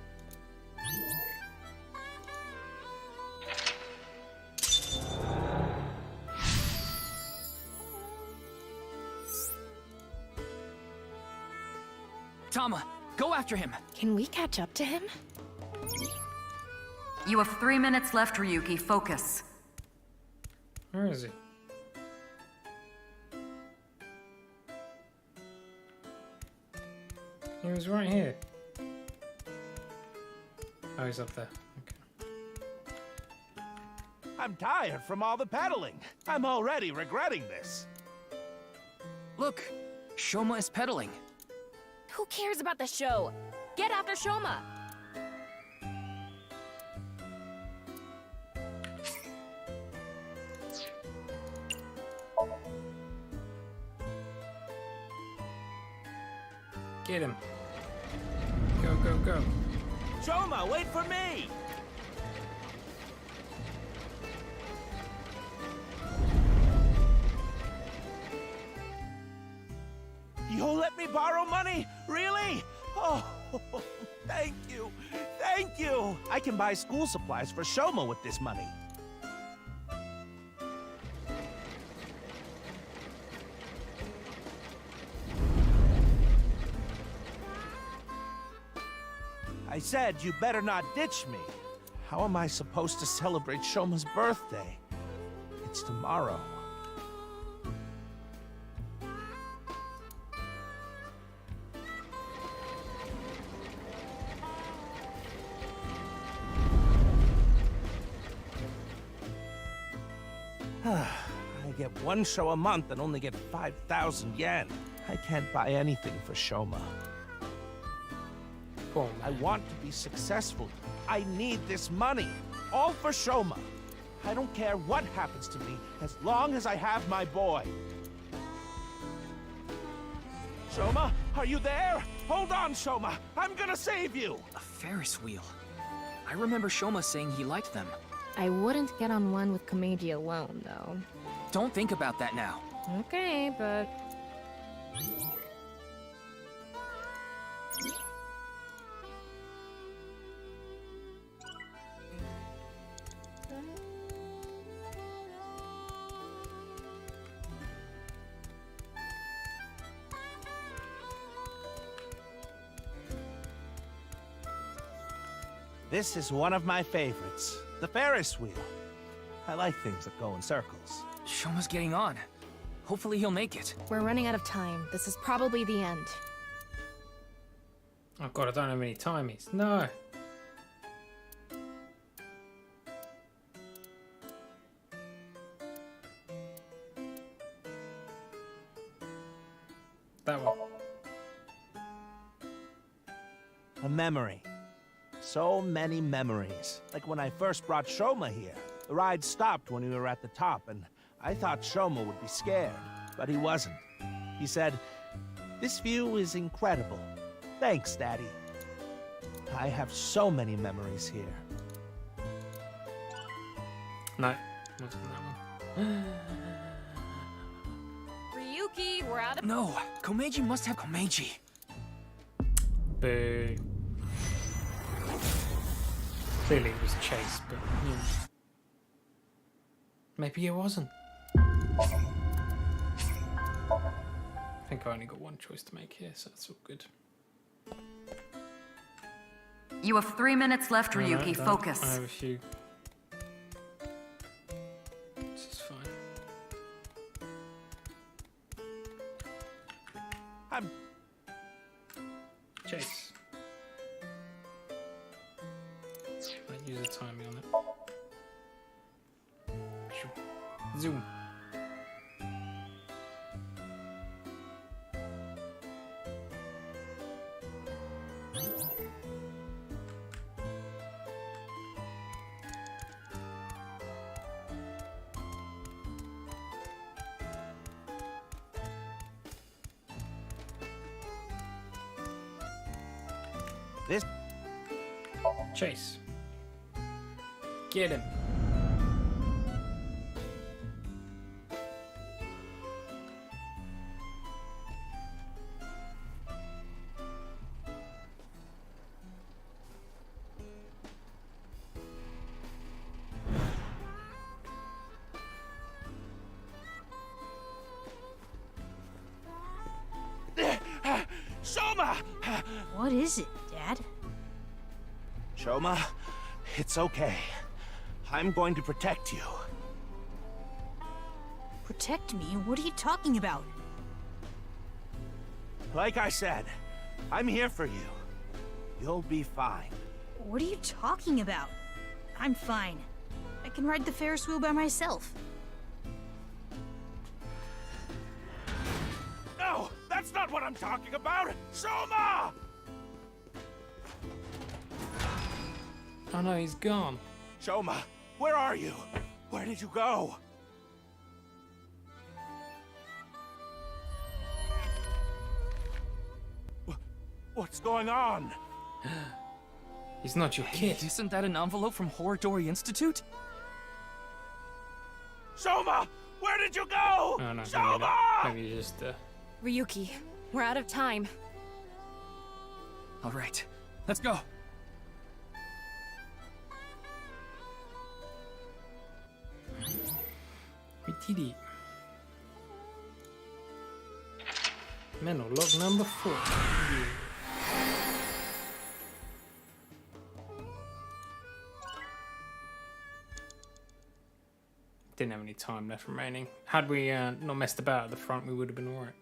Tama, go after him. Can we catch up to him? You have 3 minutes left, Ryuki. Focus. Where is he? He was right here. Oh, he's up there. Okay. I'm tired from all the pedaling. I'm already regretting this. Look, Shoma is pedaling. Who cares about the show? Get after Shoma! Get him. Go, go, go. Shoma, wait for me! You'll let me borrow money? Really? Oh, thank you. Thank you. I can buy school supplies for Shoma with this money. I said you better not ditch me. How am I supposed to celebrate Shoma's birthday? It's tomorrow. I get one show a month and only get 5,000 yen. I can't buy anything for Shoma. I want to be successful. I need this money. All for Shoma. I don't care what happens to me as long as I have my boy. Shoma, are you there? Hold on, Shoma. I'm gonna save you. A Ferris wheel. I remember Shoma saying he liked them. I wouldn't get on one with Komeiji alone, though. Don't think about that now. Okay, but... This is one of my favorites. The Ferris wheel. I like things that go in circles. Shoma's getting on. Hopefully he'll make it. We're running out of time. This is probably the end. Oh god, I don't have any timies. No. That one. A memory. So many memories. Like when I first brought Shoma here. The ride stopped when we were at the top, and I thought Shoma would be scared, but he wasn't. He said, "This view is incredible. Thanks, Daddy." I have so many memories here. No, wasn't that one. Ryuki, we're out of... No, Komeiji must have Komeiji. Boo. Clearly it was Chase, but yeah. Maybe it wasn't. I think I only got one choice to make here, so that's all good. You have 3 minutes left, No, Ryuki. don't. Focus. I have a few. This is fine. I'm... Chase. Might use a timing on it. Zoom. This... Chase. Get him. Shoma! What is it, Dad? Shoma, it's okay. I'm going to protect you. Protect me? What are you talking about? Like I said, I'm here for you. You'll be fine. What are you talking about? I'm fine. I can ride the Ferris wheel by myself. No, that's not what I'm talking about! Shoma! Oh no, he's gone. Shoma, where are you? Where did you go? What's going on? He's not your kid. Hey, isn't that an envelope from Horadori Institute? Shoma! Where did you go? Oh no, Shoma! maybe just Ryuki, we're out of time. All right, let's go. We did it. Mental log number 4. Yeah. Didn't have any time left remaining. Had we not messed about at the front, we would have been alright.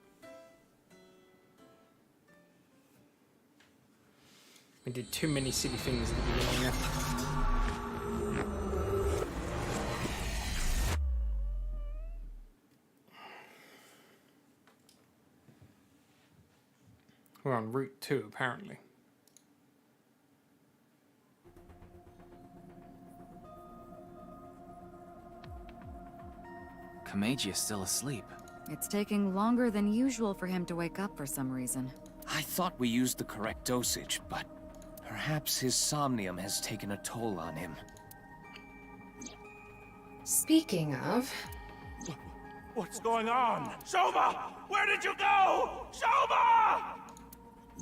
We did too many silly things at the beginning there. We're on Route 2, apparently. Komeiji is still asleep. It's taking longer than usual for him to wake up for some reason. I thought we used the correct dosage, but perhaps his somnium has taken a toll on him. Speaking of... What's going on? Shoma! Where did you go? Shoma!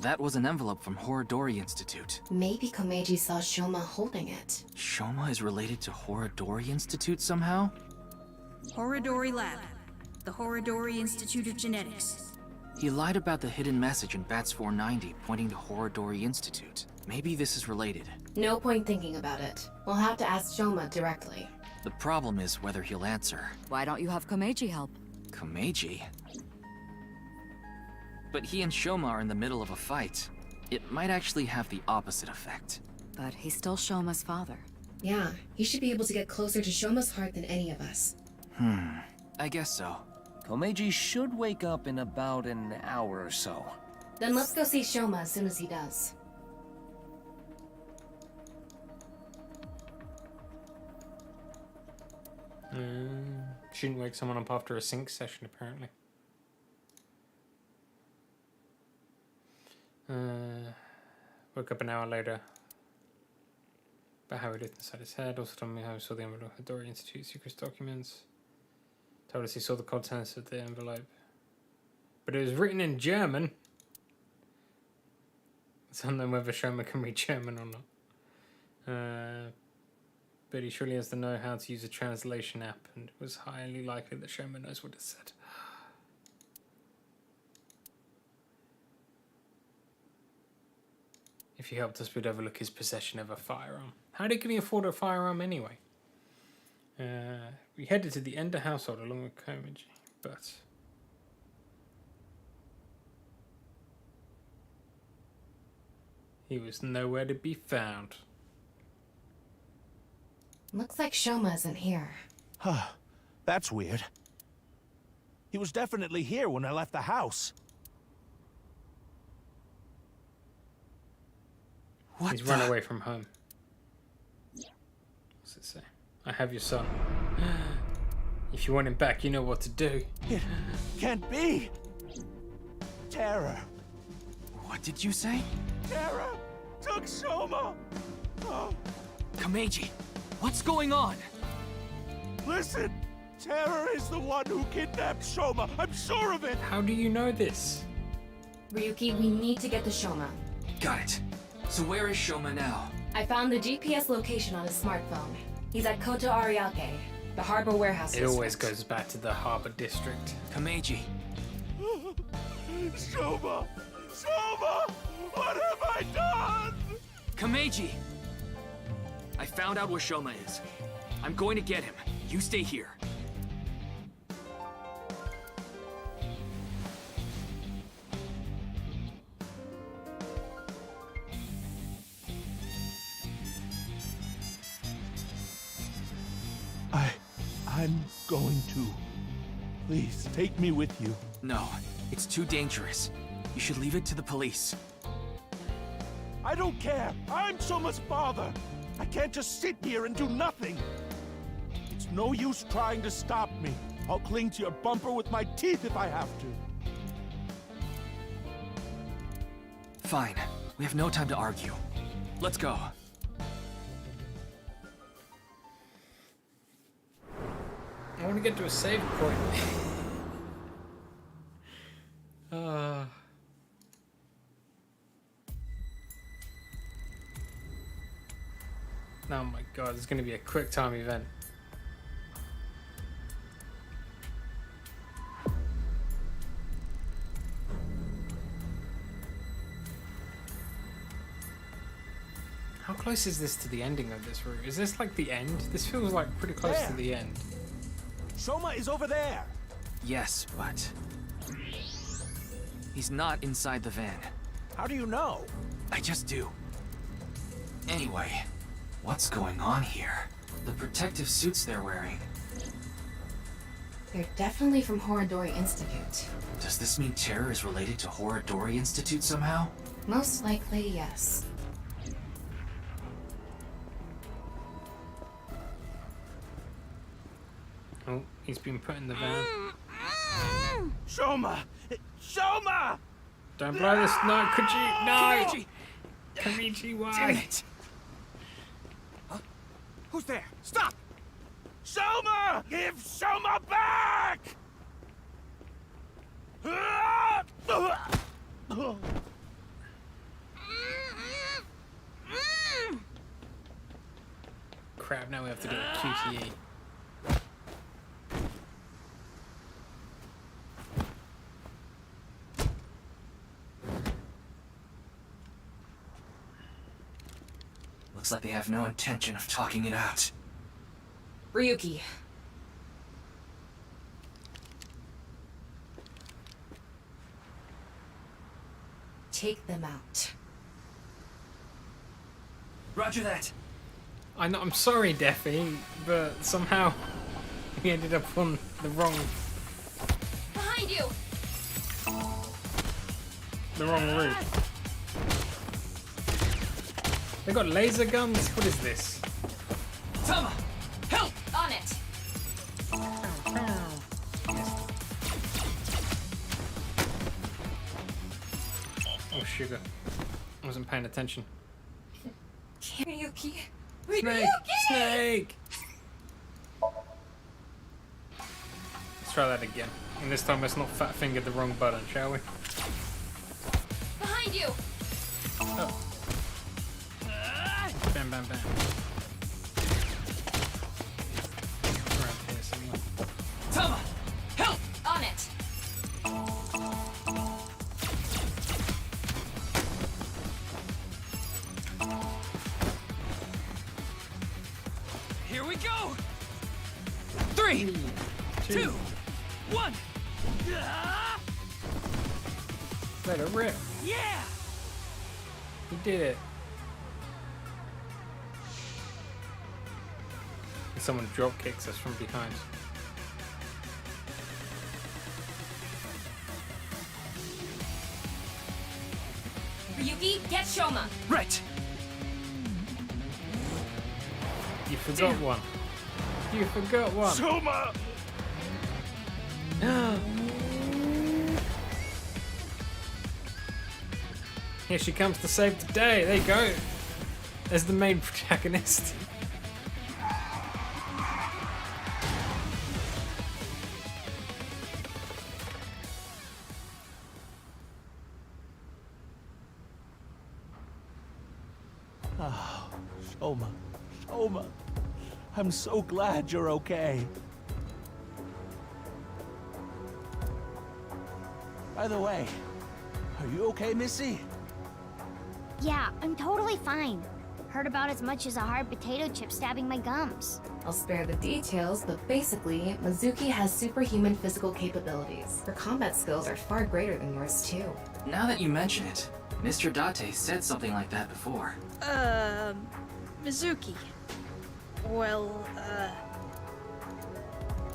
That was an envelope from Horadori Institute. Maybe Komeiji saw Shoma holding it. Shoma is related to Horadori Institute somehow? Horadori Lab. The Horadori Institute of Genetics. He lied about the hidden message in Bats 490 pointing to Horadori Institute. Maybe this is related. No point thinking about it. We'll have to ask Shoma directly. The problem is whether he'll answer. Why don't you have Komeiji help? Komeiji? But he and Shoma are in the middle of a fight. It might actually have the opposite effect. But he's still Shoma's father. Yeah, he should be able to get closer to Shoma's heart than any of us. I guess so. Komeiji should wake up in about an hour or so. Then let's go see Shoma as soon as he does. Shouldn't wake someone up after a sync session, apparently. Woke up an hour later. About how he lived inside his head. Also told me how he saw the envelope at Horadori Institute secret documents. Told us he saw the contents of the envelope. But it was written in German. So I don't know whether Shoma can read German or not. But he surely has to know how to use a translation app, and it was highly likely that Shoma knows what it said. If he helped us, we'd overlook his possession of a firearm. How can he afford a firearm anyway? We headed to the Ender household along with Komeiji, but... he was nowhere to be found. Looks like Shoma isn't here. Huh. That's weird. He was definitely here when I left the house. He's run away from home. What's it say? I have your son. If you want him back, you know what to do. It can't be! Terror. What did you say? Terror! To took Soma! Oh. Kameji, what's going on? Listen! Terror is the one who kidnapped Shoma. I'm sure of it! How do you know this? Ryuki, we need to get to Shoma. Got it. So where is Shoma now? I found the GPS location on his smartphone. He's at Koto Ariake, the harbor warehouse It district. always goes back to the harbor district. Kameji. Shoma! Shoma! What have I done? Kameji! I found out where Shoma is. I'm going to get him. You stay here. I'm going to. Please, take me with you. No, it's too dangerous. You should leave it to the police. I don't care. I'm Shoma's father. I can't just sit here and do nothing. It's no use trying to stop me. I'll cling to your bumper with my teeth if I have to. Fine. We have no time to argue. Let's go. I want to get to a save point. Oh my god, it's going to be a quick time event. How close is this to the ending of this route? Is this like the end? This feels like pretty close to the end. Shoma is over there. Yes, but... he's not inside the van. How do you know? I just do. Anyway, what's going on here? The protective suits they're wearing. They're definitely from Horodori Institute. Does this mean terror is related to Horodori Institute somehow? Most likely, yes. Oh, he's been put in the van. Shoma! Shoma! Don't blow this. No, Kuji, no! Kameji! Kameji, why? Damn it! Huh? Who's there? Stop! Shoma! Give Shoma back! Crap, now we have to do a QTE. Looks like they have no intention of talking it out. Ryuki. Take them out. Roger that. I know, I'm sorry, Defi, but somehow we ended up on the wrong route. They got laser guns? What is this? Tama! Help! On it! Oh, sugar. I wasn't paying attention. Ryuki! Snake! Snake! Let's try that again. And this time let's not fat finger the wrong button, shall we? Behind you! Oh. Bam, bam, bam. Around here somewhere. Tama! Help! On it! Here we go! 3, 2, 1! Let it rip. Yeah! We did it. And someone drop kicks us from behind. Ryuki, get Shoma! Right! You forgot one. You forgot one. Shoma! Here she comes to save the day. There you go. There's the main protagonist. Oh, Shoma. Shoma. I'm so glad you're okay. By the way, are you okay, Missy? Yeah, I'm totally fine. Hurt about as much as a hard potato chip stabbing my gums. I'll spare the details, but basically, Mizuki has superhuman physical capabilities. Her combat skills are far greater than yours, too. Now that you mention it, Mr. Date said something like that before. Mizuki. Well,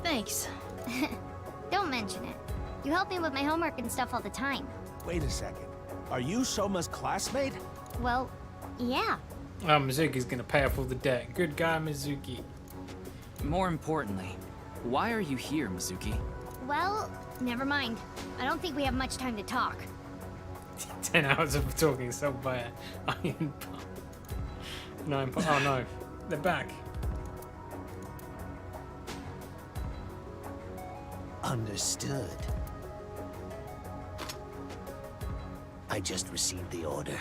thanks. Don't mention it. You help me with my homework and stuff all the time. Wait a second. Are you Shoma's classmate? Well, yeah. Oh, Mizuki's gonna pay off all the debt. Good guy, Mizuki. More importantly, why are you here, Mizuki? Well, never mind. I don't think we have much time to talk. 10 hours of talking solved by an iron pump. Oh no, they're back. Understood. I just received the order.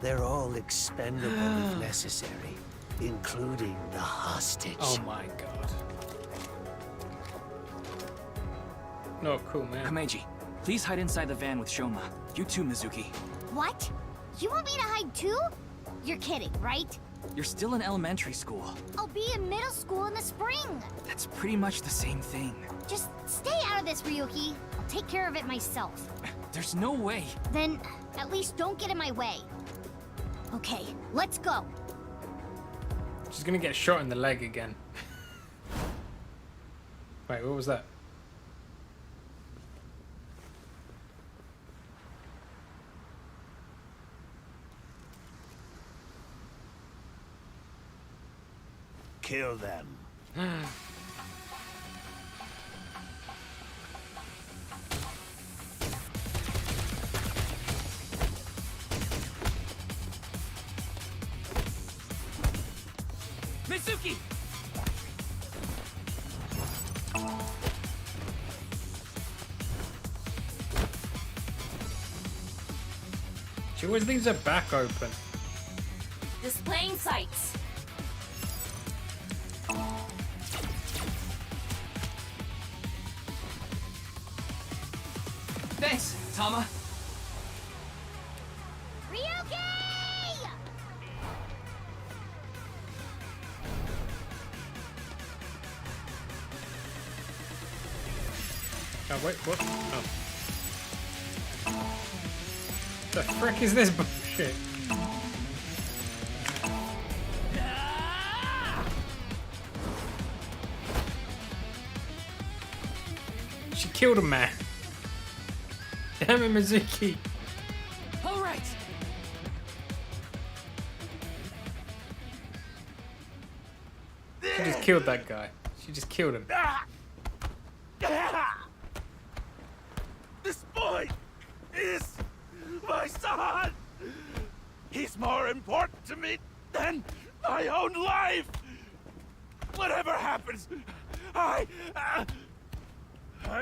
They're all expendable if necessary, including the hostage. Oh my god. No, cool, man. Kameji, please hide inside the van with Shoma. You too, Mizuki. What? You want me to hide too? You're kidding, right? You're still in elementary school. I'll be in middle school in the spring. That's pretty much the same thing. Just stay out of this, Ryuki. I'll take care of it myself. There's no way. Then, at least don't get in my way. Okay, let's go. She's gonna get shot in the leg again. Wait, what was that? Kill them. Mizuki! She always leaves her back open. Displaying sights. Thanks, Tama. Ryuki! Oh, wait, what? Oh. The frick is this bullshit? She killed a man. Damn it, Mizuki. All right. She just killed that guy. She just killed him. This boy is my son! He's more important to me than my own life! Whatever happens, I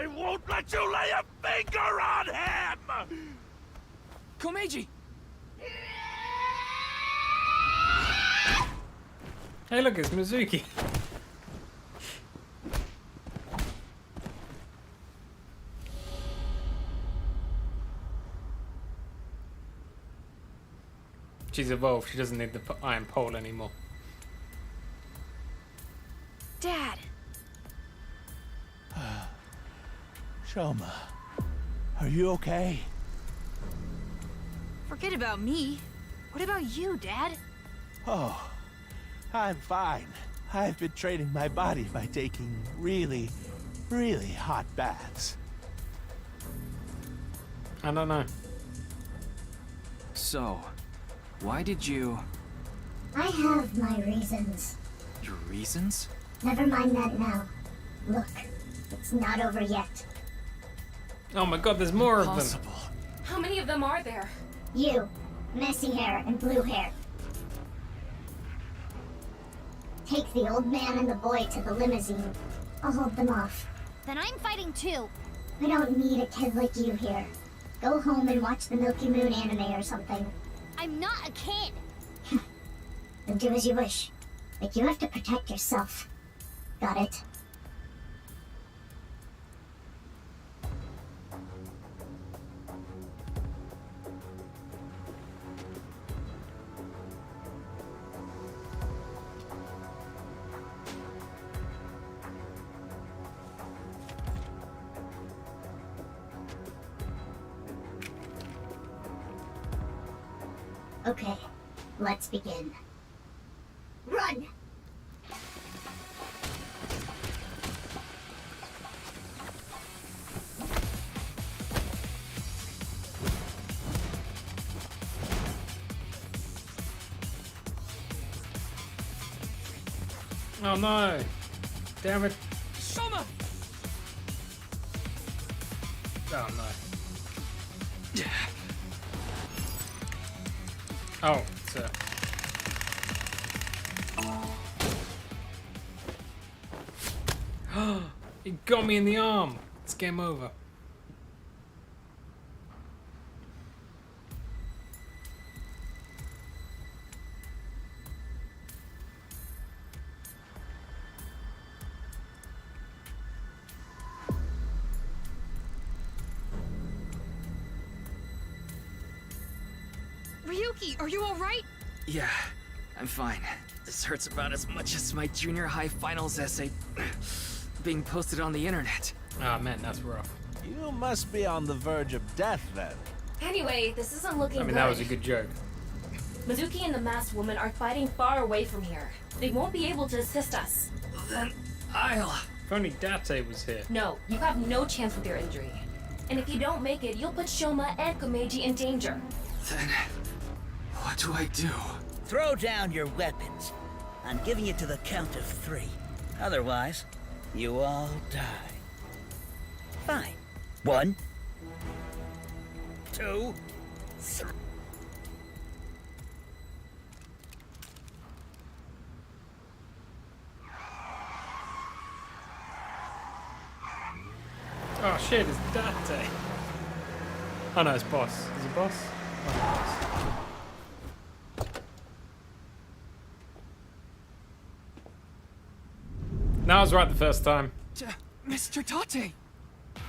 won't let you lay a finger on him! Komeiji! Hey, look, it's Mizuki. She's evolved. She doesn't need the iron pole anymore. Dad! Shoma, are you okay? Forget about me. What about you, Dad? Oh, I'm fine. I've been training my body by taking really, really hot baths. I don't know. So, why did you... I have my reasons. Your reasons? Never mind that now. Look, it's not over yet. Oh my god, there's more of them. How many of them are there? You. Messy hair and blue hair. Take the old man and the boy to the limousine. I'll hold them off. Then I'm fighting too. I don't need a kid like you here. Go home and watch the Milky Moon anime or something. I'm not a kid. Then do as you wish. Like you have to protect yourself. Got it? Okay, let's begin. Run! Oh no! Damn it! Soma! Oh no. Oh, it's He got me in the arm. It's game over. Ryuki, are you alright? Yeah, I'm fine. This hurts about as much as my junior high finals essay being posted on the internet. Ah, man, that's rough. You must be on the verge of death then. Anyway, this isn't looking good. That was a good joke. Mizuki and the masked woman are fighting far away from here. They won't be able to assist us. Then I'll... If only Date was here. No, you have no chance with your injury. And if you don't make it, you'll put Shoma and Komeiji in danger. Then... what do I do? Throw down your weapons. I'm giving it to the count of 3. Otherwise, you all die. Fine. 1, 2, 3. Oh shit, it's Date. Oh no, it's Boss. Is it Boss? Oh, Boss. No, I was right the first time. Mr. Tate!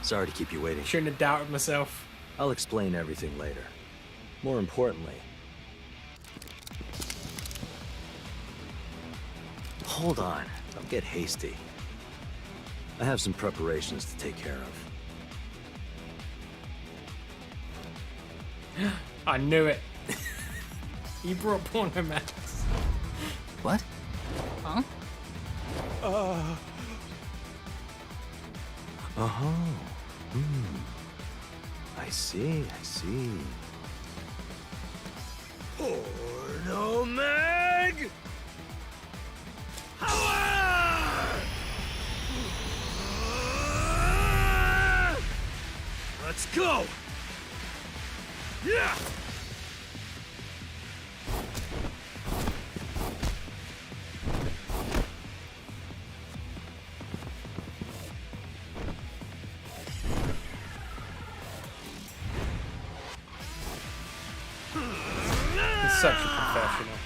Sorry to keep you waiting. Shouldn't have doubted myself. I'll explain everything later. More importantly... Hold on. Don't get hasty. I have some preparations to take care of. I knew it. You brought porno max. What? Huh? Uh-huh. I see, I see. Porno mag! Power! Let's go! Yeah! He's such a professional.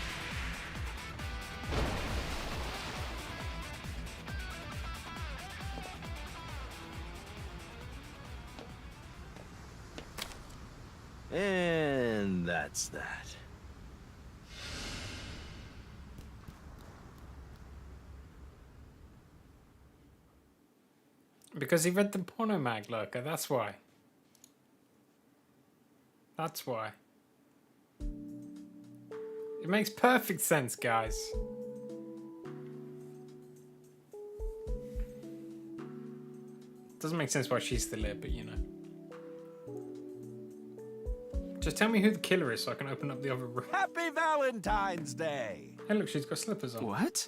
And that's that. Because he read the porno mag, Lurker, that's why. That's why. It makes perfect sense, guys. Doesn't make sense why she's still here, but you know. Just tell me who the killer is so I can open up the other room. Happy Valentine's Day! Hey, look, she's got slippers on. What?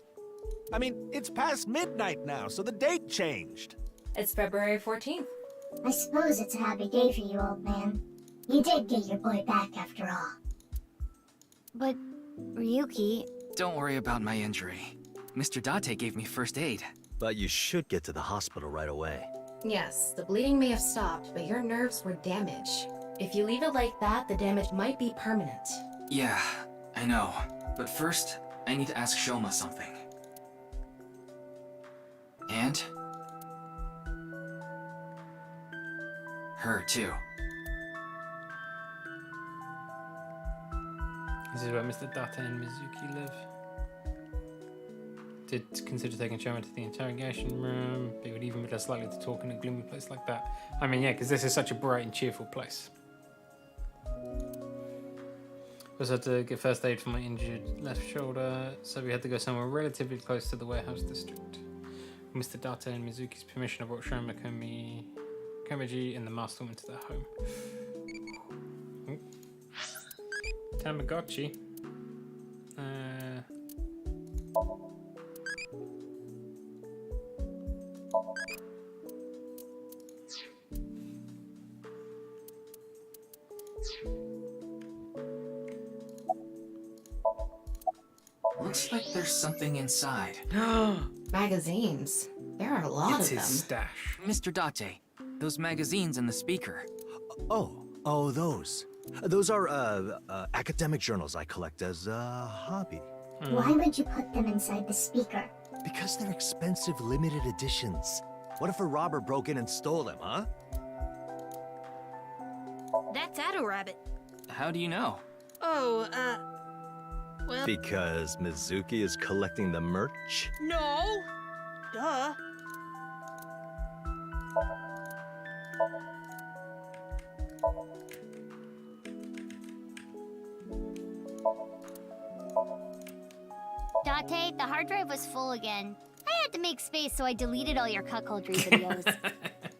I mean, it's past midnight now, so the date changed. It's February 14th. I suppose it's a happy day for you, old man. You did get your boy back after all. But, Ryuki... Don't worry about my injury. Mr. Date gave me first aid. But you should get to the hospital right away. Yes, the bleeding may have stopped, but your nerves were damaged. If you leave it like that, the damage might be permanent. Yeah, I know. But first, I need to ask Shoma something. And? Her, too. This is where Mr. Date and Mizuki live. Did consider taking Shoma to the interrogation room. They would even be less likely to talk in a gloomy place like that. I mean, yeah, because this is such a bright and cheerful place. Also had to get first aid for my injured left shoulder, so we had to go somewhere relatively close to the warehouse district. With Mr. Date and Mizuki's permission, I brought Shoma Komeji and the master into their home. Oh. Tamagotchi. Looks like there's something inside. Magazines. There are a lot It's of his them. Stash. Mr. Date, those magazines and the speaker. Oh, those. Those are, academic journals I collect as a hobby. Why would you put them inside the speaker? Because they're expensive limited editions. What if a robber broke in and stole them, huh? That's Addo Rabbit. How do you know? Oh, well... Because Mizuki is collecting the merch? No! Duh. Date, the hard drive was full again. I had to make space, so I deleted all your cuckoldry videos.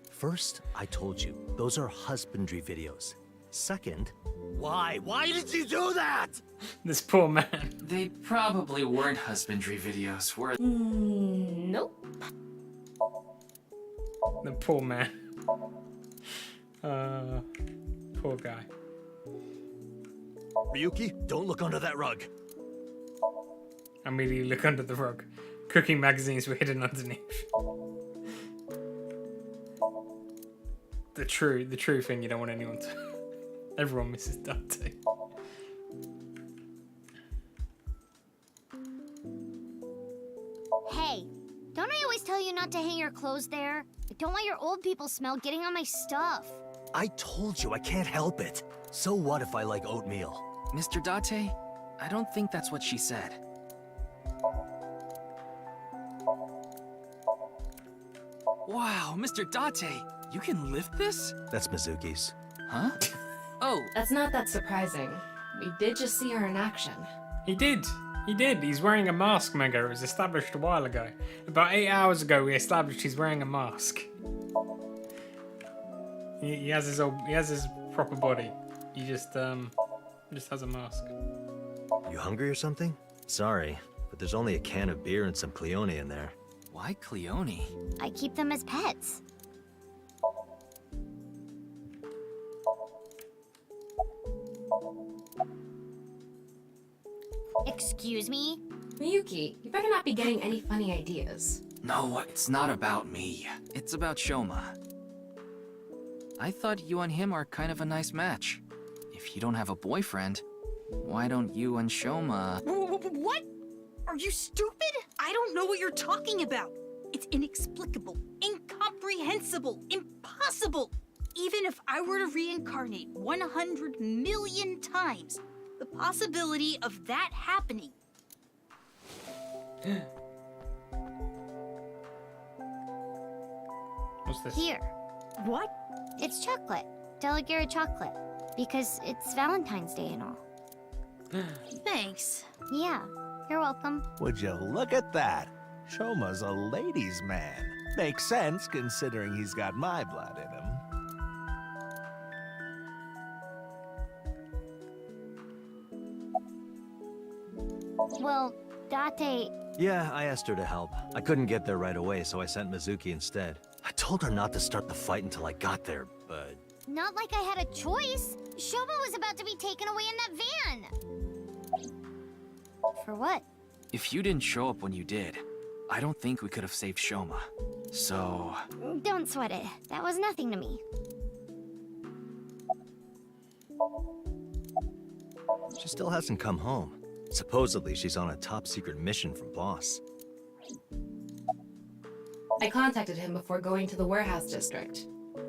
First, I told you, those are husbandry videos. Second, why? Why did you do that? This poor man. They probably weren't husbandry videos, were they? Nope. The poor man. Poor guy. Ryuki, don't look under that rug. Immediately look under the rug. Cooking magazines were hidden underneath. The true thing you don't want anyone to... Everyone misses Date. Hey, don't I always tell you not to hang your clothes there? I don't want your old people smell getting on my stuff. I told you I can't help it. So what if I like oatmeal? Mr. Date, I don't think that's what she said. Wow, Mr. Date, you can lift this? That's Mizuki's. Huh? Oh. That's not that surprising. We did just see her in action. He did. He did. He's wearing a mask, Mega. It was established a while ago. About 8 hours ago, we established he's wearing a mask. He has his proper body. He just has a mask. You hungry or something? Sorry, but there's only a can of beer and some Cleone in there. Why Cleone? I keep them as pets. Excuse me? Miyuki, you better not be getting any funny ideas. No, it's not about me. It's about Shoma. I thought you and him are kind of a nice match. If you don't have a boyfriend, why don't you and Shoma... What? Are you stupid? I don't know what you're talking about. It's inexplicable, incomprehensible, impossible. Even if I were to reincarnate 100 million times, the possibility of that happening... What's this? Here. What? It's chocolate. Delegate chocolate. Because it's Valentine's Day and all. Thanks. Yeah, you're welcome. Would you look at that? Shoma's a ladies' man. Makes sense considering he's got my blood in him. Well, Date... Yeah, I asked her to help. I couldn't get there right away, so I sent Mizuki instead. I told her not to start the fight until I got there, but... Not like I had a choice. Shoma was about to be taken away in that van. For what? If you didn't show up when you did, I don't think we could have saved Shoma. So... Don't sweat it. That was nothing to me. She still hasn't come home. Supposedly, she's on a top-secret mission from Boss. I contacted him before going to the warehouse district.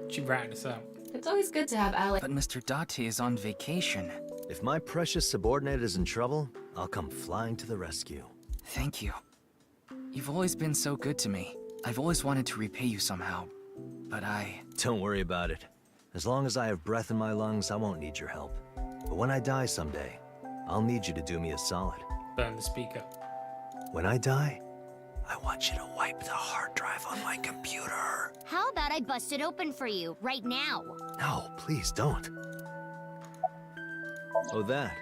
She ratted us out. It's always good to have allies. But Mr. Date is on vacation. If my precious subordinate is in trouble, I'll come flying to the rescue. Thank you. You've always been so good to me. I've always wanted to repay you somehow, but Don't worry about it. As long as I have breath in my lungs, I won't need your help. But when I die someday, I'll need you to do me a solid. Burn the speaker. When I die, I want you to wipe the hard drive on my computer. How about I bust it open for you, right now? No, please don't. Oh, that.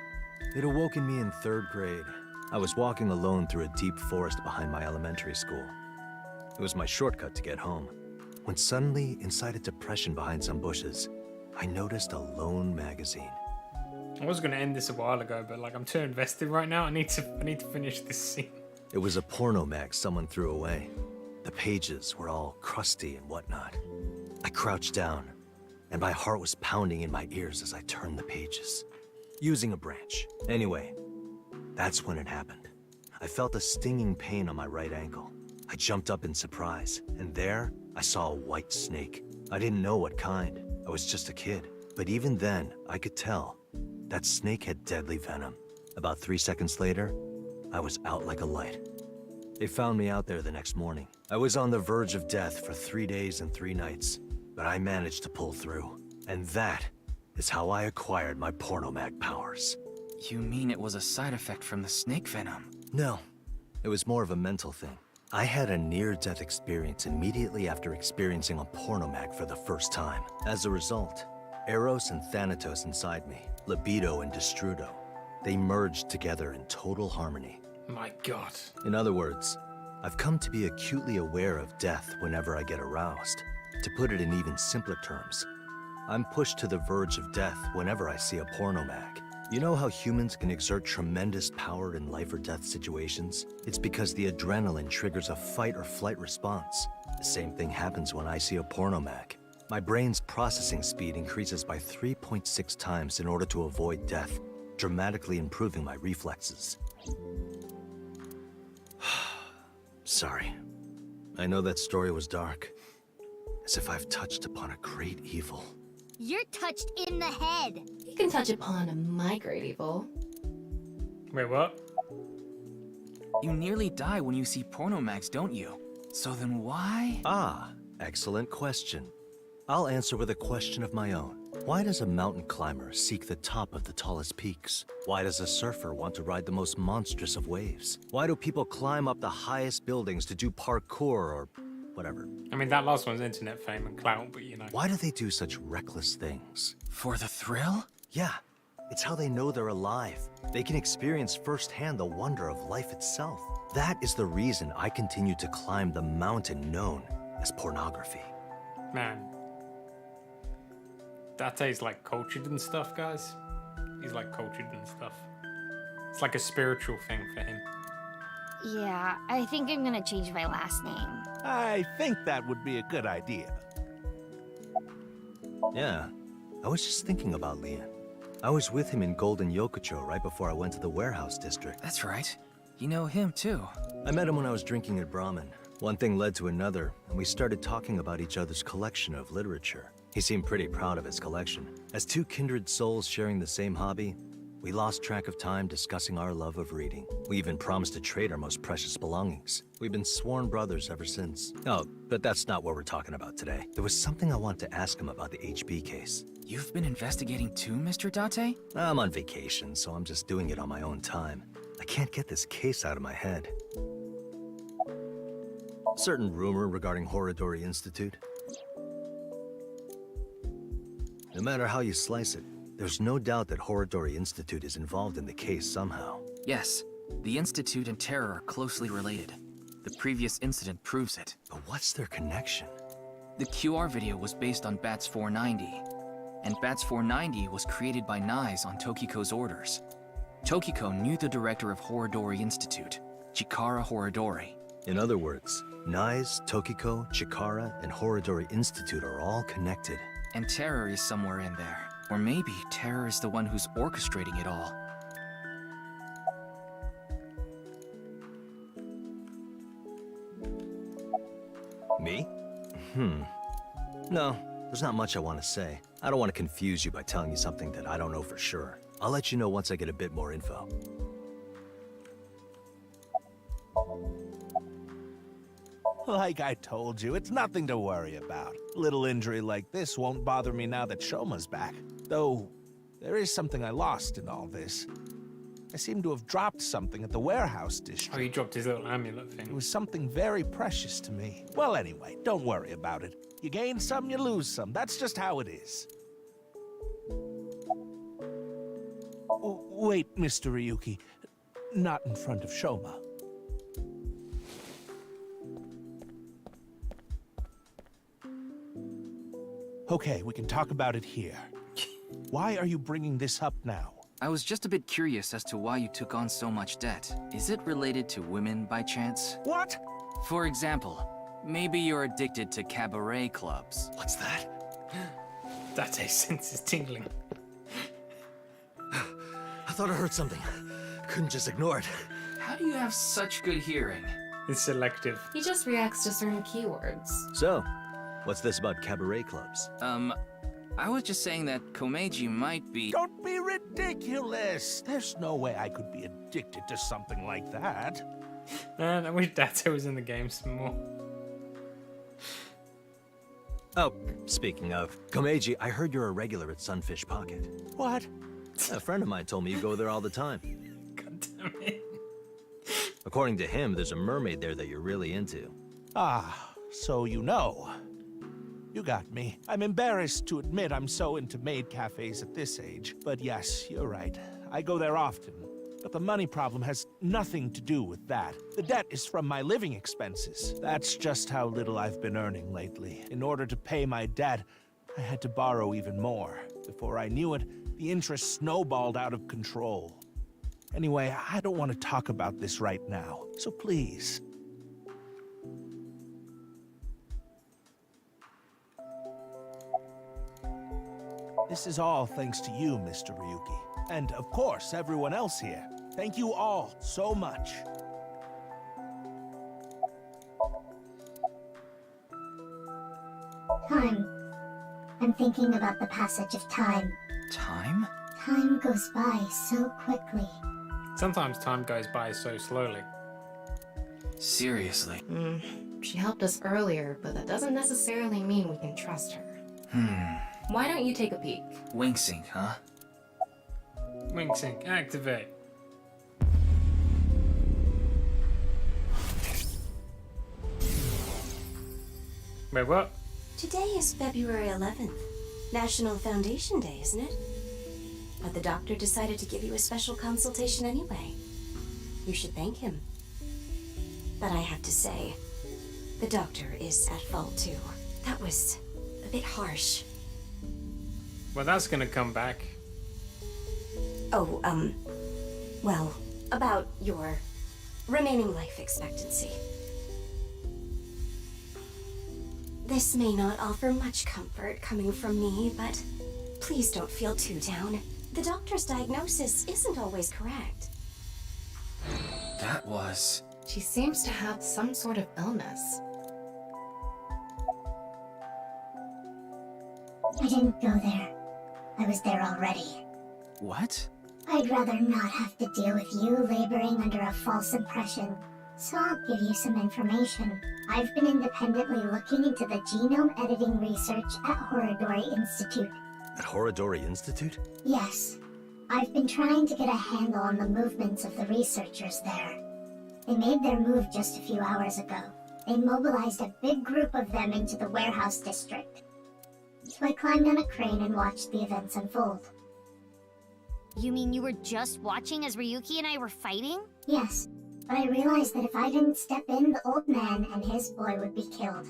It awoke in me in 3rd grade. I was walking alone through a deep forest behind my elementary school. It was my shortcut to get home. When suddenly, inside a depression behind some bushes, I noticed a lone magazine. I was gonna end this a while ago, but like I'm too invested right now. I need to finish this scene. It was a porno mag someone threw away. The pages were all crusty and whatnot. I crouched down, and my heart was pounding in my ears as I turned the pages, using a branch. Anyway, that's when it happened. I felt a stinging pain on my right ankle. I jumped up in surprise, and there, I saw a white snake. I didn't know what kind. I was just a kid. But even then, I could tell. That snake had deadly venom. About 3 seconds later, I was out like a light. They found me out there the next morning. I was on the verge of death for 3 days and 3 nights, but I managed to pull through. And that is how I acquired my pornomag powers. You mean it was a side effect from the snake venom? No, it was more of a mental thing. I had a near-death experience immediately after experiencing a pornomag for the first time. As a result, Eros and Thanatos inside me, libido and destrudo, they merged together in total harmony. My God. In other words, I've come to be acutely aware of death whenever I get aroused. To put it in even simpler terms, I'm pushed to the verge of death whenever I see a pornomag. You know how humans can exert tremendous power in life or death situations? It's because the adrenaline triggers a fight or flight response. The same thing happens when I see a pornomag. My brain's processing speed increases by 3.6 times in order to avoid death, dramatically improving my reflexes. Sorry. I know that story was dark. As if I've touched upon a great evil. You're touched in the head. You can touch upon my great evil. Wait, what? You nearly die when you see pornomags, don't you? So then why? Ah, excellent question. I'll answer with a question of my own. Why does a mountain climber seek the top of the tallest peaks? Why does a surfer want to ride the most monstrous of waves? Why do people climb up the highest buildings to do parkour or whatever? I mean, that last one's internet fame and clout, but you know. Why do they do such reckless things? For the thrill? Yeah, it's how they know they're alive. They can experience firsthand the wonder of life itself. That is the reason I continue to climb the mountain known as pornography. Man. Date's like cultured and stuff, guys. He's like cultured and stuff. It's like a spiritual thing for him. Yeah, I think I'm gonna change my last name. I think that would be a good idea. Yeah, I was just thinking about Leon. I was with him in Golden Yokocho right before I went to the warehouse district. That's right. You know him too. I met him when I was drinking at Brahmin. One thing led to another, and we started talking about each other's collection of literature. He seemed pretty proud of his collection. As two kindred souls sharing the same hobby, we lost track of time discussing our love of reading. We even promised to trade our most precious belongings. We've been sworn brothers ever since. Oh, but that's not what we're talking about today. There was something I wanted to ask him about the HB case. You've been investigating too, Mr. Date? I'm on vacation, so I'm just doing it on my own time. I can't get this case out of my head. Certain rumor regarding Horodori Institute. No matter how you slice it, there's no doubt that Horodori Institute is involved in the case somehow. Yes, the Institute and Terror are closely related. The previous incident proves it. But what's their connection? The QR video was based on BATS 490, and BATS 490 was created by Nyes on Tokiko's orders. Tokiko knew the director of Horodori Institute, Chikara Horodori. In other words, Nyes, Tokiko, Chikara, and Horodori Institute are all connected. And Terror is somewhere in there. Or maybe Terror is the one who's orchestrating it all. Me? No, there's not much I want to say. I don't want to confuse you by telling you something that I don't know for sure. I'll let you know once I get a bit more info. Like I told you, it's nothing to worry about. A little injury like this won't bother me now that Shoma's back. Though, there is something I lost in all this. I seem to have dropped something at the warehouse district. Oh, he dropped his little amulet thing. It was something very precious to me. Well, anyway, don't worry about it. You gain some, you lose some. That's just how it is. Oh, wait, Mr. Ryuki. Not in front of Shoma. Okay, we can talk about it here. Why are you bringing this up now? I was just a bit curious as to why you took on so much debt. Is it related to women by chance? What? For example, maybe you're addicted to cabaret clubs. What's that? Date's sense is tingling. I thought I heard something. Couldn't just ignore it. How do you have such good hearing? It's selective. He just reacts to certain keywords. So, what's this about cabaret clubs? I was just saying that Komeiji might be— Don't be ridiculous! There's no way I could be addicted to something like that. Man, I wish Date was in the game some more. Oh, speaking of, Komeiji, I heard you're a regular at Sunfish Pocket. What? A friend of mine told me you go there all the time. God damn it. According to him, there's a mermaid there that you're really into. Ah, so you know. You got me. I'm embarrassed to admit I'm so into maid cafes at this age. But yes, you're right. I go there often. But the money problem has nothing to do with that. The debt is from my living expenses. That's just how little I've been earning lately. In order to pay my debt, I had to borrow even more. Before I knew it, the interest snowballed out of control. Anyway, I don't want to talk about this right now. So please. This is all thanks to you, Mr. Ryuki. And, of course, everyone else here. Thank you all so much. Time. I'm thinking about the passage of time. Time? Time goes by so quickly. Sometimes time goes by so slowly. Seriously? She helped us earlier, but that doesn't necessarily mean we can trust her. Why don't you take a peek? Wing sync, huh? Wing sync, activate. Wait, what? Today is February 11th. National Foundation Day, isn't it? But the doctor decided to give you a special consultation anyway. You should thank him. But I have to say, the doctor is at fault too. That was a bit harsh. Well, that's gonna come back. Oh, well, about your remaining life expectancy. This may not offer much comfort coming from me, but please don't feel too down. The doctor's diagnosis isn't always correct. That was... She seems to have some sort of illness. I didn't go there. I was there already. What? I'd rather not have to deal with you laboring under a false impression. So I'll give you some information. I've been independently looking into the genome editing research at Horodori Institute. At Horodori Institute? Yes. I've been trying to get a handle on the movements of the researchers there. They made their move just a few hours ago. They mobilized a big group of them into the warehouse district. So I climbed on a crane and watched the events unfold. You mean you were just watching as Ryuki and I were fighting? Yes, but I realized that if I didn't step in, the old man and his boy would be killed.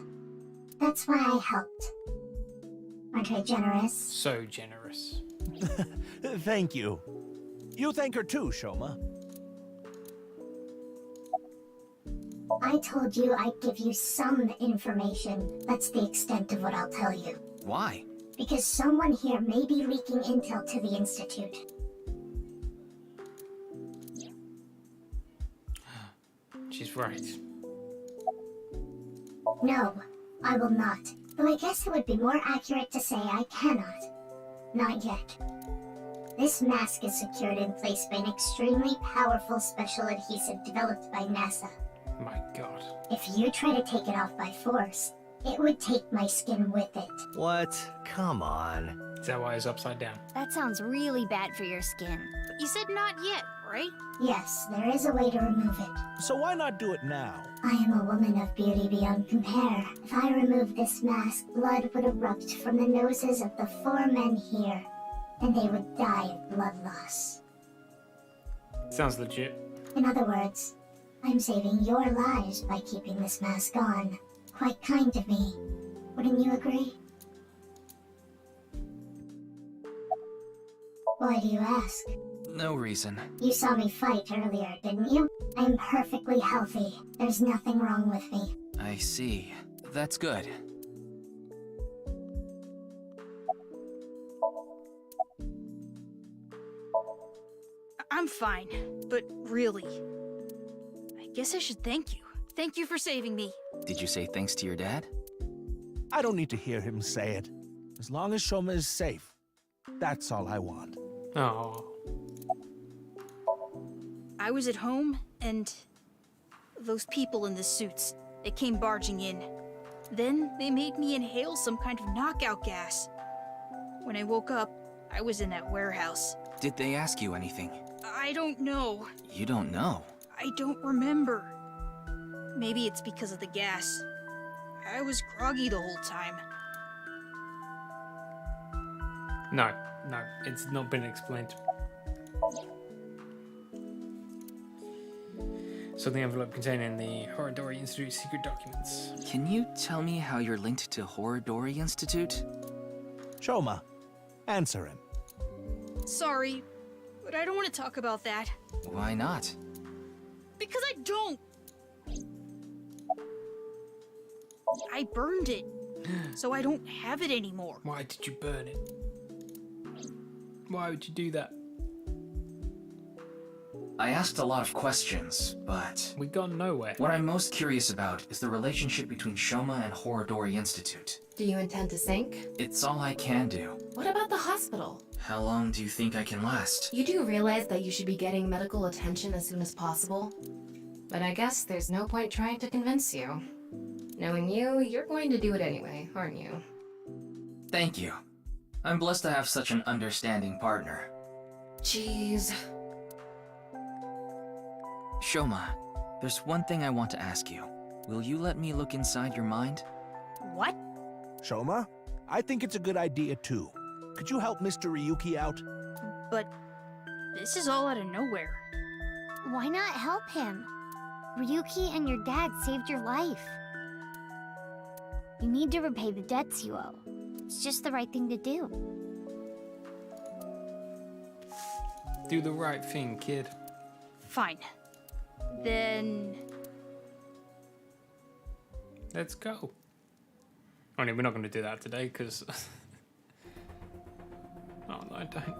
That's why I helped. Aren't I generous? So generous. Thank you. You thank her too, Shoma. I told you I'd give you some information. That's the extent of what I'll tell you. Why? Because someone here may be leaking intel to the Institute. She's right. No, I will not. Though I guess it would be more accurate to say I cannot. Not yet. This mask is secured in place by an extremely powerful special adhesive developed by NASA. My god. If you try to take it off by force, it would take my skin with it. What? Come on. Is that why it's upside down? That sounds really bad for your skin. But you said not yet, right? Yes, there is a way to remove it. So why not do it now? I am a woman of beauty beyond compare. If I remove this mask, blood would erupt from the noses of the 4 men here, and they would die of blood loss. Sounds legit. In other words, I'm saving your lives by keeping this mask on. Quite kind of me. Wouldn't you agree? Why do you ask? No reason. You saw me fight earlier, didn't you? I'm perfectly healthy. There's nothing wrong with me. I see. That's good. I'm fine, but really, I guess I should thank you. Thank you for saving me. Did you say thanks to your dad? I don't need to hear him say it. As long as Shoma is safe, that's all I want. Oh. I was at home, and those people in the suits, they came barging in. Then they made me inhale some kind of knockout gas. When I woke up, I was in that warehouse. Did they ask you anything? I don't know. You don't know? I don't remember. Maybe it's because of the gas. I was groggy the whole time. No, it's not been explained. So the envelope containing the Horodori Institute secret documents. Can you tell me how you're linked to Horodori Institute? Shoma, answer him. Sorry, but I don't want to talk about that. Why not? Because I don't! I burned it, so I don't have it anymore. Why did you burn it? Why would you do that? I asked a lot of questions, but... we got nowhere. What I'm most curious about is the relationship between Shoma and Horodori Institute. Do you intend to sink? It's all I can do. What about the hospital? How long do you think I can last? You do realize that you should be getting medical attention as soon as possible? But I guess there's no point trying to convince you. Knowing you, you're going to do it anyway, aren't you? Thank you. I'm blessed to have such an understanding partner. Jeez. Shoma, there's one thing I want to ask you. Will you let me look inside your mind? What? Shoma, I think it's a good idea too. Could you help Mr. Ryuki out? But this is all out of nowhere. Why not help him? Ryuki and your dad saved your life. You need to repay the debts you owe. It's just the right thing to do. Do the right thing, kid. Fine. Then... let's go. Only we're not going to do that today, because... oh, no, don't.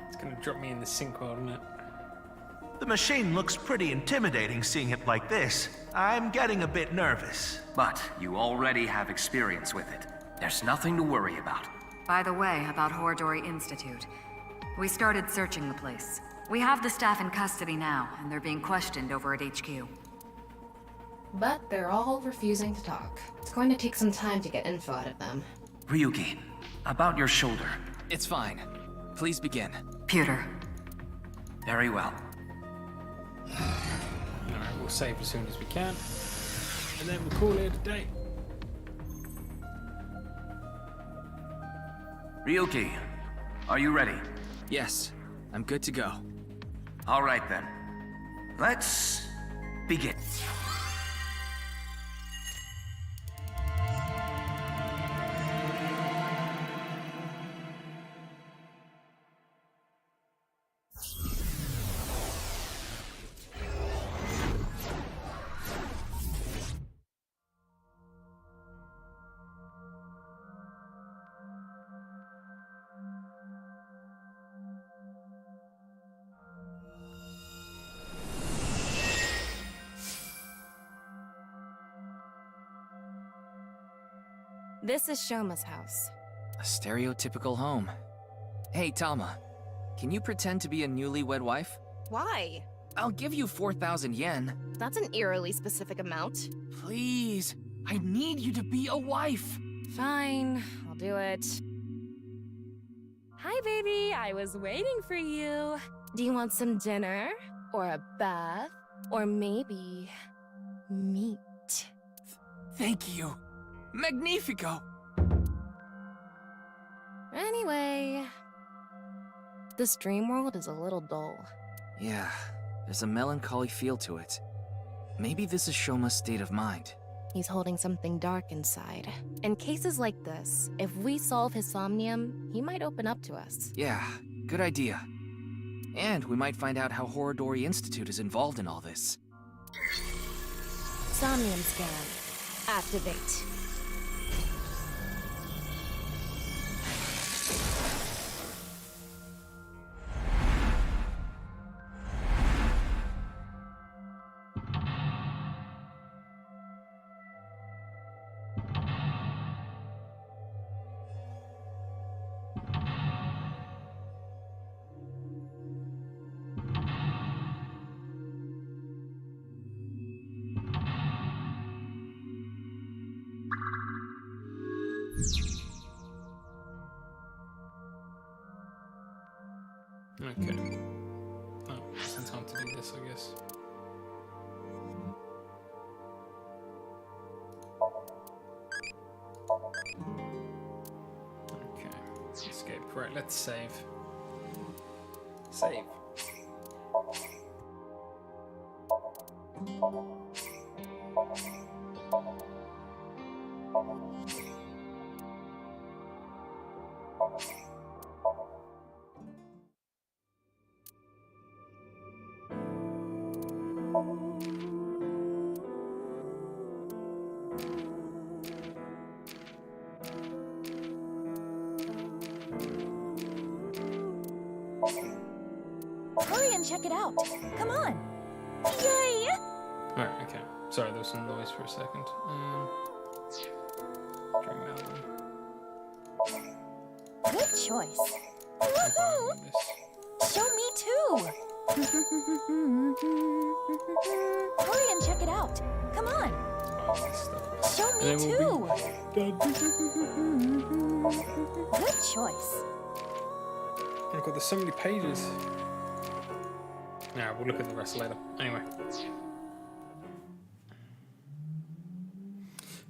It's going to drop me in the sinkhole, isn't it? The machine looks pretty intimidating seeing it like this. I'm getting a bit nervous. But you already have experience with it. There's nothing to worry about. By the way, about Horodori Institute. We started searching the place. We have the staff in custody now, and they're being questioned over at HQ. But they're all refusing to talk. It's going to take some time to get info out of them. Ryuki, about your shoulder. It's fine. Please begin. Pewter. Very well. Alright, we'll save as soon as we can. And then we'll call it a day. Ryuki, are you ready? Yes, I'm good to go. All right then. Let's begin. This is Shoma's house. A stereotypical home. Hey, Tama. Can you pretend to be a newlywed wife? Why? I'll give you 4,000 yen. That's an eerily specific amount. Please, I need you to be a wife. Fine, I'll do it. Hi, baby. I was waiting for you. Do you want some dinner? Or a bath? Or maybe... meat? Thank you. Magnifico. Anyway... this dream world is a little dull. Yeah, there's a melancholy feel to it. Maybe this is Shoma's state of mind. He's holding something dark inside. In cases like this, if we solve his somnium, he might open up to us. Yeah, good idea. And we might find out how Horodori Institute is involved in all this. Somnium scan. Activate. Okay. Oh, some time to do this, I guess. Okay. Escape. Right, let's save. Save. Hurry and check it out. Come on. Yay! Alright, okay. Sorry, there was some noise for a second. Drink that one. Good choice. Woohoo! Show me too. Hurry and check it out. Come on. Show me too. Good choice. Oh god, there's so many pages. Yeah, we'll look at the rest later. Anyway.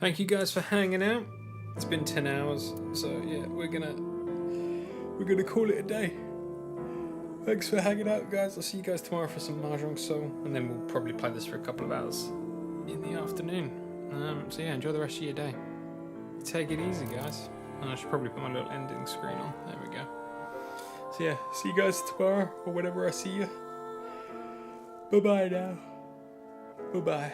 Thank you guys for hanging out. It's been 10 hours, so yeah, we're gonna call it a day. Thanks for hanging out, guys. I'll see you guys tomorrow for some Mahjong Soul, and then we'll probably play this for a couple of hours in the afternoon. So yeah, enjoy the rest of your day. Take it easy, guys. And I should probably put my little ending screen on. There we go. So yeah, see you guys tomorrow, or whenever I see you. Bye-bye now. Bye-bye.